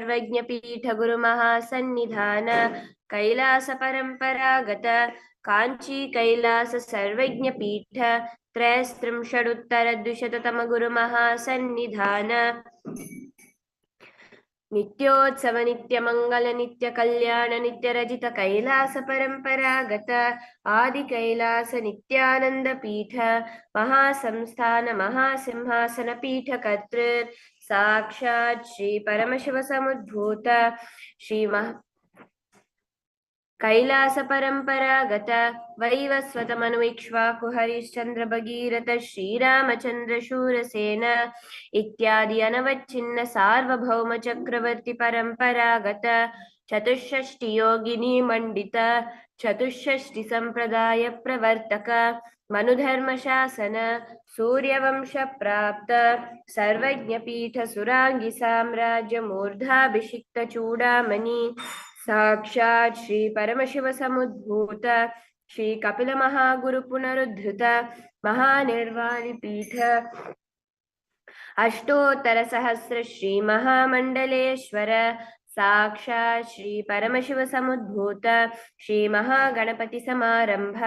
सर्वज्ञ पीठ गुरु महासन्निधान कैलास परंपरागत कांची कैलास सर्वज्ञ पीठ त्रयस्त्रिंशदुत्तर द्विशततम गुरु महासन्निधान नित्योत्सव नित्य मंगल नित्य कल्याण नित्य रजित कैलास परंपरागत आदि कैलास नित्यानंद पीठ महासंस्थान महासिंहासन पीठ कर्तृ साक्षात् श्री परमशिव समुद्भूत श्री कैलास परंपरागत वैवस्वत मनुइक्ष्वाकु हरिश्चंद्र भगीरथ श्रीरामचंद्र शूरसेन इत्यादि अनवच्छिन्न सार्वभौम चक्रवर्ती परंपरागत चतुष्षष्टि योगिनी मंडित चतुष्षष्टि संप्रदाय प्रवर्तक मनुधर्म शासन सूर्यवंश प्राप्त सर्वज्ञ पीठ सुरांगी साम्राज्य मूर्धाभिषिक्त चूड़ामणि साक्षात् श्री परमशिव समुद्भूत श्री कपिल महागुरु पुनरुद्धृत महानिर्वाणि पीठ अष्टोत्तर सहस्र श्री महामंडलेश्वर साक्षात् श्री परमशिव समुद्भूत श्री महागणपति समारंभ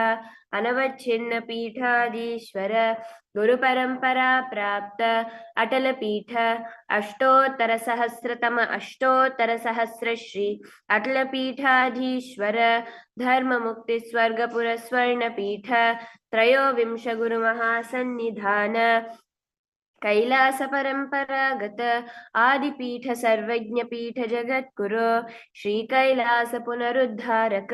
अनवच्छिन्न पीठाधीश्वर गुरु परंपरा प्राप्त अटल पीठ अष्टोत्तर सहस्र श्री अटल पीठाधीश्वर धर्म मुक्ति स्वर्गपुर स्वर्ण पीठ त्रयोविंश गुरु महासन्निधान कैलास परंपरागत आदिपीठ सर्वज्ञ पीठ जगद्गुरु श्री कैलास पुनरुद्धारक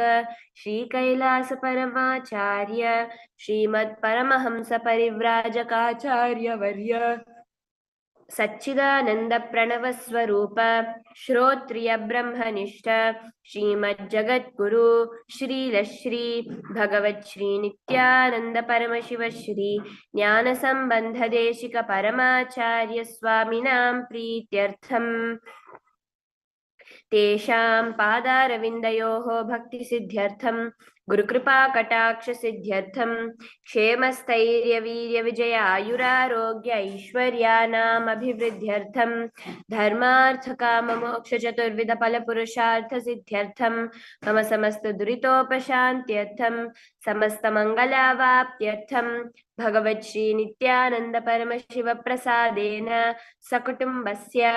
श्री कैलास परमाचार्य श्रीमद् परमहंस परिव्राजकाचार्य वर्य सच्चिदानंद प्रणव स्वरूप श्रोत्रिय ब्रह्मनिष्ठ श्रीमद् जगद्गुरु श्रील श्री भगवत् श्री नित्यानंद परमशिव श्री ज्ञान संबंध देशिक परमाचार्य स्वामिनां प्रीत्यर्थम तेषां पादारविन्दयोः भक्ति सिद्ध्यर्थं गुरुकृपा कटाक्ष सिद्ध्यर्थं क्षेमस्थैर्य वीर्य विजय आयुरारोग्य ऐश्वर्यानाम् अभिवृद्ध्यर्थं धर्मार्थ काम मोक्ष चतुर्विध फल पुरुषार्थ सिद्ध्यर्थं मम समस्त दुरितोपशान्त्यर्थं समस्त मंगलावाप्त्यर्थं भगवत् श्री नित्यानंद परमशिव प्रसादेन सकुटुम्बस्य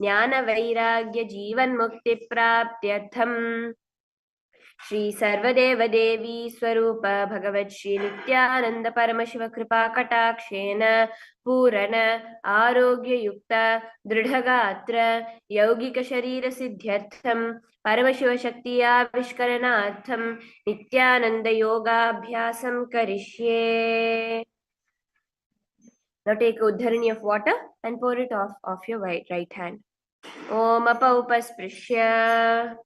ज्ञान वैराग्य जीवन मुक्ति प्राप्त्यर्थं श्री सर्वदेव देवी स्वरूप भगवत् श्री नित्यानंद परमशिव कृपा कटाक्षेन पूर्ण आरोग्य युक्त दृढ़गात्र यौगिक शरीर सिद्ध्यर्थं परमशिव शक्ति आविष्करणार्थं नित्यानंद योगाभ्यासं करिष्ये. Now take a uddharani of water and pour it off your right hand. Om apaupasprisya.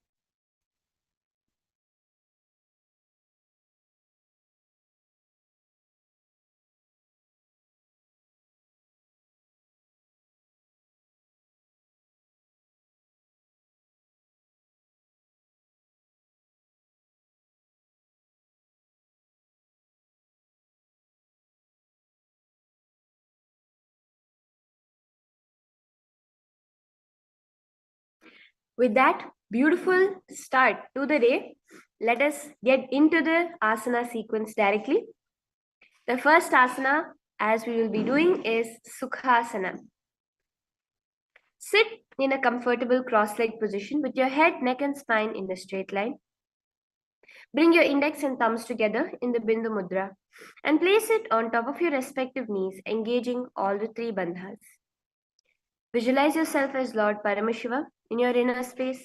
With that beautiful start to the day, let us get into the asana sequence directly. The first asana, as we will be doing, is Sukhasana. Sit in a comfortable cross-legged position with your head, neck and spine in a straight line. Bring your index and thumbs together in the Bindu Mudra and place it on top of your respective knees, engaging all the three bandhas. Visualize yourself as Lord Paramashiva in your inner space.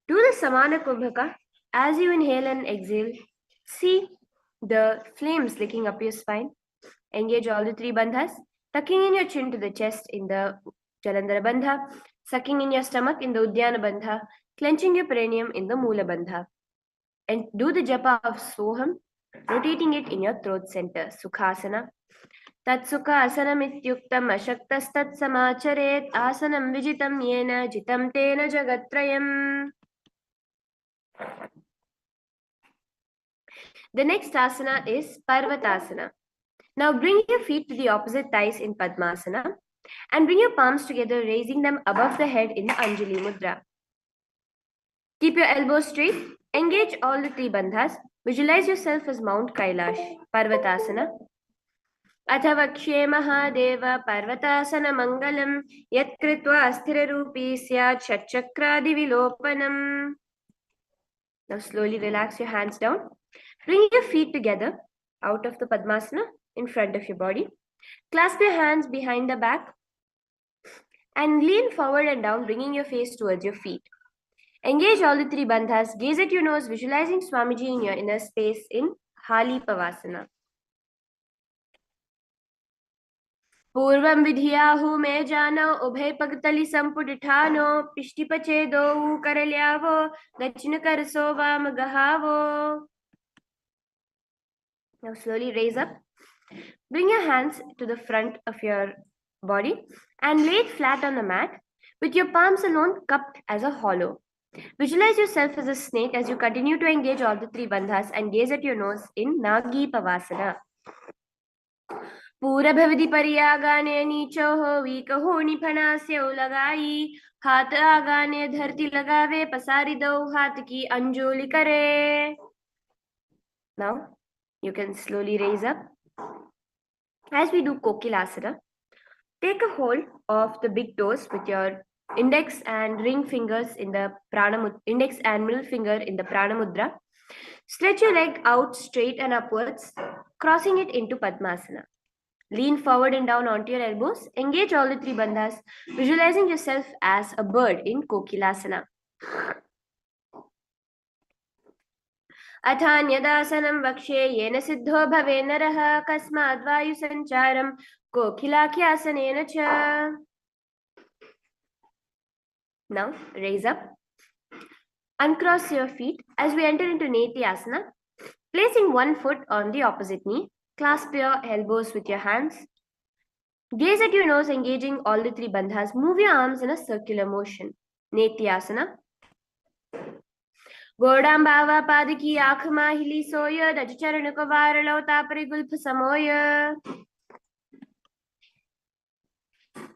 Do the Samana Kumbhaka. As you inhale and exhale, see the flames licking up your spine. Engage all the three bandhas, tucking in your chin to the chest in the Jalandhara Bandha, sucking in your stomach in the Udyana Bandha, clenching your perineum in the Mula Bandha. And do the japa of Soham, rotating it in your throat center, Sukhasana. Tatsukha asanam ityuktam ashaktastat samacharet asanam vijitam yena jitam tena jagatrayam. The next asana is Parvatasana. Now bring your feet to the opposite thighs in Padmasana. And bring your palms together, raising them above the head in the Anjali Mudra. Keep your elbows straight. Engage all the three bandhas. Visualize yourself as Mount Kailash, Parvatasana. अथवक्षे Mahadev पर्वतासनमङ्गलं यत्कृत्वा स्थिररूपी स्यात् षट्चक्रादिविलोपनम्. Now slowly relax your hands down. Bring your feet together out of the Padmasana in front of your body. Clasp your hands behind the back and lean forward and down, bringing your face towards your feet. Engage all the three bandhas. Gaze at your nose, visualizing Swamiji in your inner space in Hali Pavasana. पूर्वं विधियाहु मे जानो उभय पगतलि संपुटिठानो पिष्टिपचेदो करल्यावो दक्षिण करसो वाम गहावो. Now slowly raise up. Bring your hands to the front of your body and lay it flat on the mat with your palms alone cupped as a hollow. Visualize yourself as a snake as you continue to engage all the three bandhas and gaze at your nose in Nagi Pavasana. पूरभवधि परियागाने नीचो हो वीकहो निफणास्य लगाई हाथ आगाने धरती लगावे पसारी दो हाथ की अंजुलि करे. Now you can slowly raise up. As we do KAILASA, take a hold of the big toes with your index and ring fingers in the prana mudra, index and middle finger in the prana mudra. Stretch your leg out straight and upwards, crossing it into Padmasana. Lean forward and down onto your elbows. Engage all the three bandhas, visualizing yourself as a bird in KAILASA. अथान्यदासनं वक्ष्ये येन सिद्धो भवे नरः कस्माद् वायुसञ्चारं कोकिलाख्यासनेन च. Now raise up. Uncross your feet as we enter into Nithyananda, placing one foot on the opposite knee. Clasp your elbows with your hands. Gaze at your nose, engaging all the three bandhas. Move your arms in a circular motion. Nithyananda. गोडाम्बावा पाद की आँख माहिली सोय दज चरण को वार लो तापरे Gulf समोय.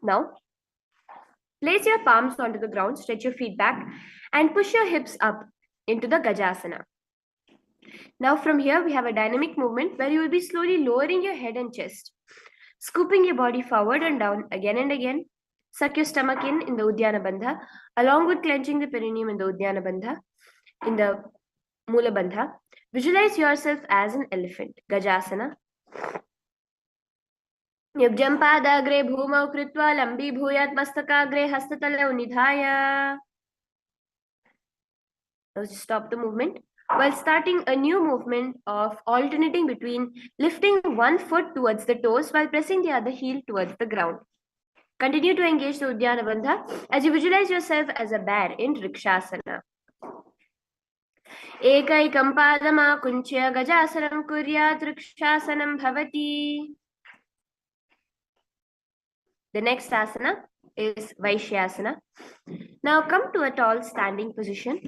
Now place your palms onto the ground, stretch your feet back and push your hips up into the Gajasana. Now from here we have a dynamic movement where you will be slowly lowering your head and chest, scooping your body forward and down again and again. Suck your stomach in the Uddiyana Bandha along with clenching the perineum in the Uddiyana Bandha. In the Mula Bandha, visualize yourself as an elephant, Gajasana. Nibjam padagre bhumau kritva lambi bhuyat mastakagre hastatalav nidhaya. Now just stop the movement while starting a new movement of alternating between lifting one foot towards the toes while pressing the other heel towards the ground. Continue to engage the Uddiyana Bandha as you visualize yourself as a bear in Rikshasana. एकैकं पादमाकुञ्च्य गजासनं कुर्यात् वृक्षासनं भवति. The next asana is Vaishyasana. Now come to a tall standing position.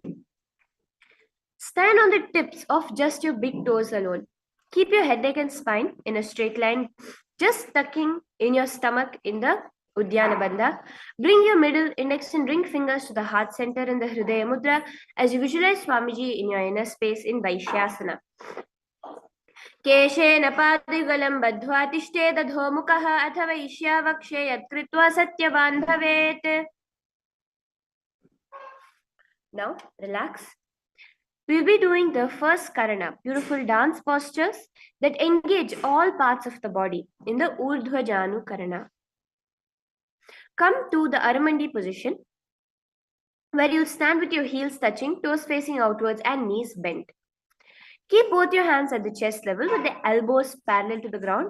Stand on the tips of just your big toes alone. Keep your head, neck and spine in a straight line, just tucking in your stomach in the Uddiyana Bandha. Bring your middle, index and ring fingers to the heart center in the Hridaya Mudra as you visualize Swamiji in your inner space in Vaishyasana. केशेन पादिगलं बद्ध्वा तिष्ठेद अधोमुखः अथ वैश्यावक्षे यत्कृत्वा सत्यवान् भवेत्. Now relax. We'll be doing the first Karana, beautiful dance postures that engage all parts of the body in the Urdhva Janu Karana. Come to the Aramandi position where you'll stand with your heels touching, toes facing outwards and knees bent. Keep both your hands at the chest level with the elbows parallel to the ground.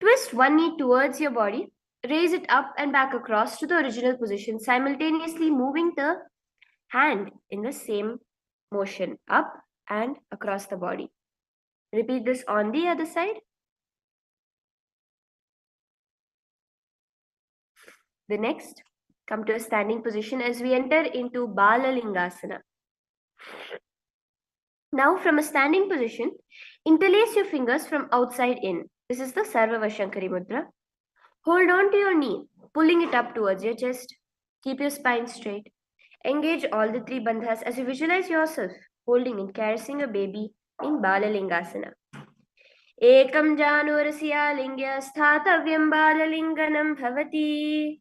Twist one knee towards your body, raise it up and back across to the original position, simultaneously moving the hand in the same motion up and across the body. Repeat this on the other side. The next, come to a standing position as we enter into Balalingasana. Now from a standing position, interlace your fingers from outside in. This is the Sarva Vashankari Mudra. Hold on to your knee, pulling it up towards your chest. Keep your spine straight. Engage all the three bandhas as you visualize yourself holding and caressing a baby in Balalingasana. Ekam janurasya lingya sthathavyam balalinganam bhavati.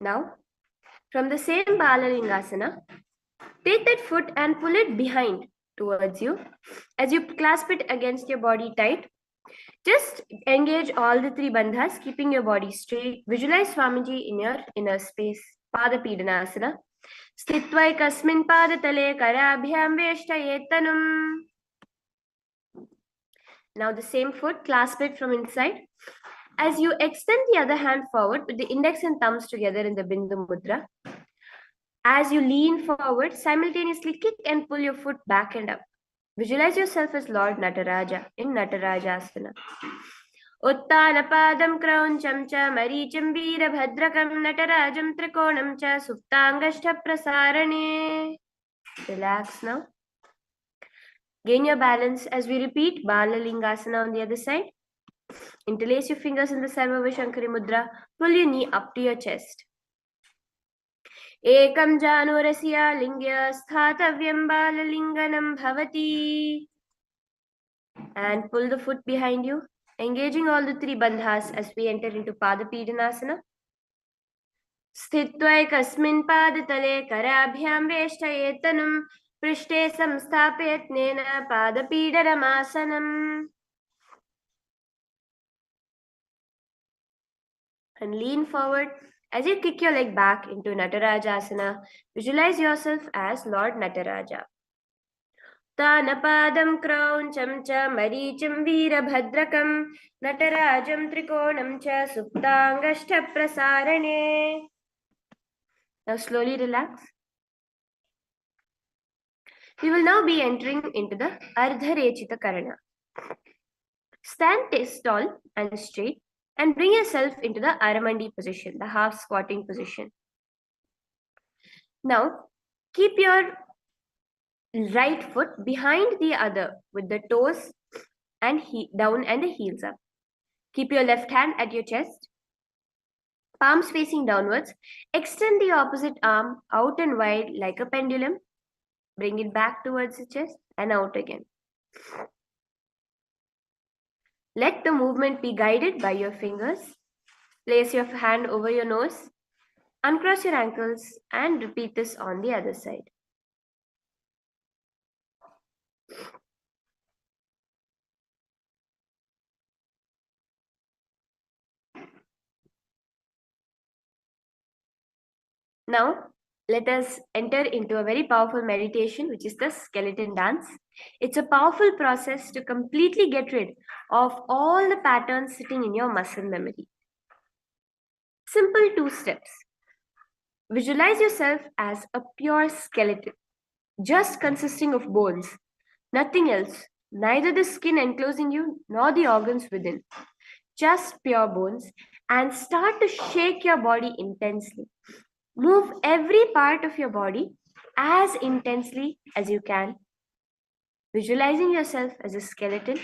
Now, from the same Balalingasana, take that foot and pull it behind towards you as you clasp it against your body tight. Just engage all the three bandhas, keeping your body straight. Visualize Swamiji in your inner space. Pada Pidanasana. Sthitva kasmin padatale karabhyam veshtayetanum. Now the same foot, clasp it from inside. As you extend the other hand forward with the index and thumbs together in the Bindu Mudra. As you lean forward, simultaneously kick and pull your foot back and up. Visualize yourself as Lord Nataraja in Natarajasana. उत्तानपादं क्रौञ्चं च मरीचिं वीरभद्रकं नटराजं त्रिकोणं च सुप्ताङ्गष्ठप्रसारणे. Relax now. Gain your balance as we repeat Balalingasana on the other side. Interlace your fingers in the Sarvavashankari Mudra. Pull your knee up to your chest. Ekam janurasya lingya sthathavyam balalinganam bhavati. And pull the foot behind you, engaging all the three bandhas as we enter into Padapidanasana. Sthitva kasmin padatale karabhyam veshtayetanam prishte samstapayatnena padapidaramasana. And lean forward. As you kick your leg back into Natarajasana, visualize yourself as Lord Nataraja. तानपादं क्रौञ्चं च मरीचिं वीरभद्रकं नटराजं त्रिकोणं च सुप्ताङ्गष्ठप्रसारणे. Now slowly relax. We will now be entering into the Ardharechita Karana. Stand tall and straight and bring yourself into the Aramandi position, the half squatting position. Now keep your right foot behind the other with the toes and down and the heels up. Keep your left hand at your chest, palms facing downwards. Extend the opposite arm out and wide like a pendulum. Bring it back towards the chest and out again. Let the movement be guided by your fingers. Place your hand over your nose. Uncross your ankles and repeat this on the other side. Now, let us enter into a very powerful meditation, which is the skeleton dance. It's a powerful process to completely get rid of all the patterns sitting in your muscle memory. Simple 2 steps. Visualize yourself as a pure skeleton, just consisting of bones, nothing else, neither the skin enclosing you nor the organs within, just pure bones, and start to shake your body intensely. Move every part of your body as intensely as you can, visualizing yourself as a skeleton.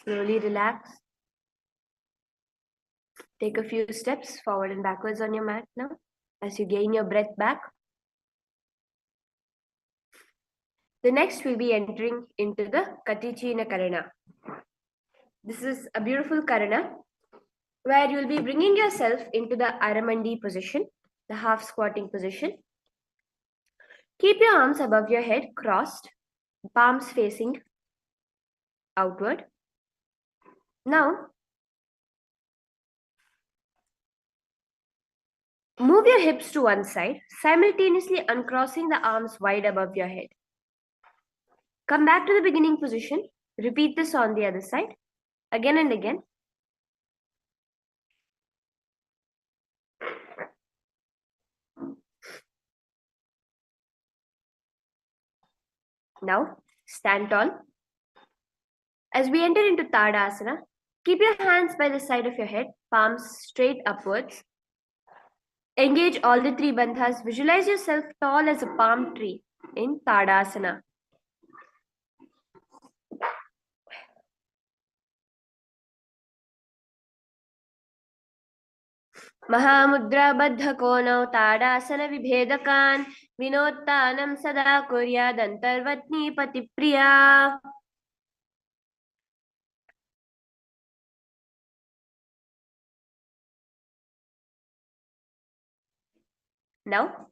Slowly relax. Take a few steps forward and backwards on your mat now as you gain your breath back. The next we'll be entering into the Katichina Karana. This is a beautiful Karana where you'll be bringing yourself into the Aramandi position, the half squatting position. Keep your arms above your head crossed, palms facing outward. Now, move your hips to one side, simultaneously uncrossing the arms wide above your head. Come back to the beginning position. Repeat this on the other side, again and again. Now, stand tall. As we enter into Tadasana, keep your hands by the side of your head, palms straight upwards. Engage all the three bandhas. Visualize yourself tall as a palm tree in Tadasana. Mahamudra Baddha Konau Tadasana Vibhedakan Vinottanam Sada Kuryadantarvatni Patipriya. Now,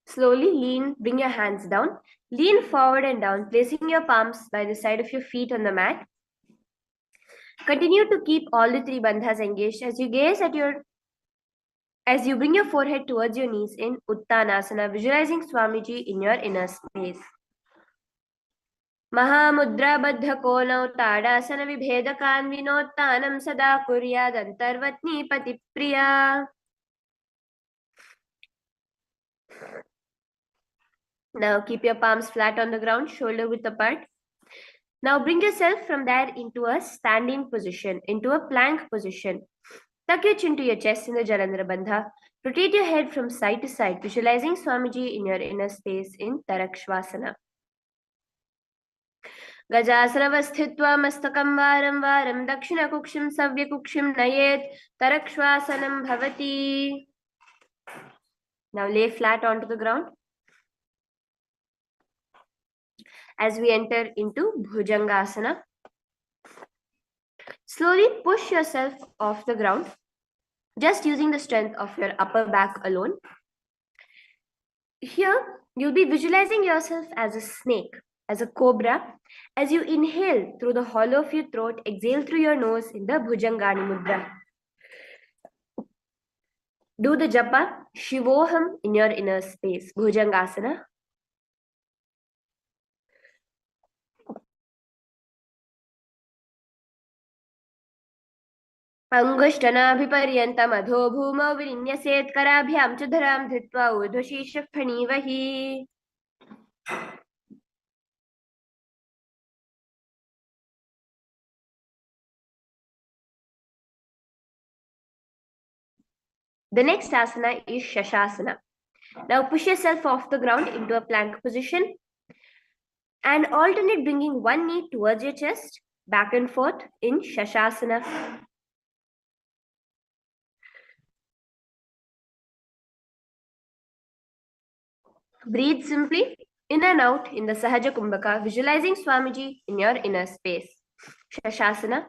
slowly bring your hands down. Lean forward and down, placing your palms by the side of your feet on the mat. Continue to keep all the three bandhas engaged as you gaze at as you bring your forehead towards your knees in Uttanasana, visualizing Swamiji in your inner space. Mahamudra Baddha Konau Tadasana Vibhedakan Vinottanam Sada Kuryadantarvatni Patipriya. Now keep your palms flat on the ground, shoulder width apart. Now bring yourself from there into a standing position, into a plank position. Tuck your chin to your chest in the Jalandhara Bandha. Rotate your head from side to side, visualizing Swamiji in your inner space in Tarakshvasana. Gajasravasthitva mastakam varam varam dakshina kukshim savya kukshim nayet Tarakshvasanam bhavati. Now lay flat onto the ground. As we enter into Bhujangasana, slowly push yourself off the ground, just using the strength of your upper back alone. Here, you'll be visualizing yourself as a snake, as a cobra, as you inhale through the hollow of your throat, exhale through your nose in the Bhujangani Mudra. Do the japa, Shivoham in your inner space, Bhujangasana. Angushtanabhiparyantam adho bhumau vininyaset karabhyam chadharam dhritva urdhvashishah phanivahi. The next asana is Shashasana. Now push yourself off the ground into a plank position and alternate bringing one knee towards your chest, back and forth in Shashasana. Breathe simply in and out in the Sahaja Kumbhaka, visualizing Swamiji in your inner space. Shashasana.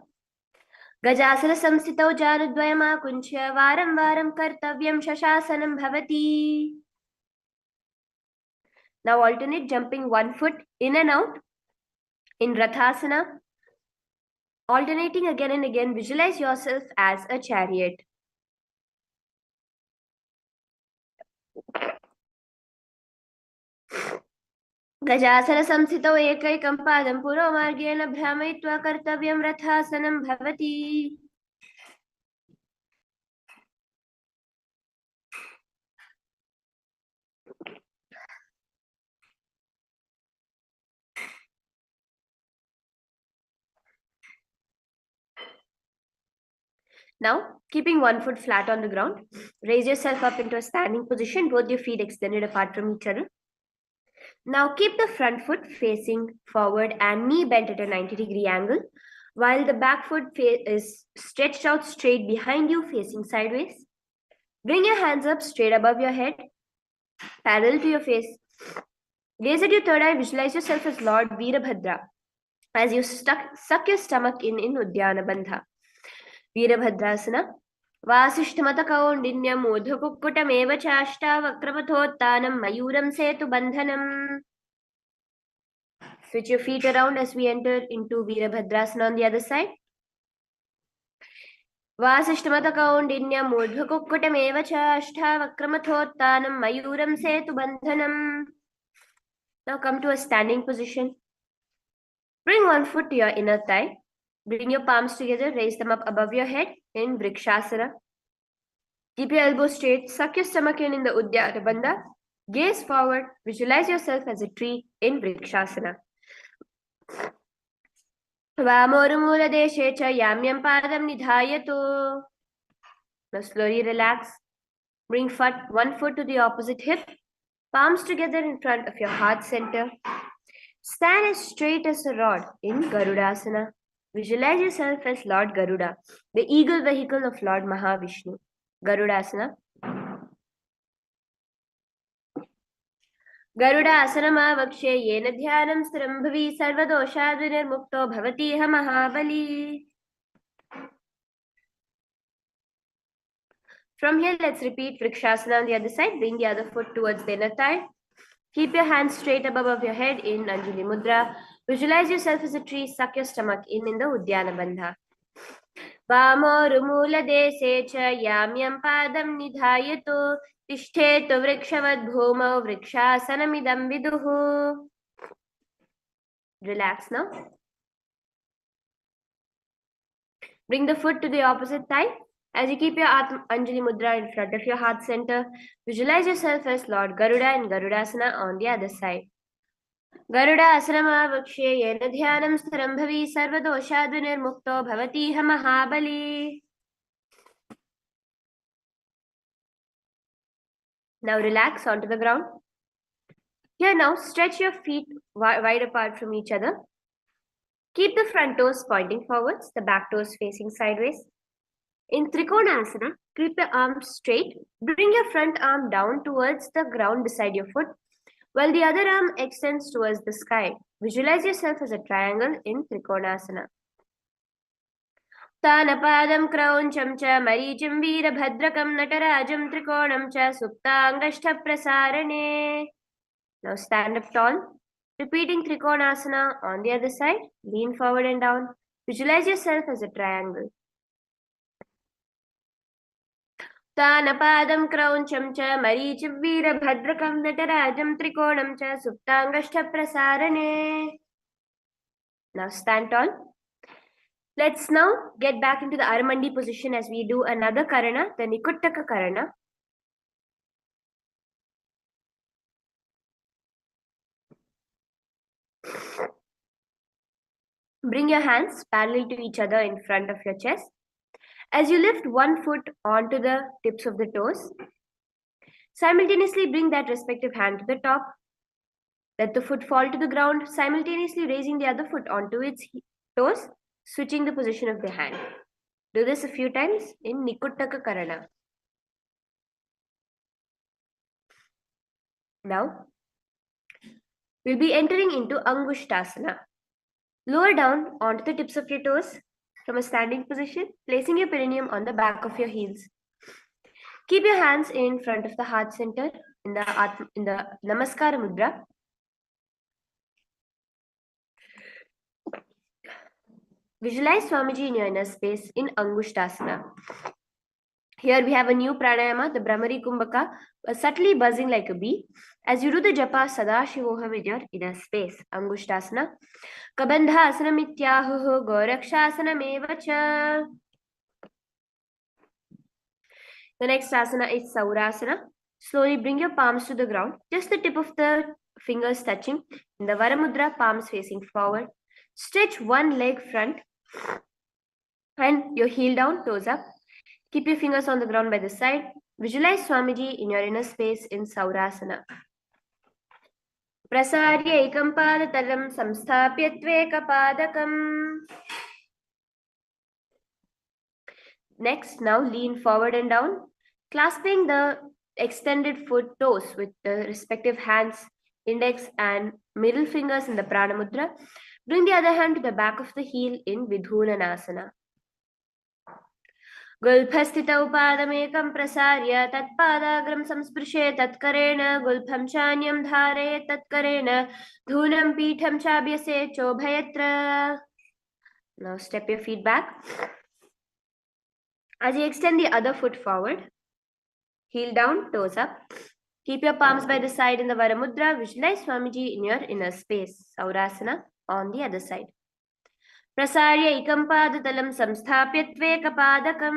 Gajasana samsitau janudvayama kunchya varam varam kartavyam shashasanam bhavati. Now alternate jumping one foot in and out in Rathasana. Alternating again and again, visualize yourself as a chariot. Gajasana samsitau ekaikam padam puro margena bhramayitva kartavyam rathasanam bhavati. Now, keeping one foot flat on the ground, raise yourself up into a standing position, both your feet extended apart from each other. Now, keep the front foot facing forward and knee bent at a 90-degree angle. while the back foot is stretched out straight behind you, facing sideways. Bring your hands up straight above your head, parallel to your face. Gaze at your third eye, visualize yourself as Lord Veerabhadra as you suck your stomach in Udyana Bandha. Veerabhadrasana. Vasishthamatakauண்டிन्यम् ऊर्ध्वकुक्कुटमेव चाष्टावक्रमथोत्तानम् मयूरं Setu बन्धनम्. Switch your feet around as we enter into Veerabhadrasana on the other side. Vasishthamatakauண்டிन्यम् ऊर्ध्वकुक्कुटमेव चाष्टावक्रमथोत्तानम् मयूरं Setu बन्धनम्. Now come to a standing position. Bring one foot to your inner thigh. Bring your palms together, raise them up above your head in Vrikshasana. Keep your elbows straight, suck your stomach in the Udyana Bandha. Gaze forward, visualize yourself as a tree in Vrikshasana. Vamorumula-deshe cha yamyam padam nidhayato. Now slowly relax. Bring one foot to the opposite hip, palms together in front of your heart center. Stand as straight as a rod in Garudasana. Visualize yourself as Lord Garuda, the eagle vehicle of Lord Mahavishnu. Garudasana. Garudasanamavakshe yena dhyanam sthiram bhavi sarvadoshadvinirmukto bhavatiha mahabali. From here, let's repeat Vrikshasana on the other side. Bring the other foot towards the inner thigh. Keep your hands straight above your head in Anjali Mudra. Visualize yourself as a tree. Suck your stomach in the Udyana Bandha. Vamorumula-deshe cha yamyam padam nidhayato. Tishthetu vrikshavad bhumau vrikshasanamidam viduhu. Relax now. Bring the foot to the opposite thigh. As you keep your Anjali Mudra in front of your heart center, visualize yourself as Lord Garuda in Garudasana on the other side. Garudasanamavakshe yena dhyanam sthiram bhavi sarvadoshadvinirmukto bhavatiha mahabali. Now relax onto the ground. Here now, stretch your feet wide apart from each other. Keep the front toes pointing forwards, the back toes facing sideways. In Trikonasana, keep your arms straight. Bring your front arm down towards the ground beside your foot, while the other arm extends towards the sky. Visualize yourself as a triangle in Trikonasana. Tanapadam krauncham cha marichim veerabhadrakam natarajam trikonam cha suptangashta prasarane. Now stand up tall. Repeating Trikonasana on the other side. Lean forward and down. Visualize yourself as a triangle. Tanapadam krauncham cha marichim veerabhadrakam natarajam trikonam cha suptangashta prasarane. Now stand tall. Let's now get back into the Aramandi position as we do another Karana, the Nikuttaka Karana. Bring your hands parallel to each other in front of your chest. As you lift one foot onto the tips of the toes, simultaneously bring that respective hand to the top. Let the foot fall to the ground, simultaneously raising the other foot onto its toes, switching the position of the hand. Do this a few times in Nikuttaka Karana. Now, we'll be entering into Angushtasana. Lower down onto the tips of your toes from a standing position, placing your perineum on the back of your heels. Keep your hands in front of the heart center in the Namaskara Mudra. Visualize Swamiji in your inner space in Angushtasana. Here we have a new pranayama, the Brahmari Kumbhaka, subtly buzzing like a bee. As you do the japa Sadashivoham in your inner space, Angushtasana. Kabandha asanam gorakshasanam evacha. The next asana is Saurasana. Slowly bring your palms to the ground, just the tip of the fingers touching. In the Varamudra, palms facing forward. Stretch one leg front and your heel down, toes up. Keep your fingers on the ground by the side. Visualize Swamiji in your inner space in Saurasana. Prasarya ekam padatalam samsthapya tveka padakam. Next, now lean forward and down, clasping the extended foot toes with the respective hands, index and middle fingers in the Prana Mudra. Bring the other hand to the back of the heel in Vidhunanasana. गुल्फस्थितौ पादमेकं प्रसार्य तत्पादाग्रं संस्पृशे तत्करेण गुल्फं चान्यं धारये तत्करेण धूनं पीठं चाभ्यसे चोभयत्र. Now step your feet back. As you extend the other foot forward, heel down, toes up. Keep your palms by the side in the Varamudra. Visualize Swamiji in your inner space. Saurasana on the other side. Prasarya ikam padatalam samsthapya tvekapadakam.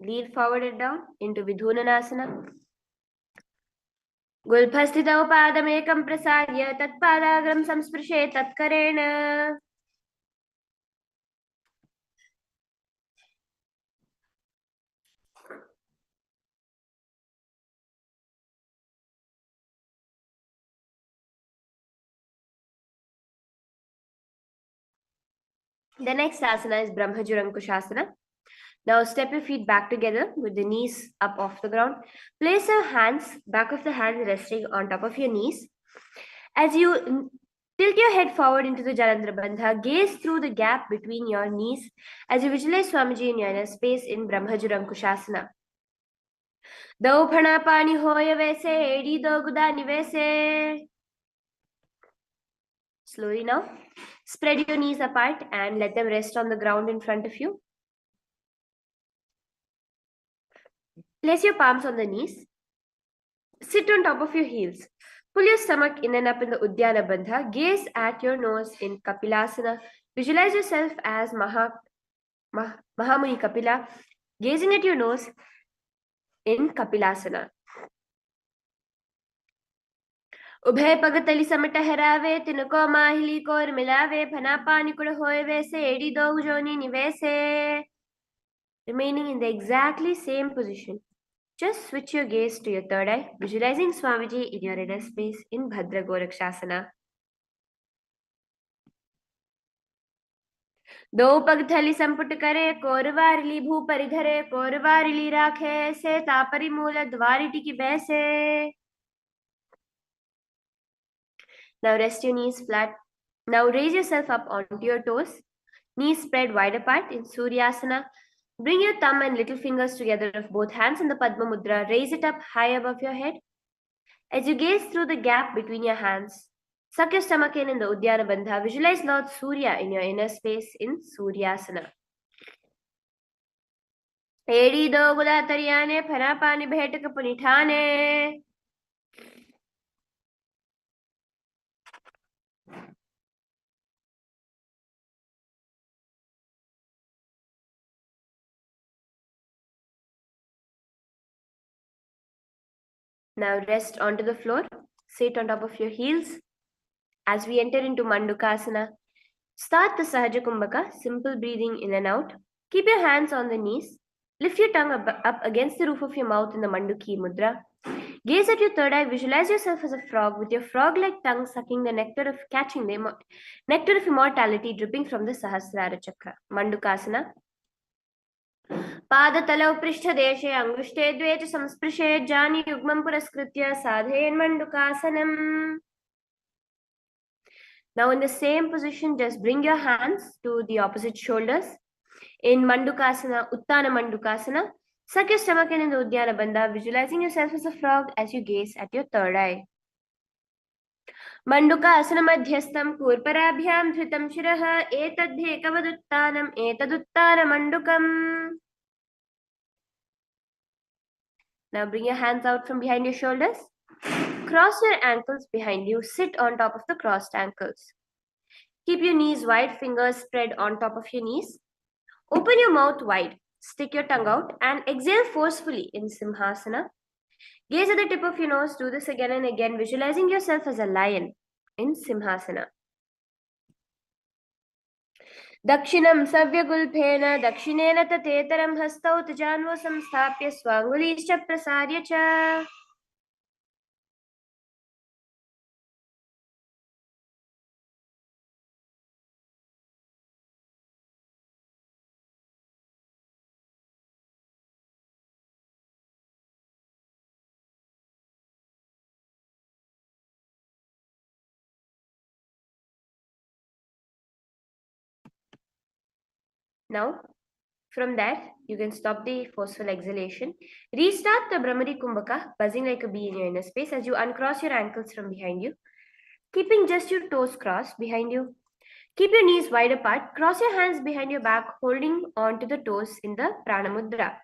Lean forward and down into Vidhunanasana. Gulphasthitau padamekam prasarya tatpadagram samsprishe tatkarena. The next asana is Brahmajurankushasana. Now step your feet back together with the knees up off the ground. Place your hands, back of the hands resting on top of your knees. As you tilt your head forward into the Jalandhara Bandha, gaze through the gap between your knees as you visualize Swamiji in your inner space in Brahmajurankushasana. Do phana pani hoya vese, edi do gudani vese. Slowly now, spread your knees apart and let them rest on the ground in front of you. Place your palms on the knees. Sit on top of your heels. Pull your stomach in and up in the Uddiyana Bandha. Gaze at your nose in Kapilasana. Visualize yourself as Mahamuni Kapila, gazing at your nose in Kapilasana. उभय पगतली समट हरावे तिनको माहिली core मिलावे फना पानी कुड़ होए वैसे AD दो जोनी निवैसे. Remaining in the exactly same position. Just switch your gaze to your third eye, visualizing Swamiji in your inner space in Bhadra Gorakshasana. दो पग थली संपुट करे कोरवारिली भू परिधरे कोरवारिली राखे से तापरी मूल द्वारिटी की बैसे. Now rest your knees flat. Now raise yourself up onto your toes. Knees spread wide apart in Suryasana. Bring your thumb and little fingers together of both hands in the Padma Mudra. Raise it up high above your head. As you gaze through the gap between your hands, suck your stomach in the Uddiyana Bandha. Visualize Lord Surya in your inner space in Suryasana. Edi do gula tariyane phana pani bhetaka punithane. Now rest onto the floor. Sit on top of your heels. As we enter into Mandukasana, start the Sahaja Kumbhaka, simple breathing in and out. Keep your hands on the knees. Lift your tongue up against the roof of your mouth in the Manduki Mudra. Gaze at your third eye. Visualize yourself as a frog with your frog-like tongue sucking the nectar of catching the nectar of immortality dripping from the Sahasrara Chakra. Mandukasana. पादतलौ पृष्ठदेशे अङ्गुष्ठे द्वे च संस्पृशे जानि युग्मं पुरस्कृत्य साधयेन्मण्डुकासनम्. Now in the same position, just bring your hands to the opposite shoulders. In Mandukasana, Uttana Mandukasana, suck your stomach in the Uddiyana Bandha, visualizing yourself as a frog as you gaze at your third eye. Mandukasana madhyastam kurparabhyam dhritam shirah etadbhekavaduttanam etaduttana mandukam. Now bring your hands out from behind your shoulders. Cross your ankles behind you. Sit on top of the crossed ankles. Keep your knees wide, fingers spread on top of your knees. Open your mouth wide. Stick your tongue out and exhale forcefully in Simhasana. Gaze at the tip of your nose. Do this again and again, visualizing yourself as a lion in Simhasana. दक्षिणं सव्यगुल्फेन दक्षिणेन ततेतरं हस्तौ तजान्वो संस्थाप्य स्वाङ्गुलीश्च प्रसार्य च. Now, from there, you can stop the forceful exhalation. Restart the Brahmari Kumbhaka, buzzing like a bee in your inner space as you uncross your ankles from behind you, keeping just your toes crossed behind you. Keep your knees wide apart. Cross your hands behind your back, holding on to the toes in the Prana Mudra.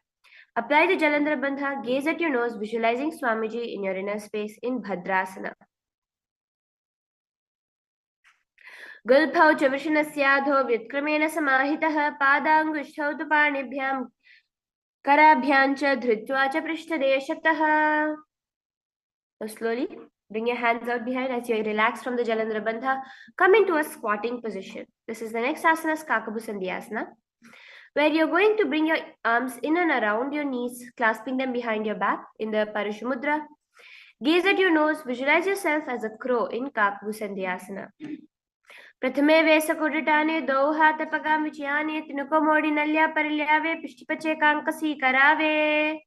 Apply the Jalandhara Bandha. Gaze at your nose, visualizing Swamiji in your inner space in Bhadrasana. Gulphau Chavishanasyaadho Vyatkramen Samahitah Padangushthau tu Panibhyam Karabhyancha Dhritva cha Prishtadeshatah. Now slowly bring your hands out behind as you relax from the Jalandhara Bandha. Come into a squatting position. This is the next asana, Kakabu Sandhyasana, where you're going to bring your arms in and around your knees, clasping them behind your back in the Parashumudra. Gaze at your nose, visualize yourself as a crow in Kakabu Sandhyasana. प्रथमे वेसकुटाने दौ हाथ पगामिचियाने तिनको मोड़ी नल्या परल्यावे पिष्टिपचे कांकसी करावे.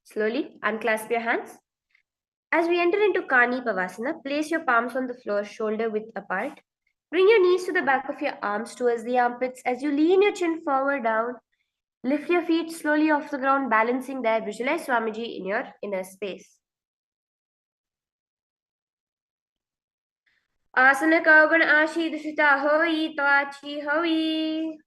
Slowly unclasp your hands. As we enter into Kani Pavasana, place your palms on the floor, shoulder width apart. Bring your knees to the back of your arms towards the armpits as you lean your chin forward down. Lift your feet slowly off the ground, balancing there. Visualize Swamiji in your inner space. Asana Kaugan Ashi Dishita Hoi Toachi Hoi.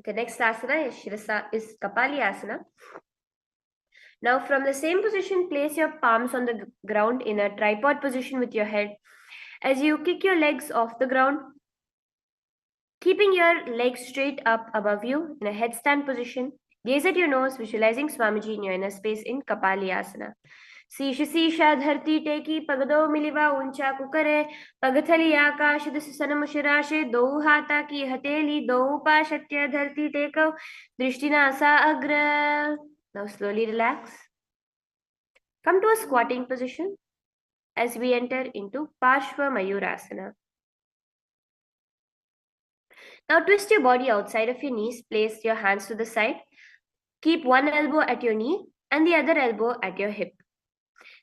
The next asana is Kapali Asana. Now from the same position, place your palms on the ground in a tripod position with your head. As you kick your legs off the ground, keeping your legs straight up above you in a headstand position, gaze at your nose, visualizing Swamiji in your inner space in Kapali Asana. Sisha Sisha Dharti Teki Pagado Miliva Uncha Kukare Pagathali Akash Sanamushirashe Dou Hata Ki Hateli Dou Pashatya Dharti Teko Drishtina Sa Agra. Now slowly relax. Come to a squatting position as we enter into Parshva Mayurasana. Now twist your body outside of your knees. Place your hands to the side. Keep one elbow at your knee and the other elbow at your hip.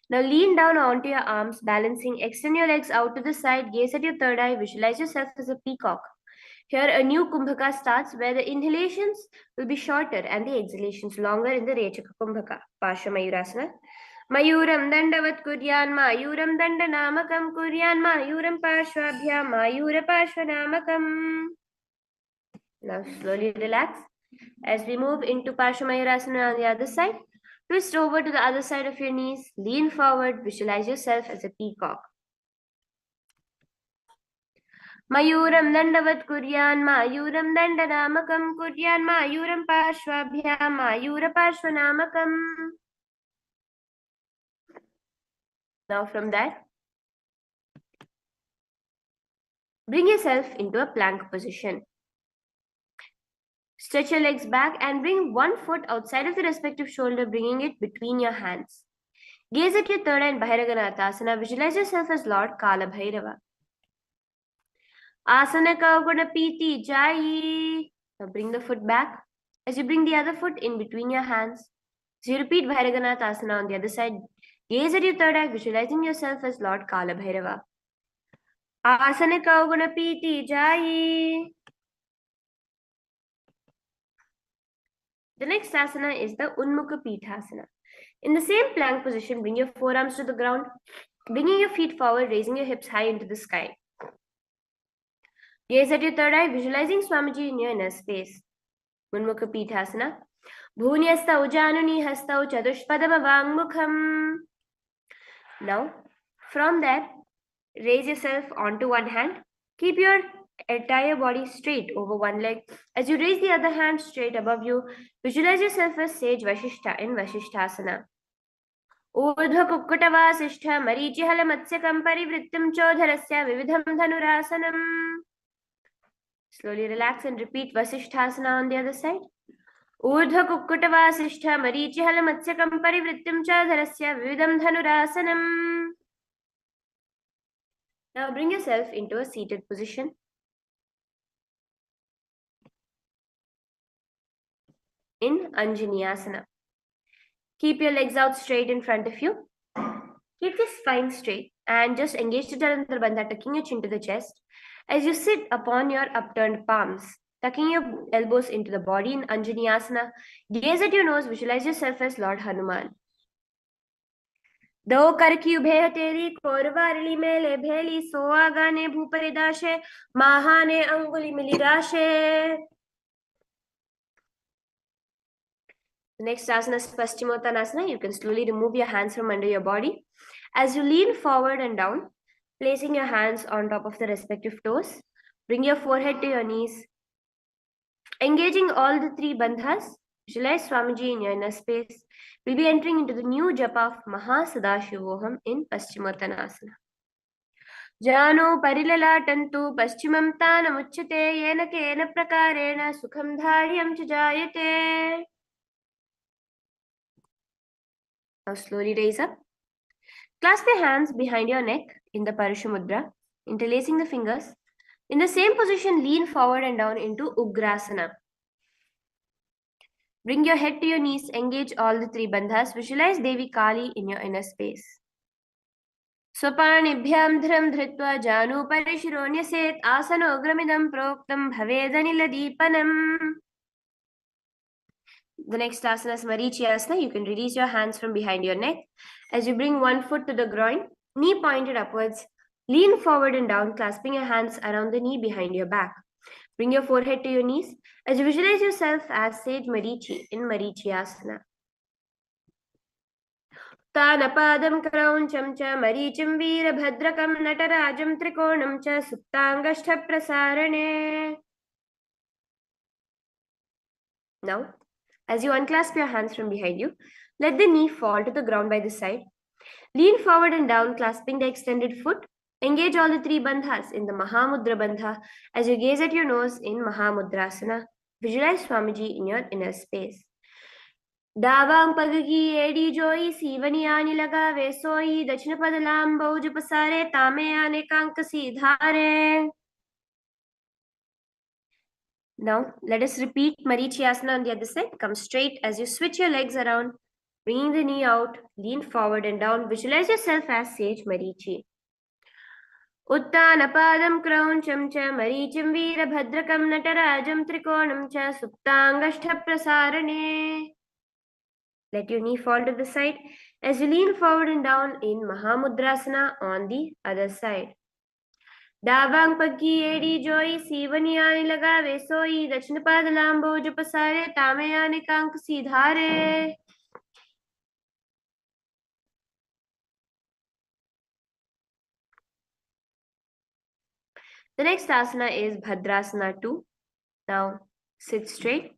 Now lean down onto your arms, balancing. Extend your legs out to the side. Gaze at your third eye. Visualize yourself as a peacock. Here a new Kumbhaka starts where the inhalations will be shorter and the exhalations longer in the Rechaka Kumbhaka. Parsha Mayurasana. Mayuram Dandavat Kuryan Mayuram Dandanamakam Kuryan Mayuram Parshvabhya Mayura Parshvanamakam. Now slowly relax. As we move into Parsha Mayurasana on the other side, twist over to the other side of your knees, lean forward, visualize yourself as a peacock. Mayuram Dandavat Kuryan Mayuram Dandanamakam Kuryan Mayuram Parshvabhya Mayura Parshvanamakam. Now from that, bring yourself into a plank position. Stretch your legs back and bring one foot outside of the respective shoulder, bringing it between your hands. Gaze at your third eye in Bhairaganathasana. Visualize yourself as Lord Kala Bhairava. Asana Kauguna Piti Jai. Now bring the foot back. As you bring the other foot in between your hands, as you repeat Bhairaganathasana on the other side, gaze at your third eye, visualizing yourself as Lord Kala Bhairava. Asana Kauguna Piti Jai. The next asana is the Unmukha Pithasana. In the same plank position, bring your forearms to the ground, bringing your feet forward, raising your hips high into the sky. Gaze at your third eye, visualizing Swamiji in your inner space. Unmukha Pithasana. Bhunyasta Ujanuni Hastau Chadushpadama Vangmukham. Now, from there, raise yourself onto one hand. Keep your entire body straight over one leg. As you raise the other hand straight above you, visualize yourself as Sage Vashishta in Vashishthasana. Urdhva Kukkata Vasishtha Marichihala Matsyakam Parivrittim Chodharasya Vividham Dhanurasanam. Slowly relax and repeat Vasishthasana on the other side. Urdhva Kukkata Vasishtha Marichihala Matsyakam Parivrittim Chodharasya Vividham Dhanurasanam. Now bring yourself into a seated position. In Anjaneyasana. Keep your legs out straight in front of you. Keep the spine straight and just engage the Jalandhar Bandha, tucking your chin to the chest. As you sit upon your upturned palms, tucking your elbows into the body in Anjaneyasana, gaze at your nose, visualize yourself as Lord Hanuman. दो कर की उभे तेरी कोरवारली मेले भेली सोआ गाने भूपरिदाशे महाने अंगुली मिली राशे. The next asana is Paschimottanasana. You can slowly remove your hands from under your body. As you lean forward and down, placing your hands on top of the respective toes, bring your forehead to your knees. Engaging all the three bandhas, visualize Swamiji in your inner space. We'll be entering into the new japa of Mahasadashivoham in Paschimottanasana. जानो परिललाटन्तु पश्चिमं तानमुच्यते येन केन प्रकारेण सुखं धार्यं च जायते. Now slowly raise up. Clasp your hands behind your neck in the Parashu Mudra, interlacing the fingers. In the same position, lean forward and down into Ugrasana. Bring your head to your knees, engage all the three bandhas. Visualize Devi Kali in your inner space. स्वपाणिभ्यां धृं धृत्वा जानुपरिशिरोऽन्यसेत् आसनोग्रमिदं प्रोक्तं भवेदनिलदीपनम्. The next asana is Marichyasana. You can release your hands from behind your neck. As you bring one foot to the groin, knee pointed upwards, lean forward and down, clasping your hands around the knee behind your back. Bring your forehead to your knees as you visualize yourself as Sage Marichi in Marichyasana. तानपादं क्रौञ्चं च मरीचिं वीरभद्रकं नटराजं त्रिकोणं च सुप्ताङ्गष्ठप्रसारणे. Now, as you unclasp your hands from behind you, let the knee fall to the ground by the side. Lean forward and down, clasping the extended foot. Engage all the three bandhas in the Mahamudra Bandha as you gaze at your nose in Mahamudrasana. Visualize Swamiji in your inner space. दावां पगगी एडी जोई सीवनी आनी लगा वे सोई दक्षिण पदलाम बहुज पसारे तामे आने कांक सीधारे. Now let us repeat Marichyasana on the other side. Come straight as you switch your legs around, bringing the knee out, lean forward and down. Visualize yourself as Sage Marichi. उत्तानपादं क्रौञ्चं च मरीचिं वीरभद्रकं नटराजं त्रिकोणं च सुप्ताङ्गष्ठप्रसारणे. Let your knee fall to the side as you lean forward and down in Mahamudrasana on the other side. दावां पग्गी एडी जोई सीवनी आने लगा वे सोई दक्षिण पाद लांबोज पसारे तामे आने कांक सीधारे. The next asana is Bhadrasana 2. Now sit straight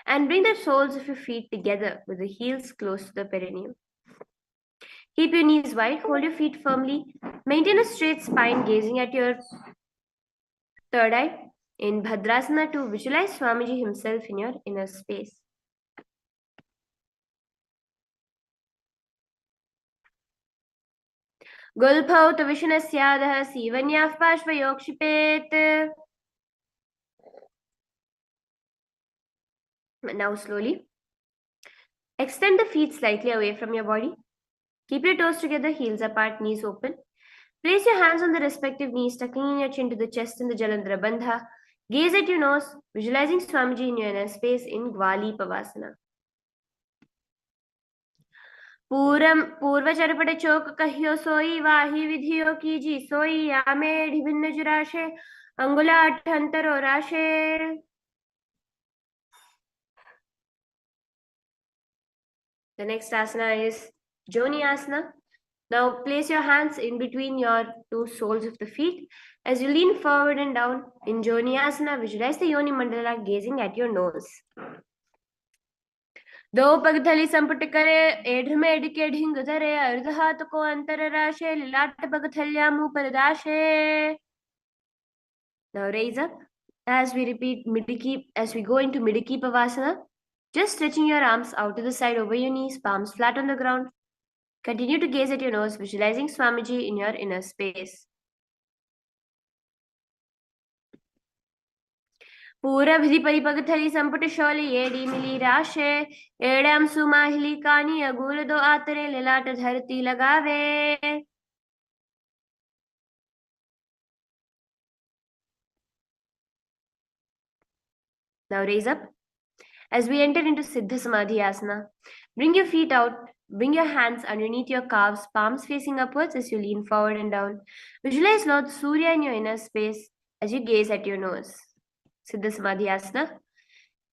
and bring the soles of your feet together with the heels close to the perineum. Keep your knees wide, hold your feet firmly, maintain a straight spine gazing at your third eye. In Bhadrasana 2, visualize Swamiji himself in your inner space. Gulphau Tavishanasyadah Sivanyaf Pashvayokshipet. Now slowly extend the feet slightly away from your body. Keep your toes together, heels apart, knees open. Place your hands on the respective knees, tucking in your chin to the chest in the Jalandhara Bandha. Gaze at your nose, visualizing Swamiji in your inner space in Gwali Pavasana. पूर्वचरपट चोक कहियो सोई वाही विधियो कीजी सोई यामे ढिभिन्न जुराशे अंगुलाठ अंतरो राशे. The next asana is Joni Asana. Now place your hands in between your two soles of the feet. As you lean forward and down in Joni Asana, visualize the Yoni Mandala gazing at your nose. दो पगथली संपुट करे एढ़ में एढ़ के ढिंग धरे अर्ध हाथ को अंतर राशे लिलाट पगथल्या मुंह पर दाशे. Now raise up as we repeat Midiki, as we go into Midiki Pavasana. Just stretching your arms out to the side over your knees, palms flat on the ground. Continue to gaze at your nose, visualizing Swamiji in your inner space. पूरभिधि परिपगथली संपुट शौली येडी मिली राशे एड़म सुमाहिली कानी अगूल दो आतरे ललाट धरती लगावे. Now raise up. As we enter into Siddha Samadhi Asana, bring your feet out, bring your hands underneath your calves, palms facing upwards as you lean forward and down. Visualize Lord Surya in your inner space as you gaze at your nose. Siddha Samadhi Asana.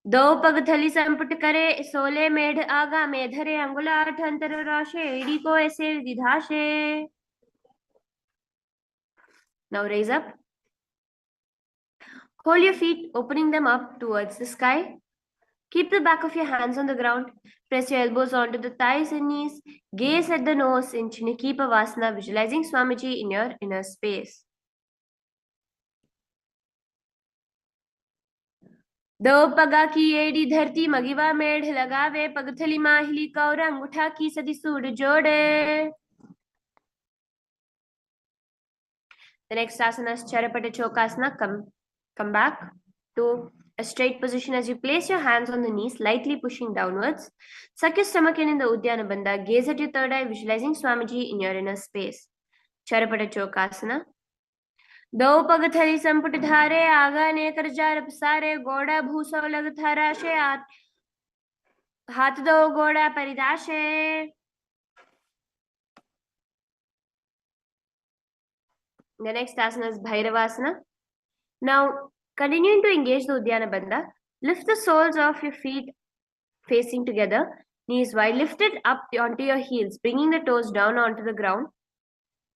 दो पग थली संपुट करे सोले मेढ आगा में धरे अंगुल आठ अंतर राशे एड़ी को ऐसे दिधाशे. Now raise up. Hold your feet, opening them up towards the sky. Keep the back of your hands on the ground. Press your elbows onto the thighs and knees. Gaze at the nose in Chinaki Pavasana, visualizing Swamiji in your inner space. दो पगा की एड़ी धरती मगिवा मेढ़ लगावे पगथली माहिली कौर अंगूठा की सदी सूड जोड़े. The next asana is Charapata Chokasana. Come back to a straight position as you place your hands on the knees, lightly pushing downwards. Suck your stomach in the Uddiyana Bandha. Gaze at your third eye, visualizing Swamiji in your inner space. Charapata Chokasana. दो पग थरी संपुट धारे आगा ने कर jar पसारे गोड़ा भूसो लग थराशे हाथ दो गोड़ा परिदाशे. The next asana is Bhairavasana. Now, continuing to engage the Uddiyana Bandha, lift the soles of your feet facing together, knees wide lifted up onto your heels, bringing the toes down onto the ground.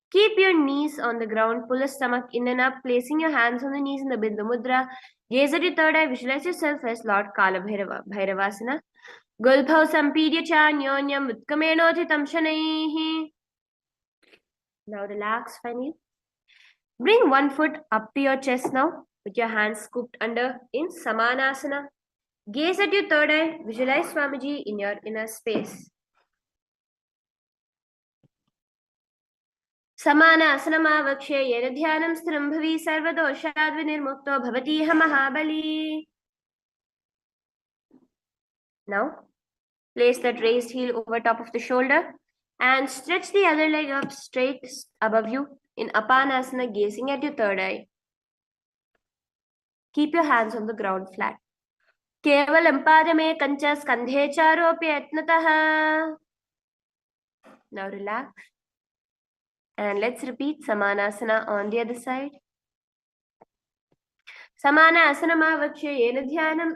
Keep your knees on the ground, pull the stomach in and up, placing your hands on the knees in the Bindu Mudra. Gaze at your third eye, visualize yourself as Lord Kala Bhairava. Bhairavasana. Gulbhav Sampirya Cha Nyonyam Utkamenotitam Shanaihi. Now relax finally. Bring one foot up to your chest now, with your hands scooped under in Samanasana. Gaze at your third eye, visualize Swamiji in your inner space. Samanasanamavakshe yena dhyanam sthiram bhavi sarvadoshad vinirmukto bhavatiha mahabali. Now, place that raised heel over top of the shoulder and stretch the other leg up straight above you in Apanasana, gazing at your third eye. Keep your hands on the ground flat. केवलं पादमे कंच स्कन्धे चारोऽपि यत्नतः. Now relax. And let's repeat Samanasana on the other side. Samanasanamavakshe yena dhyanam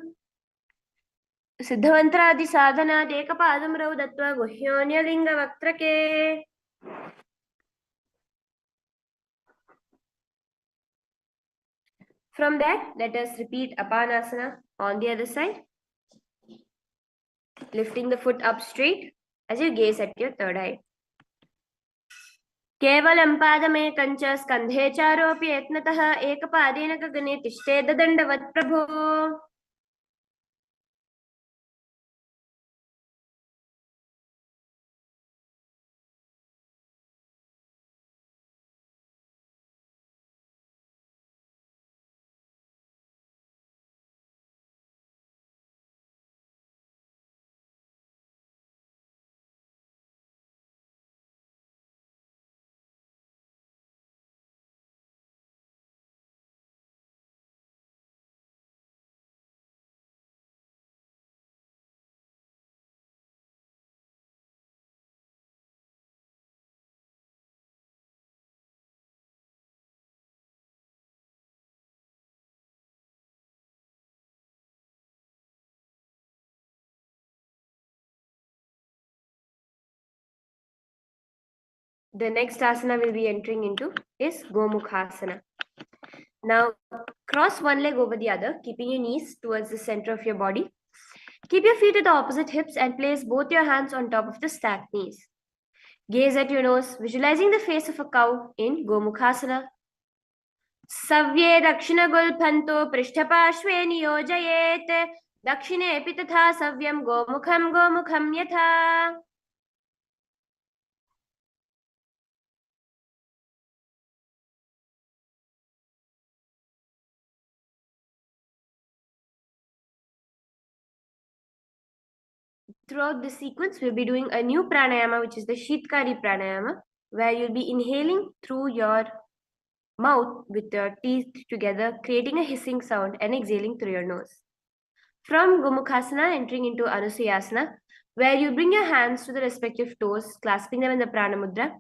सिद्धवंत्रादि साधनात् एकपादं रौ दत्वा गुह्योन्यलिङ्गवक्त्रके. From that, let us repeat Apanasana on the other side. Lifting the foot up straight as you gaze at your third eye. केवलं पादमेकं च स्कन्धे चारोऽपि यत्नतः एकपादेन गगने तिष्ठेद दण्डवत् प्रभो. The next asana we'll be entering into is Gomukhasana. Now, cross one leg over the other, keeping your knees towards the center of your body. Keep your feet at the opposite hips and place both your hands on top of the stacked knees. Gaze at your nose, visualizing the face of a cow in Gomukhasana. Savye Dakshinagulpanto Prishtapashve Niyojayet. Dakshine Pitatha Savyam Gomukham Yatha. Throughout this sequence, we'll be doing a new pranayama, which is the Shitkari pranayama, where you'll be inhaling through your mouth with your teeth together, creating a hissing sound, and exhaling through your nose. From Gomukhasana, entering into Anusayasana, where you bring your hands to the respective toes, clasping them in the Prana Mudra.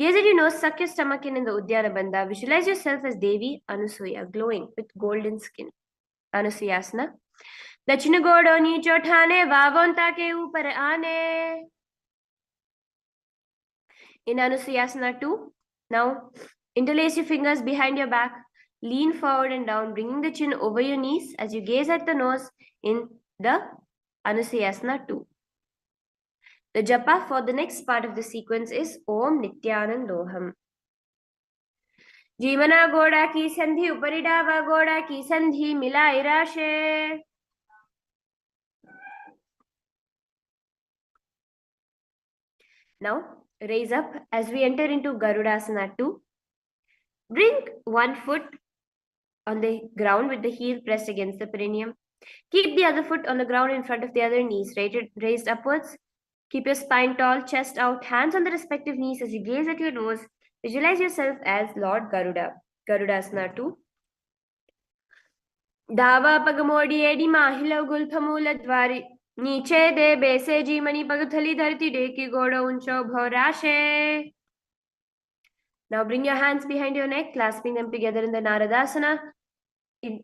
Gaze at your nose, suck your stomach in the Uddiyana Bandha. Visualize yourself as Devi Anusuya, glowing with golden skin. Anusayasana. दक्षिण गोड़ो नीचो ठाने वावोंता के ऊपर आने. In Anusayasana 2, now interlace your fingers behind your back, lean forward and down, bringing the chin over your knees as you gaze at the nose in the Anusayasana 2. The japa for the next part of the sequence is Om Nithyanandoham. जीवना गोड़ा की संधि उपरि डावा गोड़ा की संधि मिलाई राशे. Now, raise up as we enter into Garudasana 2. Bring one foot on the ground with the heel pressed against the perineum. Keep the other foot on the ground in front of the other knees, raised upwards. Keep your spine tall, chest out, hands on the respective knees as you gaze at your nose. Visualize yourself as Lord Garuda. Garudasana 2. Dava pagamodi edi mahila gulphamula dvari. नीचे दे बेसे जी मणि पगथली धरती डेकी गोड़ा ऊंचो भौराशे. Now bring your hands behind your neck, clasping them together in the Naradasana. In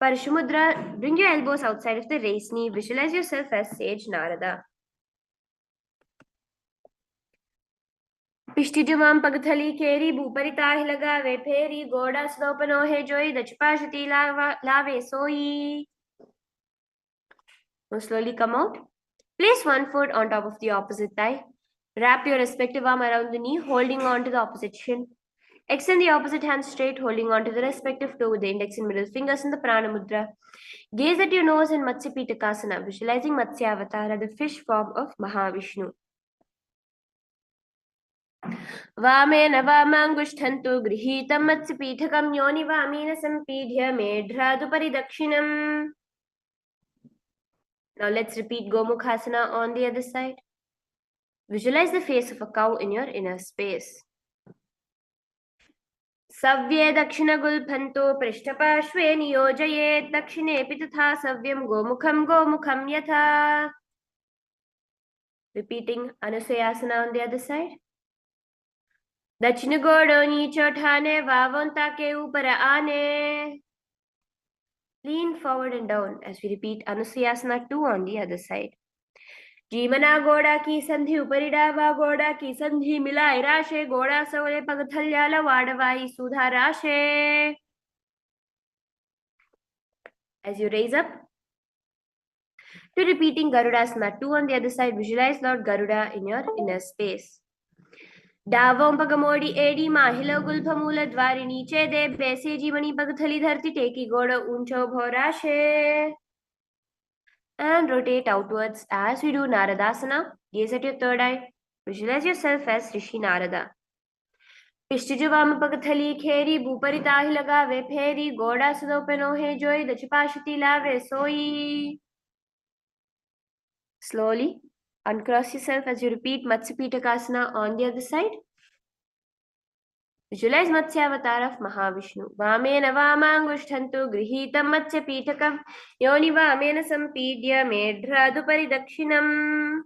Parashumudra, bring your elbows outside of the raised knee. Visualize yourself as Sage Narada. पिष्टिजुमां पगथली केरी भूपरिताहि लगावे फेरी गोड़ा स्लोपनो है जोई दचपाशति लावे सोई. Now slowly come out. Place one foot on top of the opposite thigh. Wrap your respective arm around the knee, holding on to the opposite shin. Extend the opposite hand straight, holding on to the respective toe with the index and middle fingers in the Prana Mudra. Gaze at your nose in Matsya Pitakasana, visualizing Matsya Avatara, the fish form of Mahavishnu. वामेन वामाङ्गुष्ठन्तु गृहीतं मत्स्यपीठकं योनि वामेन सम्पीड्य मेढ्रादुपरि दक्षिणम्. Now let's repeat Gomukhasana on the other side. Visualize the face of a cow in your inner space. सव्ये दक्षिणगुल्फन्तो पृष्ठपार्श्वे नियोजयेत् दक्षिणेऽपि तथा सव्यं गोमुखं गोमुखं यथा. Repeating Anusayasana on the other side. दक्षिण गोड़ो नीचो ठाने वावोंता के ऊपर आने. Lean forward and down as we repeat Anusayasana 2 on the other side. जीवना गोड़ा की संधि उपरि डावा गोड़ा की संधि मिलाई राशे गोड़ा सोले पगथल्याला वाडवाई सुधा राशे. As you raise up to repeating Garudasana 2 on the other side, visualize Lord Garuda in your inner space. डावों पगमोड़ी एडी माहिलो गुल्फमूल द्वारि नीचे दे बेसे जीवनी पगथली धरती टेकी गोड़ा ऊंचो भौराशे. And rotate outwards as we do Naradasana. Gaze at your third eye. Visualize yourself as Rishi Narada. पिष्टिजुवाम पगथली खेरी भूपरिताहि लगावे फेरी गोड़ा सुदोपनो है जोई दचपाशति लावे सोई. Slowly uncross yourself as you repeat Matsya Pitakasana on the other side. Visualize Matsya Avatar of Mahavishnu. Vamena Vamangushtantu Grihitam Matsya Pitakam Yoni Vamena Sampidya Medhradupari Dakshinam.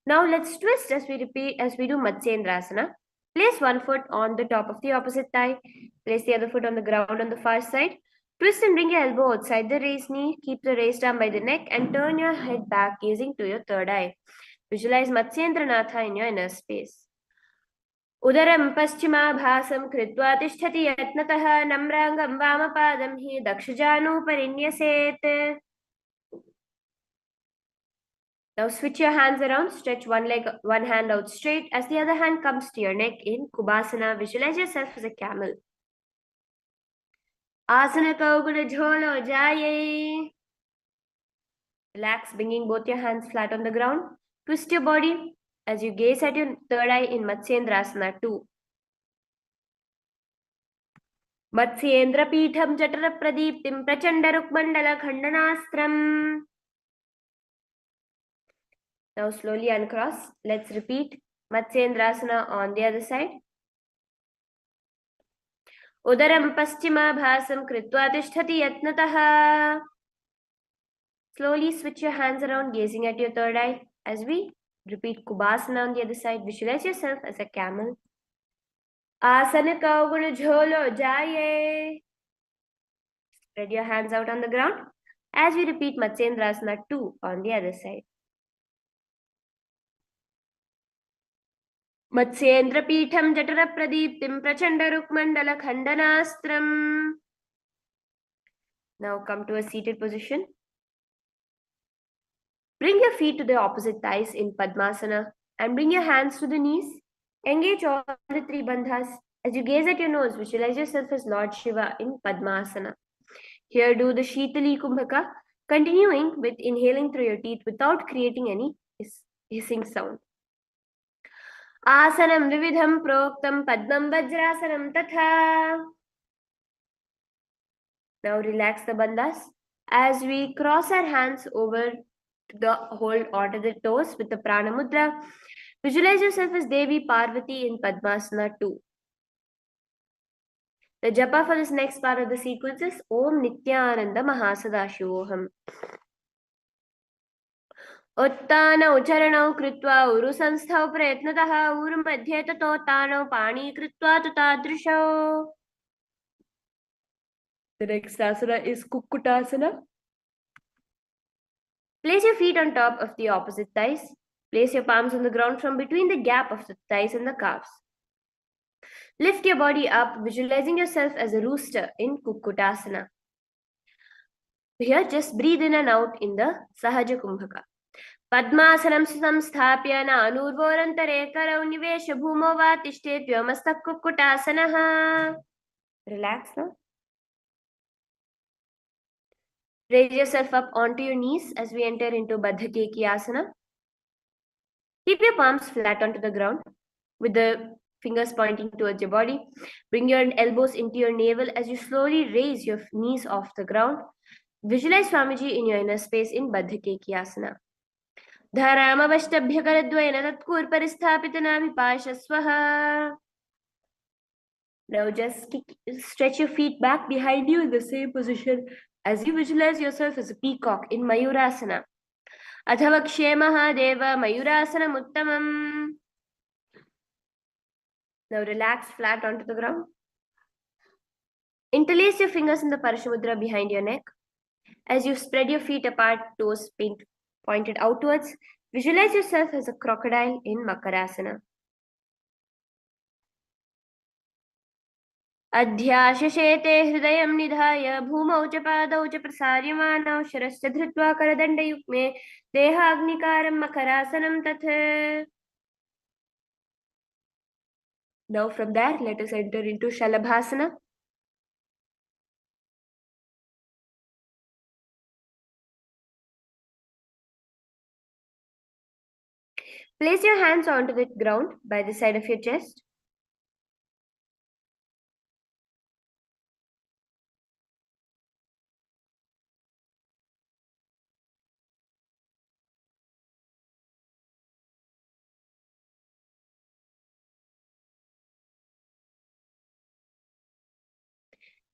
Now let's twist as we do Matsyendrasana. Place one foot on the top of the opposite thigh. Place the other foot on the ground on the far side. Twist and bring your elbow outside the raised knee. Keep the raised arm by the neck and turn your head back, gazing to your third eye. Visualize Matsyendranatha in your inner space. उदरं पश्चिमाभासं कृत्वा तिष्ठति यत्नतः नम्राङ्गं वामपादं हि दक्षजानुपरिन्यसेत्. Now switch your hands around, stretch one hand out straight as the other hand comes to your neck in Kubasana. Visualize yourself as a camel. Asana Kauguna Jholo Jaye. Relax, bringing both your hands flat on the ground. Twist your body as you gaze at your third eye in Matsyendrasana 2. Matsyendra-pītham jatara-pradīptim prachanda-rukmandala-khandanastram. Now slowly uncross. Let's repeat Matsyendrasana on the other side. Udaram paschimabhasam kritva tishtati yatnatah. Slowly switch your hands around, gazing at your third eye. As we repeat Kubasana on the other side, visualize yourself as a camel. Asana kauguna jholo jaye. Spread your hands out on the ground. As we repeat Matsyendrasana 2 on the other side. Matsyendra-pītham jatara-pradīptim prachanda-rukmandala-khandanastram. Now come to a seated position. Bring your feet to the opposite thighs in Padmasana and bring your hands to the knees. Engage all the three bandhas. As you gaze at your nose, visualize yourself as Lord Shiva in Padmasana. Here do the Shitali Kumbhaka, continuing with inhaling through your teeth without creating any hissing sound. Asanam vividham proktam padmam vajrasanam tatha. Now relax the bandhas as we cross our hands over the hold onto the toes with the prana mudra. Visualize yourself as Devi Parvati in Padmasana 2. The japa for this next part of the sequence is Om Nithyananda Mahasadashivoham. Uttana ucharanau kritva uru sansthav prayatnatah uru madhye tato tanau pani kritva tutadrisho. The next asana is Kukkutasana. Place your feet on top of the opposite thighs. Place your palms on the ground from between the gap of the thighs and the calves. Lift your body up, visualizing yourself as a rooster in Kukkutasana. Here, just breathe in and out in the Sahaja Kumbhaka. Padmasanam samsthapya anurvorantare karau nivesha bhumo va tishtet vyomastak Kukkutasana. Relax now. Raise yourself up onto your knees as we enter into Baddha Keki Asana. Keep your palms flat onto the ground with the fingers pointing towards your body. Bring your elbows into your navel as you slowly raise your knees off the ground. Visualize Swamiji in your inner space in Baddha Keki Asana. Dharamavashtabhya karadvayana tatkur paristhapitanā vipāshasvaha. Now just stretch your feet back behind you in the same position as you visualize yourself as a peacock in Mayurasana. Athavakshe Mahadeva Mayurasanam Uttamam. Now relax flat onto the ground. Interlace your fingers in the Parashamudra behind your neck. As you spread your feet apart, toes pointed outwards, visualize yourself as a crocodile in Makarasana. Adhyashashete hridayam nidhaya bhumau cha padau cha prasaryamanav sharascha dhrutva karadandayukme deha agnikaram makarasanam tatha. Now from there, let us enter into Shalabhasana. Place your hands onto the ground by the side of your chest.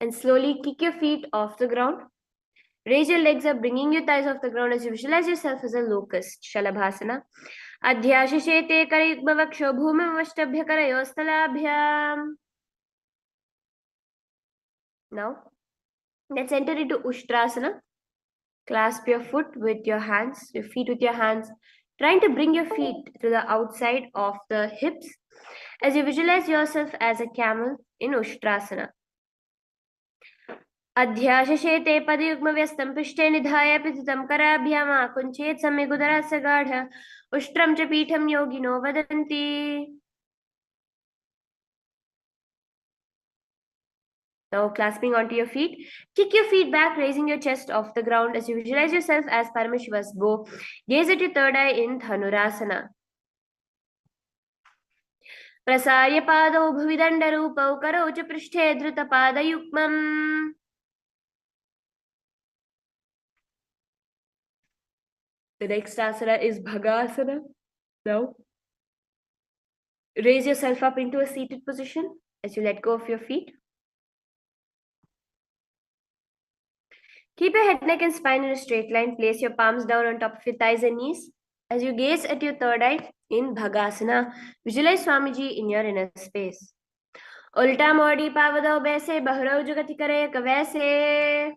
And slowly kick your feet off the ground. Raise your legs up, bringing your thighs off the ground as you visualize yourself as a locust. Shalabhasana. Adhyashashete karayugmavaksho bhumavashtabhya karayostalabhyam. Now, let's enter into Ushtrasana. Clasp your foot with your hands, your feet with your hands, trying to bring your feet to the outside of the hips as you visualize yourself as a camel in Ushtrasana. Adhyashashete padayugmavyastam pishte nidhaya pititam karabhyam akunchet samyagudara gadha ushtram cha pitham yogino vadanti. Now clasping onto your feet, kick your feet back, raising your chest off the ground as you visualize yourself as Paramashiva's bow. Gaze at your third eye in Dhanurasana. प्रसार्य पादौ भुवि दण्डरूपौ करौ च पृष्ठे धृतपादयुग्मम्. The next asana is Bhagasana. Now, raise yourself up into a seated position as you let go of your feet. Keep your head, neck, and spine in a straight line. Place your palms down on top of your thighs and knees. As you gaze at your third eye in Bhagasana, visualize Swamiji in your inner space. उल्टा मोड़ी पावदो बैसे बहरौ जुगति करे कवैसे.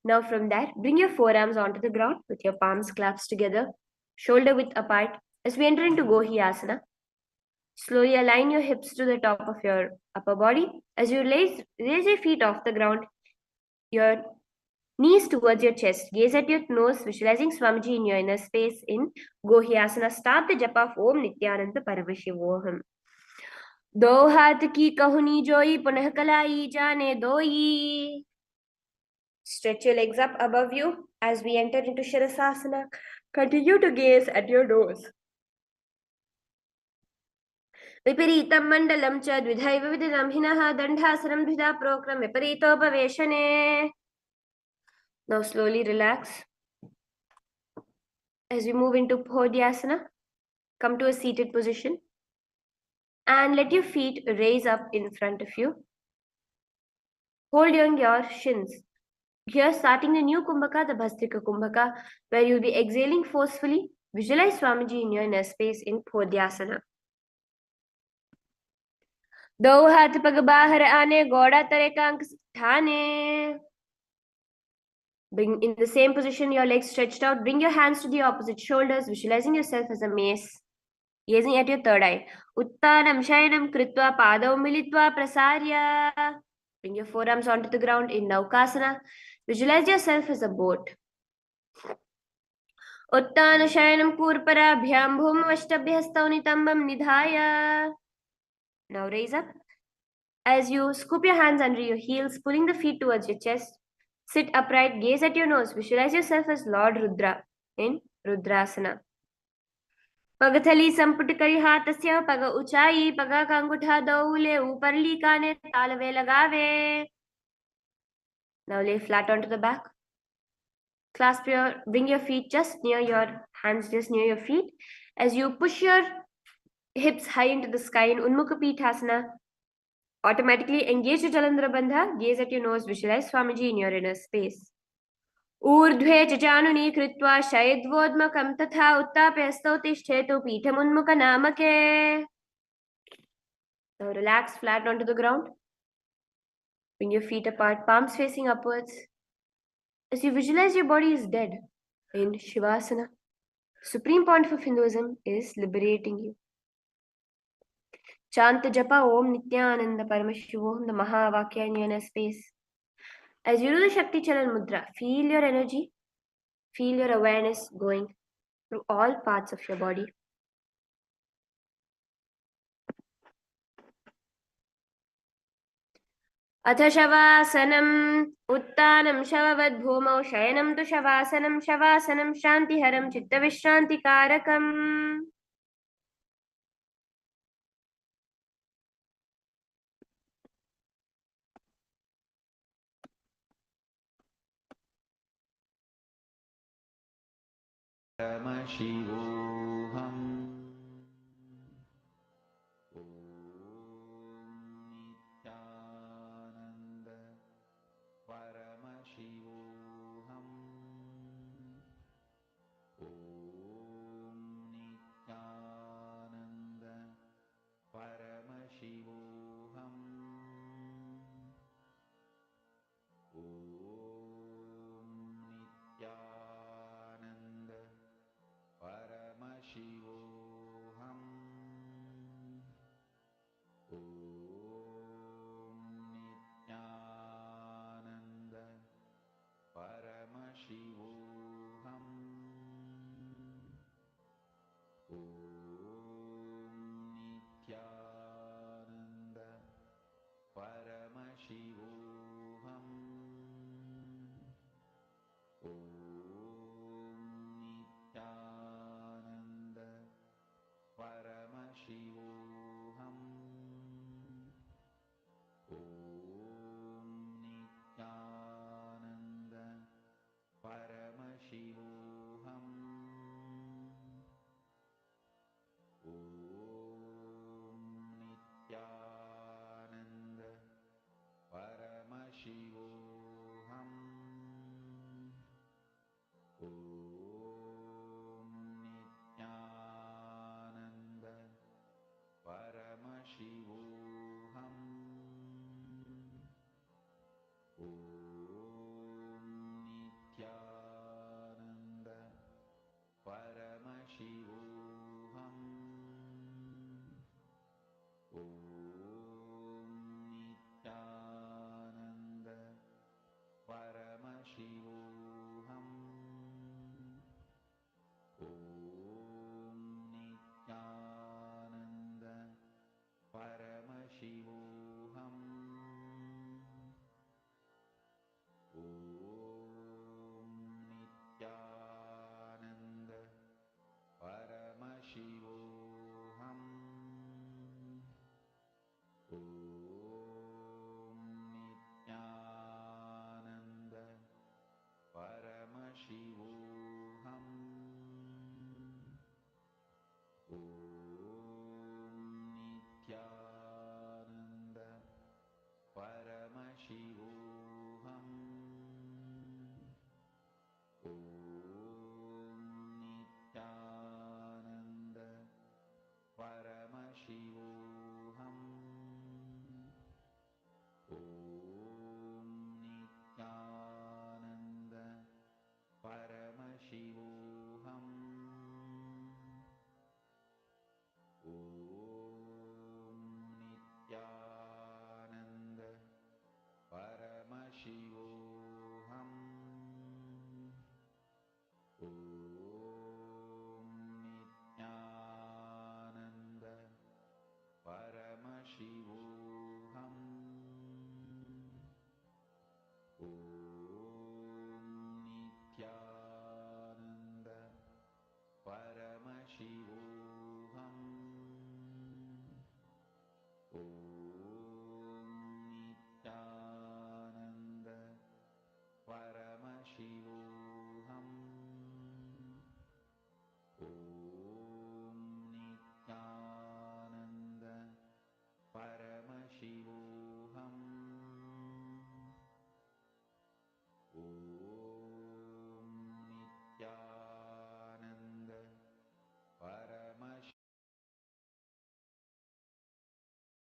Now from that, bring your forearms onto the ground with your palms clasped together, shoulder width apart. As we enter into Gohyasana, slowly align your hips to the top of your upper body. As you raise your feet off the ground, your knees towards your chest. Gaze at your nose, visualizing Swamiji in your inner space in Gohyasana. Start the japa of Om Nithyananda Paramashivoham. दो हाथ की कहुनी जोई पुनः कलाई जाने दोई. Stretch your legs up above you as we enter into Shirasasana. Continue to gaze at your nose. विपरीतं मण्डलं च द्विधैव विदिनं हिनः दण्डासनं द्विधा प्रोक्तं विपरीतोपवेशने. Now slowly relax. As we move into Phodhyasana, come to a seated position and let your feet raise up in front of you. Holding your shins. Here, starting the new Kumbhaka, the Bhastrika Kumbhaka, where you'll be exhaling forcefully. Visualize Swamiji in your inner space in Phodhyasana. दो हाथ पग बाहर आने गौड़ा तरे का अंक ठाने. Bring in the same position, your legs stretched out. Bring your hands to the opposite shoulders, visualizing yourself as a mace. Gazing at your third eye. Uttanam shayanam kritva padau militva prasarya. Bring your forearms onto the ground in Naukasana. Visualize yourself as a boat. Uttana shayanam kurparabhyam bhumavashtabhyastau nitambam nidhaya. Now raise up. As you scoop your hands under your heels, pulling the feet towards your chest. Sit upright, gaze at your nose. Visualize yourself as Lord Rudra in Rudrasana. पगथली संपुट करी हाथस्य पग ऊंचाई पग का अंगूठा दौले ऊपर लीकाने तालवे लगावे. Now lay flat onto the back. Bring your feet just near your hands, just near your feet. As you push your hips high into the sky in Unmukha Pithasana, automatically engage the Jalandhara Bandha. Gaze at your nose, visualize Swamiji in your inner space. ऊर्ध्वे च जानुनी कृत्वा शयद्वोद्मकं तथा उत्तापे हस्तौ तिष्ठेतु पीठमुन्मुखनामके. Now relax flat onto the ground. Bring your feet apart, palms facing upwards. As you visualize your body is dead in Shivasana, supreme point of Hinduism is liberating you. Chant japa Om Nithyananda Paramashivoham, the Mahavakya in your inner space. As you do the Shakti Chalan Mudra, feel your energy, feel your awareness going through all parts of your body. अथ शवासनम् उत्तानं शववद्भूमौ शयनं तु शवासनं शवासनं शान्तिहरं चित्तविश्रान्तिकारकम्. Paramashivoham Om Nithyananda Paramashivoham Om Nithyananda Paramashivoham Om Nithyananda Paramashivoham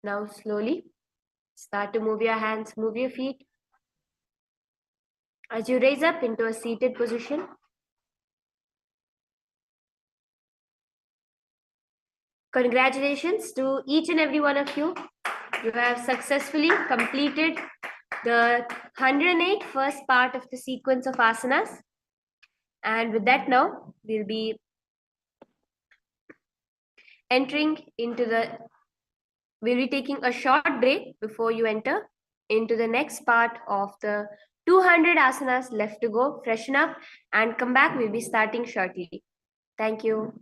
Now slowly start to move your hands, move your feet as you raise up into a seated position. Congratulations to each and every one of you. You have successfully completed the 108 first part of the sequence of asanas. And with that now, we'll be we'll be taking a short break before you enter into the next part of the 200 asanas left to go. Freshen up and come back. We'll be starting shortly. Thank you.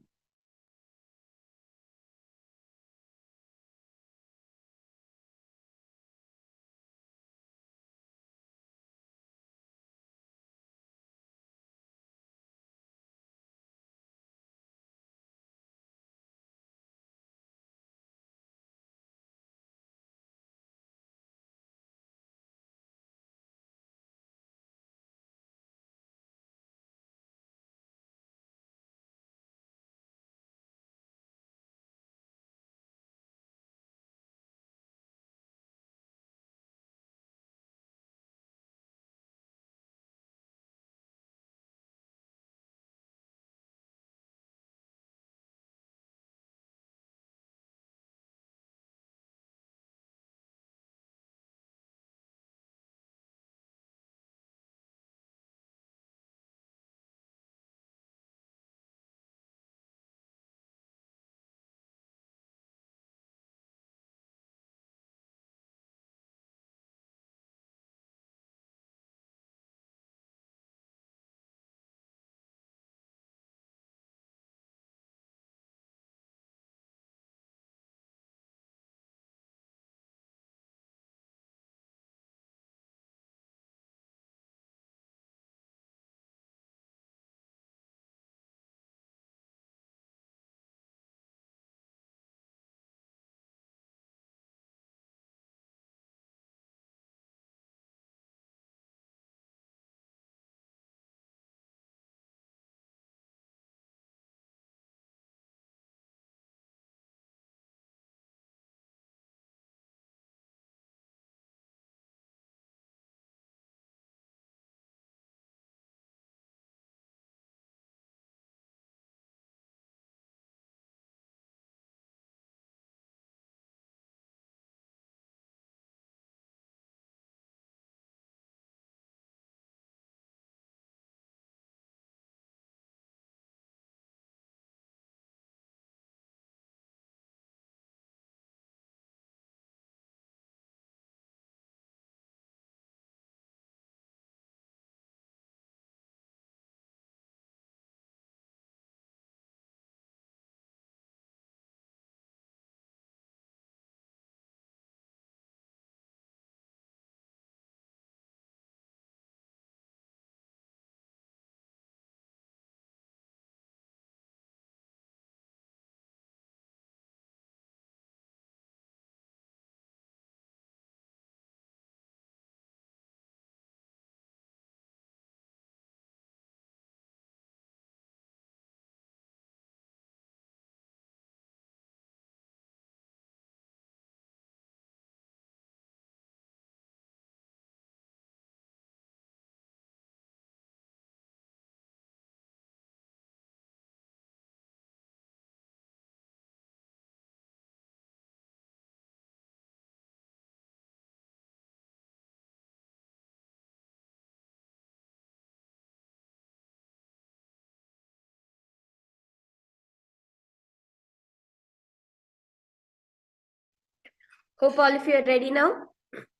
Hope all of you are ready now,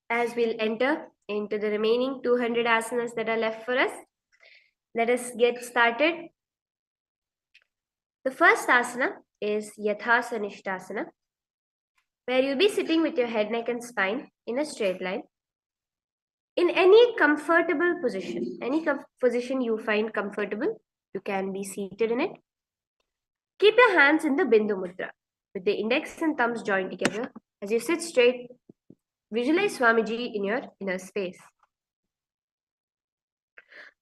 as we'll enter into the remaining 200 asanas that are left for us. Let us get started. The first asana is Yathasanishtasana, where you'll be sitting with your head, neck, and spine in a straight line. In any comfortable position, position you find comfortable, you can be seated in it. Keep your hands in the Bindu Mudra, with the index and thumbs joined together. As you sit straight, visualize Swamiji in your inner space.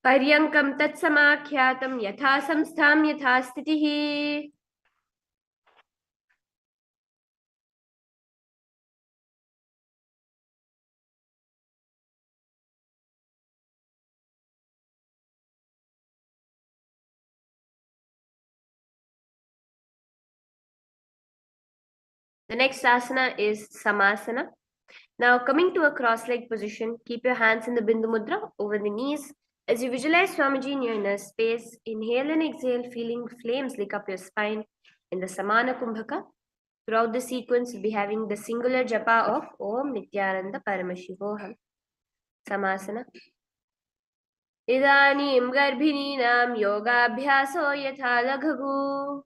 Paryankam tatsamakhyatam yatha samstham yatha stitihi. The next asana is Samasana. Now coming to a cross-leg position, keep your hands in the Bindu Mudra over the knees. As you visualize Swamiji in your inner space, inhale and exhale, feeling flames lick up your spine in the Samana Kumbhaka. Throughout the sequence, we'll be having the singular japa of Om Nithyananda Paramashivoham. Samasana. Idanim garbhininam yogabhyaso yatha laghagu.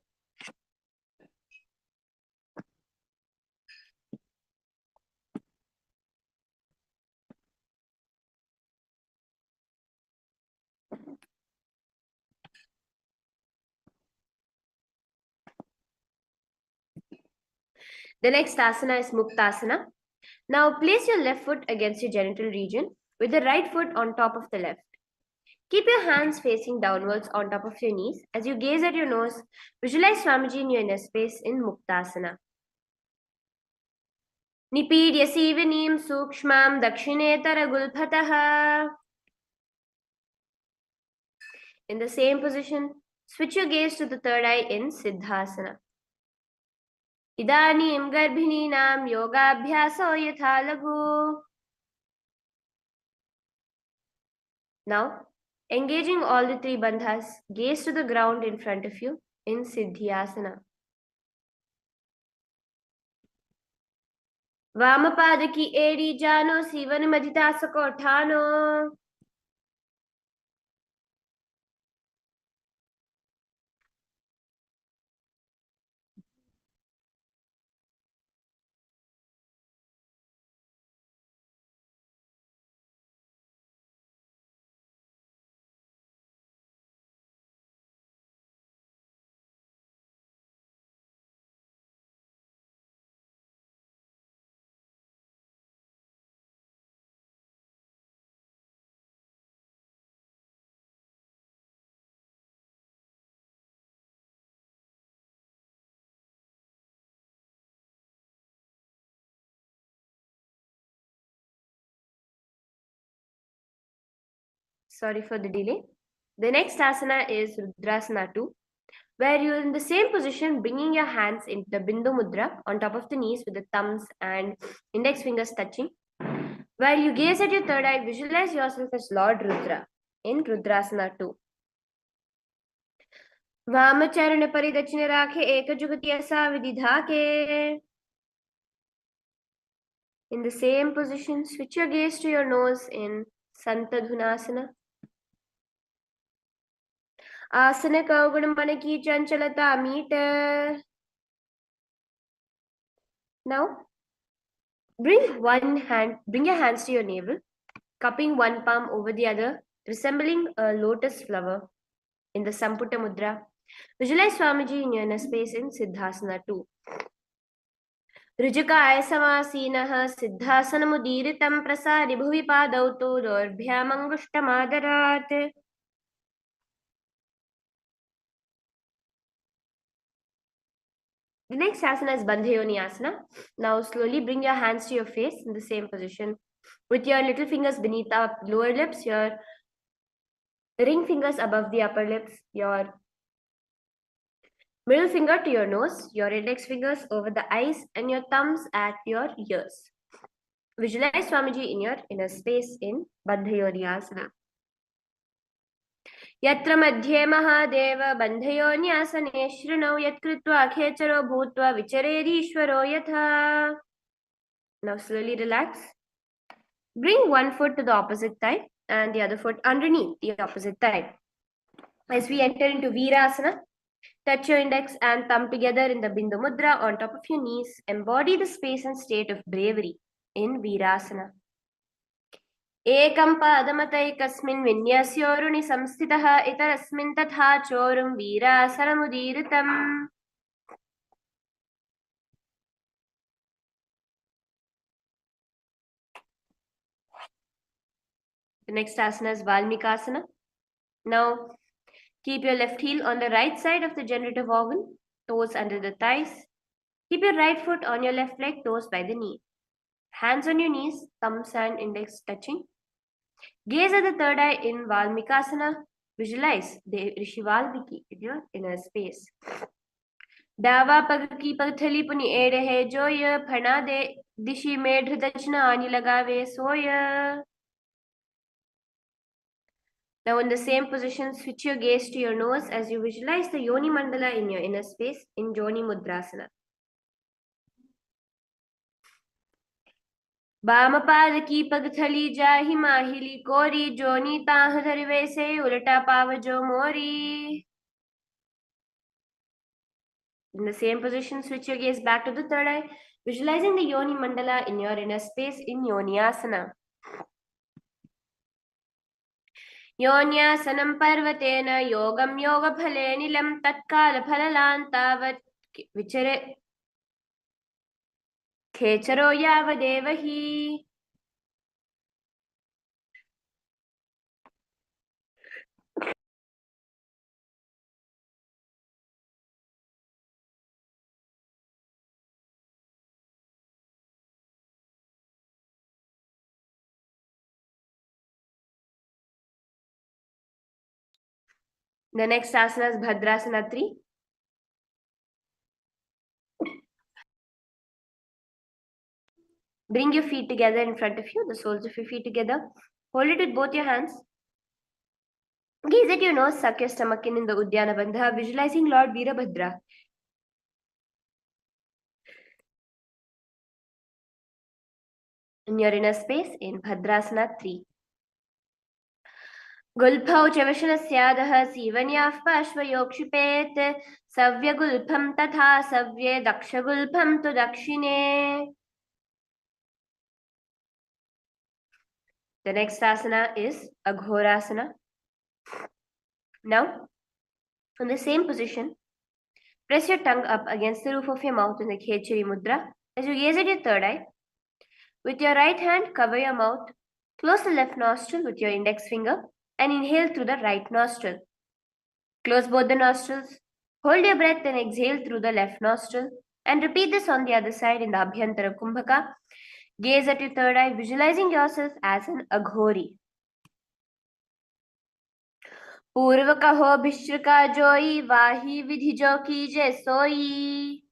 The next asana is Muktasana. Now place your left foot against your genital region with the right foot on top of the left. Keep your hands facing downwards on top of your knees. As you gaze at your nose, visualize Swamiji in your inner space in Muktasana. Nipidyasi vinim sukshmam dakshinetara gulphataha. In the same position, switch your gaze to the third eye in Siddhasana. Idanim garbhininam yogabhyaso yatha laghu. Now, engaging all the three bandhas, gaze to the ground in front of you in Siddhyasana. Vamapad ki edi jano sivan madhitasako thano. Sorry for the delay. The next asana is Rudrasana 2, where you're in the same position, bringing your hands into the Bindu Mudra on top of the knees with the thumbs and index fingers touching. While you gaze at your third eye, visualize yourself as Lord Rudra in Rudrasana 2. Vamacharana paridachine rakhe ekajugati asa vididhake. In the same position, switch your gaze to your nose in Santadhunasana. Asana kaugunam manaki chanchalata meter. Now, bring your hands to your navel, cupping one palm over the other, resembling a lotus flower in the Samputa Mudra. Visualize Swamiji in your inner space in Siddhasana 2. Rijukaya samasinah siddhasanamudiritam prasadi bhuvi padau todorbyamangustamadarat. The next asana is Bandhayoni asana. Now slowly bring your hands to your face in the same position. With your little fingers beneath the lower lips, your ring fingers above the upper lips, your middle finger to your nose, your index fingers over the eyes, and your thumbs at your ears. Visualize Swamiji in your inner space in Bandhayoni asana. Yatra madhye mahadeva bandhayonyasane shrinau yatkritva khecharo bhutva vicharedishwaro yatha. Now slowly relax. Bring one foot to the opposite thigh and the other foot underneath the opposite thigh. As we enter into Virasana, touch your index and thumb together in the Bindu Mudra on top of your knees. Embody the space and state of bravery in Virasana. एकं पादमतैकस्मिन् विन्यस्योरुणि संस्थितः इतरस्मिन् तथा चोरुं वीरासनमुदीरितम्. The next asana is Valmikasana. Now, keep your left heel on the right side of the generative organ, toes under the thighs. Keep your right foot on your left leg, toes by the knee. Hands on your knees, thumbs and index touching. Gaze at the third eye in Valmikasana. Visualize the Rishi Valmiki in your inner space. डावा पग की पगथली पुनि एड़े है जोय फणा दे दिशि मेढ दक्षिणा आनी लगावे सोय. Now in the same position, switch your gaze to your nose as you visualize the Yoni Mandala in your inner space in Joni Mudrasana. बामपाद की पगथली जाहि माहिली कोरी जोनी ताह धरिवे से उलटा पाव जो मोरी. In the same position, switch your gaze back to the third eye, visualizing the Yoni Mandala in your inner space in Yoniasana. योन्यासनं पर्वतेन योगं योगफले निलं तत्कालफललान्तावत् विचरे खेचरो यावदेव हि. The next asana is Bhadrasana 3. Bring your feet together in front of you, the soles of your feet together. Hold it with both your hands. Gaze at your nose, suck your stomach in the Uddiyana Bandha, visualizing Lord Veerabhadra in your inner space in Bhadrasana 3. गुल्फौ च वशनस्यादः सीवन्याः पार्श्वयोक्षिपेत् सव्यगुल्फं तथा सव्ये दक्षगुल्फं तु दक्षिणे. The next asana is Aghorasana. Now, in the same position, press your tongue up against the roof of your mouth in the Khechari Mudra as you gaze at your third eye. With your right hand, cover your mouth. Close the left nostril with your index finger and inhale through the right nostril. Close both the nostrils. Hold your breath and exhale through the left nostril. And repeat this on the other side in the Abhyantara Kumbhaka. Gaze at your third eye, visualizing yourself as an Aghori. पूर्व कहो भिश्र का जोई वाही विधि जो कीजे सोई.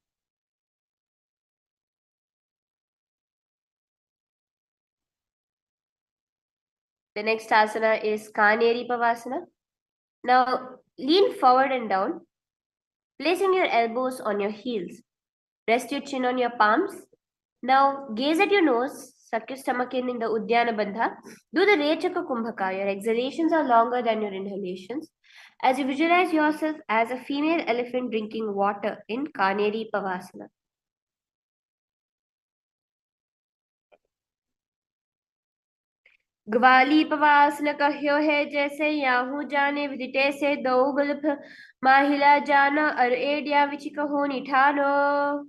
The next asana is Kaneri Pavasana. Now lean forward and down, placing your elbows on your heels. Rest your chin on your palms. Now gaze at your nose, suck your stomach in the Uddiyana Bandha. Do the Rechaka Kumbhaka. Your exhalations are longer than your inhalations. As you visualize yourself as a female elephant drinking water in Kaneri Pavasana. ग्वाली पवासन कह्यो है जैसे Yahoo जाने विदिते से दो Gulf माहिला जाना और एडिया विच कहो निठानो.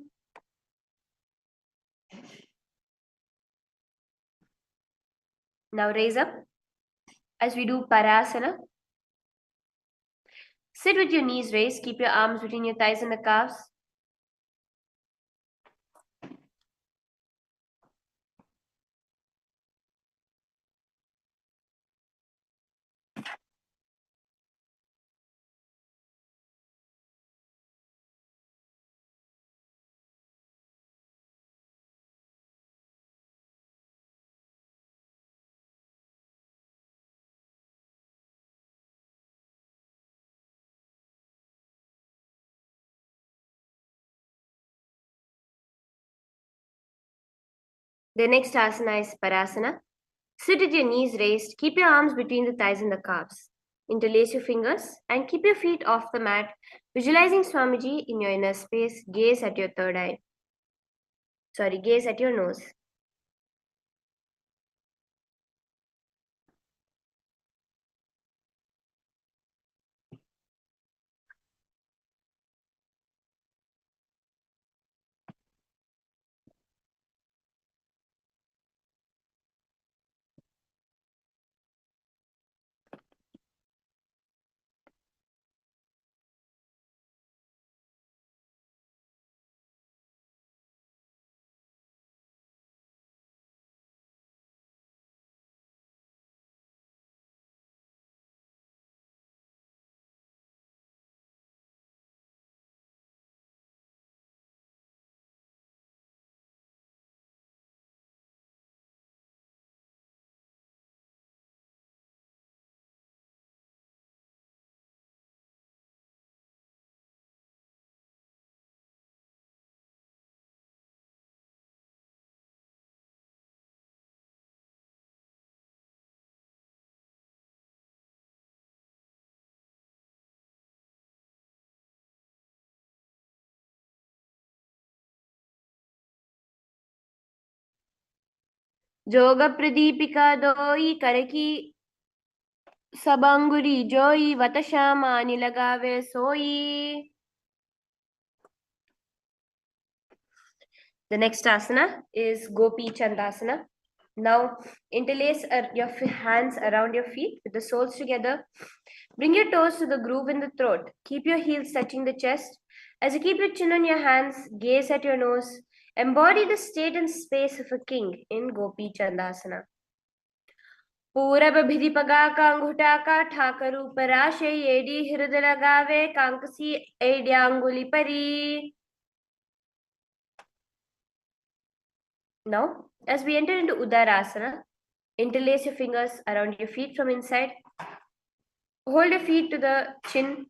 Now raise up as we do Parasana. Sit with your knees raised. Keep your arms between your thighs and the calves. The next asana is Parasana. Sit with your knees raised, keep your arms between the thighs and the calves. Interlace your fingers and keep your feet off the mat, visualizing Swamiji in your inner space. Gaze at your third eye. Gaze at your nose. जोग प्रदीपिका दोई करकी सबंगुरी जोई वतश्यामानि लगावे सोई. The next asana is Gopi Chandasana. Now interlace your hands around your feet with the soles together. Bring your toes to the groove in the throat. Keep your heels touching the chest. As you keep your chin on your hands, gaze at your nose. Embody the state and space of a king in Gopi Chandasana. पूरब भिधि पगा कांगुटा का ठाकर उपराशे येडी हृदय लगावे कांकसी एड्यांगुली परी. Now, as we enter into Udarasana, interlace your fingers around your feet from inside. Hold your feet to the chin.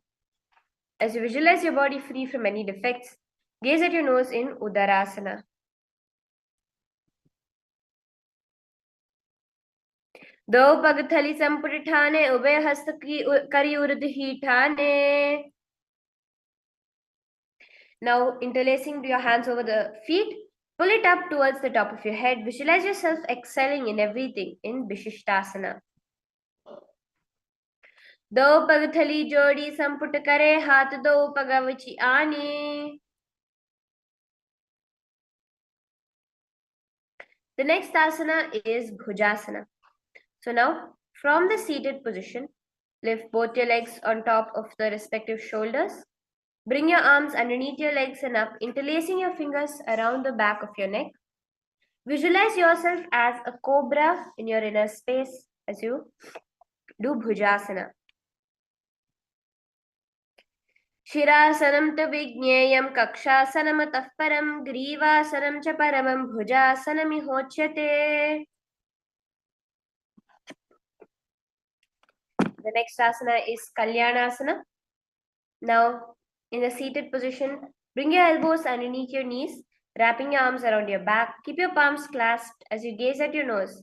As you visualize your body free from any defects, gaze at your nose in Udarasana. दो पग थली संपुट ठाने उभय हस्त करी उर्ध ही ठाने. Now, interlacing your hands over the feet, pull it up towards the top of your head. Visualize yourself excelling in everything in Vishishtasana. दो पग थली जोड़ी संपुट करे हाथ दो पगवची आने. The next asana is Bhujasana. So now, from the seated position, lift both your legs on top of the respective shoulders. Bring your arms underneath your legs and up, interlacing your fingers around the back of your neck. Visualize yourself as a cobra in your inner space as you do Bhujasana. Shirasanam ta vijneyam kakshasanam atah param grivasanam cha paramam bhujasanam ihochyate. The next asana is Kalyanasana. Now, in the seated position, bring your elbows underneath your knees, wrapping your arms around your back. Keep your palms clasped as you gaze at your nose.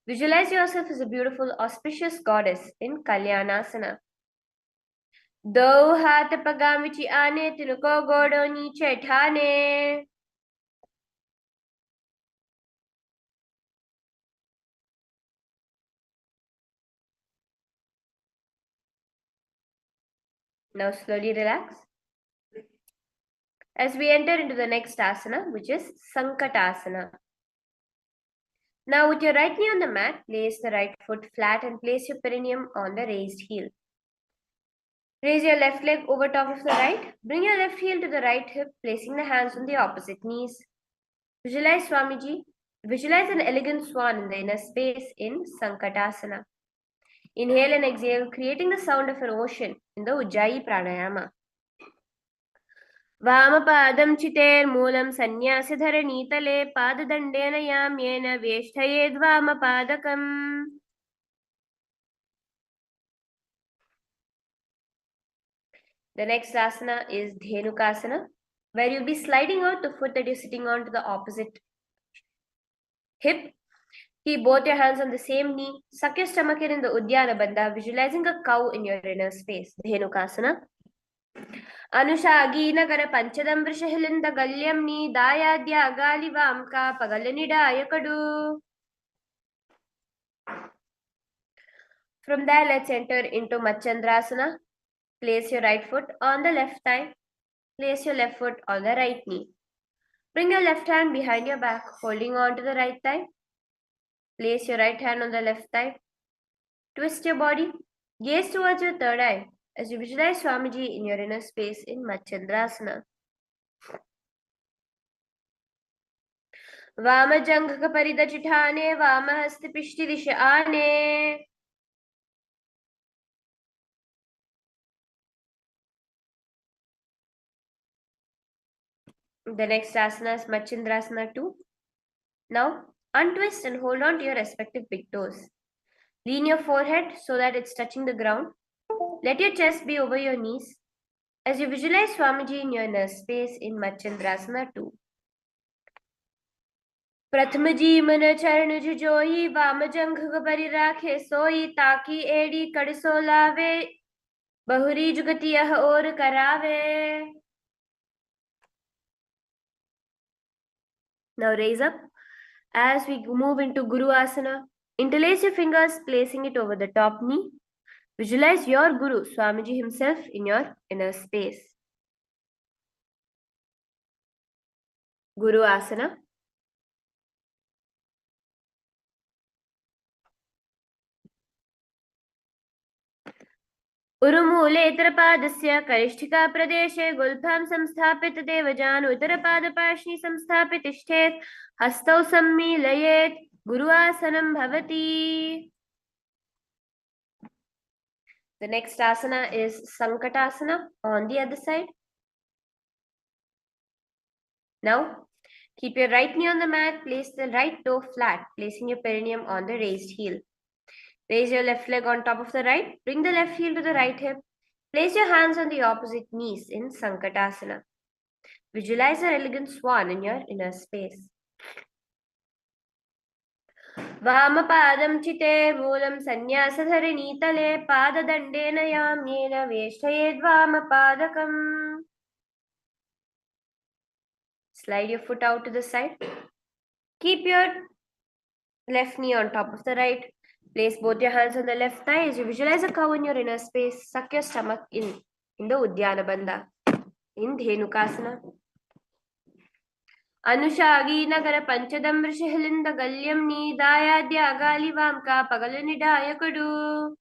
Visualize yourself as a beautiful, auspicious goddess in Kalyanasana. दो हाथ पगामिची आने तिनको गोड़ो नीचे ठाने. Now slowly relax. As we enter into the next asana, which is Sankatasana. Now with your right knee on the mat, place the right foot flat and place your perineum on the raised heel. Raise your left leg over top of the right. Bring your left heel to the right hip, placing the hands on the opposite knees. Visualize Swamiji. Visualize an elegant swan in the inner space in Sankatasana. Inhale and exhale, creating the sound of an ocean in the Ujjayi Pranayama. वामपादं चितेर्मूलं सन्न्यासिधरणीतले पाददण्डेन याम्येन वेष्टयेद्वामपादकम्. The next asana is Dhenukasana, where you'll be sliding out the foot that you're sitting on to the opposite hip. Keep both your hands on the same knee. Suck your stomach in the Uddiyana Bandha, visualizing a cow in your inner space. Dhenukasana. Anushagina panchadam vrishahilinda galyam ni dayadya agalivamka pagalanida ayakadu. From there, let's enter into Machandrasana. Place your right foot on the left thigh. Place your left foot on the right knee. Bring your left hand behind your back, holding on to the right thigh. Place your right hand on the left thigh. Twist your body. Gaze towards your third eye as you visualize Swamiji in your inner space in Machandrasana. Vamajangha paridachithane, Vamahasti pishti dishane. The next asana is Machandrasana 2. Now, untwist and hold on to your respective big toes. Lean your forehead so that it's touching the ground. Let your chest be over your knees as you visualize Swamiji in your inner space in Machandrasana 2. प्रथमजी मन चरण जोई वामजंघ परि राखे सोई ताकि एड़ी कड़सो लावे बहुरी जुगति यह और करावे. Now raise up as we move into Guru Asana. Interlace your fingers, placing it over the top knee. Visualize your Guru, Swamiji himself, in your inner space. Guru Asana. उरुमूले इतरपादस्य कनिष्ठिका प्रदेशे गुल्फां संस्थापित देवजानु इतरपादपार्श्वे संस्थापित तिष्ठेत् हस्तौ सम्मीलयेत् गुरुआसनं भवति. The next asana is Sankatasana on the other side. Now, keep your right knee on the mat, place the right toe flat, placing your perineum on the raised heel. Raise your left leg on top of the right, bring the left heel to the right hip. Place your hands on the opposite knees in Sankatasana. Visualize an elegant swan in your inner space. वामपादं चिते मूलं सन्न्यासधरणीतले पाददण्डेन याम्येन वेष्टयेद्वामपादकम्. Slide your foot out to the side. Keep your left knee on top of the right. Place both your hands on the left thigh as you visualize a cow in your inner space. Suck your stomach in the Uddiyana Bandha in Dhenukasana. Anushagi nagara panchadam vrishahilinda galyam ni dayadya agalivamka pagalanida ayakadu.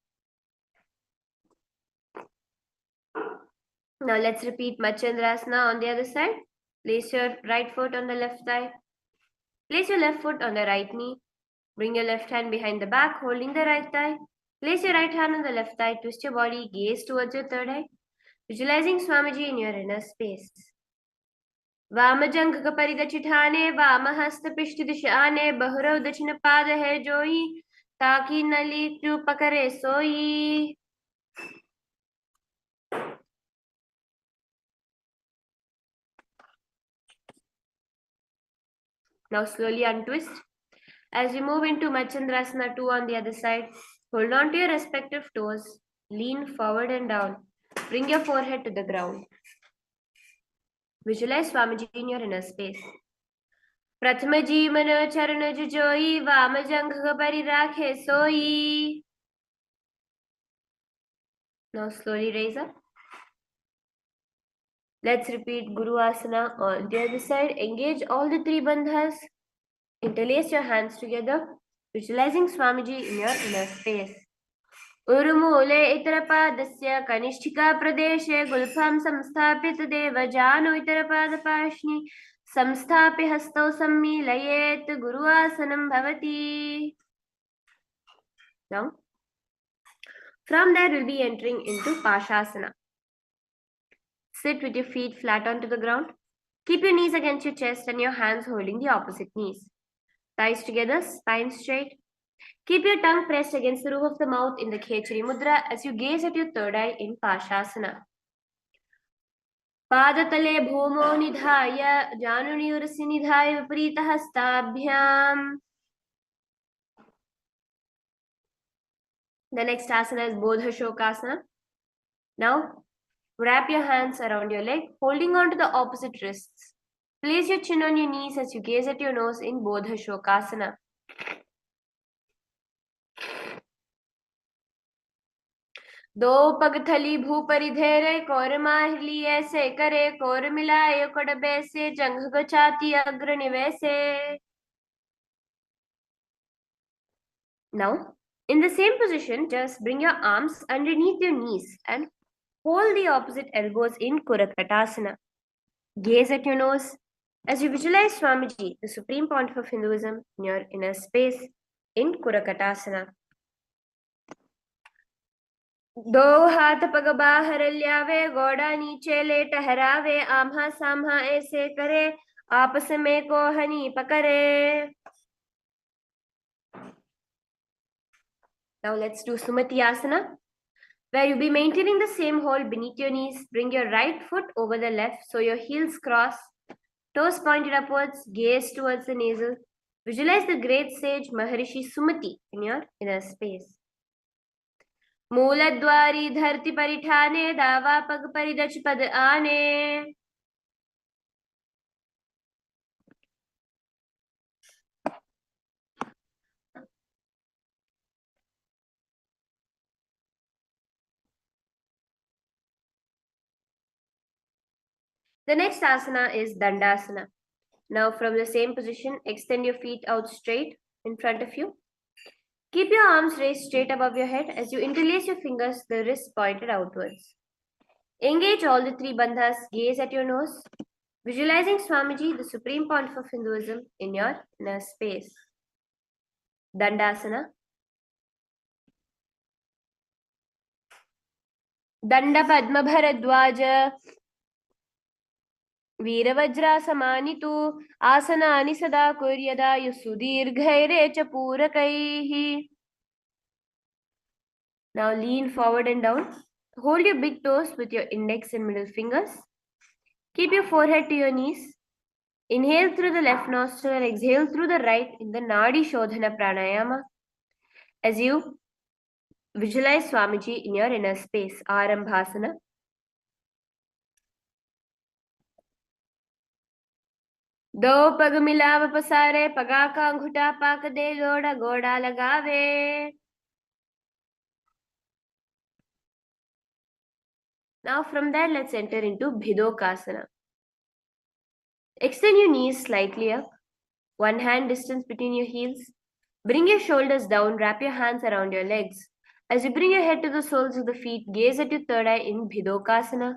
Now let's repeat Machandrasana on the other side. Place your right foot on the left thigh. Place your left foot on the right knee. Bring your left hand behind the back, holding the right thigh. Place your right hand on the left thigh. Twist your body. Gaze towards your third eye. Visualizing Swamiji in your inner space. वामजंघ परिदचिठाने वामहस्त पिष्ट दिशाने बहुरव दक्षिण पाद है जोई ताकि नली क्यों पकड़े सोई. Now slowly untwist. As you move into Machandrasana 2 on the other side, hold on to your respective toes. Lean forward and down. Bring your forehead to the ground. Visualize Swamiji in your inner space. प्रथम जीवन चरण जोई वामजंघ परि राखे सोई. Now slowly raise up. Let's repeat Guru Asana on the other side. Engage all the three bandhas. Interlace your hands together, visualizing Swamiji in your inner space. उर्मूले इतरपादस्य कनिष्ठिका प्रदेशे गुल्फां संस्थापित देवजानु इतरपादपार्श्वे संस्थाप्य हस्तौ सम्मीलयेत् गुरुआसनं भवति. Now, from there we'll be entering into Pashasana. Sit with your feet flat onto the ground. Keep your knees against your chest and your hands holding the opposite knees. Thighs together, spine straight. Keep your tongue pressed against the roof of the mouth in the Khechari Mudra as you gaze at your third eye in Pashasana. Padatale bhumo nidhaya januni urasi nidhaya viparita hastabhyam The next asana is Bodha Shokasana. Now, wrap your hands around your leg, holding on to the opposite wrists. Place your chin on your knees as you gaze at your nose in Bodha Shokasana. दो पग थली भू परिधेरे core Mahuli ऐसे करे core मिलाए कोडबे से जंघ गचाती अग्र निवेसे. Now, in the same position, just bring your arms underneath your knees and hold the opposite elbows in Kurakatasana. Gaze at your nose as you visualize Swamiji, the supreme point of Hinduism, in your inner space in Kurakatasana. दो हाथ पग बाहर ल्यावे गोड़ा नीचे ले टहरावे आम्हा साम्हा ऐसे करे आपस में कोहनी पकड़े. Now let's do Sumati Asana, where you'll be maintaining the same hold beneath your knees. Bring your right foot over the left so your heels cross, toes pointed upwards, gaze towards the navel. Visualize the great sage Maharishi Sumati in your inner space. मूलद्वारी धरती परिठाने दावा पग परिदच पद आने. The next asana is Dandasana. Now from the same position, extend your feet out straight in front of you. Keep your arms raised straight above your head as you interlace your fingers, the wrists pointed outwards. Engage all the three bandhas, gaze at your nose, visualizing Swamiji, the supreme point of Hinduism, in your inner space. Dandasana. Danda Padma Bharadwaja Veeravajrasamaanitu Asanani Sada Kuryada Yusudirghaire Chapurakaihi. Now lean forward and down. Hold your big toes with your index and middle fingers. Keep your forehead to your knees. Inhale through the left nostril and exhale through the right in the Nadi Shodhana Pranayama as you visualize Swamiji in your inner space, Arambhasana. दो पग मिलाव पसारे पगा का अंगूठा पाक दे जोड़ा गोड़ा लगावे. Now from there, let's enter into Bhidokasana. Extend your knees slightly up, one hand distance between your heels. Bring your shoulders down, wrap your hands around your legs. As you bring your head to the soles of the feet, gaze at your third eye in Bhidokasana.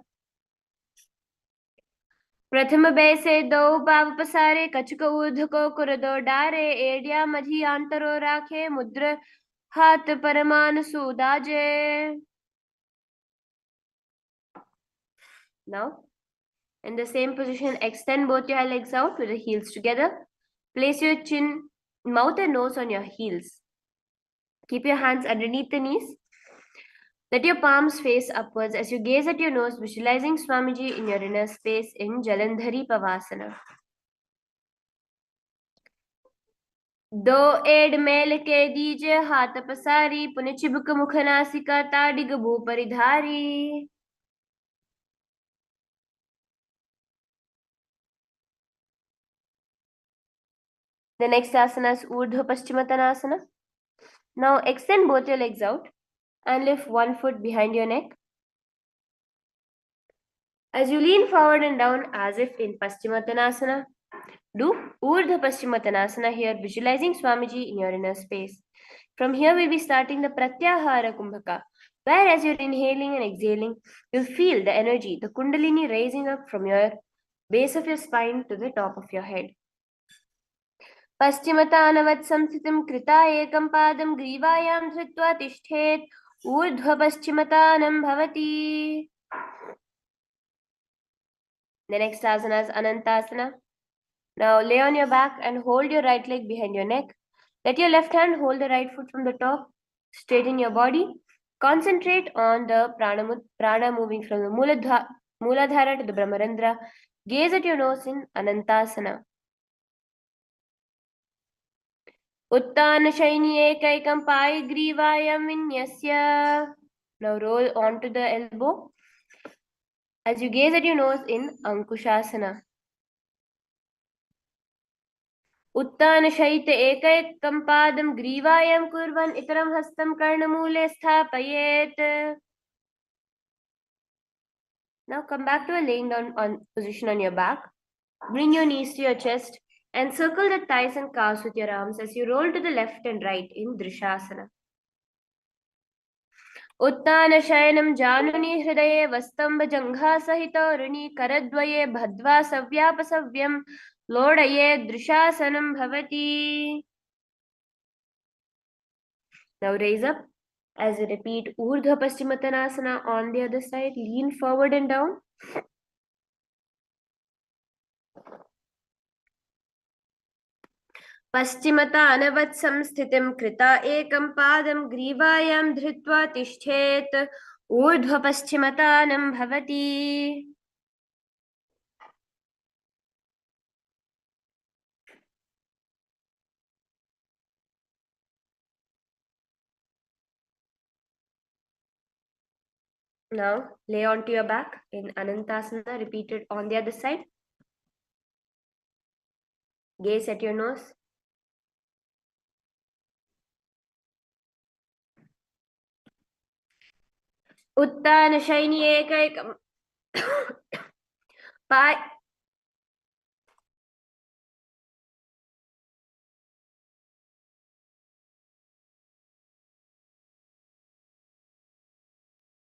प्रथम बैसे दो पाव पसारे कचक ऊर्ध को कुरदो डारे एडिया मधी आंतरो राखे मुद्र हाथ Parman सुदाजे. Now, in the same position, extend both your legs out with the heels together. Place your chin, mouth and nose on your heels. Keep your hands underneath the knees. Let your palms face upwards as you gaze at your nose, visualizing Swamiji in your inner space in Jalandhari Pavasana. दो add mail के दीजे हाथ पसारी पुन चिबुक मुख नासिका ताडिग भू परिधारी. The next asana is Urdhva Paschimottanasana. Now extend both your legs out and lift one foot behind your neck. As you lean forward and down as if in Paschimottanasana, do Urdhva Paschimottanasana here, visualizing Swamiji in your inner space. From here, we'll be starting the Pratyahara Kumbhaka, where as you're inhaling and exhaling, you'll feel the energy, the Kundalini rising up from your base of your spine to the top of your head. पश्चिमतानवत् संस्थितं कृता एकं पादं ग्रीवायां धृत्वा तिष्ठेत् ऊर्ध्वपश्चिमतानं भवति. The next asana is Anantasana. Now lay on your back and hold your right leg behind your neck. Let your left hand hold the right foot from the top. Straighten your body. Concentrate on the prana moving from the Mooladhara to the Brahmarandra. Gaze at your nose in Anantasana. Uttanashayini ekaikam paigreevayam vinyasya. Now roll onto the elbow as you gaze at your nose in Ankushasana. उत्तानशयित एकैकं पादं ग्रीवायां कुर्वन् इतरं हस्तं कर्णमूले स्थापयेत्. Now come back to a laying down position on your back. Bring your knees to your chest and circle the thighs and calves with your arms as you roll to the left and right in Drishasana. उत्तानशयनं जानुनि हृदये वस्तम्भजङ्घासहितोरुणि करद्वये भद्वा सव्यापसव्यं लोडये दृशासनं भवति. Now raise up as you repeat Urdhva Paschimottanasana on the other side. Lean forward and down. पश्चिमतानवत् संस्थितिं कृता एकं पादं ग्रीवायां धृत्वा तिष्ठेत्. ऊर्ध्वपश्चिमतानं भवति. Now lay onto your back in Anantasana. Repeat it on the other side. Gaze at your nose. उत्तानशयिनी एकैकं पाय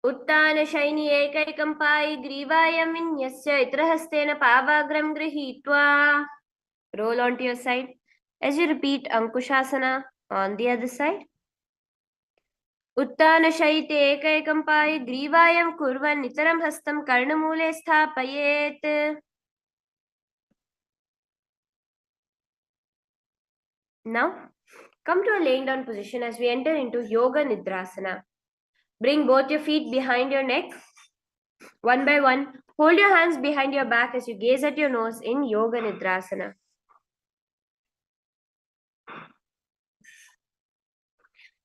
उत्तानशयिनी एकैकं पायि ग्रीवायां विन्यस्य इतरहस्तेन पावाग्रं गृहीत्वा. Roll onto your side as you repeat Ankushasana on the other side. उत्तानशयिते एकैकं पायि ग्रीवायां कुर्वन् इतरं हस्तं कर्णमूले स्थापयेत्. Now come to a laying down position as we enter into Yoga Nidrasana. Bring both your feet behind your neck. One by one, hold your hands behind your back as you gaze at your nose in Yoga Nidrasana.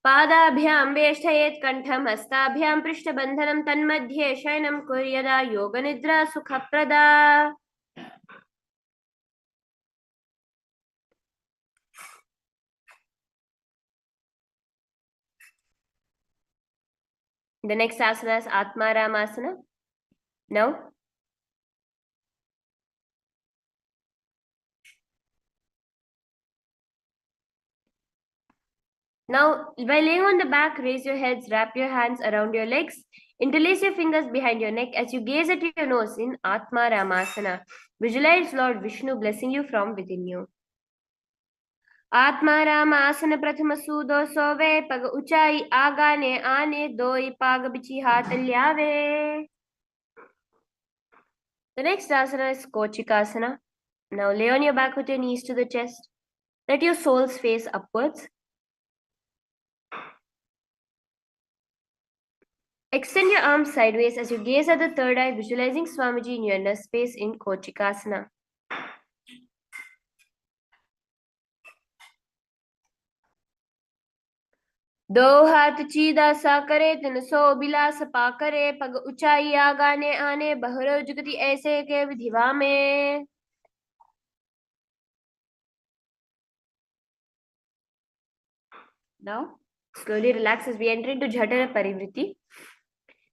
पादाभ्यां वेष्टयेत् कण्ठं हस्ताभ्यां पृष्ठबन्धनं तन्मध्ये शयनं कुर्यदा योगनिद्रा सुखप्रदा. The next asana is Atmaramasana. Now by laying on the back, raise your heads, wrap your hands around your legs, interlace your fingers behind your neck as you gaze at your nose in Atmaramasana. Visualize Lord Vishnu blessing you from within you. आत्मारामासन प्रथम सूदो सोवे पग ऊंचाई आगाने आने दोई पाग बिची हाथ ल्यावे. The next asana is Kochikasana. Now lay on your back with your knees to the chest. Let your soles face upwards. Extend your arms sideways as you gaze at the third eye, visualizing Swamiji in your inner space in Kochikasana. दो हाथ चीदा सा करे तिन सो बिलास पा करे पग ऊंचाई आगाने आने बहरो जुगति ऐसे के विधिवा में. Now slowly relax as we enter into Jatara Parivriti.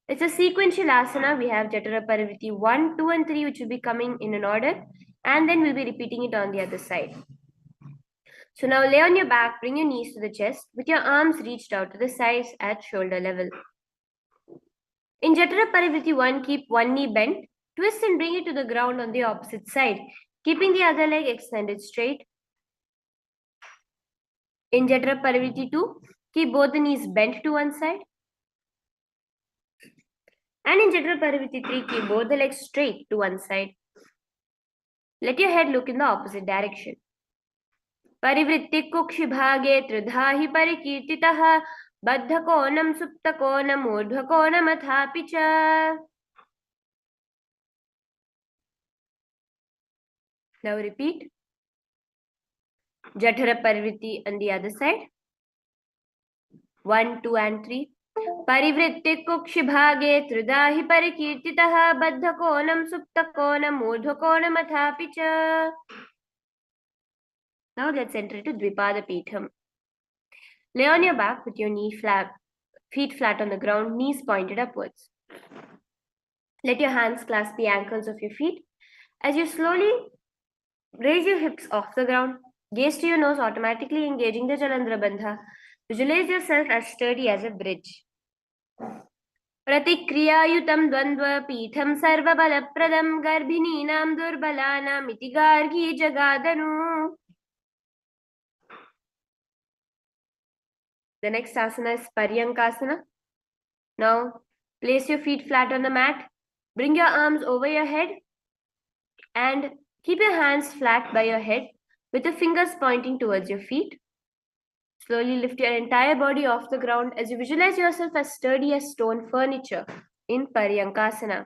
It's a sequential asana. We have Jatara Parivriti 1, 2 and 3 which will be coming in an order, and then we'll be repeating it on the other side. So now lay on your back, bring your knees to the chest with your arms reached out to the sides at shoulder level. In Jatara Parivriti 1, keep one knee bent, twist and bring it to the ground on the opposite side, keeping the other leg extended straight. In Jatara Parivriti 2, keep both the knees bent to one side. And in Jatara Parivriti 3, keep both the legs straight to one side. Let your head look in the opposite direction. Parivritti kukshi bhage tridhahi parikirtitaha baddhakonam suptakonam urdhvakonam athapicha. Now repeat. Jatara Parivritti on the other side. 1, 2, and 3. Parivritti Kukshibhage Tridahi Parikirtitaha Baddhakonam Suptakonam Urdhvakonam Athapicha. Now let's enter into Dvipada Pitham. Lay on your back with your feet flat on the ground, knees pointed upwards. Let your hands clasp the ankles of your feet. As you slowly raise your hips off the ground, gaze to your nose, automatically engaging the Jalandhara Bandha. Visualize yourself as sturdy as a bridge. Pratikriyayutam dvandva pitham sarvabalappradam garbhininam durbalanam iti gargi jagadanu. The next asana is Paryankasana. Now, place your feet flat on the mat. Bring your arms over your head and keep your hands flat by your head with the fingers pointing towards your feet. Slowly lift your entire body off the ground as you visualize yourself as sturdy as stone furniture in Paryankasana.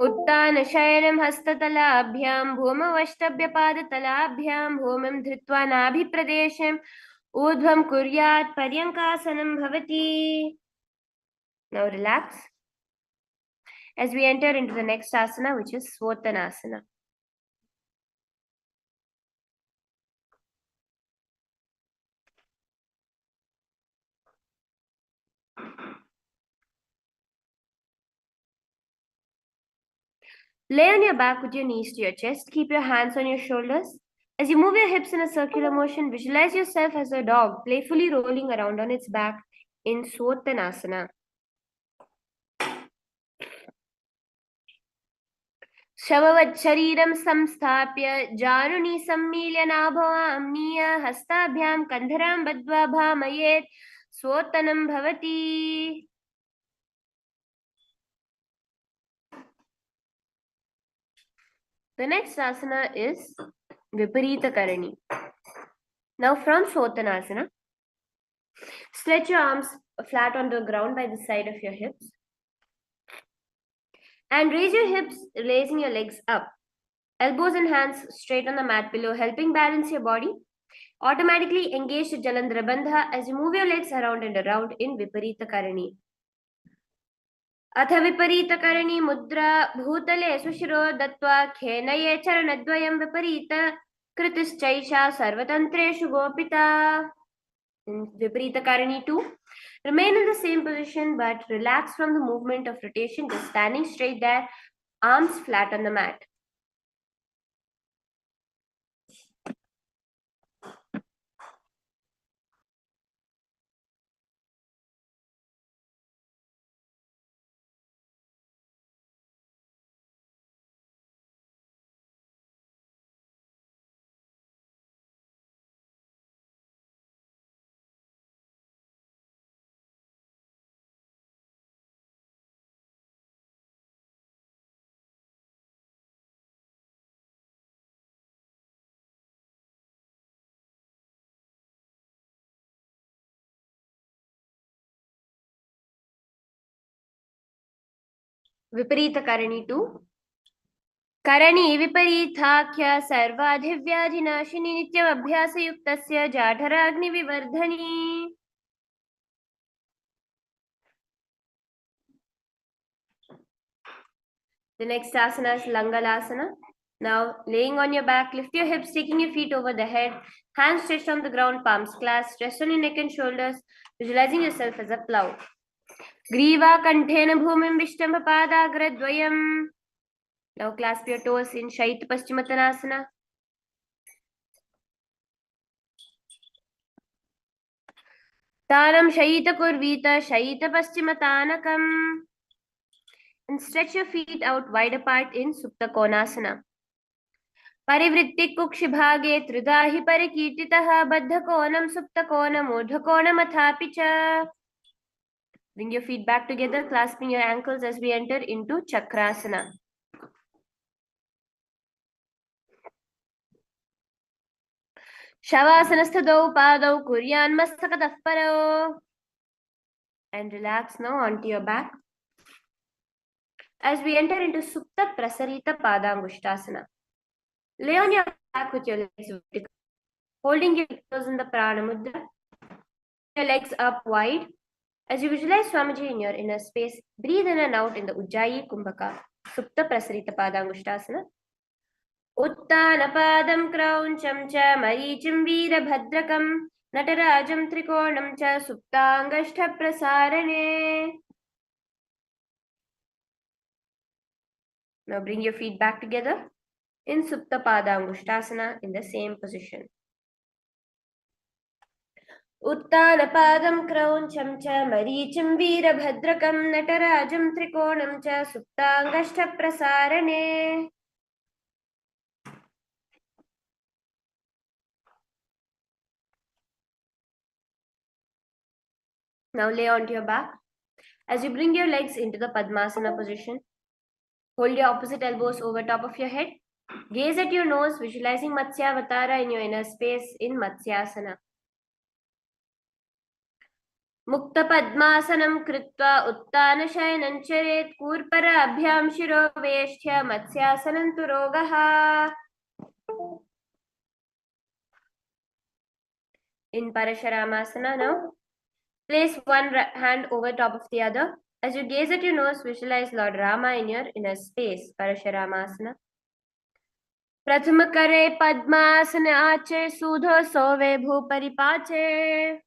उत्तानशयनं हस्ततलाभ्यां भूमवष्टभ्यपादतलाभ्यां भूमिं धृत्वा नाभिप्रदेशम् ऊर्ध्वं कुर्यात् पर्यङ्कासनं भवति. Now relax as we enter into the next asana, which is Svotanasana. Lay on your back with your knees to your chest. Keep your hands on your shoulders. As you move your hips in a circular motion, visualize yourself as a dog playfully rolling around on its back in Svotanasana. शववच्छरीरं संस्थाप्य जानुनी सम्मील्य नाभवां नीय हस्ताभ्यां कन्धरां बद्ध्वा भामयेत् स्वोत्तनं भवति. The next asana is Viparita Karani. Now from Svotanasana, stretch your arms flat on the ground by the side of your hips. And raise your hips, raising your legs up. Elbows and hands straight on the mat below, helping balance your body. Automatically engage the Jalandhara Bandha as you move your legs around and around in Viparita Karani. अथ विपरीतकरणी मुद्रा भूतले सुशिरो दत्त्वा खेनये चरणद्वयं विपरीत कृतिश्चैषा सर्वतन्त्रेषु गोपिता. In Viparitakarani 2, remain in the same position but relax from the movement of rotation, just standing straight there, arms flat on the mat. Viparitakarani 2. Karni विपरीताख्य सर्वाधिव्याधिनाशिनी नित्यमभ्यासयुक्तस्य जाठराग्निविवर्धनी. The next asana is Langalasana. Now, laying on your back, lift your hips, taking your feet over the head, hands stretched on the ground, palms clasped, rest on your neck and shoulders, visualizing yourself as a plow. Griva kanthena bhumim vishtamba padagradvayam. Now clasp your toes in Shaita Paschimottanasana. Tanam Shaita Kurvita Shaita Paschimottanakam. And stretch your feet out wide apart in Supta Konasana. Parivritti Kukshibhage Tridahi Parikirtitaha Baddhakonam Suptakonam Urdhvakonam Athapicha. Bring your feet back together, clasping your ankles as we enter into Chakrasana. शवासनस्थौ पादौ कुर्यान्मस्तकतः परौ. And relax now onto your back. As we enter into Supta Prasarita Padangushtasana. Lay on your back with your legs vertical, holding your toes in the Prana Mudra. Your legs up wide. As you visualize Swamiji in your inner space, breathe in and out in the Ujjayi Kumbhaka, Supta Prasarita Padangushtasana. Uttanapadam Krauncham cha Marichim Veerabhadrakam Natarajam Trikonam cha Suptangashta Prasarane. Now bring your feet back together in Supta Padangushtasana in the same position. Uttanapadam Krauncham cha Marichim Veerabhadrakam Natarajam Trikonam cha Suptangashta Prasarane. Now lay onto your back. As you bring your legs into the Padmasana position, hold your opposite elbows over top of your head. Gaze at your nose, visualizing Matsyavatara in your inner space in Matsyasana. Mukta Padmasanam Kritva Uttana Shayanam Charet Kurpara Abhyam Shiro Veshtya Matsyasanam Turogaha. In Parasharamasana now, place one hand over top of the other. As you gaze at your nose, visualize Lord Rama in your inner space, Parasharamasana. Prathama kare Padmasana ache Sudho sove bhuparipache.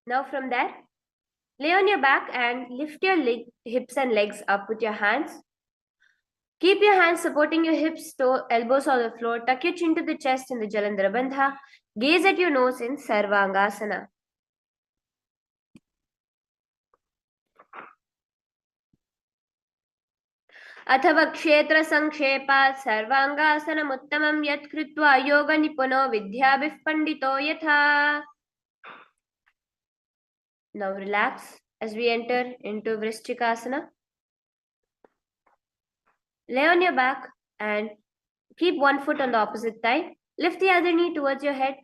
Now from there, lay on your back and lift your hips and legs up with your hands. Keep your hands supporting your hips, elbows on the floor. Tuck your chin to the chest in the Jalandhara Bandha. Gaze at your nose in Sarvangasana. अथवा क्षेत्र संक्षेपात् सर्वांगासनम् उत्तमं यत् कृत्वा योग निपुनो विद्याभिः पंडितो यथा. Now relax as we enter into Vrishchikasana. Lay on your back and keep one foot on the opposite thigh. Lift the other knee towards your head.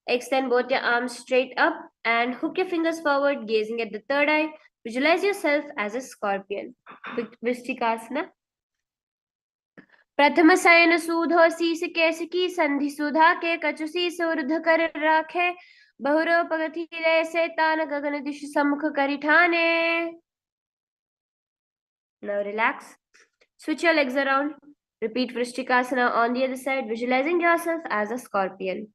Extend both your arms straight up and hook your fingers forward, gazing at the third eye. Visualize yourself as a scorpion. Vrishchikasana. प्रथम शयन सूधो शीस केशकी संधि सुधा के कचुसी सुरध कर राखे बहुरोपगति से तान गगन दिश सम्मुख करिठाने. Now relax. Switch your legs around. Repeat Vrishchikasana on the other side, visualizing yourself as a scorpion.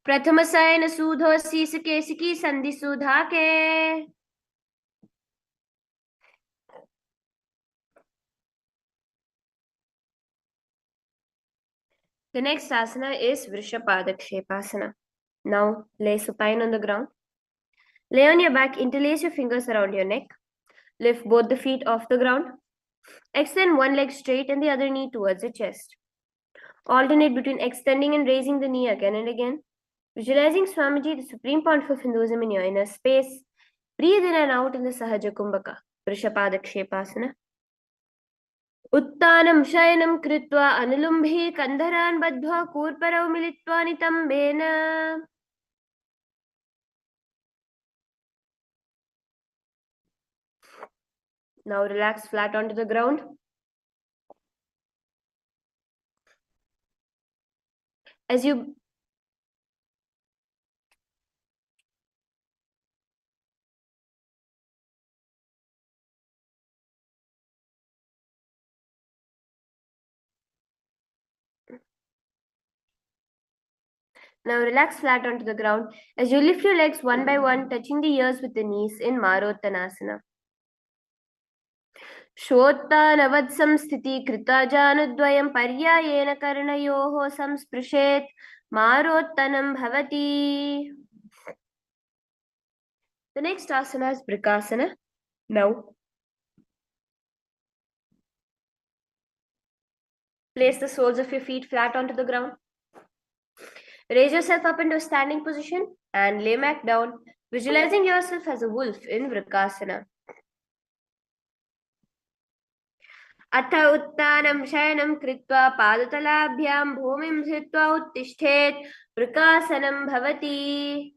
प्रथम शयन सूधो शीस केशकी संधि सुधा के. The next asana is Vrishapadakshepasana. Now lay supine on the ground. Lay on your back, interlace your fingers around your neck. Lift both the feet off the ground. Extend one leg straight and the other knee towards the chest. Alternate between extending and raising the knee again and again. Visualizing Swamiji, the supreme point of Hinduism, in your inner space. Breathe in and out in the Sahaja Kumbhaka, Vrishapadakshepasana. उत्तानं शयनं कृत्वा अनुलुम्भी कन्धरान् बद्ध्वा कूर्परौ मिलित्वा नितम्बेन. Now relax flat onto the ground. As you Now relax flat onto the ground as you lift your legs one by one, touching the ears with the knees in Marottanasana. Shottanavad samsthiti krita janudvayam paryayena karnayoho samsprishet Marottanam bhavati. The next asana is Brikasana. Now Place the soles of your feet flat onto the ground. Raise yourself up into a standing position and lay back down, visualizing yourself as a wolf in Vrikasana. अथ उत्तानं शयनं कृत्वा पादतलाभ्यां भूमिं धृत्वा उत्तिष्ठेत् वृकासनं भवति.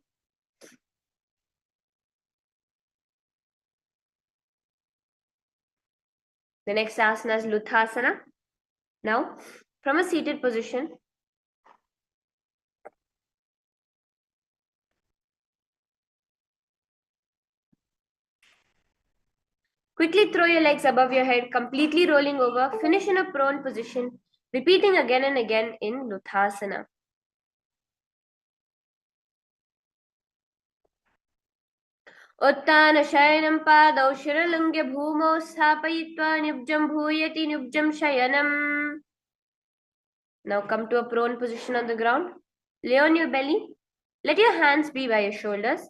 The next asana is Luthasana. Now, from a seated position, quickly throw your legs above your head, completely rolling over. Finish in a prone position, repeating again and again in Luthasana. उत्तान शयनं पादौ शिरलिङ्गे भूमौ स्थापयित्वा निब्जं भूयति निब्जं शयनम्. Now come to a prone position on the ground. Lay on your belly. Let your hands be by your shoulders.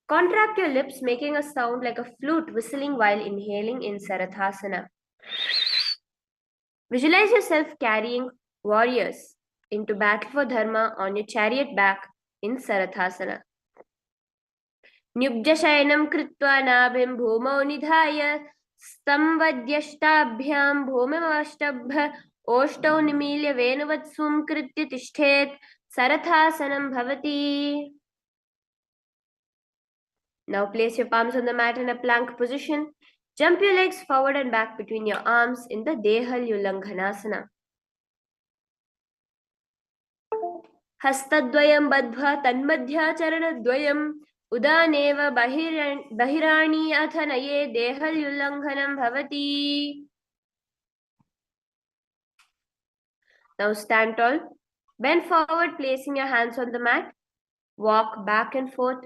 Contract your lips, making a sound like a flute whistling while inhaling in Sarathasana. Visualize yourself carrying warriors into battle for dharma on your chariot back in Sarathasana. Nyubjashayanam kritva nabhim bhumau nidhaya stamvadyashtabhyam bhumimashtabha oshtau nimilya venuvatsum kritya tishthet sarathasanam bhavati. Now place your palms on the mat in a plank position. Jump your legs forward and back between your arms in the Dehalyulanghanasana. Hastadvayam badhva tanmadhyacharanadvayam udaneva bahirani athanaye Dehalyulanghanam bhavati. Now stand tall. Bend forward, placing your hands on the mat. Walk back and forth.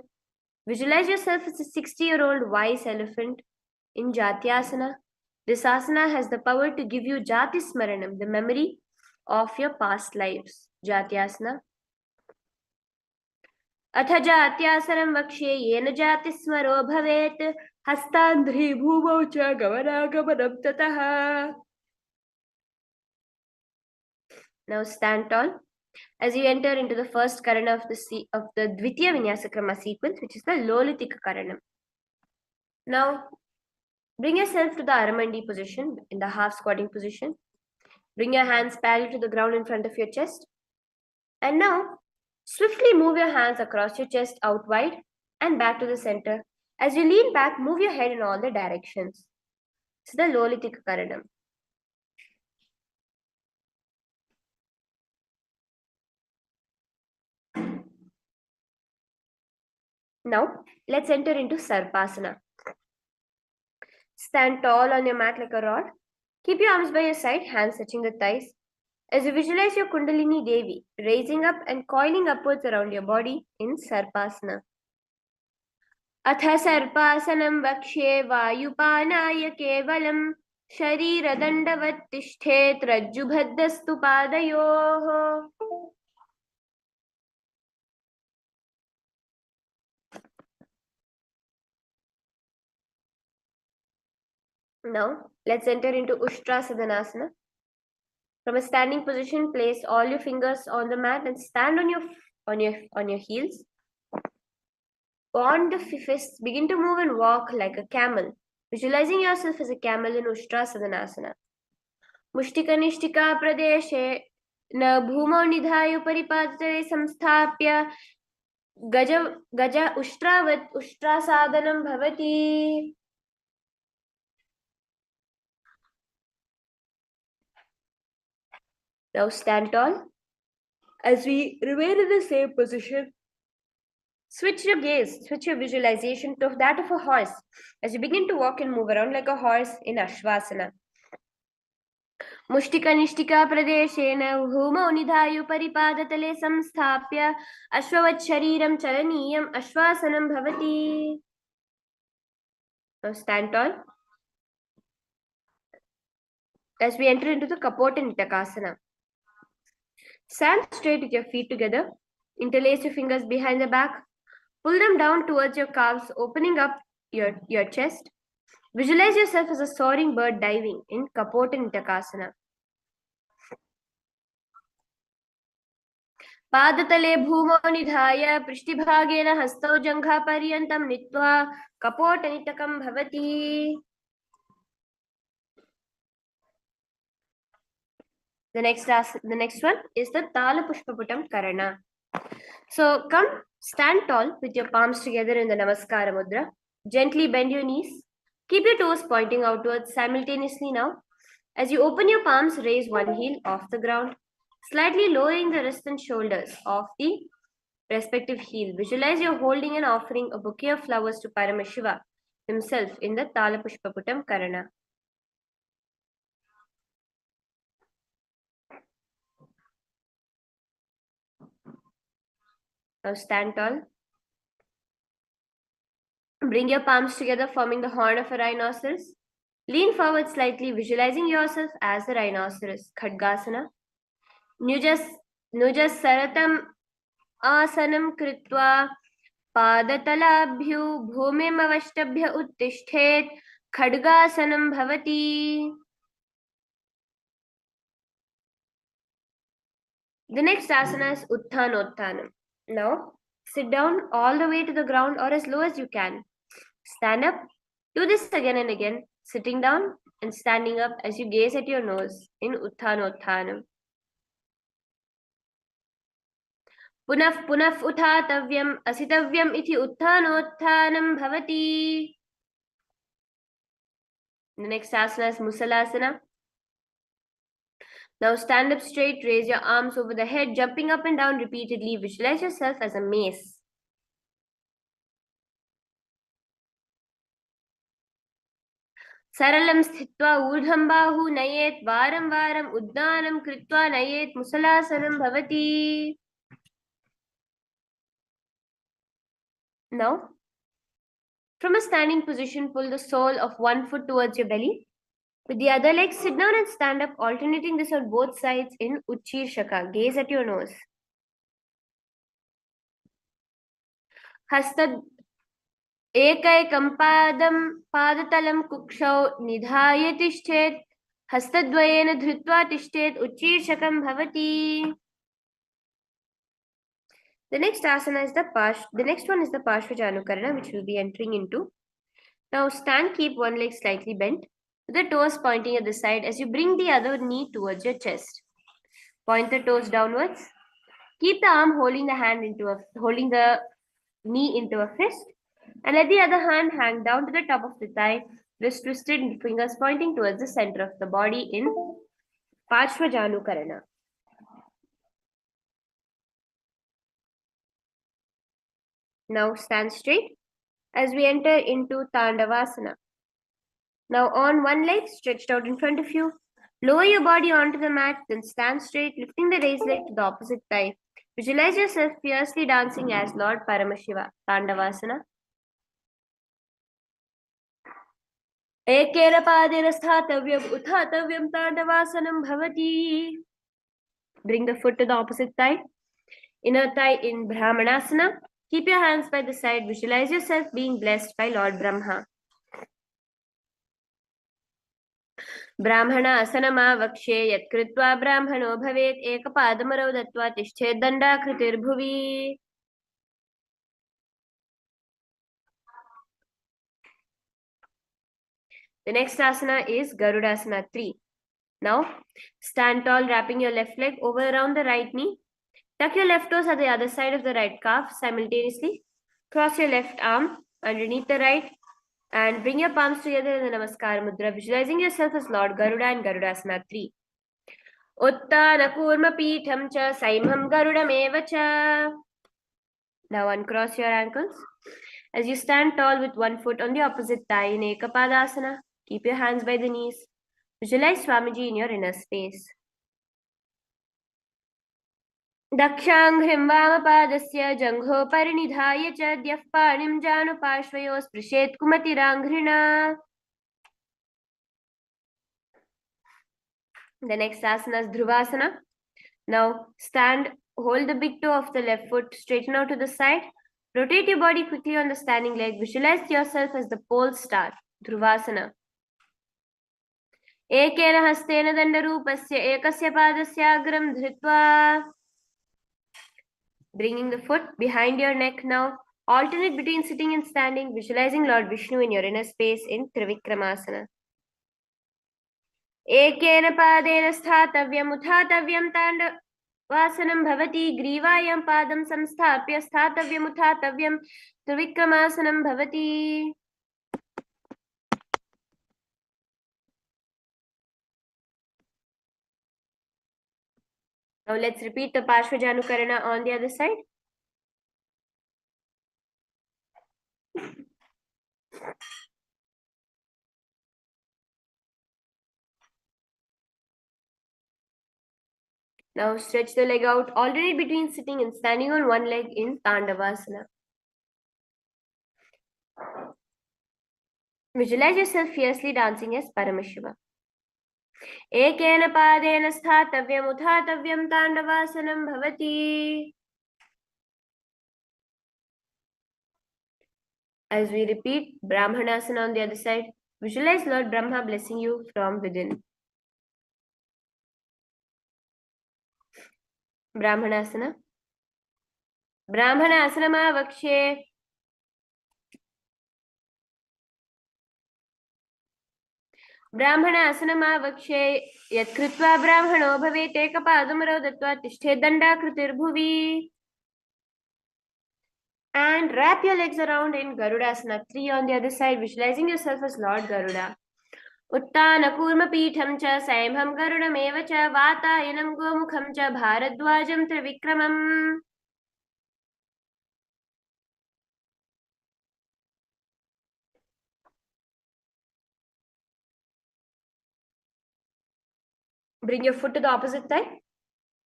Visualize yourself as a 60-year-old wise elephant in Jatyasana. This asana has the power to give you Jati Smaranam, the memory of your past lives. Jatyasana. Atha Jatyasanam vakshe yena Jati Smaro bhavet hastandri bhumau cha gavanagamanam tataha. Now stand tall as you enter into the first karana of the Dvitiya Vinyasa Krama sequence, which is the Lolitika Karanam. Now, bring yourself to the Aramandi position, in the half squatting position. Bring your hands parallel to the ground in front of your chest. And now, swiftly move your hands across your chest out wide and back to the center. As you lean back, move your head in all the directions. It's the Lolitika Karanam. Now, let's enter into Sarpasana. Stand tall on your mat like a rod. Keep your arms by your side, hands touching the thighs. As you visualize your Kundalini Devi raising up and coiling upwards around your body in Sarpasana. Atha Sarpasanam vakshe vayupanaya kevalam shariradaণ্ডवत् tishthet rajjubhaddastu padayoh. Now, let's enter into Ushtrasadhanasana. From a standing position, place all your fingers on the mat and stand on your heels. On the fists, begin to move and walk like a camel, visualizing yourself as a camel in Ushtrasadhanasana. Mushtika nishtika pradeshe na bhumau nidhaya paripadate samsthapya gaja ushtravat ushtrasadanam bhavati. Now stand tall. As we remain in the same position, switch your gaze, switch your visualization to that of a horse as you begin to walk and move around like a horse in Ashvasana. Mushtika nishtika pradeshena bhumau nidhayu paripadatale samsthapya ashvavat shariram charaniyam ashvasanam bhavati. Now stand tall. As we enter into the Kapota Nitakasana. Stand straight with your feet together. Interlace your fingers behind the back. Pull them down towards your calves, opening up your chest. Visualize yourself as a soaring bird diving in Kapota Nitakasana. पादतले भूमौ निधाय पृष्ठभागेन हस्तौ जङ्घापर्यन्तं नीत्वा कपोटनितकं भवति. The next one is the Tala Pushpaputam Karana. So come stand tall with your palms together in the Namaskara Mudra. Gently bend your knees. Keep your toes pointing outwards simultaneously now. As you open your palms, raise one heel off the ground, slightly lowering the wrists and shoulders of the respective heel. Visualize you're holding and offering a bouquet of flowers to Paramashiva himself in the Tala Pushpaputam Karana. Now stand tall. Bring your palms together, forming the horn of a rhinoceros. Lean forward slightly, visualizing yourself as the rhinoceros. Khadgasana. Nujas saratam asanam kritva पादतलाभ्यो भूमिमवष्टभ्य उत्तिष्ठेत् खड्गासनं भवति. The next asana is Uttanottanam. Now, sit down all the way to the ground or as low as you can. Stand up. Do this again and again, sitting down and standing up as you gaze at your nose in Uttanottanam. पुनः पुनः उत्थातव्यम् असितव्यम् इति उत्थानोत्थानं भवति. The next asana is Musalasana. Now stand up straight, raise your arms over the head, jumping up and down repeatedly. Visualize yourself as a mace. Saralam sthitva urdham bahu nayet varam varam uddanam kritva nayet musalasanam bhavati. Now, from a standing position, pull the sole of one foot towards your belly. With the other leg, sit down and stand up, alternating this on both sides in Uchirshaka. Gaze at your nose. Hastad एकैकं पादतलं कुक्षौ निधाय तिष्ठेत् हस्तद्वयेन धृत्वा तिष्ठेत् उच्चीर्षकं भवति. The next asana is the next one is the Parshvajanukarana, which we'll be entering into. Now stand, keep one leg slightly bent, with the toes pointing at the side as you bring the other knee towards your chest. Point the toes downwards. Keep the arm holding the knee into a fist. And let the other hand hang down to the top of the thigh, wrist twisted and fingers pointing towards the center of the body in Parshvajanukarana. Now stand straight as we enter into Tandavasana. Now on one leg stretched out in front of you, lower your body onto the mat, then stand straight, lifting the raised leg to the opposite thigh. Visualize yourself fiercely dancing as Lord Paramashiva. Tandavasana. एकेन पादेन स्थातव्यम् उत्थातव्यं ताण्डवासनं भवति. Bring the foot to the opposite thigh. Inner thigh in Brahmanasana. Keep your hands by the side. Visualize yourself being blessed by Lord Brahma. Brahmana asanama vakshe yat kritva brahmano bhavet ekapadamarav dattva tishched dandakritir bhuvi. The next asana is Garudasana 3. Now, stand tall, wrapping your left leg over around the right knee. Tuck your left toes at the other side of the right calf simultaneously. Cross your left arm underneath the right and bring your palms together in the Namaskara Mudra, visualizing yourself as Lord Garuda in Garudasana 3. Uttana Kurma Pitham cha Saimham Garudam eva cha. Now uncross your ankles. As you stand tall with one foot on the opposite thigh in Ekapadasana, keep your hands by the knees. Visualize Swamiji in your inner space. दक्षाङ्घ्रिं वामपादस्य जङ्घो परिनिधाय च द्यः पाणिं जानुपार्श्वयोः स्पृशेत् कुमतिराङ्घ्रिणा. The next asana is Dhruvasana. Now stand, hold the big toe of the left foot, straighten out to the side. Rotate your body quickly on the standing leg. Visualize yourself as the pole star. Dhruvasana. एकेन हस्तेन दण्डरूपस्य एकस्य पादस्य अग्रं धृत्वा Bringing the foot behind your neck now. Alternate between sitting and standing, visualizing Lord Vishnu in your inner space in Trivikramasana. एकेन पादेन स्थातव्यम् उत्थातव्यं ताण्डवासनं भवति ग्रीवायां पादं संस्थाप्य स्थातव्यम् उत्थातव्यं त्रिविक्रमासनं भवति. Now let's repeat the Parshvajanukarana on the other side. Now stretch the leg out, alternate between sitting and standing on one leg in Tandavasana. Visualize yourself fiercely dancing as Paramashiva. एकेन पादेन स्थातव्यम् उत्थातव्यं ताण्डवासनं भवति. As we repeat Brahmanasana on the other side, visualize Lord Brahma blessing you from within. Brahmanasana. Brahmanasanamavakshe. ब्राह्मणासनमावक्षे यत्कृत्वा ब्राह्मणो भवेत् एकपादमरौ दत्त्वा तिष्ठेत् दण्डाकृतिर्भुवि. And wrap your legs around in Garudasana 3 on the other side, visualizing yourself as Lord Garuda. उत्तानकूर्मपीठं च सैंहं गरुडमेव च वातायनं गोमुखं च भारद्वाजं त्रिविक्रमम्. Bring your foot to the opposite thigh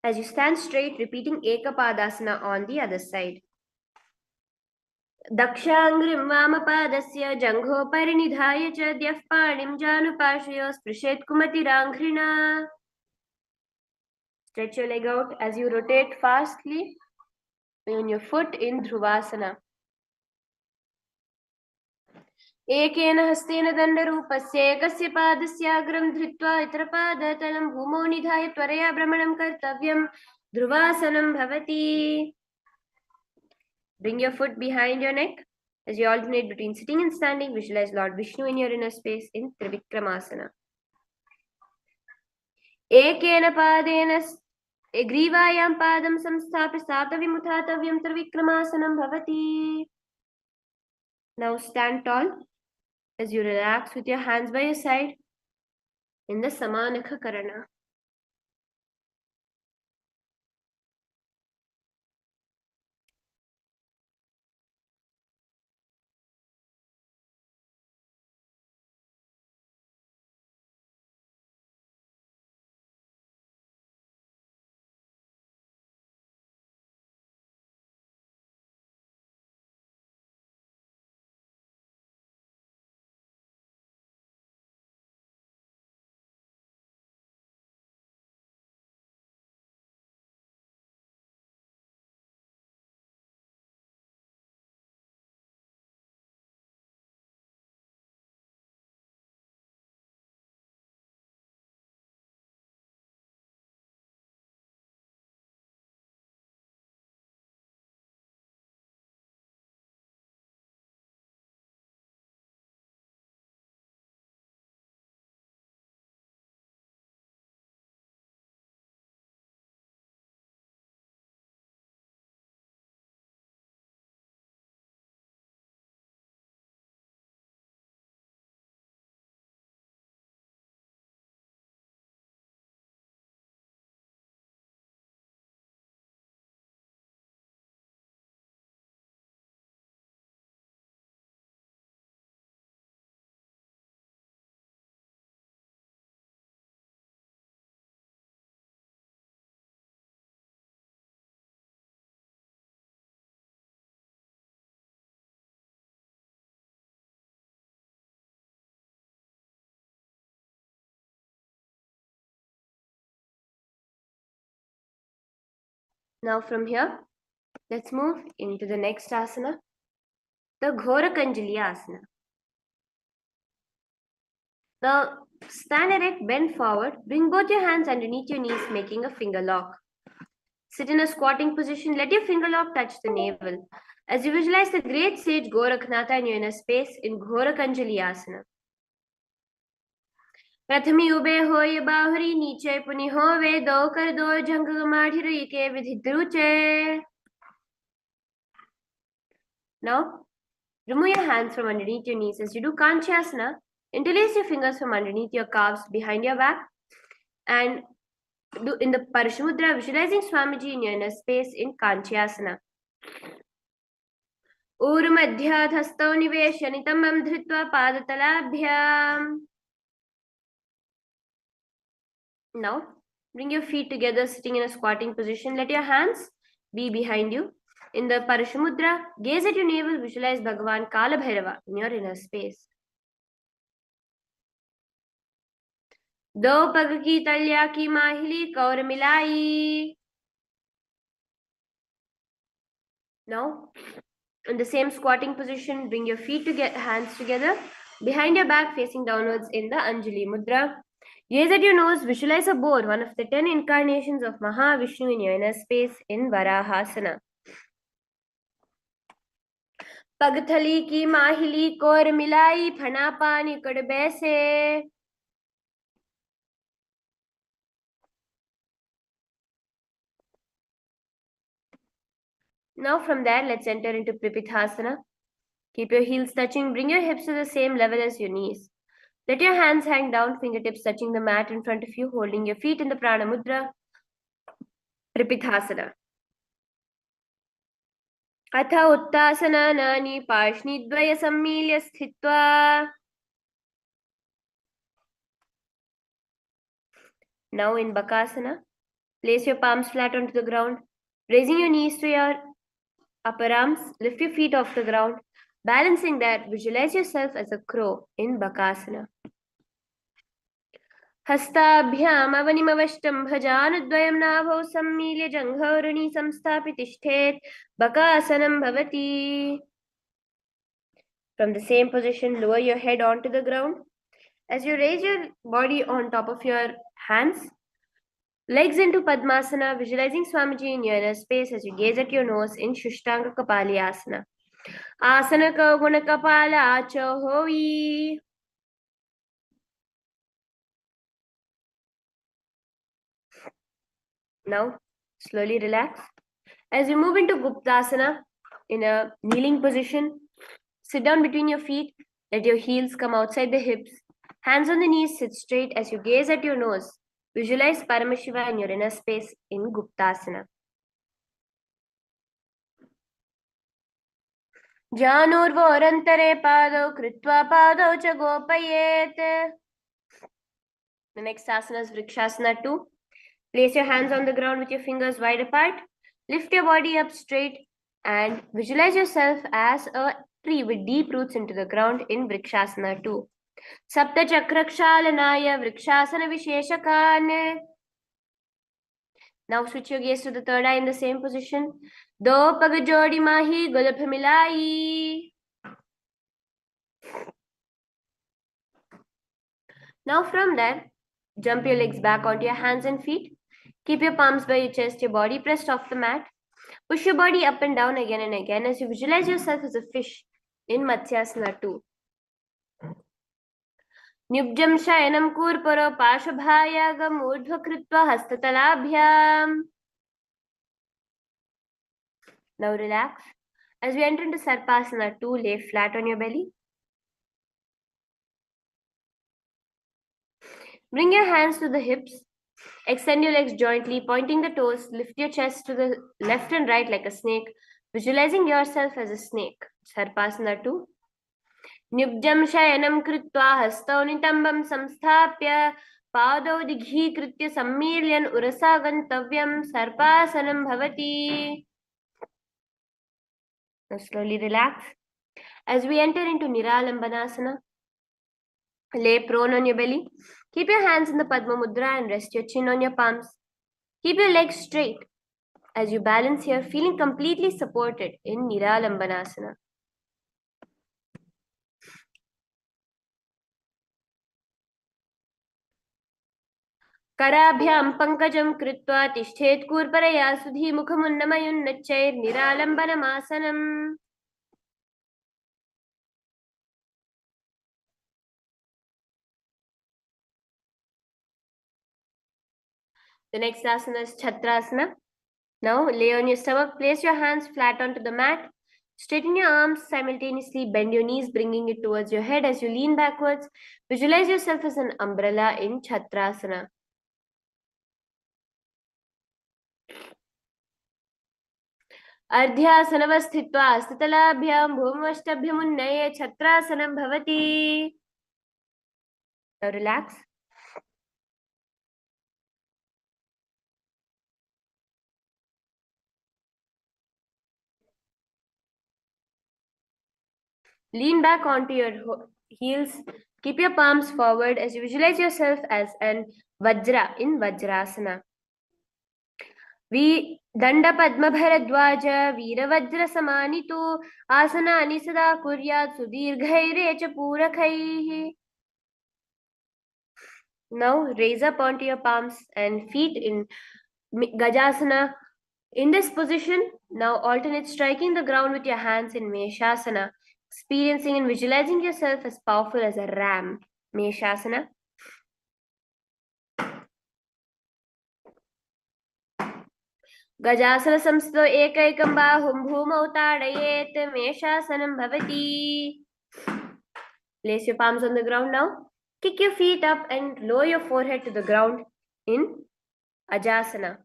as you stand straight, repeating Ekapadasana on the other side. दक्षाङ्घ्रिं वामपादस्य जङ्घोपरि निधाय च द्यः पाणिं जानुपाशयो स्पृशेत् कुमतिराङ्घ्रिणा. Stretch your leg out as you rotate fastly on your foot in Dhruvasana. एकेन हस्तेन दण्डरूपस्य एकस्य पादस्याग्रं धृत्वा इतरपादतलं भूमौ निधाय त्वरया भ्रमणं कर्तव्यं. ध्रुवासनं भवति. Bring your foot behind your neck as you alternate between sitting and standing. Visualize Lord Vishnu in your inner space in Trivikramasana. एकेन पादेन ग्रीवायां पादं संस्थाप्य स्थातव्यम् उत्थातव्यं त्रिविक्रमासनं भवति. Now stand tall as you relax with your hands by your side in the Samanakha Karana. Now from here, let's move into the next asana, the Ghora Kanjali asana. Now stand erect, bend forward, bring both your hands underneath your knees, making a finger lock. Sit in a squatting position. Let your finger lobe touch the navel. As you visualize the great sage Gorakhnatha in your inner space in Ghorakanjali Asana. Prathami ube हो ये बाहुरी नीचे पुनि हो वे दो कर दो जंग माढ़ी के विधि द्रुचे. Now, remove your hands from underneath your knees as you do Kanchyasana. Interlace your fingers from underneath your calves behind your back and do in the Paramashivoham, visualizing Swamiji in your inner space in Kanchyasana. ऊर्मध्याधस्तौ निवेश्य नितम्बं धृत्वा पादतलाभ्याम्. Now, bring your feet together, sitting in a squatting position. Let your hands be behind you. In the Paramashivoham, gaze at your navel, visualize Bhagavan Kala Bhairava in your inner space. दो पग की तलिया की माहिली कौर मिलाई. Now, in the same squatting position, bring your feet together, hands together, behind your back, facing downwards in the Anjali Mudra. Gaze at your nose, visualize a boar, one of the 10 incarnations of Mahavishnu in your inner space in Varahasana. पगथली की माहिली core मिलाई फना पानी कड़ बैसे. Now from there, let's enter into Pripithasana. Keep your heels touching. Bring your hips to the same level as your knees. Let your hands hang down, fingertips touching the mat in front of you, holding your feet in the Prana Mudra. Pripithasana. अथ उत्तासनानि पार्ष्णिद्वय सम्मील्य स्थित्वा. Now in Bakasana, place your palms flat onto the ground, raising your knees to your upper arms. Lift your feet off the ground. Balancing that, visualize yourself as a crow in Bakasana. हस्ताभ्याम् अवनिमवष्टं भजानुद्वयं नाभौ सम्मील्य जङ्घौरुणि संस्थाप्य तिष्ठेत्. बकासनं भवति. From the same position, lower your head onto the ground. As you raise your body on top of your hands, legs into Padmasana, visualizing Swamiji in your inner space as you gaze at your nose in Shushtanga Kapali Asana. Asana ka guna kapala acha hoi. Now, slowly relax. As you move into Guptasana, in a kneeling position, sit down between your feet. Let your heels come outside the hips. Hands on the knees, sit straight as you gaze at your nose. Visualize Paramashiva in your inner space in Guptasana. Janurvorantare pado kritva pado cha gopayet. The next asana is Vrikshasana 2. Place your hands on the ground with your fingers wide apart. Lift your body up straight and visualize yourself as a tree with deep roots into the ground in Vrikshasana 2. Sapta Chakrakshalanaya Vrikshasana Visheshakan. Now switch your gaze to the third eye in the same position. Do pag jodi mahi gulap milai. Now from there, jump your legs back onto your hands and feet. Keep your palms by your chest, your body pressed off the mat. Push your body up and down again and again as you visualize yourself as a fish in Matsyasana 2. Nyubjam shayanam kurparo pashabhayagam urdhva kritva hastatalabhyam. Now relax. As we enter into Sarpasana 2, lay flat on your belly. Bring your hands to the hips. Extend your legs jointly, pointing the toes. Lift your chest to the left and right like a snake, visualizing yourself as a snake. Sarpasana 2. Nyubjam shayanam kritva hastau nitambam samsthapya padau dighikritya sammilyan urasa gantavyam sarpasanam bhavati. Now slowly relax. As we enter into Niralambanasana, lay prone on your belly. Keep your hands in the Padma Mudra and rest your chin on your palms. Keep your legs straight as you balance here, feeling completely supported in Niralambanasana. कराभ्यां पङ्कजं कृत्वा तिष्ठेत् कूर्परया सुधीमुखमुन्नमयुन्नच्चैर्निरालम्बनमासनम्. The next asana is Chakrasana. Now lay on your stomach, place your hands flat onto the mat. Straighten your arms, simultaneously bend your knees, bringing it towards your head as you lean backwards. Visualize yourself as an umbrella in Chakrasana. अर्ध्यासनवस्थित्वा स्थितलाभ्यां भूमवष्टभ्यमुन्नये छत्रासनं भवति. Now relax. Lean back onto your heels. Keep your palms forward as you visualize yourself as an Vajra in Vajrasana. दण्डपद्मभरद्वाज वीरवज्रसमानितो आसनानि सदा कुर्यात् सुदीर्घैरे च पूरकैः. Now raise up onto your palms and feet in Gajasana. In this position, now alternate striking the ground with your hands in Meshasana, experiencing and visualizing yourself as powerful as a ram. Meshasana. गजासन संस्थितो एकैकं बाहुं भूमौ ताडयेत् मेषासनं भवति. Place your palms on the ground now. Kick your feet up and lower your forehead to the ground in Ajasana.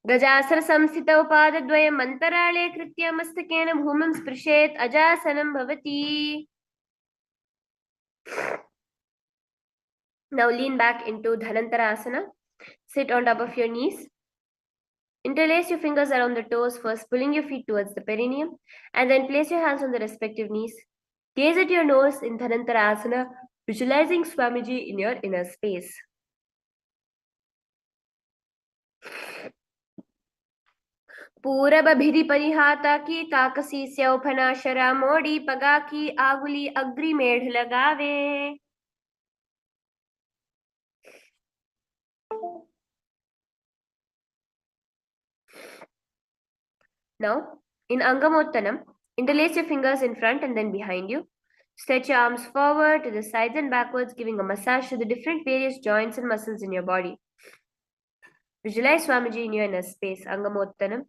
गजासन संस्थितौ पादद्वयम् अन्तराळे कृत्य मस्तकेन भूमिं स्पृशेत् अजासनं भवति. Now lean back into Dhanantarasana. Sit on top of your knees. Interlace your fingers around the toes, first pulling your feet towards the perineum, and then place your hands on the respective knees. Gaze at your nose in Dhanantarasana, visualizing Swamiji in your inner space. पूरबभिधि परिहाता की काकसी स्यौफना शरा मोड़ी पगा की आगुली agree मेढ़ लगावे. Now, in Angamottanam, interlace your fingers in front and then behind you. Stretch your arms forward to the sides and backwards, giving a massage to the different various joints and muscles in your body. Visualize Swamiji in your inner space, Angamottanam.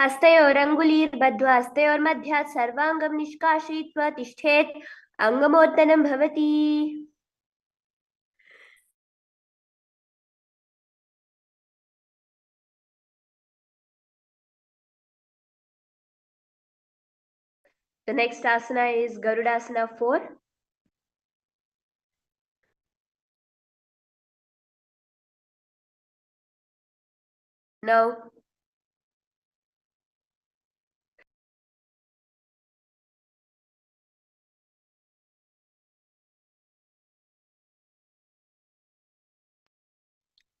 हस्तयोरङ्गुलीर्बद्ध्वा हस्तयोर्मध्यात् सर्वाङ्गं निष्काशयित्वा तिष्ठेत् अङ्गमोत्तनं भवति. The next asana is Garudasana 4. Now,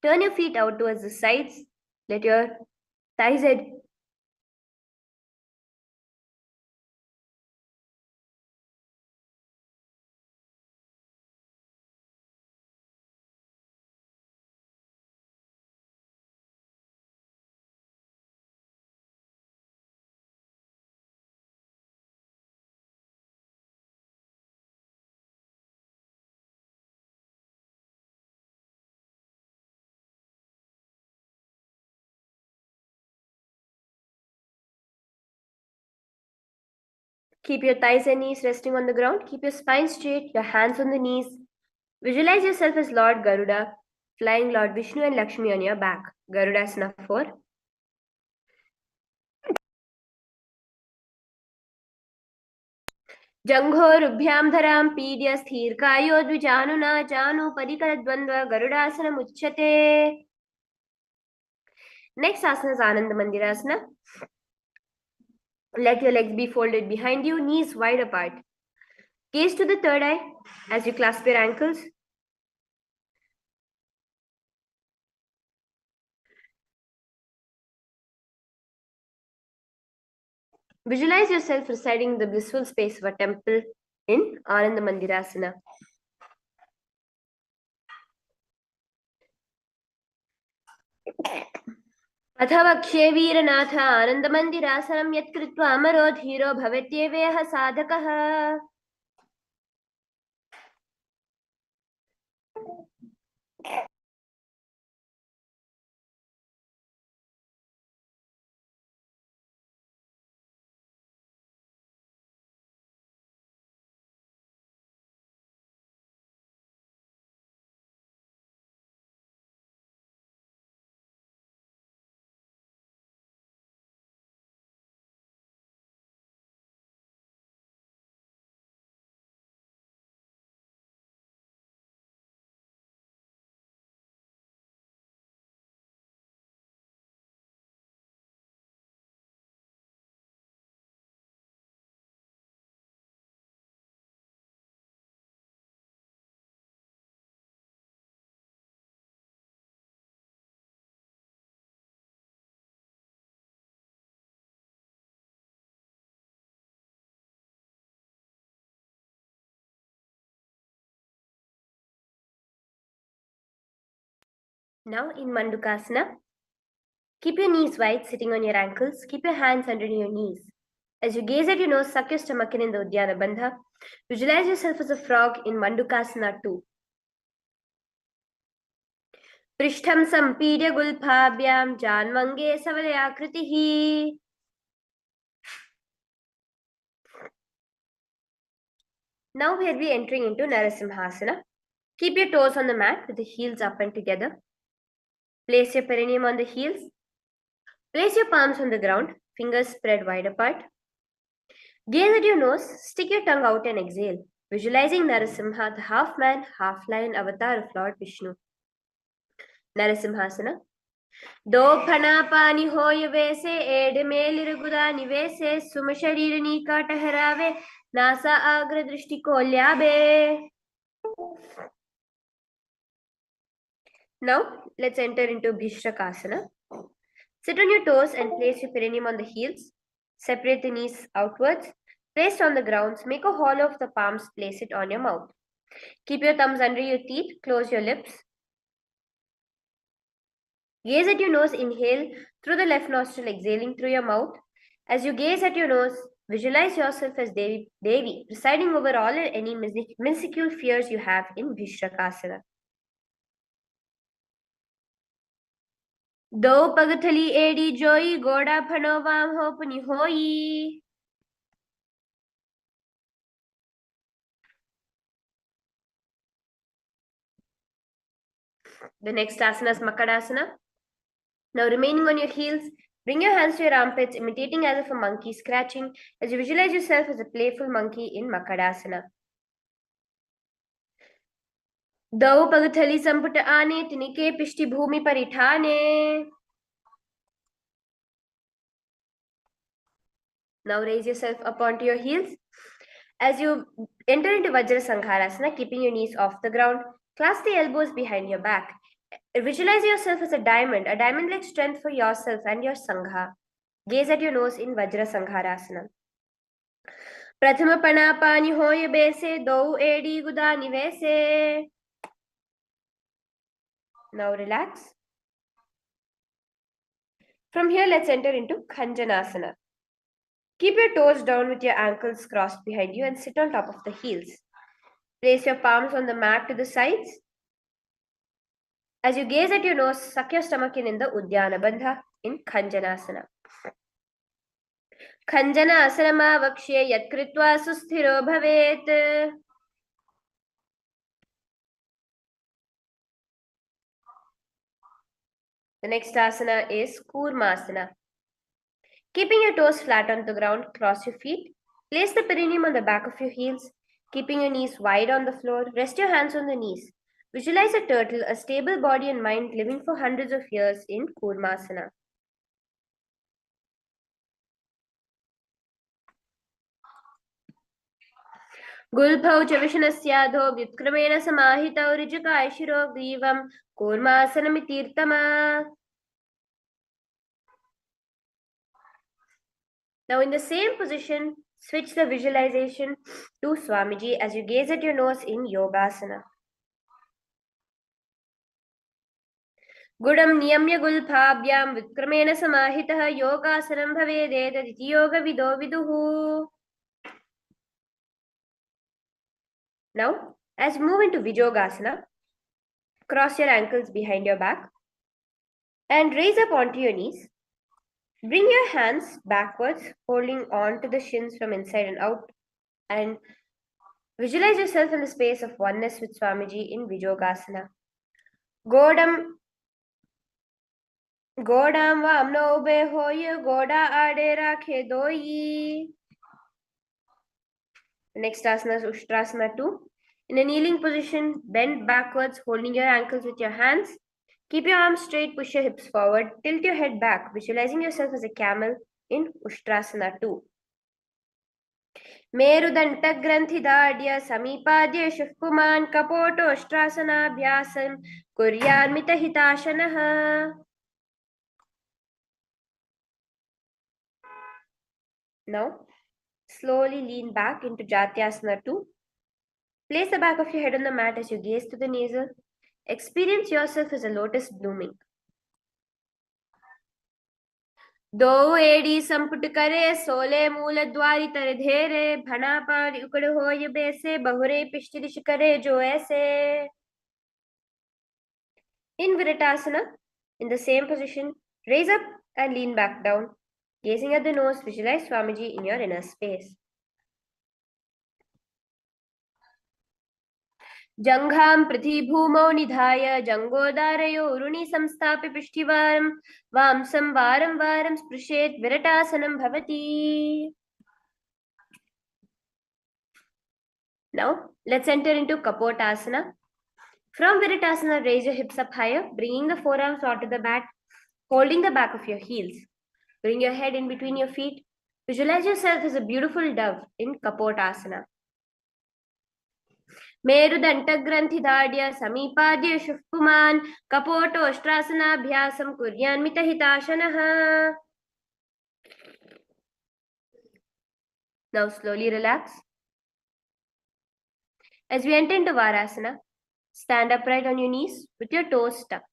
turn your feet out towards the sides. Let your thighs head Keep your thighs and knees resting on the ground. Keep your spine straight, your hands on the knees. Visualize yourself as Lord Garuda, flying Lord Vishnu and Lakshmi on your back. Garudasana 4. जंघोरुभ्यां धरां पीड्य स्थिरकायो द्विजानुना जानु परिकरद्वन्द्व गरुडासनमुच्यते. Next asana is Ananda Mandirasana. Let your legs be folded behind you, knees wide apart. Gaze to the third eye as you clasp your ankles. Visualize yourself residing in the blissful space of a temple in Ananda Mandirasana. अथ वक्ष्ये वीरनाथ आनन्दमन्दिरासनं यत्कृत्वा अमरो धीरो भवेत्येवेह साधकः. Now in Mandukasana, keep your knees wide, sitting on your ankles. Keep your hands under your knees. As you gaze at your nose, suck your stomach in the Uddiyana Bandha. Visualize yourself as a frog in Mandukasana 2. पृष्ठं सम्पीड्य गुल्फाभ्यां जान्वङ्गे सवलयाकृतिः. Now we will be entering into Narasimhasana. Keep your toes on the mat with the heels up and together. Place your perineum on the heels. Place your palms on the ground, fingers spread wide apart. Gaze at your nose, stick your tongue out and exhale. Visualizing Narasimha, the half man, half lion avatar of Lord Vishnu. Narasimhasana. दो फना पानी होय वैसे add मेलिरुगुदा निवेसे सुम शरीर नीका टहरावे NASA आग्र दृष्टि को ल्याबे. Now let's enter into Bhishrakasana. Sit on your toes and place your perineum on the heels. Separate the knees outwards. Placed on the ground, make a hollow of the palms, place it on your mouth. Keep your thumbs under your teeth, close your lips. Gaze at your nose, inhale through the left nostril, exhaling through your mouth. As you gaze at your nose, visualize yourself as Devi, presiding over all and any minuscule fears you have in Bhishrakasana. दो पगथली AD जोई गोड़ा फनो वाम हो पुनि होई. The next asana is Makadasana. Now remaining on your heels, bring your hands to your armpits, imitating as if a monkey scratching, as you visualize yourself as a playful monkey in Makadasana. दो पगथली संपुट आने तिनिके पिष्टि भूमि परिठाने. Now raise yourself up onto your heels. As you enter into Vajra Sangharasana, keeping your knees off the ground, clasp the elbows behind your back. Visualize yourself as a diamond-like strength for yourself and your Sangha. Gaze at your nose in Vajra Sangharasana. Prathama Panapani hoye bese, dou edi guda nivese. Now relax. From here, let's enter into Khanjanasana. Keep your toes down with your ankles crossed behind you and sit on top of the heels. Place your palms on the mat to the sides. As you gaze at your nose, suck your stomach in the Uddiyana Bandha in Khanjanasana. खञ्जनासनमावक्ष्ये यत्कृत्वा सुस्थिरो भवेत्. The next asana is Kurmasana. Keeping your toes flat on the ground, cross your feet. Place the perineum on the back of your heels. Keeping your knees wide on the floor, rest your hands on the knees. Visualize a turtle, a stable body and mind living for hundreds of years in Kurmasana. गुल्फौ च विषणस्याधो व्युत्क्रमेण समाहितौ ऋजुकायशिरो ग्रीवं कूर्मासनमितीर्तमा. Now in the same position, switch the visualization to Swamiji as you gaze at your nose in Yogasana. Gudam niyamya gulphabhyam vikrmena samahitah yogasanam bhavedetaditi yoga vido viduhu. Now, as you move into Vijogasana, cross your ankles behind your back and raise up onto your knees. Bring your hands backwards, holding on to the shins from inside and out, and visualize yourself in the space of oneness with Swamiji in Vijogasana. Godam va amno ube hoye goda ade rakhe doyi. The next asana is Ushtrasana 2. In a kneeling position, bend backwards, holding your ankles with your hands. Keep your arms straight, push your hips forward, tilt your head back, visualizing yourself as a camel in Ushtrasana 2. मेरुदण्डग्रन्थिदाढ्य समीपाद्य शुष्पुमान् कपोटोष्ट्रासनाभ्यासं कुर्यान्मितहिताशनः. Now, slowly lean back into Jatyasana 2. Place the back of your head on the mat as you gaze to the nasal. Experience yourself as a lotus blooming. दो एड़ी संपुट करे सोले मूल द्वारी तर धेरे भना पार उकड़ होय बेसे बहुरे पिष्ट दिश करे जो ऐसे. In Viritasana, in the same position, raise up and lean back down. Gazing at the nose, visualize Swamiji in your inner space. जंघां पृथिभूमौ निधाय जंगोदारयोरुणि संस्थाप्य पृष्ठिवारं वामसं वारं वारं स्पृशेत् विरटासनं भवति. Now, let's enter into Kapotasana. From Viritasana, raise your hips up higher, bringing the forearms onto the mat, holding the back of your heels. Bring your head in between your feet. Visualize yourself as a beautiful dove in Kapotasana. मेरुदण्डग्रन्थिदाढ्य समीपाद्य शुष्पुमान् कपोटोष्ट्रासनाभ्यासं कुर्यान्मितहिताशनः. Now slowly relax. As we enter into Varasana, stand upright on your knees with your toes tucked.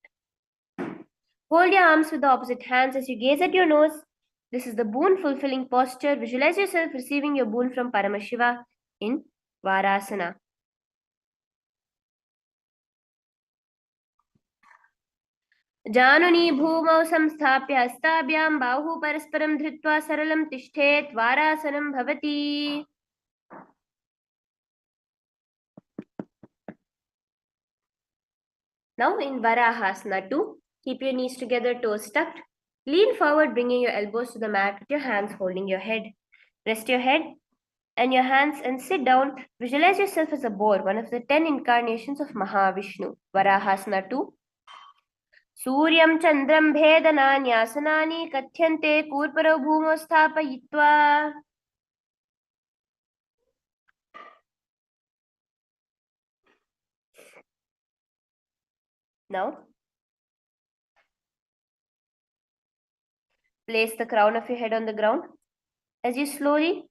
Hold your arms with the opposite hands as you gaze at your nose. This is the boon-fulfilling posture. Visualize yourself receiving your boon from Paramashiva in Varasana. जानुनी भूमौ संस्थाप्य हस्ताभ्यां बाहु परस्परं धृत्वा सरलं तिष्ठेत् वारासनं भवति. Now in Varahasana 2, keep your knees together, toes tucked. Lean forward, bringing your elbows to the mat with your hands holding your head. Rest your head and your hands and sit down. Visualize yourself as a boar, one of the 10 incarnations of Mahavishnu. Varahasana 2. सूर्यं चन्द्रं भेदनान्यासनानि कथ्यन्ते कूर्परौ भूमौ स्थापयित्वा. Now, place the crown of your head on the ground as you slowly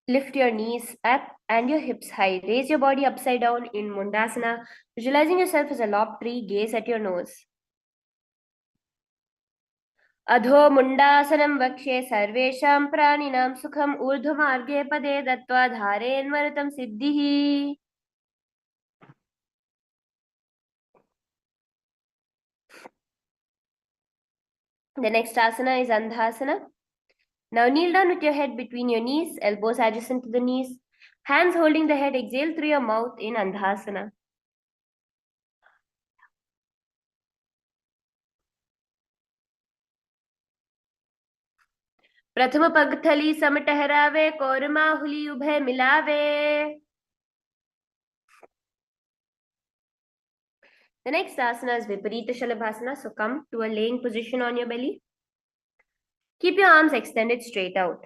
lift your knees up and your hips high. Raise your body upside down in Mundasana, visualizing yourself as a lopped tree. Gaze at your nose. अधो मुंडासनं वक्ष्ये सर्वेषां प्राणिनां सुखम् ऊर्ध्वमार्गे पदे दत्त्वा धारेन्वरतं सिद्धिः. The next asana is Andhasana. Now kneel down with your head between your knees, elbows adjacent to the knees, hands holding the head. Exhale through your mouth in Andhasana. प्रथम पगथली सम टहरावे, कोरमा हुली उभय मिलावे. The next asana is Viparita Shalabhasana. So come to a laying position on your belly. Keep your arms extended straight out.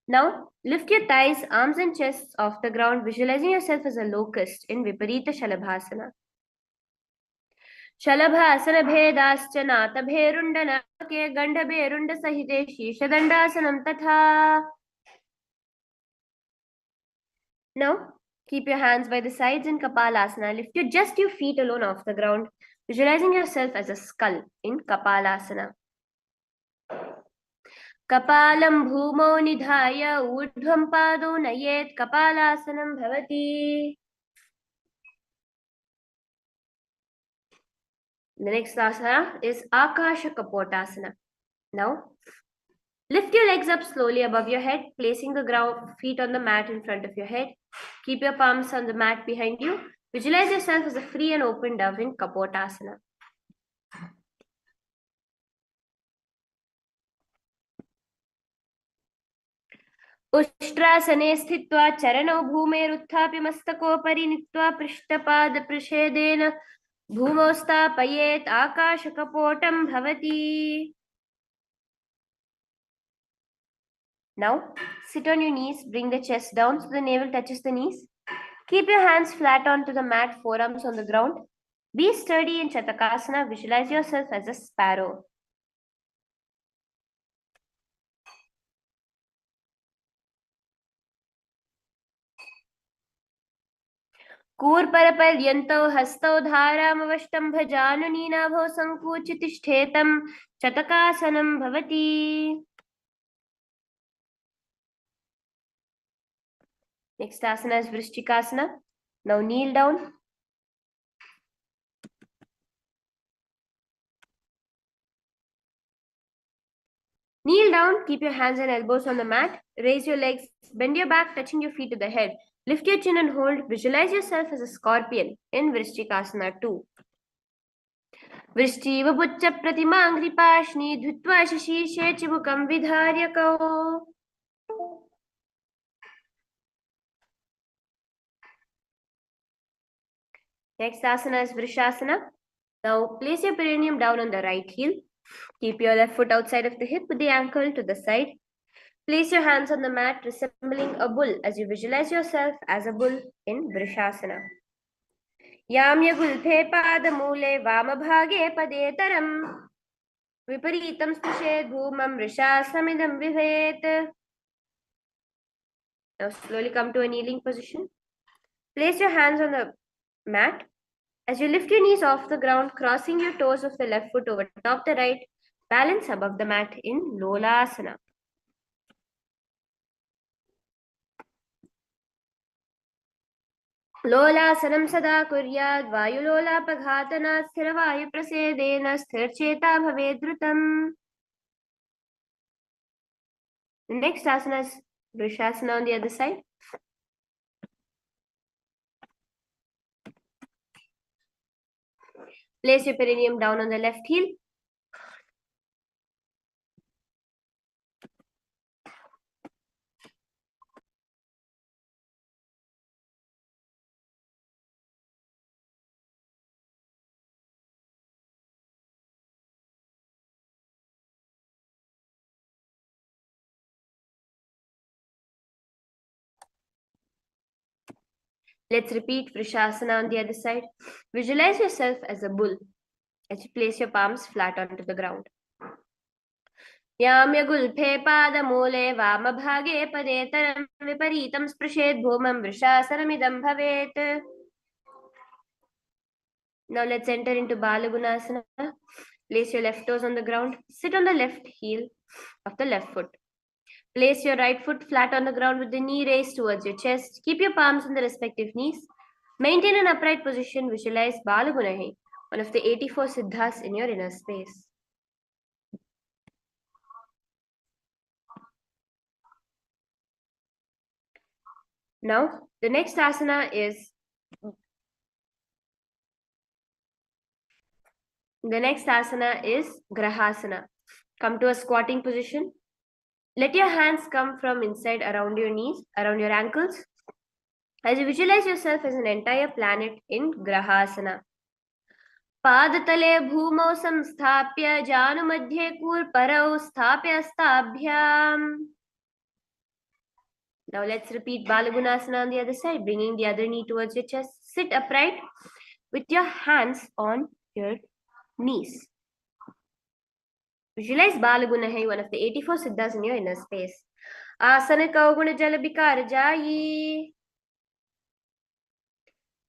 Now, lift your thighs, arms and chests off the ground, visualizing yourself as a locust in Viparita Shalabhasana. Shalabhasana bhedascha natabherundanake gandhabherunda sahite shishadandhasanam tatha. Now, keep your hands by the sides in Kapalasana. Lift just your feet alone off the ground, visualizing yourself as a skull in Kapalasana. Kapalam bhumau nidhaya urdhvam pado nayet kapalasanam bhavati. The next asana is Akasha Kapotasana. Now, lift your legs up slowly above your head, placing the feet on the mat in front of your head. Keep your palms on the mat behind you. Visualize yourself as a free and open dove in Kapotasana. उष्ट्रासने स्थित्वा चरणौ भूमेरुत्थाप्य मस्तकोपरि नीत्वा पृष्ठपादप्रच्छेदेन भूमौ स्थापयेत् आकाशकपोटं भवति. Now, sit on your knees, bring the chest down so the navel touches the knees. Keep your hands flat onto the mat, forearms on the ground. Be sturdy in Chatakasana. Visualize yourself as a sparrow. कूर्परपर्यन्तौ हस्तौ धारामवष्टं भजानुनीनाभौ सङ्कुचितिष्ठेतं चतकासनं भवति. Next asana is Vrishchikasana. Now kneel down. Kneel down, keep your hands and elbows on the mat. Raise your legs, bend your back, touching your feet to the head. Lift your chin and hold. Visualize yourself as a scorpion in Vrishchikasana 2. Vrishchiva puccha pratimanghripashni dhutva shashishe chibukam vidharyakau. Next asana is Vrishasana. Now place your perineum down on the right heel. Keep your left foot outside of the hip with the ankle to the side. Place your hands on the mat, resembling a bull as you visualize yourself as a bull in Vrishasana. Yamya gulphe padamule vamabhage padetaram viparitam sprished bhumam Vrishasamidam vivet. Now slowly come to a kneeling position. Place your hands on the mat. As you lift your knees off the ground, crossing your toes of the left foot over top the right, balance above the mat in Lolasana. Lolasanam sada kuryad vayulolapaghatana sthiravayu sthircheta bhavedrutam. The next asana is Vrishasana on the other side. Place your perineum down on the left heel. Let's repeat Vrishasana on the other side. Visualize yourself as a bull as you place your palms flat onto the ground. Yamya gulphe padamule vamabhage padetaram viparitam sprished bhumam Vrishasanamidam bhavet. Now let's enter into Balagunasana. Place your left toes on the ground. Sit on the left heel of the left foot. Place your right foot flat on the ground with the knee raised towards your chest. Keep your palms on the respective knees. Maintain an upright position. Visualize Balagunahi. one of the 84 siddhas in your inner space. Now, the next asana is Grahasana. Come to a squatting position. Let your hands come from inside around your knees, around your ankles, as you visualize yourself as an entire planet in Grahasana. पादतले भूमौ संस्थाप्य जानुमध्ये कूर्परौ स्थाप्य हस्ताभ्याम्. Now let's repeat Balagunasana on the other side, bringing the other knee towards your chest. Sit upright with your hands on your knees. Visualize Balagunahi, one of the 84 siddhas in your inner space. Asana Kauguna Jalabikara Jayi.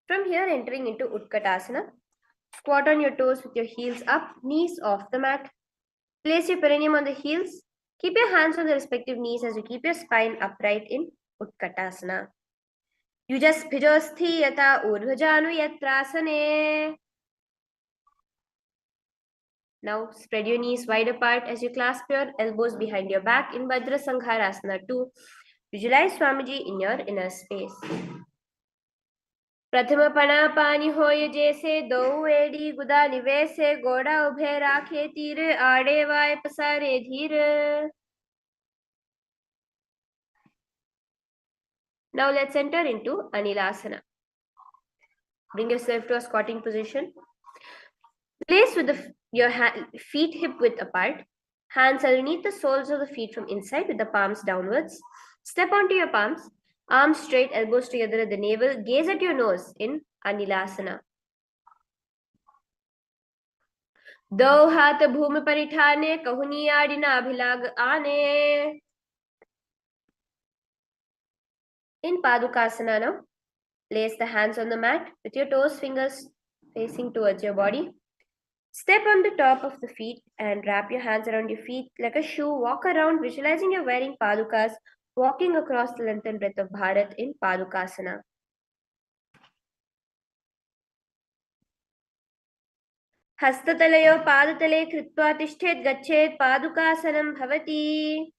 From here, entering into Utkatasana. Squat on your toes with your heels up, knees off the mat. Place your perineum on the heels. Keep your hands on the respective knees as you keep your spine upright in Utkatasana. Yujaspijosthi yata urdhvajanu yatrasane. Now spread your knees wide apart as you clasp your elbows behind your back in Vajra Sangharasana 2. Visualize Swamiji in your inner space. प्रथम पना पानी होय जैसे दो एड़ी गुदा निवेसे गोड़ा उभे राखे तीर आड़े वाय पसारे धीर. Now let's enter into Anilasana. Bring yourself to a squatting position. Place with your feet hip width apart. Hands underneath the soles of the feet from inside with the palms downwards. Step onto your palms. Arms straight, elbows together at the navel. Gaze at your nose in Anilasana. दो हाथ भूमि परिठाने कहूनी आड़िना अभिलाग आने. In Padukasana now, place the hands on the mat with your toes, fingers facing towards your body. Step on the top of the feet and wrap your hands around your feet like a shoe. Walk around, visualizing you're wearing Padukas, walking across the length and breadth of Bharat in Padukasana. हस्ततलयो पादतले कृत्वा तिष्ठेत् गच्छेत् पादुकासनं भवति.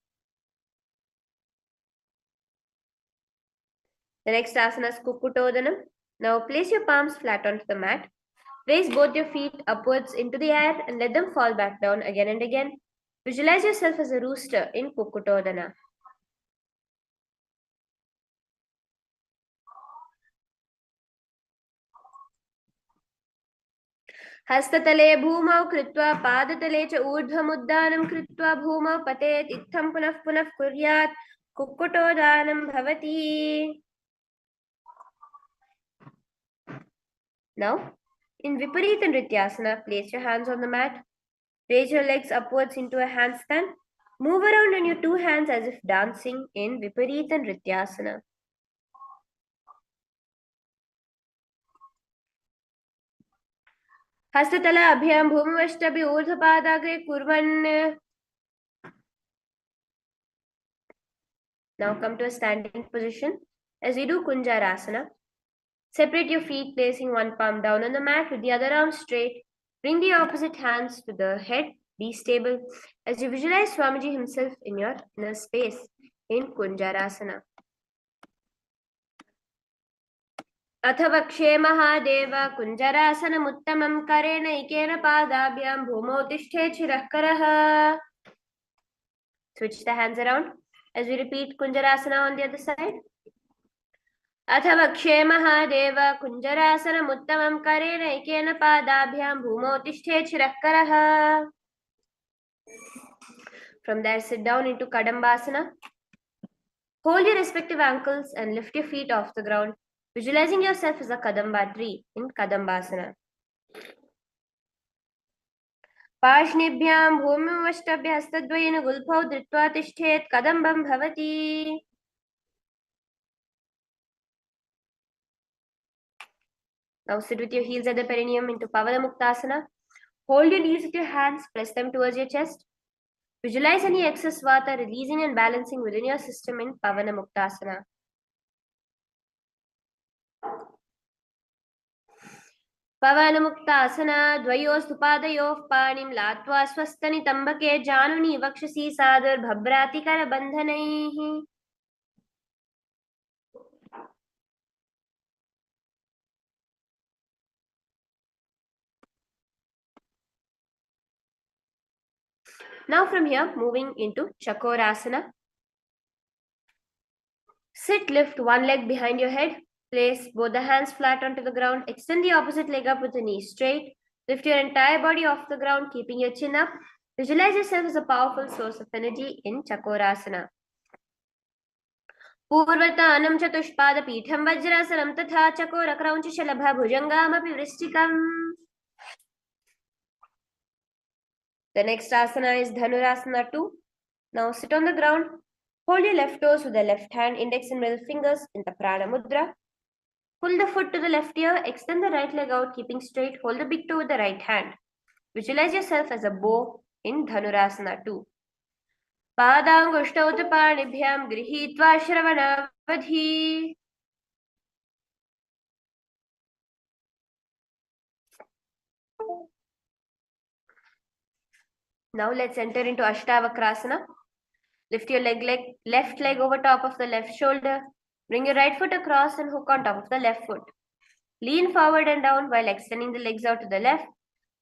The next asana is Kukkutodhanam. Now place your palms flat onto the mat. Raise both your feet upwards into the air and let them fall back down again and again. Visualize yourself as a rooster in Kukkutodhana. हस्ततले भूमौ कृत्वा पादतले च ऊर्ध्वमुद्दानं कृत्वा भूमौ पतेत् इत्थं पुनः पुनः कुर्यात् कुक्कुटोदानं भवति. Now, in Viparita Nrityasana, place your hands on the mat. Raise your legs upwards into a handstand. Move around on your two hands as if dancing in Viparita Nrityasana. हस्ततला अभ्याम भूमिवष्टभि ऊर्ध्वपादाग्रे कुर्वन्. Now come to a standing position as we do Kunjarasana. Separate your feet, placing one palm down on the mat with the other arm straight. Bring the opposite hands to the head. Be stable as you visualize Swamiji himself in your inner space in Kunjarasana. अथ वक्षे महादेव कुञ्जरासनमुत्तमं करेण इकेन पादाभ्यां भूमौ तिष्ठेत् शिरः करः. Switch the hands around as we repeat Kunjarasana on the other side. अथ वक्षे महादेव कुञ्जरासनमुत्तमं करेण इकेन पादाभ्यां भूमौ तिष्ठेत् शिरः करः. From there, sit down into Kadambasana. Hold your respective ankles and lift your feet off the ground, visualizing yourself as a Kadamba tree in Kadambasana. पार्ष्णिभ्यां भूमिमष्टभ्य हस्तद्वयेन गुल्फौ धृत्वा तिष्ठेत् कदम्बं भवति. Now sit with your heels at the perineum into Pavanamuktasana. Hold your knees with your hands, press them towards your chest. Visualize any excess vata releasing and balancing within your system in Pavanamuktasana. पवनमुक्तासना द्वयोस्तु पादयोः पाणिं लात्वा स्वस्तनितम्बके जानुनी वक्षसि सादुर्भभ्राति करबन्धनैः. Now from here, moving into Chakorasana. Sit, lift one leg behind your head. Place both the hands flat onto the ground. Extend the opposite leg up with the knee straight. Lift your entire body off the ground, keeping your chin up. Visualize yourself as a powerful source of energy in Chakorasana. पूर्वतानं चतुष्पादपीठं वज्रासनं तथा चकोरक्रौञ्चशलभभुजङ्गामपि वृश्चिकम्. The next asana is Dhanurasana 2. Now sit on the ground. Hold your left toes with the left hand, index and middle fingers in the Prana Mudra. Pull the foot to the left ear, extend the right leg out, keeping straight. Hold the big toe with the right hand. Visualize yourself as a bow in Dhanurasana 2. Padanguštau tu panibhyam grihitva shravanavadhi. Now let's enter into Ashtavakrasana. Lift your left leg over top of the left shoulder. Bring your right foot across and hook on top of the left foot. Lean forward and down while extending the legs out to the left.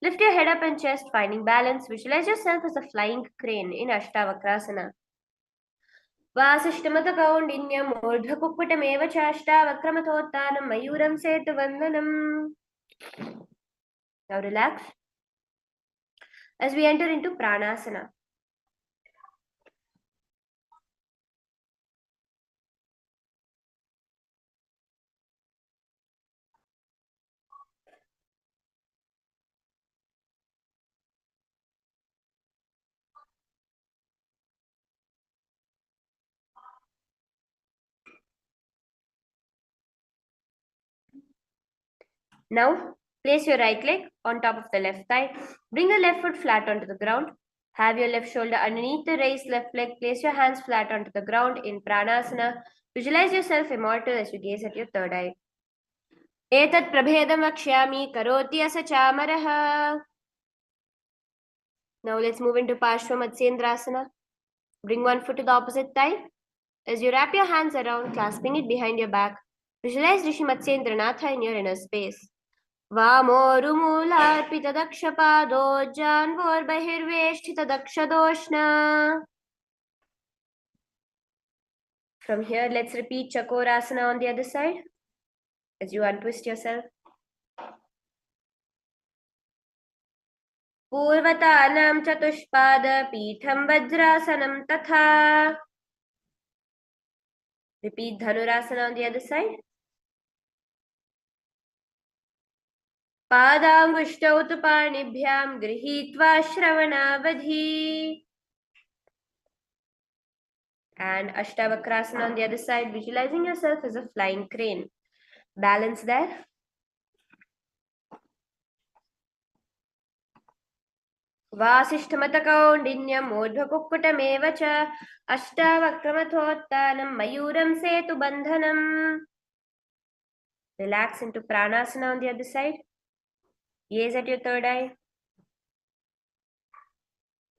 Lift your head up and chest, finding balance. Visualize yourself as a flying crane in Ashtavakrasana. Vasishtamatakaundinyam urdhvakukkutamev chashtaavakramatottanam mayuram setuvandhanam. Now relax as we enter into Pranasana. Now, place your right leg on top of the left thigh. Bring the left foot flat onto the ground. Have your left shoulder underneath the raised left leg. Place your hands flat onto the ground in Pranasana. Visualize yourself immortal as you gaze at your third eye. Etat prabhedam vakshyami karoti asa chamaraha. Now let's move into Parshva Matsyendrasana. Bring one foot to the opposite thigh. As you wrap your hands around, clasping it behind your back, visualize Rishi Matsyendranatha in your inner space. वामोरुमूलार्पितदक्षपादो जान्वोर्बहिर्वेष्टितदक्षदोष्णा. From here, let's repeat Chakorasana on the other side as you untwist yourself. Purvatanam chatushpada pitham vajrasanam tatha. Repeat Dhanurasana on the other side. Padanguštau tu panibhyam grihitva shravanavadhi. And Ashtavakrasana on the other side, visualizing yourself as a flying crane. Balance there. Vasishtamatakaundinyam urdhvakukkutamev cha ashtavakramatottanam mayuram setu bandhanam. Relax into Pranasana on the other side. Gaze at your third eye.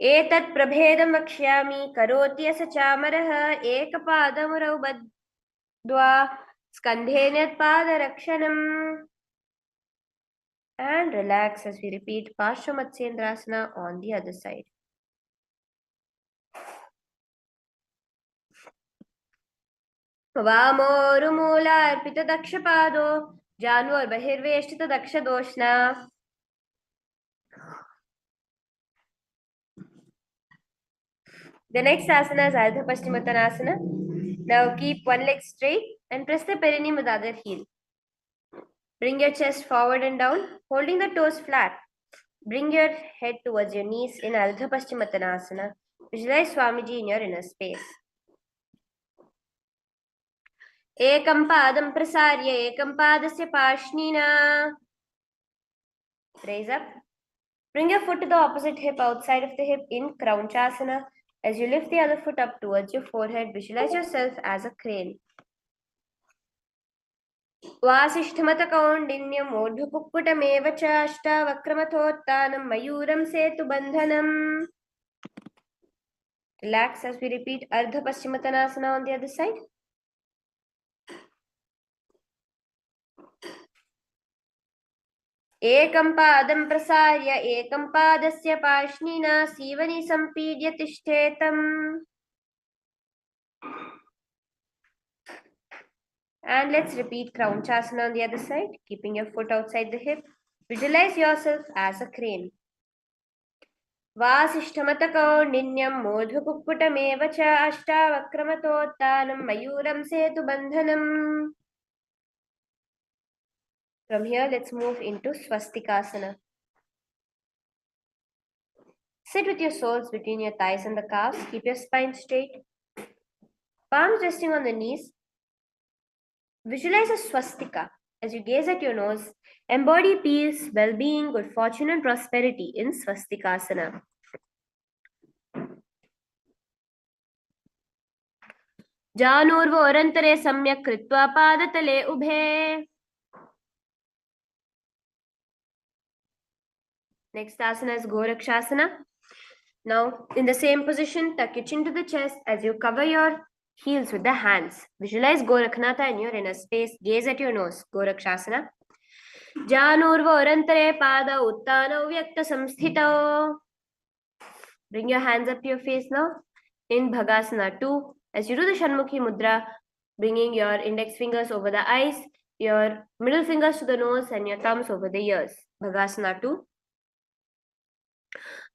Etat prabhedam vakshyami karoti asa chamaraha ekapadamurau badva skandhenyat padarakshanam. And relax as we repeat Parshva Matsyendrasana on the other side. Vamorumula arpita dakshapado janvar bahirveshtita dakshadoshna. The next asana is Ardha Paschimottanasana. Now keep one leg straight and press the perineum with the other heel. Bring your chest forward and down, holding the toes flat. Bring your head towards your knees in Ardha Paschimottanasana. Visualize Swamiji in your inner space. Ekam padam prasarya ekam padasya pashnina. Raise up. Bring your foot to the opposite hip outside of the hip in Kraunchasana. As you lift the other foot up towards your forehead, visualize yourself as a crane. वासिष्ठमथ कौण्डिन्यम् ऊर्ध्वकुक्कुटमेव च अष्टावक्रमथोत्थानं मयूरं सेतुबन्धनम्. Relax as we repeat Ardha Paschimottanasana on the other side. एकं पादं प्रसार्य एकं पादस्य पार्ष्णिना सीवनि सम्पीड्य तिष्ठेतम्. And let's repeat Crown Chasana on the other side, keeping your foot outside the hip. Visualize yourself as a crane. वासिष्ठमथ कौण्डिन्यम् ऊर्ध्वकुक्कुटमेव च अष्टावक्रमथोत्थानं मयूरं सेतुबन्धनम्. From here, let's move into Swastikasana. Sit with your soles between your thighs and the calves. Keep your spine straight. Palms resting on the knees. Visualize a swastika as you gaze at your nose. Embody peace, well-being, good fortune and prosperity in Swastikasana. जानूर्वोरन्तरे सम्यक् कृत्वा पादतले उभे. Next asana is Gorakshasana. Now, in the same position, tuck your chin to the chest as you cover your heels with the hands. Visualize Gorakhnatha in your inner space. Gaze at your nose. Gorakshasana. Janurvorantare pada uttana vyakta samsthito. Bring your hands up to your face now. In Bhagasana 2, as you do the Shanmukhi Mudra, bringing your index fingers over the eyes, your middle fingers to the nose and your thumbs over the ears. Bhagasana 2.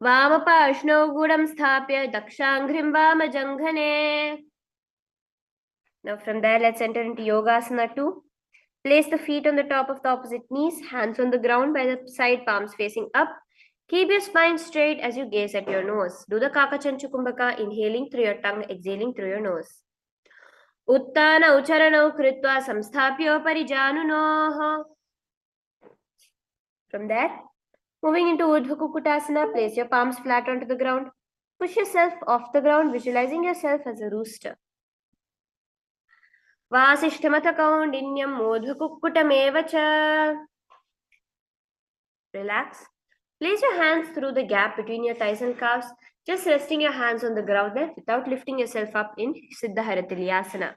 वामपार्श्वौ गुडं स्थाप्य दक्षाङ्घ्रिं वामजङ्घने. Now from there, let's enter into Yogasana 2. Place the feet on the top of the opposite knees, hands on the ground by the side palms facing up. Keep your spine straight as you gaze at your nose. Do the Kakachanchu Kumbhaka, inhaling through your tongue, exhaling through your nose. Uttana Ucharanau Kritva Samsthapyo Parijanunoh. From there, moving into Urdhva Kukutasana, place your palms flat onto the ground. Push yourself off the ground, visualizing yourself as a rooster. Vasishtamata Kaundinyam Urdhva cha. Relax. Place your hands through the gap between your thighs and calves, just resting your hands on the ground there without lifting yourself up in Siddha Haratilyasana.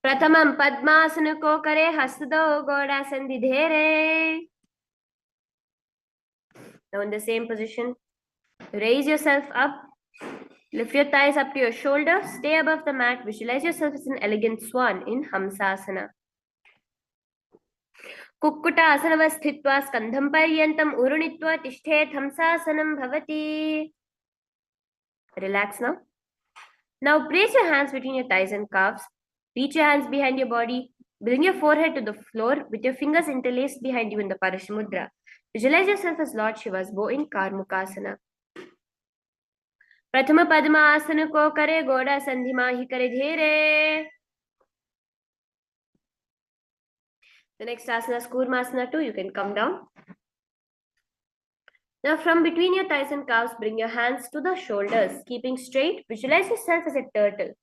Pratamam Padmasana ko kare hasdo goda sandidhere. Now in the same position, raise yourself up. Lift your thighs up to your shoulders. Stay above the mat. Visualize yourself as an elegant swan in Hamsasana. कुक्कुटासनवस्थित्वा स्कन्धं पर्यन्तम् उरुणित्वा तिष्ठेत् हंसासनं भवति. Relax now. Now place your hands between your thighs and calves. Reach your hands behind your body. Bring your forehead to the floor with your fingers interlaced behind you in the Parashmudra. Visualize yourself as Lord Shiva's bow in Karmukasana. Prathama Padma Asana ko kare goda sandhima hi kare dhere. The next asana is Kurmasana 2. You can come down. Now from between your thighs and calves, bring your hands to the shoulders. Keeping straight, visualize yourself as a turtle.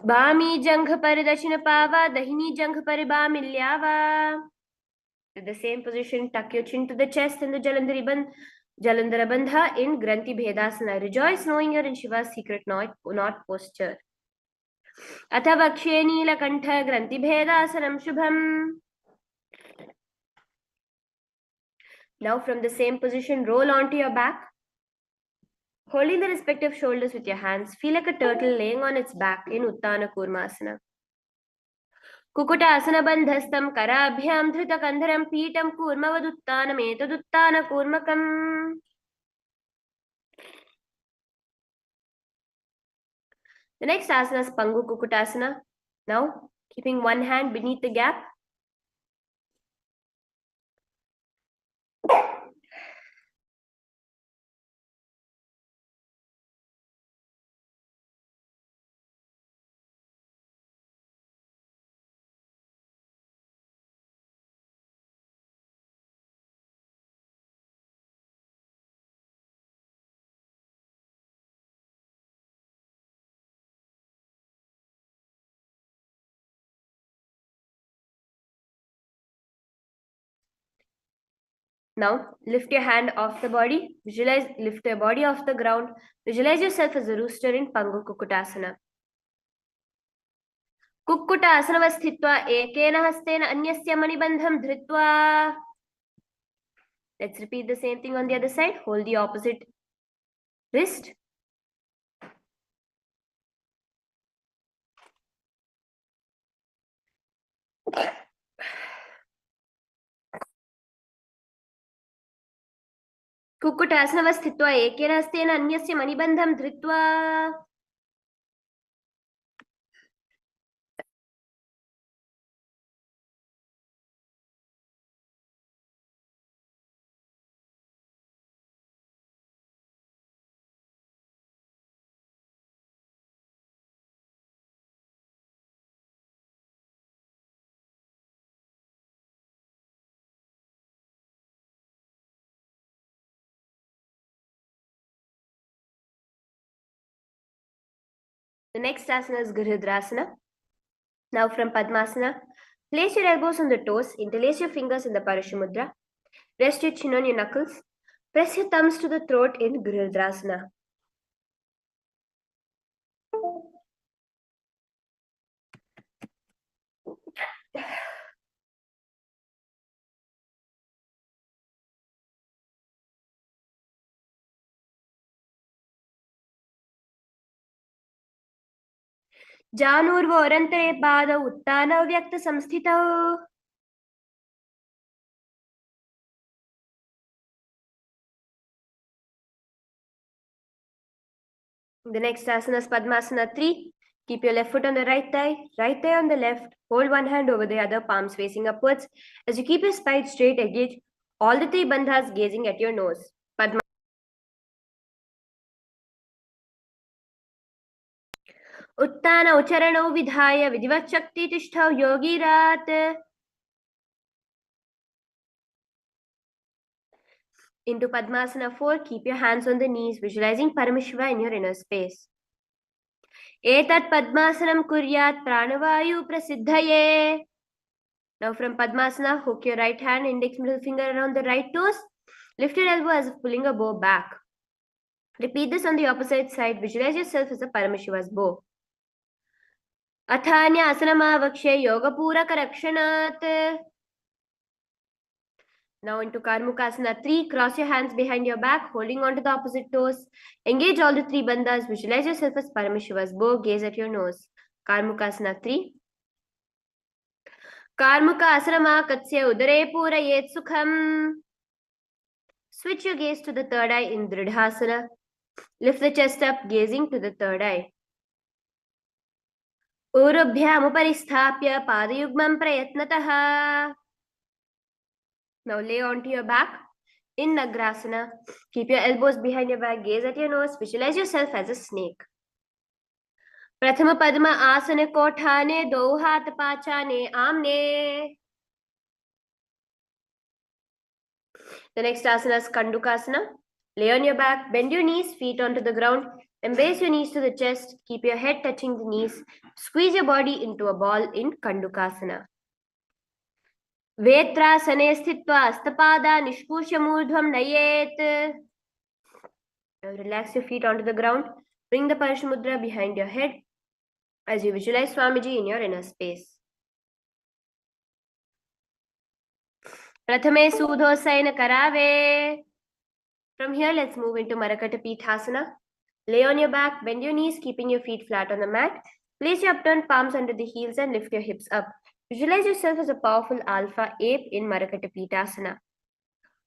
Bami jangha paridashina pava, dahini jangha paribamilyava. To the same position, tuck your chin to the chest and the Jalandhara Bandha in Granthi Bhedasana. Rejoice knowing you're in Shiva's secret knot posture. Atha vakshe neelakantha Granthi Bhedasanam Shubham. Now from the same position, roll onto your back. Holding the respective shoulders with your hands, feel like a turtle laying on its back in Uttana Kurmasana. Kukutasana bandhastam karabhyam dhrita kandharam pitam kurmavaduttanam etaduttana kurmakam. The next asana is Pangu Kukutasana. Now, keeping one hand beneath the gap, Now, lift your hand off the body. Lift your body off the ground. Visualize yourself as a rooster in Pangu Kukutasana. Kukutasana sthitva ekena hastena anyasya manibandham dhritva. Let's repeat the same thing on the other side. Hold the opposite wrist. कुक्कुटासनव स्थित्वा एकेन हस्तेन अन्यस्य मणिबन्धं धृत्वा The next asana is Grihidrasana. Now from Padmasana, place your elbows on the toes, interlace your fingers in the Paramashivoham. Rest your chin on your knuckles. Press your thumbs to the throat in Grihidrasana. जानूर्वोरन्तरे पादौ उत्तानौ व्यक्तसंस्थितौ. The next asana is Padmasana 3. Keep your left foot on the right thigh on the left. Hold one hand over the other, palms facing upwards. As you keep your spine straight, engage all the three bandhas gazing at your nose. Padma. Uttana ucharanau vidhaya vidivat shakti tishtau yogirat. Into Padmasana 4, keep your hands on the knees, visualizing Paramashiva in your inner space. Etat Padmasanam kuryat pranavayu prasiddhaye. Now from Padmasana, hook your right hand, index middle finger around the right toes. Lift your elbow as if pulling a bow back. Repeat this on the opposite side. Visualize yourself as a Paramashiva's bow. Athanya asanamavakshe yoga puraka rakshanat. Now into Karmukasana 3. Cross your hands behind your back, holding on to the opposite toes. Engage all the three bandhas. Visualize yourself as Paramashiva's bow. Gaze at your nose. Karmukasana 3. Karmuka asana katsya udare purayet sukham. Switch your gaze to the third eye in Dridhasana. Lift the chest up, gazing to the third eye. Urubhyam uparistapya padayugmam prayatnataha. Now lay onto your back in Nagrasana. Keep your elbows behind your back, gaze at your nose, visualize yourself as a snake. Prathama Padma asana kothane do hat pachane amne. The next asana is Kandukasana. Lay on your back, bend your knees, feet onto the ground, embrace your knees to the chest, keep your head touching the knees, squeeze your body into a ball in Kandukasana. Vetrasane sthitva astapada nishkushya murdhvam nayet. Now relax your feet onto the ground, bring the Paramashiva behind your head as you visualize Swamiji in your inner space. Prathame Sudhosayana Karave. From here, let's move into Marakata Pithasana. Lay on your back, bend your knees, keeping your feet flat on the mat. Place your upturned palms under the heels and lift your hips up. Visualize yourself as a powerful alpha ape in Marakata Pithasana.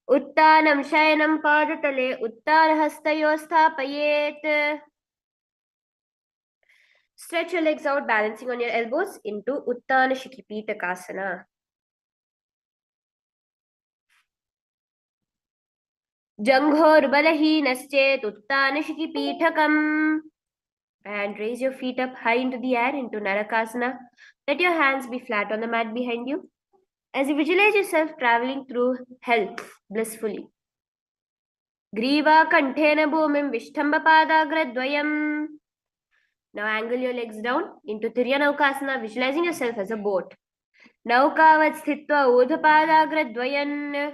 Uttanam Shayanam Padatale Uttarhastayo Sthapayet. Stretch your legs out, balancing on your elbows into Uttana Shikipitakasana. Janghor Balahinaschet Uttana Shikipitakam. And raise your feet up high into the air into Narakasana. Let your hands be flat on the mat behind you. As you visualize yourself traveling through hell blissfully. Griva Kanthena Bhumim Vishthambapada Dvayam. Now angle your legs down into Tiryanaukasana, visualizing yourself as a boat. Naukavat Sthitva Udhapada Dvayan.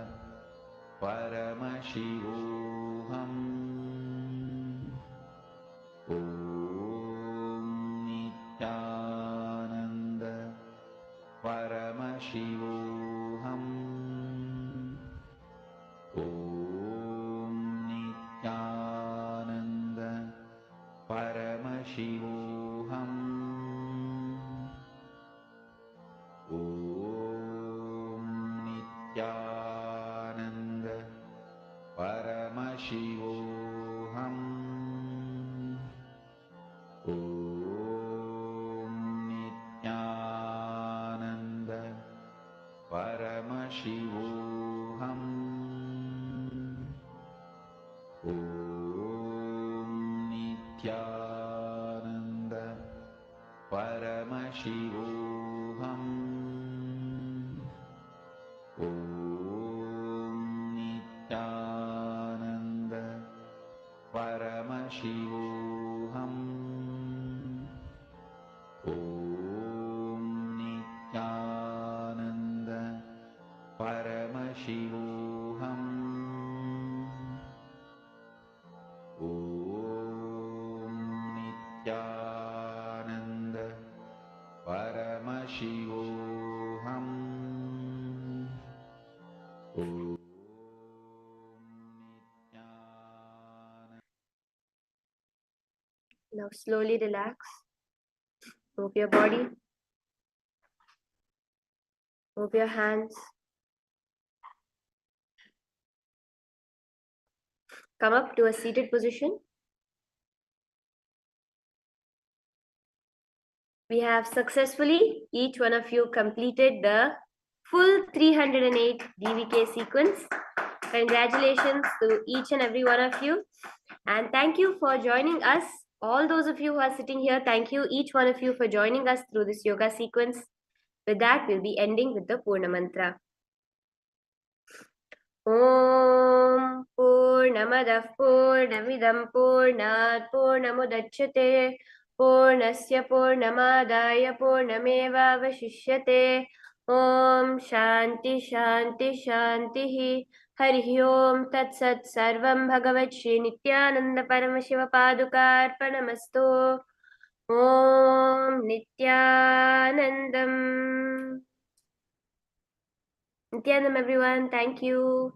Paramashivoham Om Nithyananda Paramashivoham Om Nithyananda Paramashivoham Om Nithyananda Paramashivoham Om Nithyananda Paramashivoham Om Nithyananda. Now slowly relax. Move your body. Move your hands. Come up to a seated position. We have successfully, each one of you, completed the full 308 DVK sequence. Congratulations to each and every one of you. And thank you for joining us. All those of you who are sitting here, thank you, each one of you, for joining us through this yoga sequence. With that, we'll be ending with the Purna Mantra. Om Purnamadah Purnamidam Purnat Purnamudachyate Purnasya Purnamadaya Purnameva Vashishyate Om Shanti Shanti Shanti Hari Om Tat Sat Sarvam Bhagavat Shri Nithyananda Paramashiva Padukarpanamastu Om Nithyanandam. Nithyanandam, everyone. Thank you.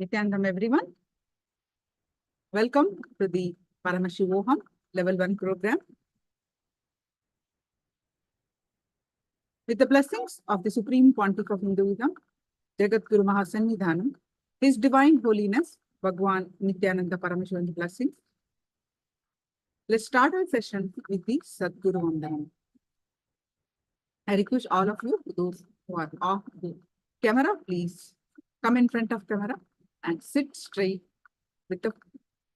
Nithyanandam, everyone. Welcome to the Paramashivoham Level-1 program. With the blessings of the Supreme Pontiff of Hinduism, Jagat Guru Mahasannidhanam, His Divine Holiness, Bhagwan Nithyananda Paramashivan's blessings. Let's start our session with the Sadguru Vandanam. I request all of you, those who are off the camera, please come in front of camera and sit straight with the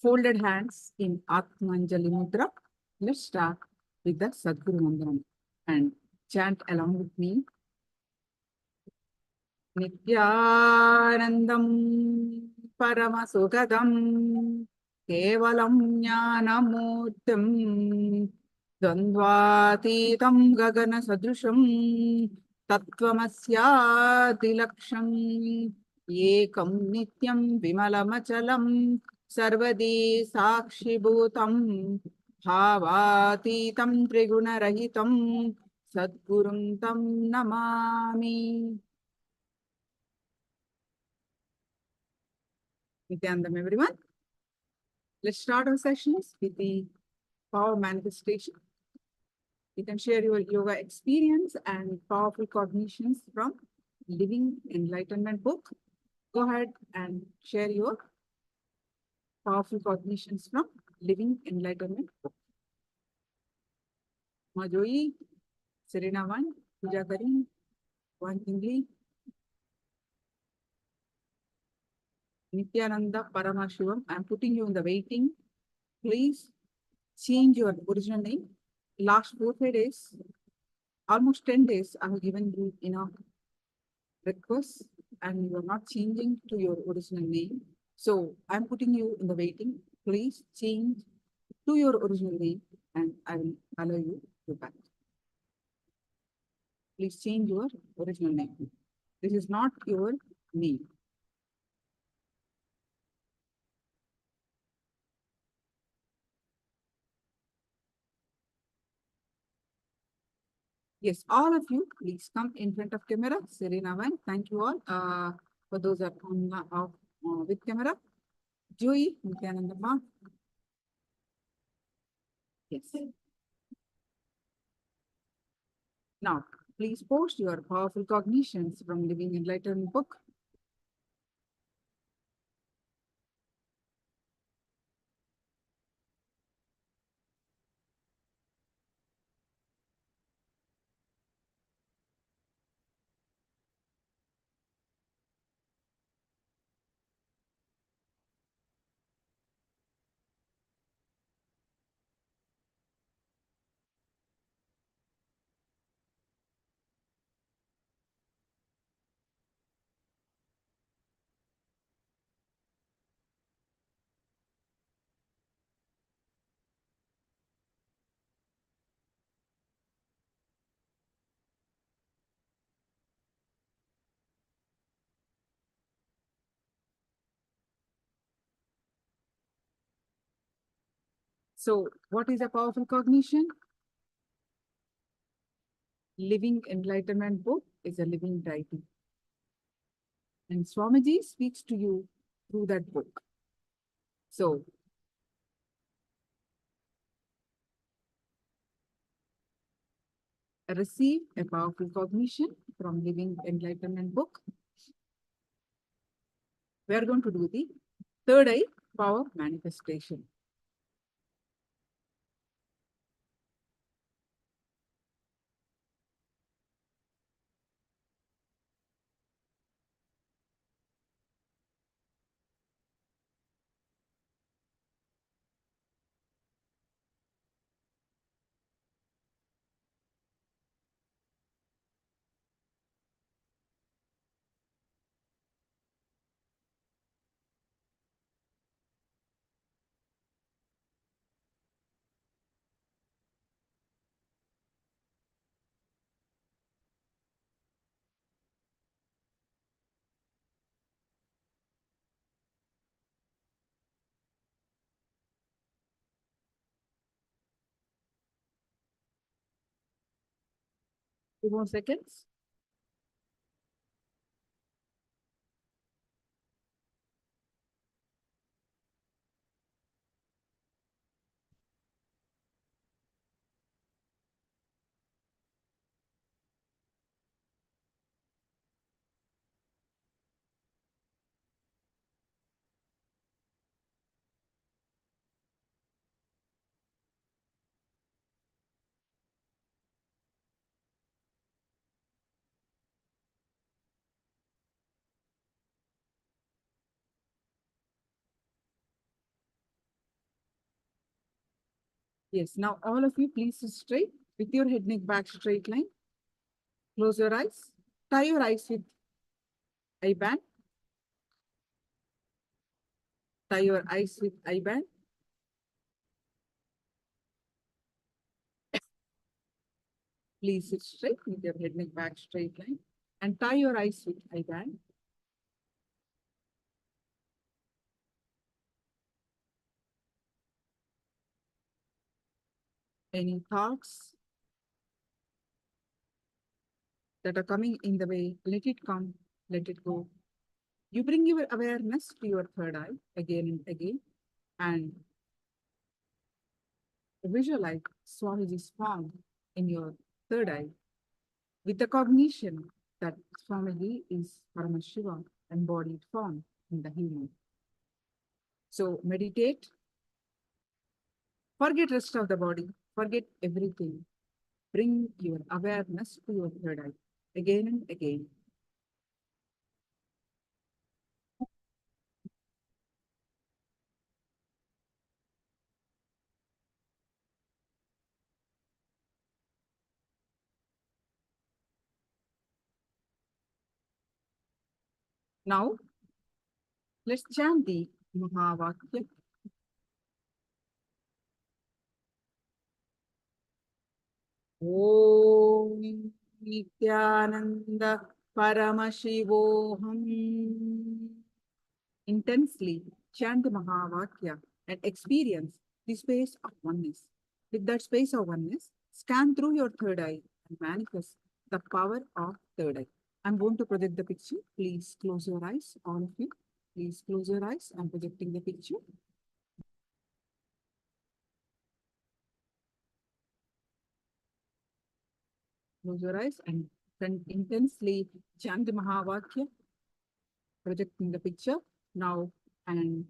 folded hands in Atmanjali Mudra. Let's start with the Sadguru Vandanam and chant along with me. Nithyanandam Paramasukadam Kevalam Jnanamurtim Dvandvatitam Gagana Sadrusham Tattvamasya Tilaksham Ekam Nityam Vimalamachalam Sarvadi Sakshibhutam Bhavatitam Triguna-rahitam Sadgurum Tam Namami. Nithyanandam, everyone. Let's start our sessions with the power manifestation. You can share your yoga experience and powerful cognitions from Living Enlightenment book. Go ahead and share your powerful cognitions from Living Enlightenment book. Majoyi, Serena 1, Puja Karim, 1 Tingli, Nithyananda Paramashivam. I'm putting you in the waiting. Please change your original name. Last 4-5 days, almost 10 days, I have given you enough requests and you are not changing to your original name. So I'm putting you in the waiting. Please change to your original name and I will allow you to back. Please change your original name. This is not your name. Yes, all of you, please come in front of camera. Serena Van, thank you all. For those that are on with camera. Joey, Nithyananda Ma. Yes. Now, please post your powerful cognitions from Living Enlightenment book. So, what is a powerful cognition? Living Enlightenment book is a living writing. And Swamiji speaks to you through that book. So, receive a powerful cognition from Living Enlightenment book. We are going to do the third eye power manifestation. Few more seconds. Yes, now all of you please sit straight with your head, neck, back straight line. Close your eyes. Tie your eyes with eye band. Tie your eyes with eye band. Please sit straight with your head, neck, back straight line. And tie your eyes with eye band. Any thoughts that are coming in the way, let it come, let it go. You bring your awareness to your third eye again and again, and visualize Swamiji's form in your third eye with the cognition that Swamiji is Paramashiva, embodied form in the human. So meditate, forget rest of the body, forget everything. Bring your awareness to your third eye again and again. Now, let's chant the Mahavakya. Om Nithyananda Paramashivoham. Intensely chant the Mahavakya and experience the space of oneness. With that space of oneness, scan through your third eye and manifest the power of third eye. I'm going to project the picture. Please close your eyes, all of you. Please close your eyes. I'm projecting the picture. Close your eyes and then intensely chant the Mahavakya, projecting the picture now. And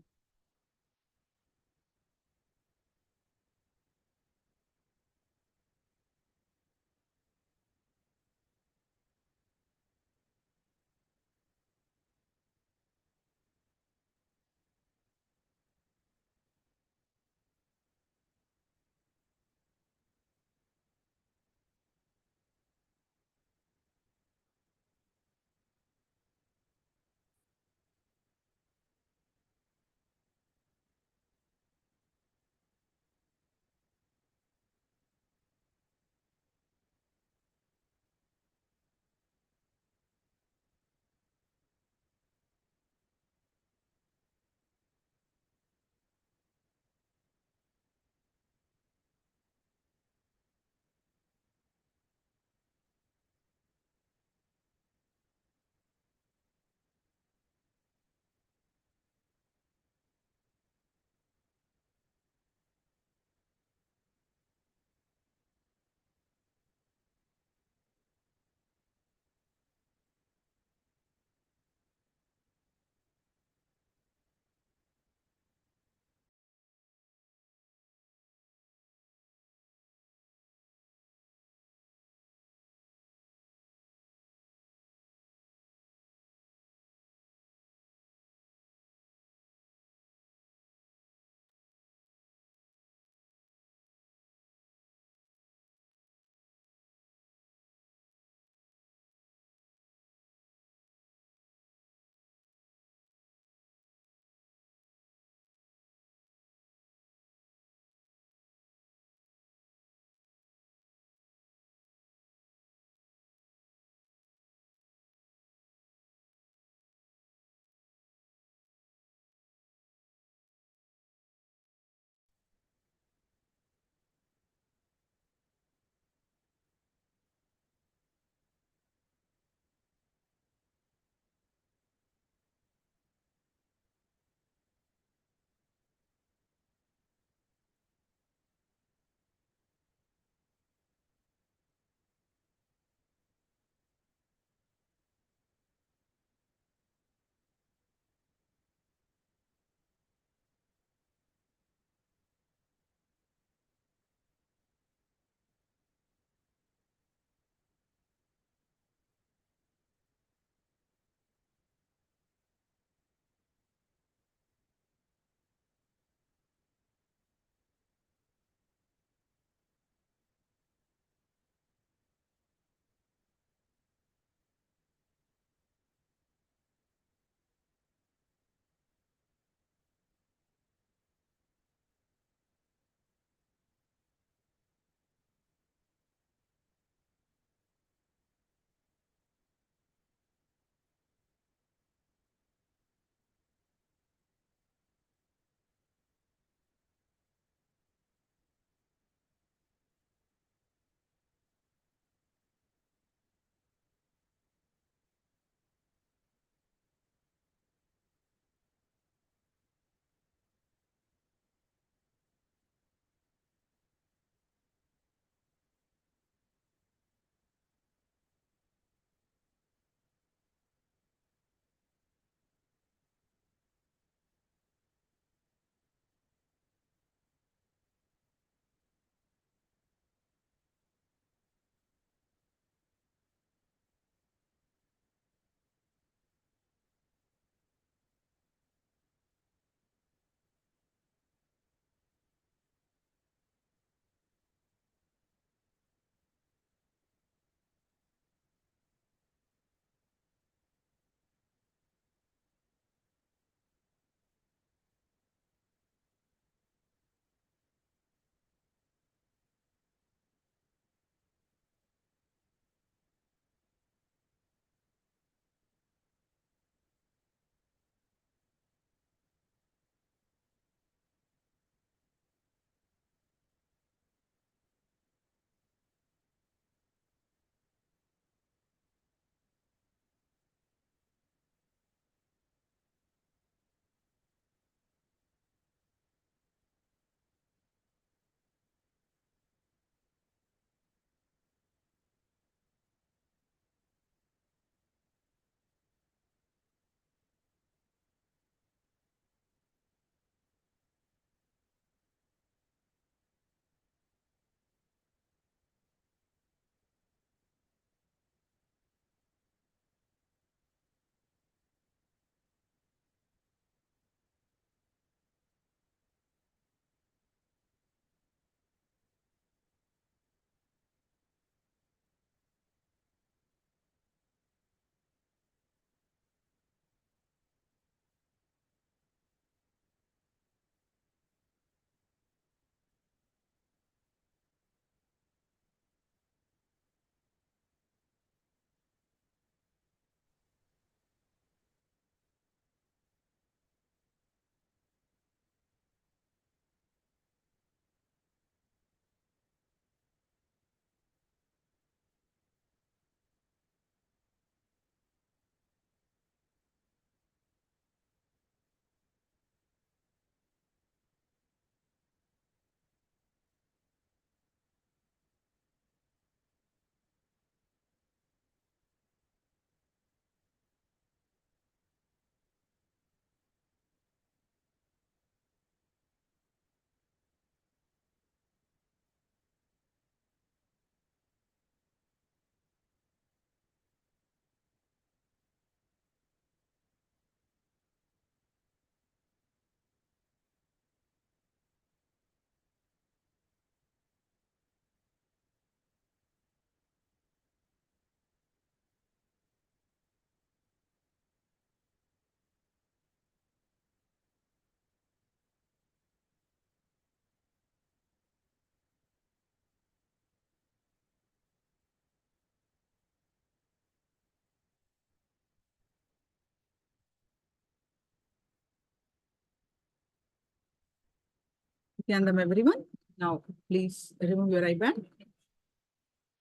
Nithyananda, everyone. Now, please remove your eye band.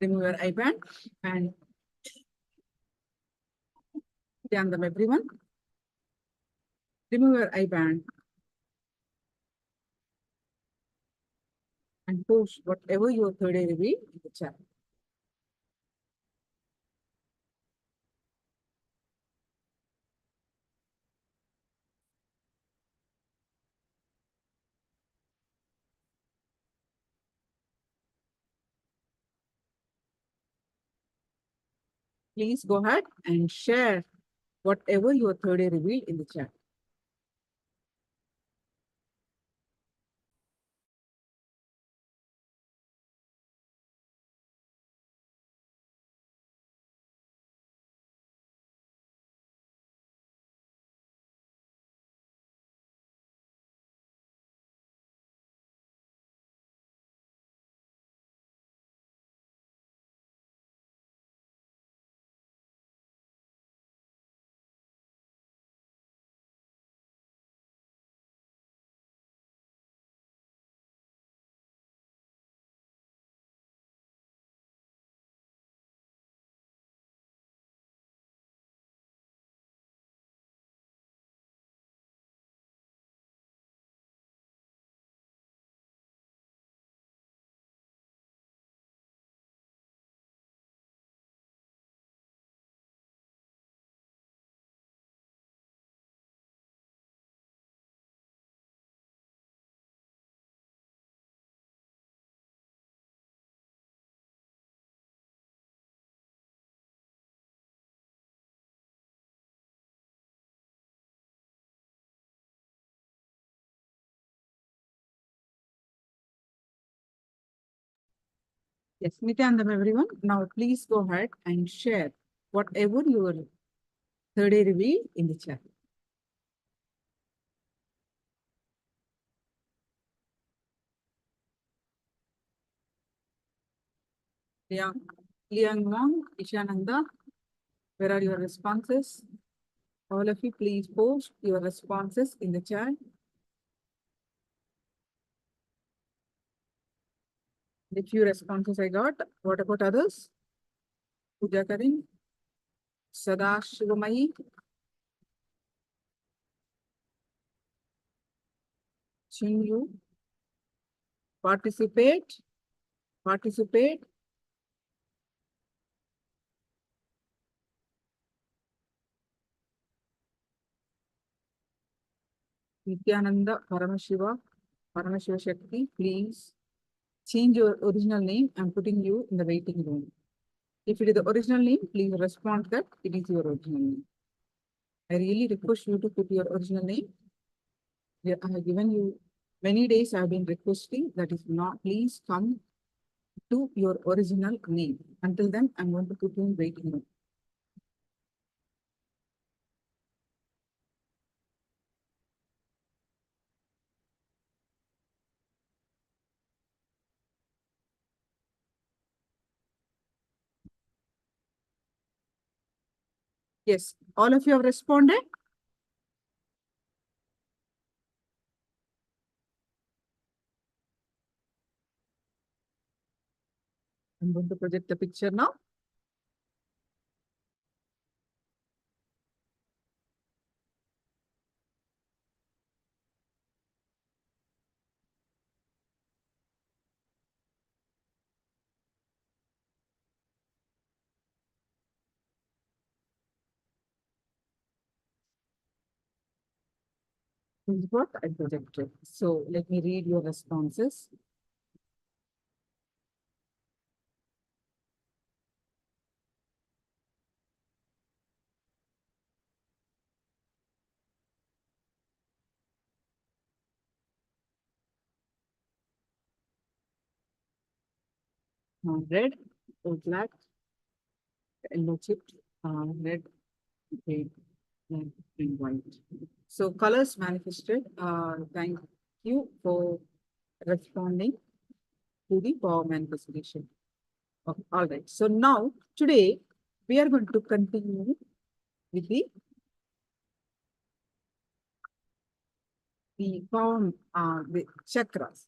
Remove your eye band and Nithyananda, everyone. Remove your eye band and post whatever your third eye reveal in the chat. Please go ahead and share whatever your third eye reveal in the chat. Yes, Nithyananda, everyone. Now, please go ahead and share whatever your third eye reveal in the chat. Liang Wang, Ishananda, where are your responses? All of you, please post your responses in the chat. The few responses I got. What about others? Puja Karin, Sada Shivamayi, Chinyu. Participate. Participate. Nithyananda, Paramashiva Shakti, please change your original name. I'm putting you in the waiting room. If it is the original name, please respond that it is your original name. I really request you to put your original name. I have given you many days. I have been requesting that is not, please come to your original name. Until then, I'm going to put you in waiting room. Yes, all of you have responded. I'm going to project the picture now. This is what I projected. So let me read your responses. Red, black, yellow chipped, red, gray, and white. So colors manifested. Thank you for responding to the power manifestation. Okay, all right. So now today we are going to continue with the power, the chakras.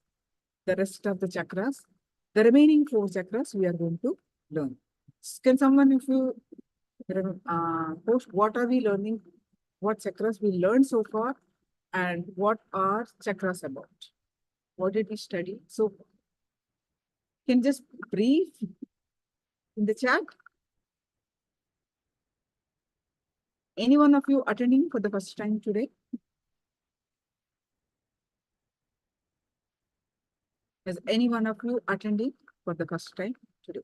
the rest of the chakras. The remaining 4 chakras we are going to learn. Can someone, if you post, what are we learning? What chakras we learned so far? And what are chakras about? What did we study? So, can just brief in the chat. Any one of you attending for the first time today? Is any one of you attending for the first time today?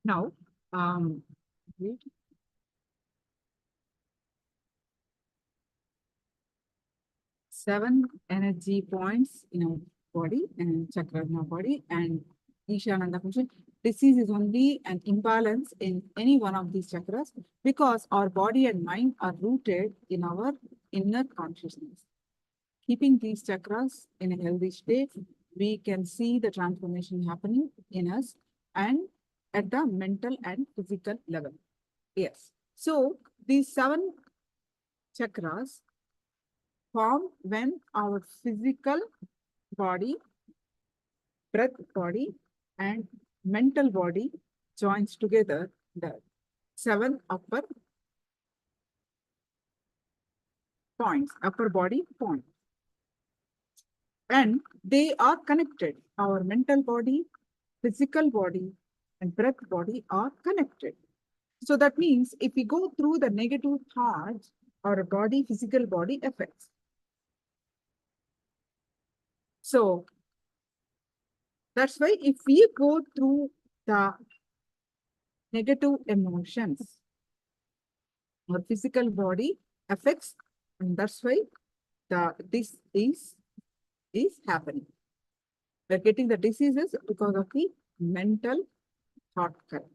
Now, wait. 7 energy points in our body and chakra in our body, and Ishananda function. Disease is only an imbalance in any one of these chakras because our body and mind are rooted in our inner consciousness. Keeping these chakras in a healthy state, we can see the transformation happening in us and at the mental and physical level. Yes. So these 7 chakras form when our physical body, breath body, and mental body joins together, the 7 upper points, upper body points. And they are connected. Our mental body, physical body, and breath body are connected. So that means if we go through the negative thoughts, our body, physical body affects. So that's why if we go through the negative emotions, our physical body affects, and that's why this is happening. We're getting the diseases because of the mental thought currents.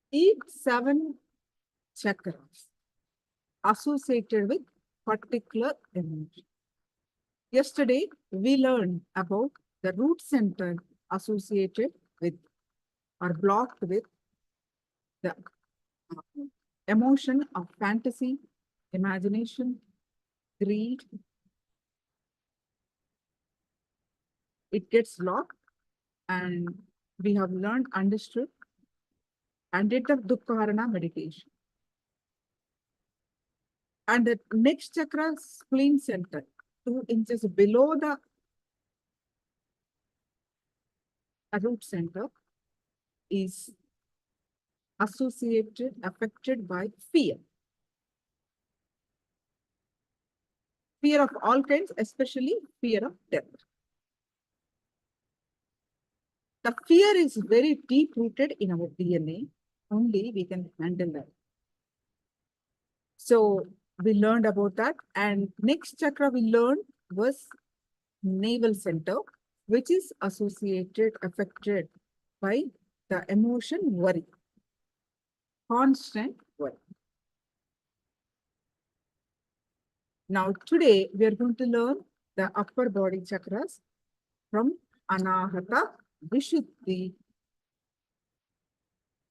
Each 7 chakras associated with particular emotion. Yesterday, we learned about the root center associated with or blocked with the emotion of fantasy, imagination, greed. It gets locked, and we have learned, understood, and did the Dukkharana meditation. And the next chakra, spleen center, 2 inches below the root center, is associated, affected by fear. Fear of all kinds, especially fear of death. The fear is very deep rooted in our DNA. Only we can handle that. So we learned about that. And next chakra we learned was navel center, which is affected by the emotion worry, constant worry. Now today we are going to learn the upper body chakras from Anahata, Vishuddhi,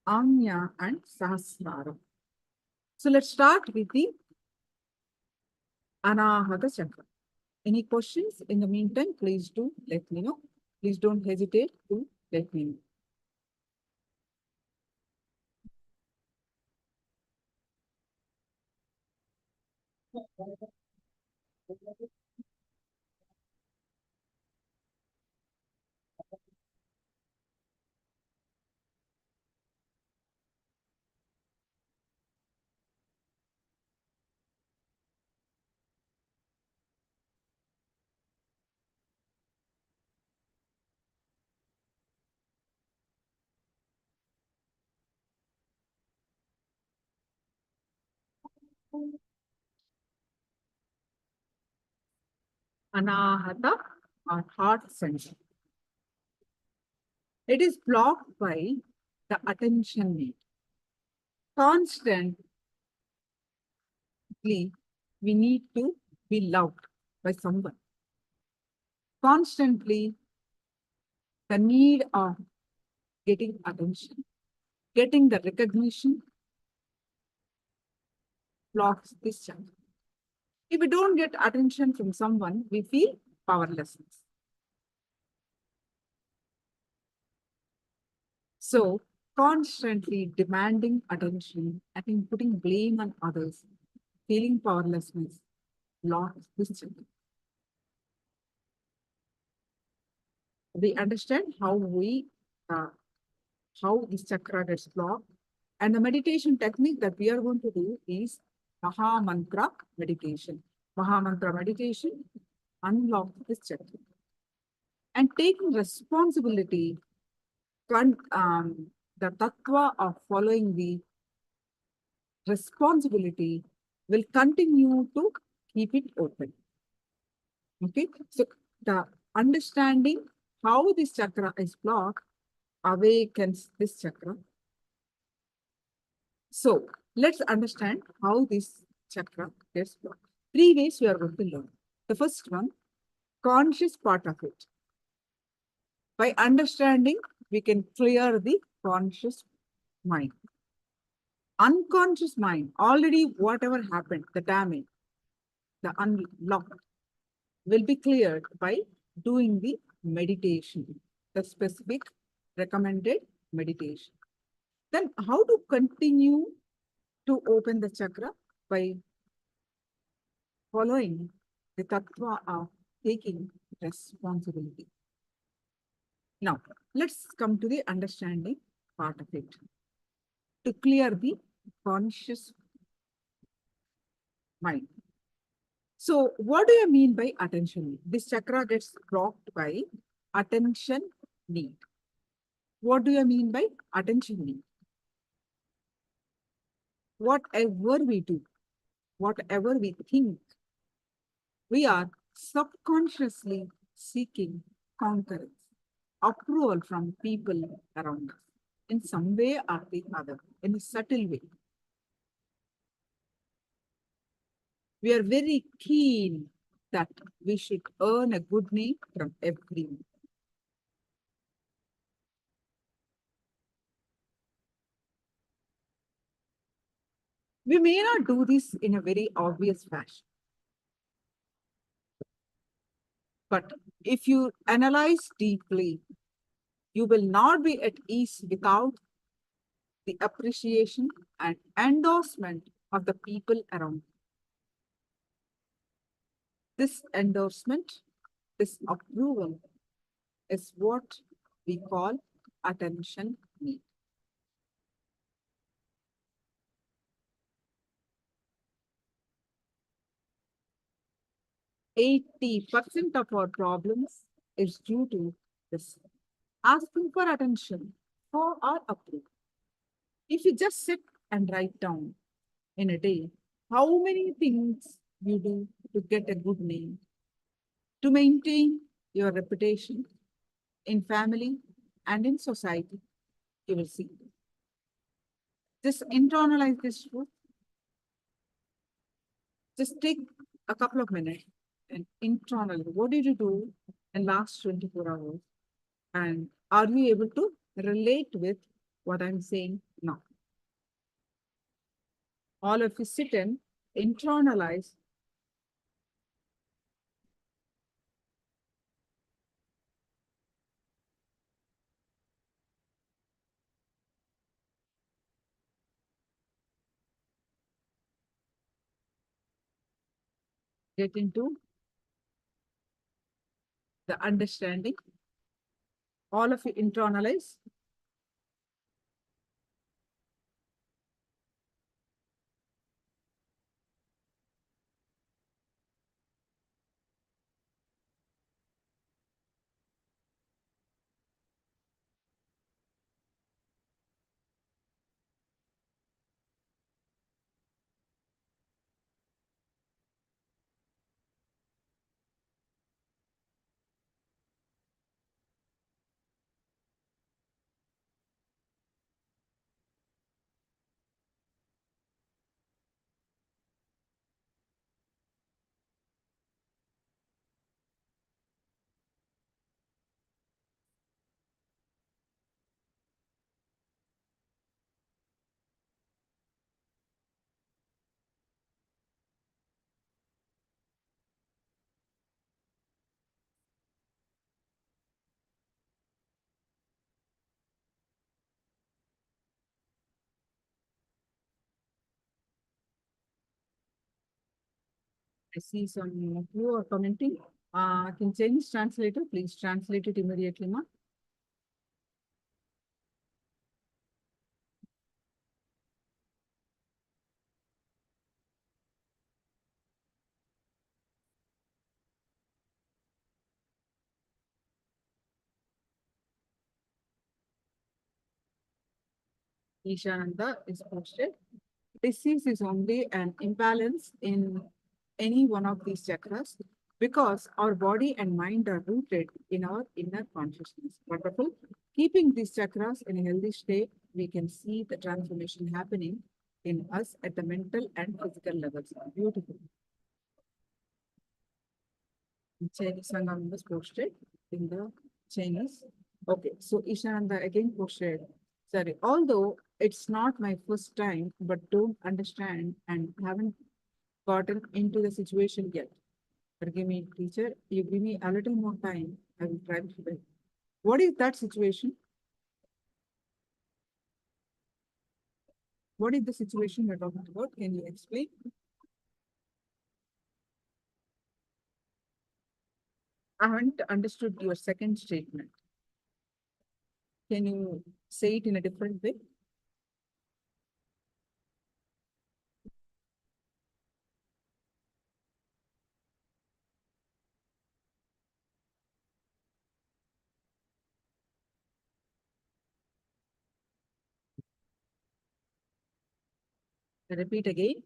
Anya, and Sahasrara. So let's start with the Anahata chakra. Any questions in the meantime, please do let me know. Please don't hesitate to let me know. Anahata or heart center. It is blocked by the attention need. Constantly, we need to be loved by someone. Constantly, the need of getting attention, getting the recognition blocks this chakra. If we don't get attention from someone, we feel powerlessness. So, constantly demanding attention, I think putting blame on others, feeling powerlessness, blocks this chakra. We understand how this chakra gets blocked, and the meditation technique that we are going to do is Maha Mantra meditation. Maha Mantra meditation unlocks this chakra. And taking responsibility, the tattva of following the responsibility will continue to keep it open. Okay, so the understanding how this chakra is blocked awakens this chakra. So let's understand how this chakra gets blocked. Three ways we are going to learn. The first one, conscious part of it. By understanding, we can clear the conscious mind. Unconscious mind, already whatever happened, the damage, the unlock will be cleared by doing the meditation, the specific recommended meditation. Then how to continue to open the chakra? By following the tattva of taking responsibility. Now, let's come to the understanding part of it. To clear the conscious mind. So, what do you mean by attention need? This chakra gets blocked by attention need. What do you mean by attention need? Whatever we do, whatever we think, we are subconsciously seeking concurrence, approval from people around us in some way or the other, in a subtle way. We are very keen that we should earn a good name from everyone. We may not do this in a very obvious fashion. But if you analyze deeply, you will not be at ease without the appreciation and endorsement of the people around you. This endorsement, this approval is what we call attention need. 80% of our problems is due to this asking for attention for or approval. If you just sit and write down in a day how many things you do to get a good name, to maintain your reputation in family and in society, you will see. Just internalize this truth. Just take a couple of minutes and internalize. What did you do in last 24 hours? And are you able to relate with what I'm saying now? All of you sit and internalize. Get into the understanding. All of you internalize. I see some of you are commenting. Can change translator, please translate it immediately, ma. Ishananda is posted. Disease is only an imbalance in any one of these chakras because our body and mind are rooted in our inner consciousness. Wonderful. Keeping these chakras in a healthy state, we can see the transformation happening in us at the mental and physical levels. Beautiful. Chinese Sangam was posted in the Chinese. Okay, so Ishananda again posted. Sorry, although it's not my first time, but don't understand and haven't gotten into the situation yet. Forgive me, teacher. You give me a little more time. I will try to help. What is that situation? What is the situation you're talking about? Can you explain? I haven't understood your second statement. Can you say it in a different way? Repeat again.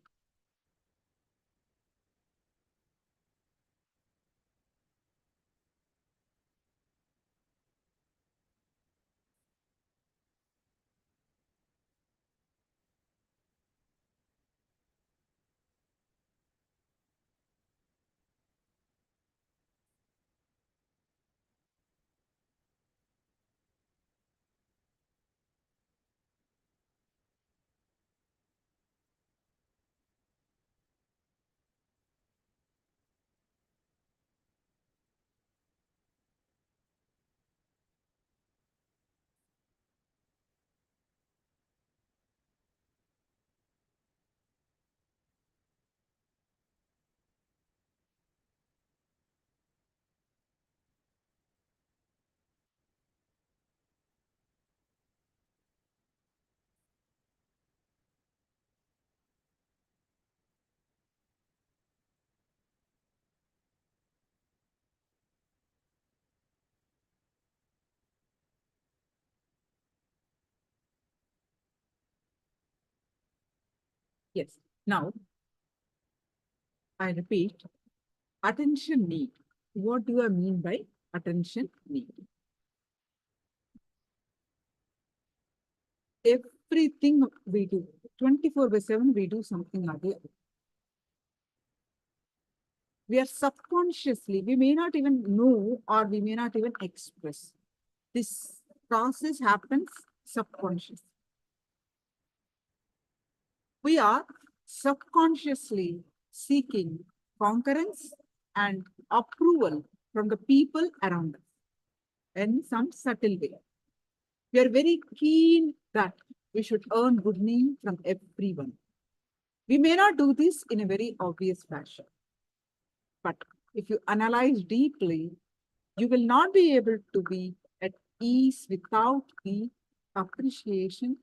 Yes. Now, I repeat, attention need. What do I mean by attention need? Everything we do, 24/7, we do something or the other. We are subconsciously, we may not even know or we may not even express. This process happens subconsciously. We are subconsciously seeking concurrence and approval from the people around us in some subtle way. We are very keen that we should earn good name from everyone. We may not do this in a very obvious fashion, but if you analyze deeply, you will not be able to be at ease without the appreciation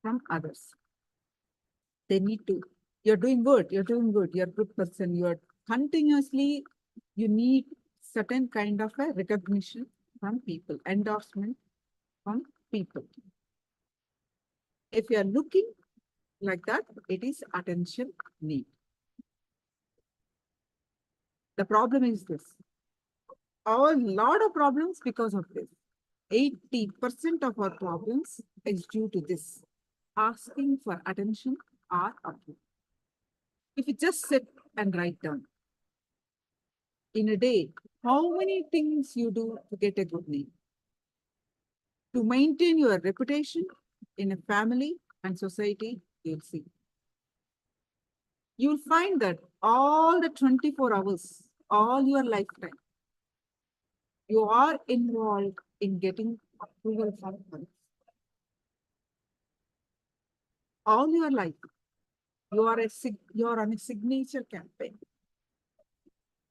from others. They need to, you're doing good, you're doing good, you're a good person, you're continuously, you need certain kind of a recognition from people, endorsement from people. If you are looking like that, it is attention need. The problem is this. A lot of problems because of this. 80% of our problems is due to this. Asking for attention or approval. If you just sit and write down in a day, how many things you do to get a good name? To maintain your reputation in a family and society, you'll see. You'll find that all the 24 hours, all your lifetime, you are involved in getting approval from others. All your life, you are on a signature campaign,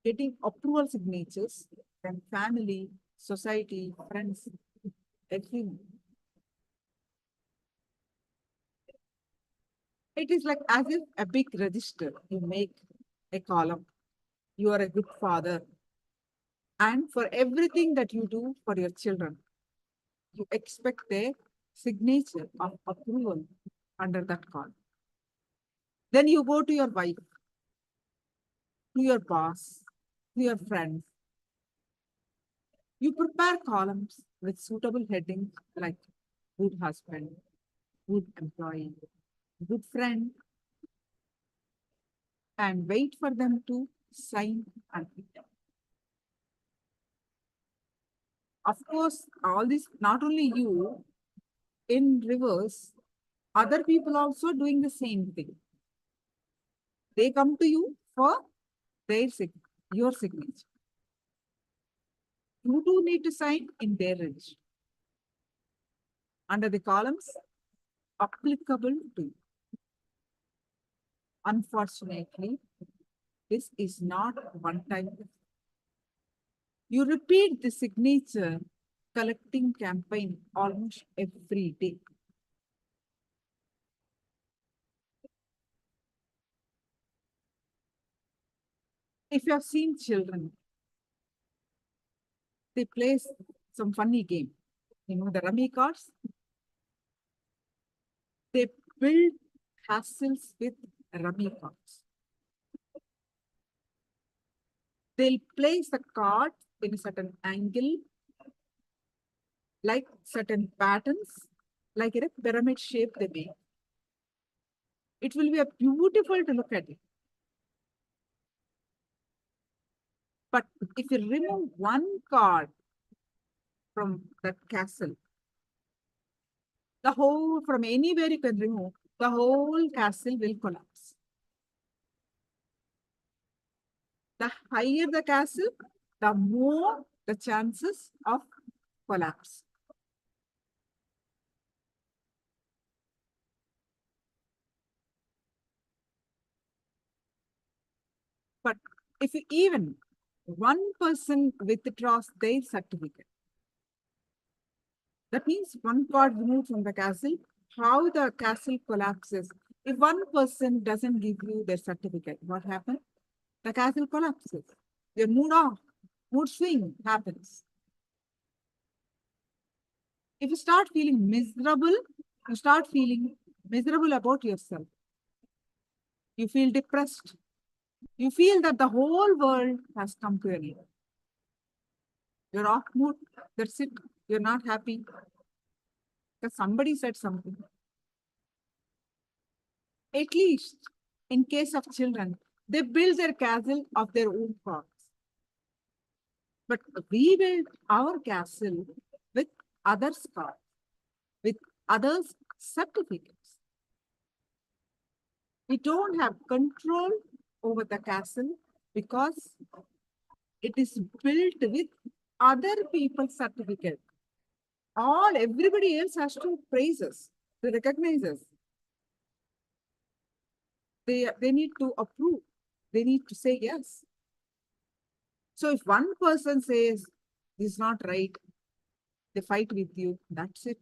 getting approval signatures from family, society, friends, everyone. It is like as if a big register, you make a column. You are a good father. And for everything that you do for your children, you expect their signature of approval under that column. Then you go to your wife, to your boss, to your friends. You prepare columns with suitable headings like good husband, good employee, good friend, and wait for them to sign and pick up. Of course, all this, not only you, in reverse, other people also doing the same thing. They come to you for their your signature. You do need to sign in their register under the columns applicable to you. Unfortunately, this is not one time. You repeat the signature collecting campaign almost every day. If you have seen children, they play some funny game. You know, the rummy cards, they build castles with rummy cards. They'll place the card in a certain angle, like certain patterns, like in a pyramid shape they make. It will be a beautiful to look at it. But if you remove one card from that castle, the whole, from anywhere you can remove, the whole castle will collapse. The higher the castle, the more the chances of collapse. But if you even one person withdraws their certificate, that means one card removed from the castle, how the castle collapses. If one person doesn't give you their certificate, what happens? The castle collapses. Your mood swing happens. If you start feeling miserable, you start feeling miserable about yourself. You feel depressed. You feel that the whole world has come to an end. You're off mood. That's it. You're not happy because somebody said something. At least in case of children, they build their castle of their own cards. But we build our castle with others' cards, with others' certificates. We don't have control over the castle because it is built with other people's certificate. Everybody else has to praise us, to recognize us. They need to approve. They need to say yes. So if one person says this is not right, they fight with you. That's it.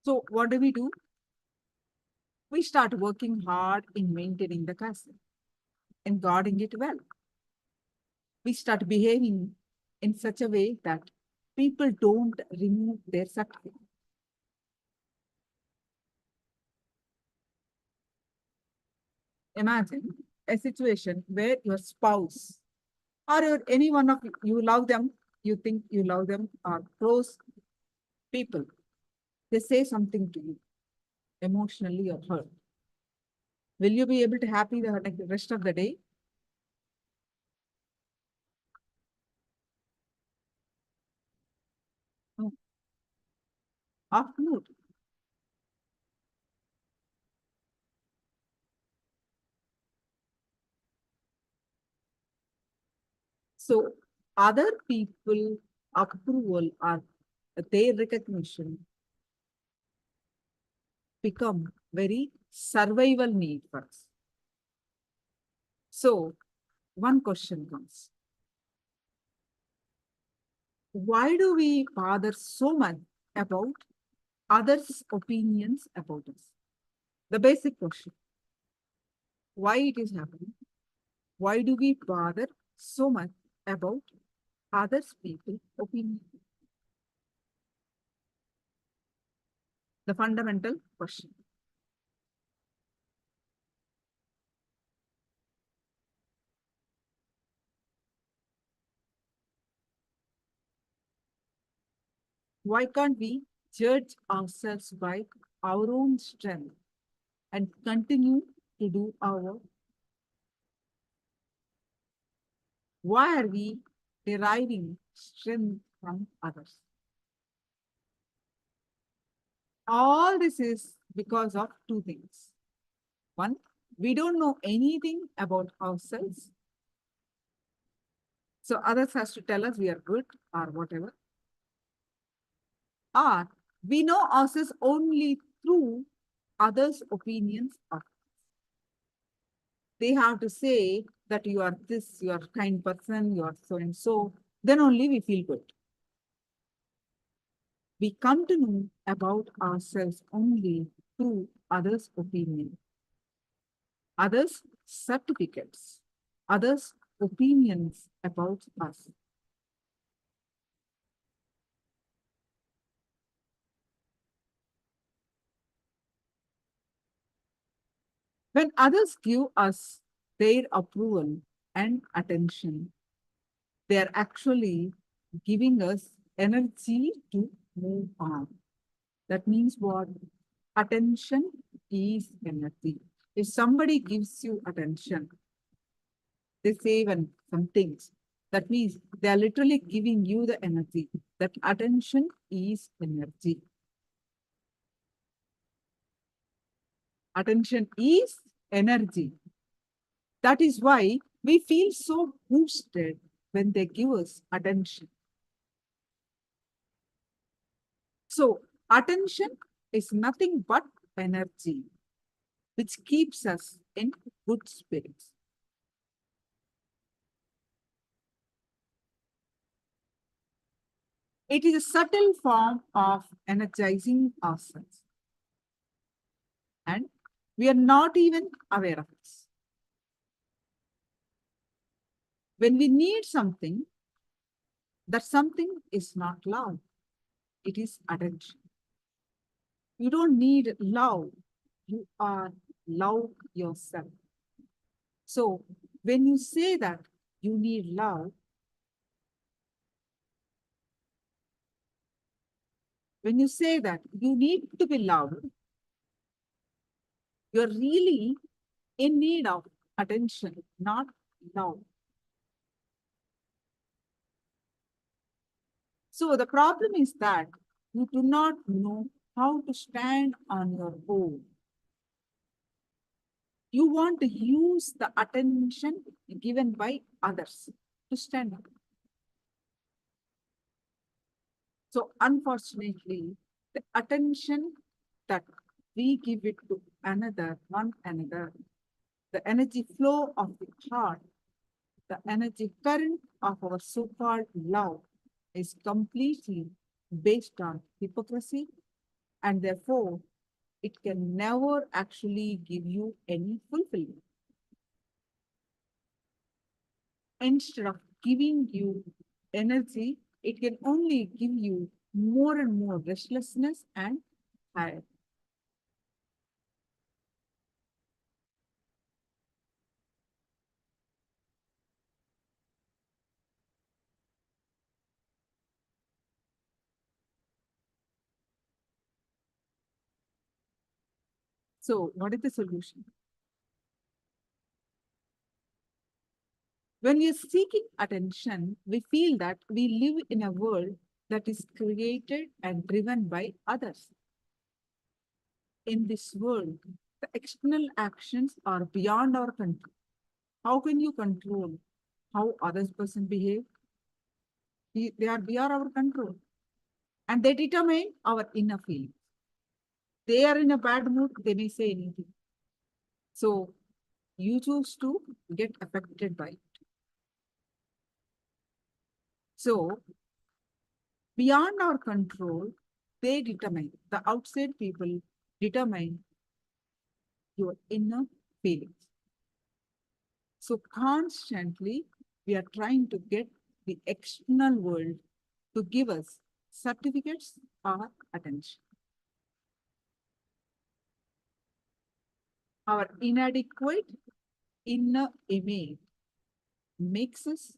So what do? We start working hard in maintaining the castle and guarding it well. We start behaving in such a way that people don't remove their certificate. Imagine a situation where your spouse or any one of you love them, you think you love them, or close people, they say something to you emotionally or hurt. Will you be able to happy the rest of the day? No. Off mood. So other people approval or their recognition become very survival need for us. So one question comes. Why do we bother so much about others' opinions about us? The basic question. Why it is happening? Why do we bother so much about others' people's opinion? The fundamental question. Why can't we judge ourselves by our own strength and continue to do our work? Why are we deriving strength from others? All this is because of two things. One, we don't know anything about ourselves. So others has to tell us we are good or whatever. Or we know ourselves only through others' opinions of us. They have to say that you are this, you are a kind person, you are so and so, then only we feel good. We come to know about ourselves only through others' opinion, others' certificates, others' opinions about us. When others give us their approval and attention, they are actually giving us energy to move on. That means what? Attention is energy. If somebody gives you attention, they say some things. That means they are literally giving you the energy. That attention is energy. Attention is energy. That is why we feel so boosted when they give us attention. So attention is nothing but energy, which keeps us in good spirits. It is a subtle form of energizing ourselves, and we are not even aware of this. When we need something, that something is not love, it is attention. You don't need love, you are love yourself. So when you say that you need love, when you say that you need to be loved, you're really in need of attention, not love. So the problem is that you do not know how to stand on your own. You want to use the attention given by others to stand up. So unfortunately, the attention that we give it to one another, the energy flow of the heart, the energy current of our so-called love is completely based on hypocrisy, and therefore it can never actually give you any fulfillment. Instead of giving you energy, it can only give you more and more restlessness and tired. So, what is the solution? When we are seeking attention, we feel that we live in a world that is created and driven by others. In this world, the external actions are beyond our control. How can you control how others person behave? They are beyond our control, and they determine our inner feelings. They are in a bad mood, they may say anything. So you choose to get affected by it. So beyond our control, the outside people determine your inner feelings. So constantly, we are trying to get the external world to give us certificates or attention. Our inadequate inner image makes us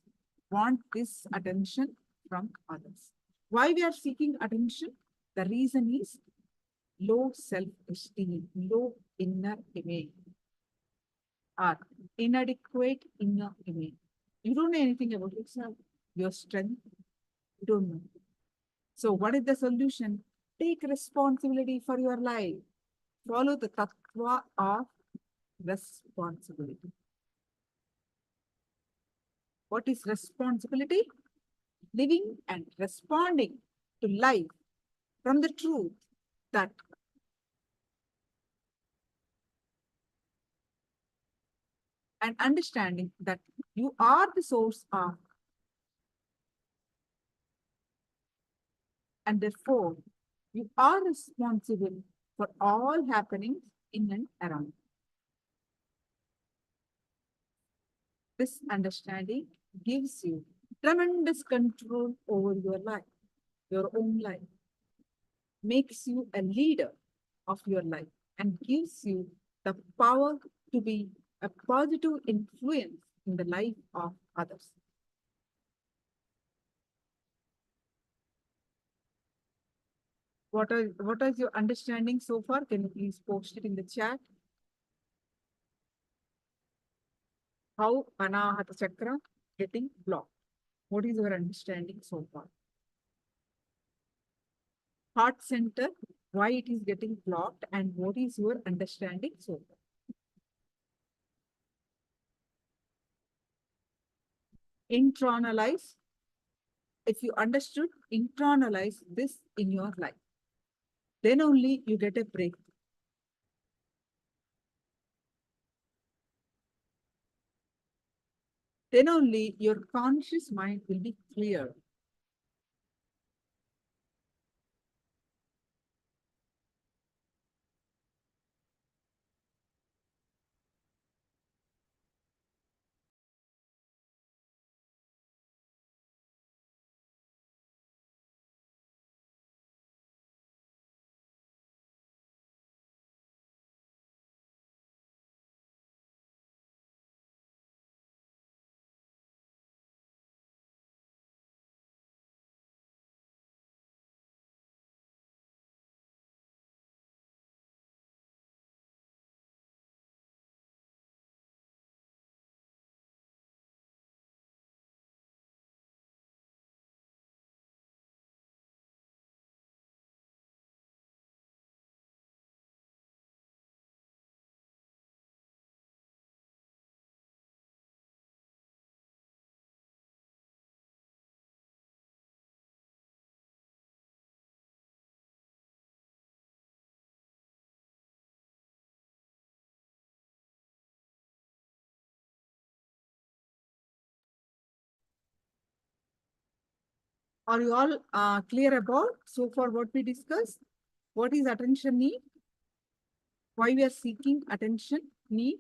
want this attention from others. Why we are seeking attention? The reason is low self-esteem, low inner image, or inadequate inner image. You don't know anything about yourself, your strength, you don't know. So what is the solution? Take responsibility for your life. Follow the tattva of responsibility. What is responsibility? Living and responding to life from the truth that and understanding that you are the source of, and therefore you are responsible for all happenings in and around. This understanding gives you tremendous control over your life, your own life, makes you a leader of your life, and gives you the power to be a positive influence in the life of others. What is your understanding so far? Can you please post it in the chat? How Anahata Chakra getting blocked? What is your understanding so far? Heart center, why it is getting blocked, and what is your understanding so far? Internalize. If you understood, internalize this in your life. Then only you get a break. Then only your conscious mind will be clear. Are you all clear about so far what we discussed? What is attention need? Why we are seeking attention need?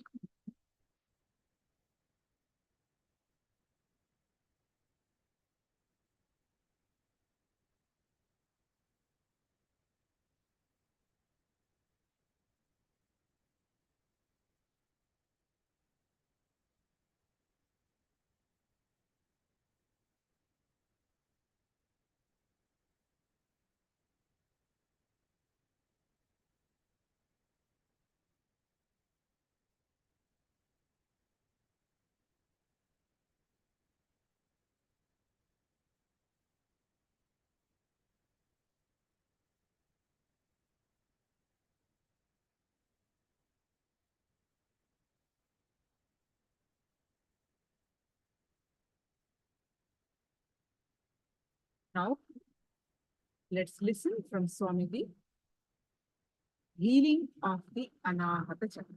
Now, let's listen from Swamiji, healing of the Anahata Chakra.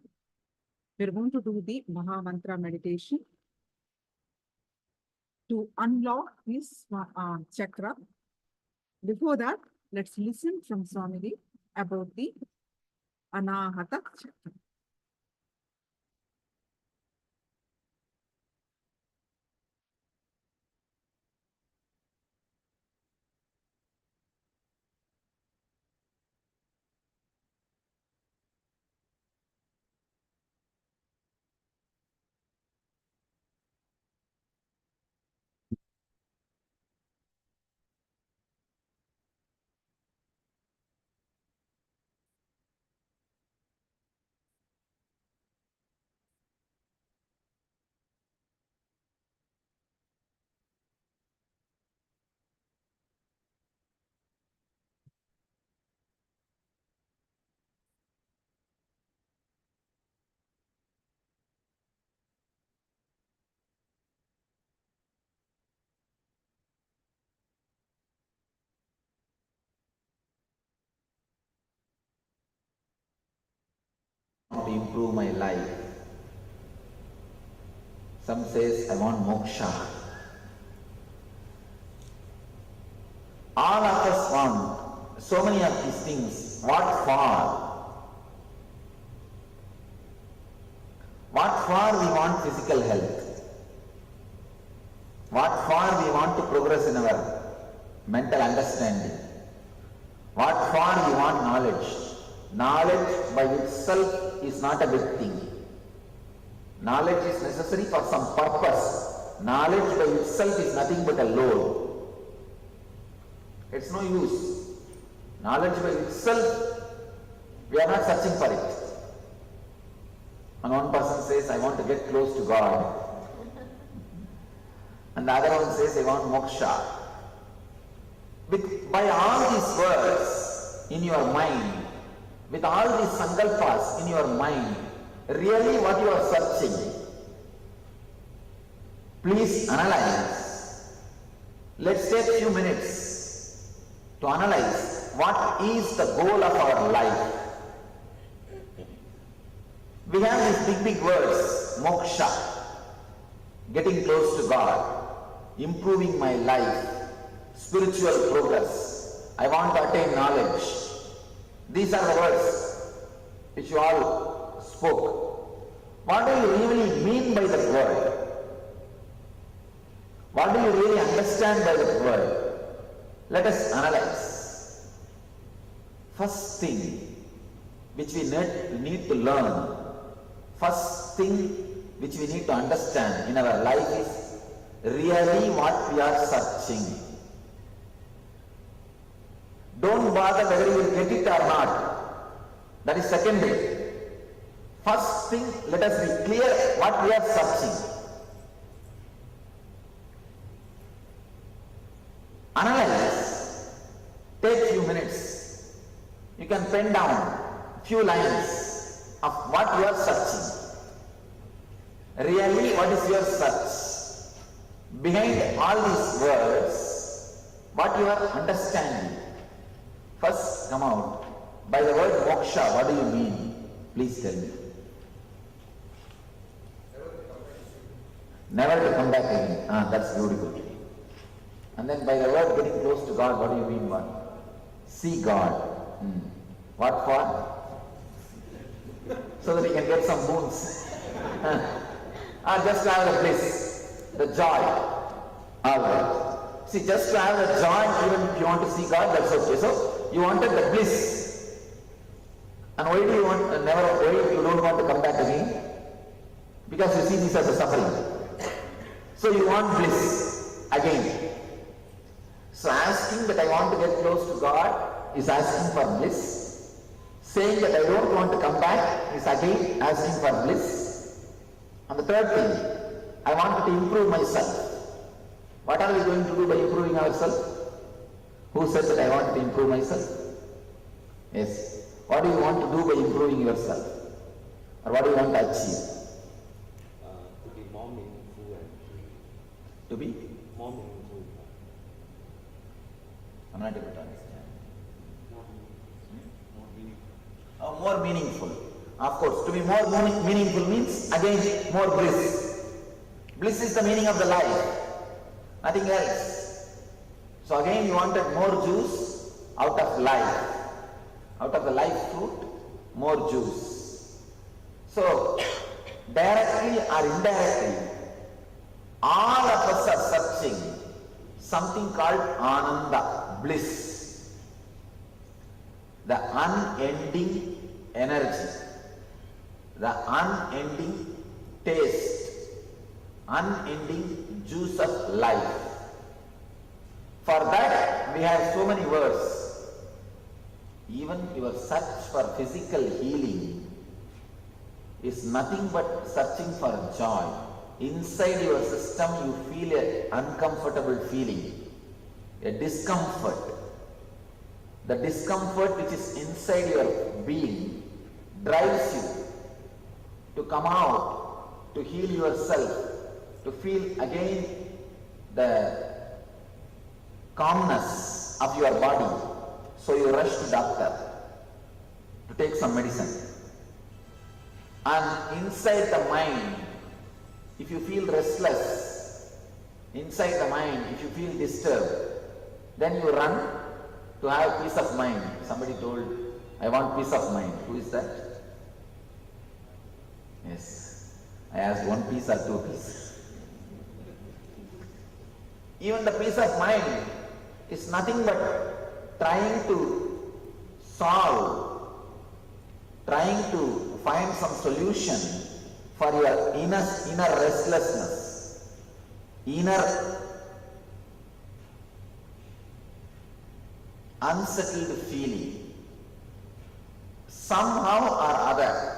We're going to do the Maha Mantra meditation to unlock this chakra. Before that, let's listen from Swamiji about the Anahata Chakra. To improve my life. Some says I want moksha. All of us want so many of these things. What for? What for we want physical health? What for we want to progress in our mental understanding? What for we want knowledge? Knowledge by itself is not a big thing. Knowledge is necessary for some purpose. Knowledge by itself is nothing but a load. It's no use. Knowledge by itself, we are not searching for it. And one person says, I want to get close to God. And the other one says, I want moksha. By all these words in your mind, with all these sankalpas in your mind, really what you are searching, please analyze. Let's take a few minutes to analyze what is the goal of our life. We have these big words, moksha, getting close to God, improving my life, spiritual progress, I want to attain knowledge. These are the words which you all spoke. What do you really mean by that word? What do you really understand by that word? Let us analyze. First thing which we need to learn, first thing which we need to understand in our life is really what we are searching. Don't bother whether you will get it or not. That is secondary. First thing, let us be clear what we are searching. Analyze. Take few minutes. You can pen down few lines of what you are searching. Really, what is your search? Behind all these words, what you are understanding? First, come out. By the word moksha, what do you mean? Please tell me. Never to come back again. That's beautiful. And then by the word getting close to God, what do you mean by? See God. What for? So that you can get some boons. Just to have the bliss, the joy. Alright. See, just to have the joy, even if you want to see God, that's okay. So, you wanted the bliss. And why do you want, why you don't want to come back again? Because you see this as a suffering. So you want bliss again. So asking that I want to get close to God is asking for bliss. Saying that I don't want to come back is again asking for bliss. And the third thing, I wanted to improve myself. What are we going to do by improving ourselves? Who said that I wanted to improve myself? Yes. What do you want to do by improving yourself? Or what do you want to achieve? To be more meaningful and free. To be? More meaningful. I'm not able to understand. More meaningful. More meaningful. Of course, to be more meaningful means again more bliss. Bliss is the meaning of the life. Nothing else. So again you wanted more juice out of life. Out of the life fruit, more juice. So, directly or indirectly, all of us are searching something called Ananda, bliss. The unending energy, the unending taste, unending juice of life. For that, we have so many words. Even your search for physical healing is nothing but searching for joy. Inside your system you feel an uncomfortable feeling, a discomfort. The discomfort which is inside your being drives you to come out, to heal yourself, to feel again the calmness of your body. So you rush to doctor to take some medicine. And inside the mind, if you feel restless, inside the mind, if you feel disturbed, then you run to have peace of mind. Somebody told, I want peace of mind. Who is that? Yes. I asked 1 piece or 2 pieces. Even the peace of mind is nothing but trying to solve, trying to find some solution for your inner restlessness, inner unsettled feeling. Somehow or other,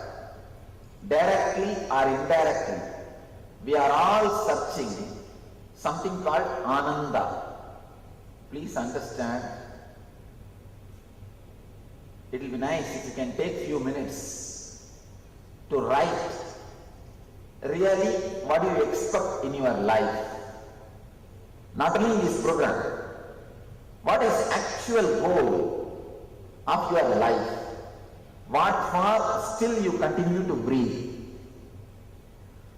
directly or indirectly, we are all searching something called Ananda. Please understand. It will be nice if you can take few minutes to write really what do you expect in your life. Not only in this program, what is actual goal of your life? What for still you continue to breathe?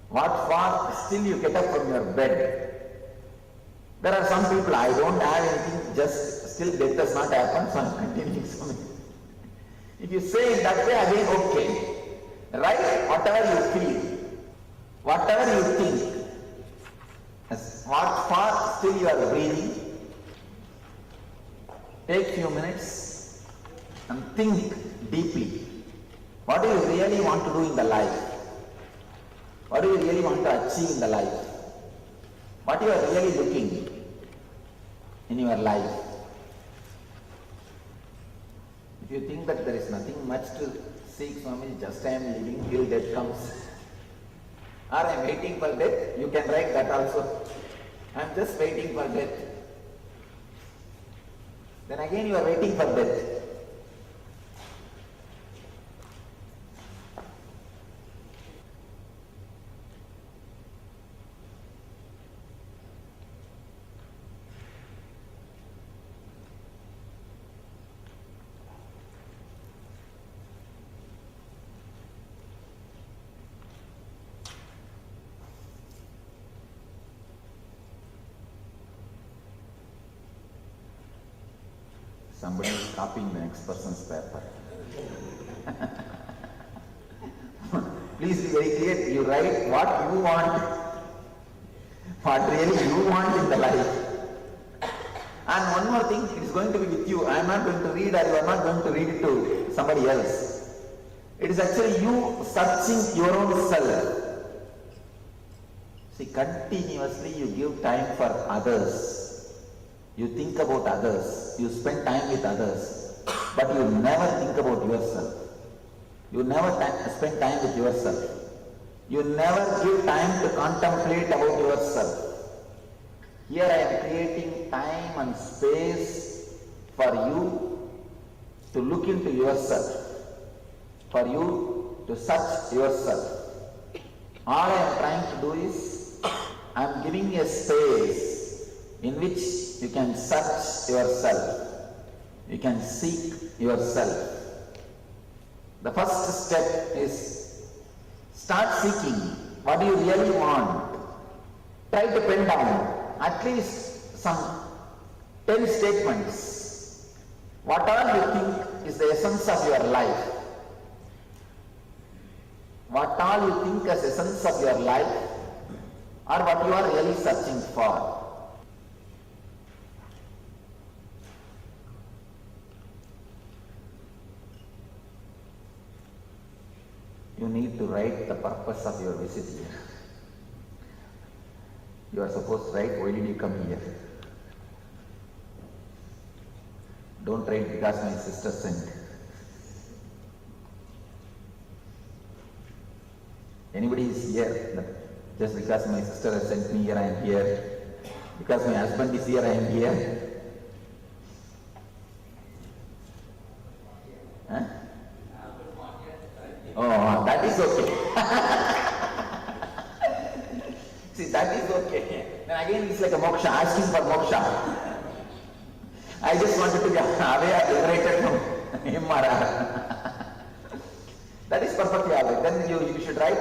What for still you get up from your bed? There are some people, I don't have anything, just still death does not happen, so I am continuing something. If you say it that way, again okay. Write whatever you feel, whatever you think. What for still you are breathing. Take few minutes and think deeply. What do you really want to do in the life? What do you really want to achieve in the life? What you are really looking in your life? If you think that there is nothing much to seek, Swami, just I am living till death comes, or I am waiting for death, you can write that also. I am just waiting for death. Then again you are waiting for death. Somebody is copying the next person's paper. Please be very clear, you write what you want, what really you want in the life. And one more thing, it is going to be with you. I am not going to read, or you are not going to read it to somebody else. It is actually you searching your own self. See, continuously you give time for others. You think about others, you spend time with others, but you never think about yourself. You never spend time with yourself. You never give time to contemplate about yourself. Here I am creating time and space for you to look into yourself, for you to search yourself. All I am trying to do is, I am giving a space in which you can search yourself. You can seek yourself. The first step is start seeking. What do you really want? Try to pen down at least some 10 statements. What all you think is the essence of your life? What all you think as essence of your life, or what you are really searching for? You need to write the purpose of your visit here. You are supposed to write, why did you come here? Don't write because my sister sent. Anybody is here, just because my sister has sent me here, I am here. Because my husband is here, I am here. Huh? Oh, that is okay. See, that is okay. Then again it's like a moksha, asking for moksha. I just wanted to be away or liberated from him or her. That is perfectly alright. Then you should write,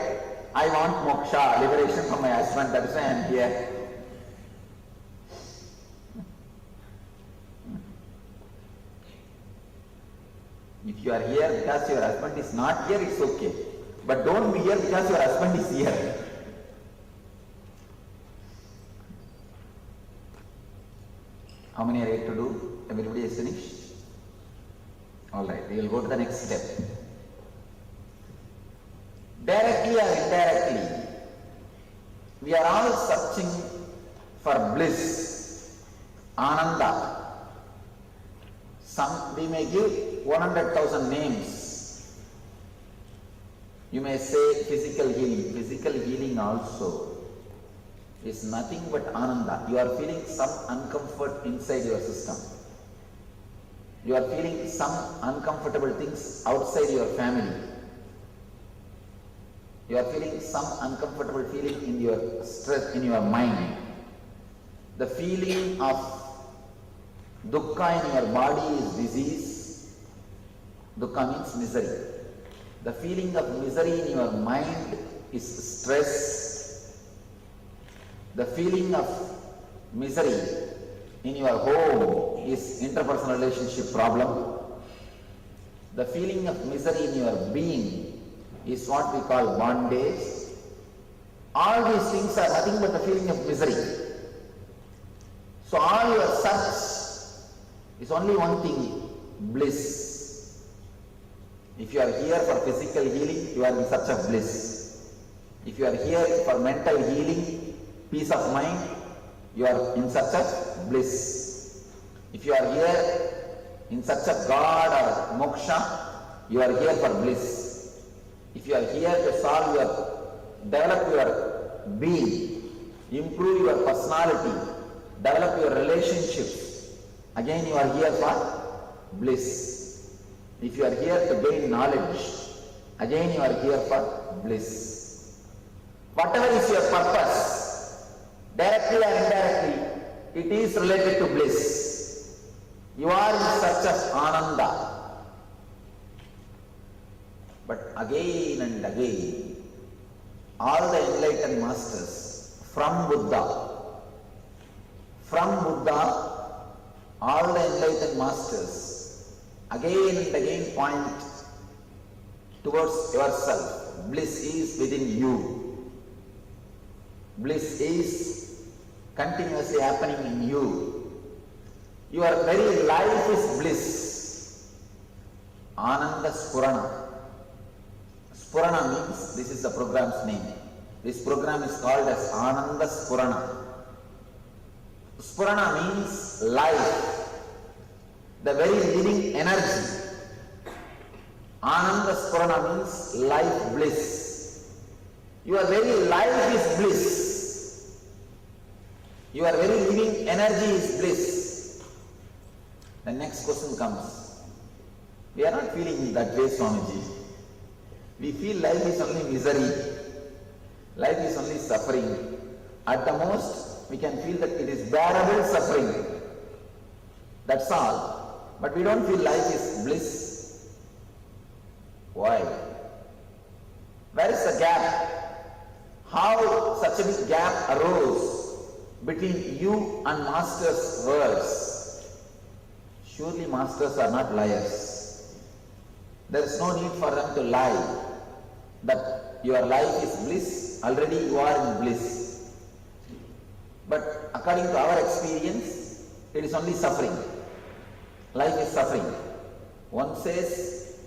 I want moksha, liberation from my husband, that is why I am here. If you are here because your husband is not here, it's okay. But don't be here because your husband is here. How many are yet to do? Everybody is finished? Alright, we will go to the next step. Directly or indirectly, we are all searching for bliss, ananda. We may give 100,000 names. You may say physical healing. Physical healing also is nothing but ananda. You are feeling some uncomfort inside your system. You are feeling some uncomfortable things outside your family. You are feeling some uncomfortable feeling in your stress, in your mind. The feeling of dukkha in your body is disease. Dukkha means misery. The feeling of misery in your mind is stress. The feeling of misery in your home is interpersonal relationship problem. The feeling of misery in your being is what we call bondage. All these things are nothing but the feeling of misery. So all your search is only one thing, bliss. If you are here for physical healing, you are in search of bliss. If you are here for mental healing, peace of mind, you are in search of bliss. If you are here in search of God or moksha, you are here for bliss. If you are here to develop your being, improve your personality, develop your relationships, again you are here for bliss. If you are here to gain knowledge, again you are here for bliss. Whatever is your purpose, directly or indirectly, it is related to bliss. You are in search of Ananda. But again and again, all the enlightened masters from Buddha, all the enlightened masters again and again point towards yourself. Bliss is within you. Bliss is continuously happening in you. Your very life is bliss. Ananda Spurana. Spurana means, this is the program's name. This program is called as Ananda Spurana. Spurana means life, the very living energy. Ananda Spurana means life bliss. Your very life is bliss. Your very living energy is bliss. The next question comes. We are not feeling that way, Swamiji. We feel life is only misery. Life is only suffering. At the most, we can feel that it is bearable suffering. That's all. But we don't feel life is bliss. Why? Where is the gap? How such a big gap arose between you and Master's words? Surely Masters are not liars. There is no need for them to lie that your life is bliss. Already you are in bliss. But according to our experience, it is only suffering. Life is suffering. One says,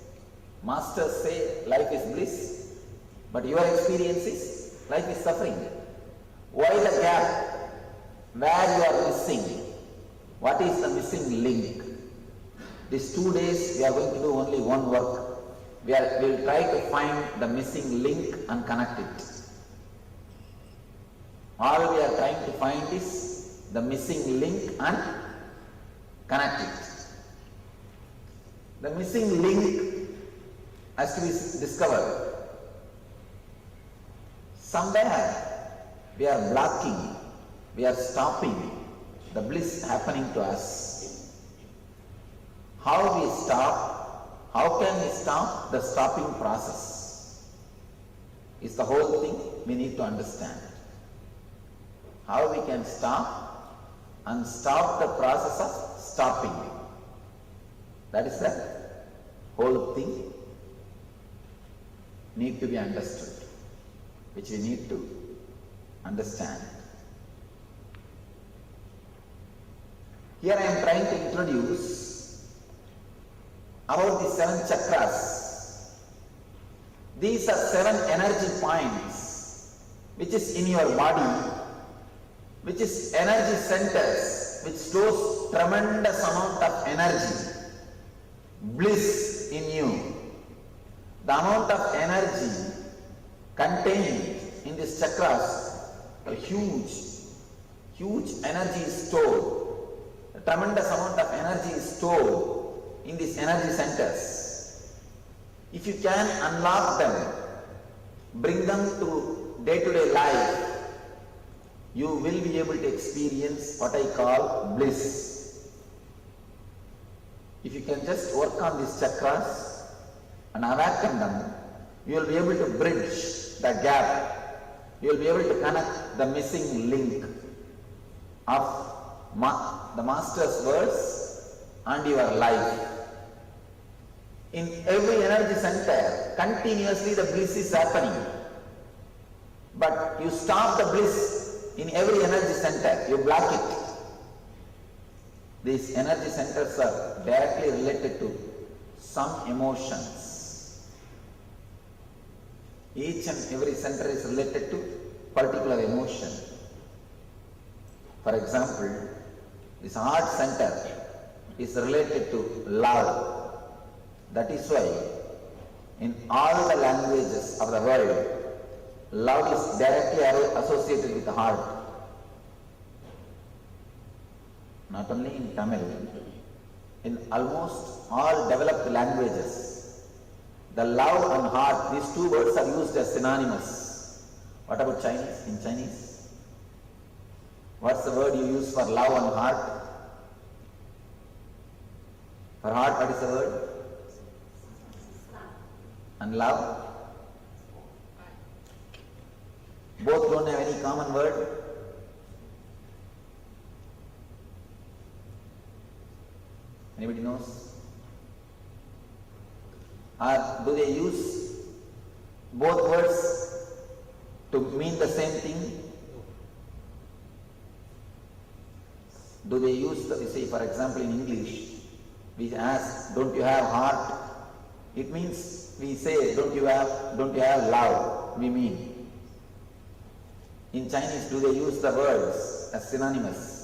Masters say life is bliss, but your experience is life is suffering. Why the gap? Where you are missing? What is the missing link? These 2 days we are going to do only one work. We will try to find the missing link and connect it. All we are trying to find is the missing link and connect it. The missing link has to be discovered. Somewhere we are blocking, we are stopping the bliss happening to us. How we stop? How can we stop the stopping process? Is the whole thing we need to understand. How we can stop and stop the process of stopping. That is the whole thing need to be understood, which we need to understand. Here I am trying to introduce about the 7 chakras. These are 7 energy points which is in your body, which is energy centers, which stores tremendous amount of energy, bliss in you. The amount of energy contained in these chakras are huge energy is stored. A tremendous amount of energy is stored in these energy centers. If you can unlock them, bring them to day-to-day life, you will be able to experience what I call bliss. If you can just work on these chakras, and awaken them, you will be able to bridge the gap. You will be able to connect the missing link of the Master's words and your life. In every energy center, continuously the bliss is happening. But you stop the bliss in every energy center, you block it. These energy centers are directly related to some emotions. Each and every center is related to particular emotion. For example, this heart center is related to love. That is why in all the languages of the world, love is directly associated with the heart. Not only in Tamil, in almost all developed languages, the love and heart, these two words are used as synonymous. What about Chinese? In Chinese, what's the word you use for love and heart? For heart, what is the word? And love? Both don't have any common word. Anybody knows? Or do they use both words to mean the same thing? Do they use, say for example in English, we ask, don't you have heart? It means we say, don't you have love? We mean. In Chinese, do they use the words as synonymous?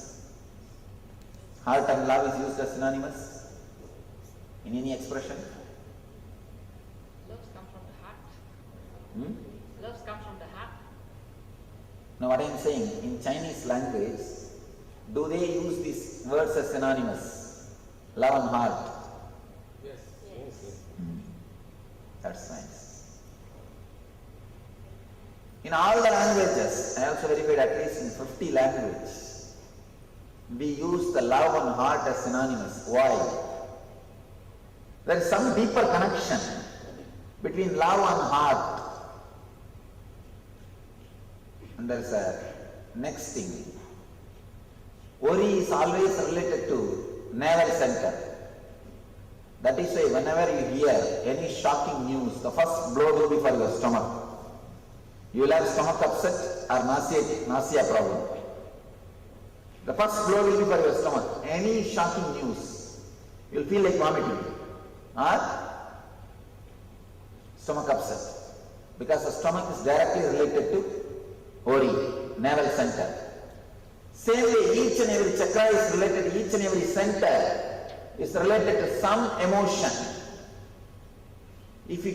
Heart and love is used as synonymous in any expression? Love comes from the heart. Love comes from the heart. Now what I am saying, in Chinese language, do they use these words as synonymous? Love and heart. Yes. Yes. That's nice. In all the languages, I also verified at least in 50 languages, we use the love and heart as synonymous. Why? There is some deeper connection between love and heart. And there is a next thing. Worry is always related to navel center. That is why whenever you hear any shocking news, the first blow will be for your stomach. You will have stomach upset or nausea problem. The first blow will be for your stomach. Any shocking news, you will feel like vomiting or stomach upset. Because the stomach is directly related to Ori, navel center. Same way, each and every chakra is related, each and every center is related to some emotion. If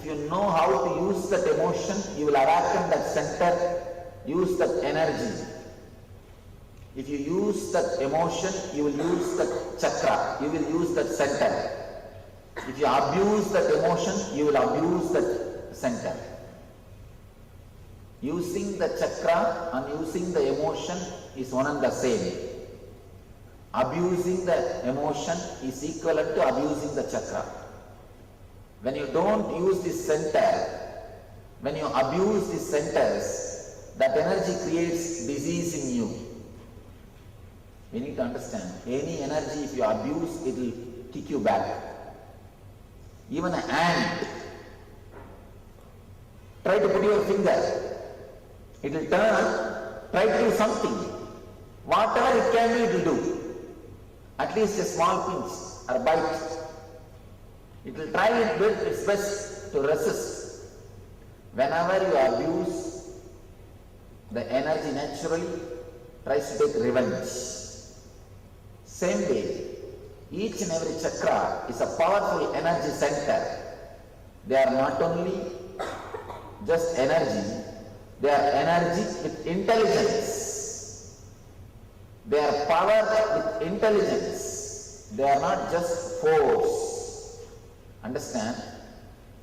you know how to use that emotion, you will awaken that center, use that energy. If you use that emotion, you will use that chakra, you will use that center. If you abuse that emotion, you will abuse that center. Using the chakra and using the emotion is one and the same. Abusing the emotion is equivalent to abusing the chakra. When you don't use this center, when you abuse these centers, that energy creates disease in you. You need to understand, any energy if you abuse, it will kick you back. Even an ant, try to put your finger, it will turn, try to do something. Whatever it can do, it will do. At least a small pinch or bite. It will try its best to resist. Whenever you abuse, the energy naturally tries to take revenge. Same way, each and every chakra is a powerful energy center. They are not only just energy, they are energy with intelligence. They are power with intelligence. They are not just force. Understand?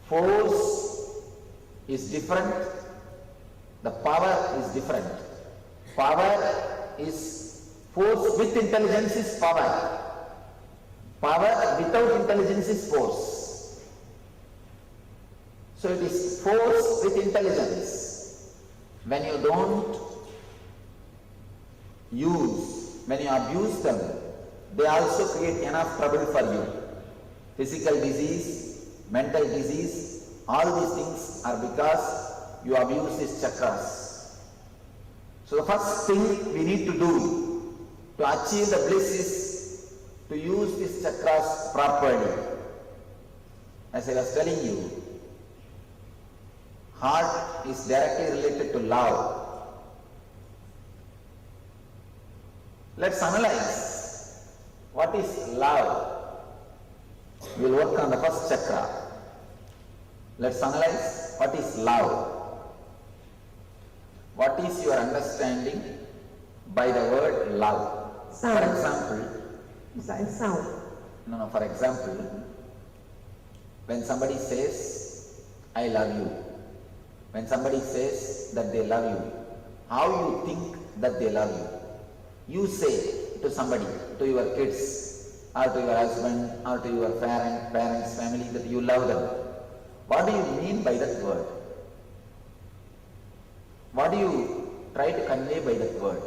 Force is different. The power is different. Power is force with intelligence is power. Power without intelligence is force. So it is force with intelligence. When you don't use, when you abuse them, they also create enough trouble for you. Physical disease, mental disease, all these things are because you abuse these chakras. So the first thing we need to do to achieve the bliss is to use these chakras properly. As I was telling you, heart is directly related to love. Let's analyze what is love. We will work on the first chakra. Let's analyze what is love. What is your understanding by the word love? Sound. For example, Sound. no, for example, when somebody says, I love you, when somebody says that they love you, how you think that they love you? You say to somebody, to your kids, or to your husband, or to your parents, family, that you love them. What do you mean by that word? What do you try to convey by that word?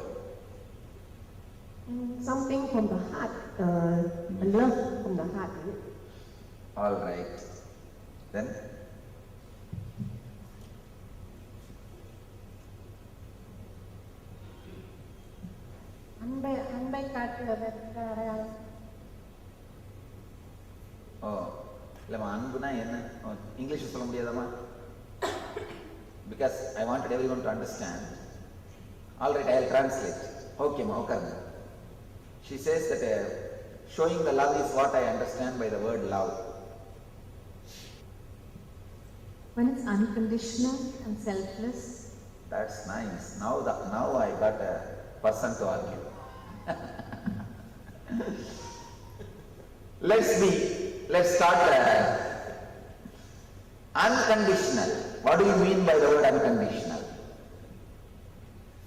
Something from the heart, a love from the heart. All right. Then? அன்பை காட்டுவதற்கு அடையாளம். ஓ இல்லைம்மா அன்புனா என்ன English சொல்ல முடியாதாம்மா? Because I wanted everyone to understand. All right, I will translate. Okay, ma, okay. She says that showing the love is what I understand by the word love. When it's unconditional and selfless. That's nice. Now I got a person to argue. Let's start unconditional. What do you mean by the word unconditional?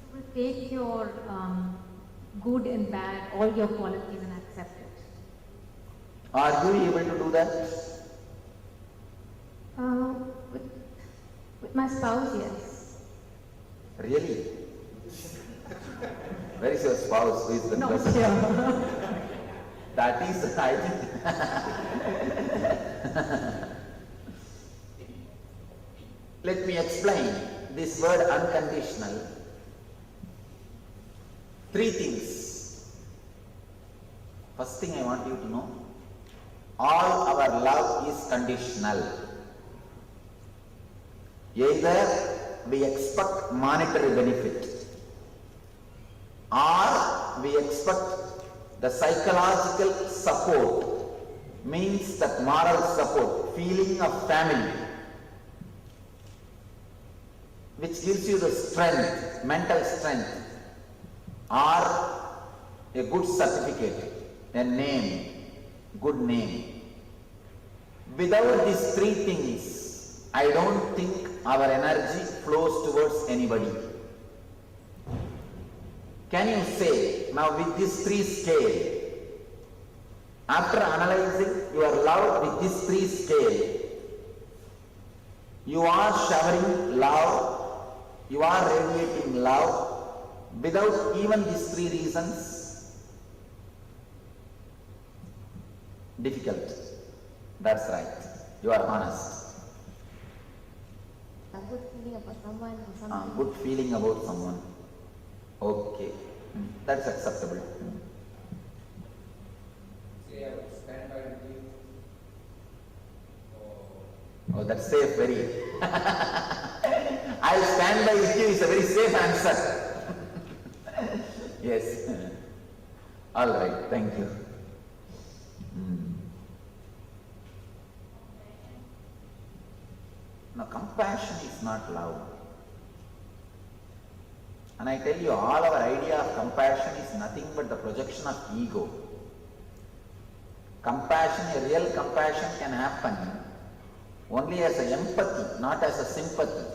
It will take your good and bad, all your qualities and accept it. Are you able to do that? With my spouse, yes. Really? Where is your spouse? Who is the Not person? sure. That is, I think. Let me explain this word unconditional. 3 things. First thing I want you to know, all our love is conditional. Either we expect monetary benefit or we expect the psychological support, means that moral support, feeling of family, which gives you the strength, mental strength, or a good certificate, a name, good name. Without these 3 things, I don't think our energy flows towards anybody. Can you say, now with this 3 scale, after analyzing your love with this 3 scale, you are showering love, you are radiating love without even these 3 reasons? Difficult. That's right. You are honest. A good feeling about someone or something. Good feeling about someone. Okay. That's acceptable. Say I would stand by you. Oh, that's safe, very. I'll stand by with you is a very safe answer. Yes. All right, thank you. Now, compassion is not love. And I tell you, all our idea of compassion is nothing but the projection of ego. Compassion, a real compassion can happen only as an empathy, not as a sympathy.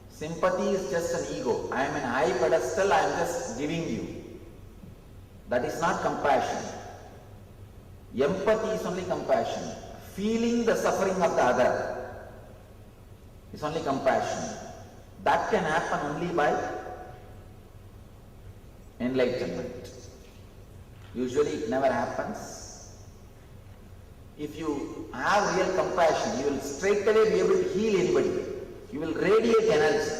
Sympathy is just an ego. I am in a high pedestal, I am just giving you. That is not compassion. Empathy is only compassion. Feeling the suffering of the other. It's only compassion. That can happen only by enlightenment. Usually it never happens. If you have real compassion, you will straight away be able to heal anybody. You will radiate energy.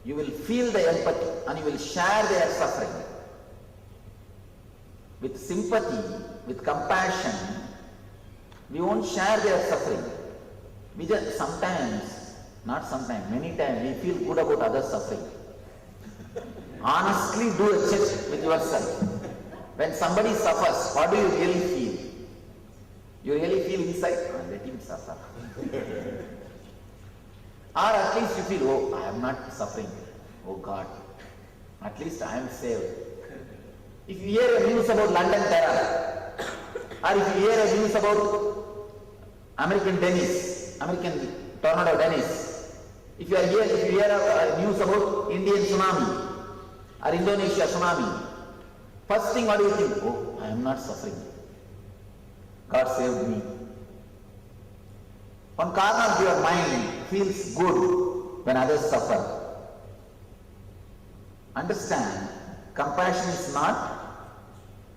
You will feel the empathy and you will share their suffering. With sympathy, with compassion, we won't share their suffering. We just many times we feel good about others' suffering. Honestly do a check with yourself. When somebody suffers, what do you really feel? You really feel inside, let him suffer. Or at least you feel, oh, I am not suffering. Oh God, at least I am saved. If you hear a news about London terror, or if you hear a news about American tornado Dennis, if you hear a news about Indian tsunami or Indonesia tsunami, first thing what do you think? Oh, I am not suffering. God saved me. One corner of your mind feels good when others suffer. Understand, compassion is not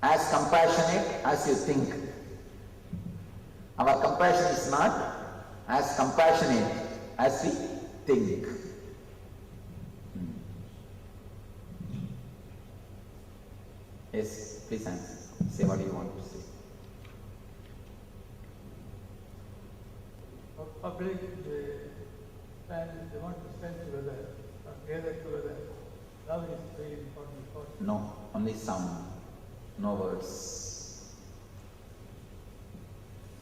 as compassionate as you think. Our compassion is not as compassionate as we think. Yes, please answer. Say what you want to say. Public, they want to stand together, gather together. Love is very important for them. No, only sound, no words.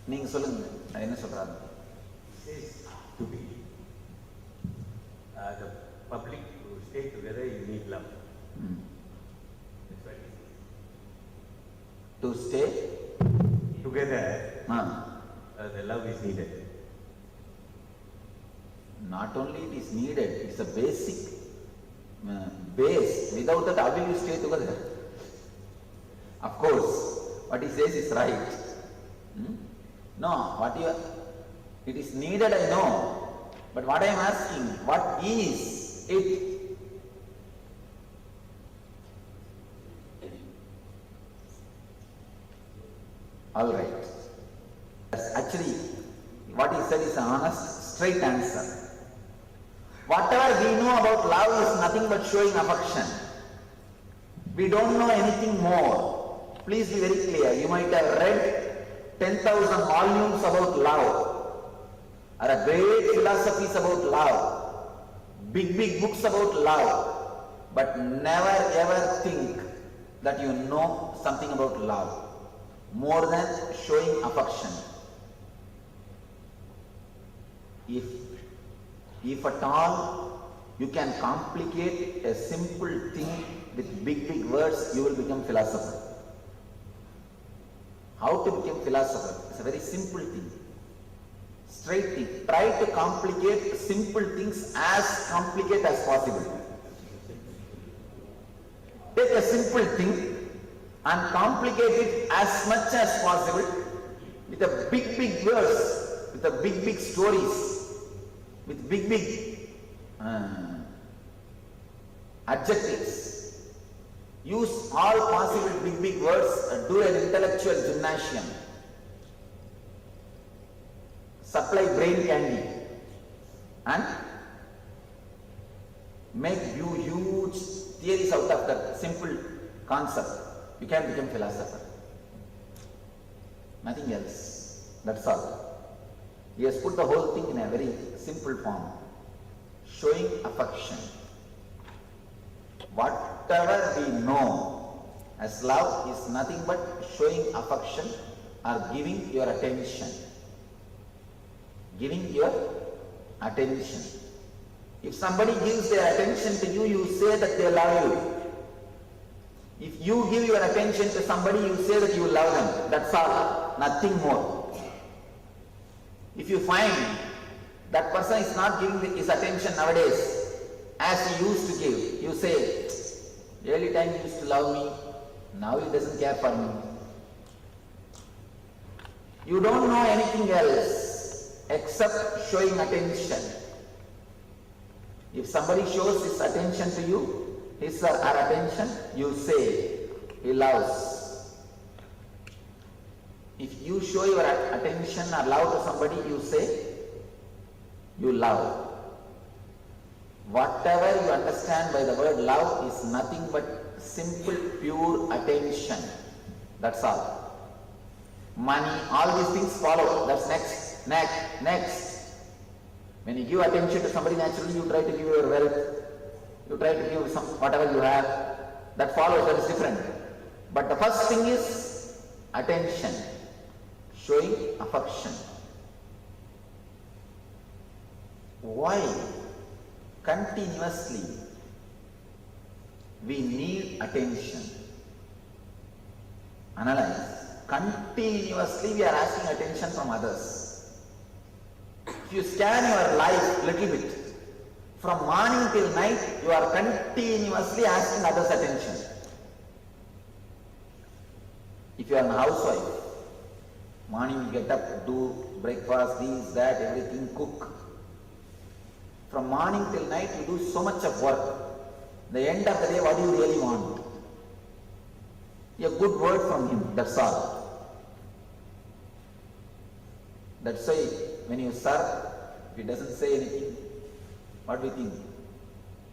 நீங்க சொல்லுங்க, என்ன சொல்றாங்க? Says to be the public to stay together, you need love. That's what it is. To stay Together, the love is needed. Not only it is needed, it's a basic base. Without that, how will you stay together? Of course, what he says is right. No, it is needed, I know. But what I am asking, what is it? All right. Actually, what he said is an honest, straight answer. Whatever we know about love is nothing but showing affection. We don't know anything more. Please be very clear. You might have read 10,000 volumes about love, or a great philosophies about love, big books about love, but never ever think that you know something about love more than showing affection. If at all you can complicate a simple thing with big words, you will become philosopher. How to become philosopher? It's a very simple thing. Straight thing. Try to complicate simple things as complicated as possible. Take a simple thing and complicate it as much as possible with a big words, with a big stories, with big adjectives. Use all possible big words and do an intellectual gymnasium. Supply brain candy and make huge theories out of that simple concept. You can become philosopher. Nothing else. That's all. He has put the whole thing in a very simple form. Showing affection. Whatever we know as love is nothing but showing affection or giving your attention. Giving your attention. If somebody gives their attention to you, you say that they love you. If you give your attention to somebody, you say that you love them. That's all. Nothing more. If you find that person is not giving his attention nowadays as he used to give, you say, early time he used to love me, now he doesn't care for me. You don't know anything else except showing attention. If somebody shows his attention to you, his or her attention, you say, he loves. If you show your attention or love to somebody, you say, you love. Whatever you understand by the word love is nothing but simple, pure attention. That's all. Money, all these things follow. That's next. When you give attention to somebody, naturally you try to give your wealth, you try to give some whatever you have. That follows, that is different. But the first thing is attention, showing affection. Why? Continuously we need attention. Analyze. Continuously we are asking attention from others. If you scan your life little bit, from morning till night you are continuously asking others attention. If you are a housewife, morning you get up, do breakfast, this, that, everything, cook. From morning till night you do so much of work. The end of the day, what do you really want? A good word from him, that's all. That's why when you serve, if he doesn't say anything, what do you think?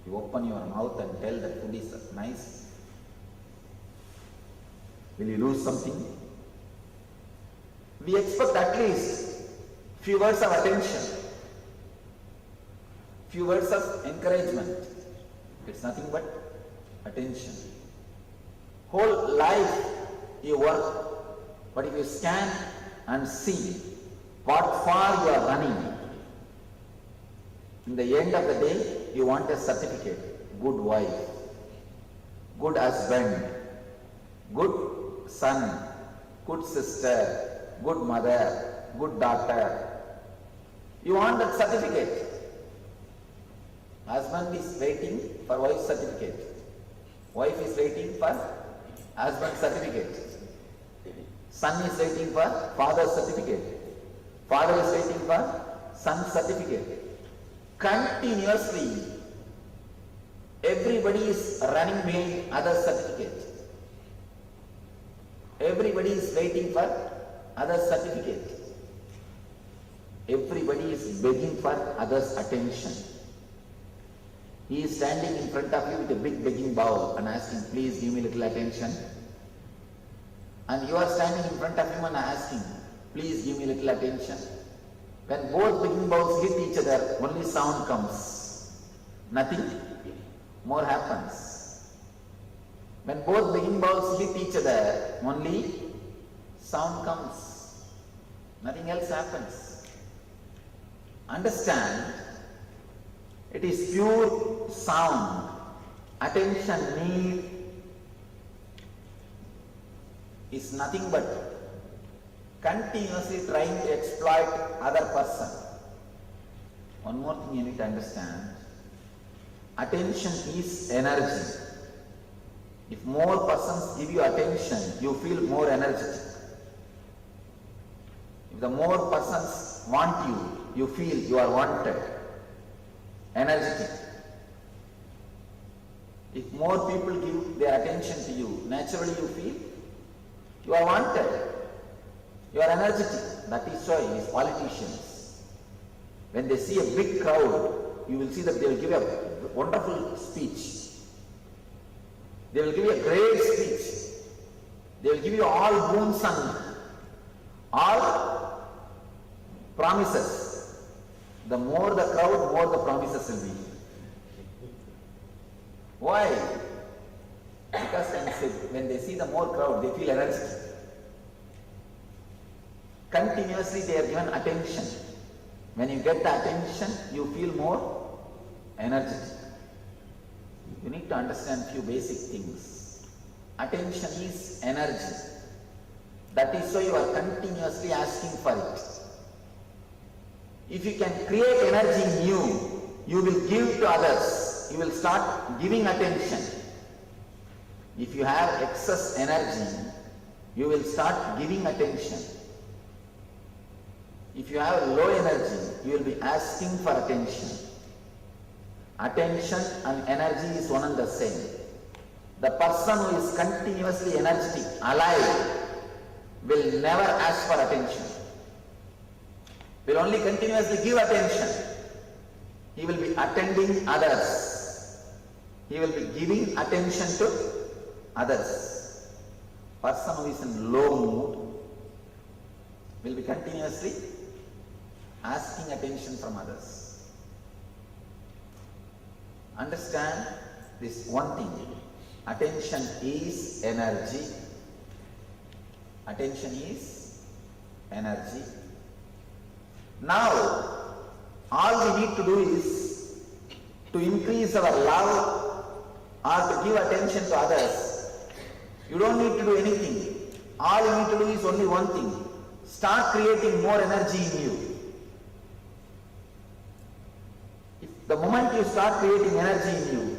You open your mouth and tell that food is nice. Will you lose something? We expect at least few words of attention, few words of encouragement. It's nothing but attention. Whole life you work, but if you scan and see what far you are running, in the end of the day you want a certificate. Good wife, good husband, good son, good sister, good mother, good daughter. You want that certificate. Husband is waiting for wife's certificate. Wife is waiting for husband's certificate. Son is waiting for father's certificate. Father is waiting for son's certificate. Continuously, everybody is running behind other's certificate. Everybody is waiting for other's certificate. Everybody is begging for others' attention. He is standing in front of you with a big begging bowl and asking, please give me little attention. And you are standing in front of him and asking, please give me little attention. When both begging bowls hit each other, only sound comes. Nothing more happens. When both begging bowls hit each other, only sound comes. Nothing else happens. Understand, it is pure sound. Attention need is nothing but continuously trying to exploit other person. One more thing you need to understand. Attention is energy. If more persons give you attention, you feel more energetic. If the more persons want you, you feel you are wanted. Energetic. If more people give their attention to you, naturally you feel you are wanted. You are energetic. That is why these politicians, when they see a big crowd, you will see that they will give a wonderful speech. They will give you a great speech. They will give you all boons and all promises. The more the crowd, more the promises will be. Why? Because when they see the more crowd, they feel energetic. Continuously they are given attention. When you get the attention, you feel more energetic. You need to understand few basic things. Attention is energy. That is why you are continuously asking for it. If you can create energy in you, you will give to others. You will start giving attention. If you have excess energy, you will start giving attention. If you have low energy, you will be asking for attention. Attention and energy is one and the same. The person who is continuously energetic, alive, will never ask for attention. Will only continuously give attention. He will be attending others. He will be giving attention to others. Person who is in low mood will be continuously asking attention from others. Understand this one thing. Attention is energy. Attention is energy. Now, all we need to do is to increase our love or to give attention to others. You don't need to do anything. All you need to do is only one thing. Start creating more energy in you. If the moment you start creating energy in you,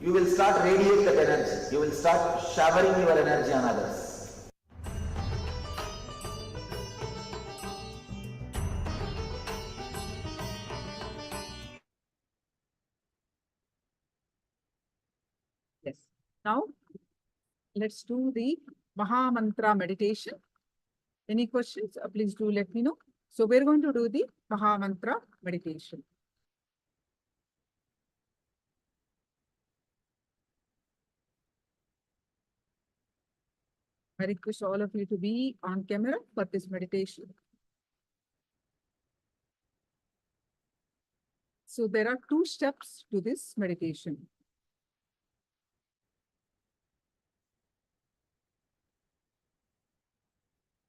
you will start radiate that energy. You will start showering your energy on others. Yes. Now, let's do the Maha Mantra meditation. Any questions? Please do let me know. So we're going to do the Maha Mantra meditation. I request all of you to be on camera for this meditation. So there are 2 steps to this meditation.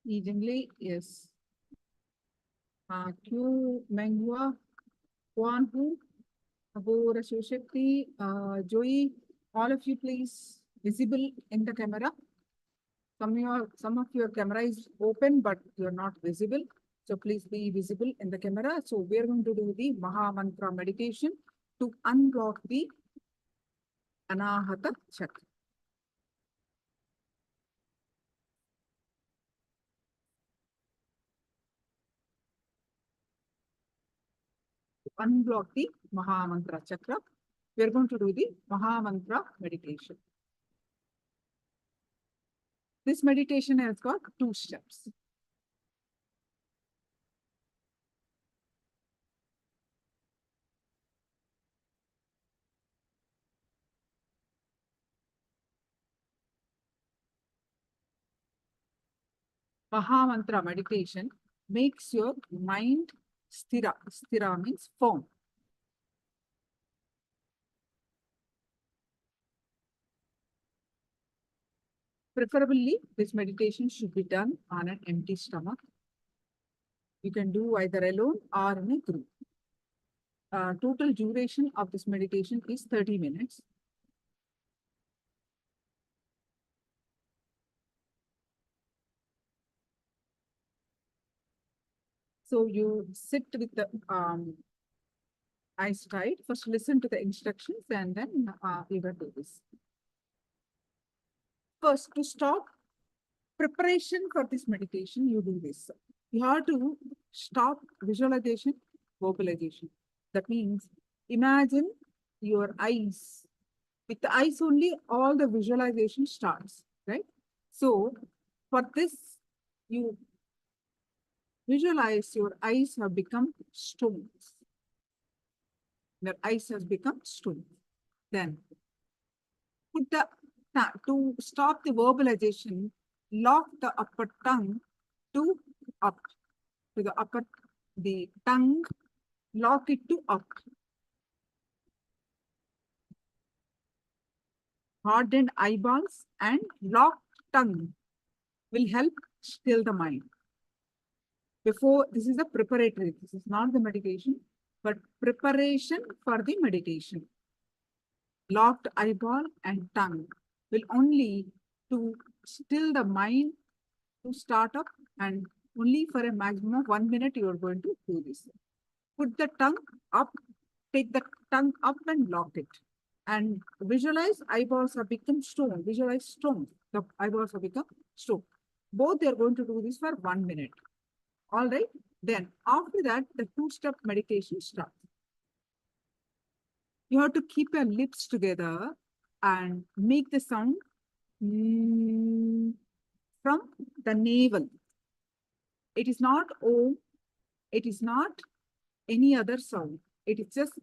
Evenly, yes. Q Mengua, Juan Hu, Abora Shoshakti, Joey, all of you please visible in the camera. Some of your camera is open, but you're not visible. So please be visible in the camera. So we're going to do the Maha Mantra meditation to unblock the Anahata Chakra. Unblock the Maha Mantra Chakra. We're going to do the Maha Mantra meditation. This meditation has got 2 steps. Maha Mantra meditation makes your mind sthira. Sthira means firm. Preferably, this meditation should be done on an empty stomach. You can do either alone or in a group. Total duration of this meditation is 30 minutes. So you sit with the eyes tight. First listen to the instructions and then you will do this. First, to stop preparation for this meditation, you do this. You have to stop visualization, vocalization. That means imagine your eyes. With the eyes only, all the visualization starts, right? So for this, you visualize your eyes have become stones. Your eyes has become stones. Then put the to stop the verbalization, lock the upper tongue to up, to the upper, the tongue, lock it to up. Hardened eyeballs and locked tongue will help still the mind. Before, this is a preparatory, this is not the meditation, but preparation for the meditation. Locked eyeball and tongue will only to still the mind to start up, and only for a maximum of 1 minute you are going to do this. Put the tongue up, take the tongue up and lock it. And visualize eyeballs have become stone. Visualize stone. The eyeballs have become stone. Both they are going to do this for 1 minute. All right. Then after that, the 2-step meditation starts. You have to keep your lips together and make the sound from the navel. It is not om, it is not any other sound. It is just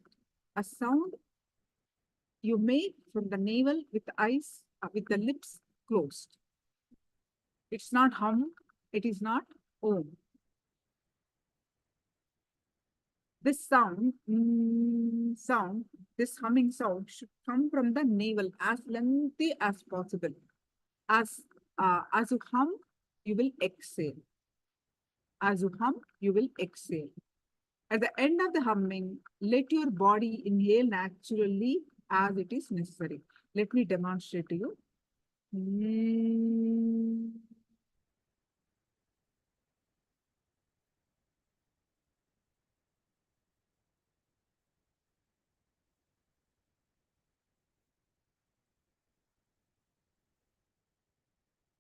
a sound you make from the navel with the eyes, with the lips closed. It's not hum, it is not om. This this humming sound should come from the navel as lengthy as possible. As you hum, you will exhale. As you hum, you will exhale. At the end of the humming, let your body inhale naturally as it is necessary. Let me demonstrate to you.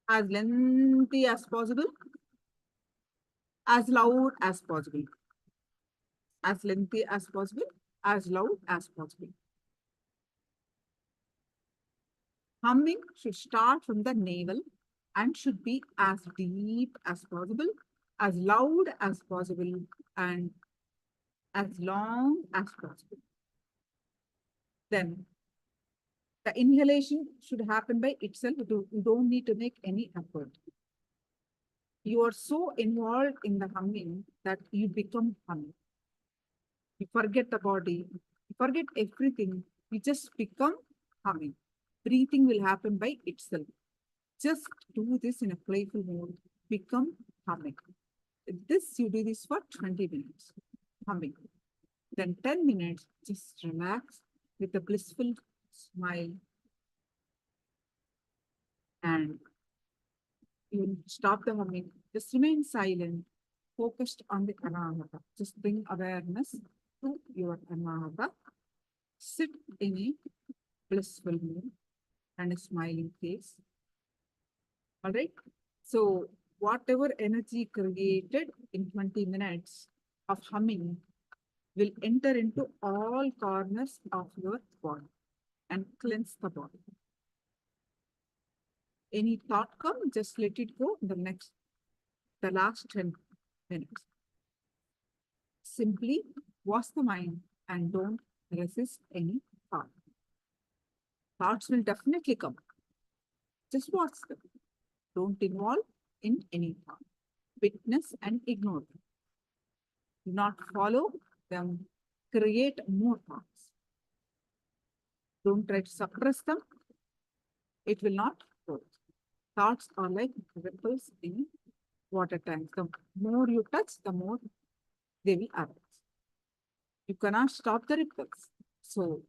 As lengthy as possible, as loud as possible, as lengthy as possible, as loud as possible. Humming should start from the navel and should be as deep as possible, as loud as possible, and as long as possible. Then the inhalation should happen by itself. You don't need to make any effort. You are so involved in the humming that you become humming. You forget the body, you forget everything, you just become humming. Breathing will happen by itself. Just do this in a playful mode, become humming. You do this for 20 minutes, humming. Then 10 minutes, just relax with a blissful smile. And you stop the humming, just remain silent, focused on the anahata. Just bring awareness to your anahata. Sit in a blissful mood and a smiling face. All right. So whatever energy created in 20 minutes of humming will enter into all corners of your body and cleanse the body. Any thought come, just let it go in the last 10 minutes. Simply wash the mind and don't resist any thought. Thoughts will definitely come. Just watch them. Don't involve in any thought. Witness and ignore them. Do not follow them. Create more thoughts. Don't try to suppress them. It will not work. Thoughts are like ripples in water tanks. The more you touch, the more they will arise. You cannot stop the ripples. So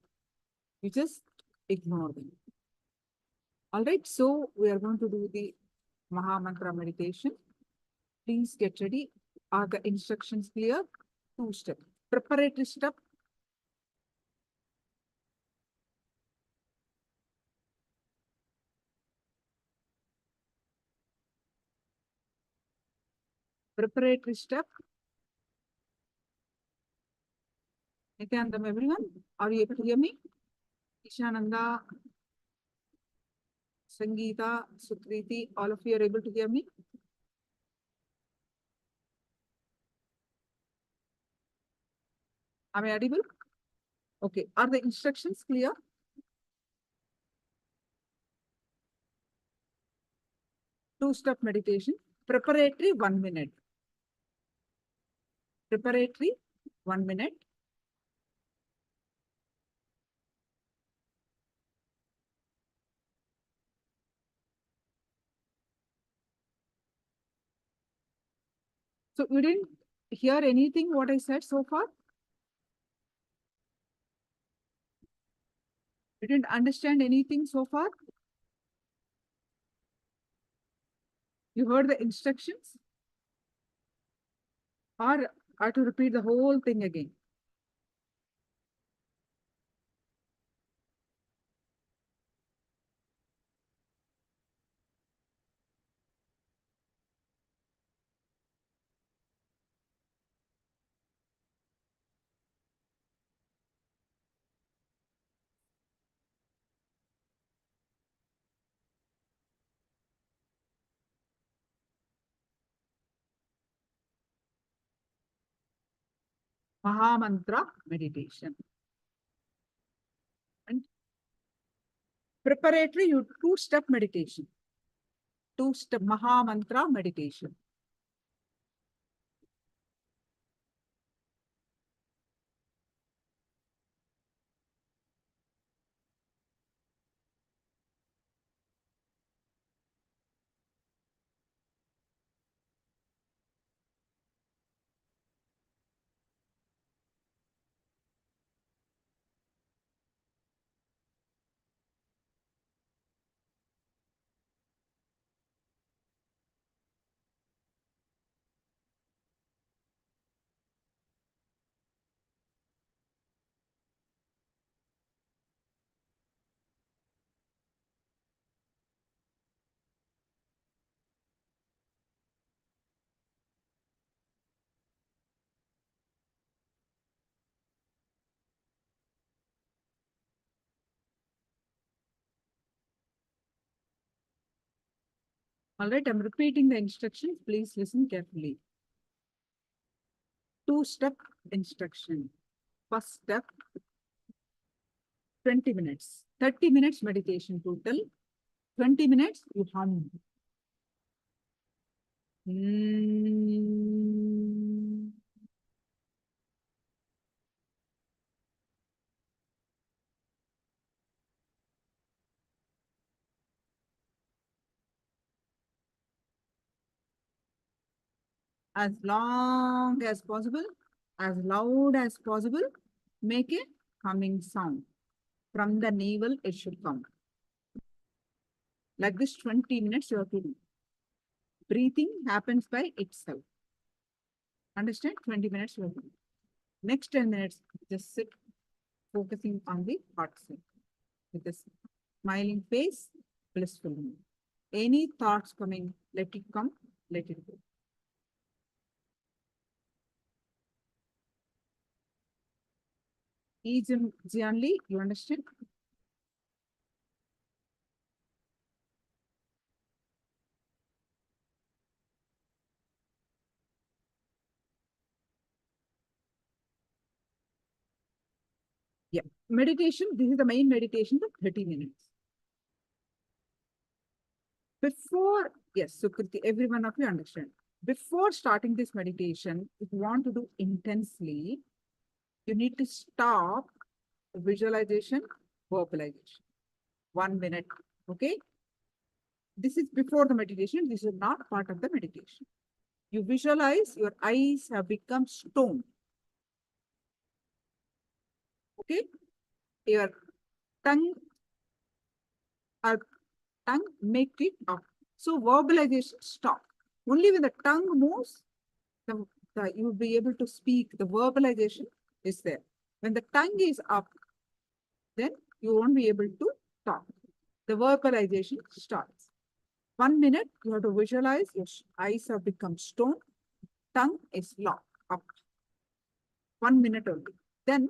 you just ignore them. All right, so we are going to do the Maha Mantra meditation. Please get ready. Are the instructions clear? 2 steps. Preparatory step. Preparatory step. Nithyananda, everyone, are you able to hear me? Ishananda, Sangeeta, Sukriti, all of you are able to hear me? Am I audible? Okay. Are the instructions clear? Two-step meditation. Preparatory 1 minute. Preparatory 1 minute. So you didn't hear anything what I said so far? You didn't understand anything so far? You heard the instructions? Or I have to repeat the whole thing again? Mahamantra meditation. And preparatory, you two-step meditation. Two-step Mahamantra meditation. All right, I'm repeating the instructions. Please listen carefully. Two-step instruction. First step, 20 minutes. 30 minutes meditation total. 20 minutes, you hum. As long as possible, as loud as possible, make a humming sound. From the navel, it should come. Like this, 20 minutes you have to do. Breathing happens by itself. Understand? 20 minutes you have to do. Next 10 minutes, just sit focusing on the heart center. With a smiling face, blissful mood. Any thoughts coming, let it come, let it go. Easy only, you understand? Yeah, meditation, this is the main meditation for 30 minutes. Before, yes, so every one of you understand. Before starting this meditation, if you want to do intensely, you need to stop visualization, verbalization. 1 minute, okay? This is before the meditation. This is not part of the meditation. You visualize your eyes have become stone. Okay? Your tongue make it up. So verbalization stop. Only when the tongue moves, you will be able to speak. The verbalization is there. When the tongue is up, then you won't be able to talk. The verbalization starts. 1 minute, you have to visualize your eyes have become stone, tongue is locked up. 1 minute only. Then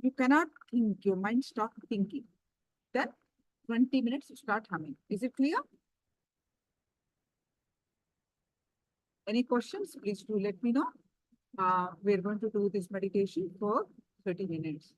you cannot think, your mind stop thinking. Then 20 minutes, you start humming. Is it clear? Any questions? Please do let me know. We're going to do this meditation for 30 minutes.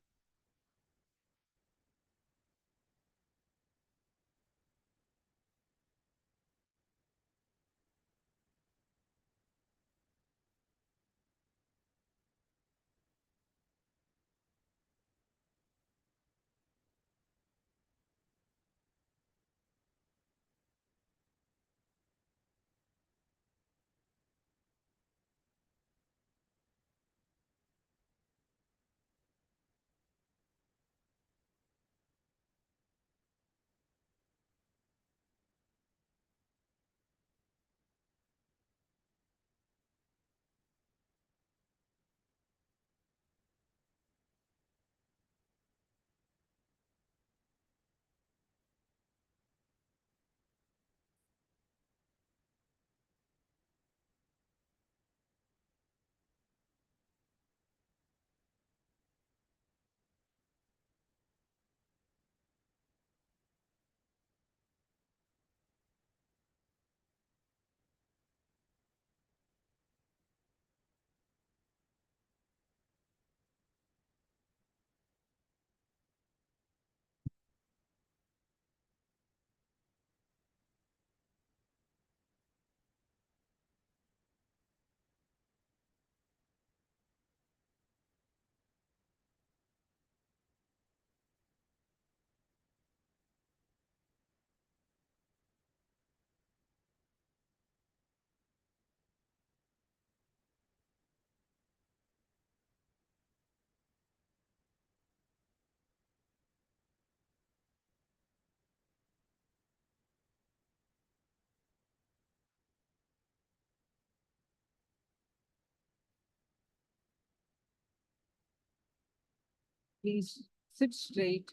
Please sit straight.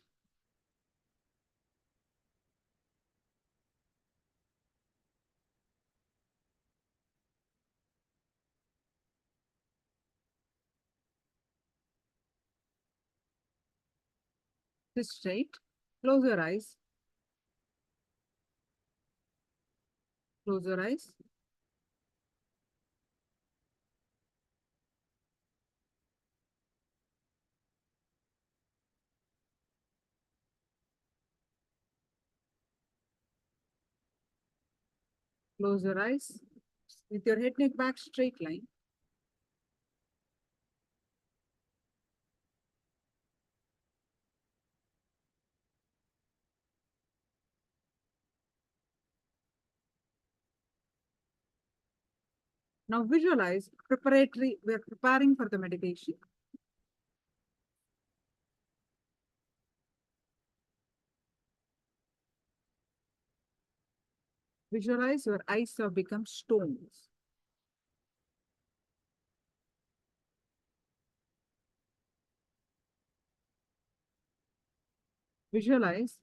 Sit straight. Close your eyes. Close your eyes. Close your eyes. With your head, neck, back straight line. Now visualize preparatory, we are preparing for the meditation. Visualize your eyes have become stones. Visualize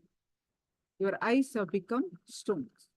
your eyes have become stones.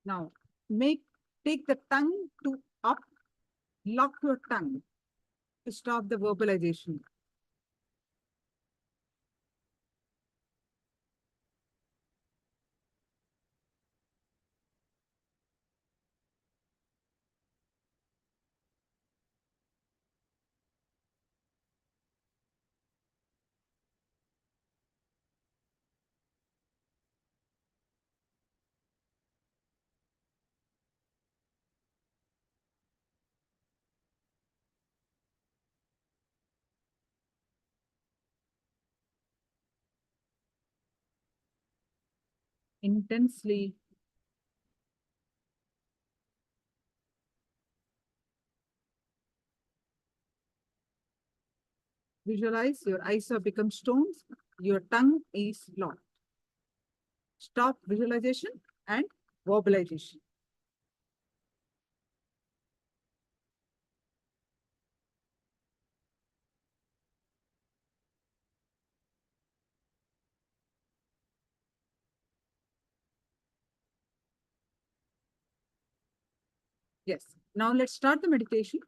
Now take the tongue to up, lock your tongue to stop the verbalization. Intensely. Visualize your eyes have become stones, your tongue is locked. Stop visualization and verbalization. Yes. Now let's start the meditation.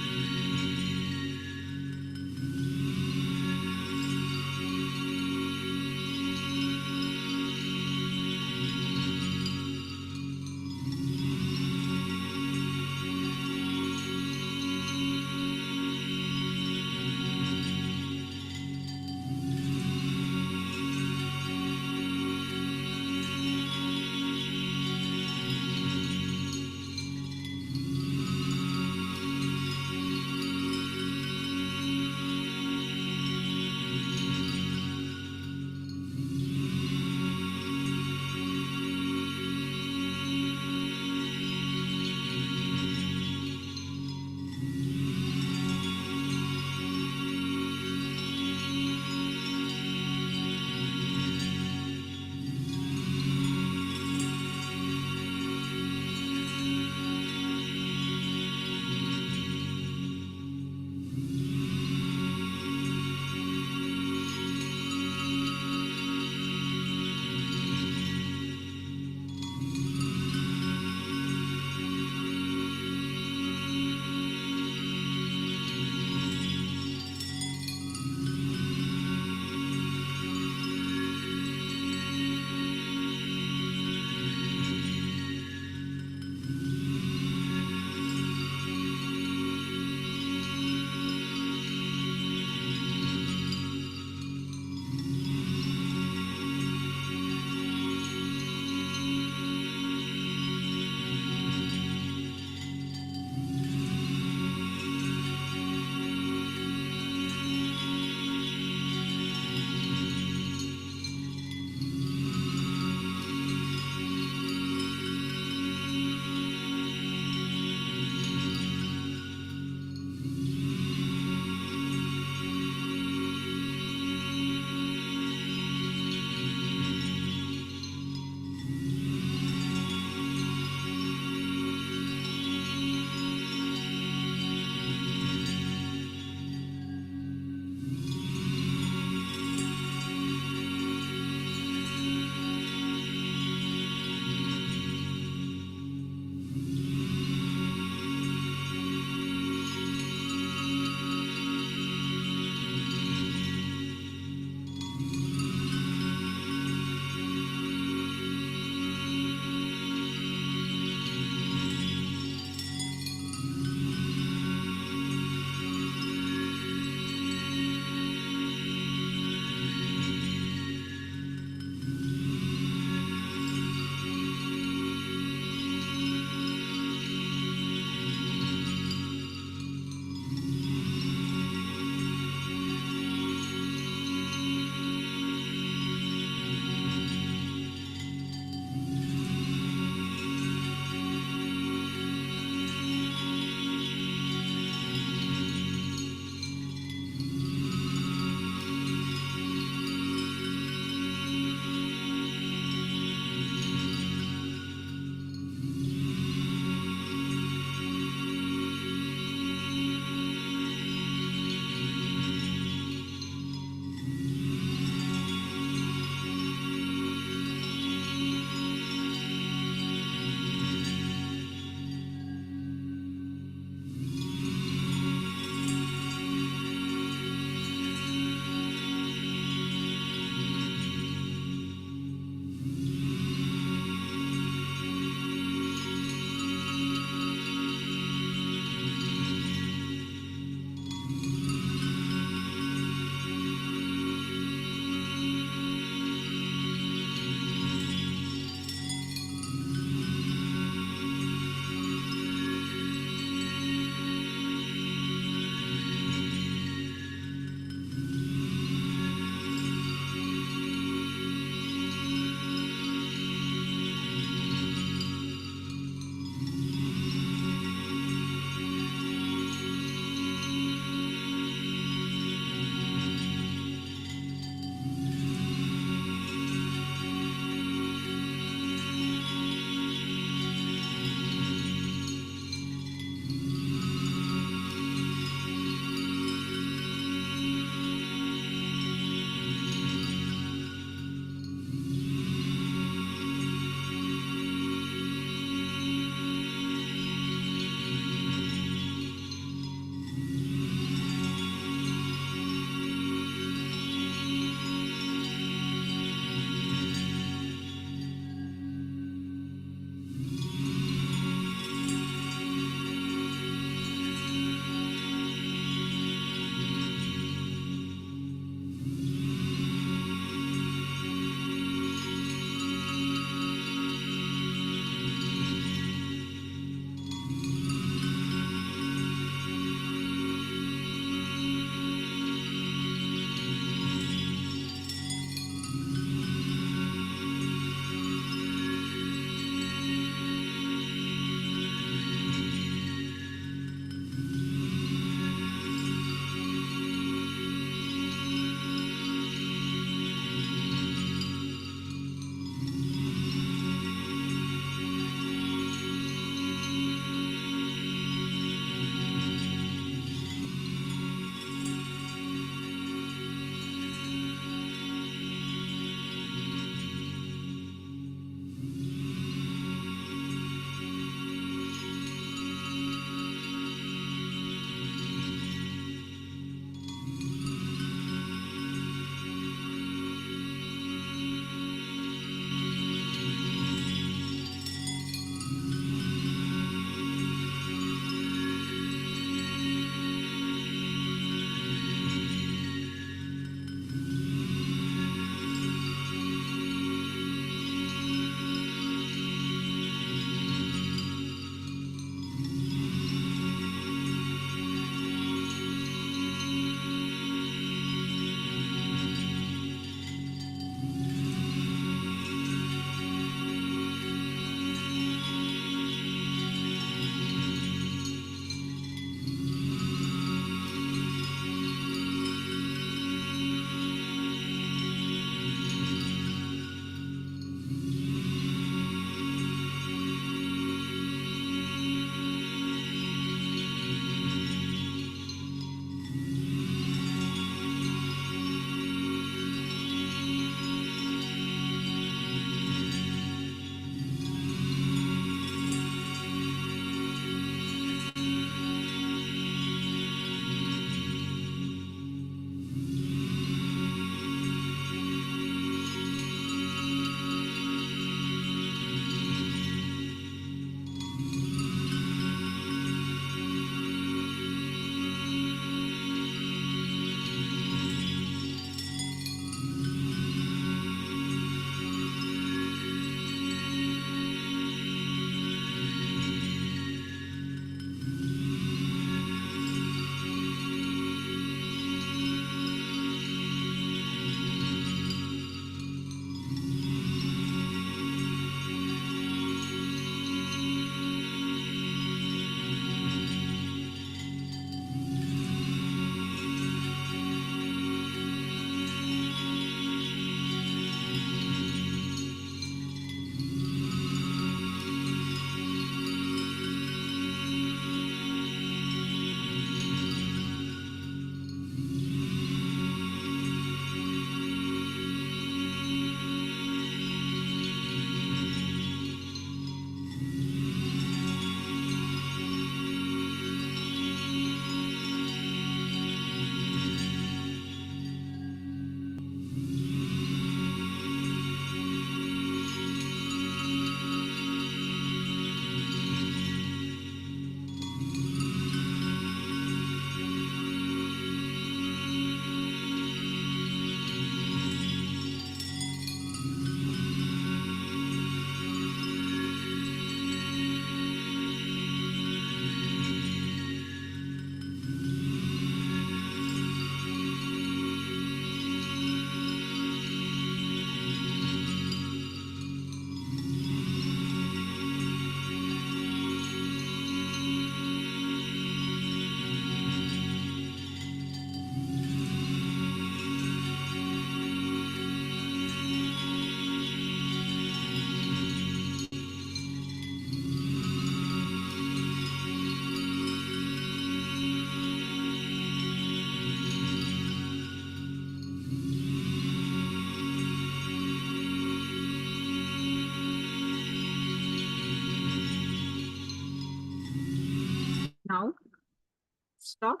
Stop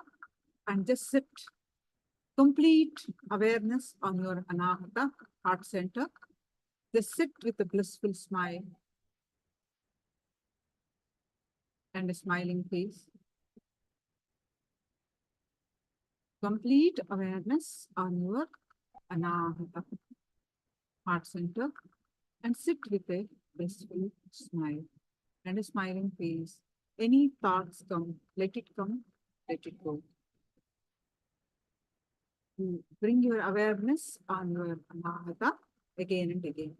and just sit. Complete awareness on your Anahata heart center. Just sit with a blissful smile and a smiling face. Complete awareness on your Anahata heart center and sit with a blissful smile and a smiling face. Any thoughts come, let it come, let it go. Bring your awareness on your Anahata again and again.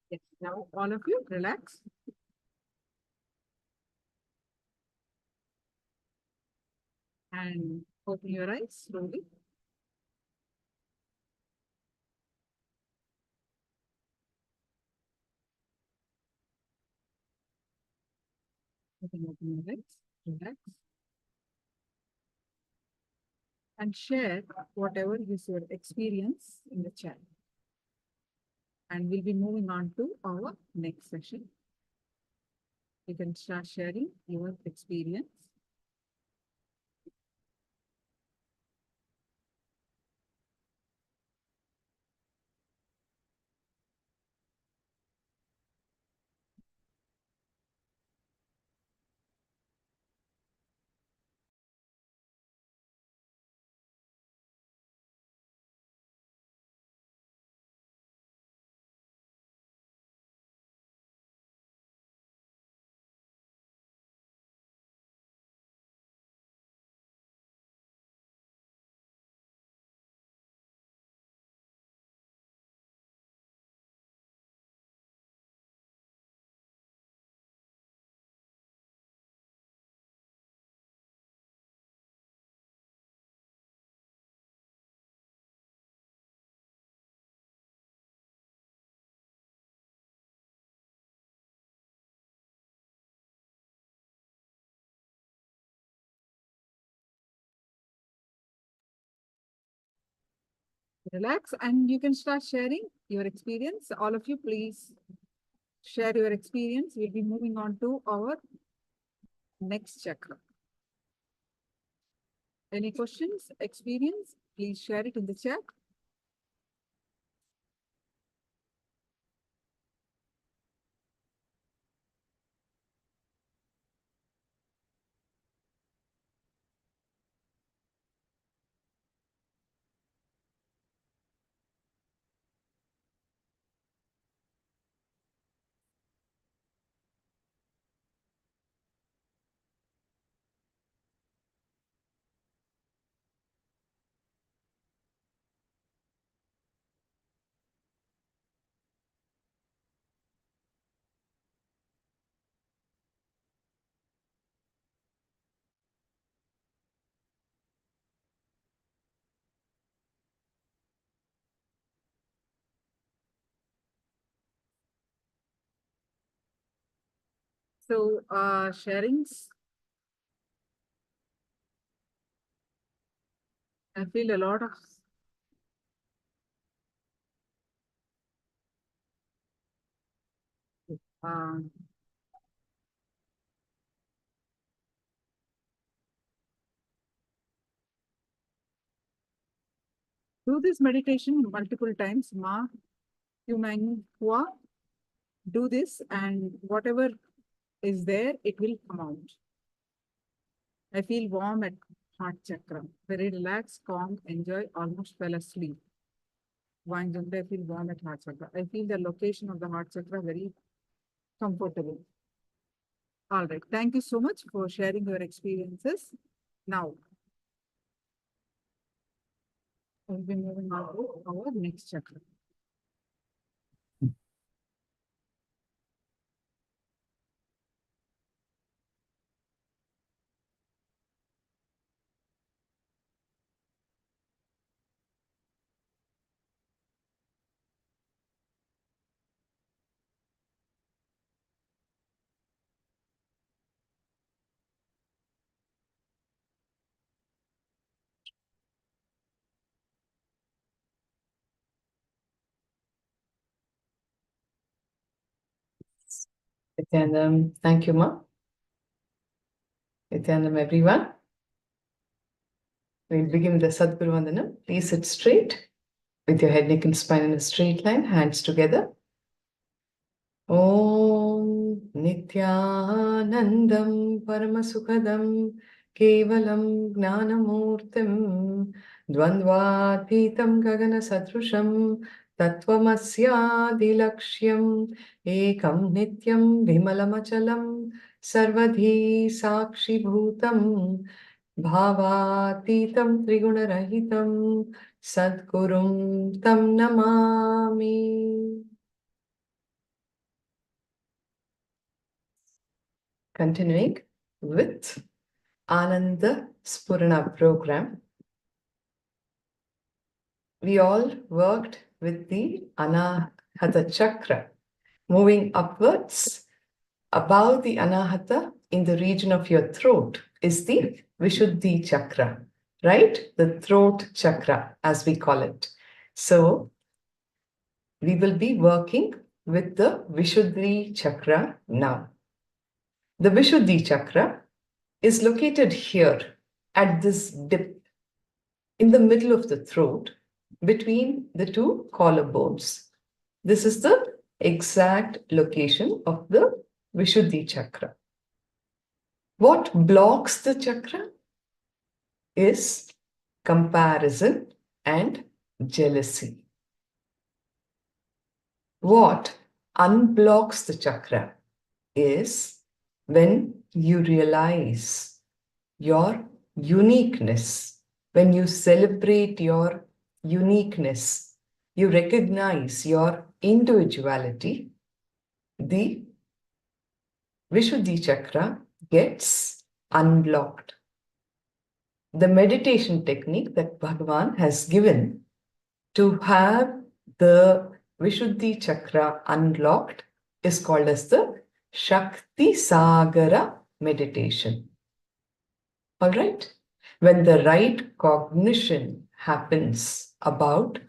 Yes. Now all of you relax. And open your eyes slowly. Open your eyes, relax. And share whatever is your experience in the chat. And we'll be moving on to our next session. You can start sharing your experience. Relax and you can start sharing your experience. All of you, please share your experience. We'll be moving on to our next chakra. Any questions, experience, please share it in the chat. So, sharings. I feel a lot of um, do this meditation multiple times. Ma, Hua, do this, and whatever is there, it will come out. I feel warm at heart chakra. Very relaxed, calm, enjoy, almost fell asleep. I feel warm at heart chakra. I feel the location of the heart chakra very comfortable. All right. Thank you so much for sharing your experiences. Now, we'll be moving on to our next chakra. Nithyananda, thank you, Ma. Nithyananda, everyone. We'll begin the Sadguru Vandanam. Please sit straight with your head, neck, and spine in a straight line, hands together. Om Nithyanandam Paramasukadam Kevalam Gnanamurtim Dvandvatitam Gagana Satrusham Tattvamasyadilakshyam Ekam Nityam Vimalamachalam Sarvadhi Sakshi Bhutam Bhavatitam Triguణarahitam Sadgurum Tam Namami. continuing with Ananda Spurana program. We all worked with the Anahata Chakra, moving upwards. Above the Anahata, in the region of your throat, is the Vishuddhi Chakra, right? The throat chakra, as we call it. So, we will be working with the Vishuddhi Chakra now. The Vishuddhi Chakra is located here at this dip in the middle of the throat between the two collarbones. This is the exact location of the Vishuddhi Chakra. What blocks the chakra is comparison and jealousy. What unblocks the chakra is when you realize your uniqueness, when you celebrate your uniqueness, you recognize your individuality, the Vishuddhi Chakra gets unblocked. The meditation technique that Bhagavan has given to have the Vishuddhi Chakra unlocked is called as the Shakti Sagara meditation. All right? When the right cognition happens about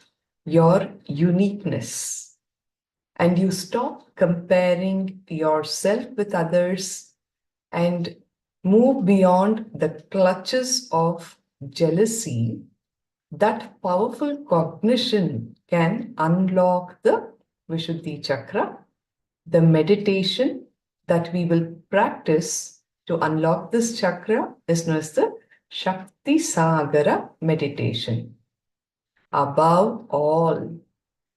your uniqueness and you stop comparing yourself with others and move beyond the clutches of jealousy, that powerful cognition can unlock the Vishuddhi Chakra. The meditation that we will practice to unlock this chakra is known as the Shakti Sagara meditation. Above all,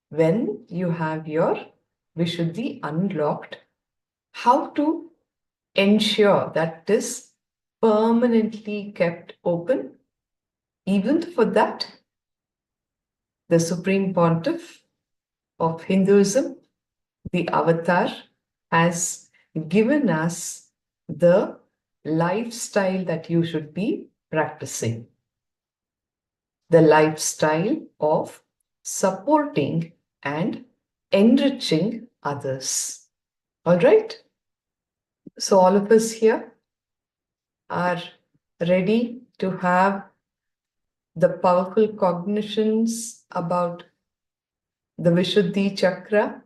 when you have your Vishuddhi unlocked, how to ensure that it is permanently kept open? Even for that, the Supreme Pontiff of Hinduism, the Avatar, has given us the lifestyle that you should be practicing. The lifestyle of supporting and enriching others. All right? So all of us here are ready to have the powerful cognitions about the Vishuddhi Chakra,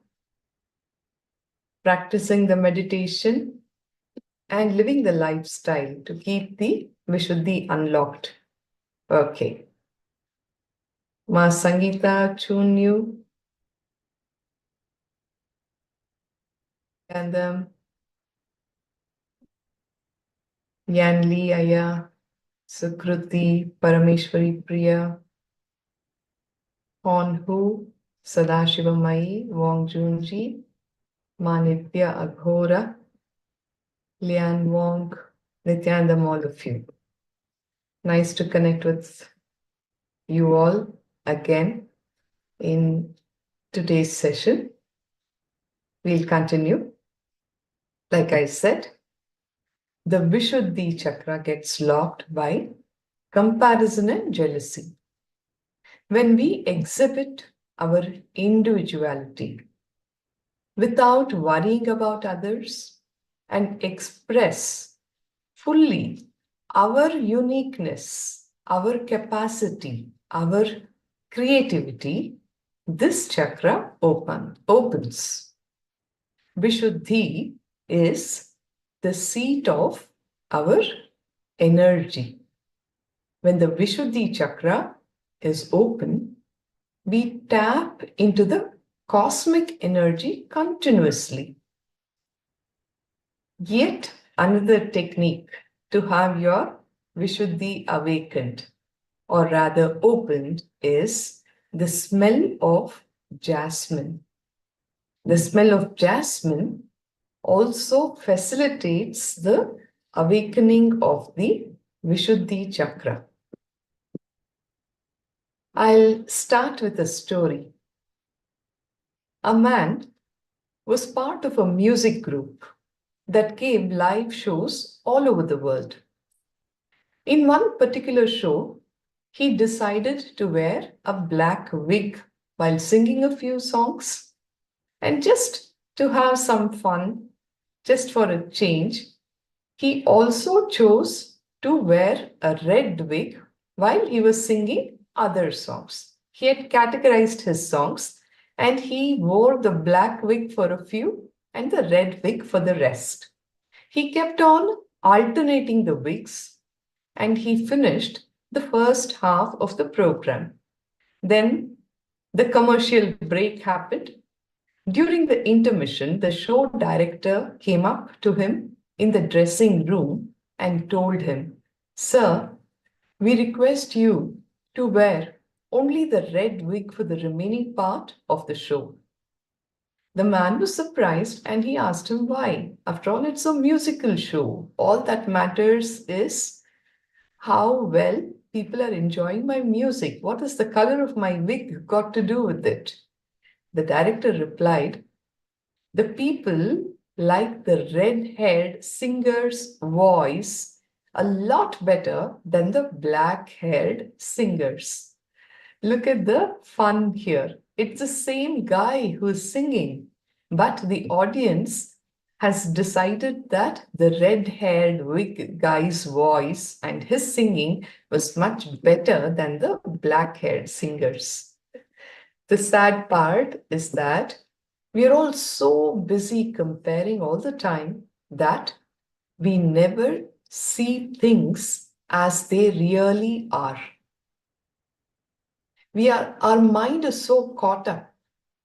practicing the meditation, and living the lifestyle to keep the Vishuddhi unlocked. Okay. Ma Sangeeta, tune you. And Yanli, Aya, Sukruti, Parameshwari Priya, Honhu, Sadashivamai, Wong Junji, Manitya Aghora, Lian Wong, Nithyananda, all of you. Nice to connect with you all again in today's session. We'll continue. Like I said, the Vishuddhi Chakra gets locked by comparison and jealousy. When we exhibit our individuality without worrying about others and express fully our uniqueness, our capacity, our creativity, this chakra opens. Vishuddhi is the seat of our energy. When the Vishuddhi Chakra is open, we tap into the cosmic energy continuously. Yet another technique to have your Vishuddhi awakened, or rather opened, is the smell of jasmine. The smell of jasmine also facilitates the awakening of the Vishuddhi Chakra. I'll start with a story. A man was part of a music group that gave live shows all over the world. In one particular show, he decided to wear a black wig while singing a few songs. And just to have some fun, just for a change, he also chose to wear a red wig while he was singing other songs. He had categorized his songs and he wore the black wig for a few and the red wig for the rest. He kept on alternating the wigs and he finished the first half of the program. Then the commercial break happened. During the intermission, the show director came up to him in the dressing room and told him, "Sir, we request you to wear only the red wig for the remaining part of the show." The man was surprised and he asked him why. After all, it's a musical show. All that matters is how well people are enjoying my music. What has the color of my wig got to do with it? The director replied, "The people like the red-haired singer's voice a lot better than the black-haired singers." Look at the fun here. It's the same guy who is singing, but the audience has decided that the red-haired wig guy's voice and his singing was much better than the black-haired singers. The sad part is that we are all so busy comparing all the time that we never see things as they really are. Our mind is so caught up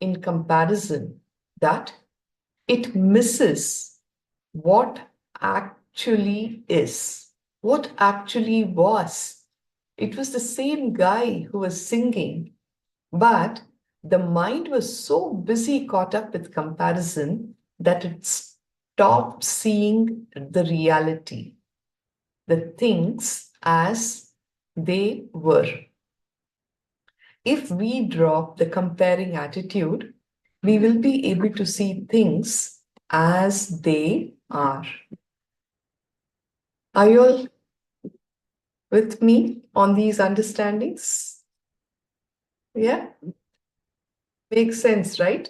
in comparison that it misses what actually is, what actually was. It was the same guy who was singing, but the mind was so busy caught up with comparison that it stopped seeing the reality, the things as they were. If we drop the comparing attitude, we will be able to see things as they are. Are you all with me on these understandings? Yeah? Makes sense, right?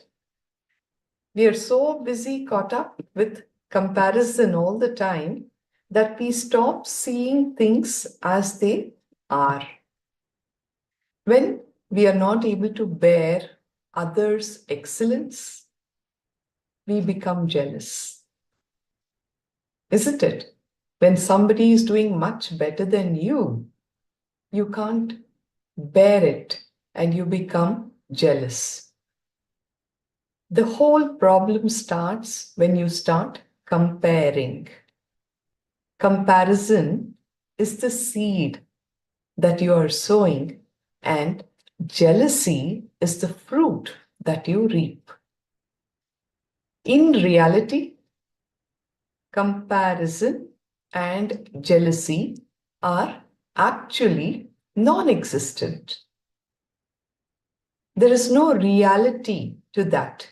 We are so busy caught up with comparison all the time that we stop seeing things as they are. When we are not able to bear others' excellence, we become jealous. Isn't it? When somebody is doing much better than you can't bear it and you become jealous. The whole problem starts when you start comparing. Comparison is the seed that you are sowing, and jealousy is the fruit that you reap. In reality, comparison and jealousy are actually non-existent. There is no reality to that.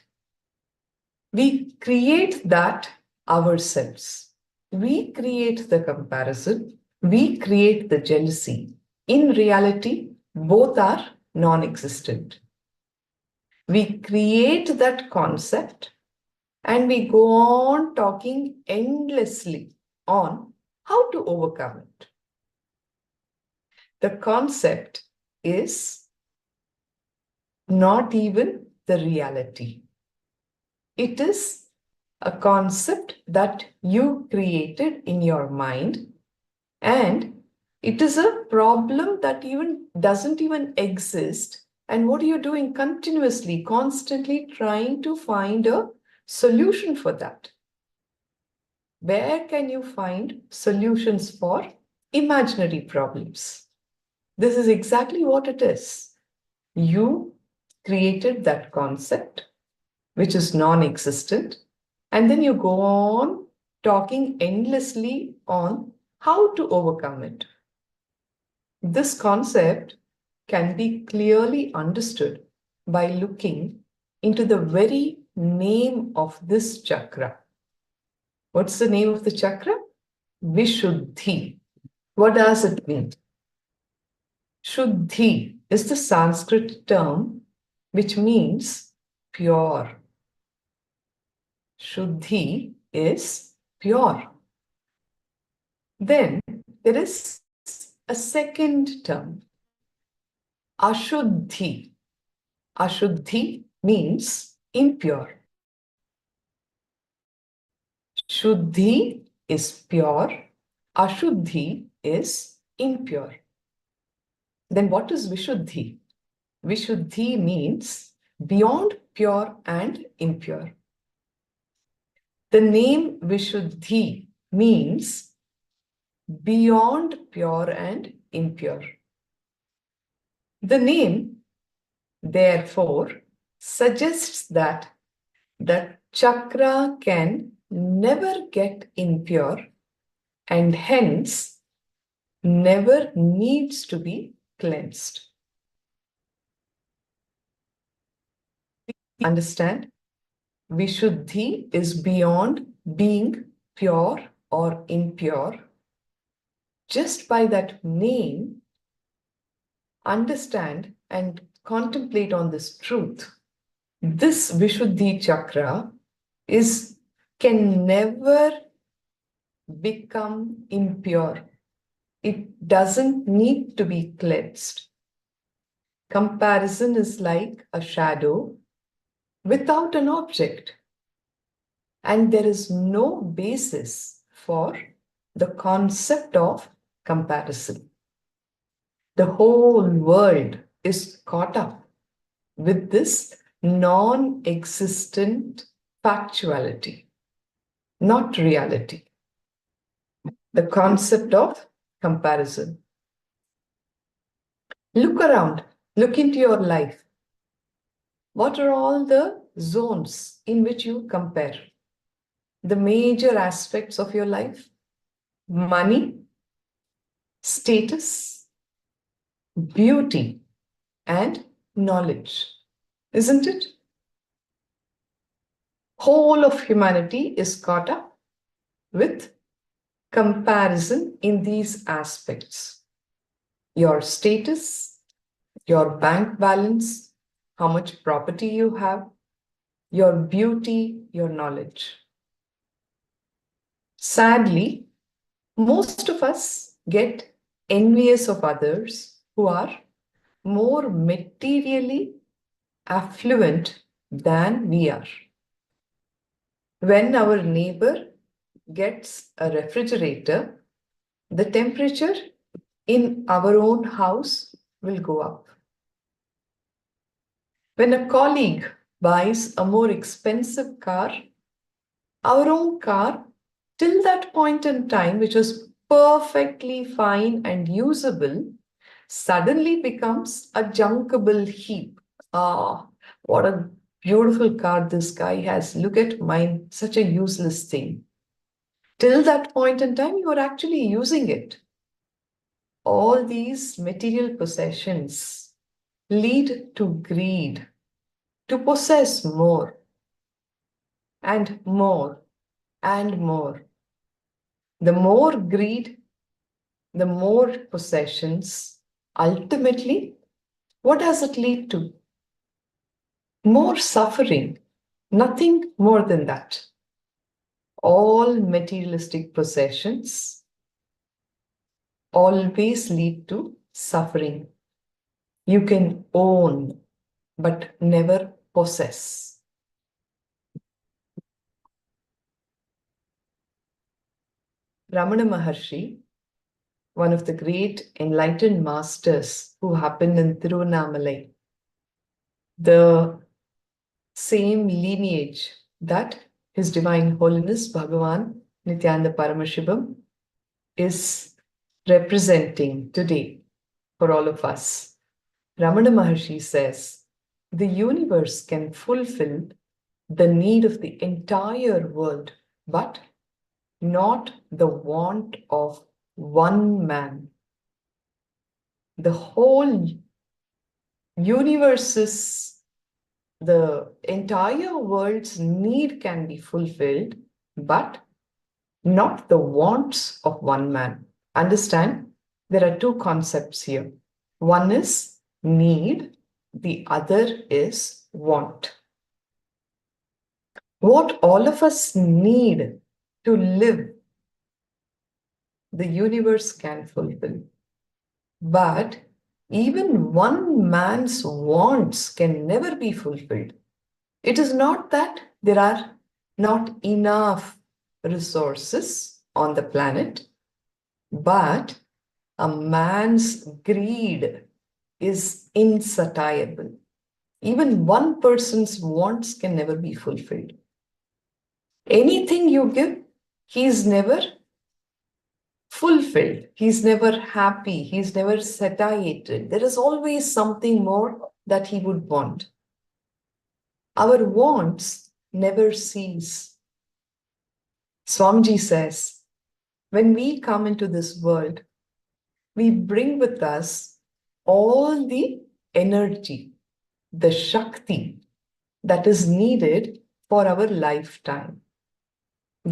We create that ourselves. We create the comparison. We create the jealousy. In reality, both are non-existent. We create that concept and we go on talking endlessly on how to overcome it. The concept is not even the reality. It is a concept that you created in your mind, and it is a problem that doesn't even exist. And what are you doing continuously, constantly trying to find a solution for that? Where can you find solutions for imaginary problems? This is exactly what it is. You created that concept, which is non-existent, and then you go on talking endlessly on how to overcome it. This concept can be clearly understood by looking into the very name of this chakra. What's the name of the chakra? Vishuddhi. What does it mean? Shuddhi is the Sanskrit term which means pure. Shuddhi is pure. Then there is a second term, Ashuddhi. Ashuddhi means impure. Shuddhi is pure, Ashuddhi is impure. Then what is Vishuddhi? Vishuddhi means beyond pure and impure. The name Vishuddhi means beyond pure and impure. The name, therefore, suggests that the chakra can never get impure and hence never needs to be cleansed. Understand? Vishuddhi is beyond being pure or impure. Just by that name, understand and contemplate on this truth. This Vishuddhi chakra can never become impure. It doesn't need to be cleansed. Comparison is like a shadow without an object. And there is no basis for the concept of comparison. The whole world is caught up with this non-existent factuality, not reality. The concept of comparison. Look around, look into your life. What are all the zones in which you compare? The major aspects of your life: money, status, beauty, and knowledge. Isn't it? Whole of humanity is caught up with comparison in these aspects. Your status, your bank balance, how much property you have, your beauty, your knowledge. Sadly, most of us get envious of others who are more materially affluent than we are. When our neighbor gets a refrigerator, the temperature in our own house will go up. When a colleague buys a more expensive car, our own car, till that point in time, which was perfectly fine and usable, suddenly becomes a junkable heap. Ah, what a beautiful car this guy has. Look at mine, such a useless thing. Till that point in time, you are actually using it. All these material possessions lead to greed, to possess more and more and more. The more greed, the more possessions, ultimately, what does it lead to? More suffering, nothing more than that. All materialistic possessions always lead to suffering. You can own, but never possess. Ramana Maharshi, one of the great enlightened masters who happened in Tiruvannamalai, the same lineage that His Divine Holiness Bhagavan Nithyananda Paramashivoham is representing today for all of us. Ramana Maharshi says, the universe can fulfill the need of the entire world, but not the want of one man. The whole universe's, the entire world's need can be fulfilled, but not the wants of one man. Understand, there are two concepts here. One is need, the other is want. What all of us need to live, the universe can fulfill. But even one man's wants can never be fulfilled. It is not that there are not enough resources on the planet, but a man's greed is insatiable. Even one person's wants can never be fulfilled. Anything you give, he's never fulfilled. He's never happy. He's never satiated. There is always something more that he would want. Our wants never cease. Swamiji says, when we come into this world, we bring with us all the energy, the Shakti that is needed for our lifetime.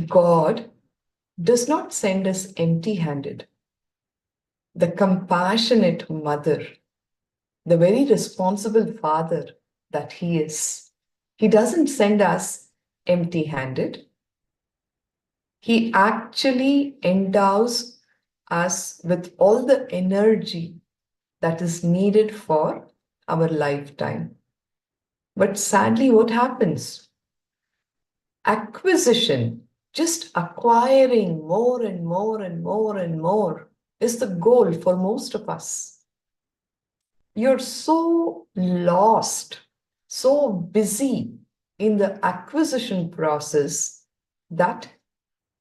God does not send us empty-handed. The compassionate mother, the very responsible father that he is, he doesn't send us empty-handed. He actually endows us with all the energy that is needed for our lifetime. But sadly, what happens? Acquisition, just acquiring more and more and more and more, is the goal for most of us. You're so lost, so busy in the acquisition process that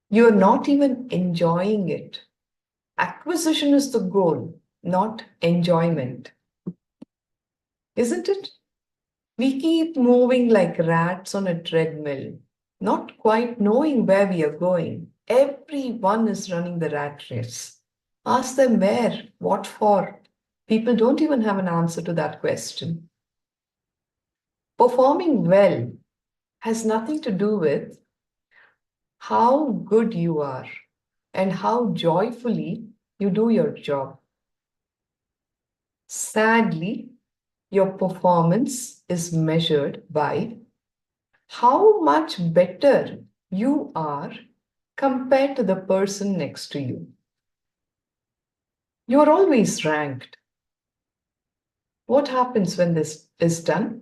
you're not even enjoying it. Acquisition is the goal, not enjoyment. Isn't it? We keep moving like rats on a treadmill, not quite knowing where we are going. Everyone is running the rat race. Ask them where, what for. People don't even have an answer to that question. Performing well has nothing to do with how good you are and how joyfully you do your job. Sadly, your performance is measured by how much better you are compared to the person next to you. You are always ranked. What happens when this is done?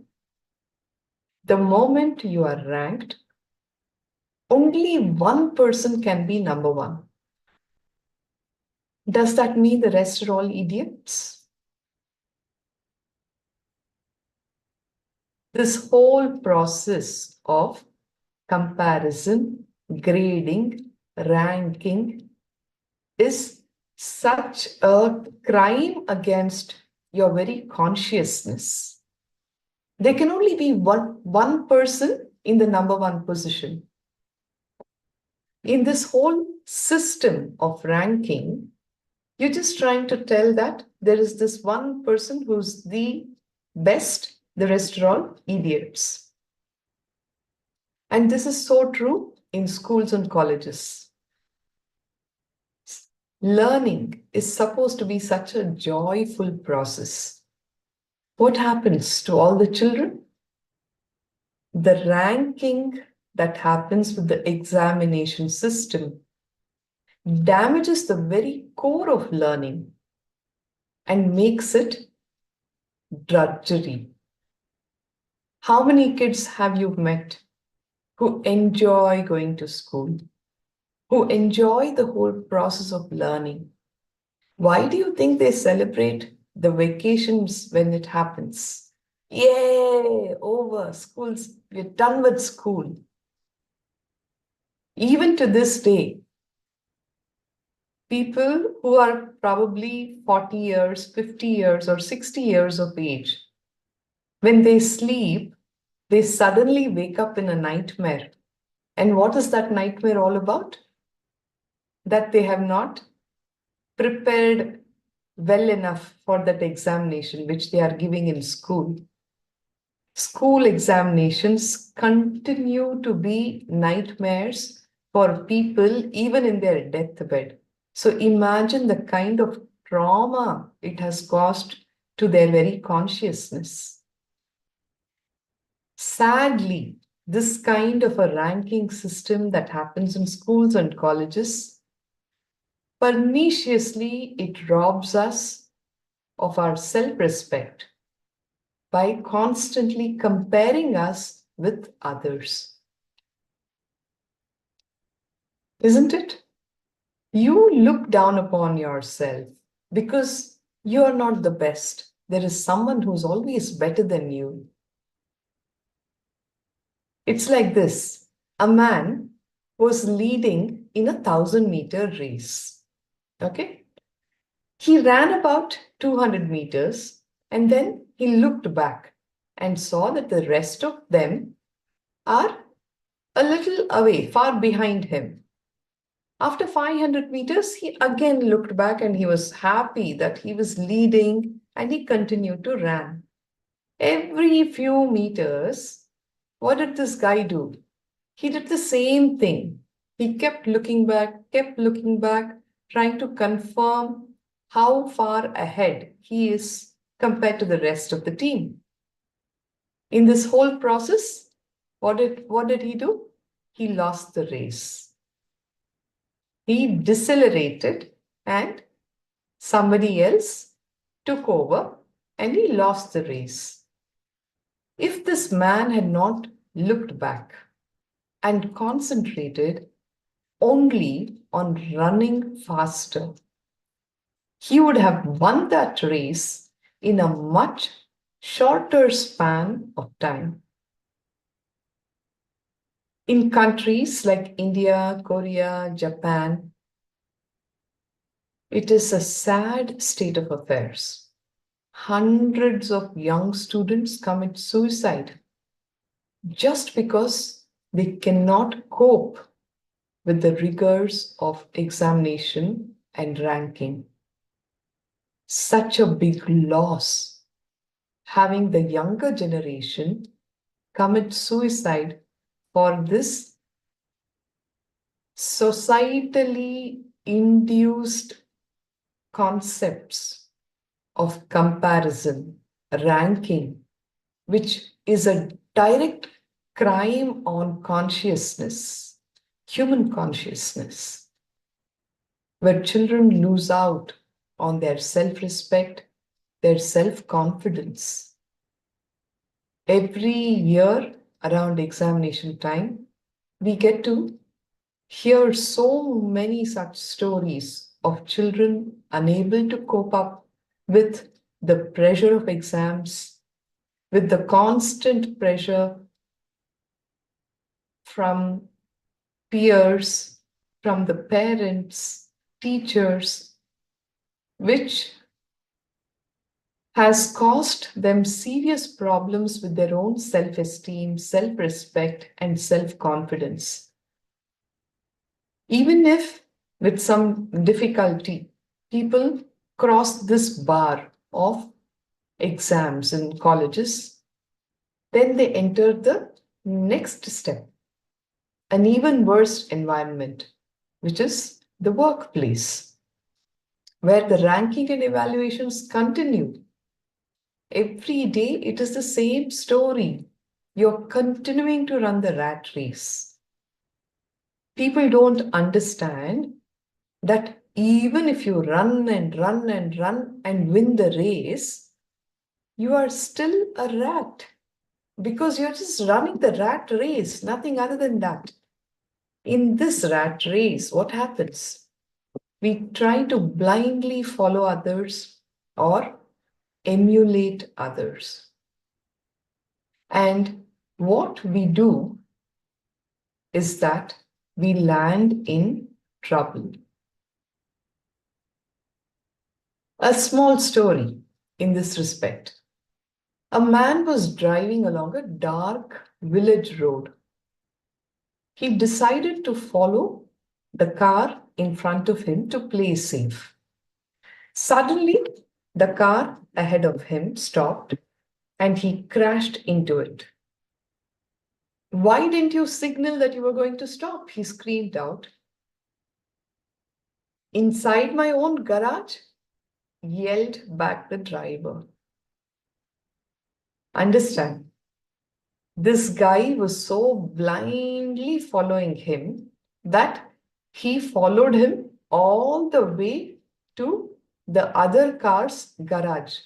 The moment you are ranked, only one person can be number one. Does that mean the rest are all idiots? This whole process of comparison, grading, ranking is such a crime against your very consciousness. There can only be one person in the number one position. In this whole system of ranking, you're just trying to tell that there is this one person who's the best, the rest are all idiots. And this is so true in schools and colleges. Learning is supposed to be such a joyful process. What happens to all the children? The ranking that happens with the examination system damages the very core of learning and makes it drudgery. How many kids have you met who enjoy going to school, who enjoy the whole process of learning? Why do you think they celebrate the vacations when it happens? Yay, over, school's, we're done with school. Even to this day, people who are probably 40 years, 50 years, or 60 years of age, when they sleep, they suddenly wake up in a nightmare. And what is that nightmare all about? That they have not prepared well enough for that examination which they are giving in school. School examinations continue to be nightmares for people even in their deathbed. So imagine the kind of trauma it has caused to their very consciousness. Sadly, this kind of a ranking system that happens in schools and colleges, perniciously it robs us of our self-respect by constantly comparing us with others. Isn't it? You look down upon yourself because you are not the best. There is someone who's always better than you. It's like this. A man was leading in a 1,000-meter race. Okay? He ran about 200 meters and then he looked back and saw that the rest of them are a little away, far behind him. After 500 meters, he again looked back and he was happy that he was leading and he continued to run. Every few meters, what did this guy do? He did the same thing. He kept looking back, trying to confirm how far ahead he is compared to the rest of the team. In this whole process, what did he do? He lost the race. He decelerated and somebody else took over and he lost the race. If this man had not looked back and concentrated only on running faster, he would have won that race in a much shorter span of time. In countries like India, Korea, Japan, it is a sad state of affairs. Hundreds of young students commit suicide just because they cannot cope with the rigors of examination and ranking. Such a big loss, having the younger generation commit suicide for this societally induced concepts of comparison, ranking, which is a direct crime on consciousness, human consciousness, where children lose out on their self-respect, their self-confidence. Every year around examination time, we get to hear so many such stories of children unable to cope up with the pressure of exams, with the constant pressure from peers, from the parents, teachers, which has caused them serious problems with their own self-esteem, self-respect, and self-confidence. Even if with some difficulty, people cross this bar of exams in colleges, then they enter the next step, an even worse environment, which is the workplace, where the ranking and evaluations continue. Every day it is the same story. You're continuing to run the rat race. People don't understand that even if you run and run and run and win the race, you are still a rat because you're just running the rat race, nothing other than that. In this rat race, what happens? We try to blindly follow others or emulate others. And what we do is that we land in trouble. A small story in this respect. A man was driving along a dark village road. He decided to follow the car in front of him to play safe. Suddenly, the car ahead of him stopped and he crashed into it. Why didn't you signal that you were going to stop? He screamed out. Inside my own garage, yelled back the driver. Understand? This guy was so blindly following him that he followed him all the way to the other car's garage.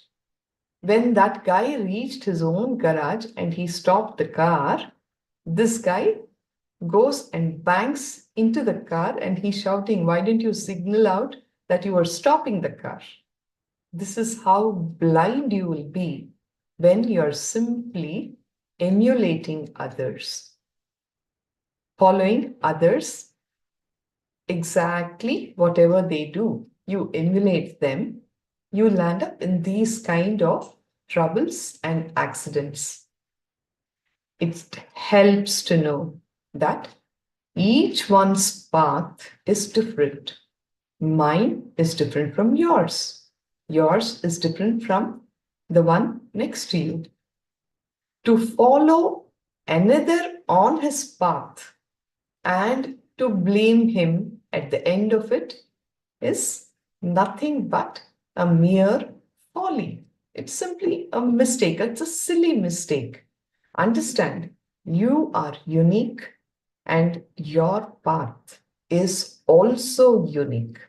When that guy reached his own garage and he stopped the car, this guy goes and bangs into the car and he's shouting, why didn't you signal out that you were stopping the car? This is how blind you will be when you are simply emulating others, following others, exactly whatever they do. You emulate them, you land up in these kind of troubles and accidents. It helps to know that each one's path is different. Mine is different from yours. Yours is different from the one next to you. To follow another on his path and to blame him at the end of it is nothing but a mere folly. It's simply a mistake. It's a silly mistake. Understand, you are unique and your path is also unique.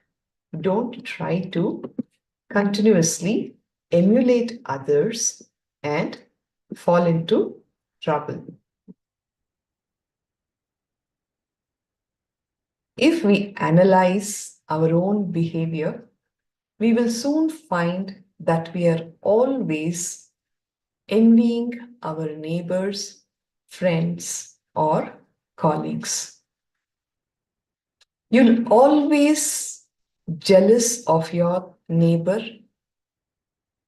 Don't try to continuously emulate others and fall into trouble. If we analyze our own behavior, we will soon find that we are always envying our neighbors, friends, or colleagues. You'll always jealous of your neighbor.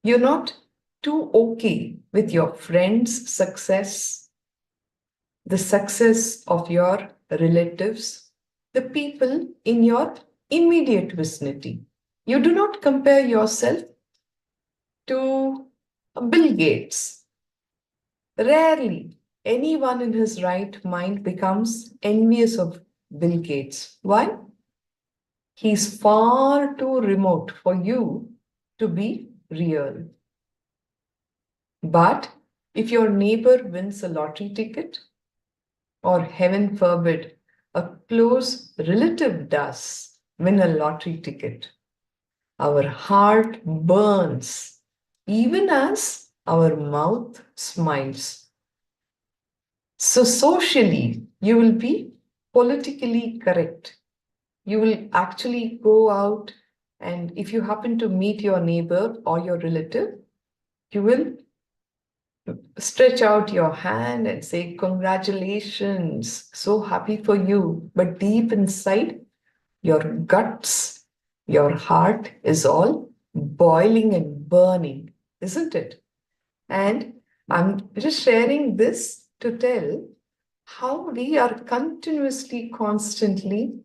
You're not too okay with your friend's success, the success of your relatives, the people in your immediate vicinity. You do not compare yourself to Bill Gates. Rarely anyone in his right mind becomes envious of Bill Gates. Why? He's far too remote for you to be real. But if your neighbor wins a lottery ticket, or heaven forbid, a close relative does win a lottery ticket, our heart burns even as our mouth smiles. So socially, you will be politically correct. You will actually go out, and if you happen to meet your neighbor or your relative, you will stretch out your hand and say, congratulations, so happy for you. But deep inside, your guts, your heart is all boiling and burning, isn't it? And I'm just sharing this to tell how we are continuously, constantly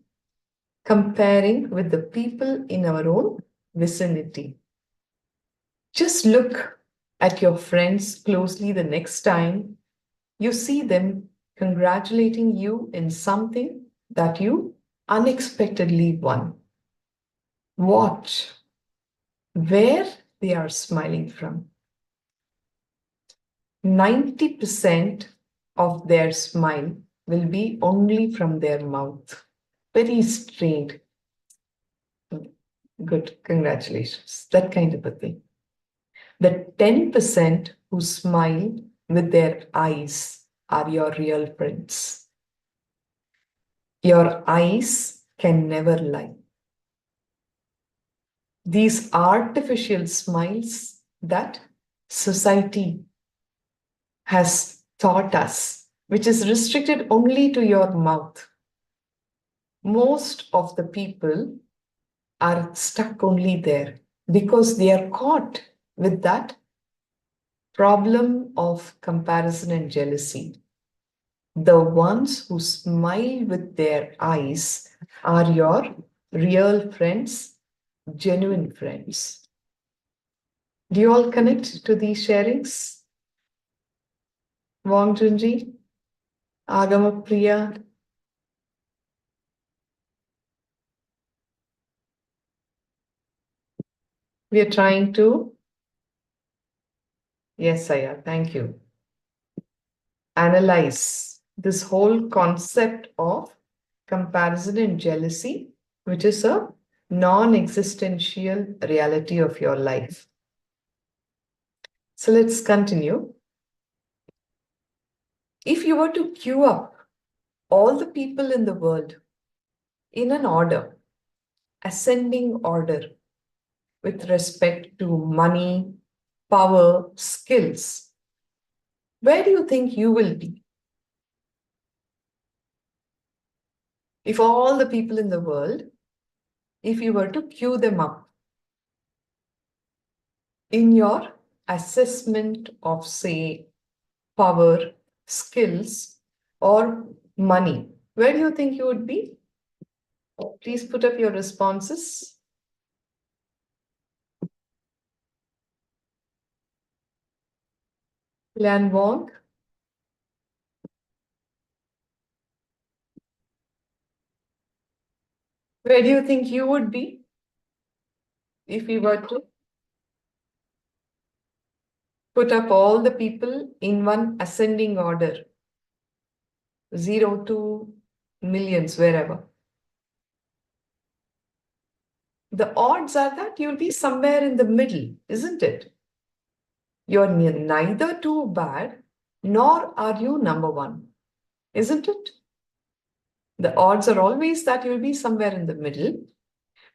comparing with the people in our own vicinity. Just look at your friends closely the next time you see them congratulating you in something that you unexpectedly won. Watch where they are smiling from. 90% of their smile will be only from their mouth. Very strained. Good, congratulations. That kind of a thing. The 10% who smile with their eyes are your real friends. Your eyes can never lie. These artificial smiles that society has taught us, which is restricted only to your mouth. Most of the people are stuck only there because they are caught with that problem of comparison and jealousy. The ones who smile with their eyes are your real friends, genuine friends. Do you all connect to these sharings? Wong Junji? Agamapriya. We are trying to, yes, Saya, thank you, analyze this whole concept of comparison and jealousy, which is a non-existential reality of your life. So let's continue. If you were to queue up all the people in the world in an order, ascending order, with respect to money, power, skills, where do you think you will be? If all the people in the world, if you were to queue them up in your assessment of, say, power, skills, or money, where do you think you would be? Please put up your responses. Lian Wong. Where do you think you would be if we were to put up all the people in one ascending order? 0 to millions, wherever. The odds are that you'll be somewhere in the middle, isn't it? You're neither too bad, nor are you number one, isn't it? The odds are always that you'll be somewhere in the middle.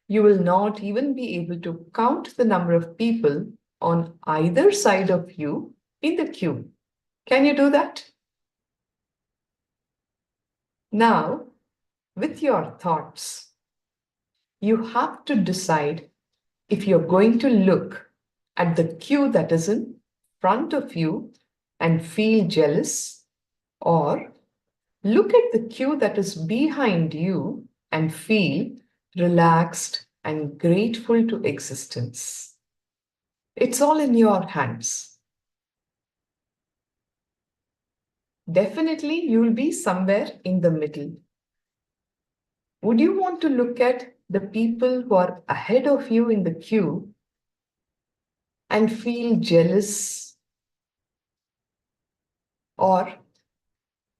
You will not even be able to count the number of people on either side of you in the queue. Can you do that? Now, with your thoughts, you have to decide if you're going to look at the queue that is in front of you and feel jealous, or look at the queue that is behind you and feel relaxed and grateful to existence. It's all in your hands. Definitely, you will be somewhere in the middle. Would you want to look at the people who are ahead of you in the queue and feel jealous? Or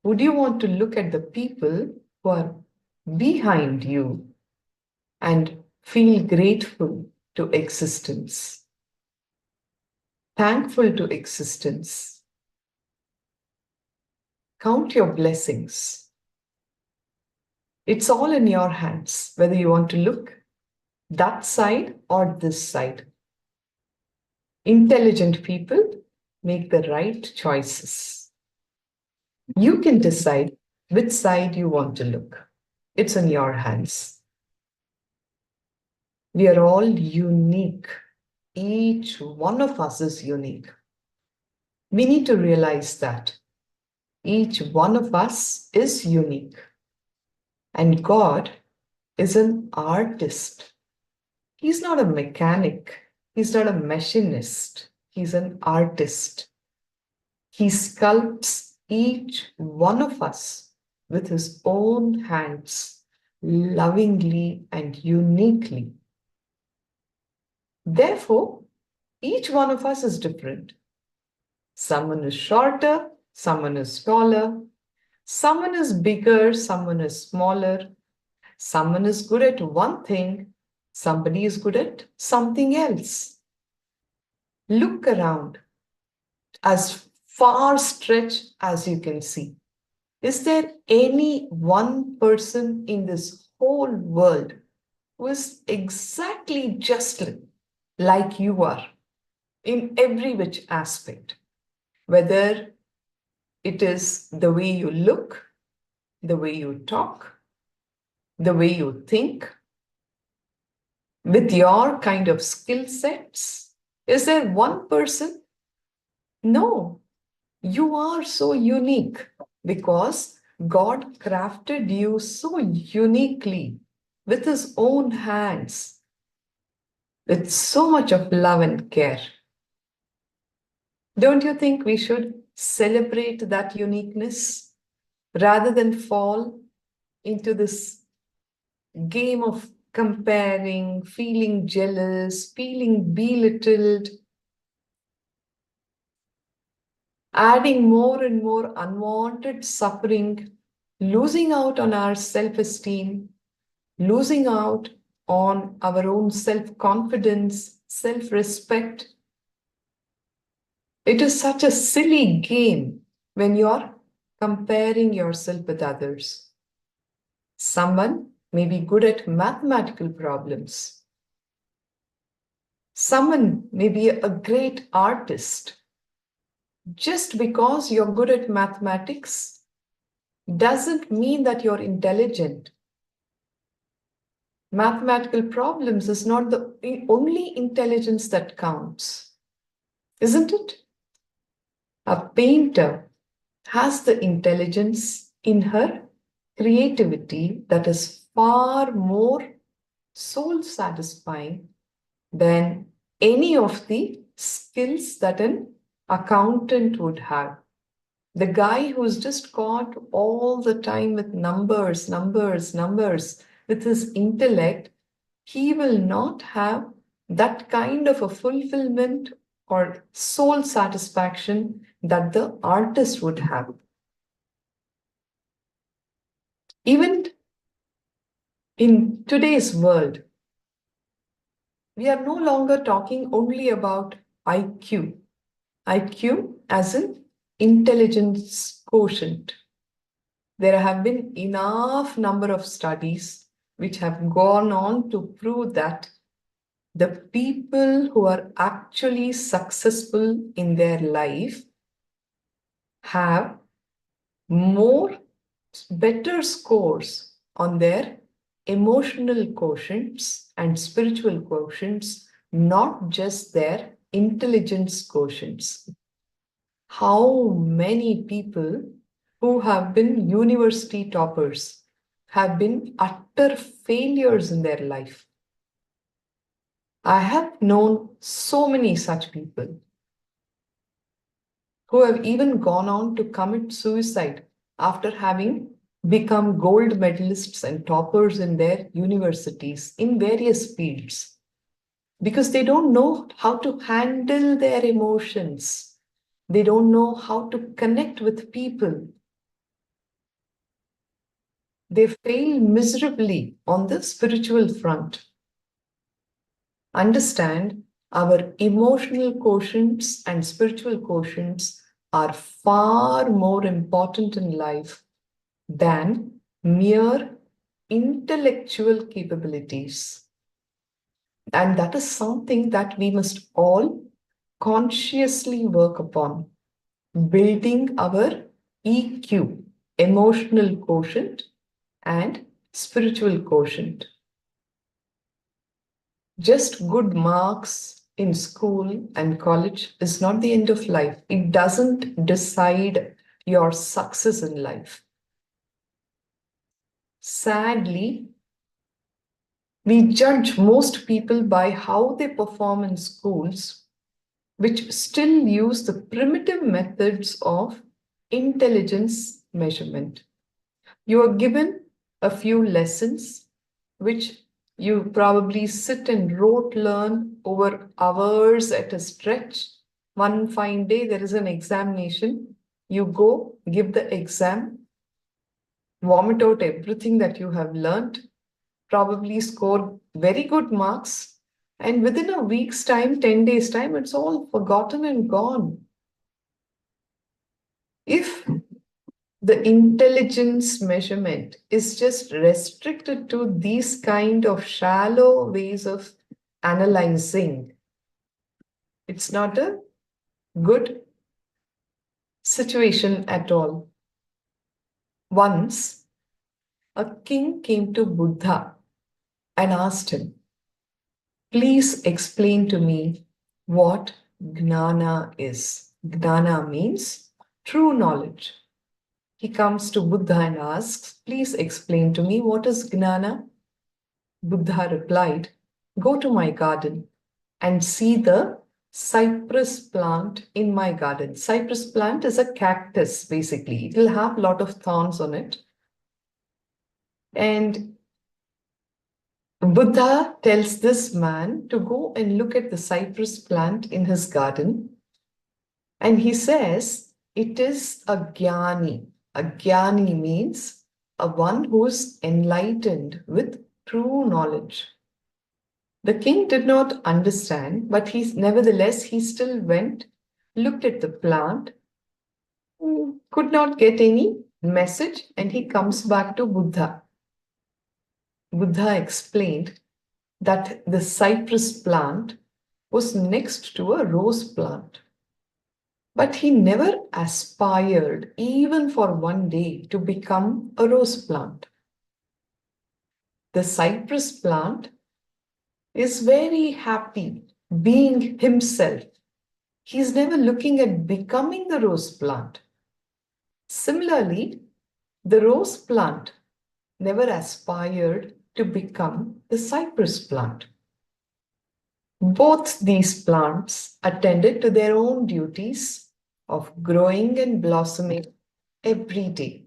would you want to look at the people who are behind you and feel grateful to existence, thankful to existence? Count your blessings. It's all in your hands, whether you want to look that side or this side. Intelligent people make the right choices. You can decide which side you want to look. It's in your hands. We are all unique. Each one of us is unique. We need to realize that each one of us is unique. And God is an artist. He's not a mechanic. He's not a machinist. He's an artist. He sculpts each one of us with his own hands, lovingly and uniquely. Therefore, each one of us is different. Someone is shorter, someone is taller, someone is bigger, someone is smaller, someone is good at one thing, somebody is good at something else. Look around as far stretched as you can see. Is there any one person in this whole world who is exactly just like you are in every which aspect? Whether it is the way you look, the way you talk, the way you think, with your kind of skill sets? Is there one person? No, you are so unique because God crafted you so uniquely with his own hands, with so much of love and care. Don't you think we should celebrate that uniqueness? rather than fall into this game of comparing, feeling jealous, feeling belittled, adding more and more unwanted suffering, losing out on our self-esteem, losing out on our own self-confidence, self-respect. It is such a silly game when you're comparing yourself with others. Someone may be good at mathematical problems. Someone may be a great artist. Just because you're good at mathematics doesn't mean that you're intelligent. Mathematical problems is not the only intelligence that counts, isn't it? A painter has the intelligence in her creativity that is far more soul satisfying than any of the skills that an accountant would have. The guy who's just caught all the time with numbers, with his intellect, he will not have that kind of a fulfillment or soul satisfaction that the artist would have. Even in today's world, we are no longer talking only about IQ. IQ as in intelligence quotient. There have been enough number of studies which have gone on to prove that the people who are actually successful in their life have better scores on their emotional quotients and spiritual quotients, not just their intelligence quotients. How many people who have been university toppers have been utter failures in their life? I have known so many such people who have even gone on to commit suicide after having become gold medalists and toppers in their universities in various fields, because they don't know how to handle their emotions. They don't know how to connect with people. They fail miserably on the spiritual front. Understand, our emotional quotients and spiritual quotients are far more important in life than mere intellectual capabilities. And that is something that we must all consciously work upon, building our EQ, emotional quotient, and spiritual quotient. Just good marks in school and college is not the end of life. It doesn't decide your success in life. Sadly, we judge most people by how they perform in schools, which still use the primitive methods of intelligence measurement. You are given a few lessons, which you probably sit and rote learn over hours at a stretch. One fine day, there is an examination. You go, give the exam, vomit out everything that you have learned, probably score very good marks, and within a week's time, 10 days' time, it's all forgotten and gone. If the intelligence measurement is just restricted to these kind of shallow ways of analyzing, it's not a good situation at all. Once, a king came to Buddha and asked him, "Please explain to me what Gnana is." Gnana means true knowledge. He comes to Buddha and asks, "Please explain to me what is Gnana." Buddha replied, "Go to my garden and see the cypress plant in my garden. Cypress plant is a cactus, basically. It will have a lot of thorns on it. And Buddha tells this man to go and look at the cypress plant in his garden. And he says it is a jnani. A jnani means a one who is enlightened with true knowledge. The king did not understand, but nevertheless, he still went, looked at the plant, could not get any message, and he comes back to Buddha. Buddha explained that the cypress plant was next to a rose plant. But he never aspired, even for one day, to become a rose plant. The cypress plant is very happy being himself. He's never looking at becoming the rose plant. Similarly, the rose plant never aspired to become the cypress plant. Both these plants attended to their own duties of growing and blossoming every day.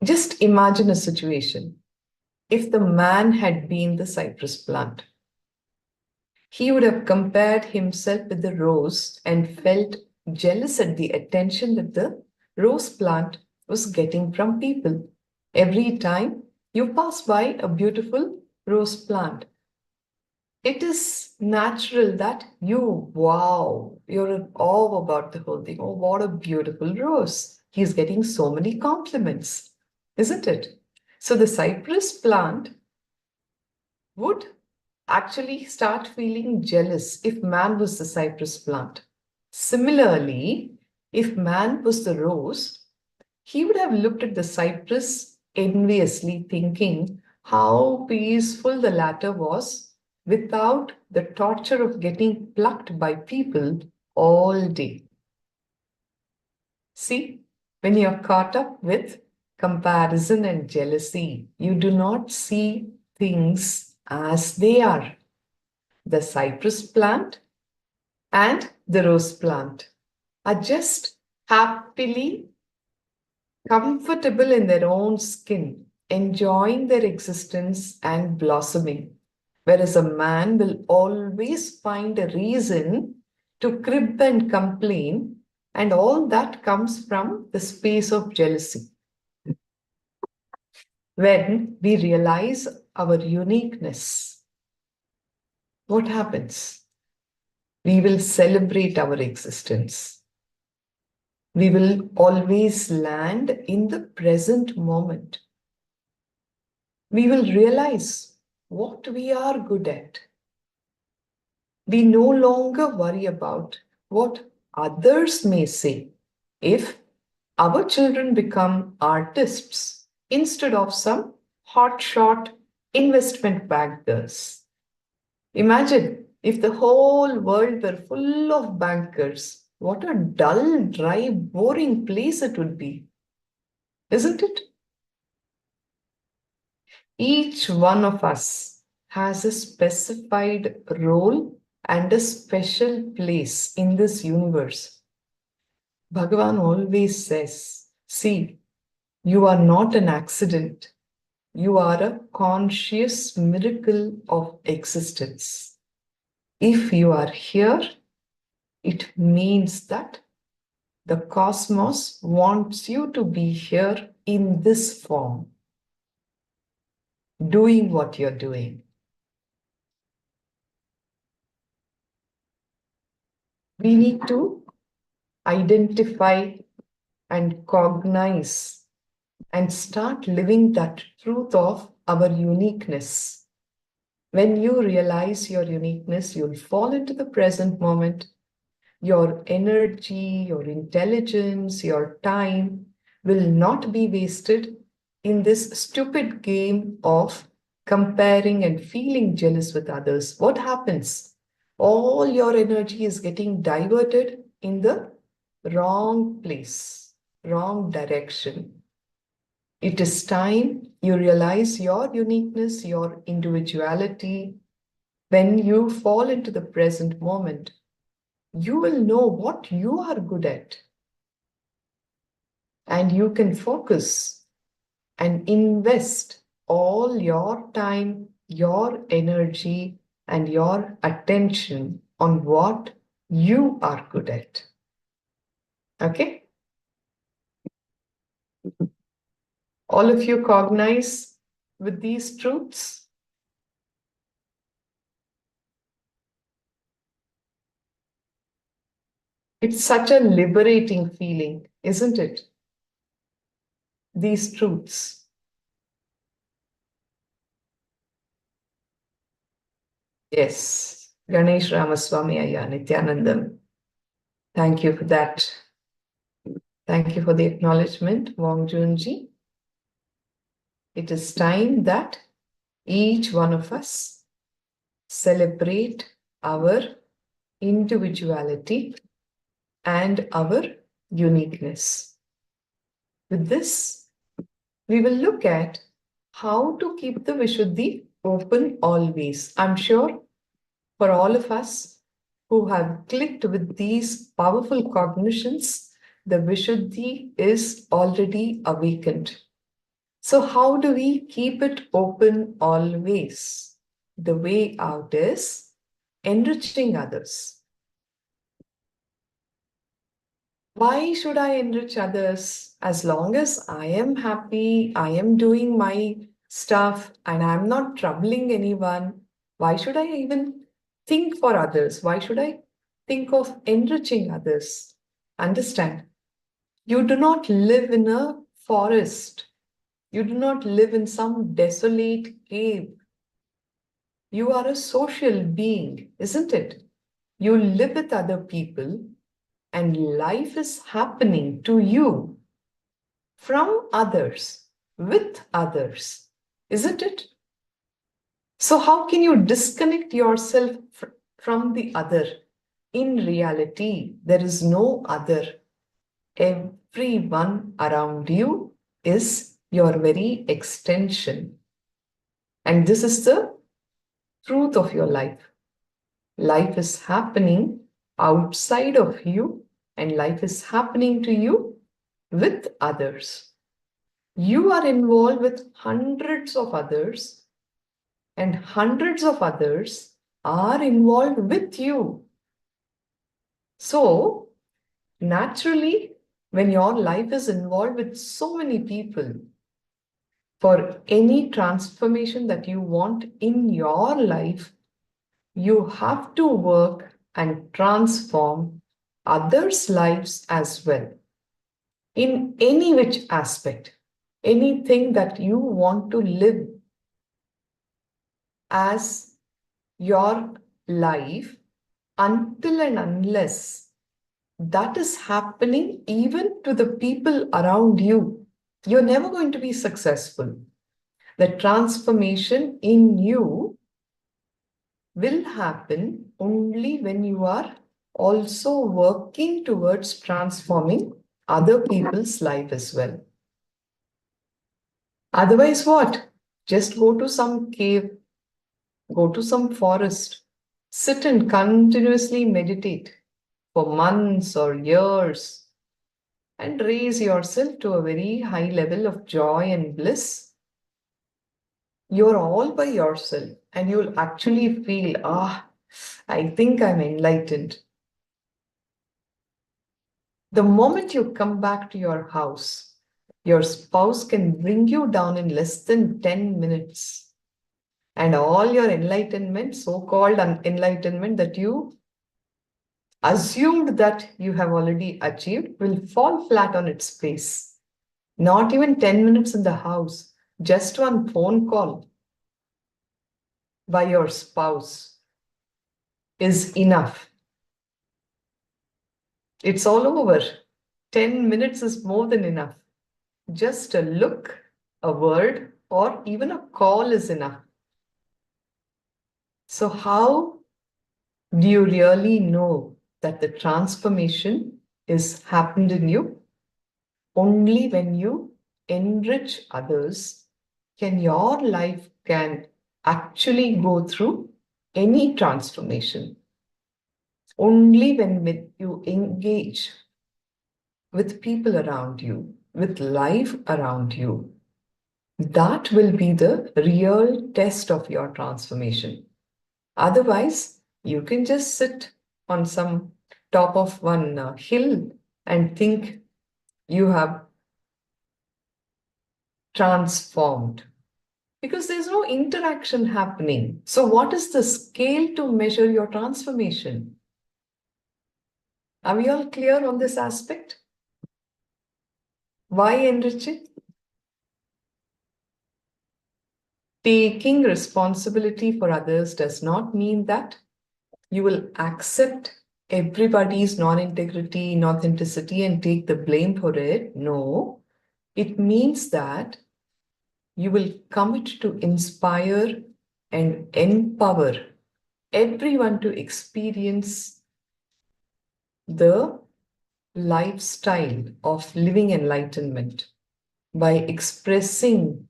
Just imagine a situation. If the man had been the cypress plant, he would have compared himself with the rose and felt jealous at the attention that the rose plant was getting from people. Every time you pass by a beautiful rose plant, it is natural that you're in awe about the whole thing. Oh, what a beautiful rose. He's getting so many compliments, isn't it? So the cypress plant would actually start feeling jealous if man was the cypress plant. Similarly, if man was the rose, he would have looked at the cypress enviously, thinking how peaceful the latter was without the torture of getting plucked by people all day. See, when you're caught up with comparison and jealousy, you do not see things as they are. The cypress plant and the rose plant are just happily comfortable in their own skin, enjoying their existence and blossoming. Whereas a man will always find a reason to crib and complain, and all that comes from the space of jealousy. When we realize our uniqueness, what happens? We will celebrate our existence. We will always land in the present moment. We will realize what we are good at. We no longer worry about what others may say. If our children become artists instead of some hotshot investment bankers. Imagine if the whole world were full of bankers. What a dull, dry, boring place it would be, isn't it? Each one of us has a specified role and a special place in this universe. Bhagavan always says, see, you are not an accident. You are a conscious miracle of existence. If you are here, it means that the cosmos wants you to be here in this form, doing what you're doing. We need to identify and cognize and start living that truth of our uniqueness. When you realize your uniqueness, you'll fall into the present moment. Your energy, your intelligence, your time will not be wasted in this stupid game of comparing and feeling jealous with others. What happens? All your energy is getting diverted in the wrong place, wrong direction. It is time you realize your uniqueness, your individuality. when you fall into the present moment, you will know what you are good at. And you can focus and invest all your time, your energy, and your attention on what you are good at. Okay? All of you cognize with these truths? It's such a liberating feeling, isn't it? These truths. Yes, Ganesh Ramaswamy Ayya, Nithyanandam. Thank you for that. Thank you for the acknowledgement, Wong Junji. It is time that each one of us celebrate our individuality and our uniqueness. With this, we will look at how to keep the Vishuddhi open always. I'm sure for all of us who have clicked with these powerful cognitions, the Vishuddhi is already awakened. So how do we keep it open always? The way out is enriching others. Why should I enrich others? As long as I am happy, I am doing my stuff, and I'm not troubling anyone, why should I even think for others? Why should I think of enriching others? Understand, you do not live in a forest. You do not live in some desolate cave. You are a social being, isn't it? You live with other people, and life is happening to you from others, with others, isn't it? So how can you disconnect yourself from the other? In reality, there is no other. Everyone around you is your very extension. And this is the truth of your life. Life is happening outside of you, and life is happening to you with others. You are involved with hundreds of others, and hundreds of others are involved with you. So, naturally, when your life is involved with so many people, for any transformation that you want in your life, you have to work and transform others' lives as well. In any which aspect, anything that you want to live as your life, until and unless that is happening even to the people around you, you're never going to be successful. The transformation in you will happen only when you are also working towards transforming other people's life as well. Otherwise, what? Just go to some cave, go to some forest, sit and continuously meditate for months or years, and raise yourself to a very high level of joy and bliss. You're all by yourself, and you'll actually feel, I think I'm enlightened. The moment you come back to your house, your spouse can bring you down in less than 10 minutes. And all your enlightenment, so-called enlightenment that you assumed that you have already achieved, will fall flat on its face. Not even 10 minutes in the house, just one phone call by your spouse is enough. It's all over. 10 minutes is more than enough. Just a look, a word, or even a call is enough. So how do you really know that the transformation is happened in you? Only when you enrich others can your life can actually go through any transformation only when you engage with people around you, with life around you. That will be the real test of your transformation. Otherwise, you can just sit on some top of one hill and think you have transformed, because there's no interaction happening. So what is the scale to measure your transformation? Are we all clear on this aspect? Why enrich it? Taking responsibility for others does not mean that you will accept everybody's non-integrity, inauthenticity and take the blame for it. No, it means that you will commit to inspire and empower everyone to experience the lifestyle of living enlightenment by expressing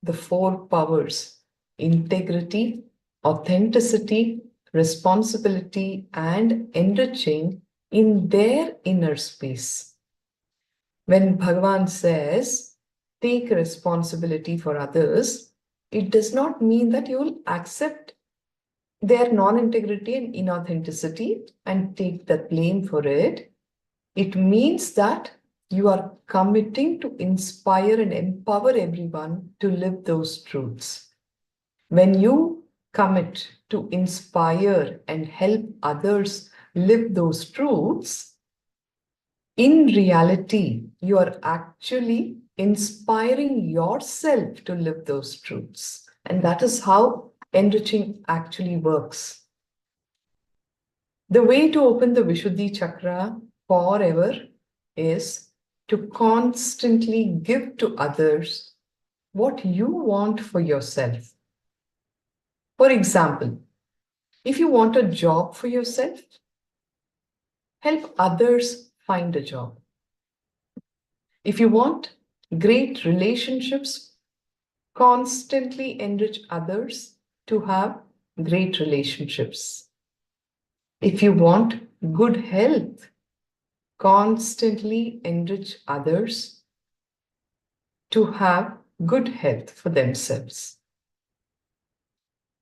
the four powers: integrity, authenticity, responsibility, and enriching in their inner space. When Bhagavan says, take responsibility for others, it does not mean that you will accept their non-integrity and inauthenticity and take the blame for it. It means that you are committing to inspire and empower everyone to live those truths. When you commit to inspire and help others live those truths, in reality, you are actually inspiring yourself to live those truths. And that is how enriching actually works. The way to open the Vishuddhi Chakra forever is to constantly give to others what you want for yourself. For example, if you want a job for yourself, help others find a job. If you want great relationships, constantly enrich others to have great relationships. If you want good health, constantly enrich others to have good health for themselves.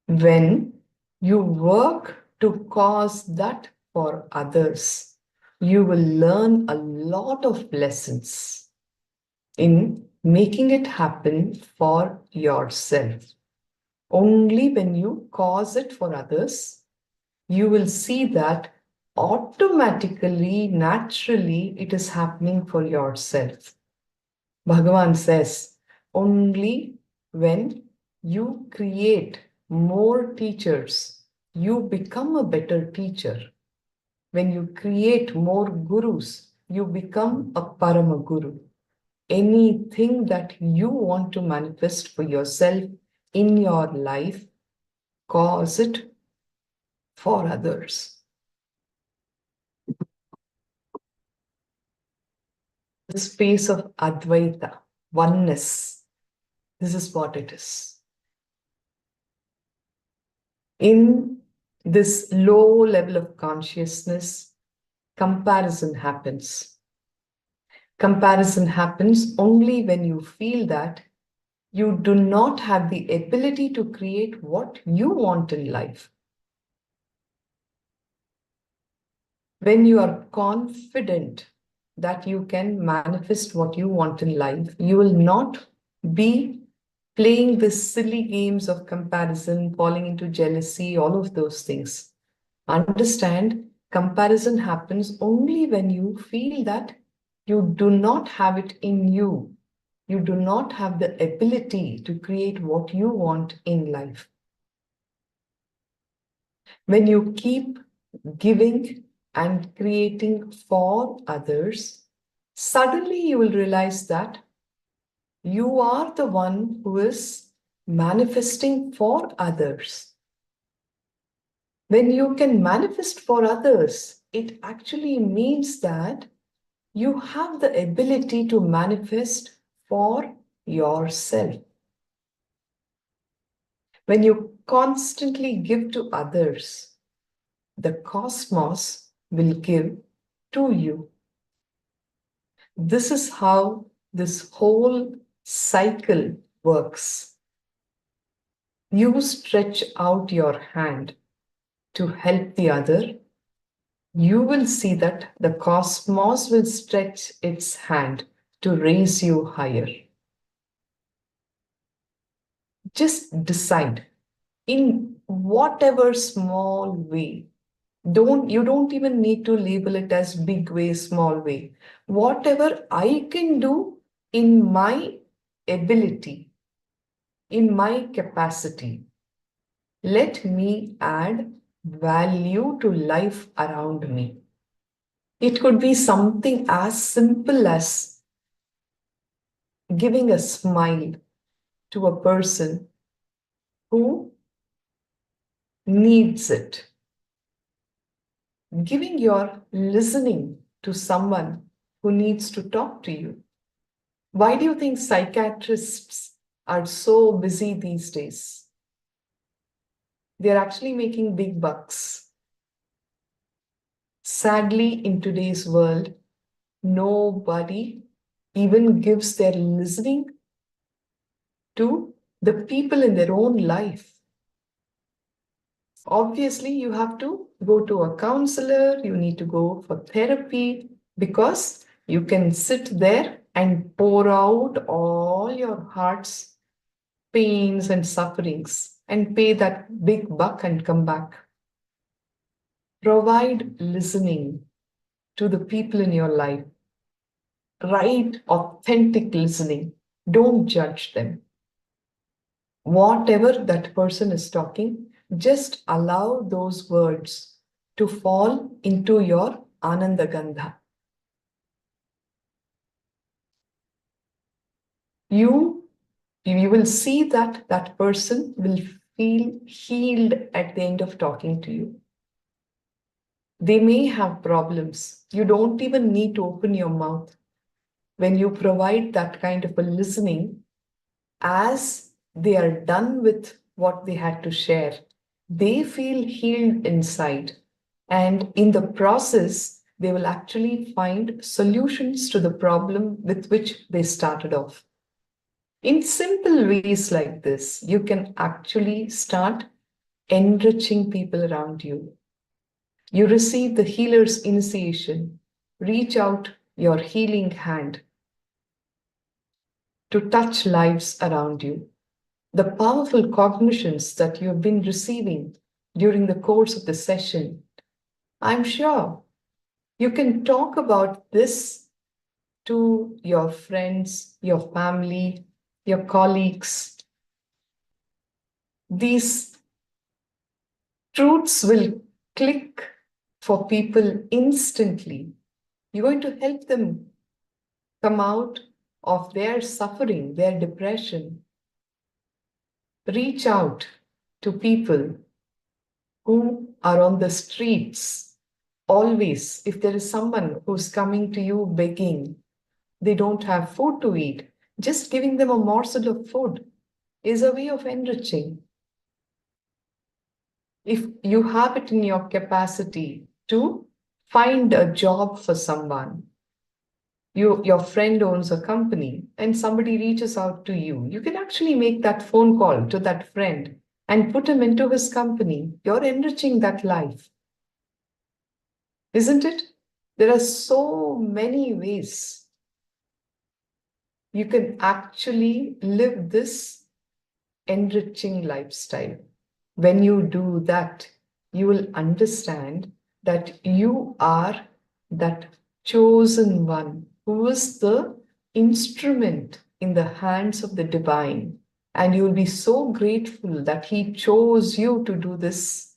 When you work to cause that for others, you will learn a lot of lessons in making it happen for yourself. Only when you cause it for others, you will see that automatically, naturally, it is happening for yourself. Bhagavan says, only when you create more teachers, you become a better teacher. When you create more gurus, you become a Paramaguru. Anything that you want to manifest for yourself in your life, cause it for others. The space of Advaita, oneness. This is what it is. In this low level of consciousness, comparison happens. Comparison happens only when you feel that you do not have the ability to create what you want in life. When you are confident that you can manifest what you want in life, you will not be playing these silly games of comparison, falling into jealousy, all of those things. Understand, comparison happens only when you feel that you do not have it in you. You do not have the ability to create what you want in life. When you keep giving and creating for others, suddenly you will realize that you are the one who is manifesting for others. When you can manifest for others, it actually means that you have the ability to manifest for yourself. When you constantly give to others, the cosmos will give to you. This is how this whole cycle works. You stretch out your hand to help the other, you will see that the cosmos will stretch its hand to raise you higher. Just decide in whatever small way. You don't even need to label it as big way, small way. Whatever I can do in my ability, in my capacity, let me add value to life around me. It could be something as simple as giving a smile to a person who needs it. Giving your listening to someone who needs to talk to you. Why do you think psychiatrists are so busy these days? They're actually making big bucks. Sadly, in today's world, nobody even gives their listening to the people in their own life. Obviously, you have to go to a counselor, you need to go for therapy, because you can sit there and pour out all your heart's pains and sufferings and pay that big buck and come back. Provide listening to the people in your life. Right, authentic listening. Don't judge them. Whatever that person is talking, just allow those words to fall into your Ananda Gandha. You will see that that person will feel healed at the end of talking to you. They may have problems. You don't even need to open your mouth. When you provide that kind of a listening, as they are done with what they had to share, they feel healed inside. And in the process, they will actually find solutions to the problem with which they started off. In simple ways like this, you can actually start enriching people around you. You receive the healer's initiation. Reach out your healing hand to touch lives around you. The powerful cognitions that you have been receiving during the course of the session, I'm sure you can talk about this to your friends, your family, your colleagues. These truths will click for people instantly. You're going to help them come out of their suffering, their depression. Reach out to people who are on the streets. Always, if there is someone who's coming to you begging, they don't have food to eat, just giving them a morsel of food is a way of enriching. If you have it in your capacity to find a job for someone, your friend owns a company and somebody reaches out to you, you can actually make that phone call to that friend and put him into his company. You're enriching that life. Isn't it? There are so many ways you can actually live this enriching lifestyle. When you do that, you will understand that you are that chosen one who is the instrument in the hands of the divine. And you will be so grateful that he chose you to do this,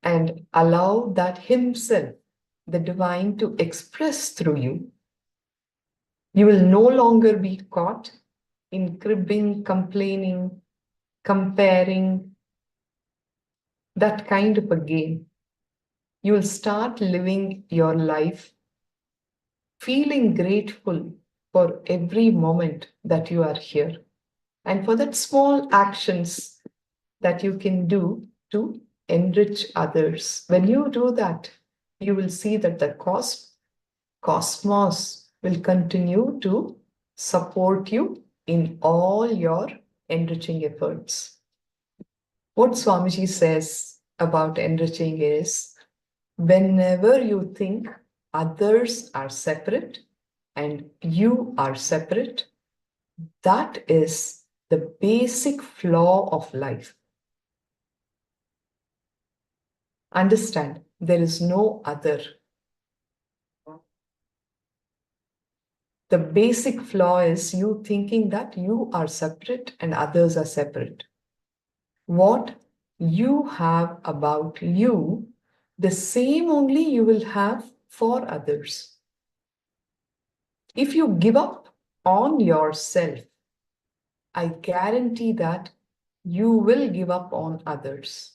and allow that himself, the divine, to express through you. You will no longer be caught in cribbing, complaining, comparing, that kind of a game. You will start living your life feeling grateful for every moment that you are here. And for that, small actions that you can do to enrich others. When you do that, you will see that the cosmos will continue to support you in all your enriching efforts. What Swamiji says about enriching is, whenever you think others are separate and you are separate, that is the basic flaw of life. Understand, there is no other. The basic flaw is you thinking that you are separate and others are separate. What you have about you, the same only you will have for others. If you give up on yourself, I guarantee that you will give up on others.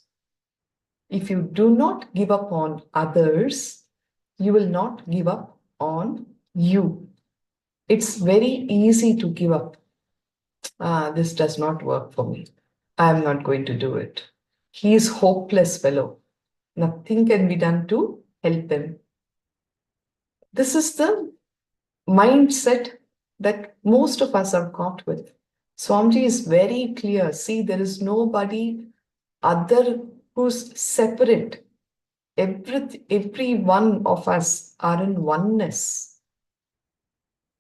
If you do not give up on others, you will not give up on you. It's very easy to give up. This does not work for me. I'm not going to do it. He is hopeless fellow. Nothing can be done to help him. This is the mindset that most of us are caught with. Swamiji is very clear. See, there is nobody other who's separate. Every one of us are in oneness.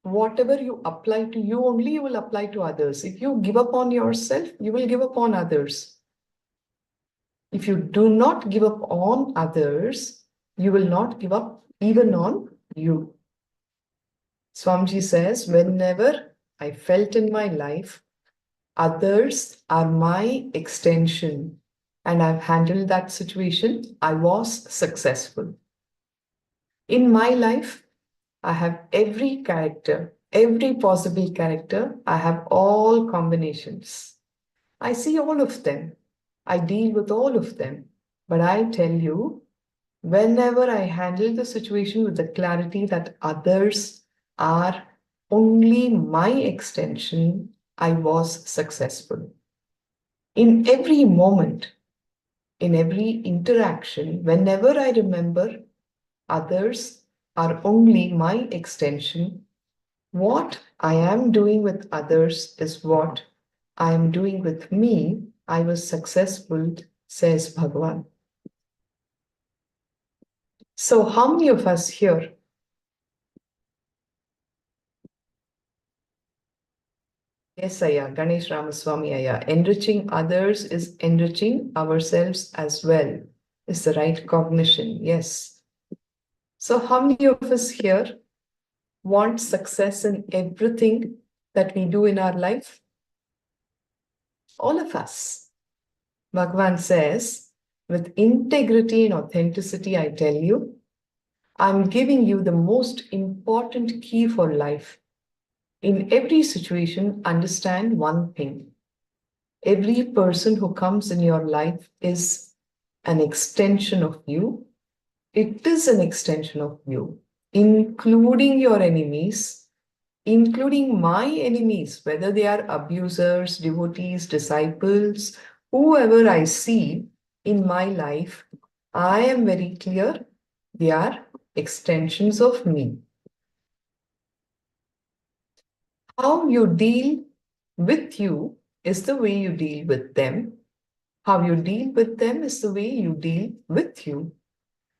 Whatever you apply to you only, you will apply to others. If you give up on yourself, you will give up on others. If you do not give up on others, you will not give up even on you. Swamiji says, whenever I felt in my life, others are my extension, and I've handled that situation, I was successful. In my life, I have every character, every possible character. I have all combinations. I see all of them. I deal with all of them. But I tell you, whenever I handle the situation with the clarity that others are only my extension, I was successful. In every moment, in every interaction, whenever I remember others are only my extension, what I am doing with others is what I am doing with me. I was successful, says Bhagavan. So how many of us here Yes, Aya, Ganesh Ramaswamy Aya, enriching others is enriching ourselves as well, is the right cognition, yes. So how many of us here want success in everything that we do in our life? All of us. Bhagavan says, with integrity and authenticity, I tell you, I'm giving you the most important key for life. In every situation, understand one thing. Every person who comes in your life is an extension of you. It is an extension of you, including your enemies, including my enemies, whether they are abusers, devotees, disciples, whoever I see in my life, I am very clear they are extensions of me. How you deal with you is the way you deal with them. How you deal with them is the way you deal with you.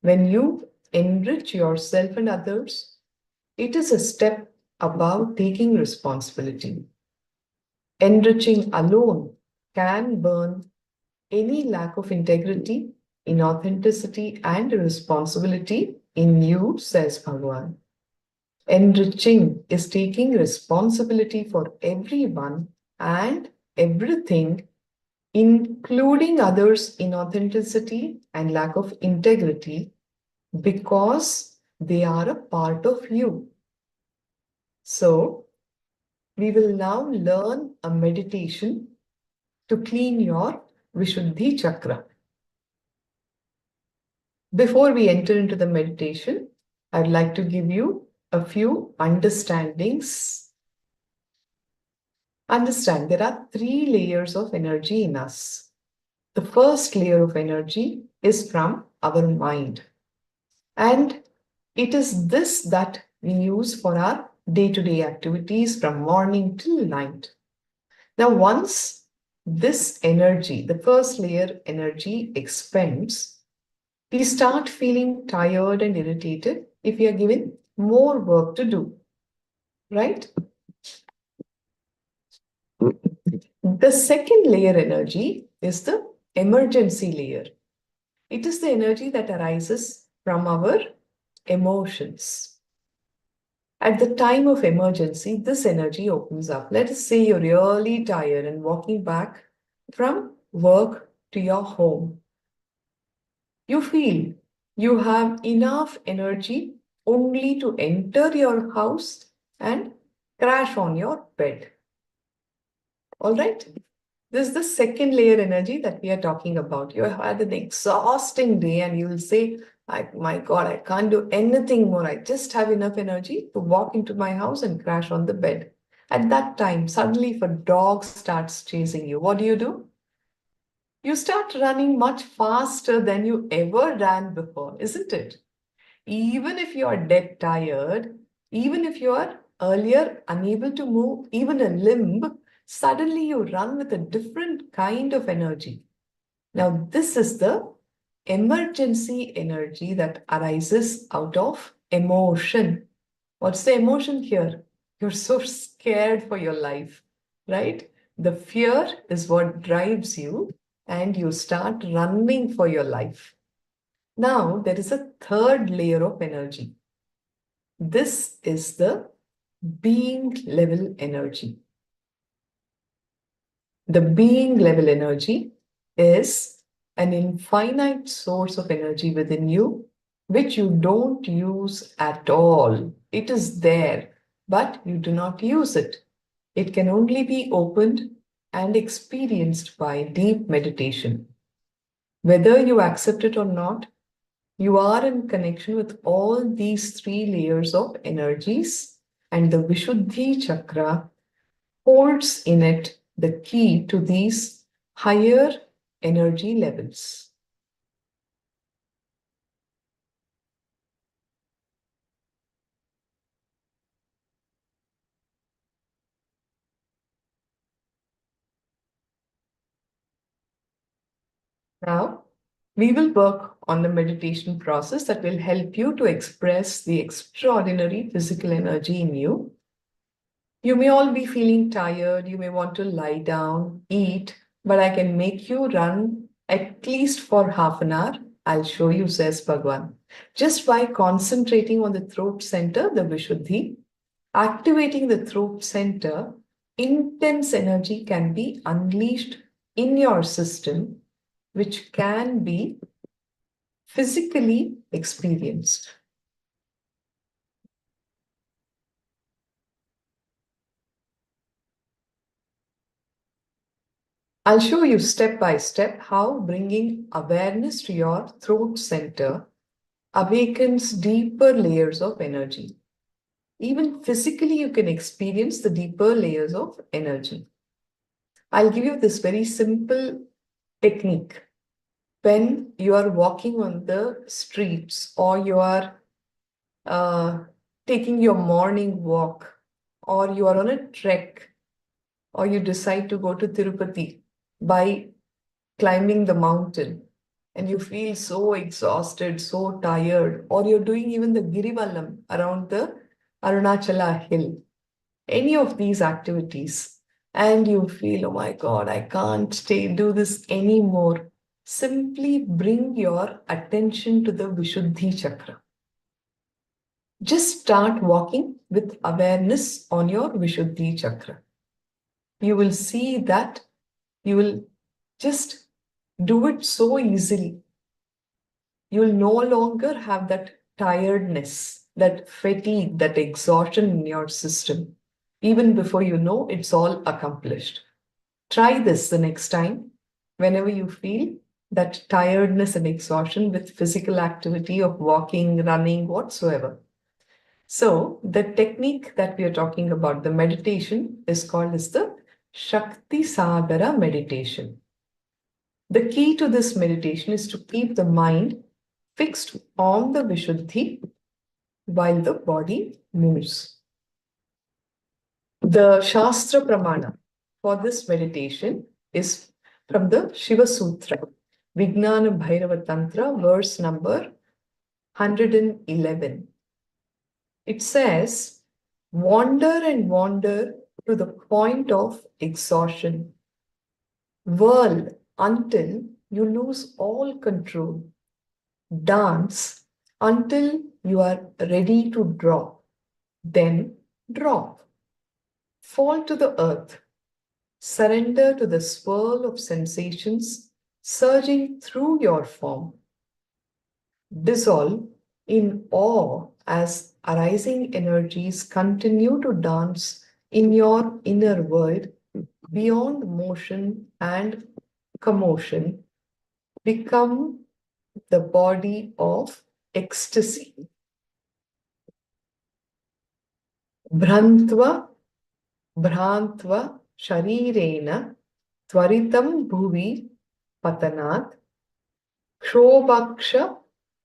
When you enrich yourself and others, it is a step above taking responsibility. Enriching alone can burn any lack of integrity, inauthenticity, and responsibility in you, says Bhagavan. Enriching is taking responsibility for everyone and everything, including others' inauthenticity and lack of integrity, because they are a part of you. So, we will now learn a meditation to clean your Vishuddhi chakra. Before we enter into the meditation, I'd like to give you a few understandings understand there are 3 layers of energy in us. The first layer of energy is from our mind. And it is this that we use for our day-to-day activities from morning till night. Now, once this energy, the first layer energy expends, we start feeling tired and irritated if we are given more work to do, right? The second layer energy is the emergency layer. It is the energy that arises from our emotions. At the time of emergency, this energy opens up. Let us say you're really tired and walking back from work to your home. You feel you have enough energy only to enter your house and crash on your bed. All right? This is the second layer energy that we are talking about. You have had an exhausting day and you will say, my God, I can't do anything more. I just have enough energy to walk into my house and crash on the bed. At that time, suddenly if a dog starts chasing you, what do? You start running much faster than you ever ran before, isn't it? Even if you are dead tired, even if you are earlier unable to move even a limb, suddenly you run with a different kind of energy. Now, this is the emergency energy that arises out of emotion. What's the emotion here? You're so scared for your life, right? The fear is what drives you and you start running for your life. Now, there is a third layer of energy. This is the being level energy. The being level energy is an infinite source of energy within you, which you don't use at all. It is there, but you do not use it. It can only be opened and experienced by deep meditation. Whether you accept it or not, you are in connection with all these 3 layers of energies, and the Vishuddhi chakra holds in it the key to these higher energy levels. Now, we will work on the meditation process that will help you to express the extraordinary physical energy in you. You may all be feeling tired, you may want to lie down, eat, but I can make you run at least for half an hour. I'll show you, says Bhagwan. Just by concentrating on the throat center, the Vishuddhi, activating the throat center, intense energy can be unleashed in your system, which can be physically experienced. I'll show you step by step how bringing awareness to your throat center awakens deeper layers of energy. Even physically, you can experience the deeper layers of energy. I'll give you this very simple technique. When you are walking on the streets or you are taking your morning walk or you are on a trek or you decide to go to Tirupati by climbing the mountain and you feel so exhausted, so tired, or you're doing even the Girivalam around the Arunachala hill, any of these activities, and you feel, oh my God, I can't do this anymore. Simply bring your attention to the Vishuddhi chakra. Just start walking with awareness on your Vishuddhi chakra. You will see that you will just do it so easily. You will no longer have that tiredness, that fatigue, that exhaustion in your system. Even before you know, it's all accomplished. Try this the next time, whenever you feel that tiredness and exhaustion with physical activity of walking, running, whatsoever. So the technique that we are talking about, the meditation, is called as the Shakti Sagara meditation. The key to this meditation is to keep the mind fixed on the Vishuddhi while the body moves. The Shastra Pramana for this meditation is from the Shiva Sutra, Vijnana Bhairava Tantra, verse number 111. It says, wander and wander to the point of exhaustion. Whirl until you lose all control. Dance until you are ready to drop. Then drop. Fall to the earth. Surrender to the swirl of sensations surging through your form. Dissolve in awe as arising energies continue to dance in your inner world beyond motion and commotion. Become the body of ecstasy. Bhrantva sharirena tvaritam bhuvi patanat kshobaksha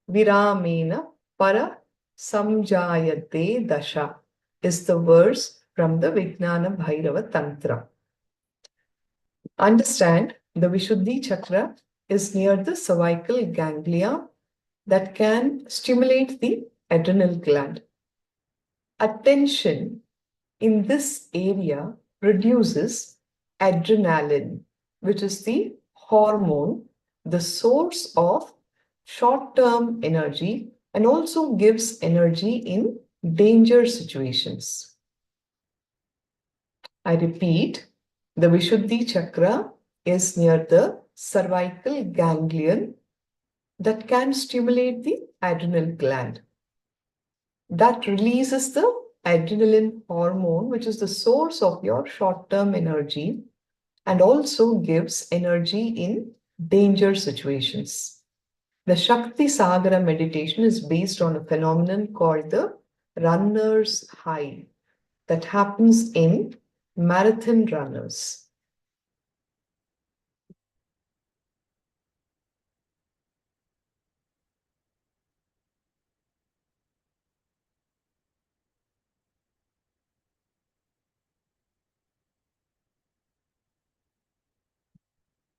viramena para samjayate dasha is the verse from the Vijnana Bhairava Tantra. Understand, the Vishuddhi chakra is near the cervical ganglia that can stimulate the adrenal gland. Attention in this area produces adrenaline, which is the hormone, the source of short-term energy, and also gives energy in danger situations. I repeat, the Vishuddhi chakra is near the cervical ganglion that can stimulate the adrenal gland. That releases the adrenaline hormone, which is the source of your short-term energy and also gives energy in danger situations. The Shakti Sagara meditation is based on a phenomenon called the runner's high that happens in marathon runners.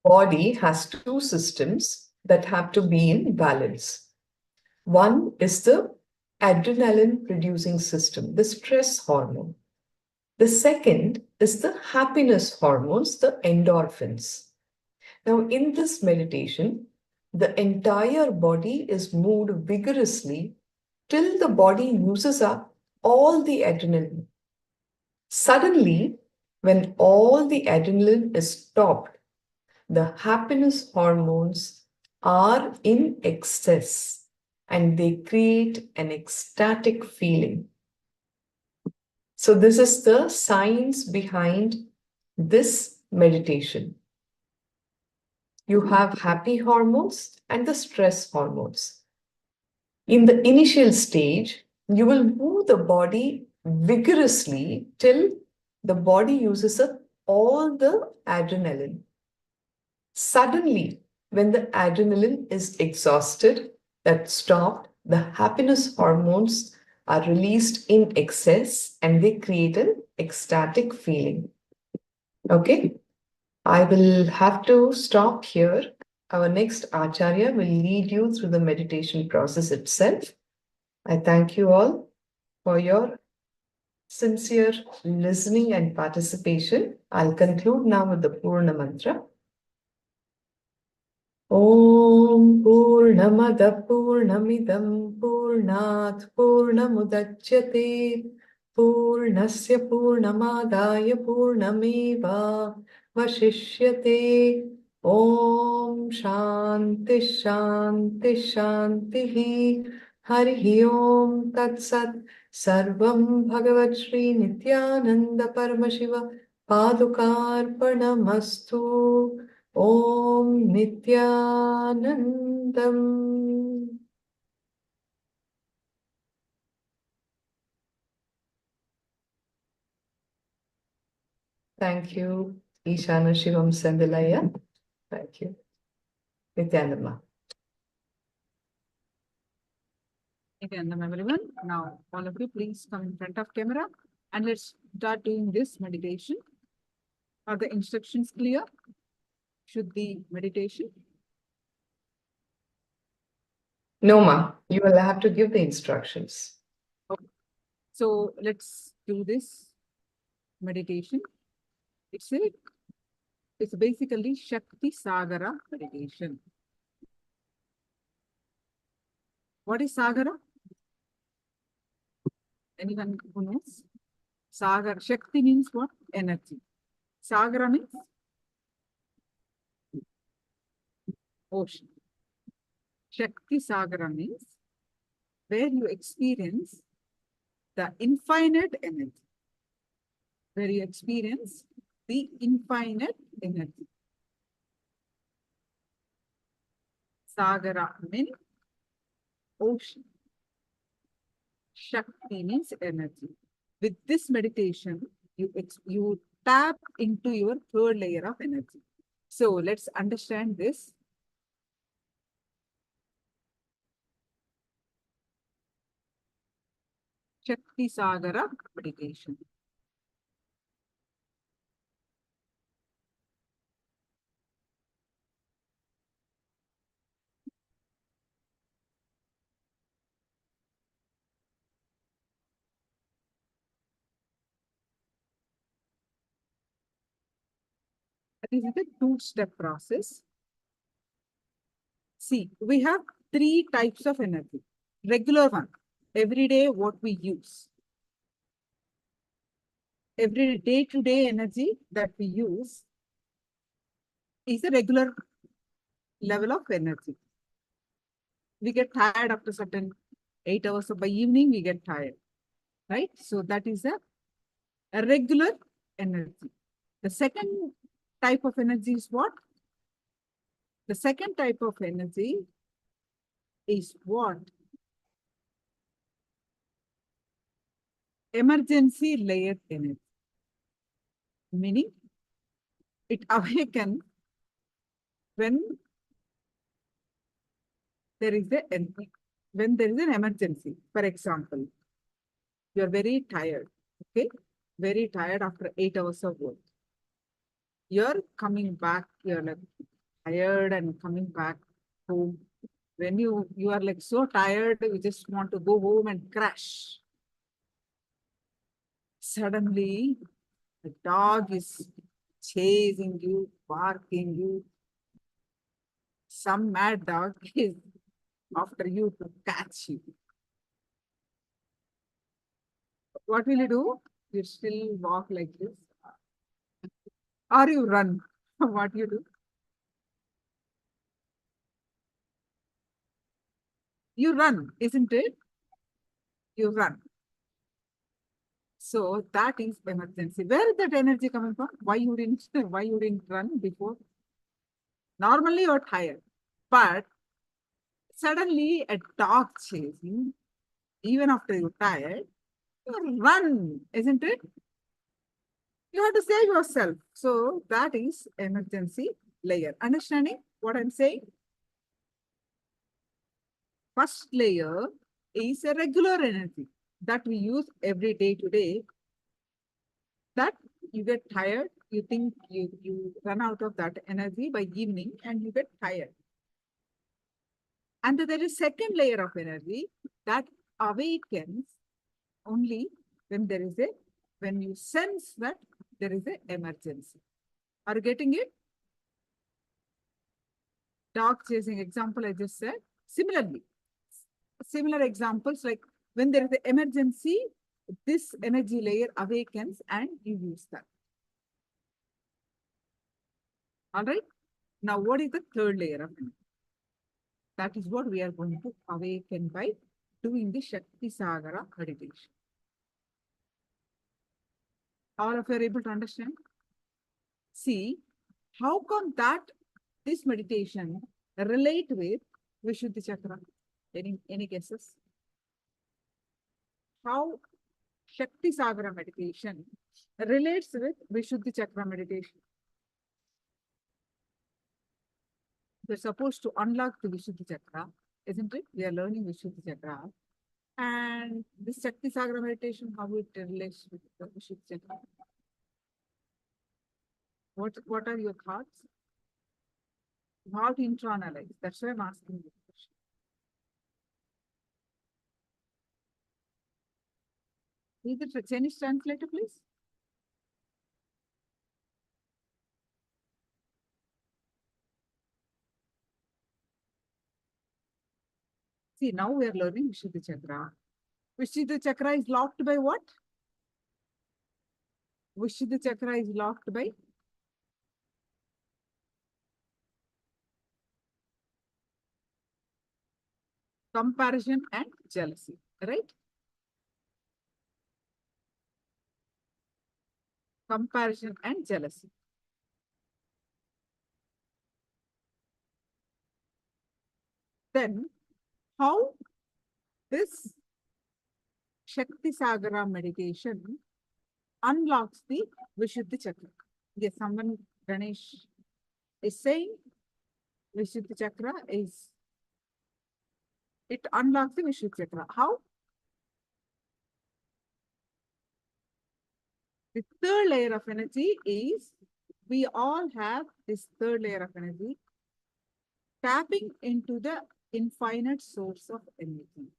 Body has two systems that have to be in balance. One is the adrenaline producing system, the stress hormone. The second is the happiness hormones, the endorphins. Now, in this meditation, the entire body is moved vigorously till the body uses up all the adrenaline. Suddenly, when all the adrenaline is stopped, the happiness hormones are in excess and they create an ecstatic feeling. So this is the science behind this meditation. You have happy hormones and the stress hormones. In the initial stage, you will move the body vigorously till the body uses up all the adrenaline. Suddenly, when the adrenaline is exhausted, that stopped, the happiness hormones are released in excess and they create an ecstatic feeling. Okay, I will have to stop here. Our next Acharya will lead you through the meditation process itself. I thank you all for your sincere listening and participation. I'll conclude now with the Purna Mantra. Om Purnamada Purnamidam Purnat Purnamudachyate Purnasya Purnamadaya Purnameva Vashishyate. Om Shanti Shanti Shanti Hari Om Tat Sat Sarvam Bhagavat Shri Nithyananda Paramashiva Padukarpanamastu. Om Nithyanandam. Thank you, Ishana Shivam Sandilaya. Thank you. Nithyananda. Again, everyone. Now, all of you, please come in front of camera and let's start doing this meditation. Are the instructions clear? Should the meditation? No, ma, you will have to give the instructions. Okay. So let's do this meditation. It's basically Shakti Sagara meditation. What is Sagara? Anyone who knows? Sagar, Shakti means what? Energy. Sagara means ocean. Shakti Sagara means where you experience the infinite energy. Where you experience the infinite energy. Sagara means ocean. Shakti means energy. With this meditation, you tap into your third layer of energy. So let's understand this. Shakti Sagara meditation. This is a two-step process. See, we have three types of energy. Regular one, every day what we use. Every day-to-day energy that we use is a regular level of energy. We get tired after certain 8 hours, so by evening we get tired, right? So that is a regular energy. The second type of energy is what? The second type of energy is what? Emergency layer energy. Meaning it awakens when there is an emergency. For example, you are very tired, okay? Very tired after 8 hours of work. You're coming back, you're like tired and coming back home. When you are like so tired, you just want to go home and crash. Suddenly, the dog is chasing you, barking you. Some mad dog is after you to catch you. What will you do? You still walk like this? Or you run? What you do? You run, isn't it? You run. So that is emergency. Where is that energy coming from? Why you didn't run before? Normally you're tired, but suddenly a dog chases you. Even after you're tired, you run, isn't it? You have to save yourself. So that is emergency layer. Understanding what I'm saying? First layer is a regular energy that we use every day to day. That you get tired, you think you run out of that energy by evening and you get tired. And there is second layer of energy that awakens only when when you sense that there is an emergency. Are you getting it? Dog chasing example I just said. Similarly, similar examples like when there is an emergency, this energy layer awakens and you use that. All right. Now, what is the third layer of energy? That is what we are going to awaken by doing the Shakti Sagara meditation. All of you are able to understand? See, how come that this meditation relate with Vishuddhi Chakra? Any guesses? How Shakti Sagara meditation relates with Vishuddhi Chakra meditation. We're supposed to unlock the Vishuddhi Chakra, isn't it? We are learning Vishuddhi Chakra. And this Shakti Sagara meditation, how it relates with the Vishuddhi Chakra? What are your thoughts? How to internalize? That's why I'm asking you. Read the Chinese translator, please. See, now we are learning Vishuddhi Chakra. Vishuddhi Chakra is locked by what? Vishuddhi Chakra is locked by comparison and jealousy, right? Comparison and jealousy. Then, how this Shakti Sagara meditation unlocks the Vishuddhi Chakra? Yes, someone, Ganesh, is saying Vishuddhi Chakra is, it unlocks the Vishuddhi Chakra. How? The third layer of energy is, we all have this third layer of energy, tapping into the infinite source of energy,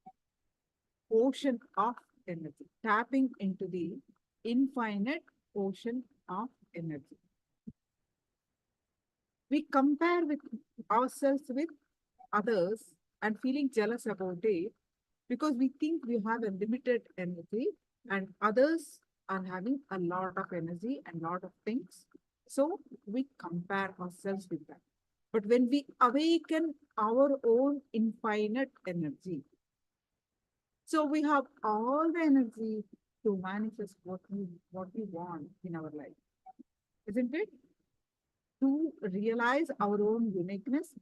ocean of energy, tapping into the infinite ocean of energy. We compare with ourselves with others and feeling jealous about it because we think we have a limited energy and others are having a lot of energy and lot of things. So we compare ourselves with that. But when we awaken our own infinite energy, so we have all the energy to manifest what we want in our life, isn't it? To realize our own uniqueness,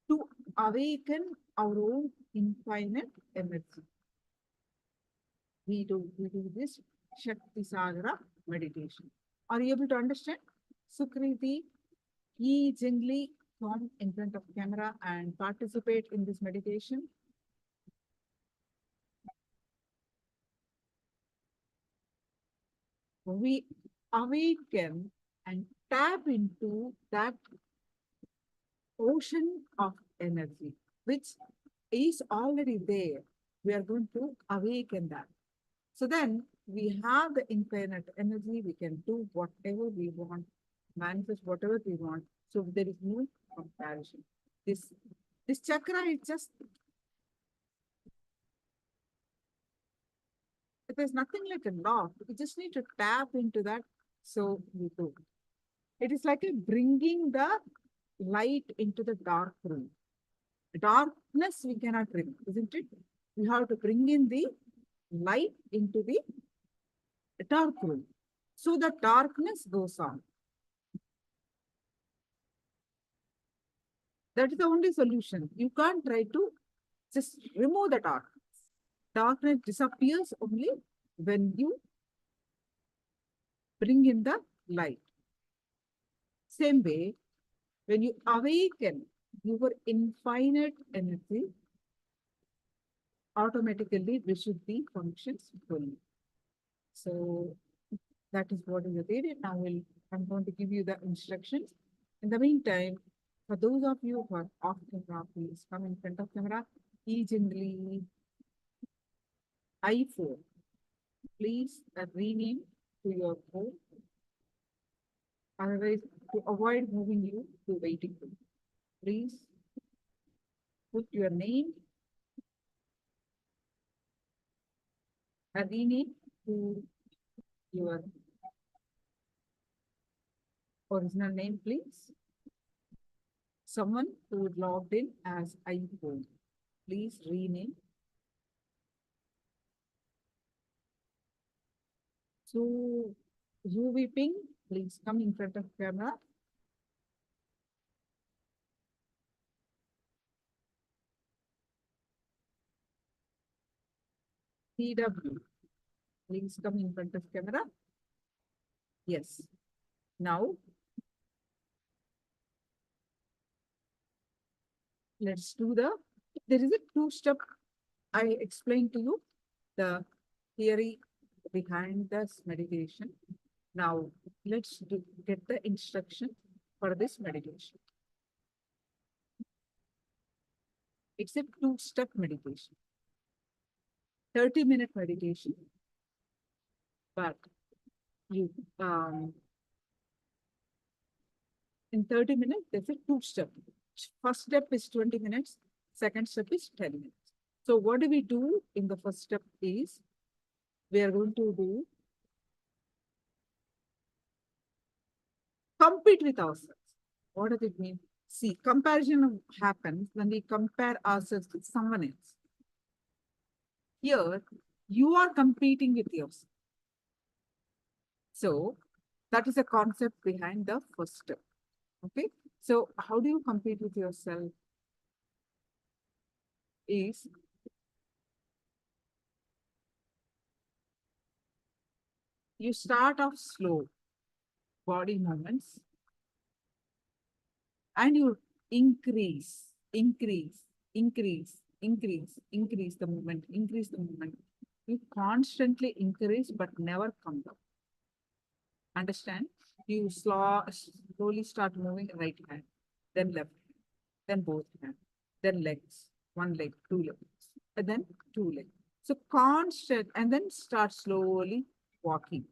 to awaken our own infinite energy. We do this Shakti Sagara meditation. Are you able to understand? Sukriti, ye gently come in front of camera and participate in this meditation. We awaken and tap into that ocean of energy, which is already there. We are going to awaken that. So then we have the infinite energy, we can do whatever we want, manifest whatever we want. So there is no comparison. This chakra is just, there's nothing like a lock. We just need to tap into that. So we do. It is like a bringing the light into the dark room. Darkness we cannot bring, isn't it? We have to bring in the light into the dark room. So the darkness goes on. That is the only solution. You can't try to just remove the darkness. Darkness disappears only when you bring in the light. Same way, when you awaken your infinite energy, automatically Vishuddhi functions fully. So that is what is the Now I'm going to give you the instructions. In the meantime, for those of you who are off camera, please come in front of camera. Generally, I4. Please rename to your phone. Otherwise, to avoid moving you to waiting room, please put your name, rename to your original name, please. Someone who logged in as iPhone, please rename. So, UV Ping, please come in front of camera. CW, Please come in front of camera. Yes. Now, let's do there is a two-step. I explained to you the theory behind this meditation. Now, let's get the instruction for this meditation. It's a two-step meditation. 30-minute meditation. But you in 30 minutes, there's a two-step. First step is 20 minutes, second step is 10 minutes. So what do we do in the first step is, we are going to do compete with ourselves. What does it mean? See, comparison happens when we compare ourselves with someone else. Here, you are competing with yourself. So that is the concept behind the first step. Okay. So how do you compete with yourself? Is you start off slow body movements and you increase the movement, You constantly increase but never come down. Understand? You slowly start moving right hand, then left hand, then both hands, then legs, one leg, two legs, and then two legs. So constant, and then start slowly walking.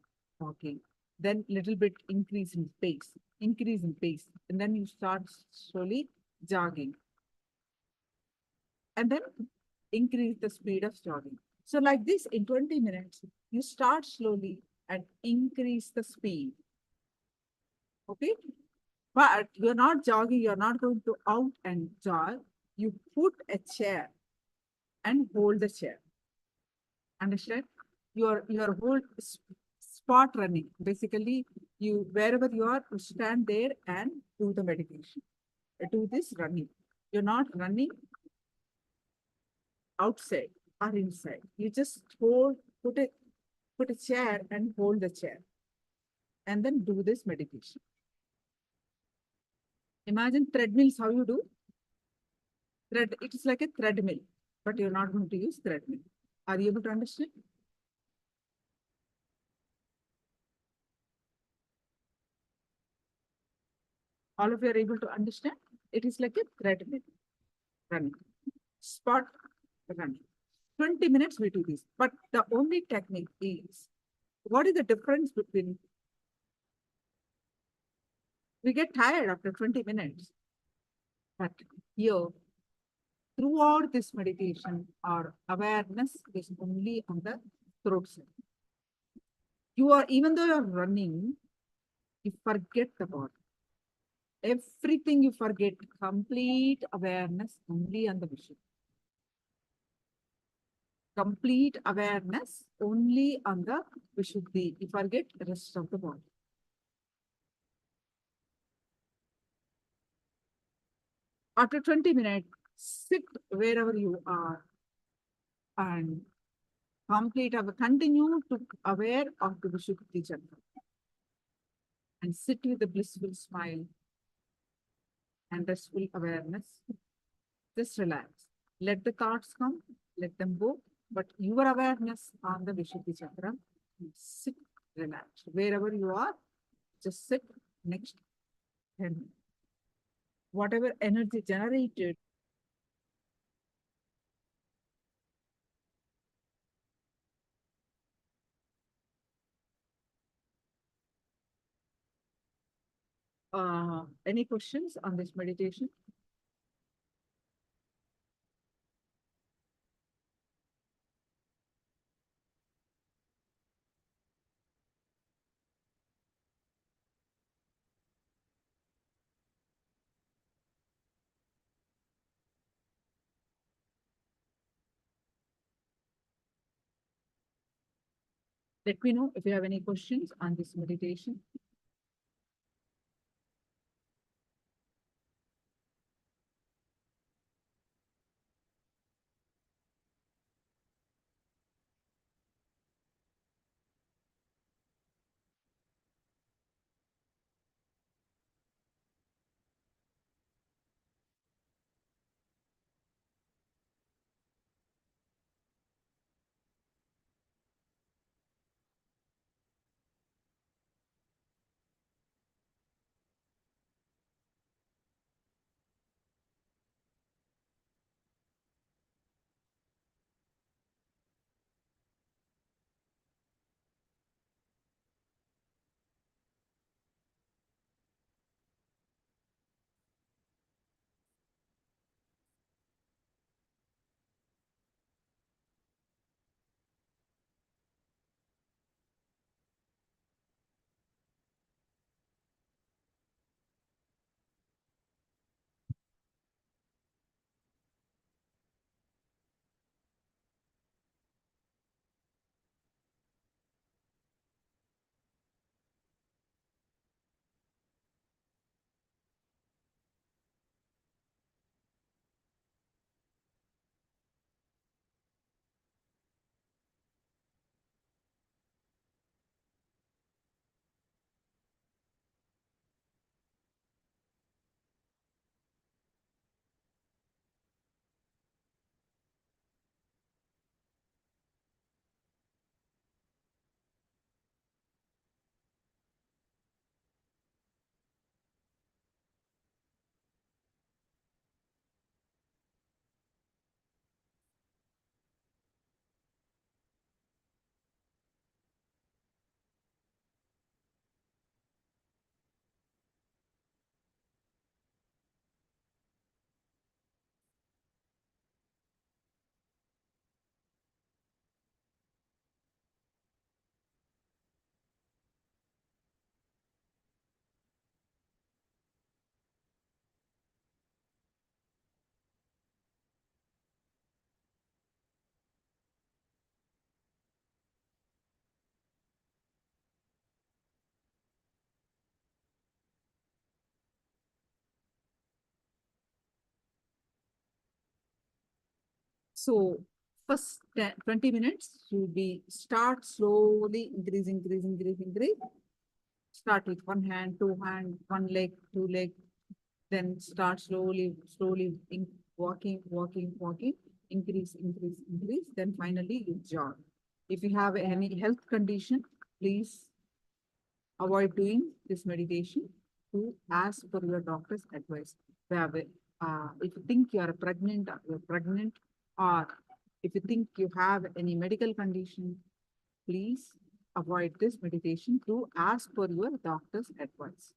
Then little bit increase in pace, and then you start slowly jogging. And then increase the speed of jogging. So like this, in 20 minutes, you start slowly and increase the speed. Okay? But you're not jogging, you're not going to out and jog. You put a chair and hold the chair. Understand? Your whole spot running. Basically, you wherever you are, you stand there and do the meditation. Do this running. You're not running outside or inside. You just put a chair and hold the chair. And then do this meditation. Imagine treadmills, how you do? It is like a treadmill, but you're not going to use treadmill. Are you able to understand? All of you are able to understand? It is like a treadmill running. Spot running. 20 minutes we do this. But the only technique is, what is the difference between, we get tired after 20 minutes. But here, throughout this meditation, our awareness is only on the throat side. Even though you're running, you forget the body. Everything you forget, complete awareness only on the vision. Complete awareness only on the Vishuddhi. You forget the rest of the body. After 20 minutes, sit wherever you are and continue to aware of the Vishuddhi Chakra. And sit with a blissful smile and restful awareness. Just relax. Let the thoughts come, let them go. But your awareness on the Vishuddhi Chakra, sit, relax. Wherever you are, just sit next 10 minutes. Whatever energy generated, any questions on this meditation? Let me know if you have any questions on this meditation. So first 20 minutes should be start slowly increase. Start with one hand, two hand, one leg, two leg. Then start slowly walking, increase. Then finally you jog. If you have any health condition, please avoid doing this meditation to ask for your doctor's advice. If you think you're pregnant, or if you think you have any medical condition, please avoid this meditation to ask for your doctor's advice.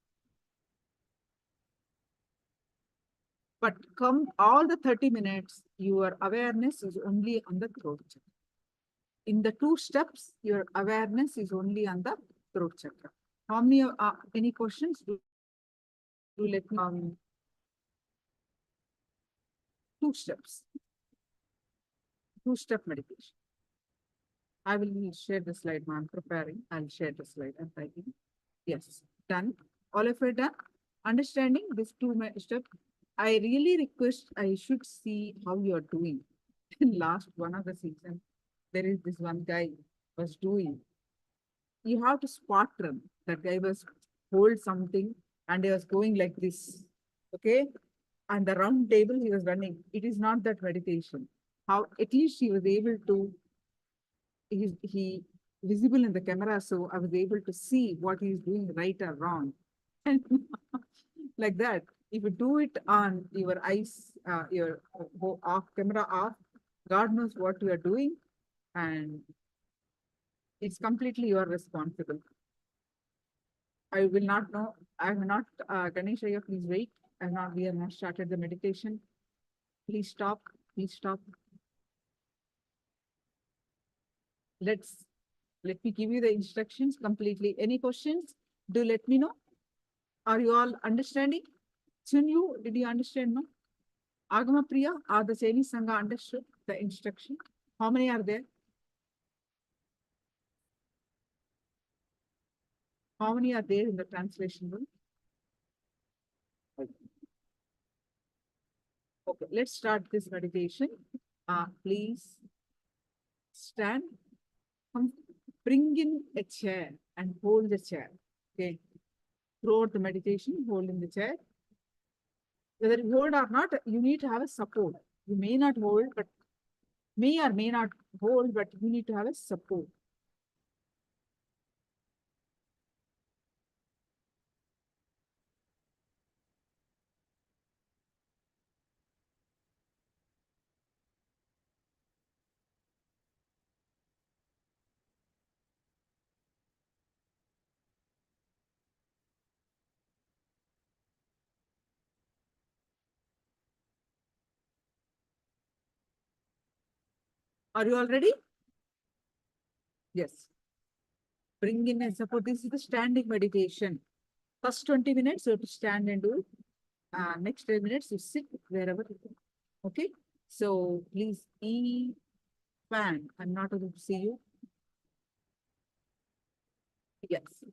But come all the 30 minutes, your awareness is only on the throat chakra. In the 2 steps, your awareness is only on the throat chakra. How many, any questions? Do let me, 2 steps. 2-step meditation. I will share the slide, I'm preparing. I'll share the slide. I'm typing. Yes, done. All of it done. Understanding this 2 step. I really request I should see how you're doing. In last one of the season, there is this one guy was doing. You have to spot him. That guy was hold something and he was going like this. Okay. And the round table he was running. It is not that meditation. How at least he was able to, he visible in the camera, so I was able to see what he is doing right or wrong. And like that. If you do it on your eyes, your off, camera off, God knows what you are doing, and it's completely your responsible. I will not know. I am not, Ganesha, please wait. We have not started the meditation. Please stop. Please stop. Let me give you the instructions completely. Any questions? Do let me know. Are you all understanding? Chunyu, did you understand? No? Agama Priya, are the Saini Sangha understood the instruction? How many are there? How many are there in the translation room? Okay, let's start this meditation. Please stand. Bring in a chair and hold the chair. Okay. Throughout the meditation, hold in the chair. Whether you hold or not, you need to have a support. You may not hold, but may or may not hold, but you need to have a support. Are you all ready? Yes. Bring in and support. This is the standing meditation. First 20 minutes, you have to stand and do it. Next 10 minutes, you sit wherever you go. Okay? So please be fan. I'm not able to see you. Yes.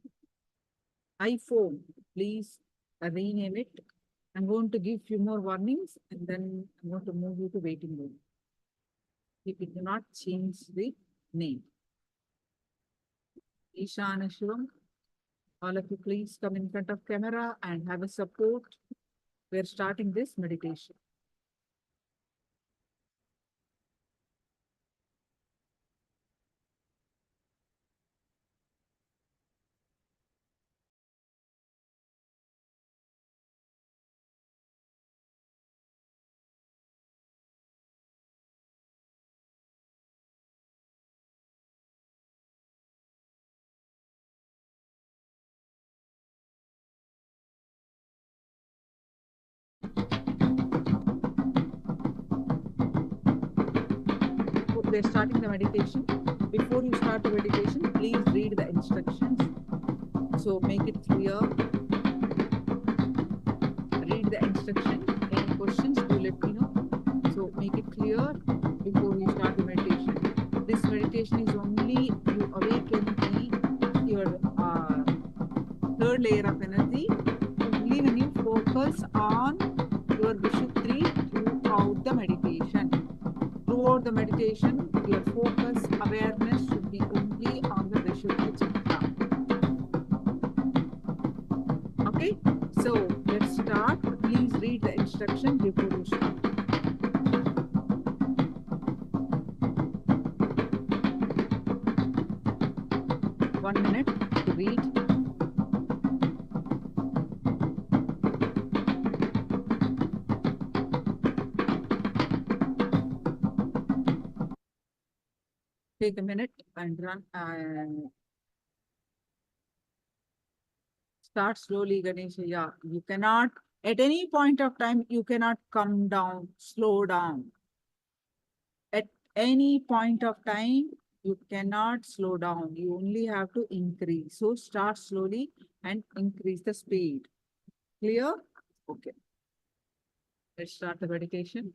iPhone, please rename it. I'm going to give few more warnings and then I'm going to move you to waiting room. If you do not change the name. Ishana Shivam, all of you please come in front of camera and have a support. We're starting this meditation. We're starting the meditation. Before you start the meditation, please read the instructions. So make it clear. Read the instruction. Any questions, do let me know. So make it clear before you start the meditation. This meditation is only you awaken your third layer of energy. Only when you focus on your Vishuddhi throughout the meditation. Throughout the meditation, your focus, awareness should be only on the Vishuddha Chakra. Okay, so let's start. Please read the instruction before you start. One minute to read. Take a minute and run and start slowly, Ganesha. Yeah, you cannot, at any point of time, you cannot come down, slow down. At any point of time, you cannot slow down. You only have to increase. So start slowly and increase the speed. Clear? Okay. Let's start the meditation.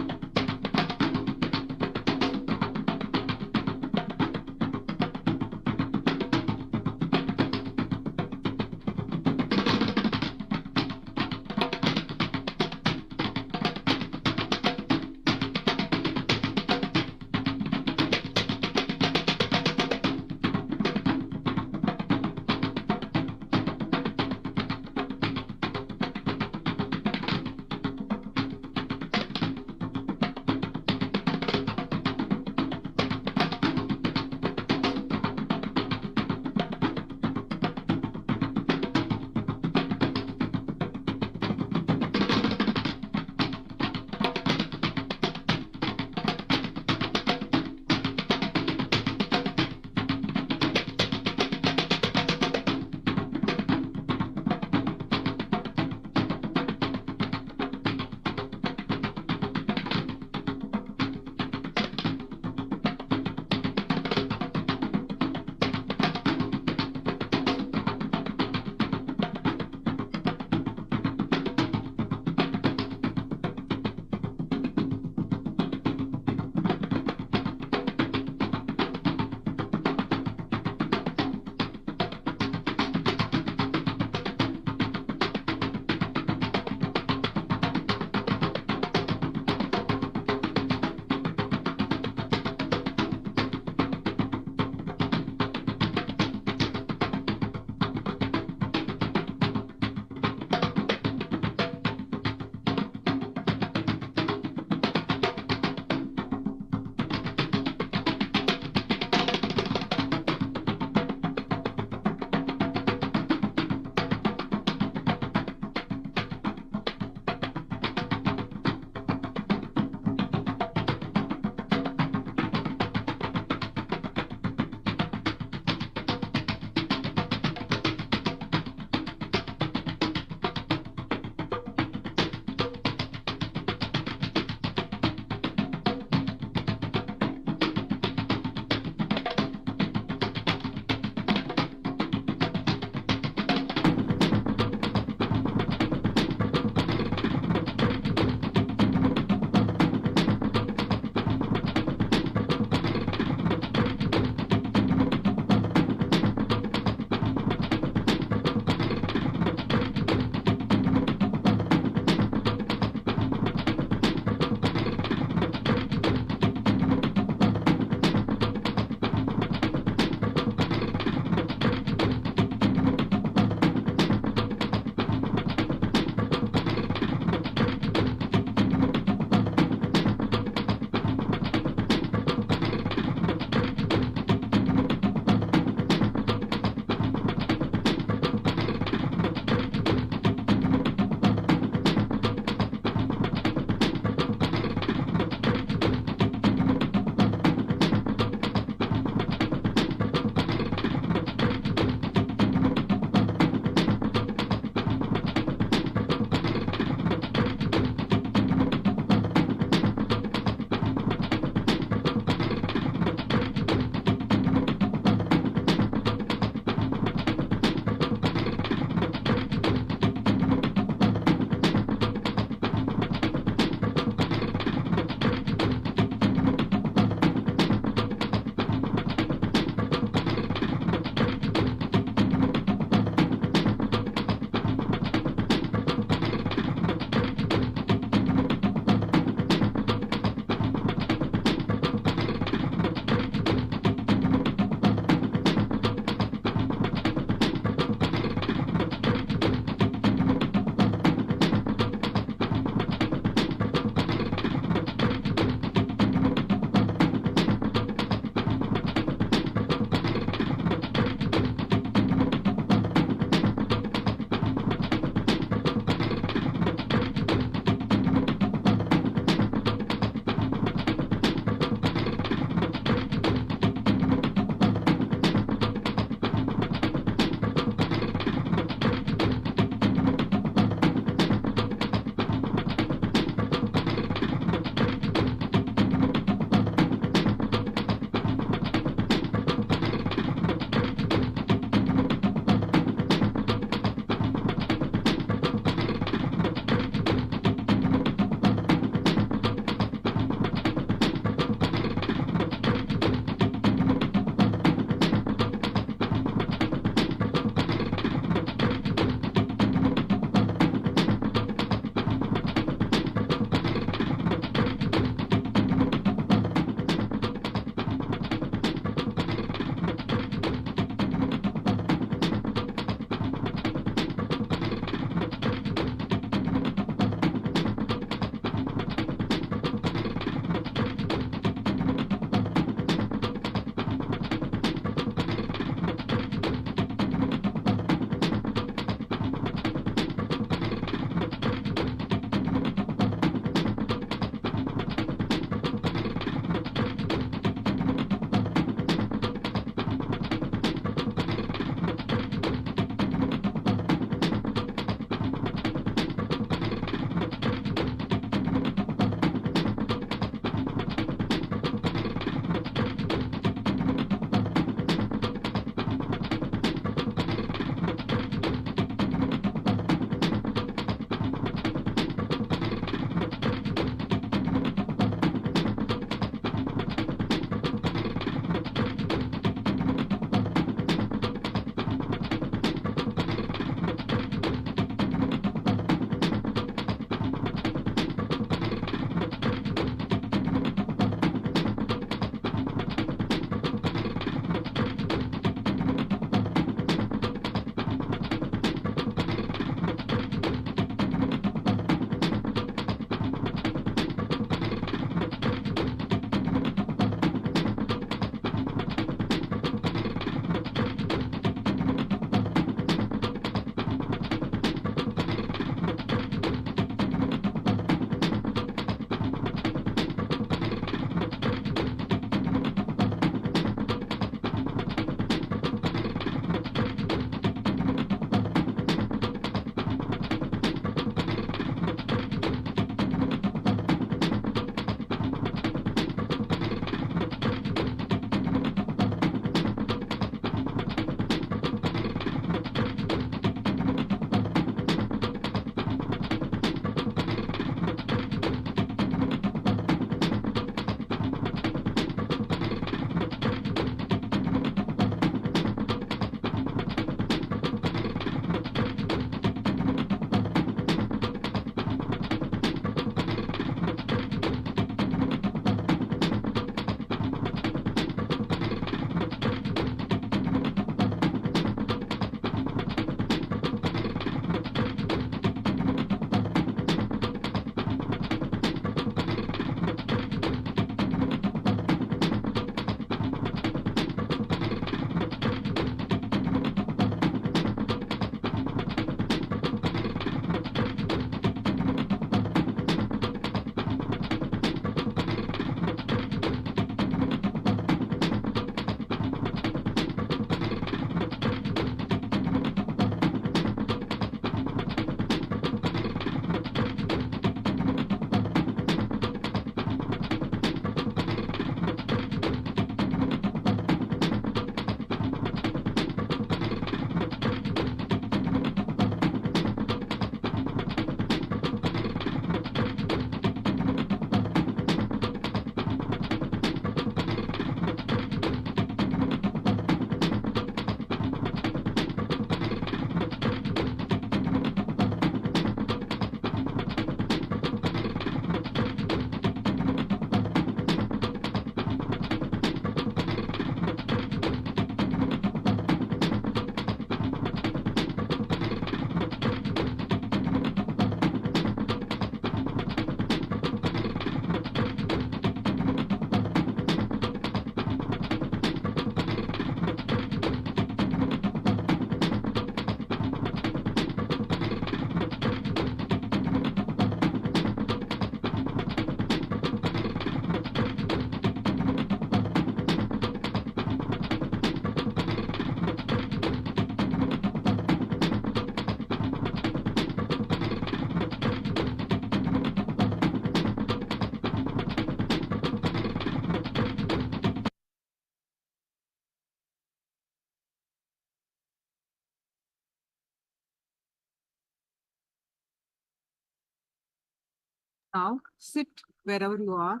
Now sit wherever you are.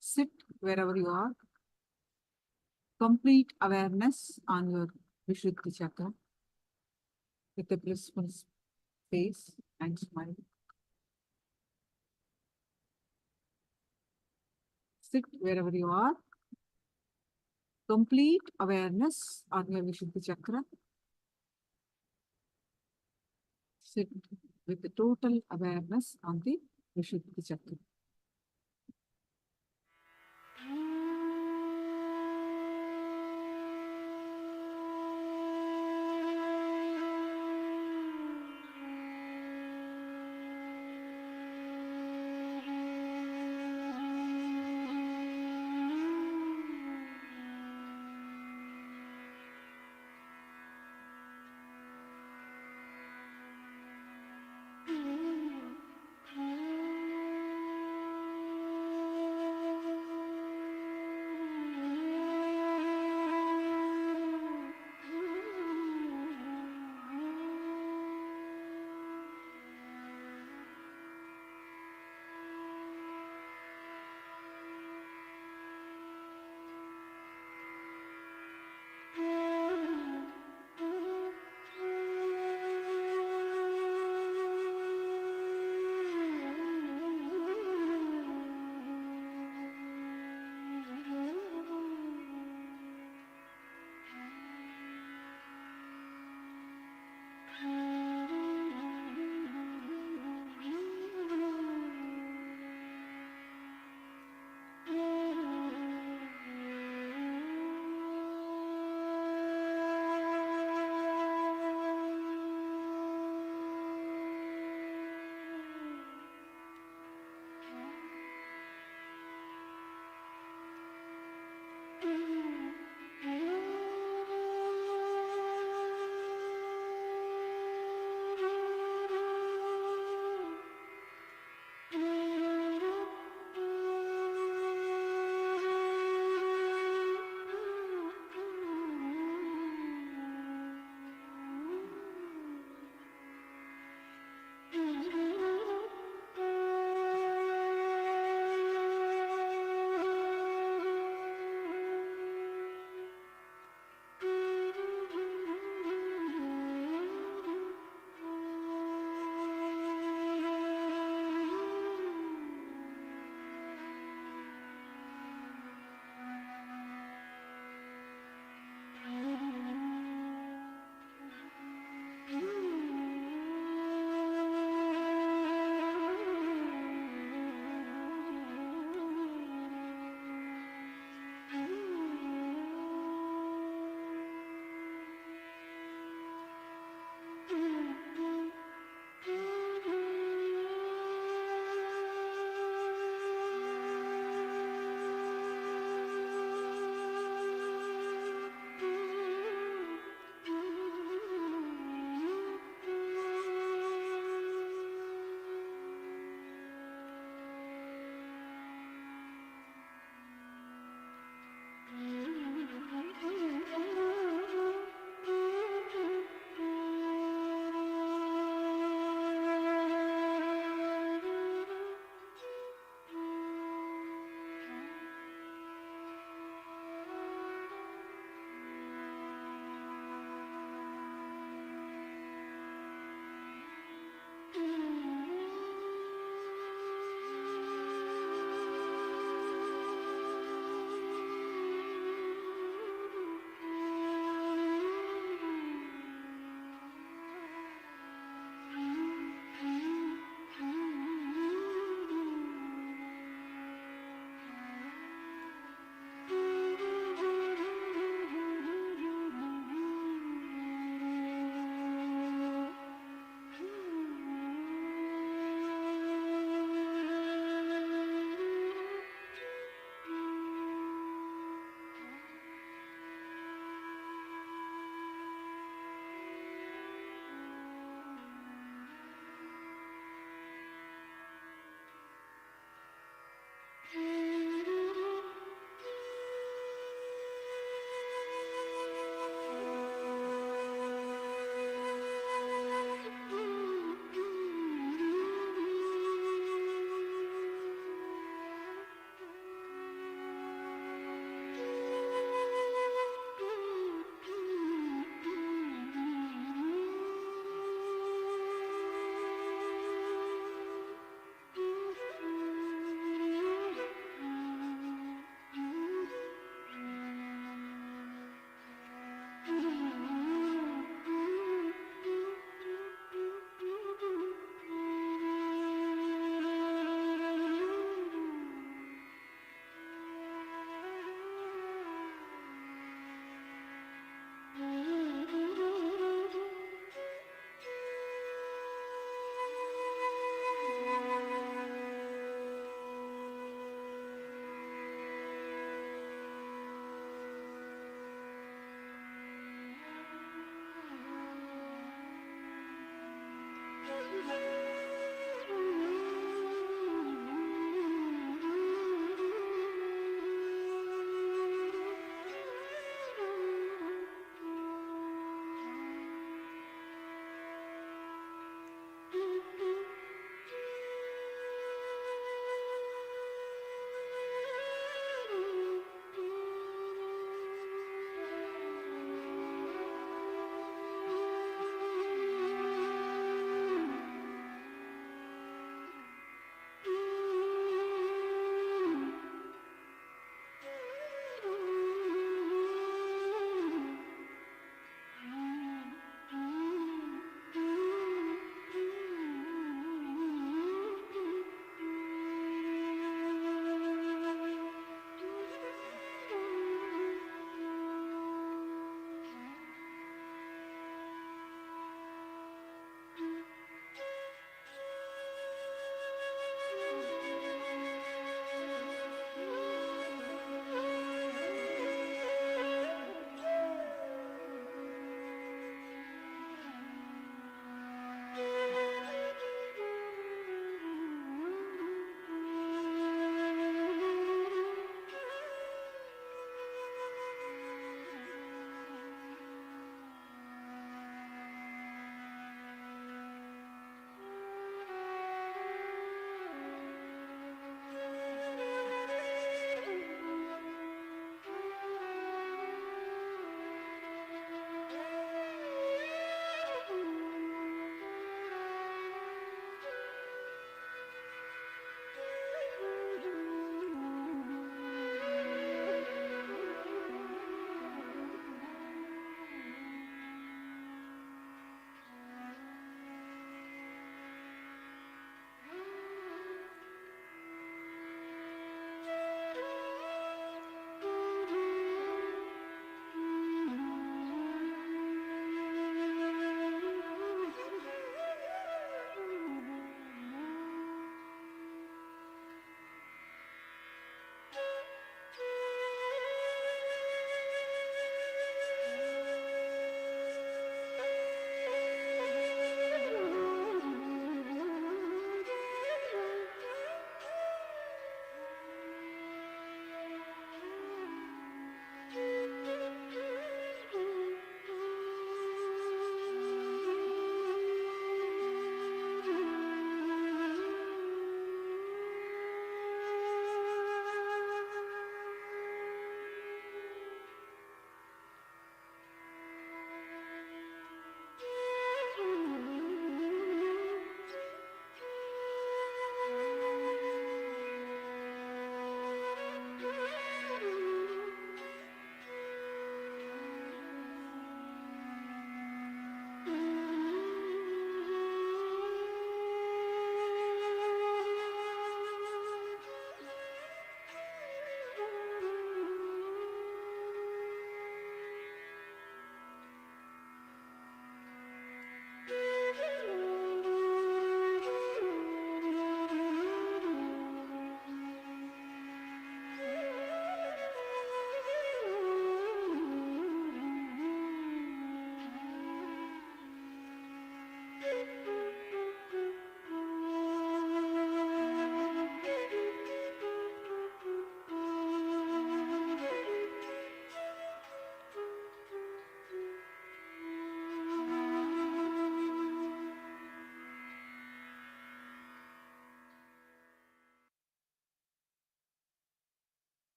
Sit wherever you are. Complete awareness on your Vishuddhi chakra with a blissful face and smile. Sit wherever you are. Complete awareness on your Vishuddhi chakra. Sit with the total awareness on the Vishuddhi chakra.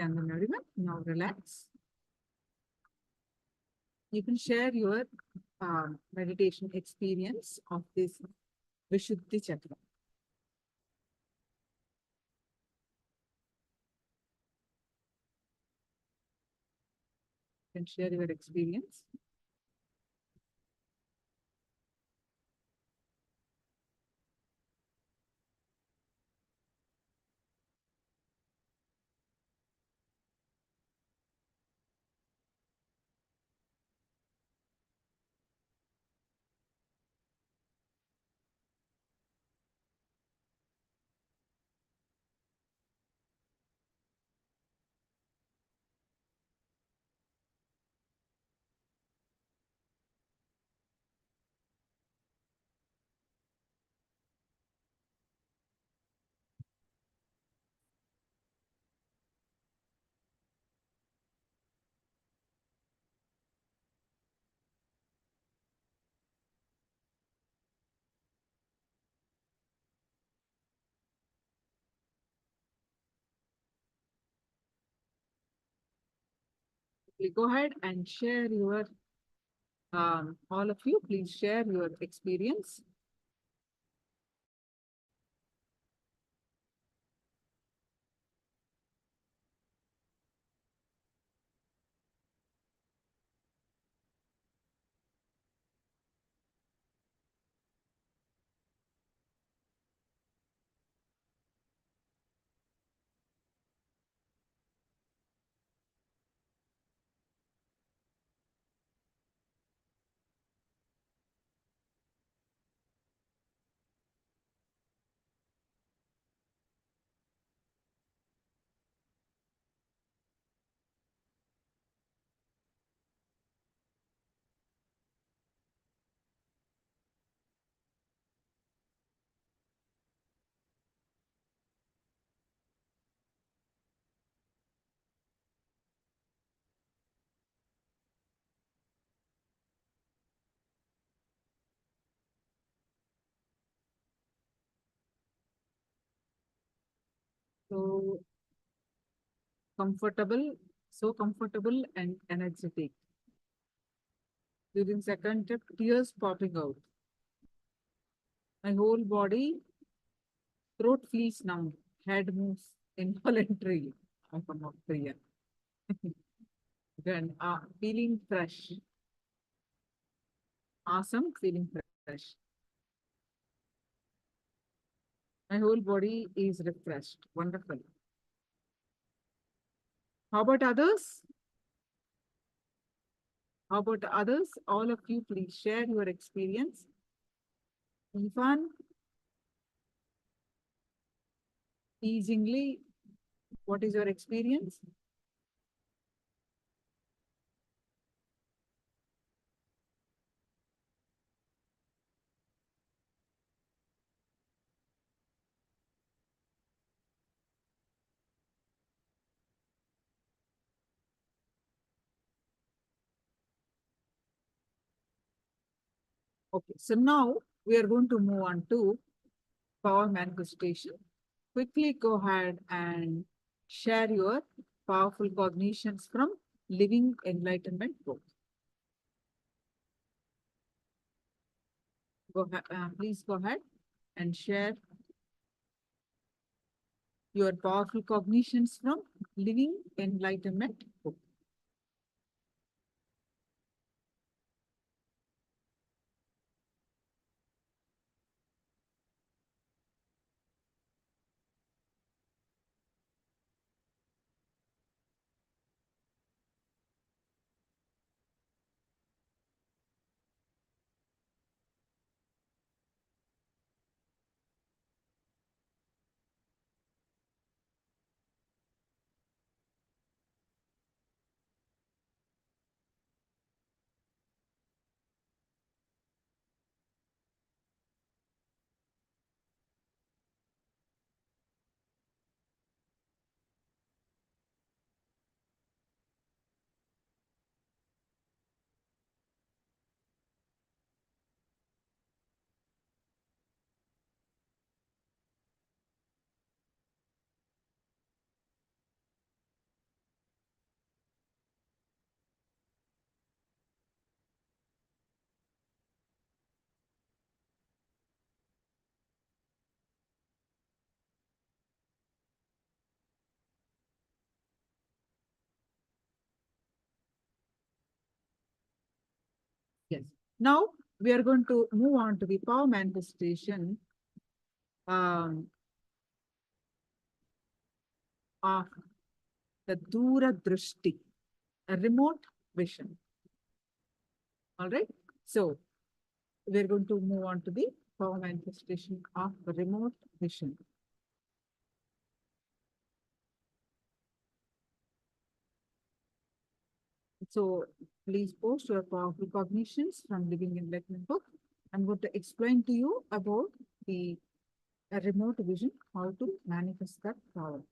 Nithyananda, everyone. Now relax. You can share your meditation experience of this Vishuddhi Chakra. You can share your experience. Please go ahead and share your, all of you, please share your experience. So comfortable and energetic. During second trip, tears popping out. My whole body, throat feels numb, head moves involuntarily. I come up here. Then feeling fresh. Awesome, feeling fresh. My whole body is refreshed. Wonderful. How about others? How about others? All of you, please share your experience. Ifan, easingly, what is your experience? Okay, so now we are going to move on to power manifestation. Quickly go ahead and share your powerful cognitions from Living Enlightenment book. Please go ahead and share your powerful cognitions from Living Enlightenment book. Yes. Now we are going to move on to the power manifestation of the Dura Drishti, a remote vision. All right. So we're going to move on to the power manifestation of the remote vision. So please post your powerful cognitions from Living Enlightenment book. I'm going to explain to you about the remote vision, how to manifest that power.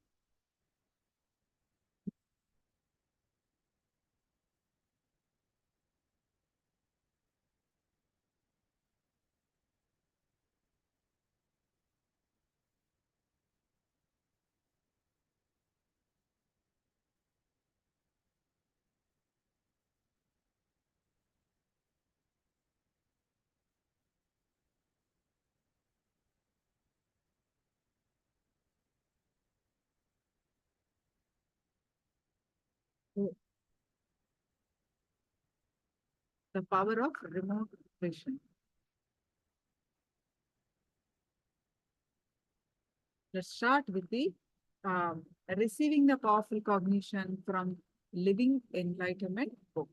So, the power of remote vision. Let's start with the receiving the powerful cognition from Living Enlightenment book.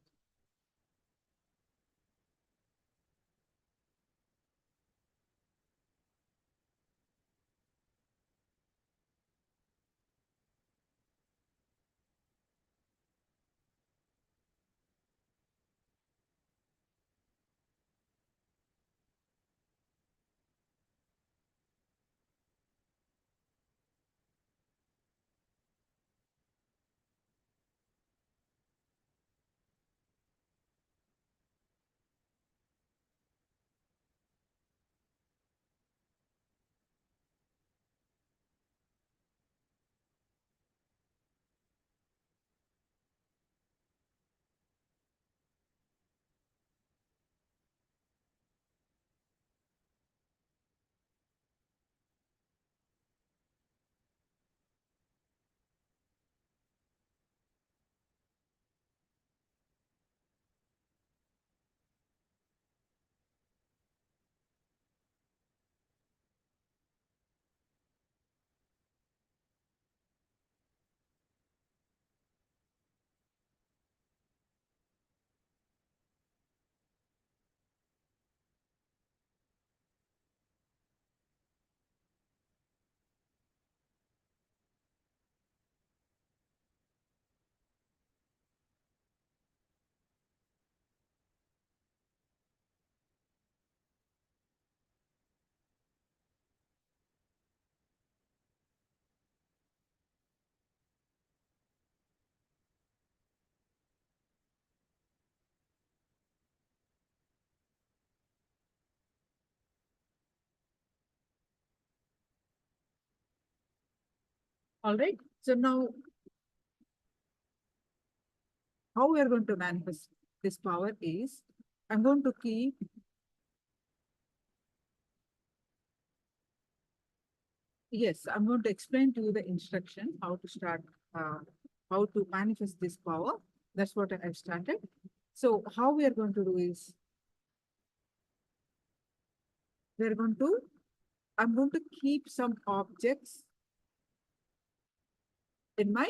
All right. So now, how we are going to manifest this power is, I'm going to keep Yes, I'm going to explain to you the instruction, how to start, how to manifest this power. That's what I've started. So how we are going to do is, we're going to, I'm going to keep some objects in my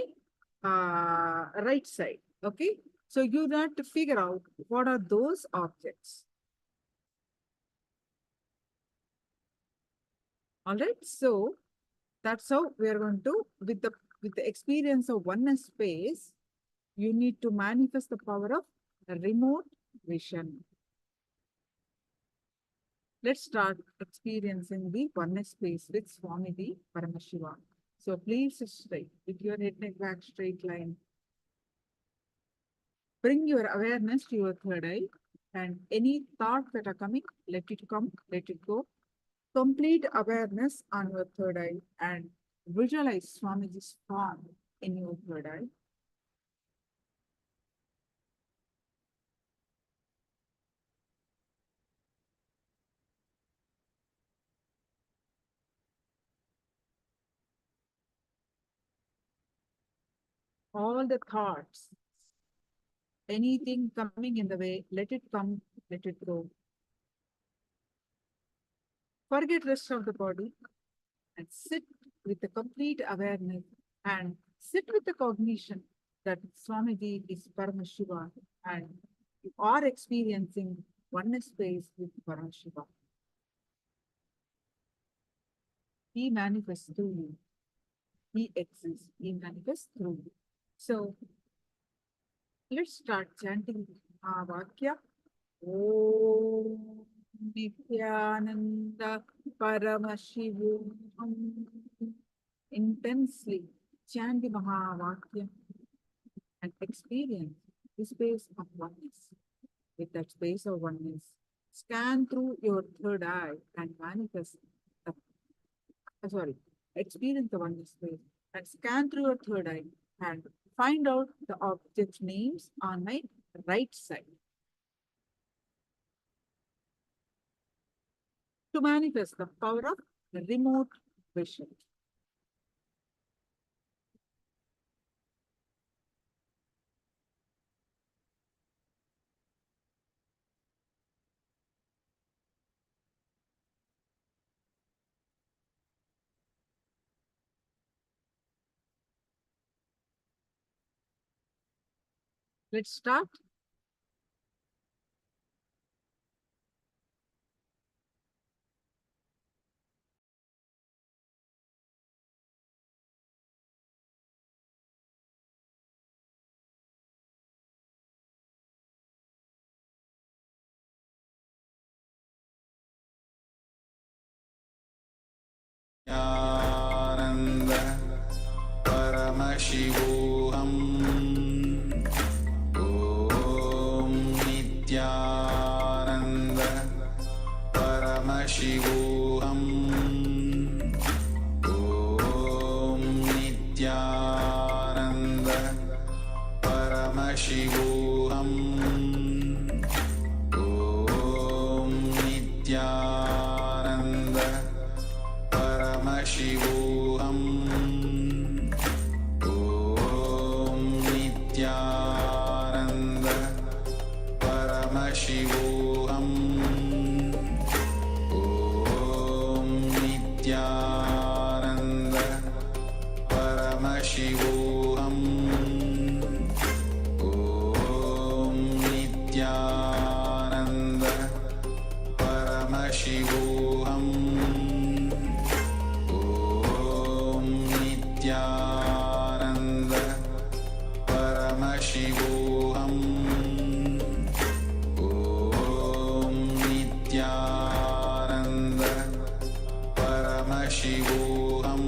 right side. Okay. So you have to figure out what are those objects. All right. So that's how we are going to, with the experience of oneness space, you need to manifest the power of remote vision. Let's start experiencing the oneness space with Swamiji Paramashiva. So please straight with your head neck back straight line. Bring your awareness to your third eye, and any thoughts that are coming, let it come, let it go. Complete awareness on your third eye and visualize Swamiji's form in your third eye. All the thoughts Anything coming in the way, let it come, let it go. Forget rest of the body and sit with the complete awareness and sit with the cognition that Swamiji is Paramashiva and you are experiencing oneness space with Paramashiva. He manifests through you. He exists. He manifests through you. So let's start chanting our Vakya. Om Nithyananda Paramashivoham. Intensely chant the Mahavakya and experience the space of oneness. With that space of oneness, scan through your third eye and manifest the, experience the oneness space and scan through your third eye and find out the object names on my right side. To manifest the power of remote vision. Let's start. Nithyananda Paramashivoham Om Nithyananda Paramashivoham Om Nithyananda Paramashivoham Om Nithyananda Paramashivoham Om Nithyananda Paramashivoham Om Nithyananda Paramashivoham Om Nithyananda Paramashivoham Nithyananda Paramashivoham Om Nithyananda Paramashivoham Om Nithyananda Paramashivoham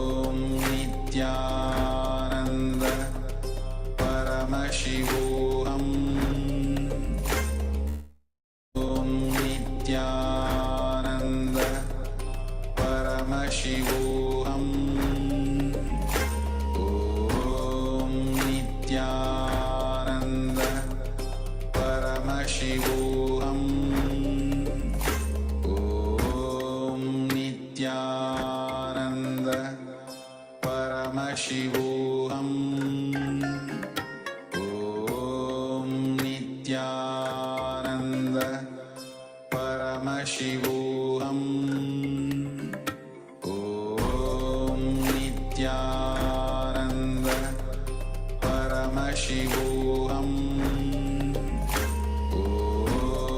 Om Nithyananda Paramashivoham Om Nithyananda Paramashivoham Om Nithyananda Paramashivoham Om Nithyananda Paramashivoham Om Nithyananda Paramashivoham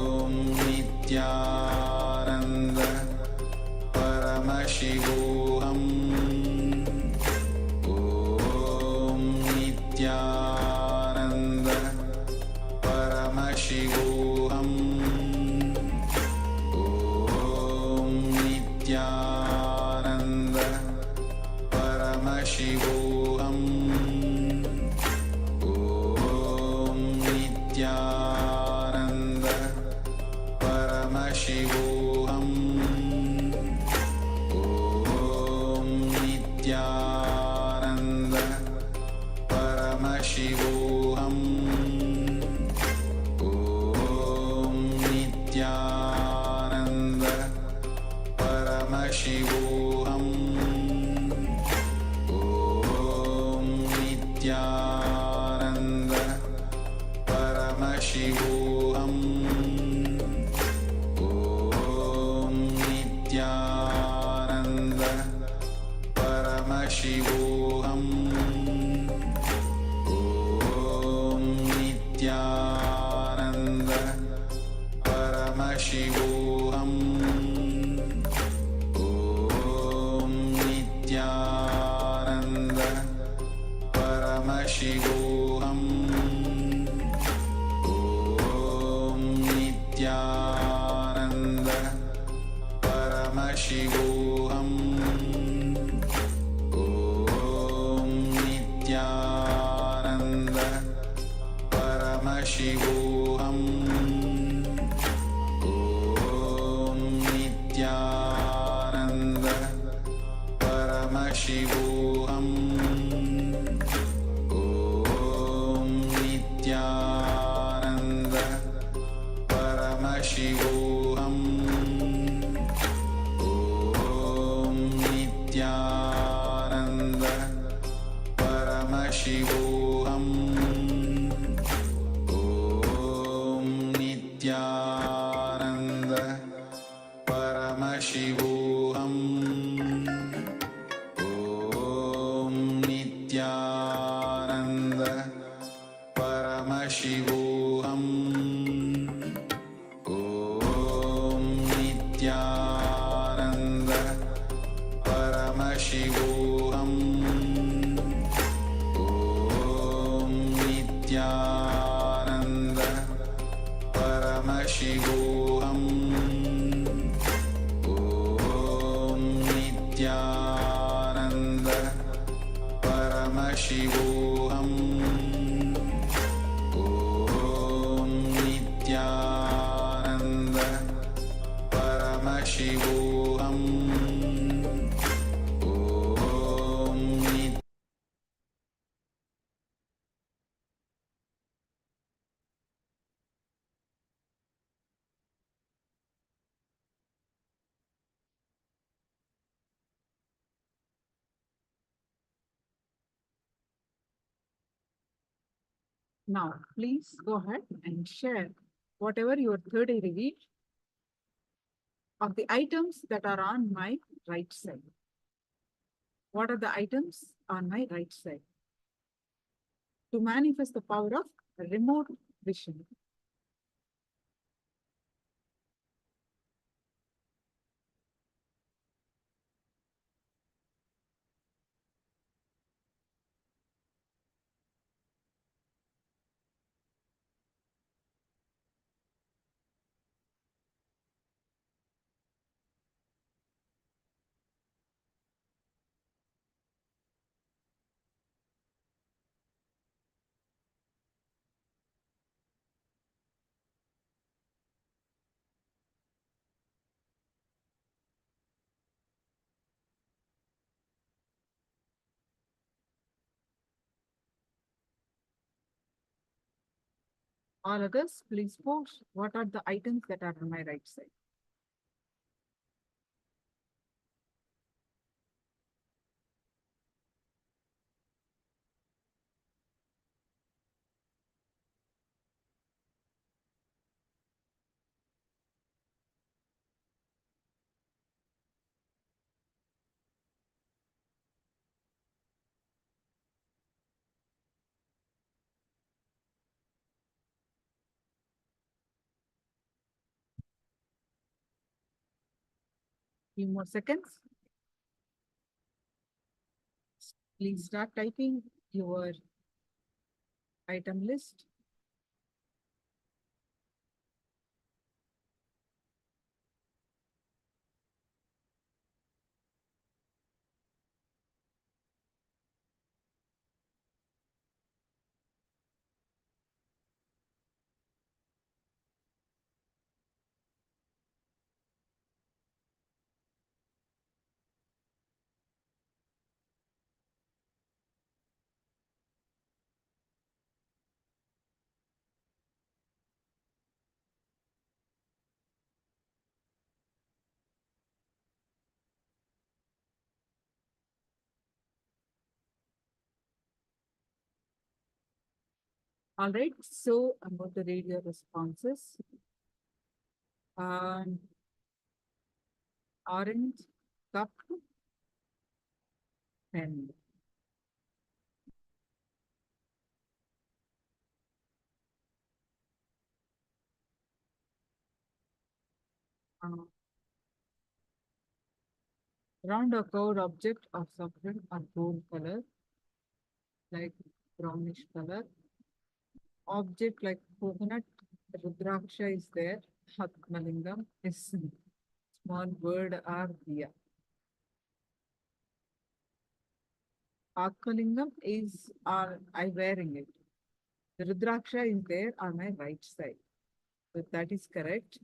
Om Nithyananda Paramashivoham Om Nithyananda Paramashivoham Om Nithyananda Paramashivoham Om Nithyananda Paramashivoham Om Nithyananda Paramashivoham Om Nithyananda Paramashivoham Om Nithyananda Paramashivoham Om Nithyananda Paramashivoham Om Nithyananda Paramashivoham Om Nithyananda Paramashivoham Om Nithyananda Paramashivoham Om Nithyananda Paramashivoham Om Nithyananda Paramashivoham Om Nithyananda Paramashivoham Om Nithyananda Paramashivoham Om Nithyananda Paramashivoham Om Nithyananda Paramashivoham Om Nithyananda Paramashivoham Om Now, please go ahead and share whatever your third eye revealed of the items that are on my right side. What are the items on my right side? To manifest the power of remote vision. All others, please post what are the items that are on my right side. Few more seconds. Please start typing your item list. All right, so I'm going to read your responses. Orange, cup, pen. Round or curved object of suffering are gold color, like brownish color. Object like coconut, Rudraksha is there, Hatmalingam is small bird or diya. Atmalingam is I wearing it. The Rudraksha is there on my right side. So that is correct.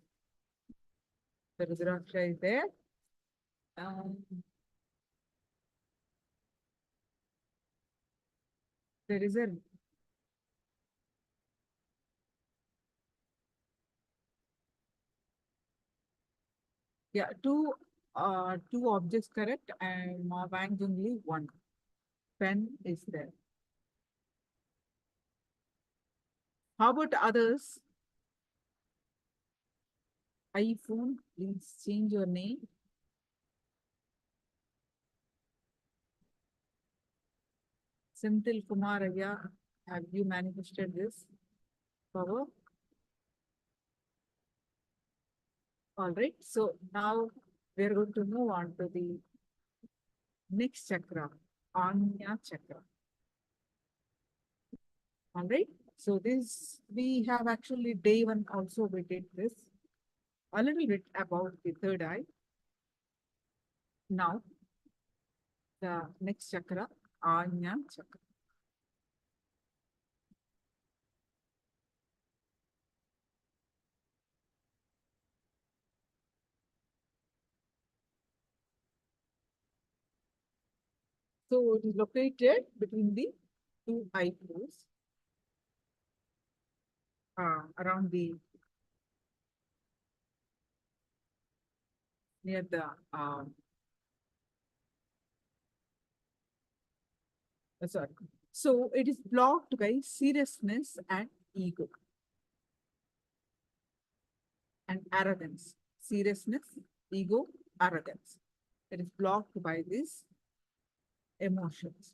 The Rudraksha is there. There is a two objects correct and Mavang only one. Pen is there. How about others? iPhone, please change your name. Senthil Kumaraya, have you manifested this power? All right, so now we are going to move on to the next chakra, Anya chakra. All right, so this we have actually day one also we did this a little bit about the third eye. Now the next chakra, Anya chakra. So it is located between the two eyebrows, around the near the sorry. So it is blocked by seriousness and ego and arrogance. Seriousness, ego, arrogance. It is blocked by these emotions.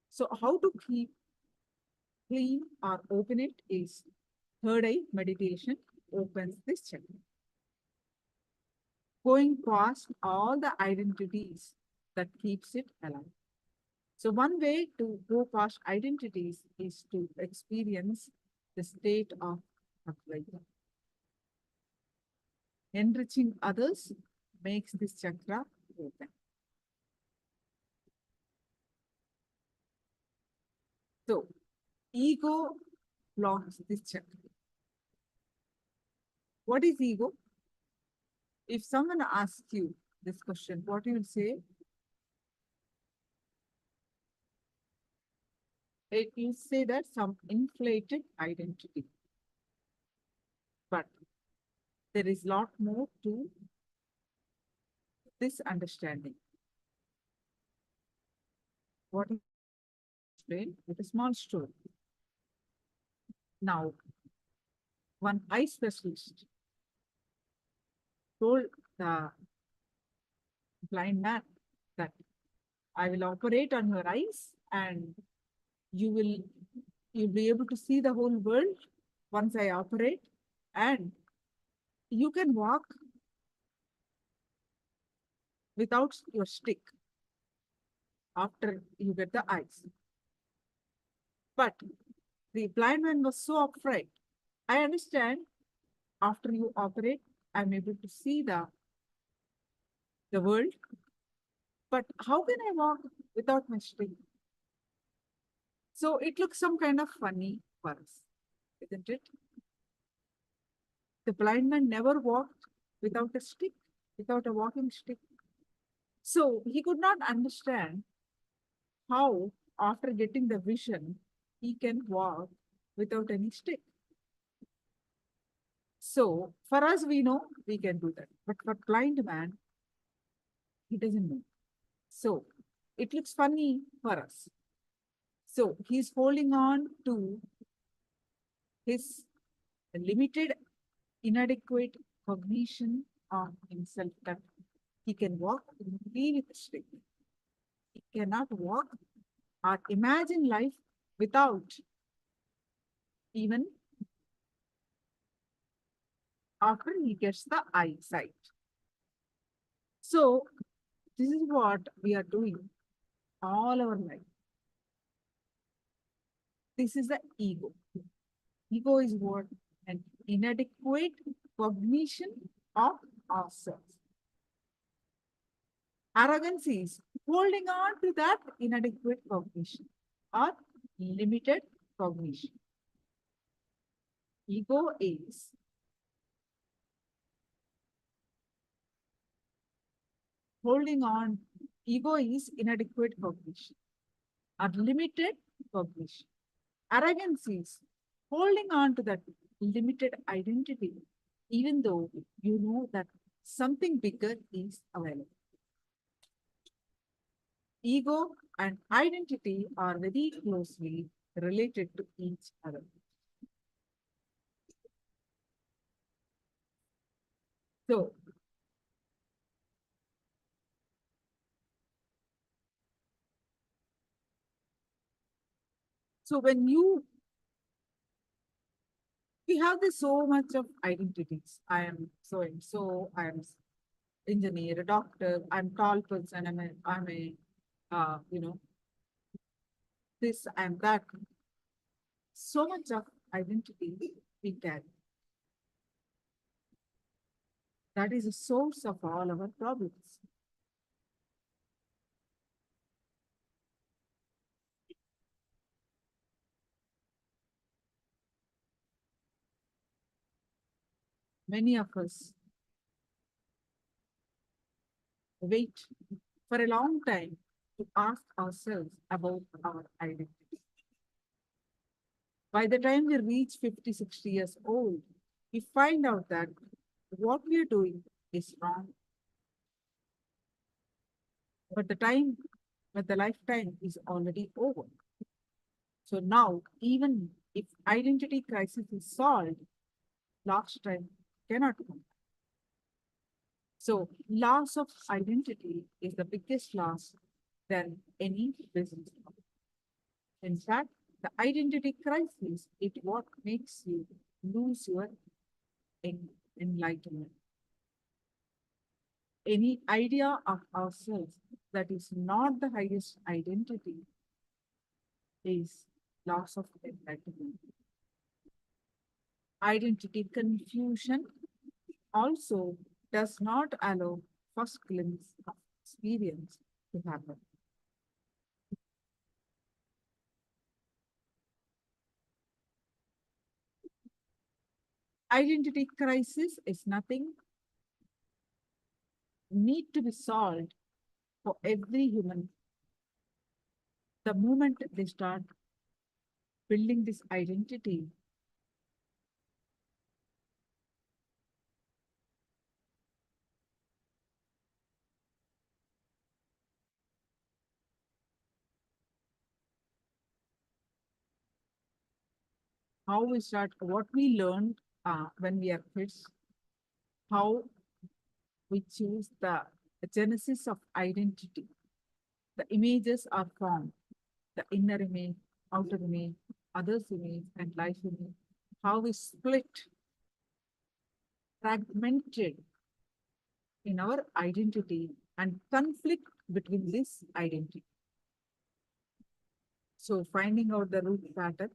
So how to keep clean or open it is third eye meditation opens this chakra. Going past all the identities that keeps it alive. So one way to go past identities is to experience the state of Advaita. Enriching others makes this chakra open. So ego blocks this chakra. What is ego? If someone asks you this question, what you will say? It will say that some inflated identity. But there is a lot more to this understanding. What is explained with a small story. Now, one eye specialist told the blind man that I will operate on your eyes and you'll be able to see the whole world once I operate, and you can walk without your stick after you get the eyes. But the blind man was so afraid. I understand after you operate, I'm able to see the world, but how can I walk without my stick? So it looks some kind of funny for us, isn't it? The blind man never walked without a stick, without a walking stick. So he could not understand how, after getting the vision, he can walk without any stick. So for us, we know we can do that. But for blind man, he doesn't know. So it looks funny for us. So he's holding on to his limited, inadequate cognition of himself that he can walk only with strength. He cannot walk or imagine life without even after he gets the eyesight. So this is what we are doing all our life. This is the ego. Ego is what? An inadequate cognition of ourselves. Arrogance is holding on to that inadequate cognition or limited cognition. Ego is holding on, ego is inadequate cognition or limited cognition. Arrogance is holding on to that limited identity, even though you know that something bigger is available. Ego and identity are very closely related to each other. So when we have this so much of identities. I am so and so, I am engineer, a doctor, I'm tall person, I'm a this, I'm that. So much of identity we carry. That is the source of all our problems. Many of us wait for a long time to ask ourselves about our identity. By the time we reach 50, 60 years old, we find out that what we are doing is wrong. But the lifetime is already over. So now, even if identity crisis is solved, lost time cannot come. So loss of identity is the biggest loss than any business. In fact, the identity crisis is what makes you lose your enlightenment. Any idea of ourselves that is not the highest identity is loss of enlightenment. Identity confusion also does not allow first glimpse of experience to happen. Identity crisis is nothing need to be solved for every human. The moment they start building this identity, how we start, what we learned when we are kids, how we choose the genesis of identity. The images are formed, the inner image, outer image, others image, and life image. How we split, fragmented in our identity and conflict between this identity. So finding out the root pattern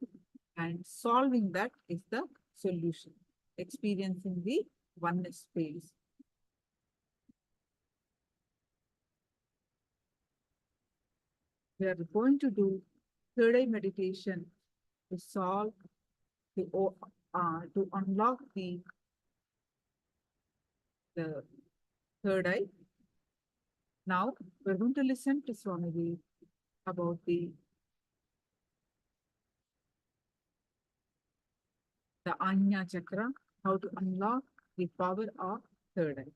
and solving that is the solution. Experiencing the oneness space. We are going to do third eye meditation to solve to unlock the third eye. Now we're going to listen to Swamiji about the Anya Chakra, how to unlock the power of third eye.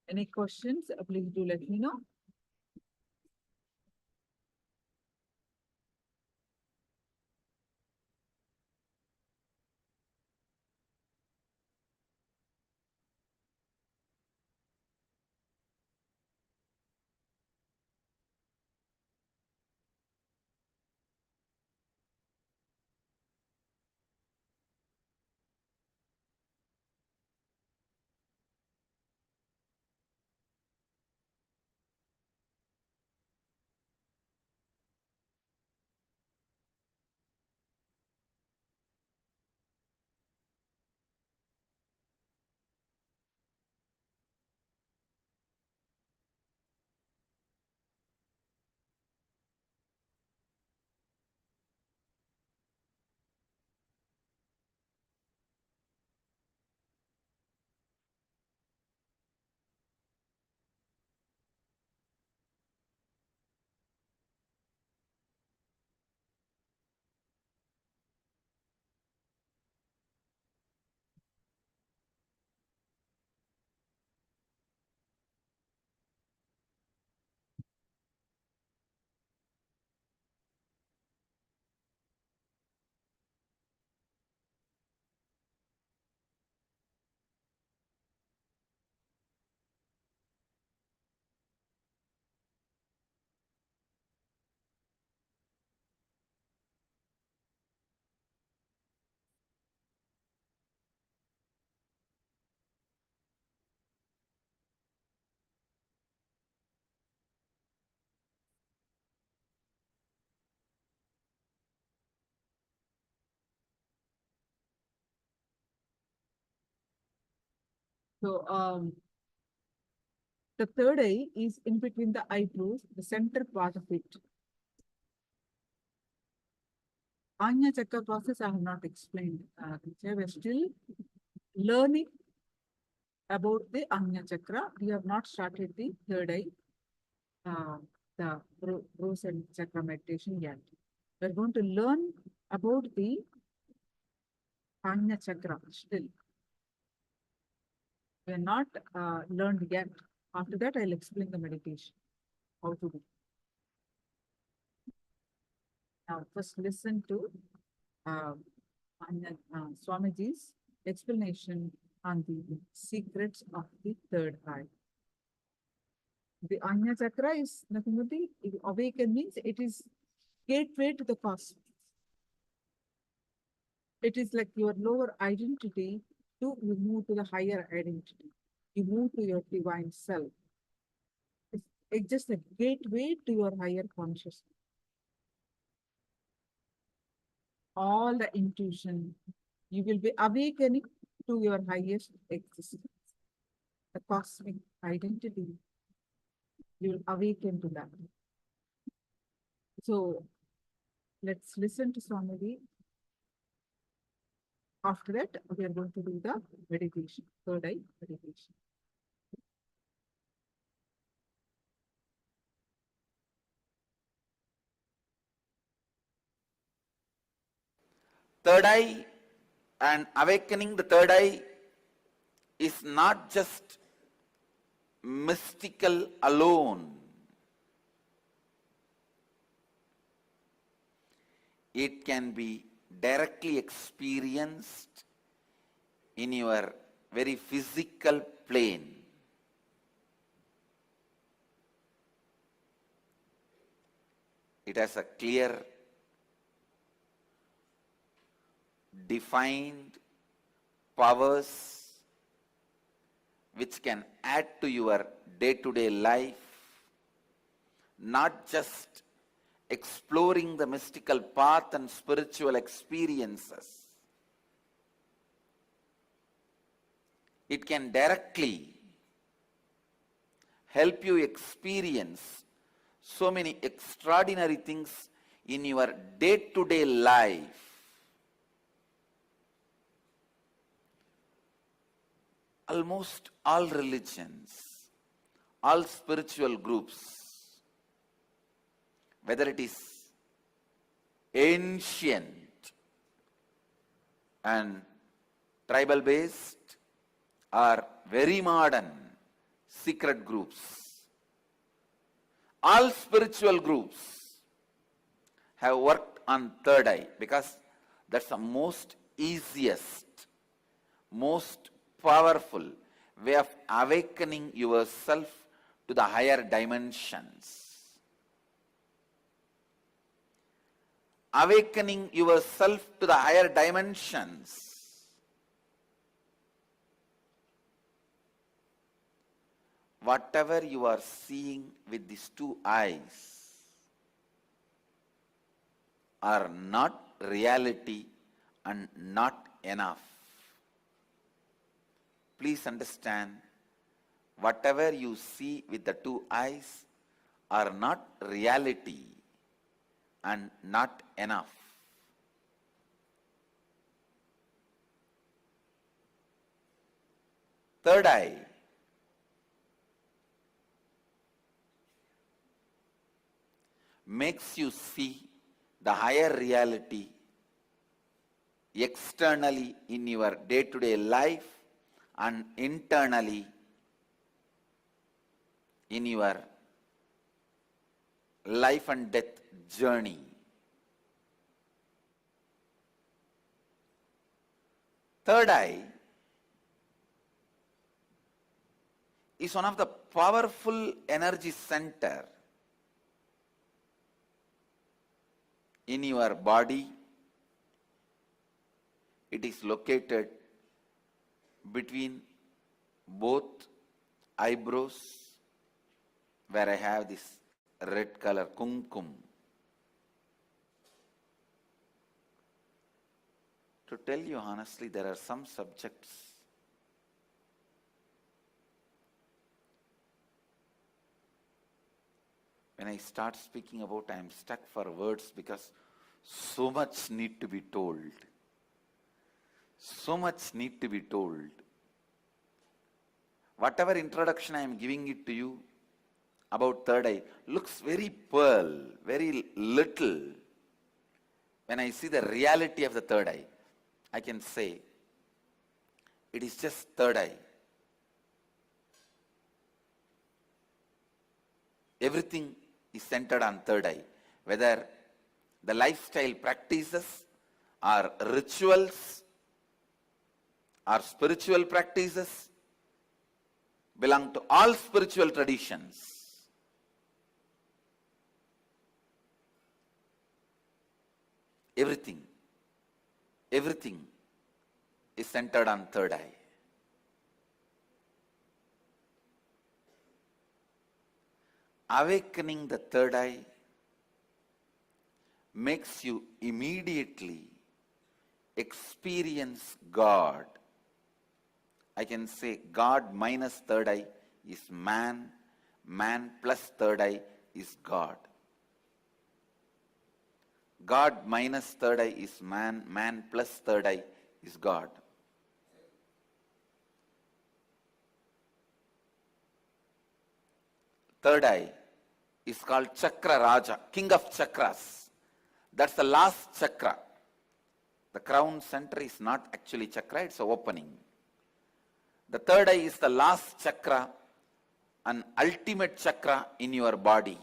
Any questions? Please do let me know. So the third eye is in between the eyebrows, the center part of it. Anya Chakra process I have not explained. We're still learning about the Anya Chakra. We have not started the third eye, the Rose and Chakra meditation yet. We're going to learn about the Anya Chakra still. We are not learned yet. After that, I'll explain the meditation, how to do. Now, first listen to Swamiji's explanation on the secrets of the third eye. The Anya Chakra is nothing but the awaken means it is gateway to the cosmos. It is like your lower identity to you move to the higher identity. You move to your divine self. It's just a gateway to your higher consciousness. All the intuition, you will be awakening to your highest existence, the cosmic identity. You will awaken to that. So let's listen to Swamiji. After that, we are going to do the meditation, third eye meditation. Third eye and awakening the third eye is not just mystical alone. It can be directly experienced in your very physical plane. It has a clear, defined powers which can add to your day-to-day life, not just exploring the mystical path and spiritual experiences. It can directly help you experience so many extraordinary things in your day-to-day life. Almost all religions, all spiritual groups, whether it is ancient and tribal based or very modern secret groups, all spiritual groups have worked on third eye because that's the most easiest, most powerful way of awakening yourself to the higher dimensions. Awakening yourself to the higher dimensions. Whatever you are seeing with these two eyes are not reality and not enough. Please understand, whatever you see with the two eyes are not reality and not enough. Third eye makes you see the higher reality externally in your day-to-day life and internally in your life and death journey. Third eye is one of the powerful energy center in your body. It is located between both eyebrows, where I have this red color kumkum. To tell you honestly, there are some subjects when I start speaking about, I am stuck for words because so much need to be told. So much need to be told. Whatever introduction I am giving it to you about third eye looks very pearl, very little. When I see the reality of the third eye, I can say it is just third eye. Everything is centered on third eye. Whether the lifestyle practices or rituals or spiritual practices belong to all spiritual traditions. Everything is centered on third eye. Awakening the third eye makes you immediately experience God. I can say God minus third eye is man, man plus third eye is God. God minus third eye is man, man plus third eye is God. Third eye is called Chakra Raja, King of Chakras. That's the last chakra. The crown center is not actually chakra, it's an opening. The third eye is the last chakra, an ultimate chakra in your body.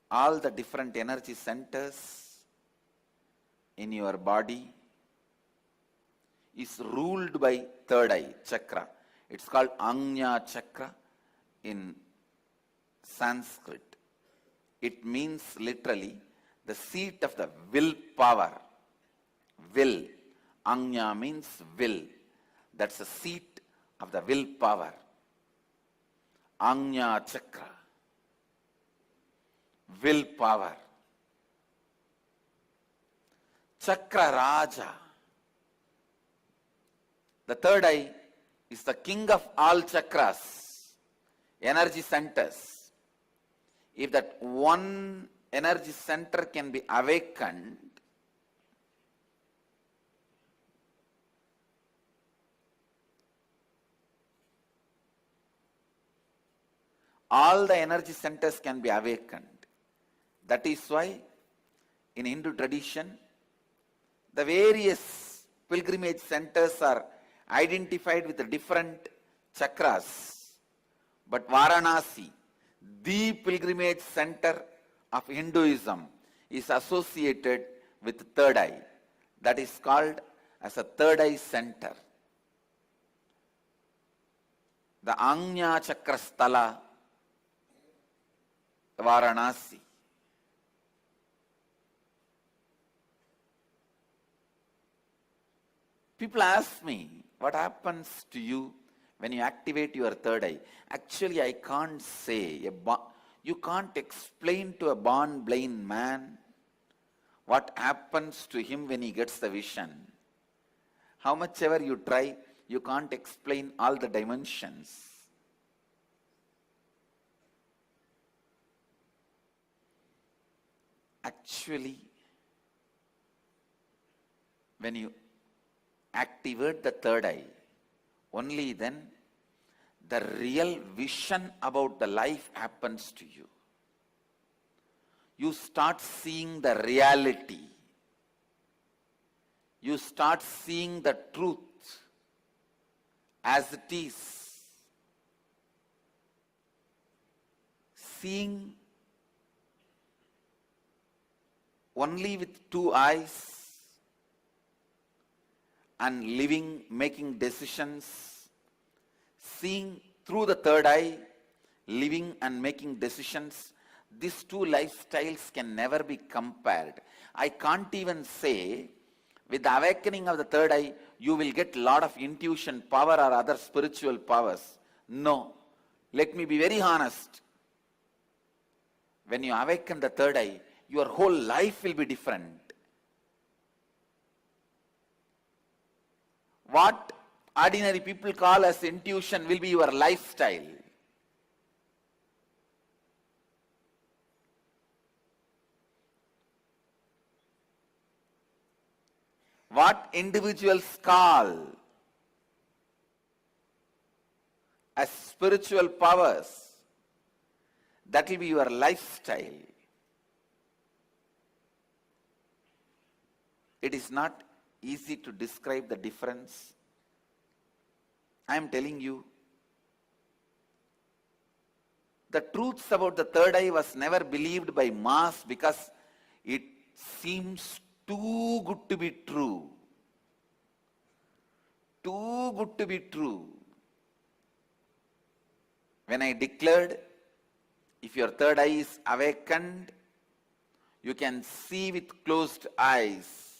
All the different energy centers in your body is ruled by third eye chakra. It's called Anya chakra in Sanskrit. It means literally the seat of the will power. Will. Anya means will. That's the seat of the will power. Anya chakra. Will power. Chakra Raja. The third eye is the king of all chakras, energy centers. If that one energy center can be awakened, all the energy centers can be awakened. That is why in Hindu tradition, the various pilgrimage centers are identified with the different chakras. But Varanasi, the pilgrimage center of Hinduism, is associated with the third eye. That is called as a third eye center. The Anya Chakrasthala, Varanasi. People ask me, what happens to you when you activate your third eye? Actually, I can't say. You can't explain to a born blind man what happens to him when he gets the vision. How much ever you try, you can't explain all the dimensions. Actually, when you activate the third eye, only then the real vision about the life happens to you. You start seeing the reality. You start seeing the truth as it is. Seeing only with two eyes and living, making decisions, seeing through the third eye, living and making decisions, these two lifestyles can never be compared. I can't even say, with the awakening of the third eye, you will get a lot of intuition power or other spiritual powers. No. Let me be very honest. When you awaken the third eye, your whole life will be different. What ordinary people call as intuition will be your lifestyle. what individuals call as spiritual powers, that will be your lifestyle. It is not easy to describe the difference. I am telling you, the truths about the third eye was never believed by mass because it seems too good to be true. Too good to be true. When I declared, if your third eye is awakened, you can see with closed eyes.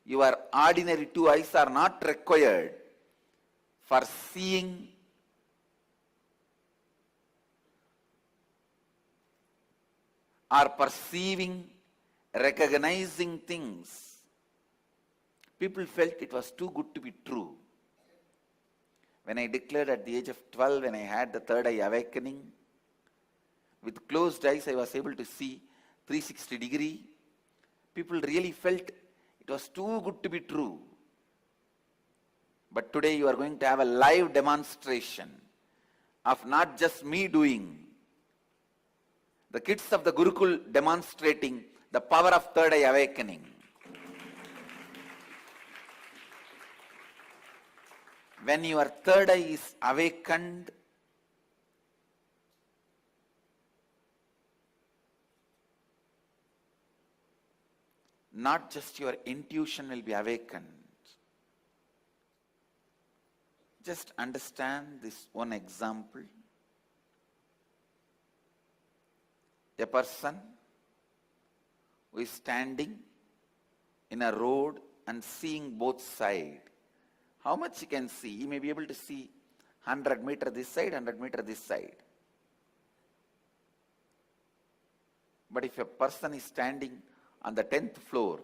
Your ordinary two eyes are not required for seeing or perceiving, recognizing things. People felt it was too good to be true. When I declared at the age of 12, when I had the third eye awakening, with closed eyes I was able to see 360 degree. People really felt it was too good to be true. But today you are going to have a live demonstration of not just me doing, the kids of the Gurukul demonstrating the power of third eye awakening. When your third eye is awakened, not just your intuition will be awakened. Just understand this one example. A person who is standing in a road and seeing both sides. How much he can see? He may be able to see 100 meters this side, 100 meters this side. But if a person is standing on the 10th floor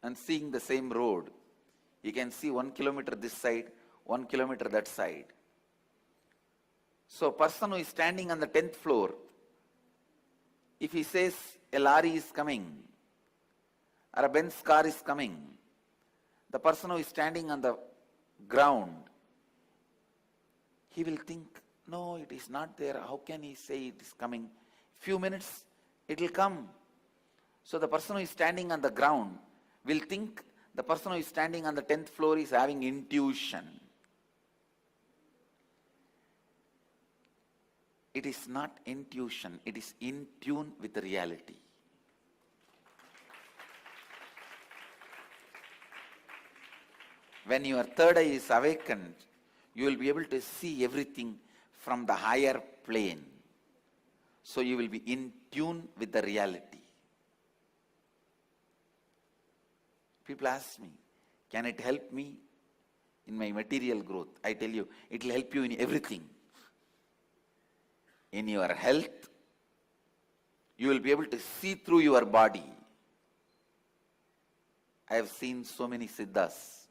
and seeing the same road, he can see 1 kilometer this side, 1 kilometer that side. So a person who is standing on the 10th floor, if he says a lorry is coming or a Benz car is coming, the person who is standing on the ground, he will think, no, it is not there. How can he say it is coming? Few minutes, it will come. So the person who is standing on the ground will think the person who is standing on the 10th floor is having intuition. It is not intuition, it is in tune with the reality. When your third eye is awakened, you will be able to see everything from the higher plane. So you will be in tune with the reality. People ask me, can it help me in my material growth? I tell you, it will help you in everything. In your health, you will be able to see through your body. I have seen so many siddhas.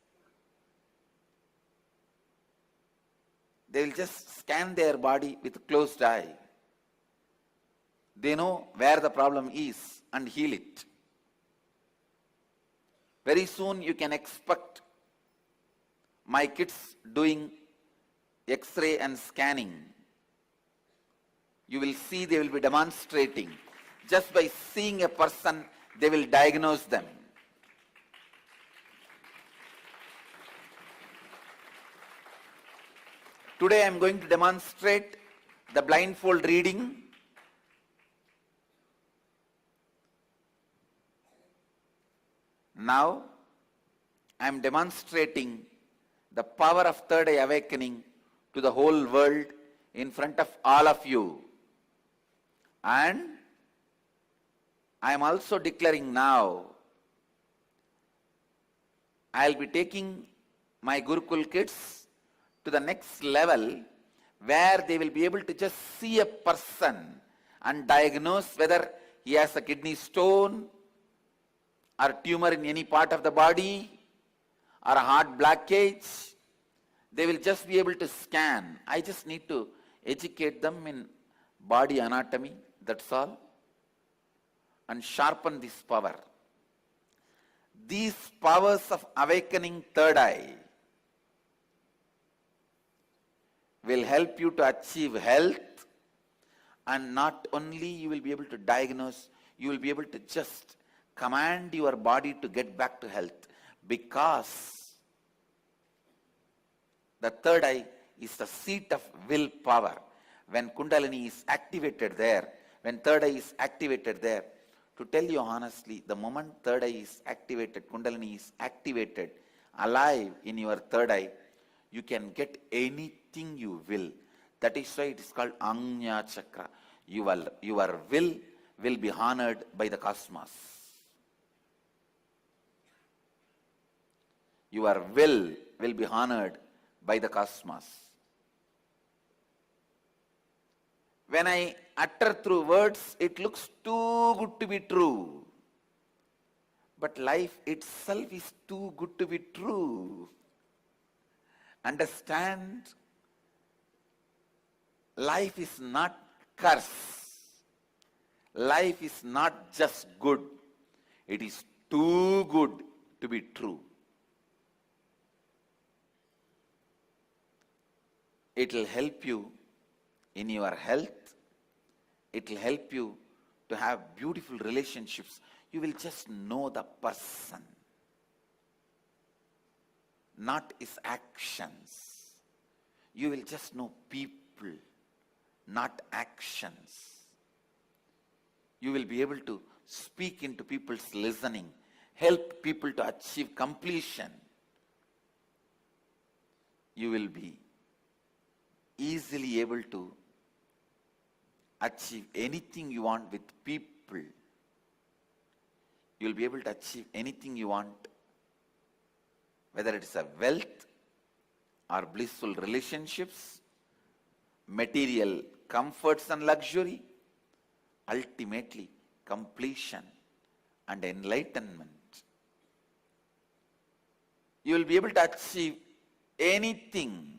They will just scan their body with closed eye. They know where the problem is and heal it. Very soon you can expect my kids doing X-ray and scanning. You will see they will be demonstrating. Just by seeing a person, they will diagnose them. Today I am going to demonstrate the blindfold reading. Now I am demonstrating the power of third eye awakening to the whole world in front of all of you. And I am also declaring now, I will be taking my Gurukul kids to the next level where they will be able to just see a person and diagnose whether he has a kidney stone or tumor in any part of the body or a heart blockage. They will just be able to scan. I just need to educate them in body anatomy, that's all, and sharpen this power. these powers of awakening third eye will help you to achieve health, and not only you will be able to diagnose, you will be able to just command your body to get back to health, because the third eye is the seat of willpower. When Kundalini is activated there, when third eye is activated there, to tell you honestly, the moment third eye is activated, Kundalini is activated, alive in your third eye, you can get anything you will. That is why it is called Anya Chakra. Your will be honored by the cosmos. Your will be honored by the cosmos. When I utter through words, it looks too good to be true. But life itself is too good to be true. Understand, life is not curse. Life is not just good. It is too good to be true. It will help you in your health. It will help you to have beautiful relationships. You will just know the person, not his actions. You will just know people, not actions. You will be able to speak into people's listening, help people to achieve completion. You will be easily able to achieve anything you want with people. You will be able to achieve anything you want, whether it is a wealth or blissful relationships, material comforts and luxury, ultimately completion and enlightenment. You will be able to achieve anything.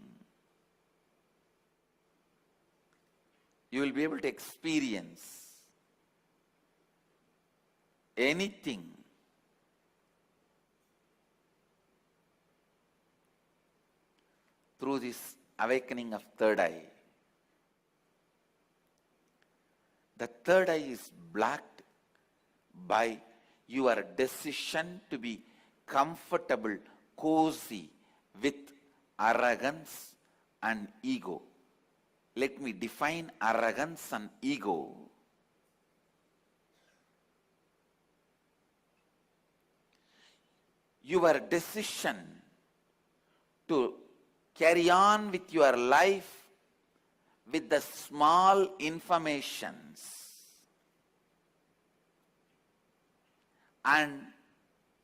You will be able to experience anything. Through this awakening of third eye. The third eye is blocked by your decision to be comfortable, cozy with arrogance and ego. Let me define arrogance and ego. Your decision to carry on with your life with the small informations and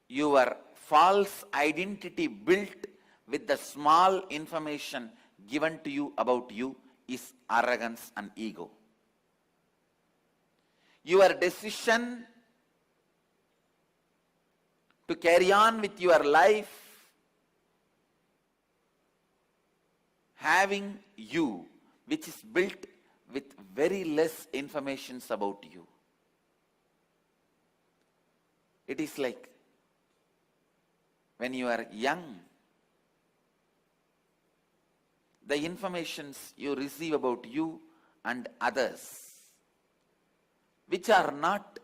your false identity built with the small information given to you about you is arrogance and ego. Your decision to carry on with your life having you, which is built with very less information about you. It is like when you are young, the informations you receive about you and others, which are not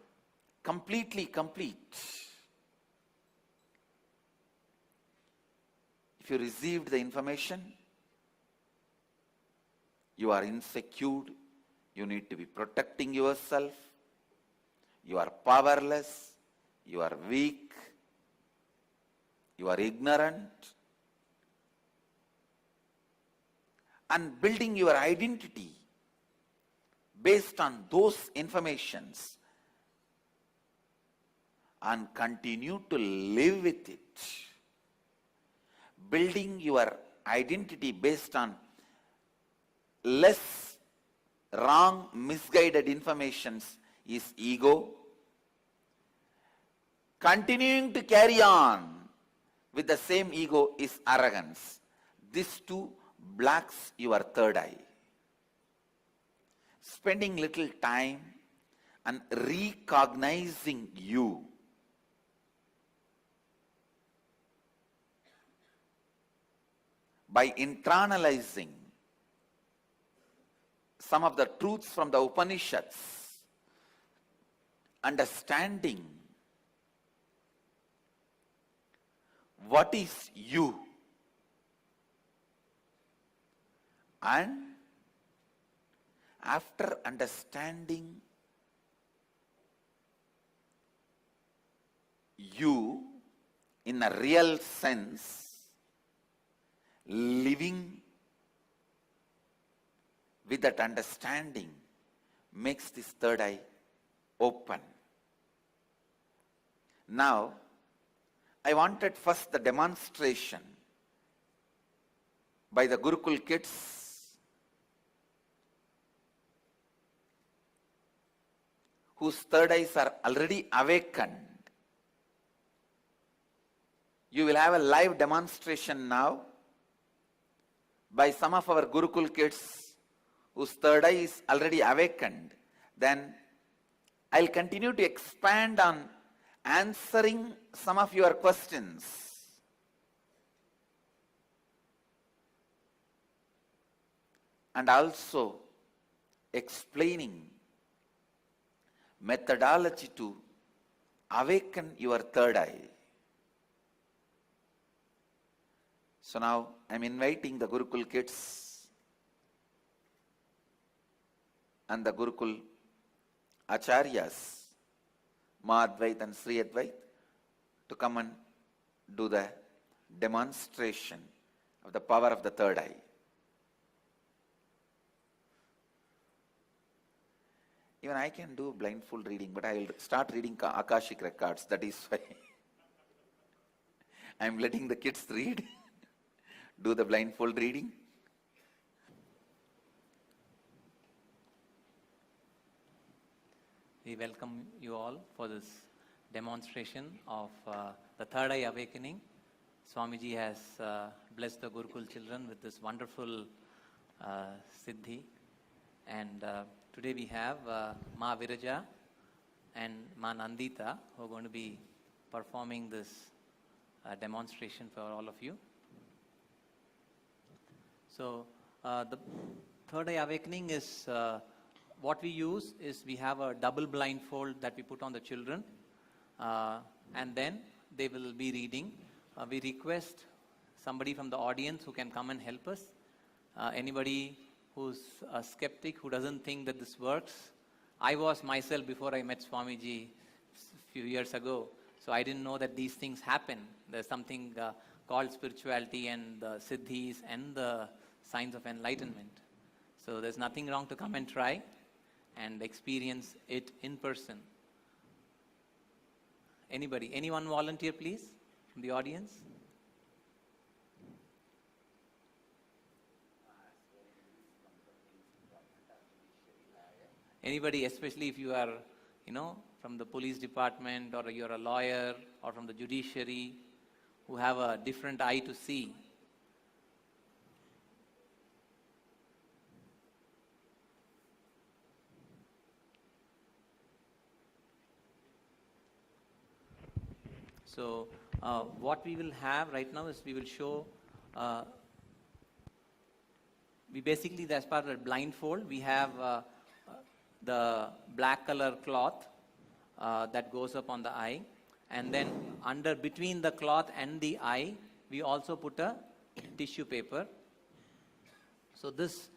completely complete. If you received the information, you are insecure, you need to be protecting yourself, you are powerless, you are weak, you are ignorant, and building your identity based on those informations and continue to live with it. Building your identity based on less wrong, misguided informations is ego. Continuing to carry on with the same ego is arrogance. These two blocks your third eye. Spending little time and recognizing you by internalizing some of the truths from the Upanishads, understanding what is you, and after understanding you in a real sense, living with that understanding makes this third eye open. Now, I wanted first the demonstration by the Gurukul kids whose third eyes are already awakened. You will have a live demonstration now by some of our Gurukul kids whose third eye is already awakened. Then I'll continue to expand on answering some of your questions. And also explaining methodology to awaken your third eye. So now I'm inviting the Gurukul kids and the Gurukul Acharyas, Mahadvait and Sri Advait, to come and do the demonstration of the power of the third eye. Even I can do blindfold reading, but I will start reading Akashic records. That is why I am letting the kids read, do the blindfold reading. We welcome you all for this demonstration of the third eye awakening. Swamiji has blessed the Gurukul children with this wonderful siddhi. And today we have Ma Viraja and Ma Nandita who are going to be performing this demonstration for all of you. So the third eye awakening is what we use is we have a double blindfold that we put on the children and then they will be reading. We request somebody from the audience who can come and help us. Anybody who's a skeptic, who doesn't think that this works. I was myself before I met Swamiji a few years ago, so I didn't know that these things happen. There's something called spirituality and the siddhis and the signs of enlightenment. So there's nothing wrong to come and try and experience it in person. Anybody? Anyone volunteer, please, from the audience? Anybody, especially if you are, from the police department or you're a lawyer or from the judiciary who have a different eye to see. So what we will have right now is we will show, we basically, as part of the blindfold, we have the black color cloth that goes up on the eye, and then between the cloth and the eye, we also put a tissue paper. So this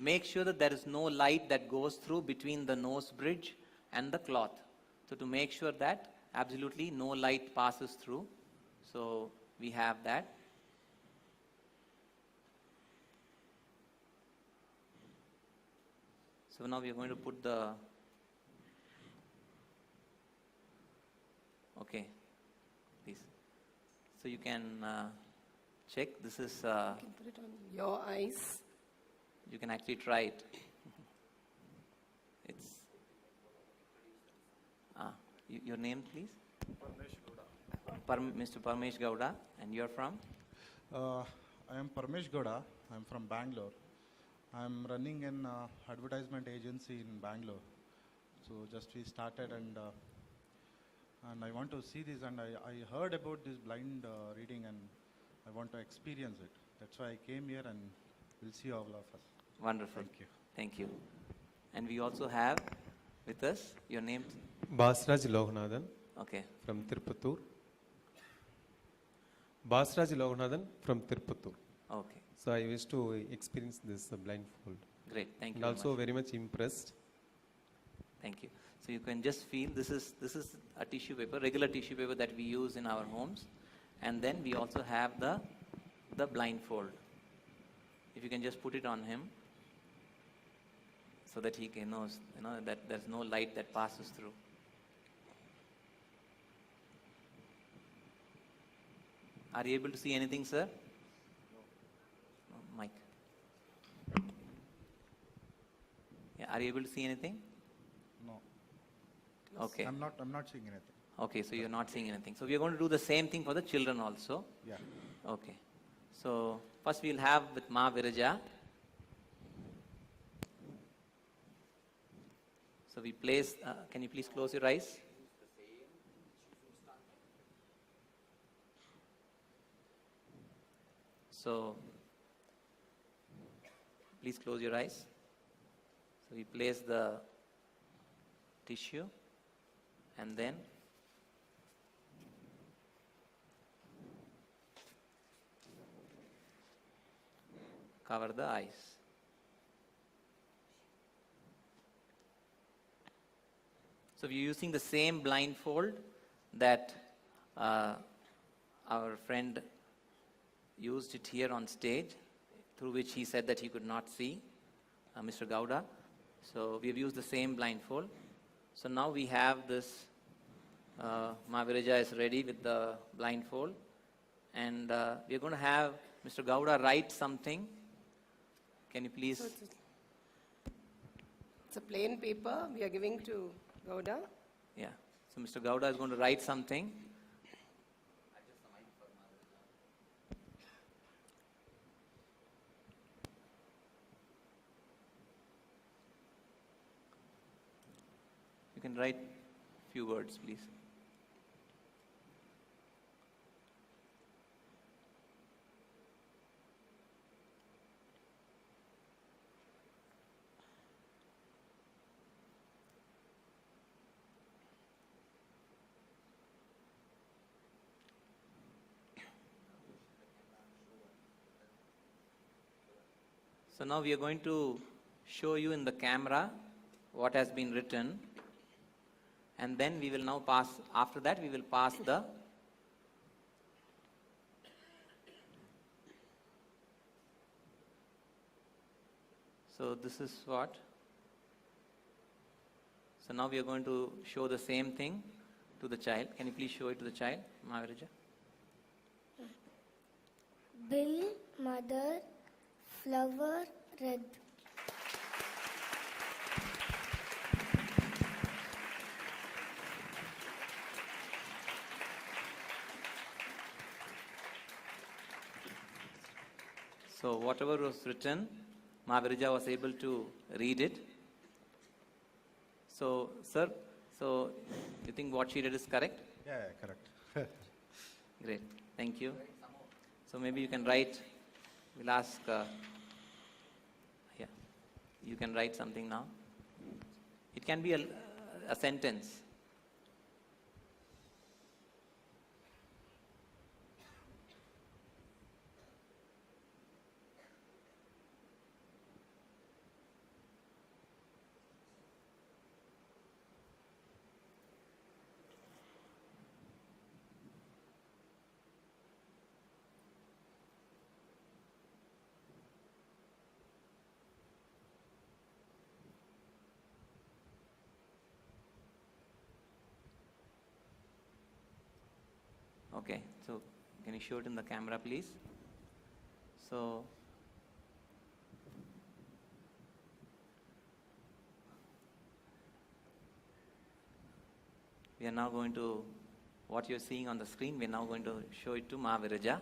makes sure that there is no light that goes through between the nose bridge and the cloth. So to make sure that absolutely no light passes through. So we have that. So now we are going to put the, okay, please. So you can check, this is, you can put it on your eyes. You can actually try it. It's, your name please? Mr. Paramesh Gowda, and you're from? I am Paramesh Gowda, I'm from Bangalore. I'm running an advertisement agency in Bangalore. So just we started and I want to see this, and I heard about this blind reading and I want to experience it. That's why I came here, and we'll see all of us. Wonderful. Thank you. Thank you. And we also have with us your name. Basraj Loganathan. Okay. From Tirupattur. Basraj Loganathan from Tirupattur. Okay. So I wish to experience this blindfold. Great. Thank you. And also very much impressed. Thank you. So you can just feel this is a tissue paper, regular tissue paper that we use in our homes, and then we also have the blindfold. If you can just put it on him, so that he can knows, that there's no light that passes through. Are you able to see anything, sir? No, Mike. Yeah, are you able to see anything? No. Okay. I'm not seeing anything. Okay, so you're not seeing anything. So we are going to do the same thing for the children also. Yeah. Okay. So first we'll have with Ma Viraja. So we place, can you please close your eyes? So please close your eyes. So we place the tissue and then cover the eyes. So we're using the same blindfold that our friend used it here on stage, through which he said that he could not see, Mr. Gowda. So we have used the same blindfold. So now we have this, Mahaviraja is ready with the blindfold, and we are going to have Mr. Gowda write something. Can you please? So it's a plain paper we are giving to Gowda. Yeah. So Mr. Gowda is going to write something. You can write a few words, please. So now we are going to show you in the camera what has been written, and then we will now pass, after that we will pass the so this is what. So now we are going to show the same thing to the child. Can you please show it to the child, Mahaviraja? Bill, mother, flower, red. So whatever was written, Mahaviraja was able to read it. So, sir, so you think what she did is correct? Yeah, correct. Great, thank you. So maybe you can write, we'll ask, yeah, you can write something now. It can be a sentence. Okay, so can you show it in the camera, please? So, we are now going to, what you're seeing on the screen, we're now going to show it to Mahaviraja.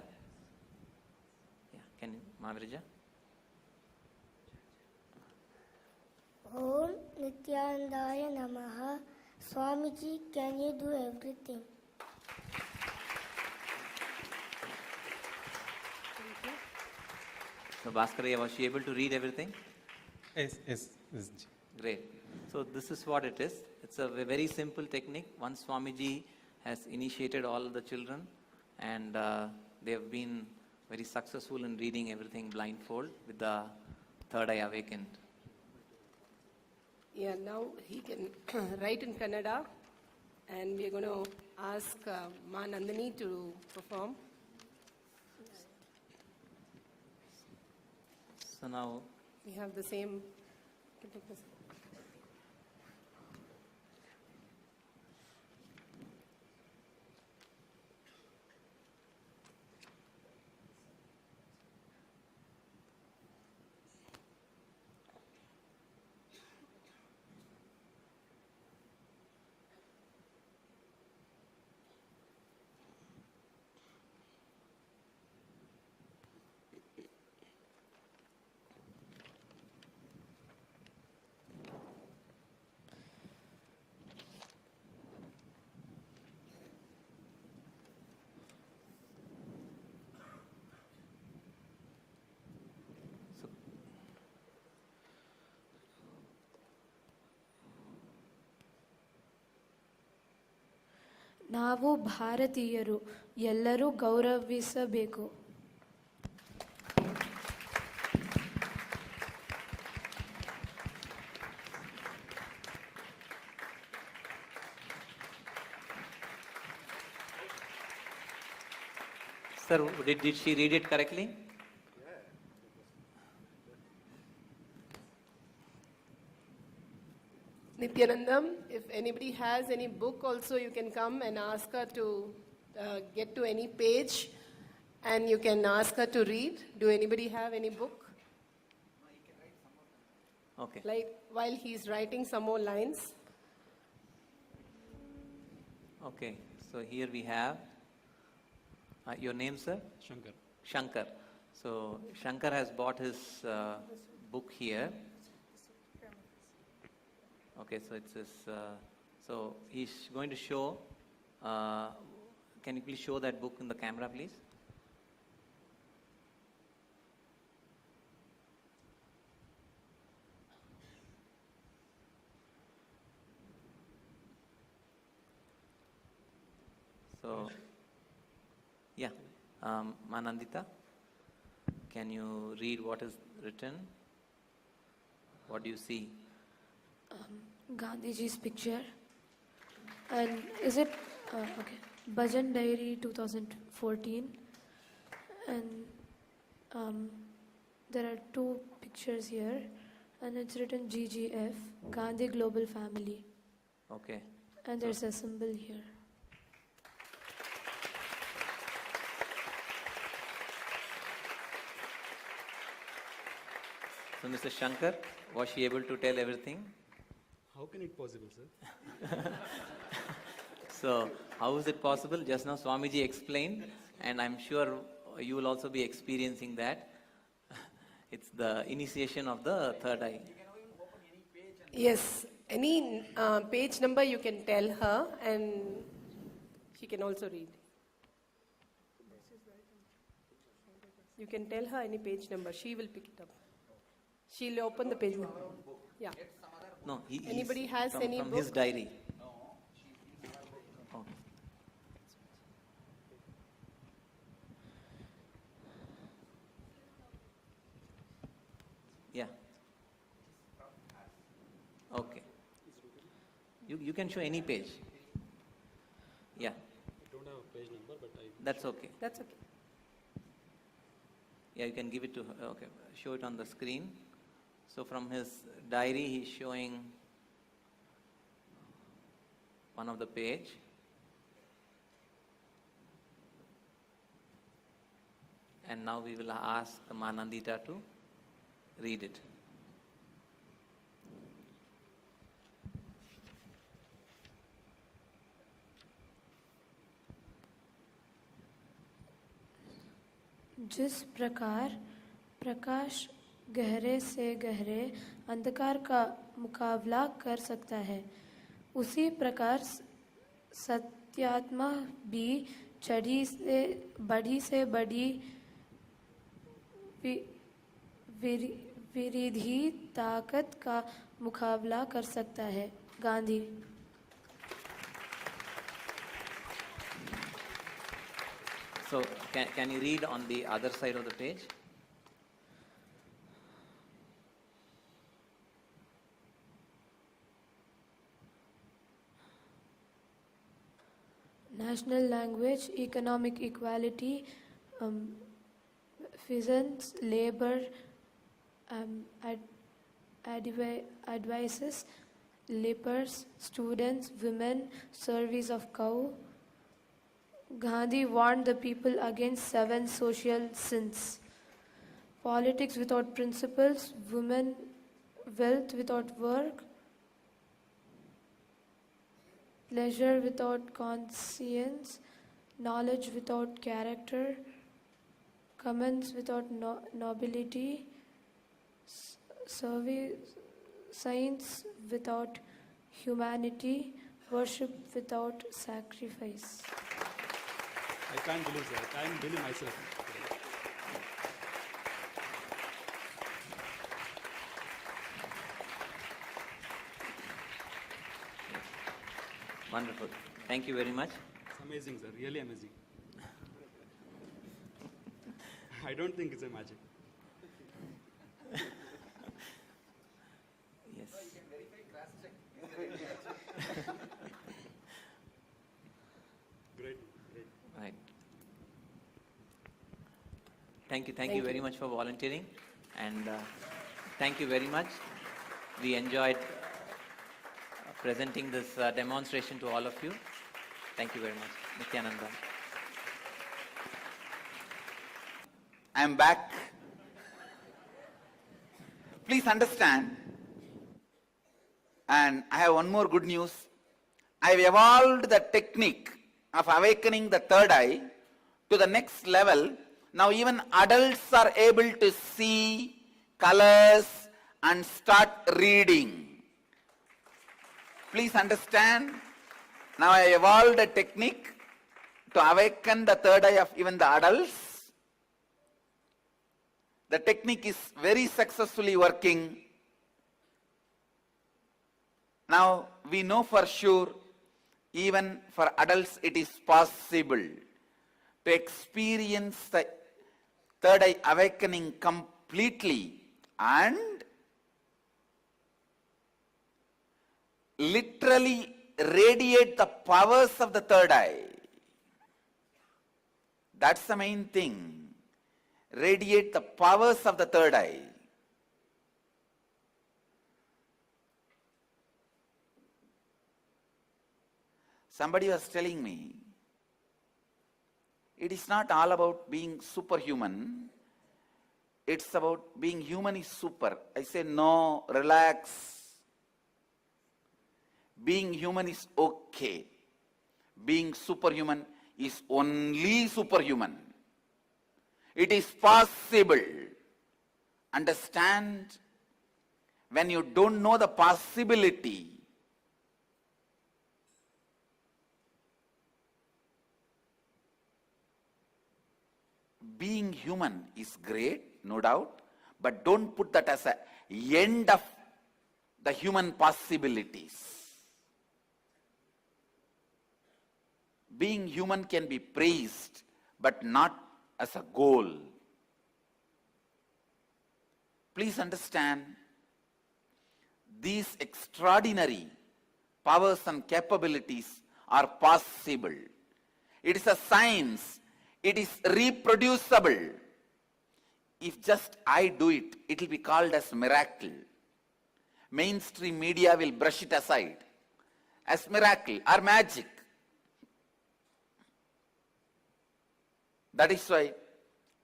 Yeah, can Mahaviraja? Om Nithyanandaya Namaha. Swamiji, can you do everything? So Bhaskara, was she able to read everything? Yes, yes, yes. Ji. Great. So this is what it is. It's a very simple technique. Once Swamiji has initiated all the children, and they have been very successful in reading everything blindfold with the third eye awakened. Yeah, now he can write in Kannada, and we are going to ask Ma Nandini to perform. So now We have the same. Can take this. ನಾವು ಭಾರತೀಯರು ಎಲ್ಲರೂ ಗೌರವಿಸಬೇಕು. Sir, did she read it correctly? Nithyanandam, if anybody has any book also, you can come and ask her to get to any page, and you can ask her to read. Do anybody have any book? Okay. Like while he's writing some more lines. Okay. So here we have your name, sir? Shankar. Shankar. So Shankar has bought his book here. Okay, so it says, so he's going to show, can you please show that book in the camera, please? So, yeah, Manandita, can you read what is written? What do you see? Gandhiji's picture. And is it, okay, Bhajan Diary 2014. And there are two pictures here. And it's written GGF, Gandhi Global Family. Okay. And there's a symbol here. So, Mr. Shankar, was she able to tell everything? How can it possible, sir? So, how is it possible? Just now Swamiji explained, and I'm sure you will also be experiencing that. It's the initiation of the third eye. Yes, any page number you can tell her, and she can also read. You can tell her any page number, she will pick it up. She'll open the page number. Yeah. No, Anybody has any from book? his diary. Oh. Yeah. Okay. You can show any page. Yeah. I don't have a page number, but I... That's okay. That's okay. Yeah, you can give it to her. Okay, show it on the screen. So from his diary, he's showing one of the page. And now we will ask Manandita to read it. जिस प्रकार प्रकाश गहरे से गहरे अंधकार का मुकाबला कर सकता है, उसी प्रकार सत्यात्मा भी बड़ी से बड़ी विरोधी ताकत का मुकाबला कर सकता है. Gandhi. So can you read on the other side of the page? National language, economic equality, peasants, labor, advices, lepers, students, women, service of cow. Gandhi warned the people against 7 social sins. Politics without principles, women, wealth without work, pleasure without conscience, knowledge without character, commons without nobility, service, science without humanity, worship without sacrifice. I can't believe that. I can't believe myself. Wonderful. Thank you very much. It's amazing, sir. Really amazing. I don't think it's a magic. Yes. Great. Right. Thank you very much for volunteering, and thank you very much. We enjoyed presenting this demonstration to all of you. Thank you very much. Nithyananda. I am back. Please understand, and I have one more good news. I have evolved the technique of awakening the third eye to the next level. Now even adults are able to see colors and start reading. Please understand, now I evolved a technique to awaken the third eye of even the adults. The technique is very successfully working. Now we know for sure, even for adults it is possible to experience the third eye awakening completely and literally radiate the powers of the third eye. That's the main thing. Radiate the powers of the third eye. Somebody was telling me, it is not all about being superhuman. It's about being human is super. I say, no, relax. Being human is okay. Being superhuman is only superhuman. It is possible. Understand? When you don't know the possibility, being human is great, no doubt, but don't put that as an end of the human possibilities. Being human can be praised, but not as a goal. Please understand, these extraordinary powers and capabilities are possible. It is a science. It is reproducible. If just I do it, it will be called as miracle. Mainstream media will brush it aside as miracle or magic. That is why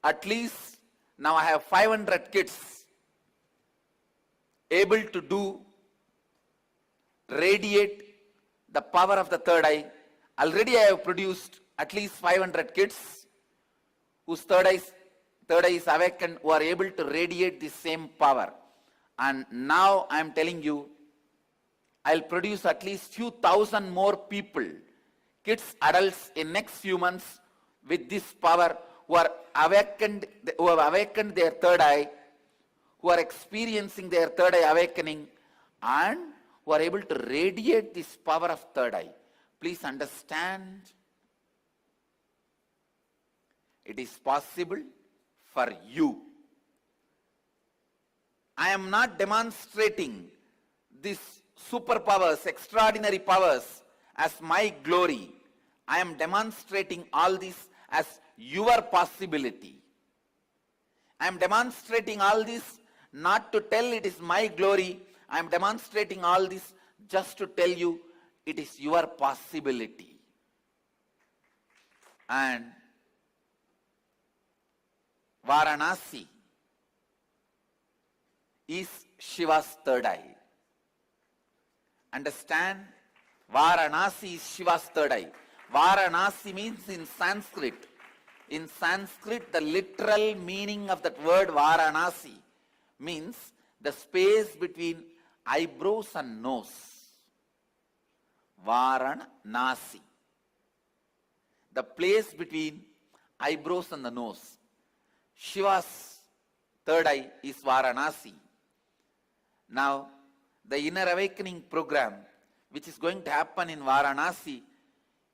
at least now I have 500 kids able to do radiate the power of the third eye. Already I have produced at least 500 kids whose third eye is awakened, who are able to radiate the same power. And now I am telling you, I'll produce at least few thousand more people, kids, adults, in next few months with this power, who have awakened their third eye, who are experiencing their third eye awakening and who are able to radiate this power of third eye. Please understand, it is possible for you. I am not demonstrating these superpowers, extraordinary powers as my glory. I am demonstrating all this as your possibility. I am demonstrating all this not to tell it is my glory. I am demonstrating all this just to tell you it is your possibility. And Varanasi is Shiva's third eye. Understand? Varanasi is Shiva's third eye. Varanasi means in Sanskrit. In Sanskrit, the literal meaning of that word Varanasi means the space between eyebrows and nose. Varanasi. The place between eyebrows and the nose. Shiva's third eye is Varanasi. Now, the inner awakening program, which is going to happen in Varanasi,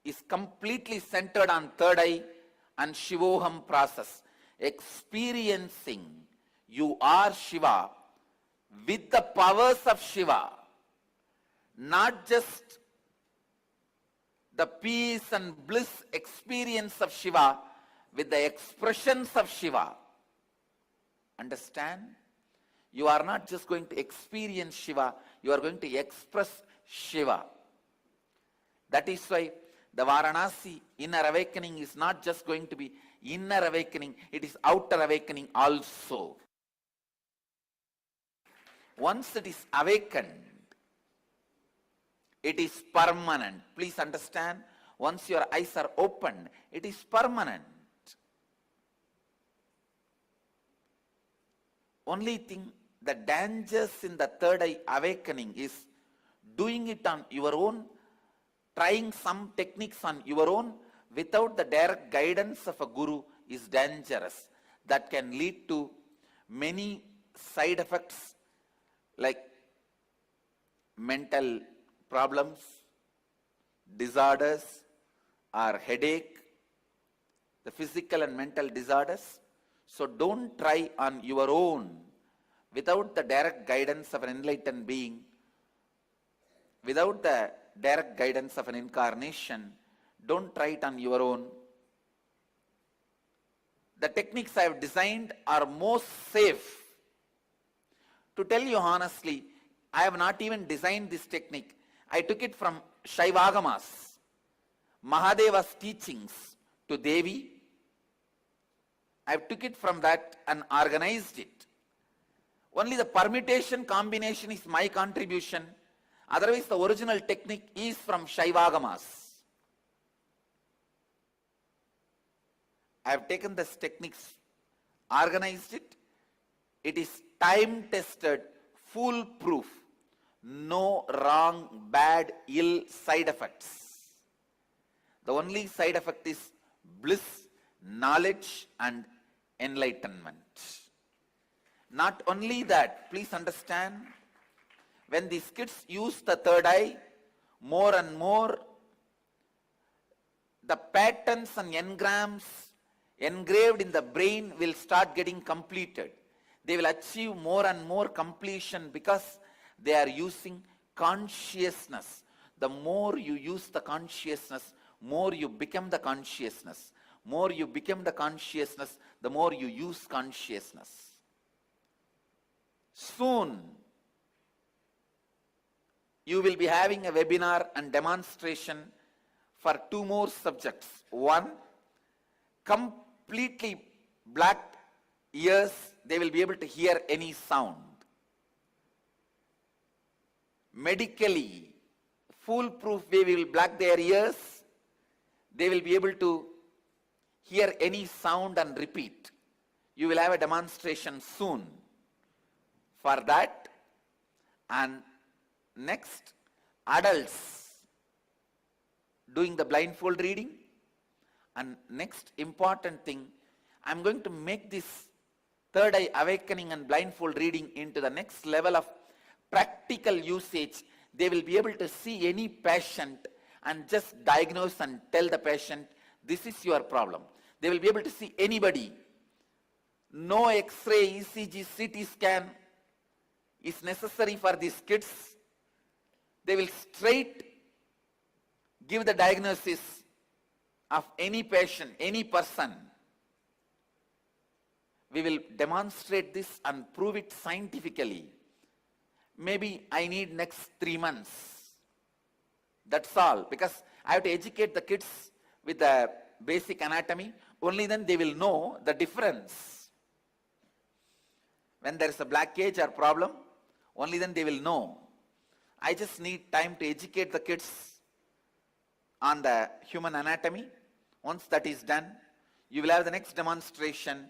is completely centered on third eye and Shivoham process. Experiencing you are Shiva with the powers of Shiva. Not just the peace and bliss experience of Shiva with the expressions of Shiva. Understand? You are not just going to experience Shiva, you are going to express Shiva. That is why the Varanasi inner awakening is not just going to be inner awakening, it is outer awakening also. Once it is awakened, it is permanent. Please understand, once your eyes are opened, it is permanent. Only thing, the dangers in the third eye awakening is doing it on your own, trying some techniques on your own without the direct guidance of a guru is dangerous. That can lead to many side effects like mental problems, disorders, or headache, the physical and mental disorders. So don't try on your own without the direct guidance of an enlightened being, without the direct guidance of an incarnation. Don't try it on your own. The techniques I have designed are most safe. To tell you honestly, I have not even designed this technique. I took it from Shaivagamas, Mahadeva's teachings to Devi. I took it from that and organized it. Only the permutation combination is my contribution. Otherwise, the original technique is from Shaivagamas. I have taken this techniques, organized it. It is time-tested, foolproof. No wrong, bad, ill side effects. The only side effect is bliss, knowledge, and enlightenment. Not only that, please understand, when these kids use the third eye, more and more, the patterns and engrams engraved in the brain will start getting completed. They will achieve more and more completion because they are using consciousness. The more you use the consciousness, more you become the consciousness. More you become the consciousness, the more you use consciousness. Soon, you will be having a webinar and demonstration for 2 more subjects. One, completely black ears, they will be able to hear any sound. Medically, foolproof way we will black their ears, they will be able to hear any sound and repeat. You will have a demonstration soon for that. And next, adults doing the blindfold reading. And next important thing, I am going to make this third eye awakening and blindfold reading into the next level of practical usage, they will be able to see any patient and just diagnose and tell the patient, this is your problem. They will be able to see anybody. No X-ray, ECG, CT scan is necessary for these kids. They will straight give the diagnosis of any patient, any person. We will demonstrate this and prove it scientifically. Maybe I need next 3 months. That's all, because I have to educate the kids with the basic anatomy. Only then they will know the difference. When there is a blockage or problem, only then they will know. I just need time to educate the kids on the human anatomy. Once that is done, you will have the next demonstration.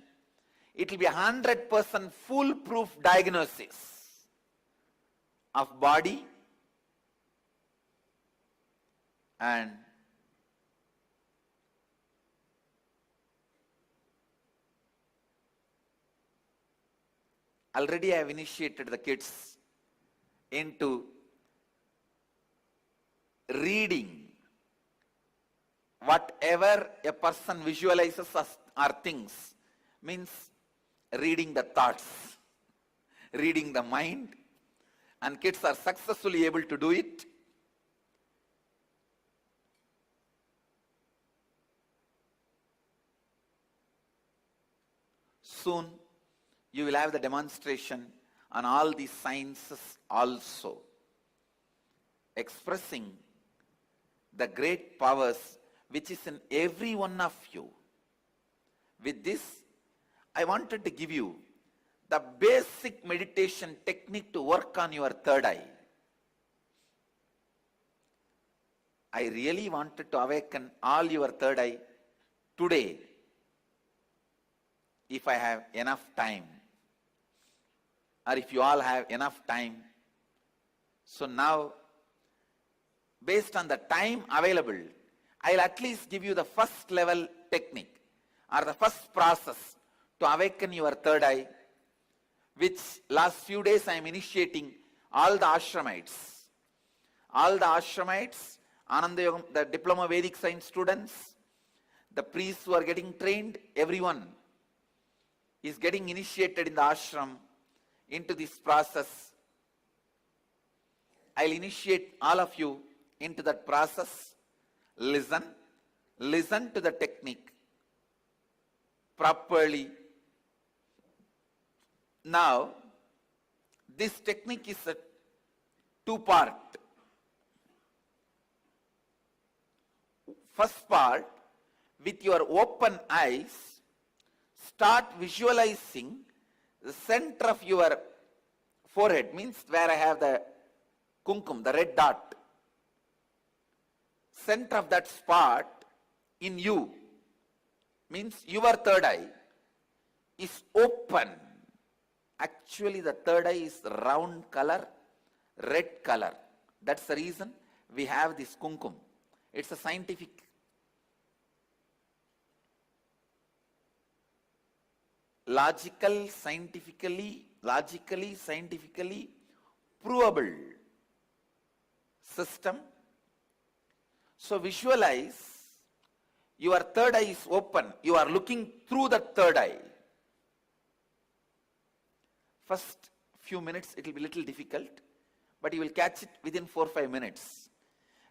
It will be 100% foolproof diagnosis of body and already I have initiated the kids into reading whatever a person visualizes as are things, means reading the thoughts, reading the mind, and kids are successfully able to do it. Soon you will have the demonstration on all these sciences also, expressing the great powers which is in every one of you. With this, I wanted to give you the basic meditation technique to work on your third eye. I really wanted to awaken all your third eye today, if I have enough time, or if you all have enough time. So now, based on the time available, I'll at least give you the first level technique, or the first process to awaken your third eye, which last few days I am initiating all the ashramites. All the ashramites, Ananda Yogam, the Diploma Vedic Science students, the priests who are getting trained, everyone is getting initiated in the ashram into this process. I'll initiate all of you into that process. Listen to the technique properly. Now, this technique is a two-part. First part, with your open eyes, start visualizing the center of your forehead, means where I have the kumkum, the red dot. Center of that spot in you, means your third eye, is open. Actually, the third eye is round color, red color. That's the reason we have this kumkum. It's a scientifically scientifically provable system. So visualize your third eye is open. You are looking through the third eye. First few minutes it will be little difficult, but you will catch it within 4 or 5 minutes.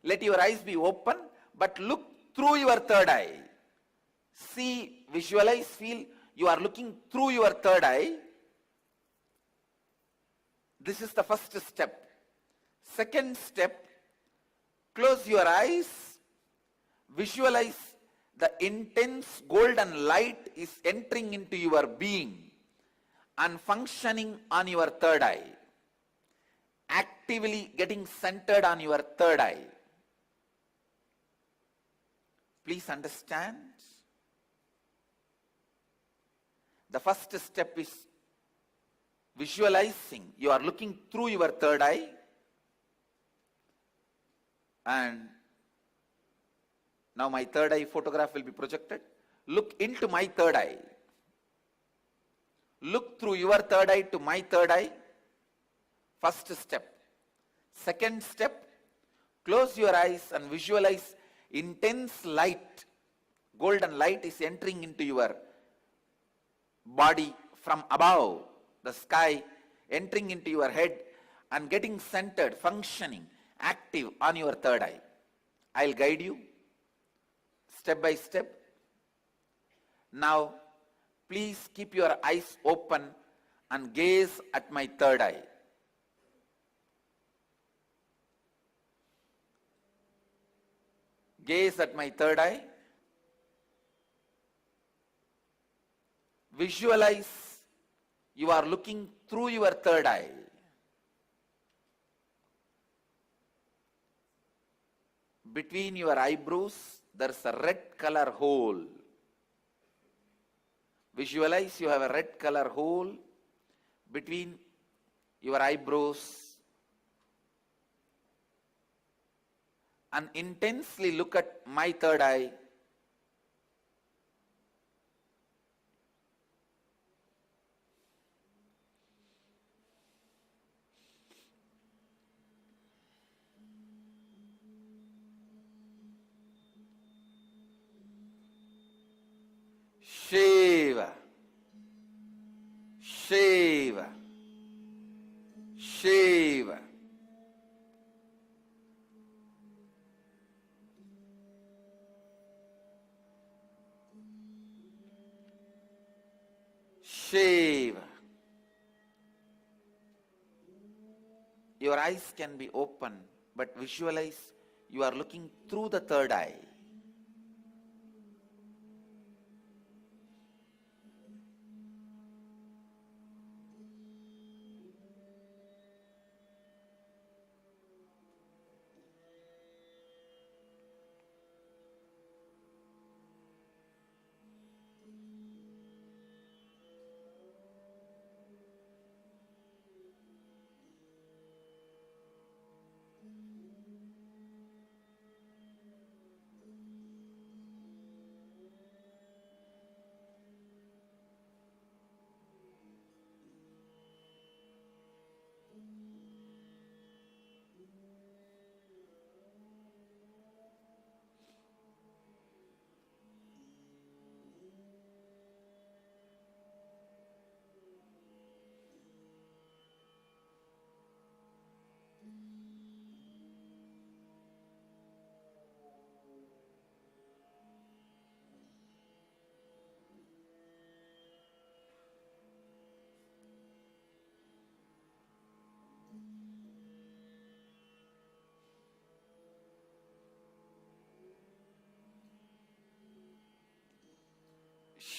Let your eyes be open, but look through your third eye. See, visualize, feel you are looking through your third eye. This is the first step. Second step, close your eyes, visualize the intense golden light is entering into your being and functioning on your third eye, actively getting centered on your third eye. Please understand. The first step is visualizing. You are looking through your third eye, and now my third eye photograph will be projected. Look into my third eye. Look through your third eye to my third eye. First step. Second step, close your eyes and visualize intense light. Golden light is entering into your body from above, the sky, entering into your head and getting centered, functioning, active on your third eye. I'll guide you step by step. Now, please keep your eyes open and gaze at my third eye. Gaze at my third eye. Visualize you are looking through your third eye. Between your eyebrows, there's a red color hole. Visualize you have a red color hole between your eyebrows and intensely look at my third eye. Shiva, Shiva, Shiva. Shiva. Your eyes can be open, but visualize you are looking through the third eye.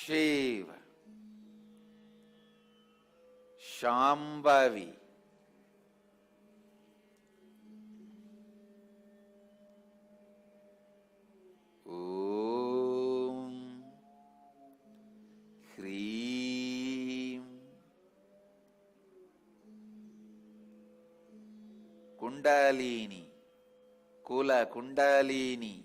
Shiva, Shambhavi, Om, Hreem, Kundalini, Kula Kundalini.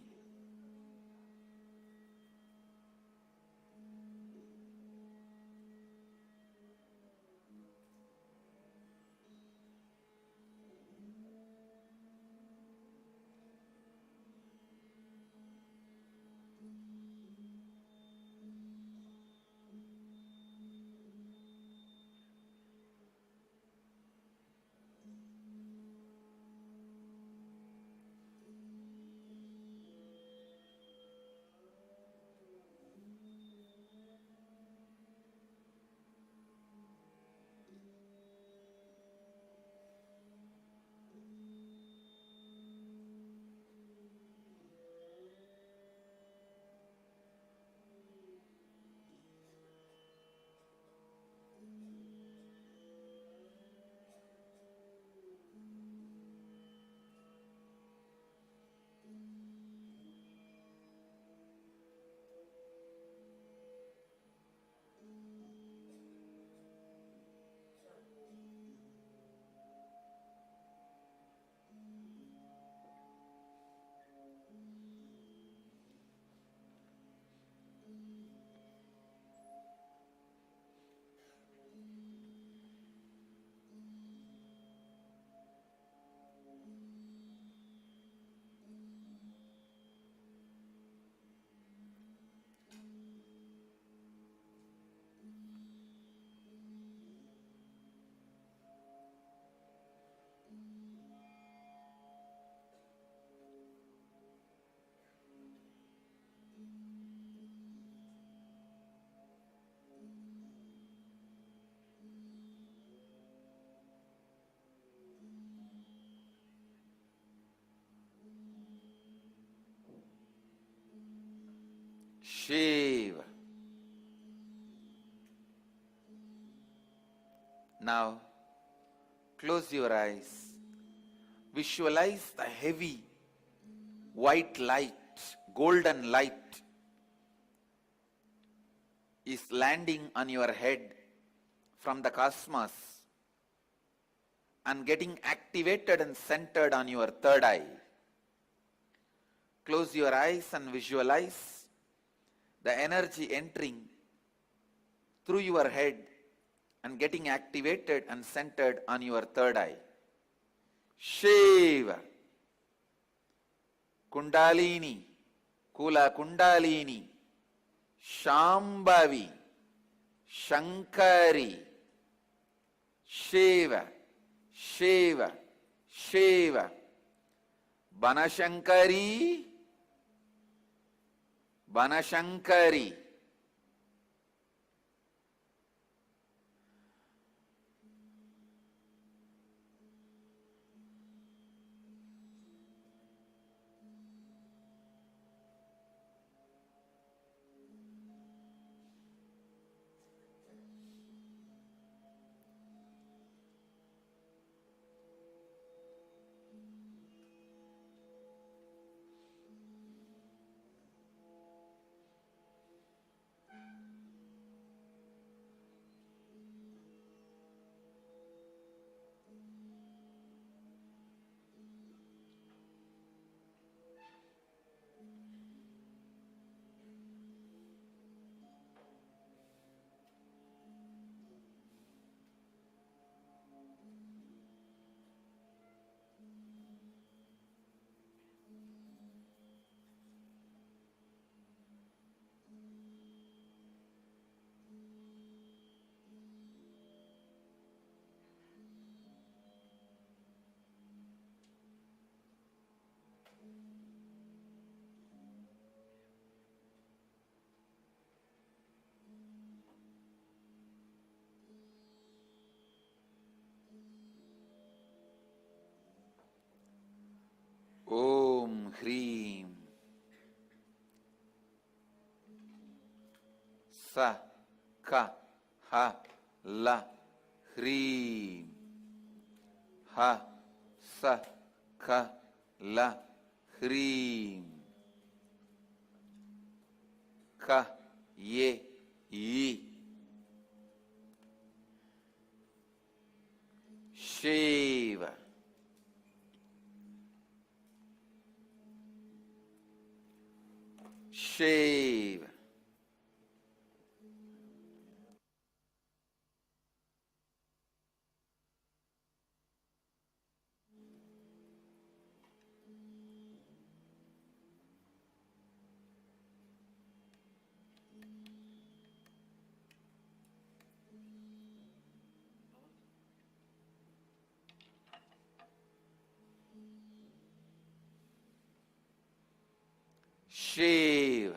Shiva. Now, close your eyes. Visualize the heavy white light, golden light is landing on your head from the cosmos and getting activated and centered on your third eye. Close your eyes and visualize the energy entering through your head and getting activated and centered on your third eye. Shiva, Kundalini, Kula Kundalini, Shambhavi, Shankari, Shiva, Shiva, Shiva, Banashankari, Banashankari. Om Hreem Sa Ka Ha La Hreem Ha Sa Ka La Hreem Ka Ye Yi Shiva Shiva. Shiva.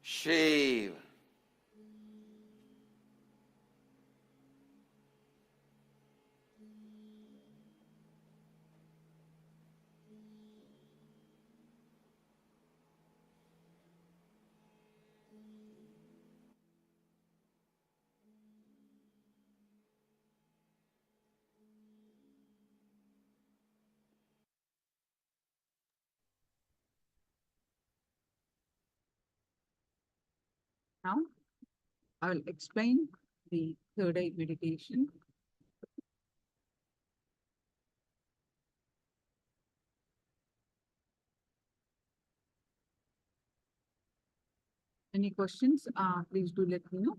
Shiva. Now, I will explain the third eye meditation. Any questions? Please do let me know.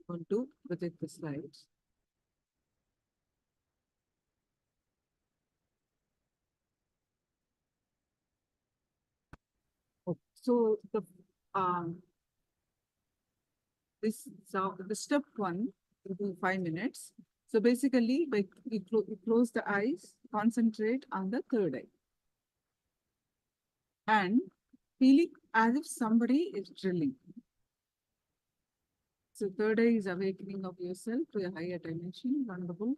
Going to project the slides. Okay. So the step one will do 5 minutes. So basically, by you close the eyes, concentrate on the third eye, and feeling as if somebody is drilling. So third eye is awakening of yourself to a higher dimension. Wonderful.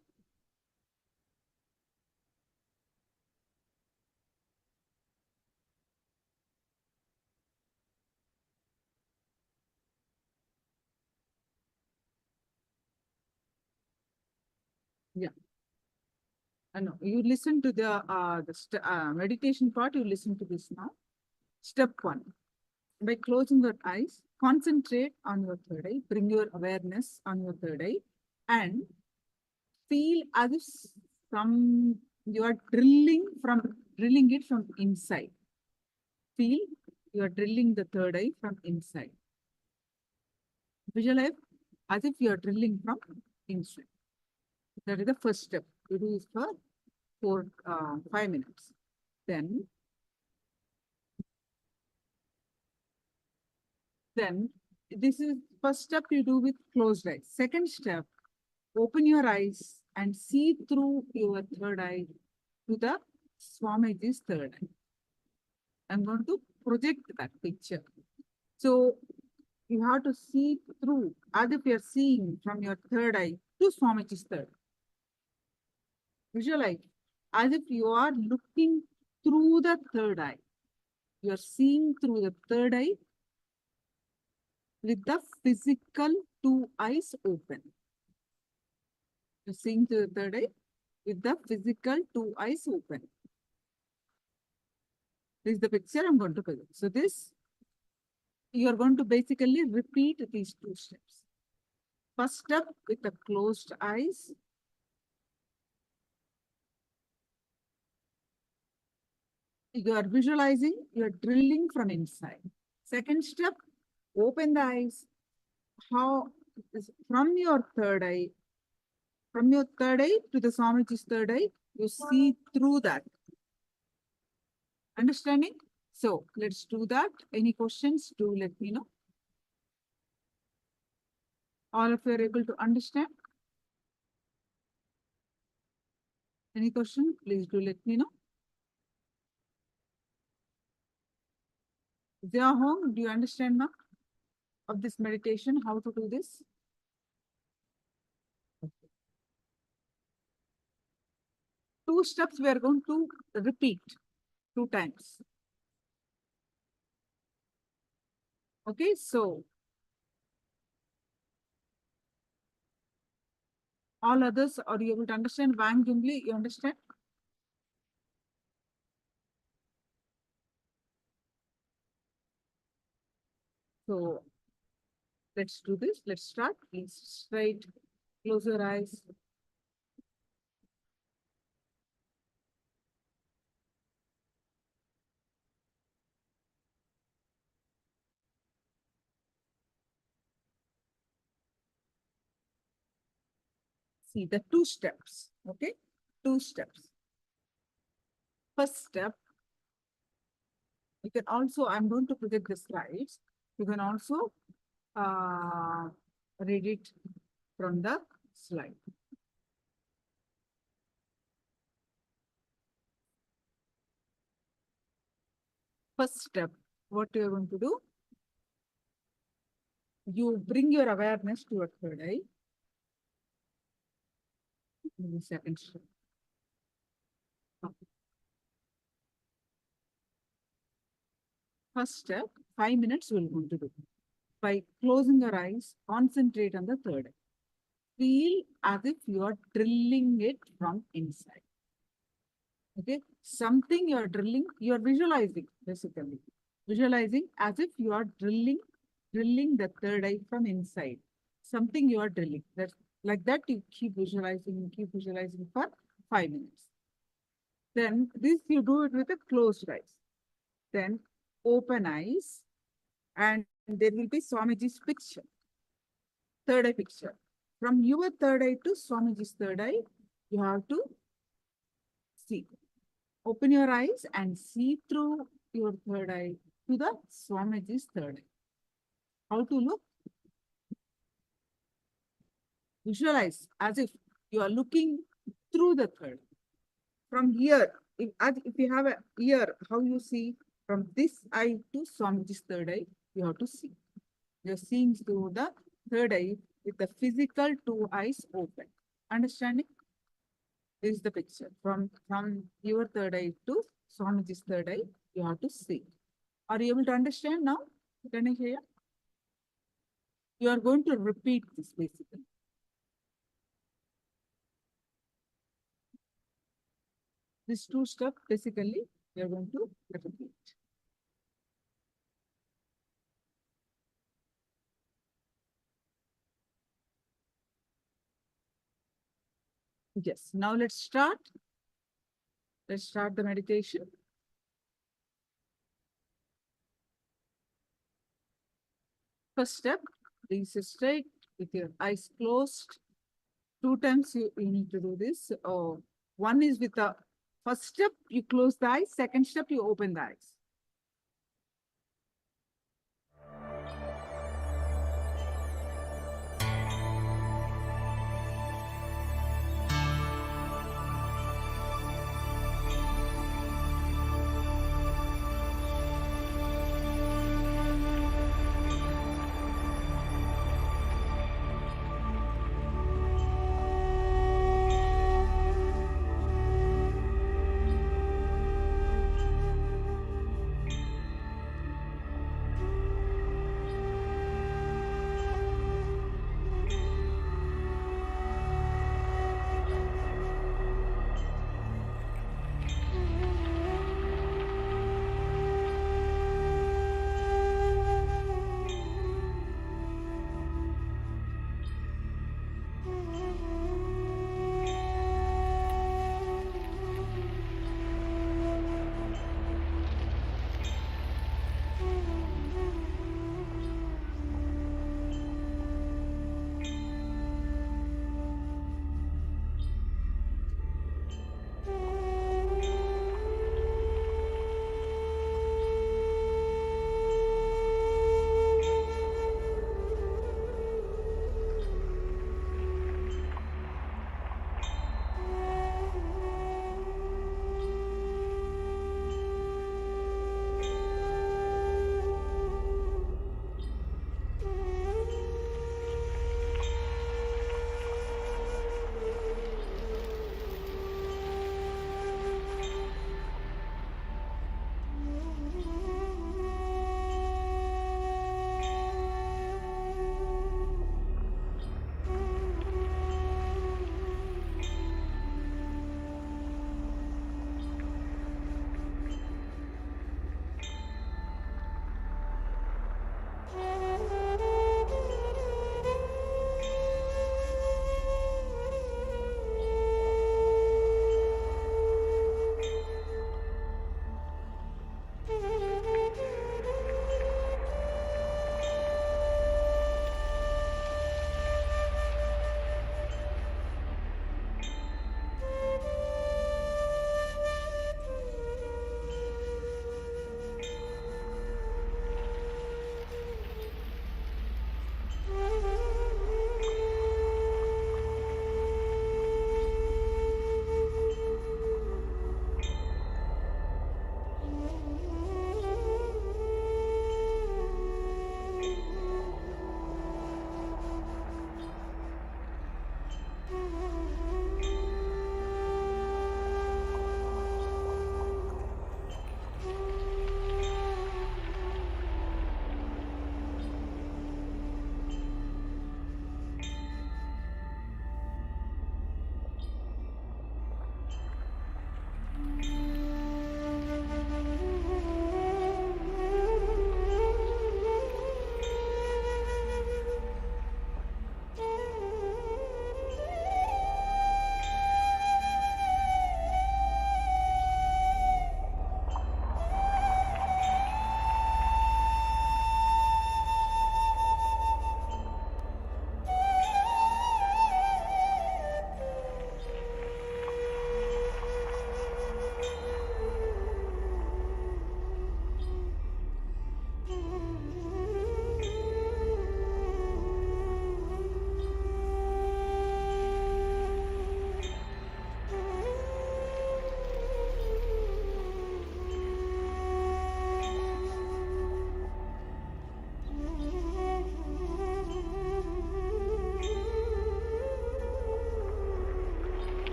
Yeah. No, you listen to the meditation part. You listen to this now. Step one. By closing your eyes, concentrate on your third eye. Bring your awareness on your third eye, and feel as if you are drilling it from inside. Feel you are drilling the third eye from inside. Visualize as if you are drilling from inside. That is the first step. You do this for 5 minutes. Then this is first step you do with closed eyes. Second step, open your eyes and see through your third eye to the Swamiji's third eye. I'm going to project that picture. So you have to see through as if you're seeing from your third eye to Swamiji's third. Visualize as if you are looking through the third eye. You are seeing through the third eye with the physical 2 eyes open. You're seeing through the third eye with the physical 2 eyes open. This is the picture I'm going to present. So this, you are going to basically repeat these 2 steps. First step with the closed eyes. You are visualizing, you are drilling from inside. Second step, open the eyes. How from your third eye to the Swamiji's third eye, you see through that. Understanding? So let's do that. Any questions? Do let me know. All of you are able to understand? Any question? Please do let me know. If you are home, do you understand now of this meditation, how to do this? Two steps we are going to repeat 2 times. Okay, so all others, are you able to understand? Wang Jungli, you understand? So let's do this. Let's start. Please straight, close your eyes. See the 2 steps. Okay, 2 steps. First step, you can also, I'm going to project the slides. You can also read it from the slide. First step, what you are going to do? You bring your awareness to your third eye. In the second step. First step, 5 minutes we're going to do. By closing your eyes, concentrate on the third eye. Feel as if you are drilling it from inside. Okay, something you are drilling, you are visualizing basically. Visualizing as if you are drilling the third eye from inside. Something you are drilling. That's like that you keep visualizing for 5 minutes. Then this you do it with a closed eyes. Then open eyes and there will be Swamiji's picture. Third eye picture. From your third eye to Swamiji's third eye, you have to see. Open your eyes and see through your third eye to the Swamiji's third eye. How to look? Visualize as if you are looking through the third. From here, if you have a ear, how you see from this eye to Swamiji's third eye, you have to see. You are seeing through the third eye with the physical 2 eyes open. Understanding? This is the picture. From your third eye to Swamiji's third eye, you have to see. Are you able to understand now? Can I hear? You are going to repeat this basically. These 2 steps basically you are going to repeat. Yes, now let's start. Let's start the meditation. First step, please straight with your eyes closed. 2 times you need to do this. One is with the first step, you close the eyes. Second step, you open the eyes.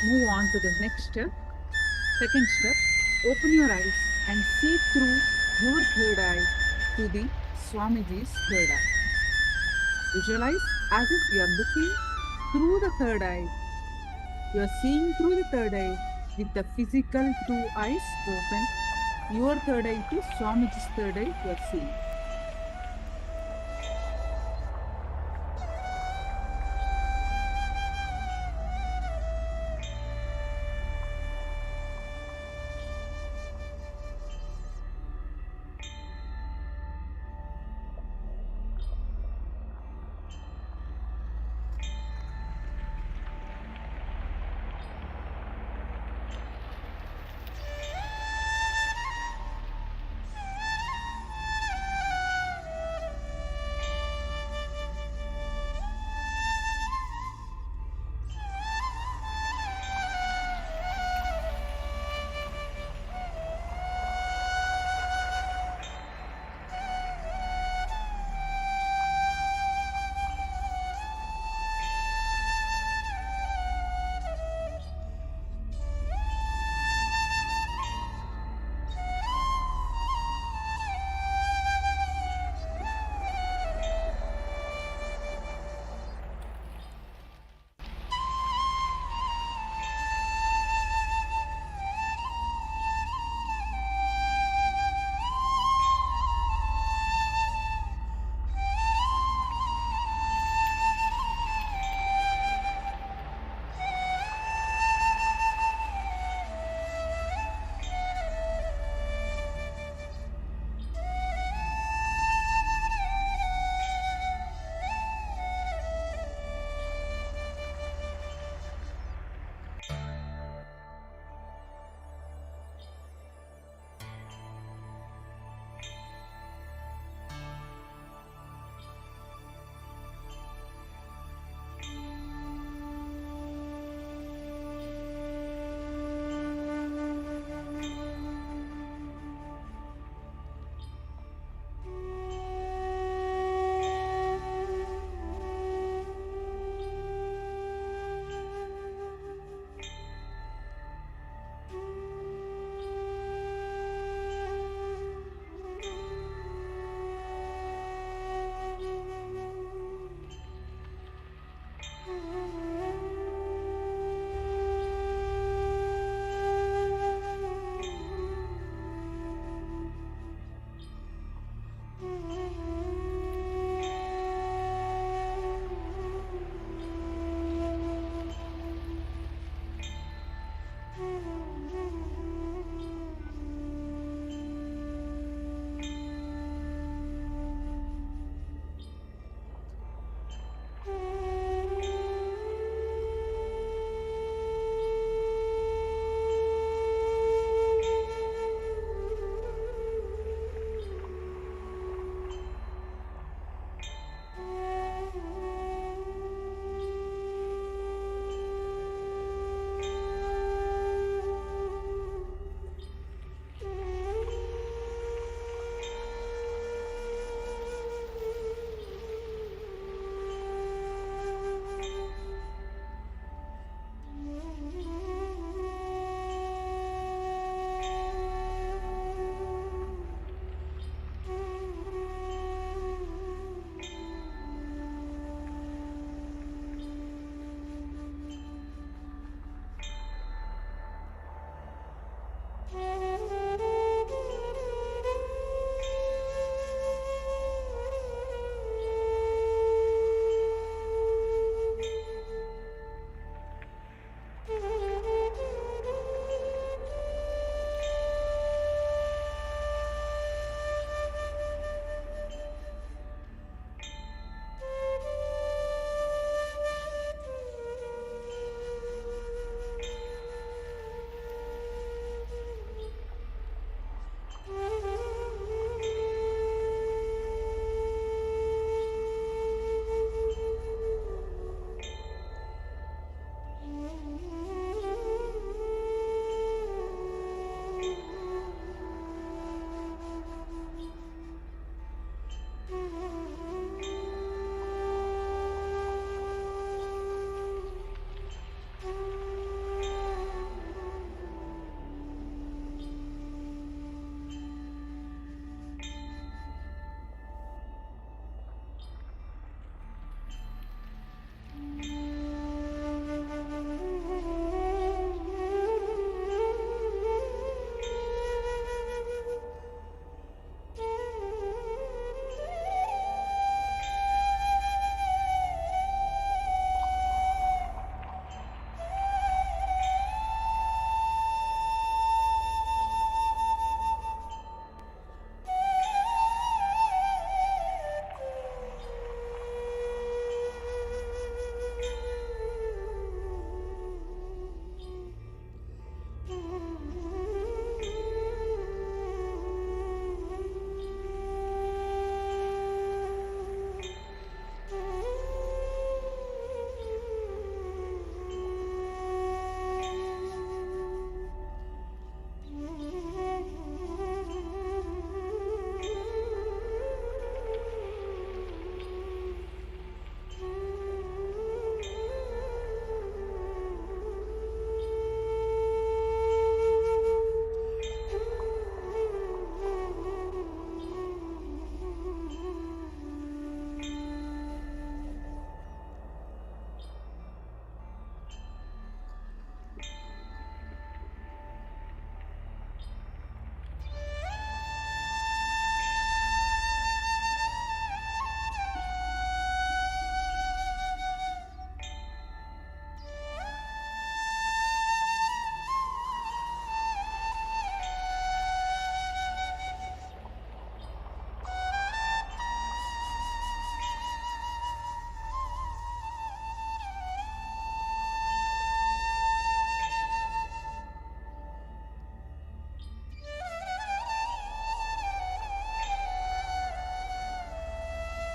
move on to the next step. Second step, open your eyes and see through your third eye to the Swamiji's third eye. Visualize as if you are looking through the third eye. You are seeing through the third eye with the physical two eyes open. Your third eye to Swamiji's third eye you are seeing.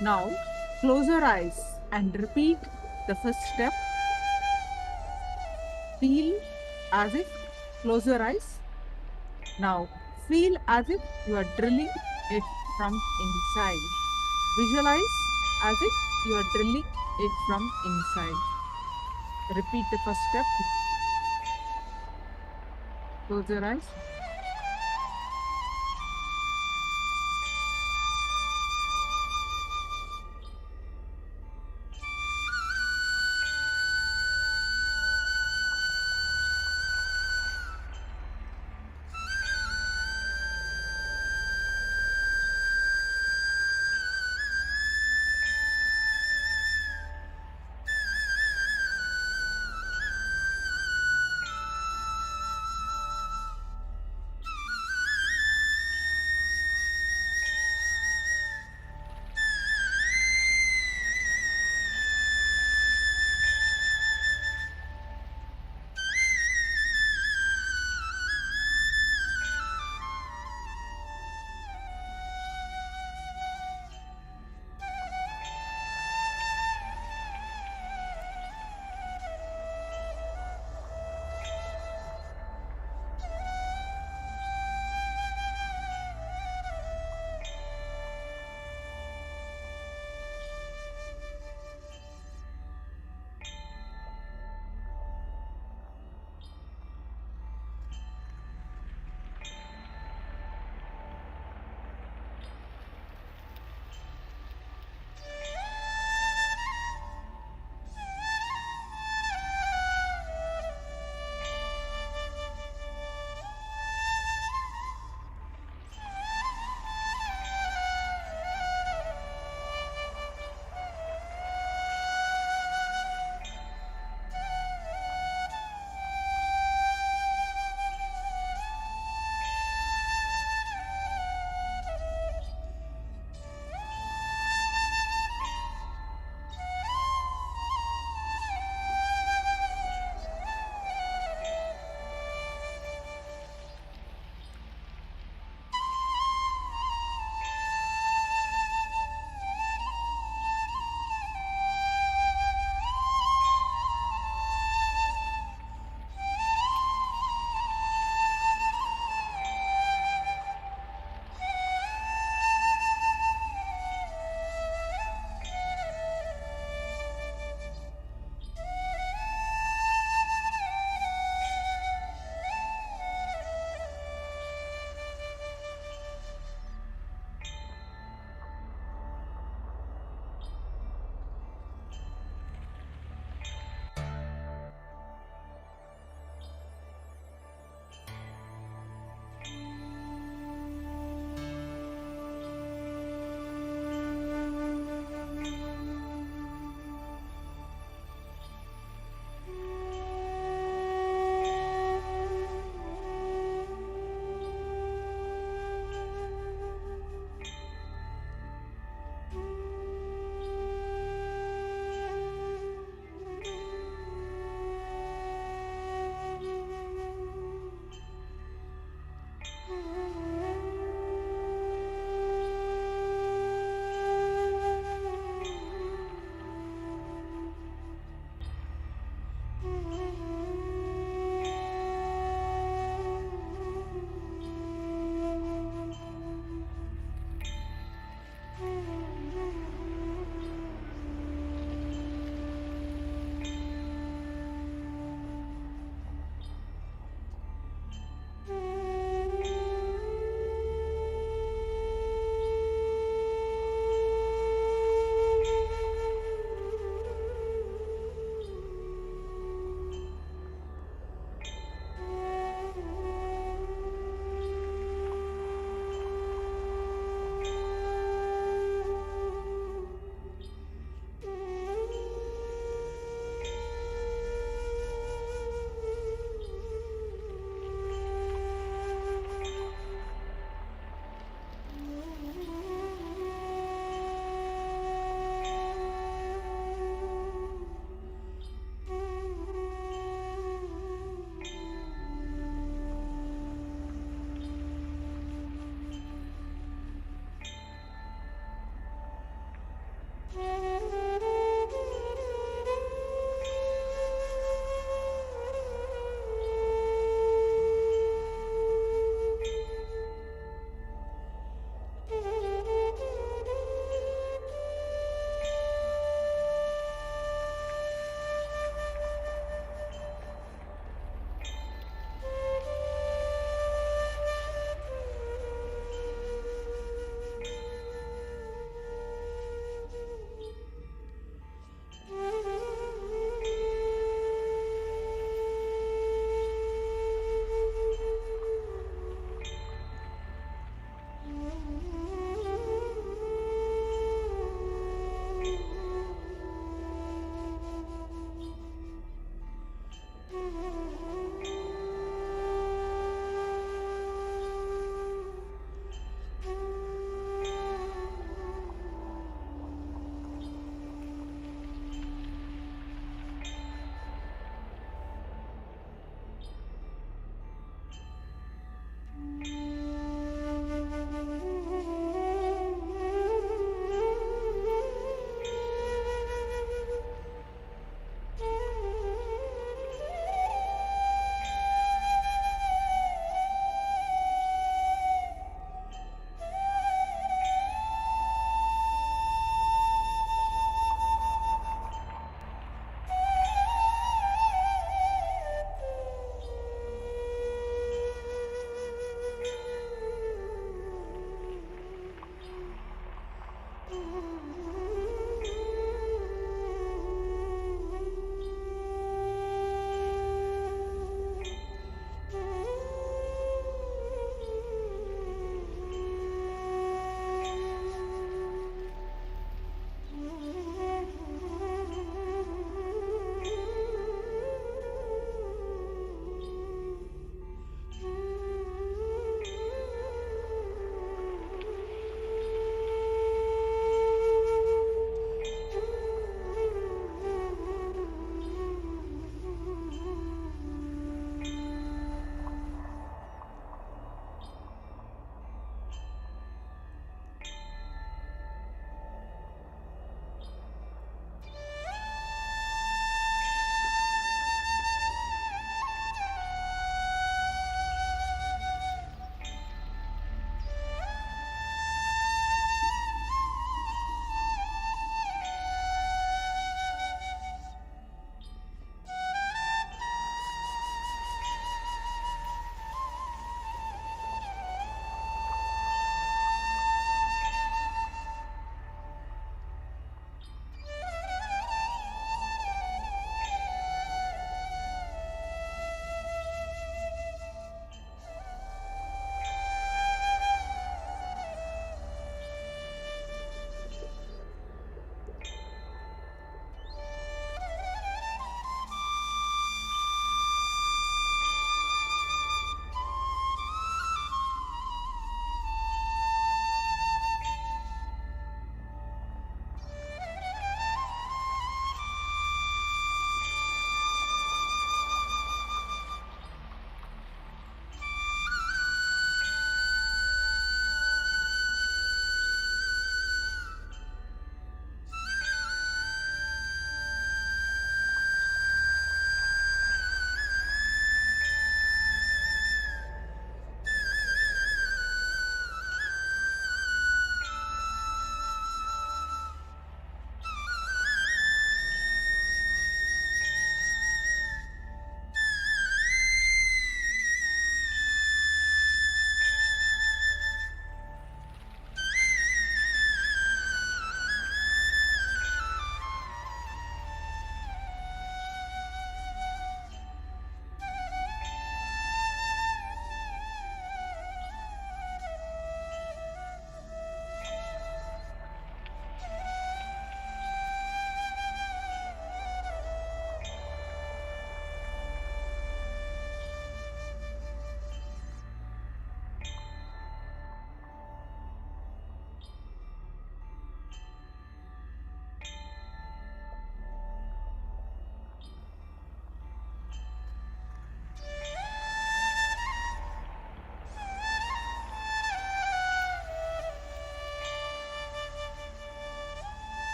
Now, close your eyes and repeat the first step. Feel as if, close your eyes. Now, feel as if you are drilling it from inside. Visualize as if you are drilling it from inside. Repeat the first step. Close your eyes.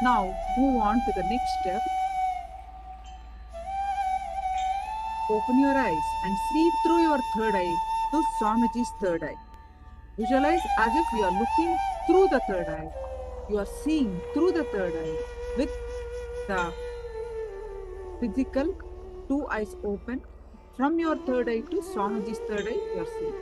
Now move on to the next step. Open your eyes and see through your third eye to Swamiji's third eye. Visualize as if you are looking through the third eye. You are seeing through the third eye with the physical two eyes open. From your third eye to Swamiji's third eye, you are seeing.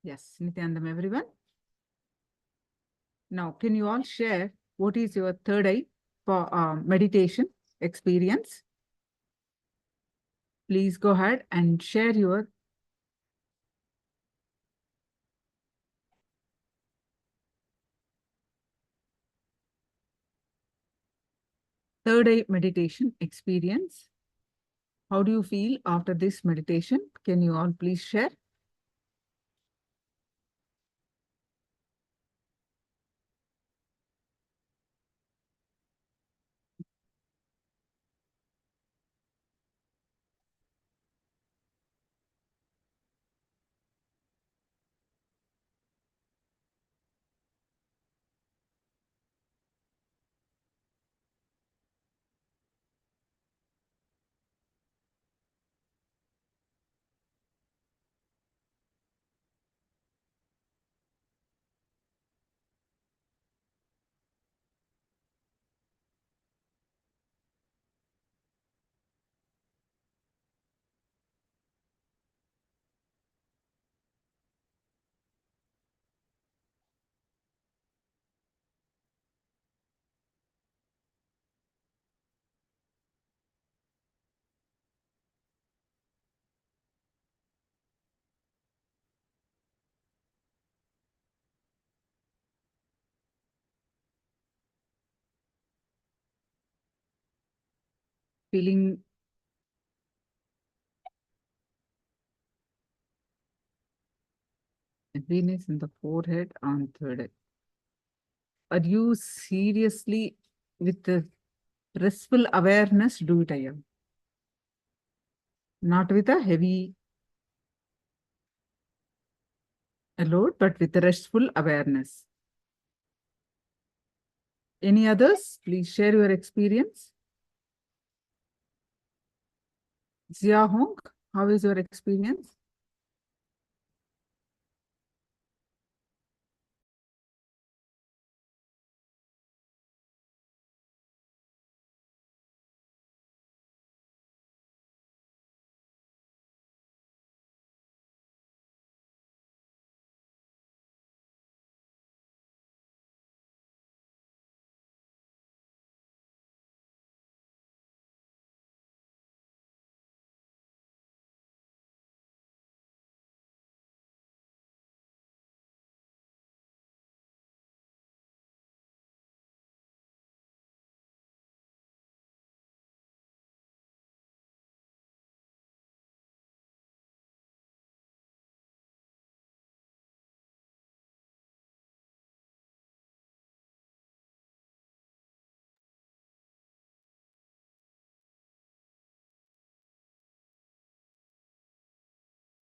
Yes, Nithyanandam, everyone. Now, can you all share what is your third eye for meditation experience? Please go ahead and share your third eye meditation experience. How do you feel after this meditation? Can you all please share? Feeling heaviness in the forehead on third eye. Are you seriously with the restful awareness do it, Ayam? Not with a heavy load, but with a restful awareness. Any others? Please share your experience. Zia Hong, how is your experience?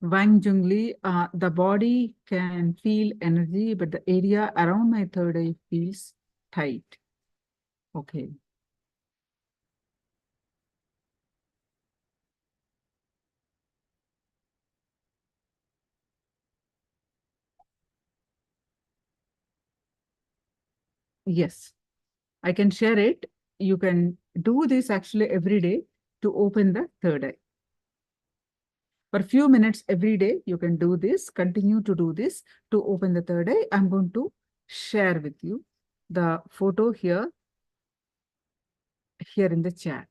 Wang Jungli, the body can feel energy, but the area around my third eye feels tight. Okay. Yes, I can share it. You can do this actually every day to open the third eye. For a few minutes every day, you can do this, continue to do this to open the third eye. I'm going to share with you the photo here in the chat.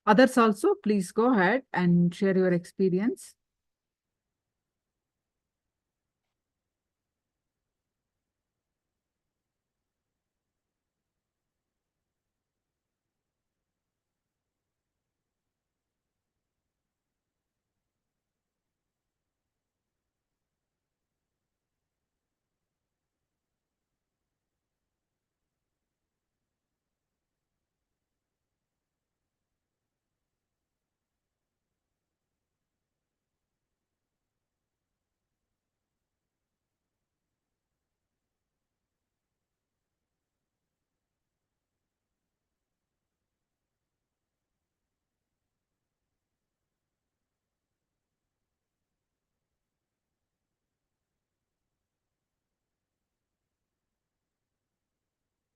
Others also, please go ahead and share your experience.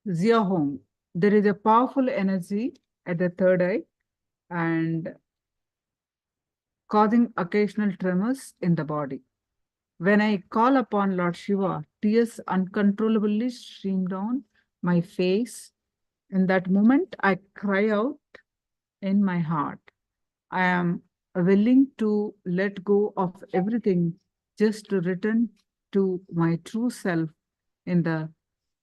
Home. There is a powerful energy at the third eye and causing occasional tremors in the body. When I call upon Lord Shiva, tears uncontrollably stream down my face. In that moment, I cry out in my heart. I am willing to let go of everything just to return to my true self in the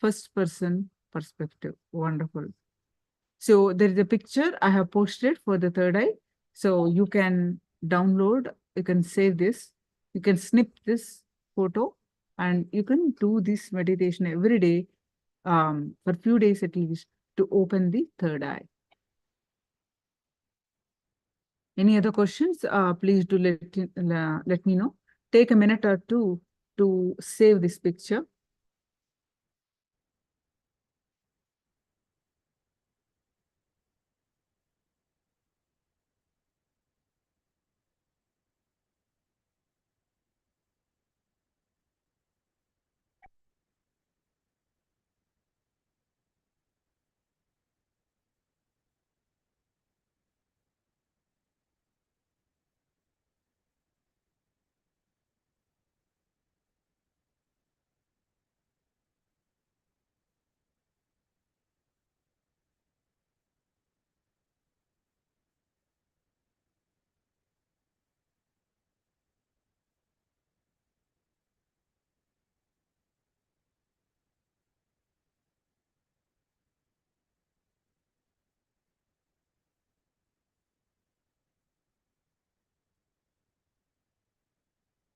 first person perspective. Wonderful. So there is a picture I have posted for the third eye. So you can download, you can save this, you can snip this photo, and you can do this meditation every day for few days at least to open the third eye. Any other questions? Please do let me know. Take a minute or two to save this picture.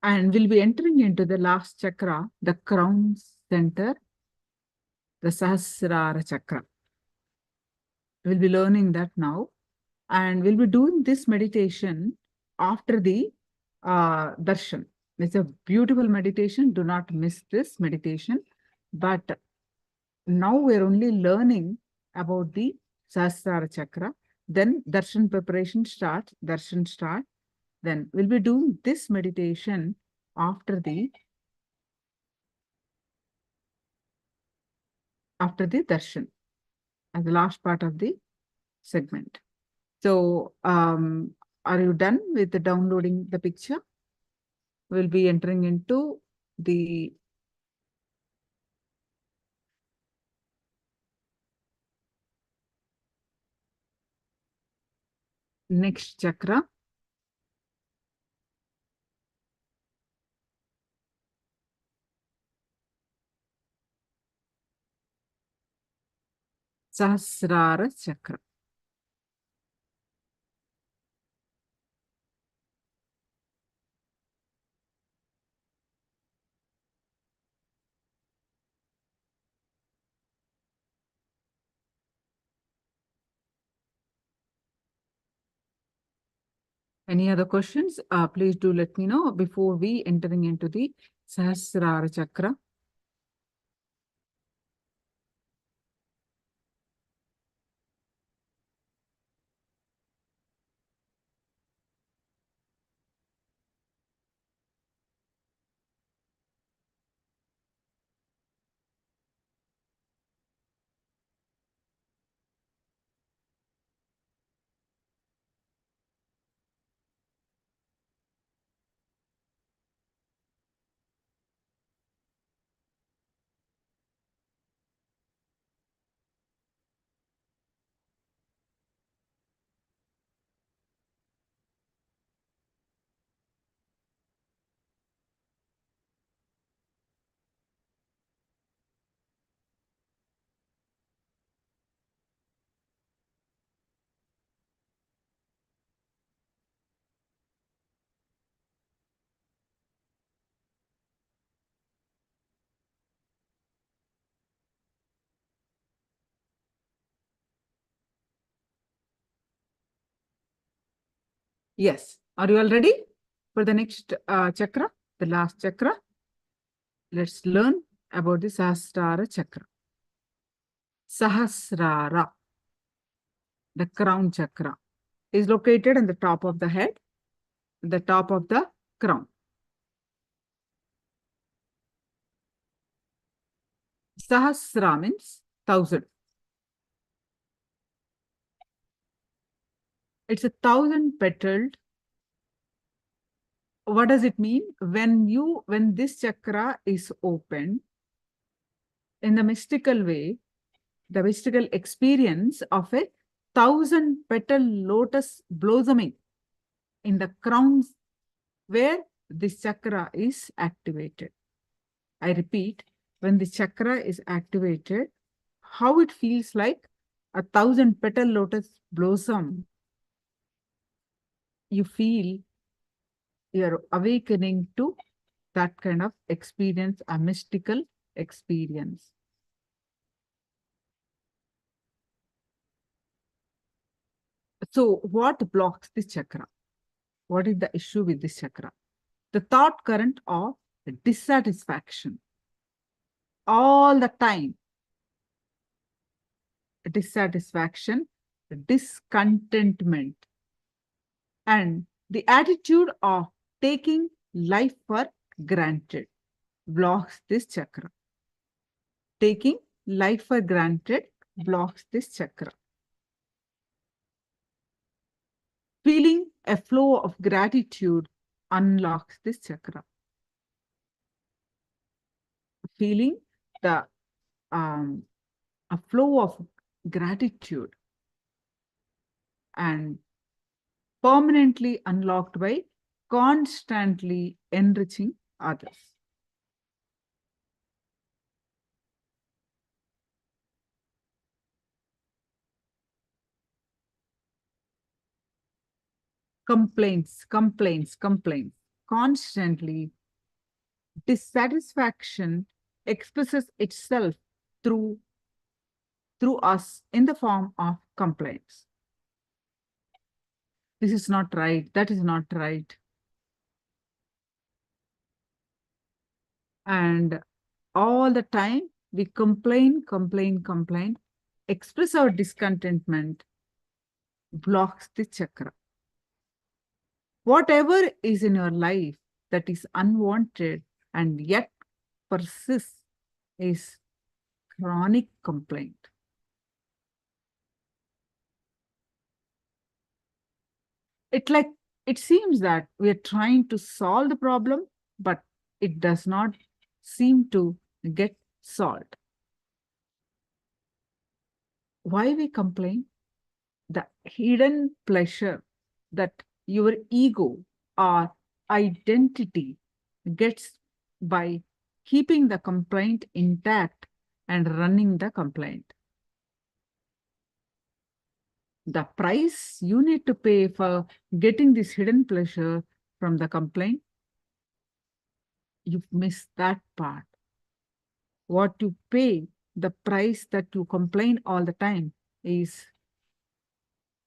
And we'll be entering into the last chakra, the crown center, the Sahasrara chakra. We'll be learning that now. And we'll be doing this meditation after the darshan. It's a beautiful meditation. Do not miss this meditation. But now we're only learning about the Sahasrara chakra. Then darshan preparation starts, darshan start. Then we'll be doing this meditation after the darshan as the last part of the segment. So are you done with the downloading the picture? We'll be entering into the next chakra. Sahasrara chakra. Any other questions? Please do let me know before we entering into the Sahasrara chakra. Yes. Are you all ready for the next chakra, the last chakra? Let's learn about the Sahasrara chakra. Sahasrara, the crown chakra, is located on the top of the head, the top of the crown. Sahasra means 1,000. It's 1,000 petaled. What does it mean? When this chakra is open, in the mystical way, the mystical experience of 1,000 petal lotus blossoming in the crowns where this chakra is activated. I repeat, when the chakra is activated, how it feels like 1,000 petal lotus blossom. You feel you're awakening to that kind of experience, a mystical experience. So what blocks this chakra? What is the issue with this chakra? The thought current of dissatisfaction. All the time. Dissatisfaction, discontentment, and the attitude of taking life for granted blocks this chakra. Taking life for granted blocks this chakra. Feeling a flow of gratitude unlocks this chakra. Feeling a flow of gratitude and permanently unlocked by constantly enriching others. Complaints. Constantly, dissatisfaction expresses itself through us in the form of complaints. This is not right. That is not right. And all the time we complain, express our discontentment, blocks the chakra. Whatever is in your life that is unwanted and yet persists is chronic complaint. It seems that we are trying to solve the problem, but it does not seem to get solved. Why we complain? The hidden pleasure that your ego or identity gets by keeping the complaint intact and running the complaint. The price you need to pay for getting this hidden pleasure from the complaint, you've missed that part. What you pay, the price that you complain all the time, is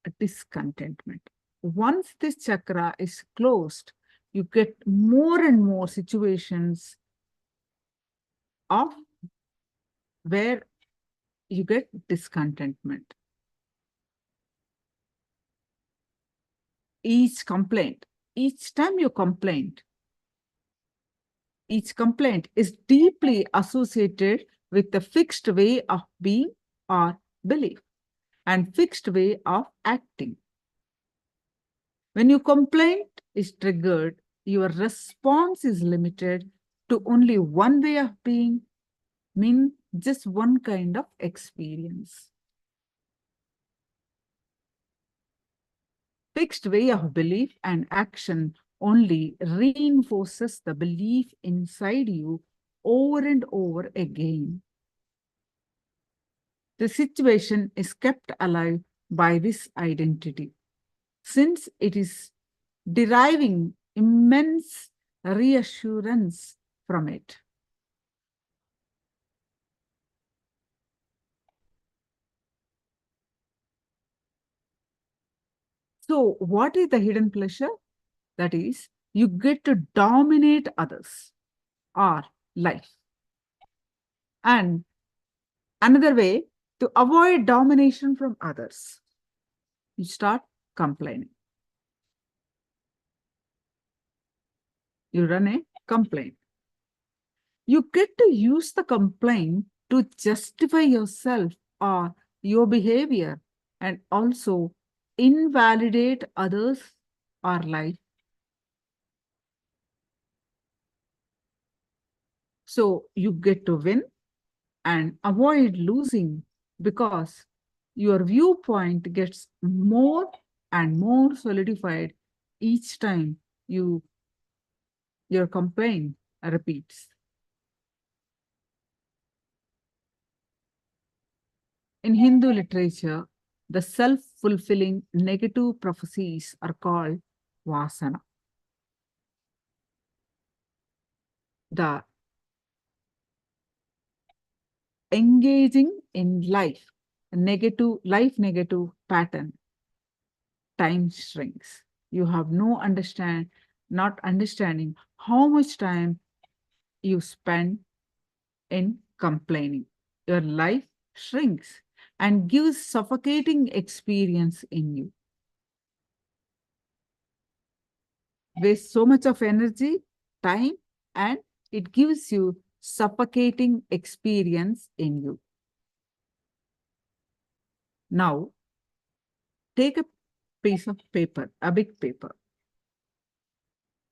a discontentment. Once this chakra is closed, you get more and more situations of where you get discontentment. Each complaint, each time you complain, each complaint is deeply associated with the fixed way of being or belief and fixed way of acting. When your complaint is triggered, your response is limited to only one way of being, mean just one kind of experience. Fixed way of belief and action only reinforces the belief inside you over and over again. The situation is kept alive by this identity, since it is deriving immense reassurance from it. So what is the hidden pleasure? That is, you get to dominate others or life. And another way to avoid domination from others, you start complaining. You run a complaint. You get to use the complaint to justify yourself or your behavior and also invalidate others or life. So you get to win and avoid losing because your viewpoint gets more and more solidified each time your complaint repeats. In Hindu literature, the self-fulfilling negative prophecies are called vasana. The engaging in life negative pattern, time shrinks. You have not understanding how much time you spend in complaining. Your life shrinks and gives suffocating experience in you. Waste so much of energy, time, and it gives you suffocating experience in you. Now, take a piece of paper, a big paper.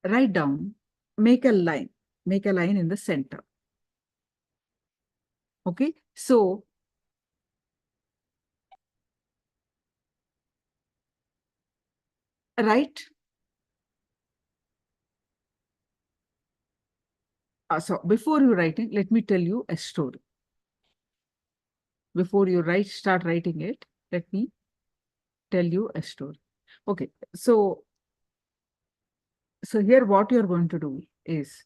Write down, make a line in the center. Okay, so write. So before you writing, let me tell you a story. Before you start writing it, let me tell you a story. Okay, so here what you're going to do is,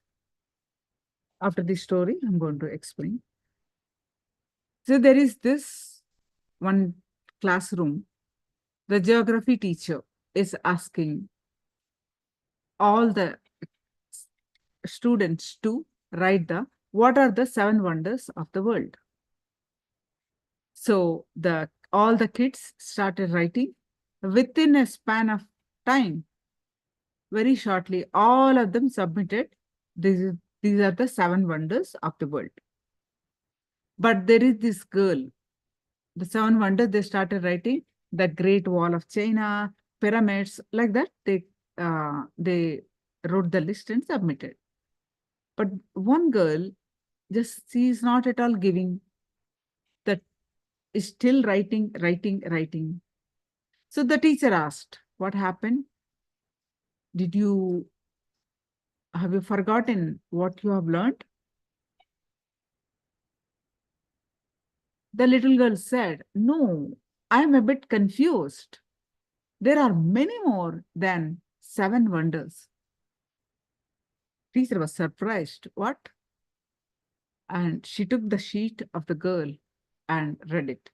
after this story, I'm going to explain. So there is this one classroom. The geography teacher is asking all the students to write what are the 7 wonders of the world. So all the kids started writing. Within a span of time, very shortly, all of them submitted. These are the 7 wonders of the world. But there is this girl, the 7 wonders, they started writing the Great Wall of China, pyramids, like that. They wrote the list and submitted. But one girl, she is not at all giving, that is still writing. So the teacher asked, what happened? Have you forgotten what you have learned? The little girl said, no, I am a bit confused. There are many more than 7 wonders. Teacher was surprised. What? And she took the sheet of the girl and read it.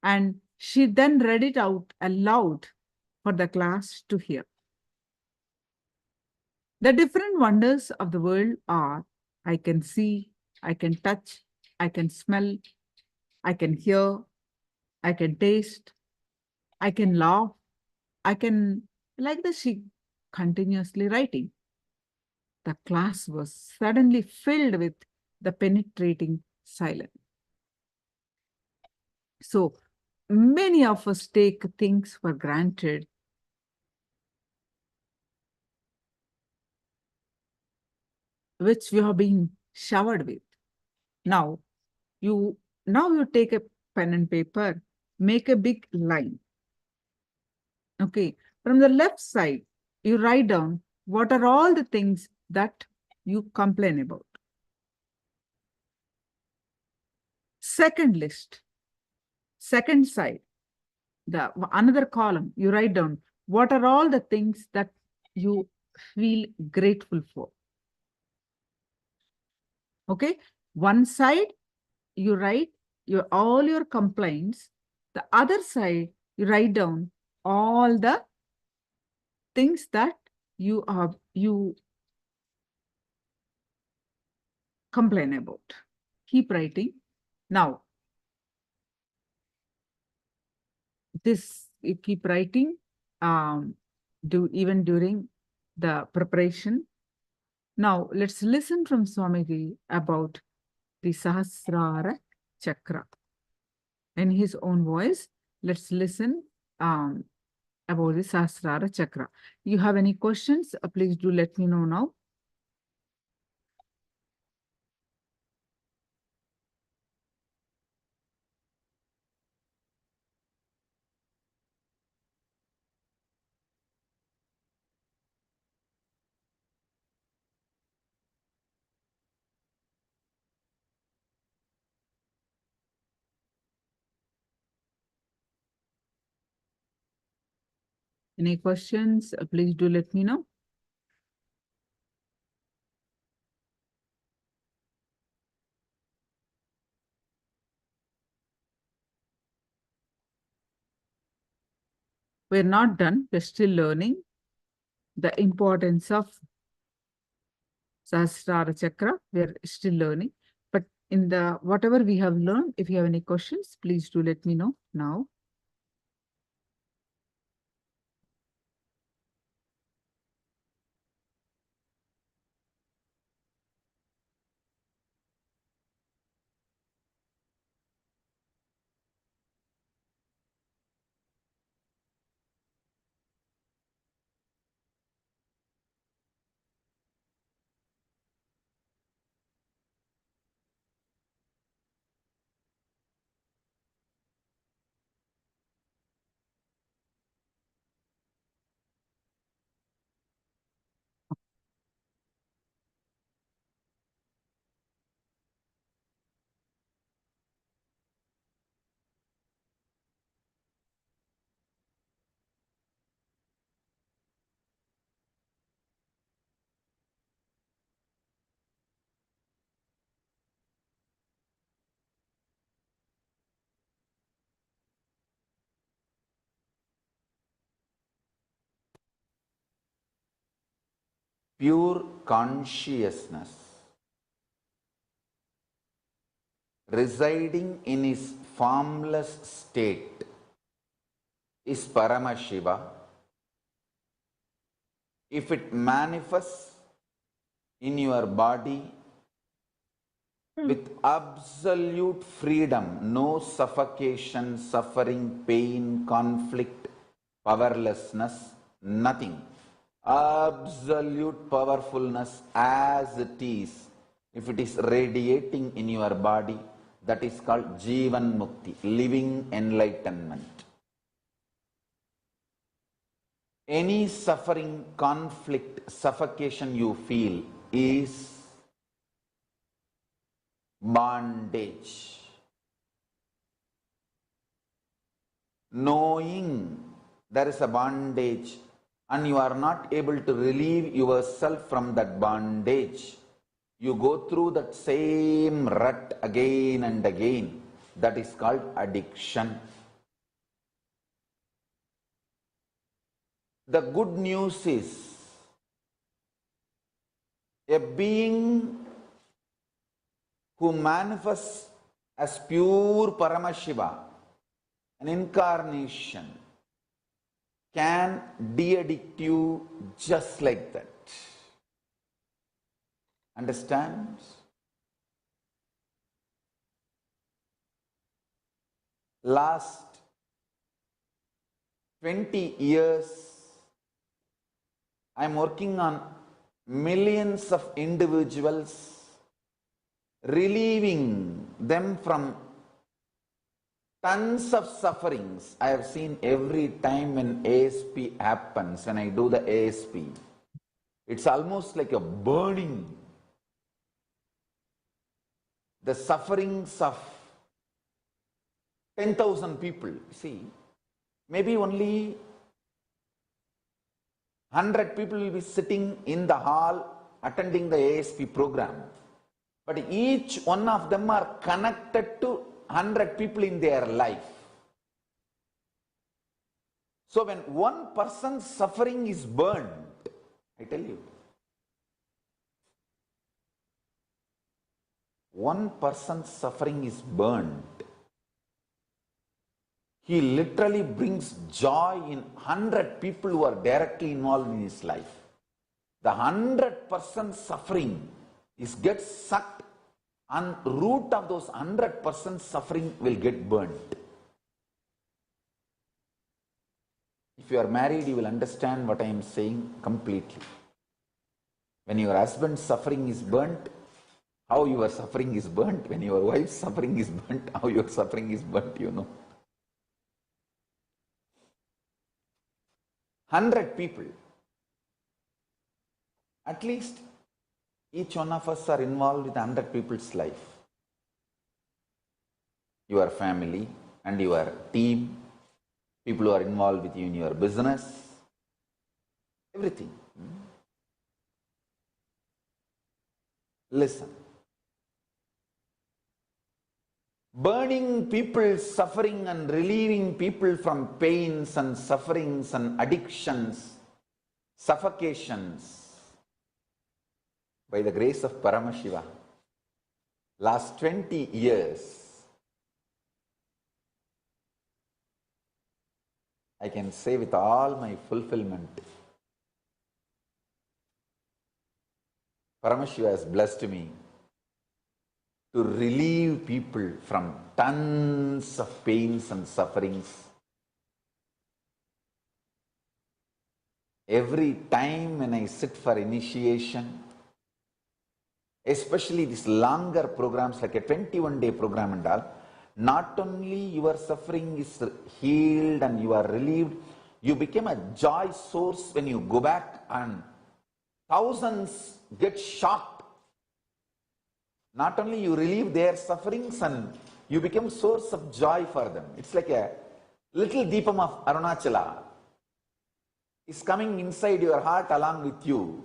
And she then read it out aloud for the class to hear. The different wonders of the world are, I can see, I can touch, I can smell, I can hear, I can taste, I can laugh, I can, like that she continuously writing. The class was suddenly filled with the penetrating silence. So many of us take things for granted. Which we have been showered with. Now you take a pen and paper, make a big line. Okay, from the left side, you write down what are all the things that you complain about. Second list, second side, another column, you write down what are all the things that you feel grateful for. Okay, one side you write all your complaints. The other side, you write down all the things that you complain about. Keep writing. Now, this you keep writing even during the preparation. Now, let's listen from Swamiji about the Sahasrara chakra. In his own voice, let's listen about the Sahasrara chakra. You have any questions? Please do let me know now. Any questions? Please do let me know. We're not done. We're still learning the importance of Sahasrara chakra. We're still learning. But in the whatever we have learned, if you have any questions, please do let me know now. Pure consciousness residing in his formless state is Paramashiva. If it manifests in your body with absolute freedom, no suffocation, suffering, pain, conflict, powerlessness, nothing. Absolute powerfulness as it is. If it is radiating in your body, that is called Jivan Mukti, living enlightenment. Any suffering, conflict, suffocation you feel is bondage. Knowing there is a bondage and you are not able to relieve yourself from that bondage, you go through that same rut again and again. That is called addiction. The good news is, a being who manifests as pure Paramashiva, an incarnation, can de-addict you just like that. Understand? Last 20 years, I am working on millions of individuals, relieving them from tons of sufferings. I have seen every time when ASP happens, when I do the ASP, it's almost like a burning. The sufferings of 10,000 people. See, maybe only 100 people will be sitting in the hall attending the ASP program. But each one of them are connected to 100 people in their life. So when one person's suffering is burned, I tell you, one person's suffering is burned, he literally brings joy in 100 people who are directly involved in his life. The 100% suffering gets sucked and root of those 100% suffering will get burnt. If you are married, you will understand what I am saying completely. When your husband's suffering is burnt, how your suffering is burnt. When your wife's suffering is burnt, how your suffering is burnt, you know. 100 people. At least each one of us are involved with 100 people's life. Your family and your team, people who are involved with you in your business, everything. Listen. Burning people's suffering and relieving people from pains and sufferings and addictions, suffocations, by the grace of Paramashiva, last 20 years, I can say with all my fulfillment, Paramashiva has blessed me to relieve people from tons of pains and sufferings. Every time when I sit for initiation, especially these longer programs like a 21-day program and all, not only your suffering is healed and you are relieved, you become a joy source when you go back, and thousands get shocked. Not only you relieve their sufferings and you become source of joy for them. It's like a little Deepam of Arunachala is coming inside your heart along with you,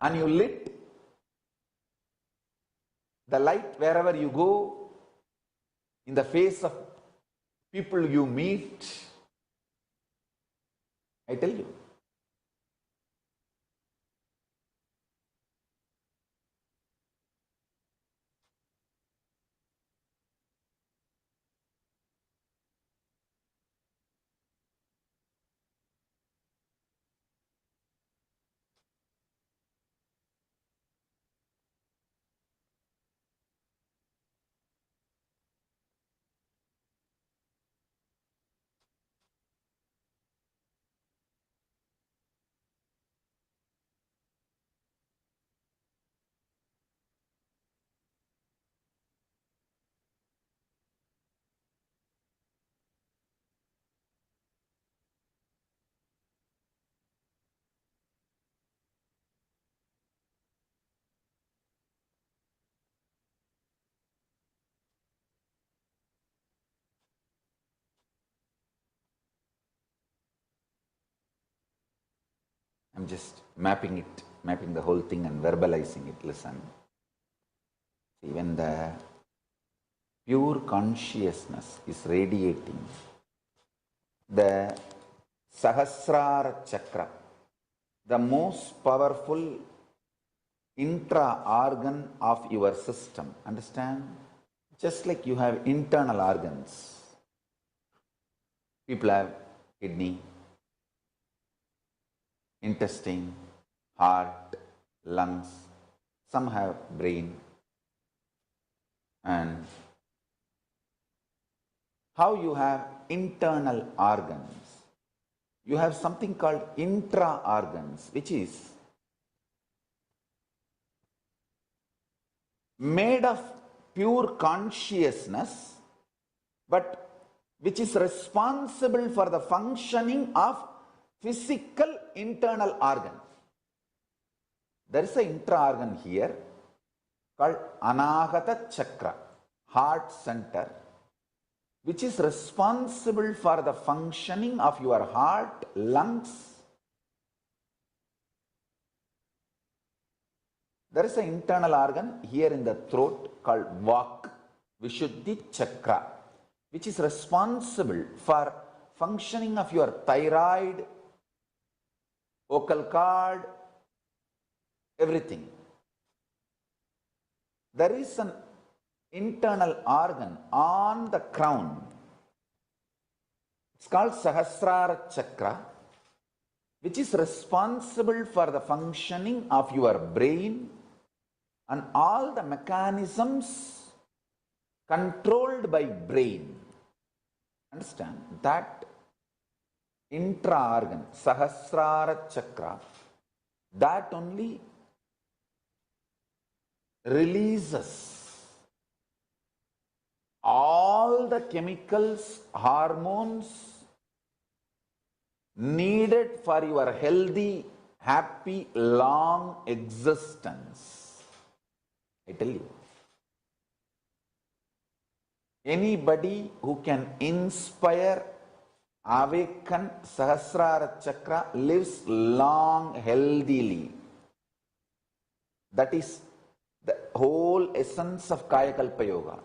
and you lit the light wherever you go, in the face of people you meet. I tell you. I'm just mapping the whole thing and verbalizing it. Listen. See, when the pure consciousness is radiating, the Sahasrara Chakra, the most powerful intra-organ of your system, understand? Just like you have internal organs. People have kidney, intestine, heart, lungs, some have brain. And how you have internal organs? You have something called intra-organs, which is made of pure consciousness, but which is responsible for the functioning of physical internal organs. There is an intra-organ here called Anahata Chakra, heart center, which is responsible for the functioning of your heart, lungs. There is an internal organ here in the throat called Vak, Vishuddhi Chakra, which is responsible for functioning of your thyroid, vocal cord, everything. There is an internal organ on the crown. It's called Sahasrara Chakra, which is responsible for the functioning of your brain, and all the mechanisms controlled by brain. Understand that intra-organ, Sahasrara Chakra, that only releases all the chemicals, hormones needed for your healthy, happy, long existence. I tell you, anybody who can inspire, awaken Sahasrara Chakra lives long, healthily. That is the whole essence of Kayakalpa Yoga.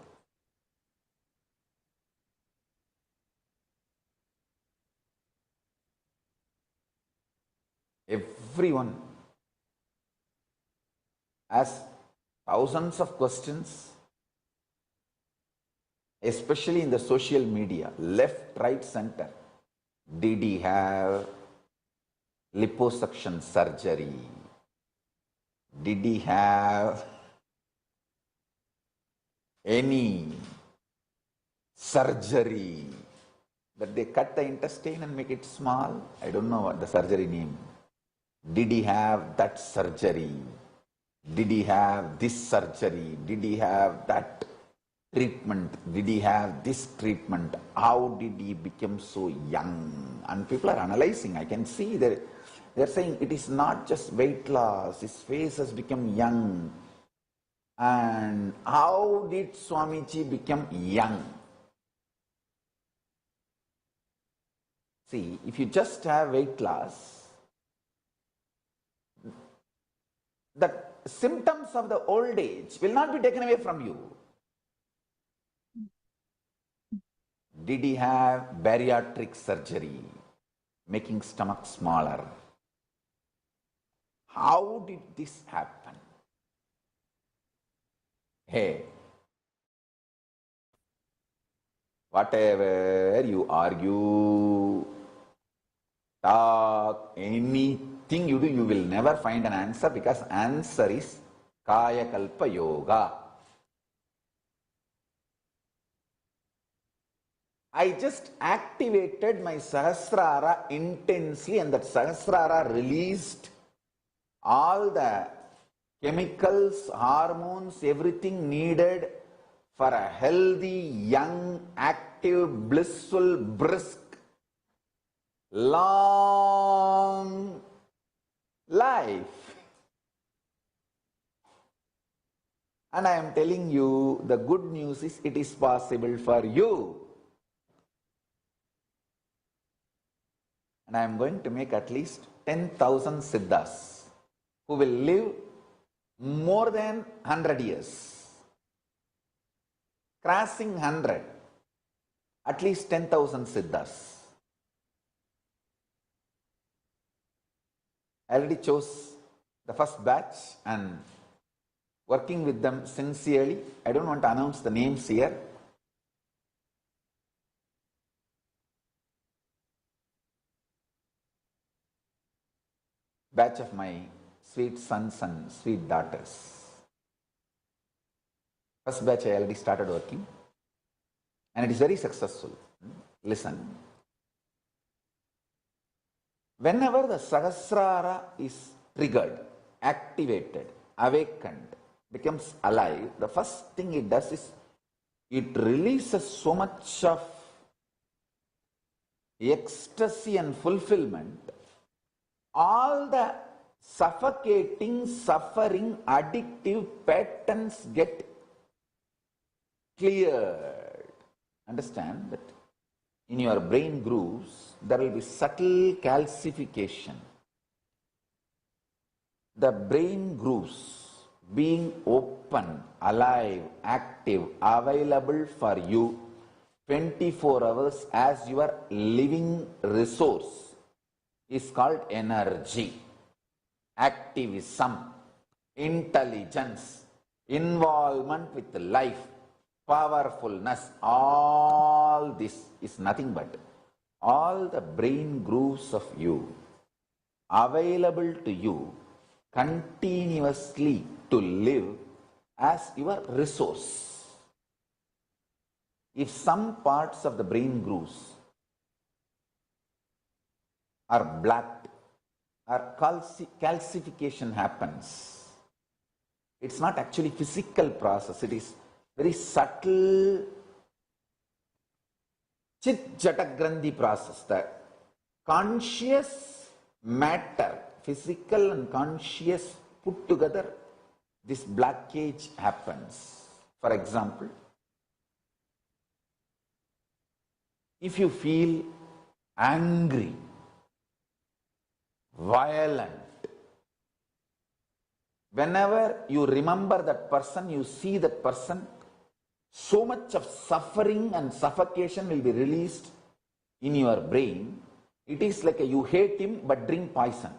Everyone has thousands of questions, especially in the social media, left, right, center. Did he have liposuction surgery? Did he have any surgery that they cut the intestine and make it small? I don't know what the surgery name. Did he have that surgery? Did he have this surgery? Did he have that treatment? Did he have this treatment? How did he become so young? And people are analyzing. I can see that they're saying it is not just weight loss. His face has become young. And how did Swamiji become young? See, if you just have weight loss, the symptoms of the old age will not be taken away from you. Did he have bariatric surgery, making stomach smaller? How did this happen? Hey, whatever you argue, talk, anything you do, you will never find an answer, because answer is Kayakalpa Yoga. I just activated my Sahasrara intensely, and that Sahasrara released all the chemicals, hormones, everything needed for a healthy, young, active, blissful, brisk, long life. And I am telling you, the good news is it is possible for you. And I am going to make at least 10,000 Siddhas who will live more than 100 years. Crossing 100, at least 10,000 Siddhas. I already chose the first batch and working with them sincerely. I don't want to announce the names here. Batch of my sweet sons and sweet daughters. First batch I already started working, and it is very successful. Listen. Whenever the Sahasrara is triggered, activated, awakened, becomes alive, the first thing it does is it releases so much of ecstasy and fulfillment. All the suffocating, suffering, addictive patterns get cleared. Understand that in your brain grooves, there will be subtle calcification. The brain grooves being open, alive, active, available for you 24 hours as your living resource is called energy, activism, intelligence, involvement with life, powerfulness. All this is nothing but all the brain grooves of you available to you continuously to live as your resource. If some parts of the brain grooves are blocked or calcification happens, it's not actually physical process, it is very subtle chit jatagrandhi process. The conscious matter, physical and conscious put together, this blockage happens. For example, if you feel angry, violent, whenever you remember that person, you see that person, so much of suffering and suffocation will be released in your brain. It is like you hate him but drink poison.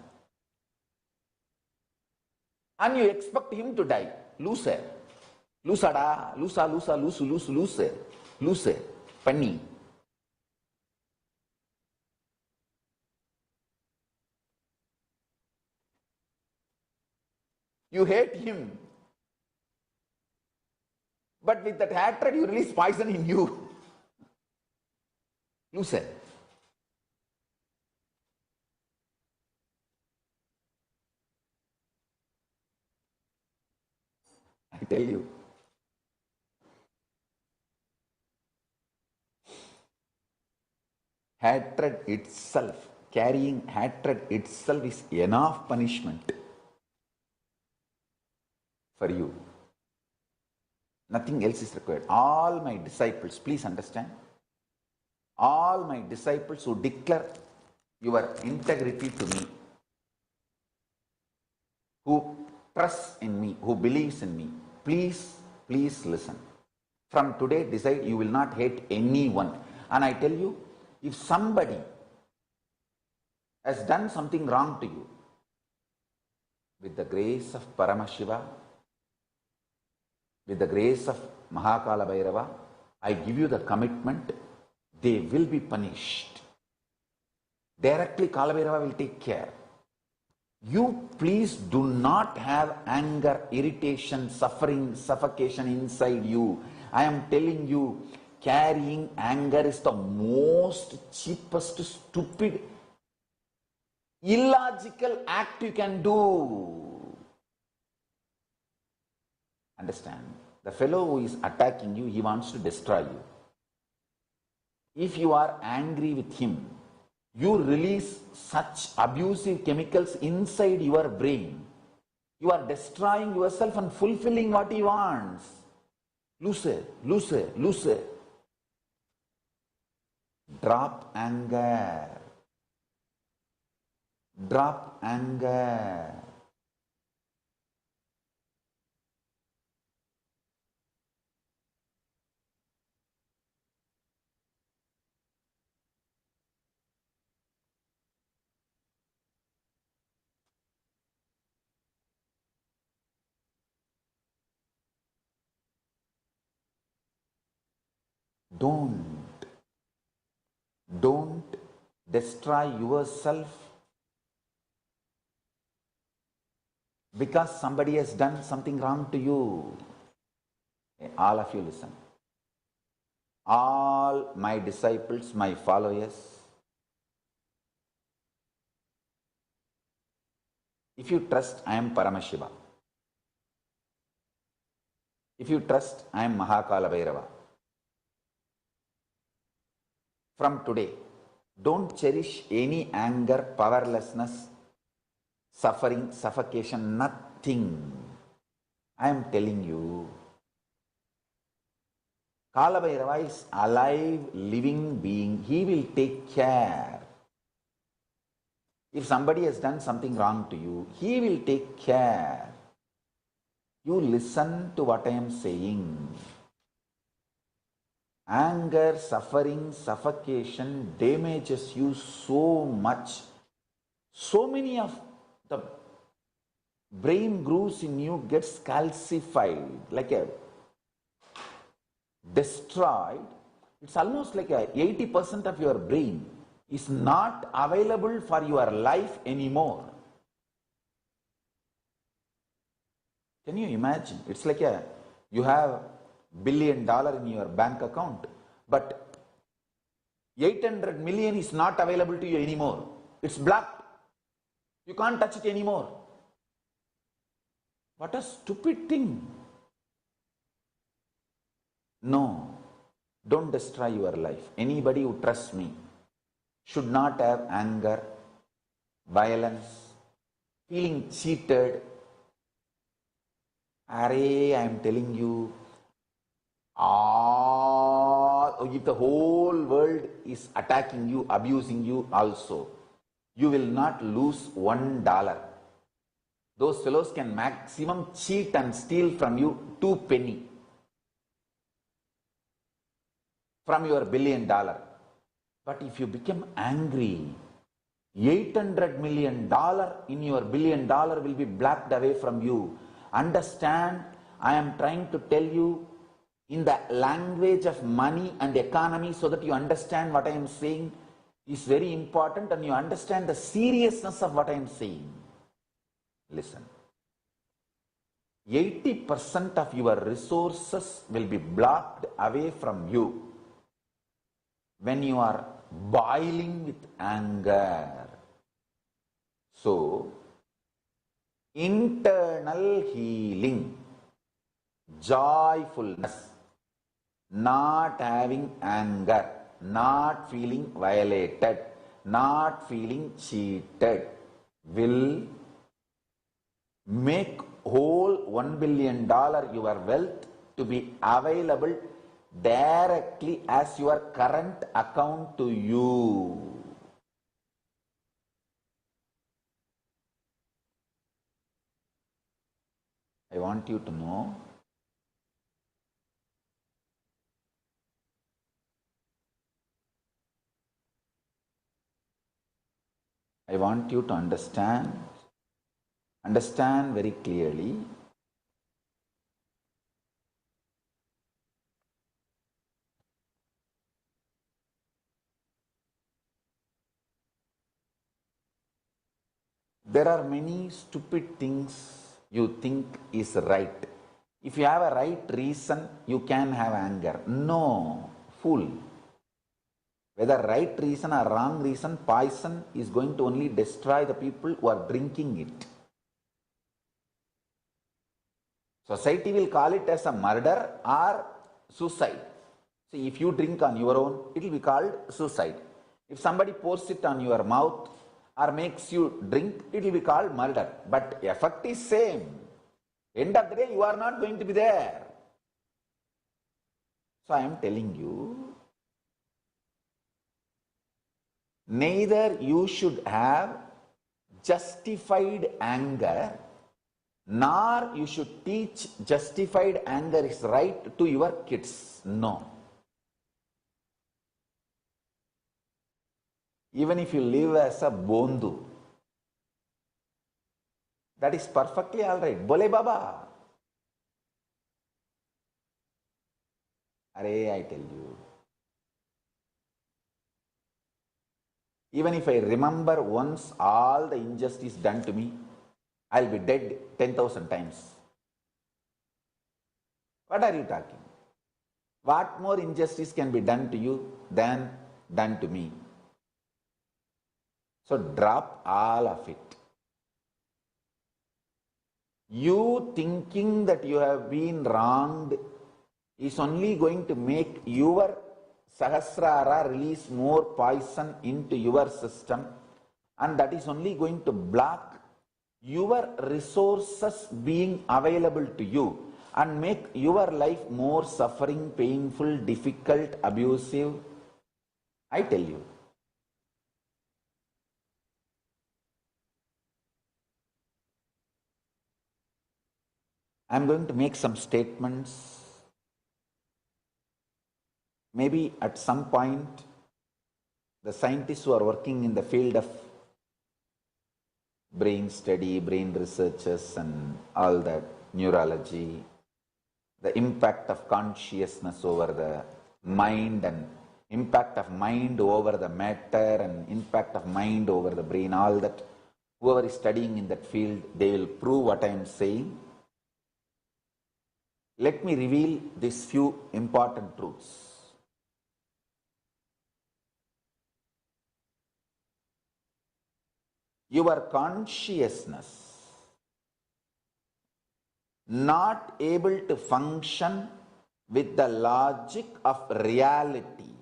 And you expect him to die. Loser. Loosada. Loosa, loosa, loosu, loosu, loose. Loose. Panni. You hate him. But with that hatred, you release poison in you. Loser. I tell you. Hatred itself, carrying hatred itself is enough punishment for you. Nothing else is required. All my disciples, please understand, all my disciples who declare your integrity to me, who trusts in me, who believes in me, please listen. From today, decide you will not hate anyone. And I tell you, if somebody has done something wrong to you, with the grace of Paramashiva, with the grace of Mahakala Bhairava, I give you the commitment, they will be punished. Directly Kala Bhairava will take care. You please do not have anger, irritation, suffering, suffocation inside you. I am telling you, carrying anger is the most cheapest, stupid, illogical act you can do. Understand? The fellow who is attacking you, he wants to destroy you. If you are angry with him, you release such abusive chemicals inside your brain. You are destroying yourself and fulfilling what he wants. Loser, loser, loser. Drop anger. Drop anger. Don't destroy yourself because somebody has done something wrong to you. All of you listen. All my disciples, my followers, if you trust, I am Paramashiva. If you trust, I am Mahakala Bhairava. From today, don't cherish any anger, powerlessness, suffering, suffocation, nothing. I am telling you, Kala Bhairava is alive, living being. He will take care. If somebody has done something wrong to you, he will take care. You listen to what I am saying. Anger, suffering, suffocation damages you so much. So many of the brain grooves in you gets calcified, like a destroyed. It's almost like 80% of your brain is not available for your life anymore. Can you imagine? It's like you have $1 billion in your bank account, but 800 million is not available to you anymore. It's blocked. You can't touch it anymore. What a stupid thing. No, don't destroy your life. Anybody who trusts me should not have anger, violence, feeling cheated. Array, I am telling you, if the whole world is attacking you, abusing you also, you will not lose $1. Those fellows can maximum cheat and steal from you 2 pennies from your $1 billion. But if you become angry, $800 million in your $1 billion will be blacked away from you. Understand, I am trying to tell you in the language of money and economy so that you understand what I am saying is very important and you understand the seriousness of what I am saying. Listen, 80% of your resources will be blocked away from you when you are boiling with anger. So, internal healing, joyfulness, not having anger, not feeling violated, not feeling cheated will make whole $1 billion your wealth to be available directly as your current account to you. I want you to know I want you to understand very clearly there are many stupid things you think is right. If you have a right reason, you can have anger. No, fool. Whether right reason or wrong reason, poison is going to only destroy the people who are drinking it. Society will call it as a murder or suicide. See, if you drink on your own, it will be called suicide. If somebody pours it on your mouth or makes you drink, it will be called murder. But effect is same. End of the day, you are not going to be there. So I am telling you, neither you should have justified anger, nor you should teach justified anger is right to your kids. No. Even if you live as a bondu, that is perfectly all right. Bole Baba. Arey, I tell you. Even if I remember once all the injustice done to me, I'll be dead 10,000 times. What are you talking? What more injustice can be done to you than done to me? So drop all of it. You thinking that you have been wronged is only going to make your Sahasrara release more poison into your system, and that is only going to block your resources being available to you and make your life more suffering, painful, difficult, abusive. I tell you. I am going to make some statements. Maybe at some point, the scientists who are working in the field of brain study, brain researches and all that, neurology, the impact of consciousness over the mind and impact of mind over the matter and impact of mind over the brain, all that, whoever is studying in that field, they will prove what I am saying. let me reveal these few important truths. Your consciousness not able to function with the logic of reality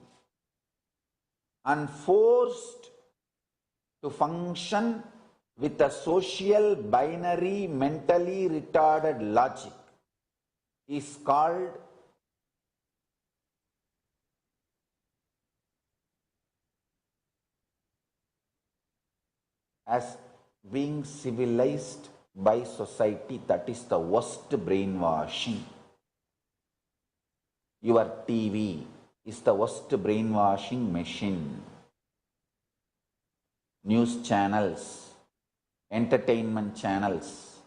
and forced to function with a social binary mentally retarded logic is called as being civilized by society. That is the worst brainwashing. Your TV is the worst brainwashing machine. News channels, entertainment channels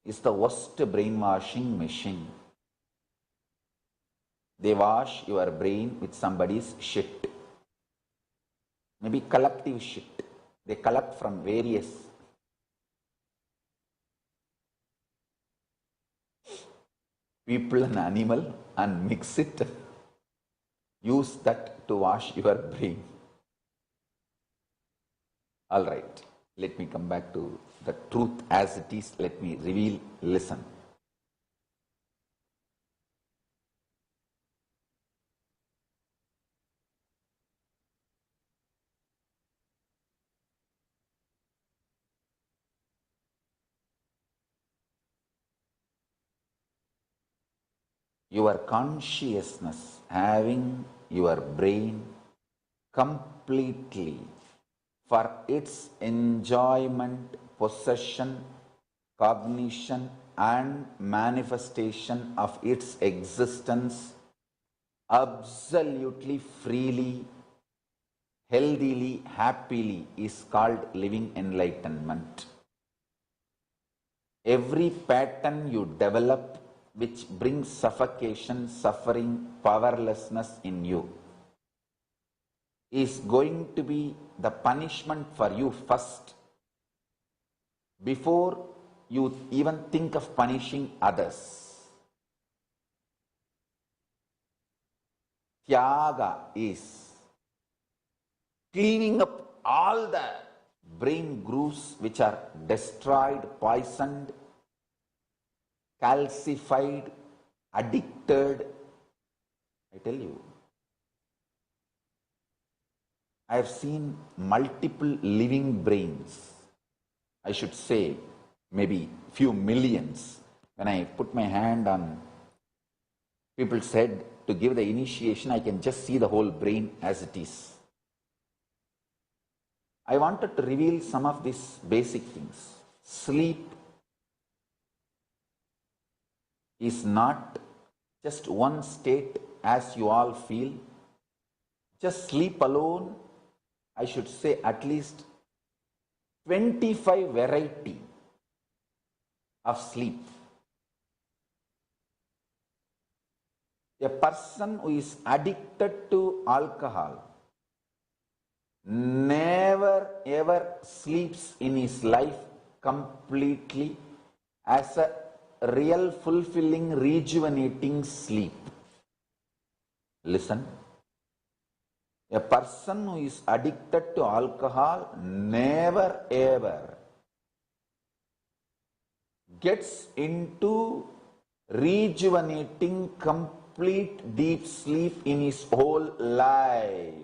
is the worst brainwashing machine. They wash your brain with somebody's shit, maybe collective shit. They collect from various people and animal and mix it. Use that to wash your brain. All right, let me come back to the truth as it is. Let me reveal, listen. Your consciousness having your brain completely for its enjoyment, possession, cognition and manifestation of its existence absolutely freely, healthily, happily is called living enlightenment. Every pattern you develop which brings suffocation, suffering, powerlessness in you is going to be the punishment for you first, before you even think of punishing others. Tyaga is cleaning up all the brain grooves which are destroyed, poisoned, calcified, addicted. I tell you, I have seen multiple living brains, I should say maybe few millions. When I put my hand on people's head to give the initiation, I can just see the whole brain as it is. I wanted to reveal some of these basic things. Sleep is not just one state as you all feel. Just sleep alone, I should say at least 25 variety of sleep. A person who is addicted to alcohol never ever sleeps in his life completely as a real, fulfilling, rejuvenating sleep. Listen. A person who is addicted to alcohol never ever gets into rejuvenating, complete deep sleep in his whole life.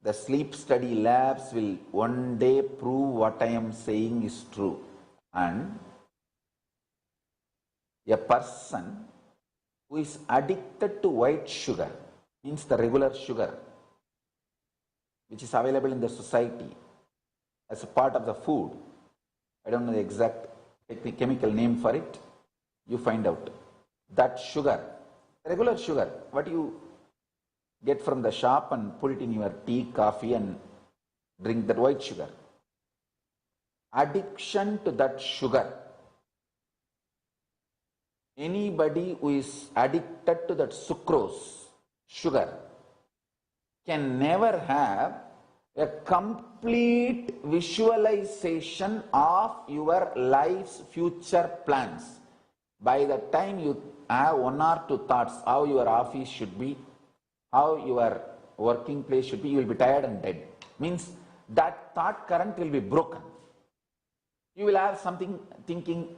The sleep study labs will one day prove what I am saying is true. And a person who is addicted to white sugar, means the regular sugar, which is available in the society as a part of the food. I don't know the exact chemical name for it. You find out. That sugar, regular sugar, what you get from the shop and put it in your tea, coffee and drink that white sugar. Addiction to that sugar. Anybody who is addicted to that sucrose, sugar, can never have a complete visualization of your life's future plans. By the time you have one or two thoughts, how your office should be, how your working place should be, you will be tired and dead. Means that thought current will be broken. You will have something thinking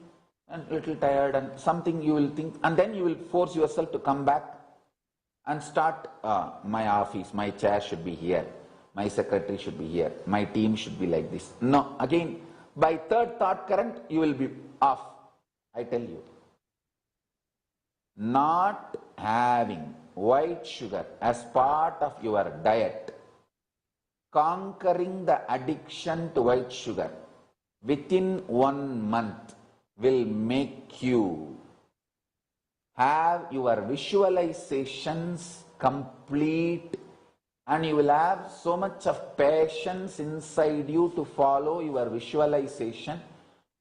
and little tired and something you will think, and then you will force yourself to come back and start, my office, my chair should be here, my secretary should be here, my team should be like this. No, again, by third thought current, you will be off. I tell you. Not having white sugar as part of your diet, conquering the addiction to white sugar within 1 month will make you have your visualizations complete, and you will have so much of patience inside you to follow your visualization.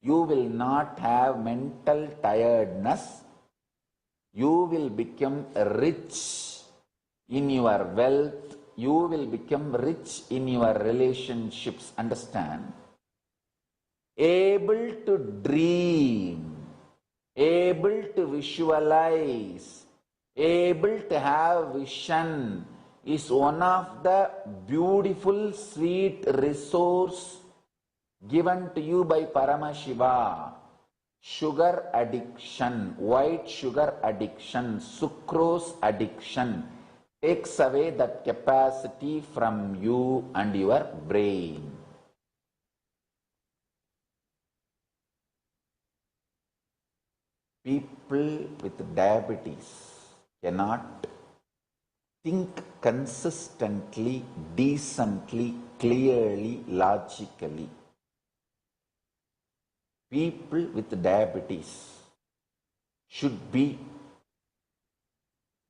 You will not have mental tiredness. You will become rich in your wealth. You will become rich in your relationships. Understand? Able to dream, able to visualize, able to have vision is one of the beautiful, sweet resource given to you by Paramashiva. Sugar addiction, white sugar addiction, sucrose addiction takes away that capacity from you and your brain. People with diabetes cannot think consistently, decently, clearly, logically. People with diabetes should be,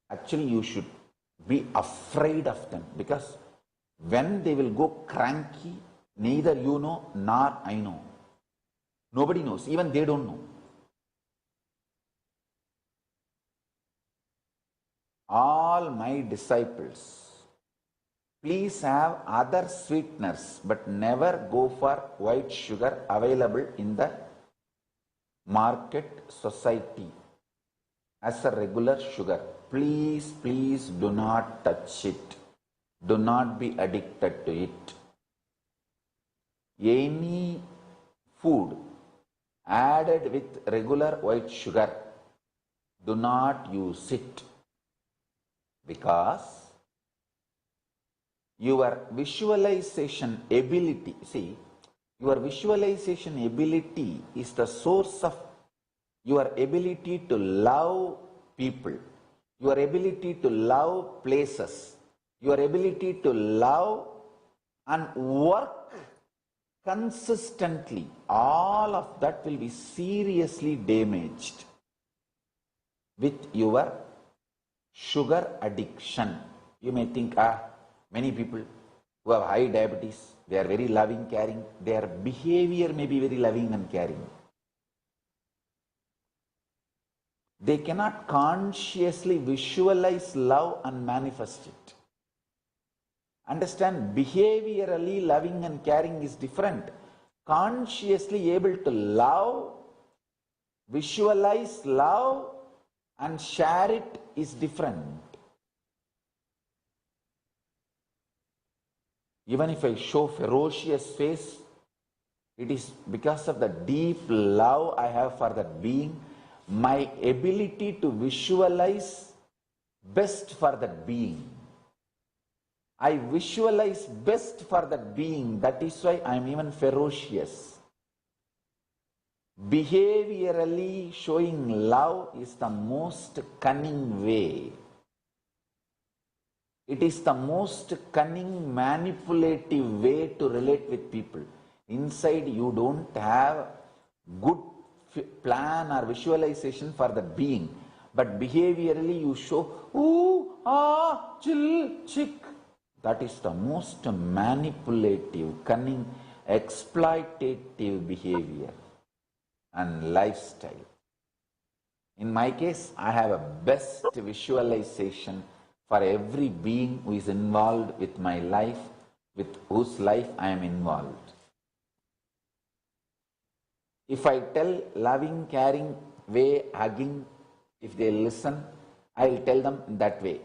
actually you should be afraid of them, because when they will go cranky, neither you know nor I know. Nobody knows, even they don't know. All my disciples, please have other sweeteners, but never go for white sugar available in the market society as a regular sugar. Please, please do not touch it. Do not be addicted to it. Any food added with regular white sugar, do not use it, because your visualization ability, see, your visualization ability is the source of your ability to love people, your ability to love places, your ability to love and work consistently. All of that will be seriously damaged with your sugar addiction. You may think, many people who have high diabetes, they are very loving, caring. Their behavior may be very loving and caring. They cannot consciously visualize love and manifest it. Understand, behaviorally loving and caring is different. Consciously able to love, visualize love and share it is different. Even if I show ferocious face, it is because of the deep love I have for that being. My ability to visualize best for that being. I visualize best for that being. That is why I am even ferocious. Behaviorally showing love is the most cunning way. It is the most cunning, manipulative way to relate with people. Inside you don't have good plan or visualization for the being, but behaviorally you show, ooh, ah, chill, chick. That is the most manipulative, cunning, exploitative behavior and lifestyle. In my case, I have a best visualization for every being who is involved with my life, with whose life I am involved. If I tell loving, caring way, hugging, if they listen, I will tell them in that way.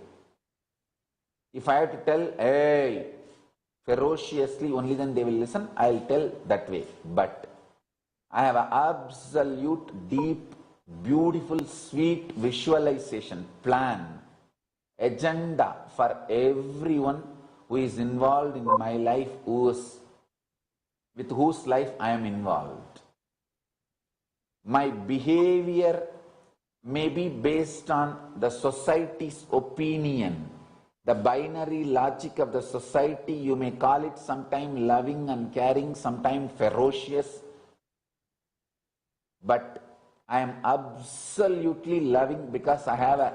If I have to tell, hey, ferociously, only then they will listen, I will tell that way. But I have an absolute, deep, beautiful, sweet visualization, plan, agenda for everyone who is involved in my life, with whose life I am involved. My behavior may be based on the society's opinion, the binary logic of the society. You may call it sometime loving and caring, sometime ferocious, but I am absolutely loving because I have an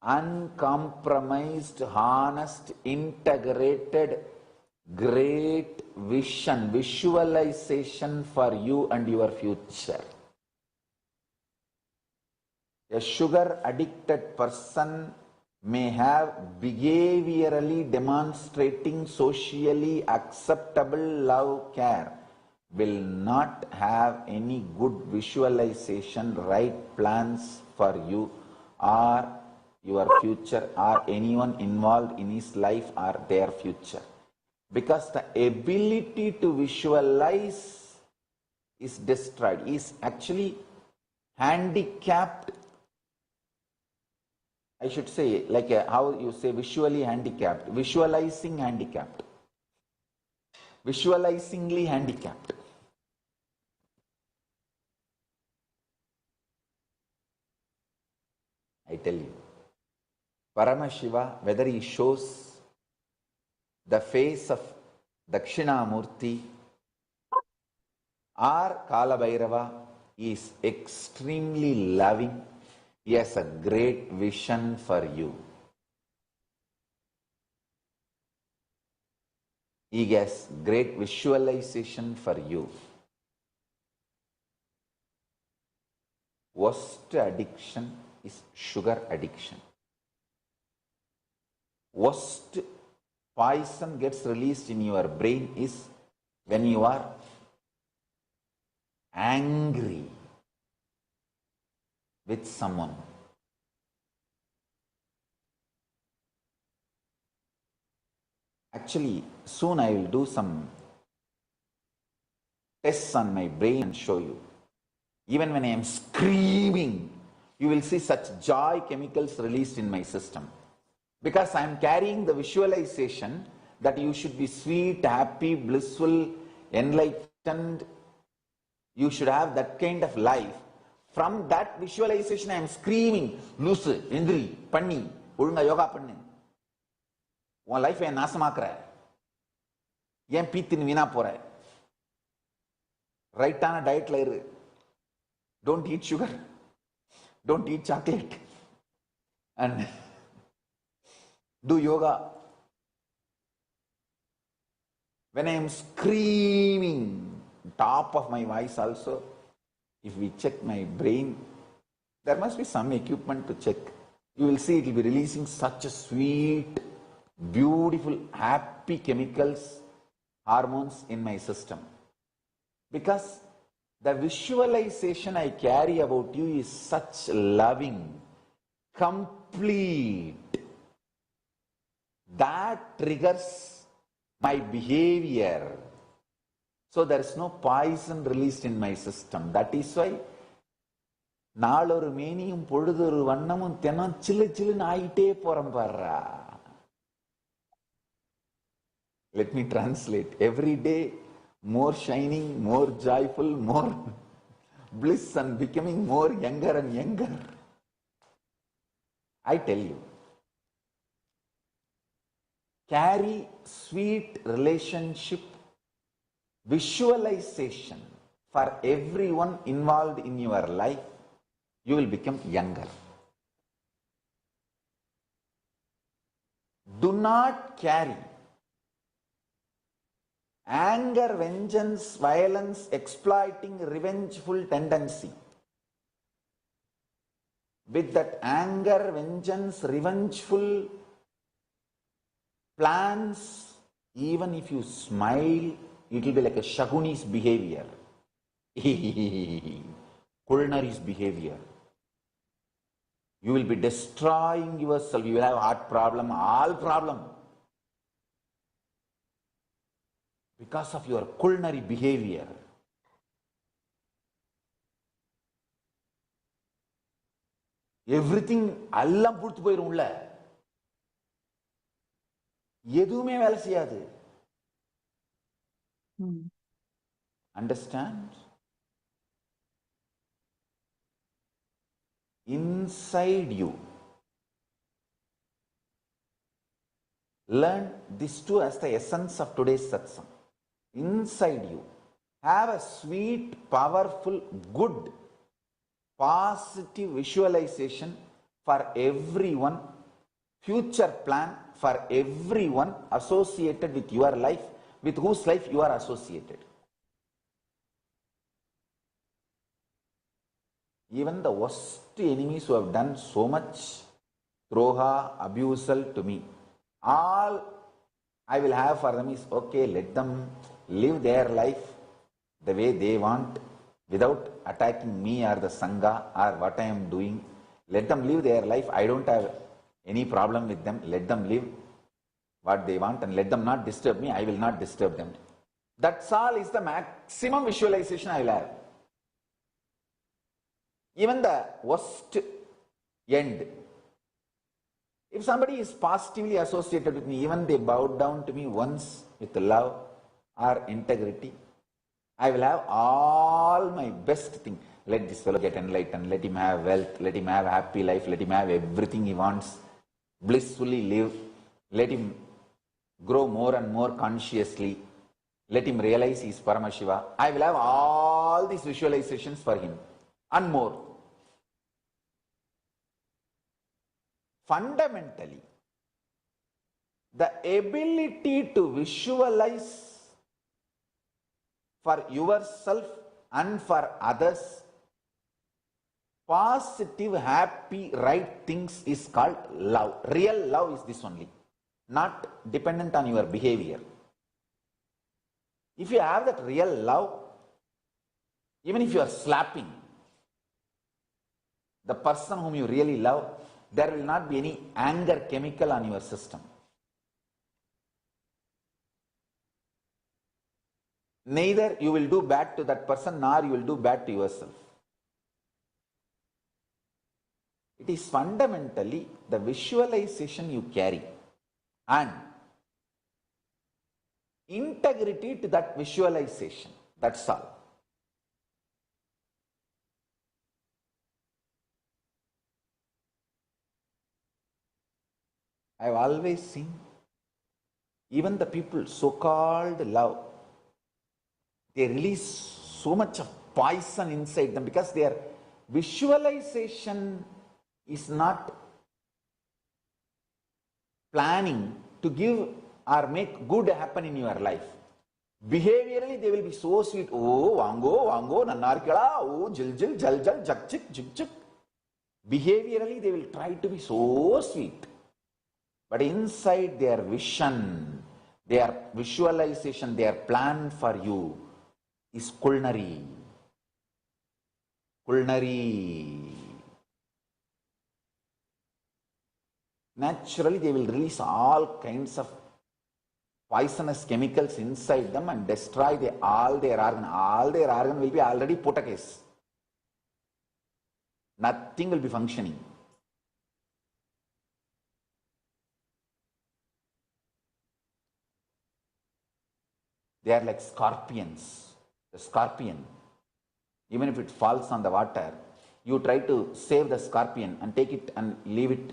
uncompromised, honest, integrated, great vision, visualization for you and your future. A sugar addicted person may have behaviorally demonstrating socially acceptable love, care, will not have any good visualization, right plans for you or your future or anyone involved in his life or their future. Because the ability to visualize is destroyed, is actually handicapped. I should say, like how you say visually handicapped, visualizing handicapped, visualizingly handicapped. I tell you, Paramashiva, whether he shows the face of Dakshinamurti or Kalabhairava, is extremely loving. He has a great vision for you. He has great visualization for you. Worst addiction is sugar addiction. Worst poison gets released in your brain is when you are angry with someone. Actually, soon I will do some tests on my brain and show you. Even when I am screaming, you will see such joy chemicals released in my system. Because I am carrying the visualization that you should be sweet, happy, blissful, enlightened. You should have that kind of life. From that visualization, I am screaming, Lusu, Indri, Panni, Urunga Yoga Panni. One life I nasamakra. Yen Pitin Vina Pora. Right on a diet layer. Don't eat sugar. Don't eat chocolate. And do yoga. When I am screaming, top of my voice also, if we check my brain, there must be some equipment to check. You will see it will be releasing such a sweet, beautiful, happy chemicals, hormones in my system. Because the visualization I carry about you is such loving, complete. That triggers my behavior. So there is no poison released in my system. That is why நாளொரு மேனியும் பொழுதொரு வண்ணமும் தினம் சிலு சிலுன்னு ஆயிட்டே போறோம் பாருடா. Let me translate. Every day more shining, more joyful, more bliss and becoming more younger and younger. I tell you, carry sweet relationship visualization for everyone involved in your life. You will become younger. Do not carry anger, vengeance, violence, exploiting, revengeful tendency. With that anger, vengeance, revengeful plans, Even if you smile, it will be like a Shaguni's behavior. Culinari's behavior. You will be destroying yourself. You will have heart problem, all problem. Because of your culinary behavior. Everything எல்லாம் புடிச்சு போயிரும் உள்ள. எதுவுமே வேலை செய்யாது. Understand? Inside you. Learn this too as the essence of today's satsang. Inside you. Have a sweet, powerful, good, positive visualization for everyone, future plan for everyone associated with your life, with whose life you are associated. Even the worst enemies who have done so much droha, abusal to me, all I will have for them is, okay, let them live their life the way they want without attacking me or the Sangha or what I am doing. Let them live their life. I don't have any problem with them. Let them live what they want and let them not disturb me. I will not disturb them. That's all is the maximum visualization I will have. Even the worst end. If somebody is positively associated with me, even they bow down to me once with love or integrity, I will have all my best thing. Let this fellow get enlightened, let him have wealth, let him have a happy life, let him have everything he wants, blissfully live, let him grow more and more consciously, let him realize he is Paramashiva. I will have all these visualizations for him and more. Fundamentally, the ability to visualize for yourself and for others positive, happy, right things is called love. Real love is this only, not dependent on your behavior. If you have that real love, even if you are slapping the person whom you really love, there will not be any anger chemical on your system. Neither you will do bad to that person, nor you will do bad to yourself. It is fundamentally the visualization you carry and integrity to that visualization. That's all. I have always seen even the people so-called love, they release so much of poison inside them because their visualization is not planning to give or make good happen in your life. Behaviorally, they will be so sweet. Oh, wango, nanarkala, oh, jil, jal, jak, chik. Behaviorally, they will try to be so sweet. But inside their vision, their visualization, their plan for you is culinary. Naturally, they will release all kinds of poisonous chemicals inside them and destroy all their organ. All their organ will be already put a case. Nothing will be functioning. They are like scorpions. The scorpion, even if it falls on the water, you try to save the scorpion and take it and leave it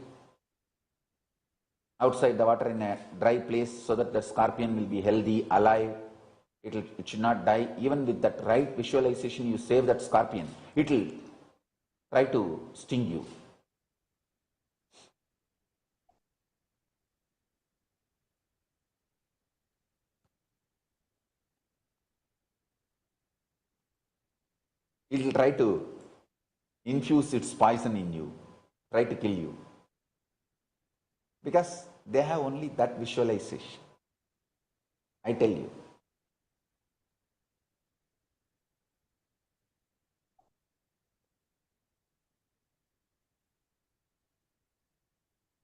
outside the water in a dry place so that the scorpion will be healthy, alive. It should not die. Even with that right visualization, you save that scorpion. It will try to sting you. It will try to infuse its poison in you, try to kill you. Because they have only that visualization. I tell you.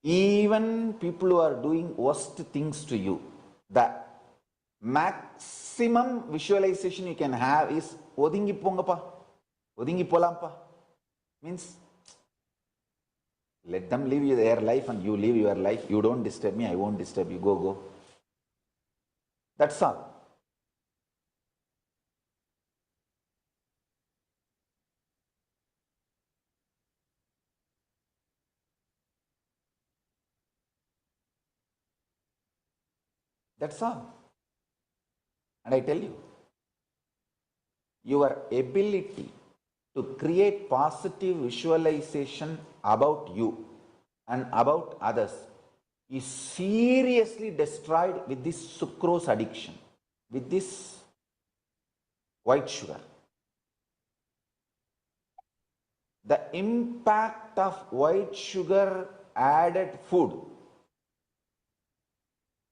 Even people who are doing worst things to you, the maximum visualization you can have is odingi pongappa, odingi polampa. Means let them live their life and you live your life. You don't disturb me, I won't disturb you. Go. That's all. That's all. And I tell you, your ability to create positive visualization about you and about others is seriously destroyed with this sucrose addiction, with this white sugar. The impact of white sugar added food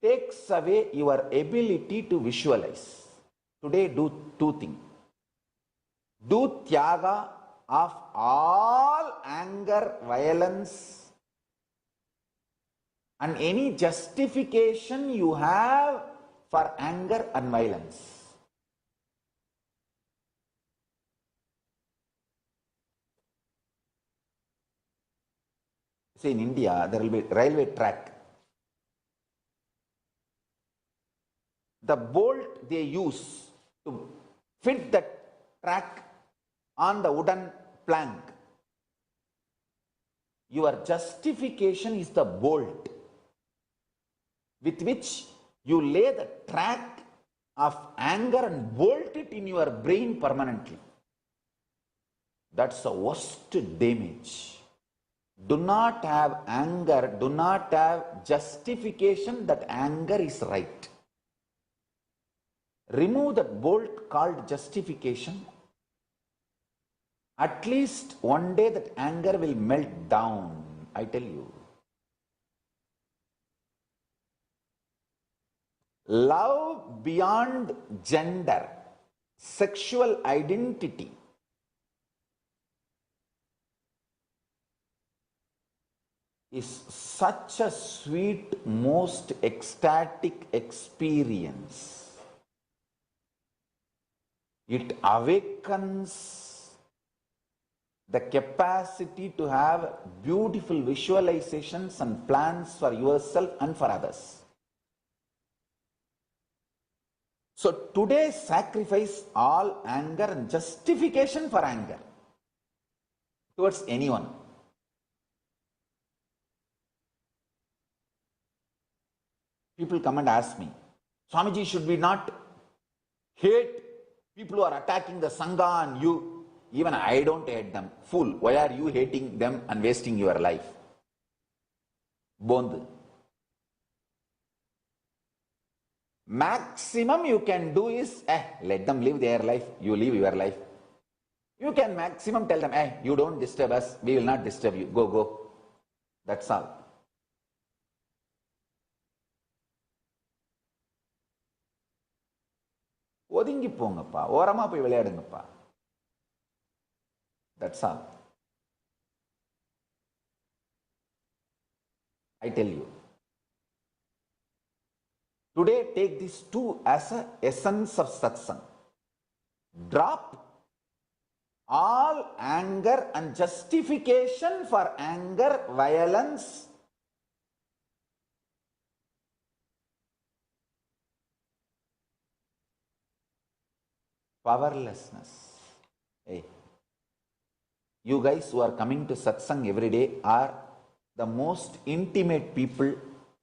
takes away your ability to visualize. Today, do two things. Do tyaga of all anger, violence, and any justification you have for anger and violence. See, in India, there will be railway track. The bolt they use to fit the track on the wooden plank, your justification is the bolt with which you lay the track of anger and bolt it in your brain permanently. That's the worst damage. Do not have anger, do not have justification that anger is right. Remove that bolt called justification. At least one day that anger will melt down, I tell you. Love beyond gender, sexual identity, is such a sweet, most ecstatic experience. It awakens the capacity to have beautiful visualizations and plans for yourself and for others. So today, sacrifice all anger and justification for anger towards anyone. People come and ask me, Swamiji, should we not hate people who are attacking the Sangha and you? Even I don't hate them. Fool, why are you hating them and wasting your life? Bond. Maximum you can do is, let them live their life, you live your life. You can maximum tell them, you don't disturb us, we will not disturb you, go. That's all. ஒதுங்கி போங்கப்பா, ஓரமா போய் விளையாடுங்கப்பா. That's all. I tell you. Today, take these two as an essence of satsang. Drop all anger and justification for anger, violence, powerlessness. Hey, you guys who are coming to satsang every day are the most intimate people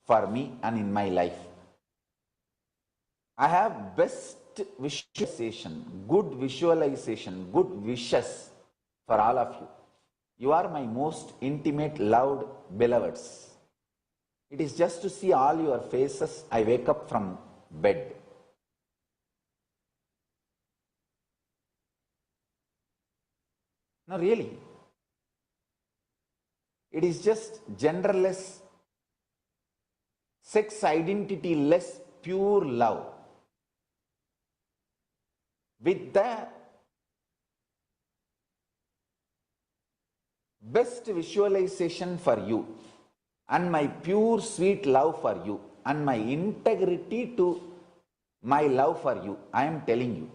for me and in my life. I have best visualization, good wishes for all of you. You are my most intimate, loved beloveds. It is just to see all your faces, I wake up from bed. No, really. It is just genderless, sex identity less, pure love. with the best visualization for you and my pure sweet love for you and my integrity to my love for you, I am telling you,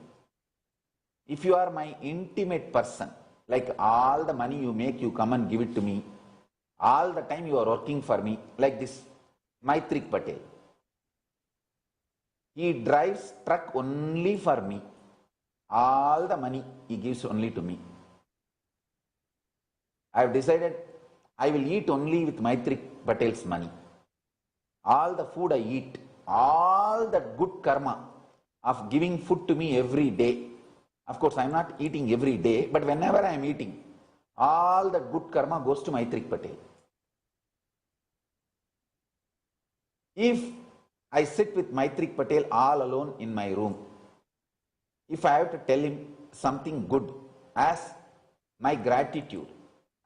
if you are my intimate person, like all the money you make, you come and give it to me, all the time you are working for me, like this Maitrik Patel. He drives truck only for me. All the money he gives only to me. I have decided I will eat only with Maitrik Patel's money. All the food I eat, all that good karma of giving food to me every day. Of course, I am not eating every day, but whenever I am eating, all that good karma goes to Maitrik Patel. If I sit with Maitrik Patel all alone in my room, if I have to tell him something good as my gratitude,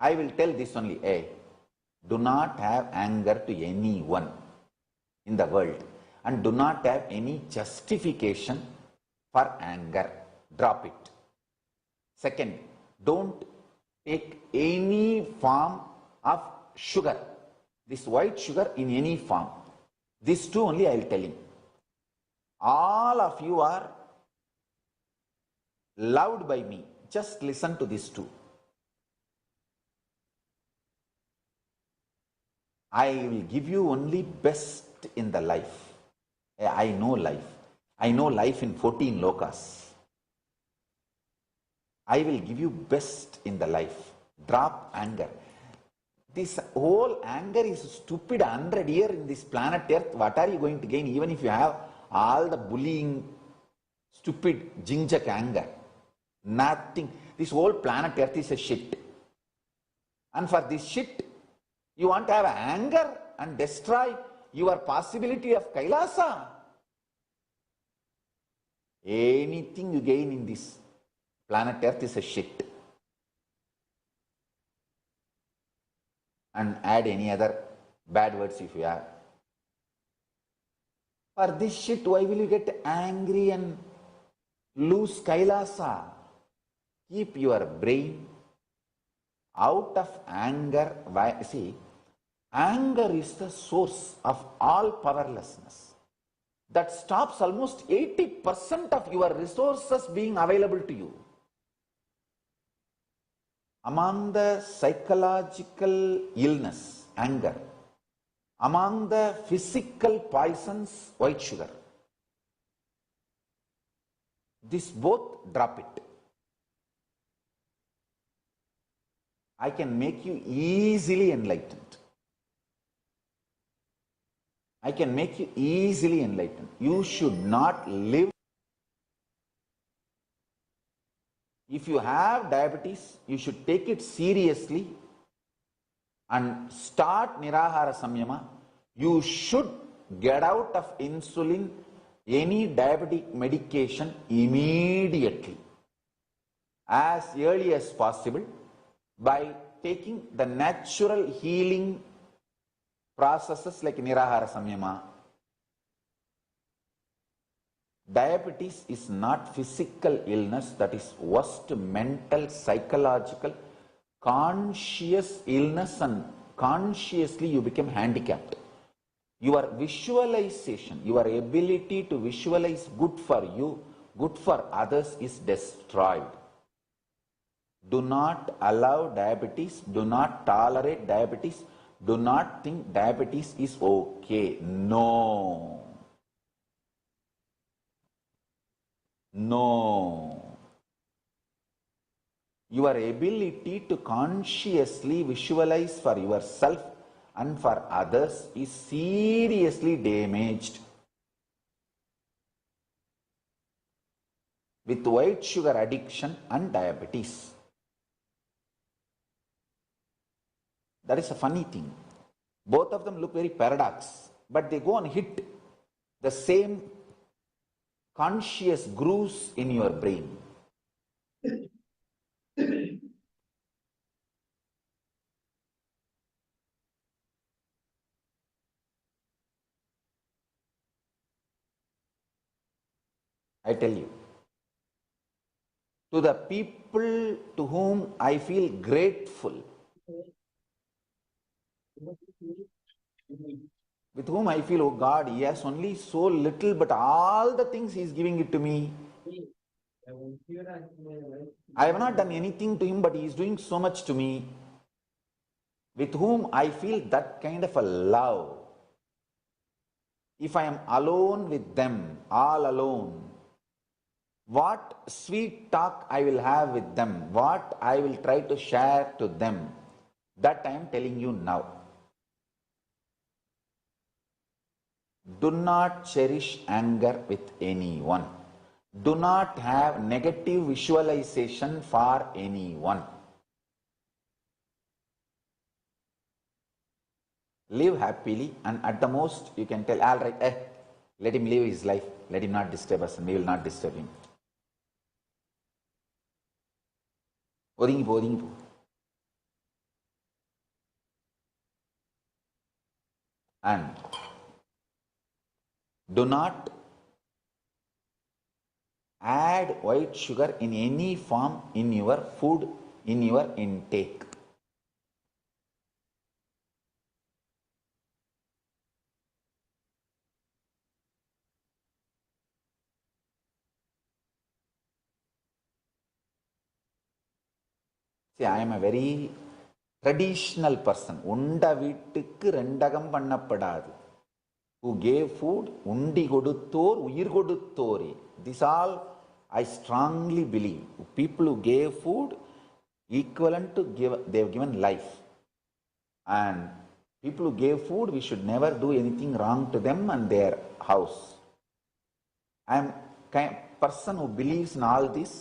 I will tell this only, hey, do not have anger to anyone in the world and do not have any justification for anger. Drop it. Second, don't take any form of sugar, this white sugar in any form. These two only I will tell him. All of you are loved by me. Just listen to these two. I will give you only best in the life. I know life. I know life in 14 lokas. I will give you best in the life. Drop anger. This whole anger is stupid. 100 years in this planet Earth, what are you going to gain? Even if you have all the bullying, stupid, jinjak anger. Nothing. This whole planet Earth is a shit. And for this shit, you want to have anger and destroy your possibility of KAILASA. Anything you gain in this planet Earth is a shit. And add any other bad words if you have. For this shit, why will you get angry and lose KAILASA? Keep your brain out of anger. See, anger is the source of all powerlessness. That stops almost 80% of your resources being available to you. Among the psychological illness, anger. Among the physical poisons, white sugar. This both, drop it. I can make you easily enlightened. I can make you easily enlightened. You should not live. If you have diabetes, you should take it seriously and start Nirahara Samyama. You should get out of insulin, any diabetic medication immediately, as early as possible, by taking the natural healing processes like Nirahara Samyama. Diabetes is not physical illness, that is worst mental, psychological, conscious illness, and consciously you become handicapped. Your visualization, your ability to visualize good for you, good for others is destroyed. Do not allow diabetes, do not tolerate diabetes, do not think diabetes is okay. No. No. Your ability to consciously visualize for yourself and for others is seriously damaged. With white sugar addiction and diabetes. That is a funny thing. Both of them look very paradox, but they go and hit the same conscious grooves in your brain. I tell you, to the people to whom I feel grateful, with whom I feel, oh God, he has only so little, but all the things he is giving it to me. I have not done anything to him, but he is doing so much to me. With whom I feel that kind of a love. If I am alone with them, all alone, what sweet talk I will have with them, what I will try to share to them, that I am telling you now. Do not cherish anger with anyone. Do not have negative visualization for anyone. Live happily, and at the most you can tell, all right, let him live his life, let him not disturb us, and we will not disturb him. ஒதுங்கி போ. And do not add white sugar in any form in your food, in your intake. See, I am a very traditional person. Unda vittukku rendagam pannappadadu. Who gave food, undi koduttor, uyir koduttore. This all I strongly believe. People who gave food, equivalent to they have given life. And people who gave food, we should never do anything wrong to them and their house. I am a person who believes in all this.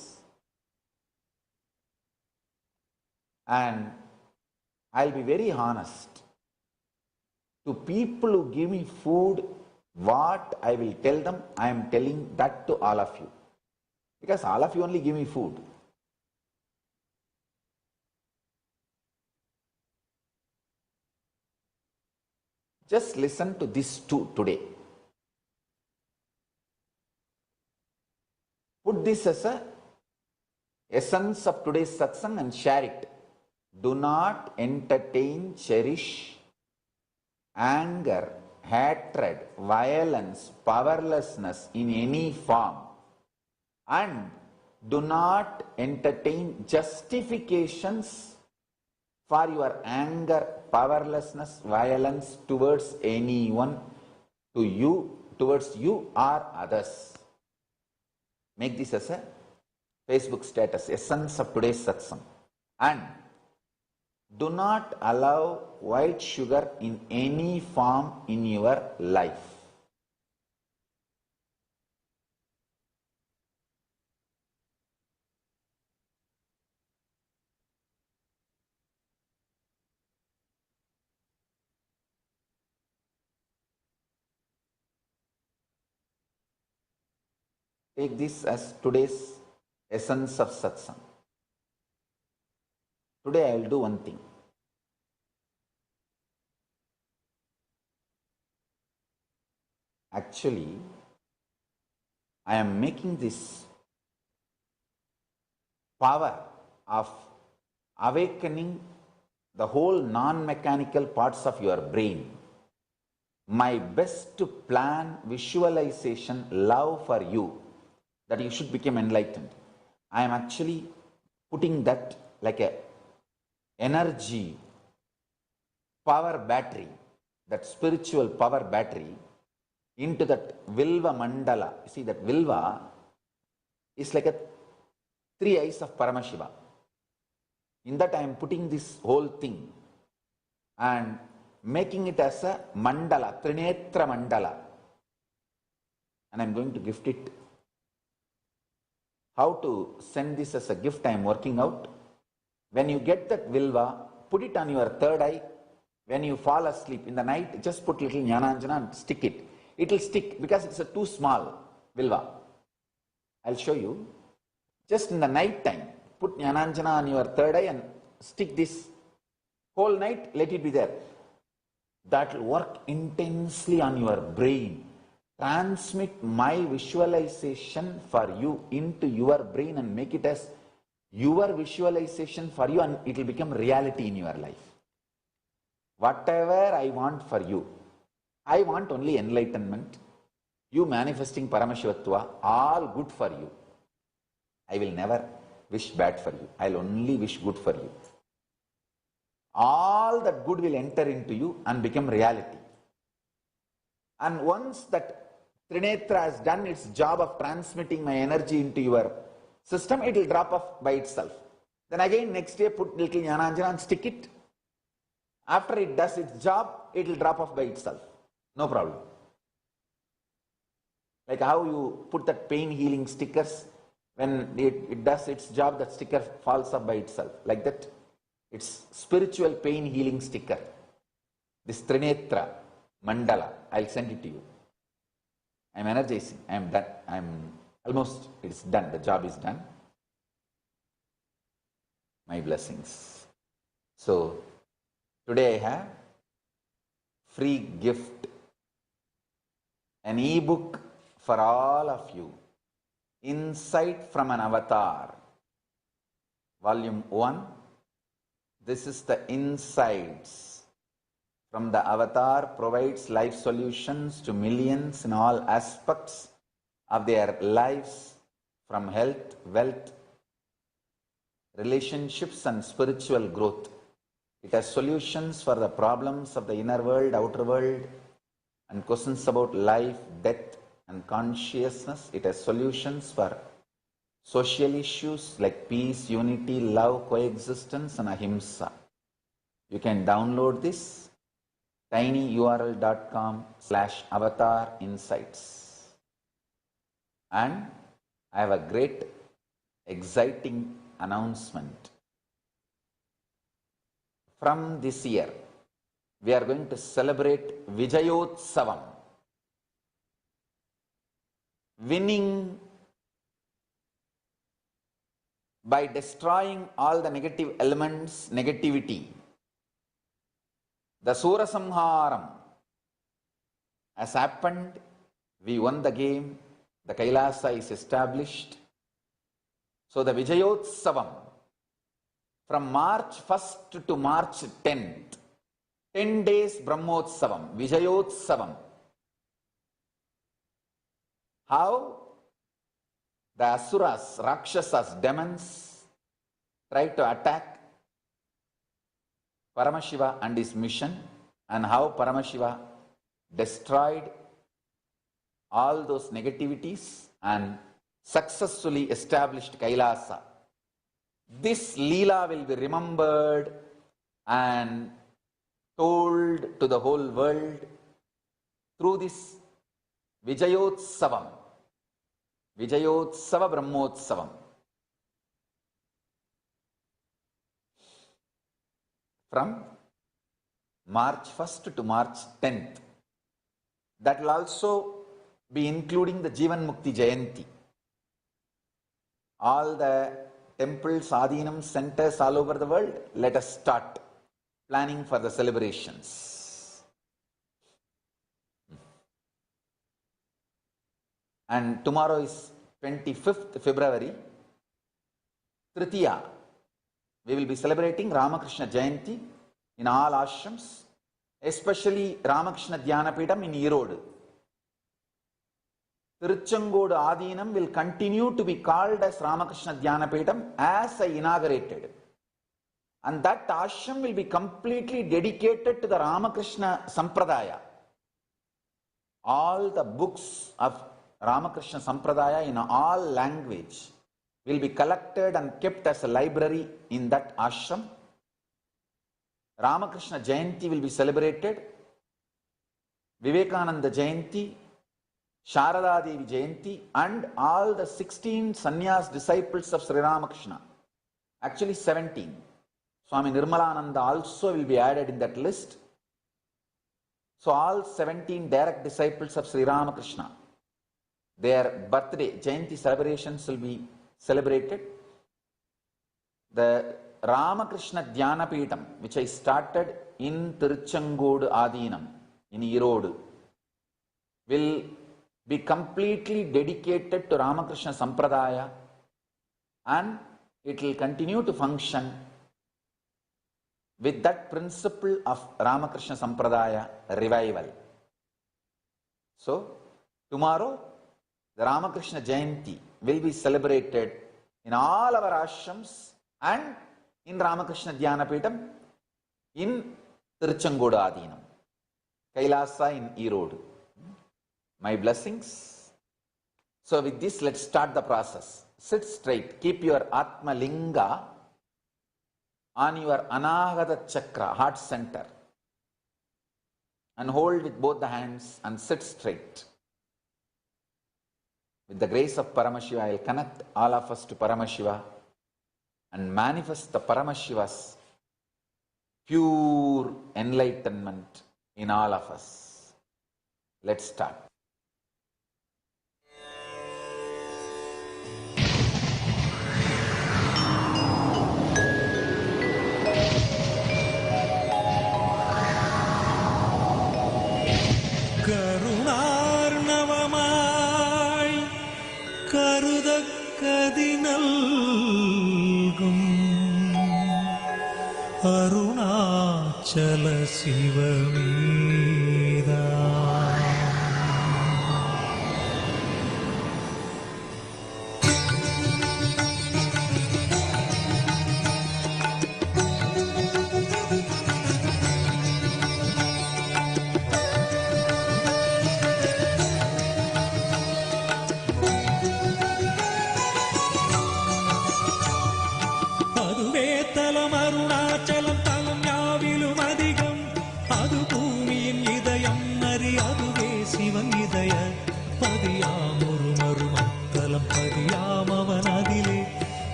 And I'll be very honest. To people who give me food, what I will tell them, I am telling that to all of you. Because all of you only give me food. Just listen to this too today. Put this as a essence of today's satsang and share it. Do not entertain, cherish anger, hatred, violence, powerlessness in any form. And do not entertain justifications for your anger, powerlessness, violence towards anyone, towards you or others. Make this as a Facebook status, essence of today's satsang. And do not allow white sugar in any form in your life. Take this as today's essence of satsang. Today I will do one thing. Actually, I am making this power of awakening the whole non-mechanical parts of your brain. My best plan, visualization, love for you, that you should become enlightened. I am actually putting that like a energy, power battery, that spiritual power battery into that Vilva Mandala. You see, that Vilva is like a 3 eyes of Paramashiva. In that I am putting this whole thing and making it as a mandala, Trinetra Mandala. And I am going to gift it. How to send this as a gift I am working out. When you get that Vilva, put it on your third eye. When you fall asleep in the night, just put little Jnananjana and stick it. It will stick because it's a too small Vilva. I'll show you. Just in the night time, put Jnananjana on your third eye and stick this. Whole night, let it be there. That will work intensely on your brain. Transmit my visualization for you into your brain and make it as your visualization for you, and it will become reality in your life. Whatever I want for you, I want only enlightenment. You manifesting Paramashivatva, all good for you. I will never wish bad for you. I will only wish good for you. All that good will enter into you and become reality. And once that Trinetra has done its job of transmitting my energy into your system, it will drop off by itself. Then again next day put little Jnananjana and stick it. After it does its job, it will drop off by itself. No problem. Like how you put that pain healing stickers, when it does its job, that sticker falls off by itself. Like that, it's spiritual pain healing sticker. This Trinetra Mandala, I'll send it to you. I'm energizing. I'm done. Almost, it's done. The job is done. My blessings. So, today I have free gift, an e-book for all of you. Insight from an Avatar. Volume 1. This is the insights from the Avatar, provides life solutions to millions in all aspects of their lives, from health, wealth, relationships and spiritual growth. It has solutions for the problems of the inner world, outer world, and questions about life, death and consciousness. It has solutions for social issues like peace, unity, love, coexistence and ahimsa. You can download this tinyurl.com/avatar insights. And I have a great, exciting announcement. From this year, we are going to celebrate Vijayotsavam. Winning by destroying all the negative elements, negativity. The Sura Samharam has happened. We won the game. The KAILASA is established. So the Vijayotsavam from March 1st to March 10th, 10 days Brahmotsavam, Vijayotsavam. How the Asuras, Rakshasas, demons tried to attack Paramashiva and his mission, and how Paramashiva destroyed all those negativities and successfully established KAILASA. This Leela will be remembered and told to the whole world through this Vijayotsavam, Vijayotsava Brahmotsavam. From March 1st to March 10th. That will also be including the Jivan Mukti Jayanti. All the temples, Adhinam centers all over the world, let us start planning for the celebrations. And tomorrow is 25th February, Tritiya. We will be celebrating Ramakrishna Jayanti in all ashrams, especially Ramakrishna Dhyanapeetham in Erode. Tiruchengodu Adhinam will continue to be called as Ramakrishna Dhyanapeetham as I inaugurated. And that ashram will be completely dedicated to the Ramakrishna Sampradaya. All the books of Ramakrishna Sampradaya in all language will be collected and kept as a library in that ashram. Ramakrishna Jayanti will be celebrated. Vivekananda Jayanti, Sharada Devi Jayanti, and all the 16 sannyas disciples of Sri Ramakrishna. Actually 17. Swami Nirmalananda also will be added in that list. So all 17 direct disciples of Sri Ramakrishna, their birthday, Jayanti celebrations will be celebrated. The Ramakrishna Dhyanapeetham, which I started in Tiruchengodu Adhinam, in Erode, will be completely dedicated to Ramakrishna Sampradaya, and it will continue to function with that principle of Ramakrishna Sampradaya revival. So, tomorrow, the Ramakrishna Jayanti will be celebrated in all our ashrams and in Ramakrishna Dhyanapeetham in Tiruchengodu Adinam, KAILASA in Erode. My blessings. So with this, let's start the process. Sit straight. Keep your Atma Linga on your Anahata Chakra, heart center. And hold with both the hands and sit straight. With the grace of Paramashiva, I will connect all of us to Paramashiva and manifest the Paramashiva's pure enlightenment in all of us. Let's start. கருணார்ணவமாய் கருதக்கதினல்கும் Arunachal சிவமீதா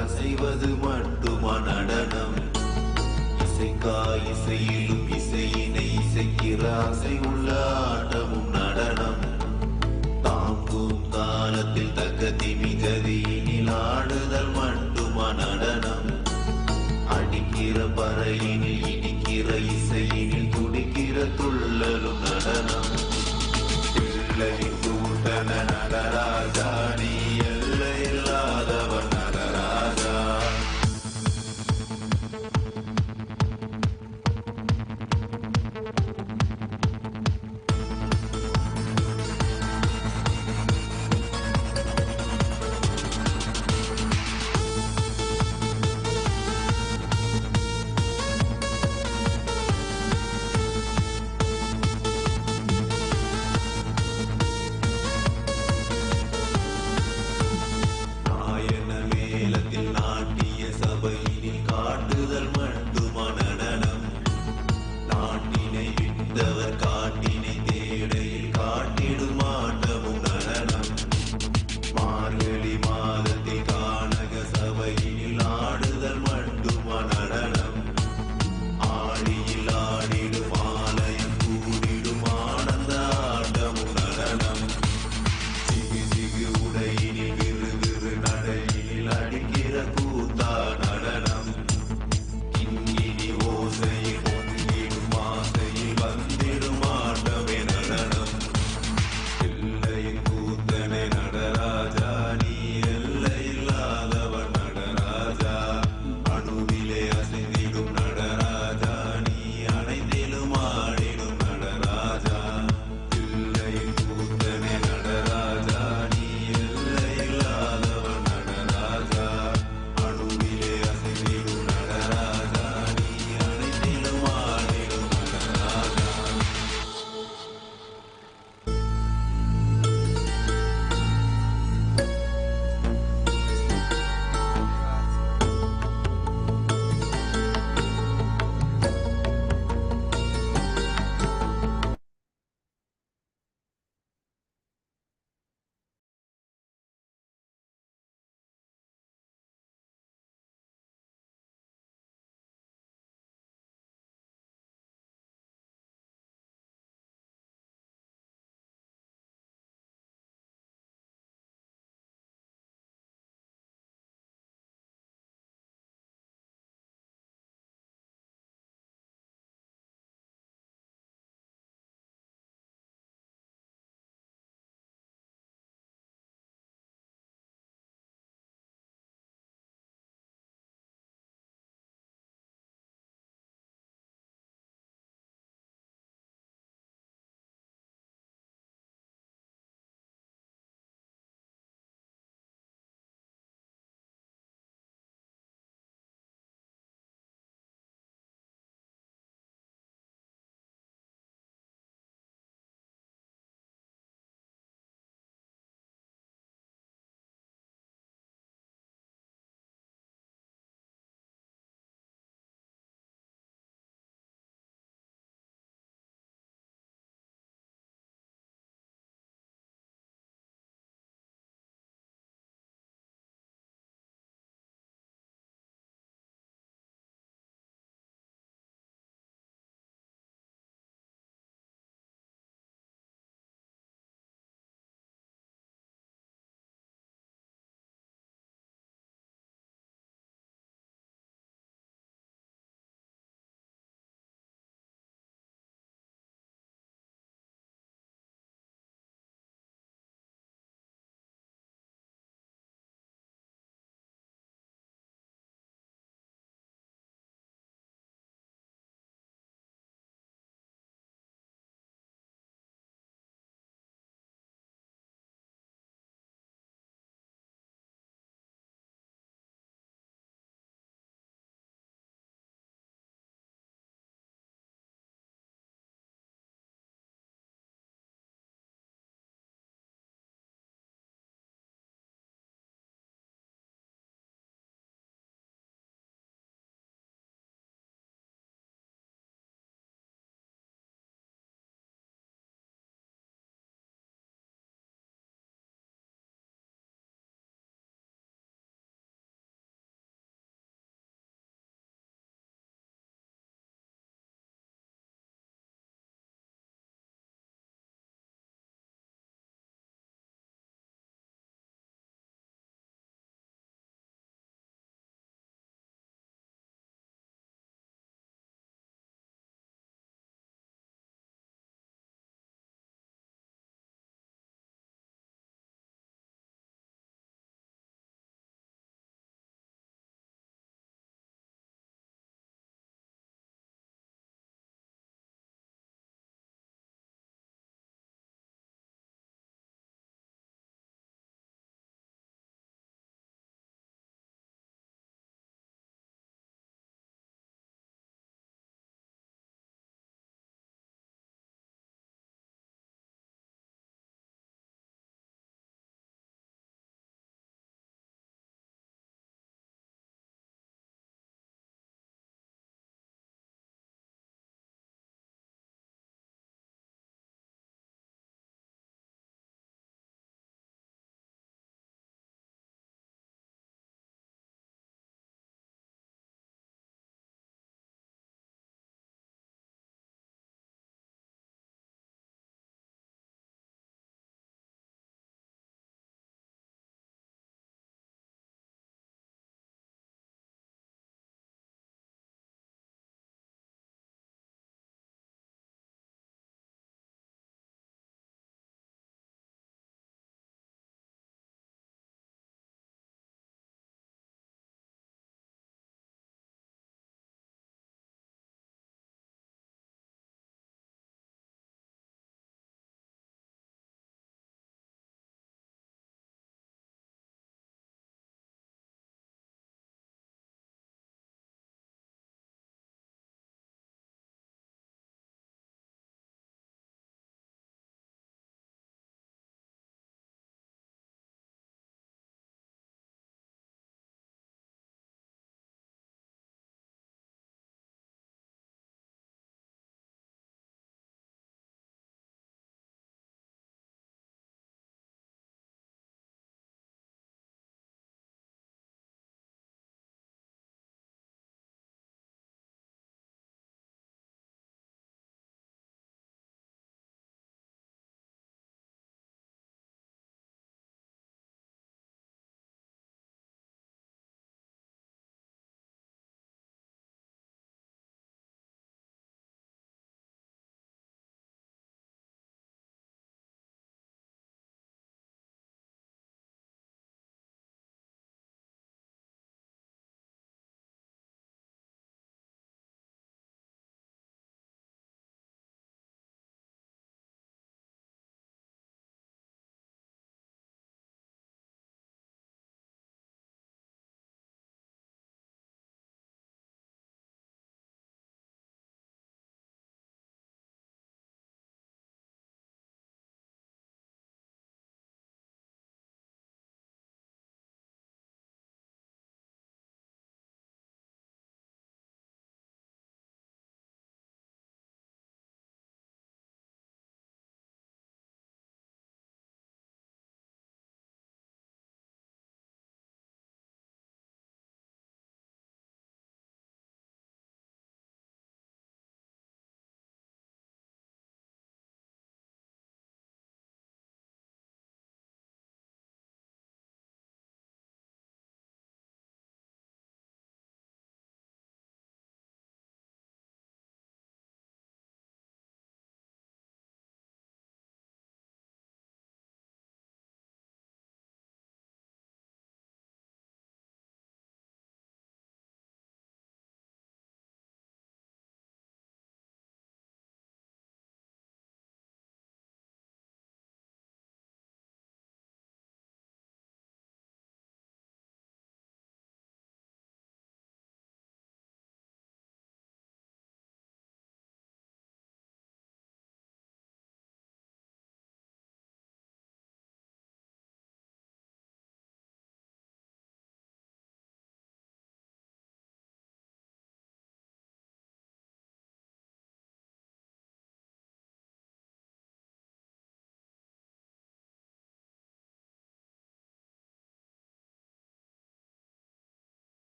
அசைவது மட்டுமா நடனம்? இசையிலும் இசையினை இசைக்கிற ஆசை உள்ள ஆட்டமும் நடனம். தாங்கும் காலத்தில் தக்க திமிகதியினில் ஆடுதல் மட்டுமா நடனம்? அடிக்கிற பறையினில் இடிக்கிற இசையினில் துடிக்கிற துள்ளலும் நடனம். பிள்ளையின் கூட்டன நடராஜா நீ எல்லை இல்லாதவன் Nataraja.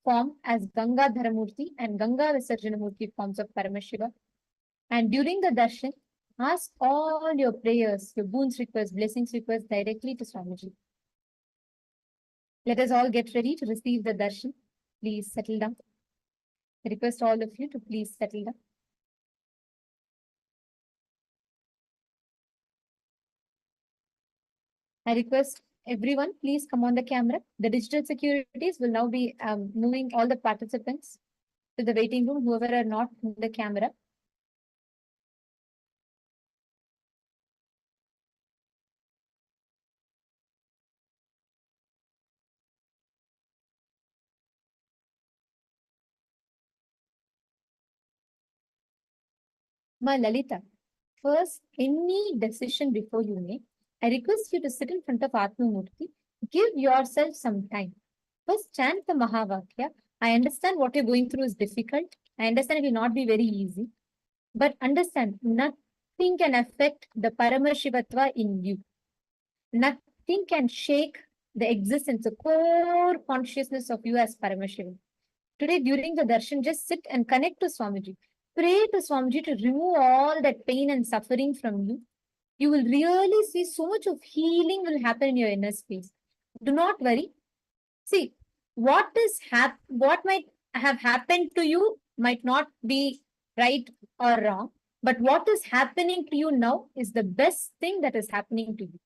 form as Ganga Dharamurti and Ganga Visarjanamurti forms of Paramashiva. And during the darshan, ask all your prayers, your boons requests, blessings requests directly to Swamiji. Let us all get ready to receive the darshan. Please settle down. I request all of you to please settle down. I request everyone, please come on the camera. The digital securities will now be moving all the participants to the waiting room, whoever are not in the camera. Ma Lalita, first, any decision before you make, I request you to sit in front of Atma Murti. Give yourself some time. First, chant the Mahavakya. I understand what you're going through is difficult. I understand it will not be very easy. But understand, nothing can affect the Paramashivatva in you. Nothing can shake the existence, the core consciousness of you as Paramashiva. Today, during the darshan, just sit and connect to Swamiji. Pray to Swamiji to remove all that pain and suffering from you. You will really see so much of healing will happen in your inner space. Do not worry. See, what might have happened to you might not be right or wrong, but what is happening to you now is the best thing that is happening to you.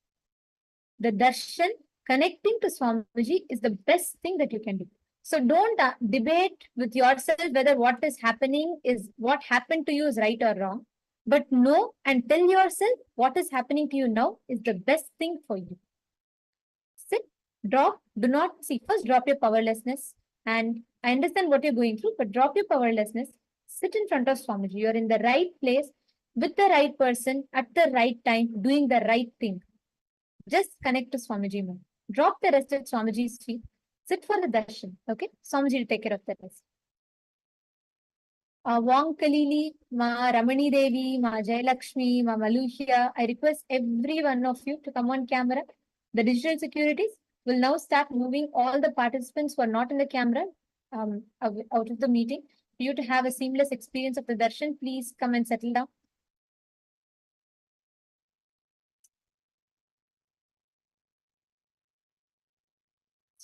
The darshan, connecting to Swamiji, is the best thing that you can do. So don't debate with yourself whether what is happening is what happened to you is right or wrong. But know and tell yourself what is happening to you now is the best thing for you. Sit, drop, do not see. First, drop your powerlessness. And I understand what you're going through, but drop your powerlessness. Sit in front of Swamiji. You're in the right place with the right person at the right time, doing the right thing. Just connect to Swamiji more. Drop the rest at Swamiji's feet. Sit for the darshan. Okay? Swamiji will take care of the rest. Wong Kalili, Ma Ramani Devi, Ma Jayalakshmi, Ma Maluhya. I request every one of you to come on camera. The digital securities will now start moving all the participants who are not in the camera out of the meeting. For you to have a seamless experience of the darshan, please come and settle down.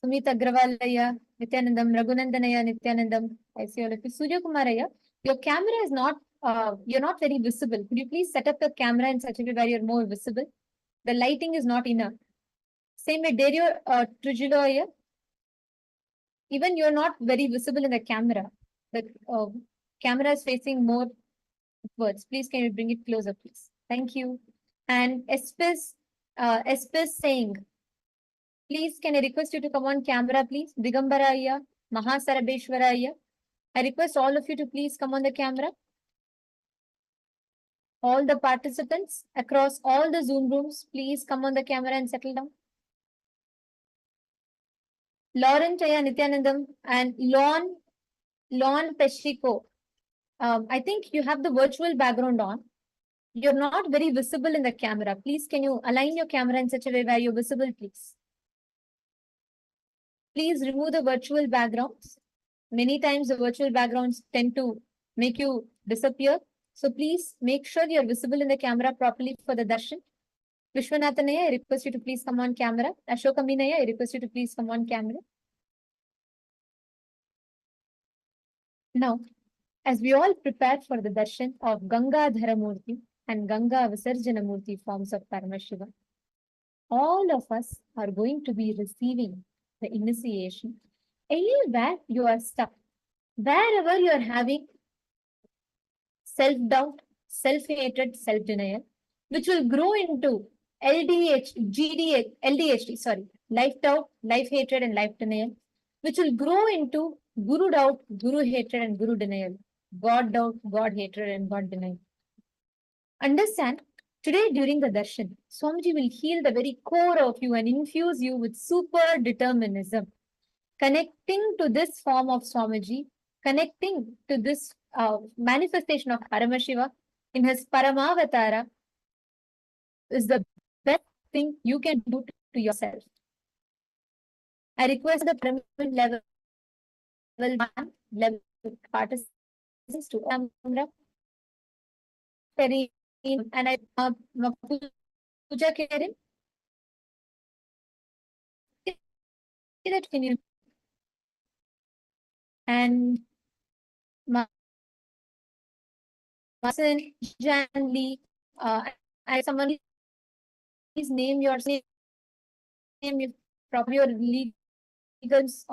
Sumit Agrawalaya, Nithyanandam, Raghunandanaya, Nithyanandam. I see all of you. Surya Kumaraya, your camera is not, you're not very visible. Could you please set up your camera in such a way where you're more visible? The lighting is not enough. Same way, Dario Trujiloya, even you're not very visible in the camera. The camera is facing more upwards. Please, can you bring it closer, please? Thank you. And Espes saying, please, can I request you to come on camera, please? Digambaraya, Mahasarabeshwaraya. I request all of you to please come on the camera. All the participants across all the Zoom rooms, please come on the camera and settle down. Lauren Chaya Nithyanandam and Lon Peshiko. I think you have the virtual background on. You're not very visible in the camera. Please, can you align your camera in such a way where you're visible, please? Please remove the virtual backgrounds. Many times the virtual backgrounds tend to make you disappear. So please make sure you're visible in the camera properly for the darshan. Vishwanathanaya, I request you to please come on camera. Ashokaminaya, I request you to please come on camera. Now, as we all prepare for the darshan of Ganga Dharamurti and Ganga Visarjanamurti forms of Paramashiva, all of us are going to be receiving the initiation. Anywhere you are stuck, wherever you are having self-doubt, self-hatred, self-denial, which will grow into life-doubt, life-hatred, and life-denial, which will grow into Guru-doubt, Guru-hatred, and Guru-denial, God-doubt, God-hatred, and God-denial. Understand, today during the darshan, Swamiji will heal the very core of you and infuse you with super determinism. Connecting to this form of Swamiji, connecting to this manifestation of Paramashiva in his Paramavatara is the best thing you can do to yourself. I request the pyramid level level participants to Terry and I Puja Karen. That can you and Masan Jan Lee and someone please name your name, your proper your legals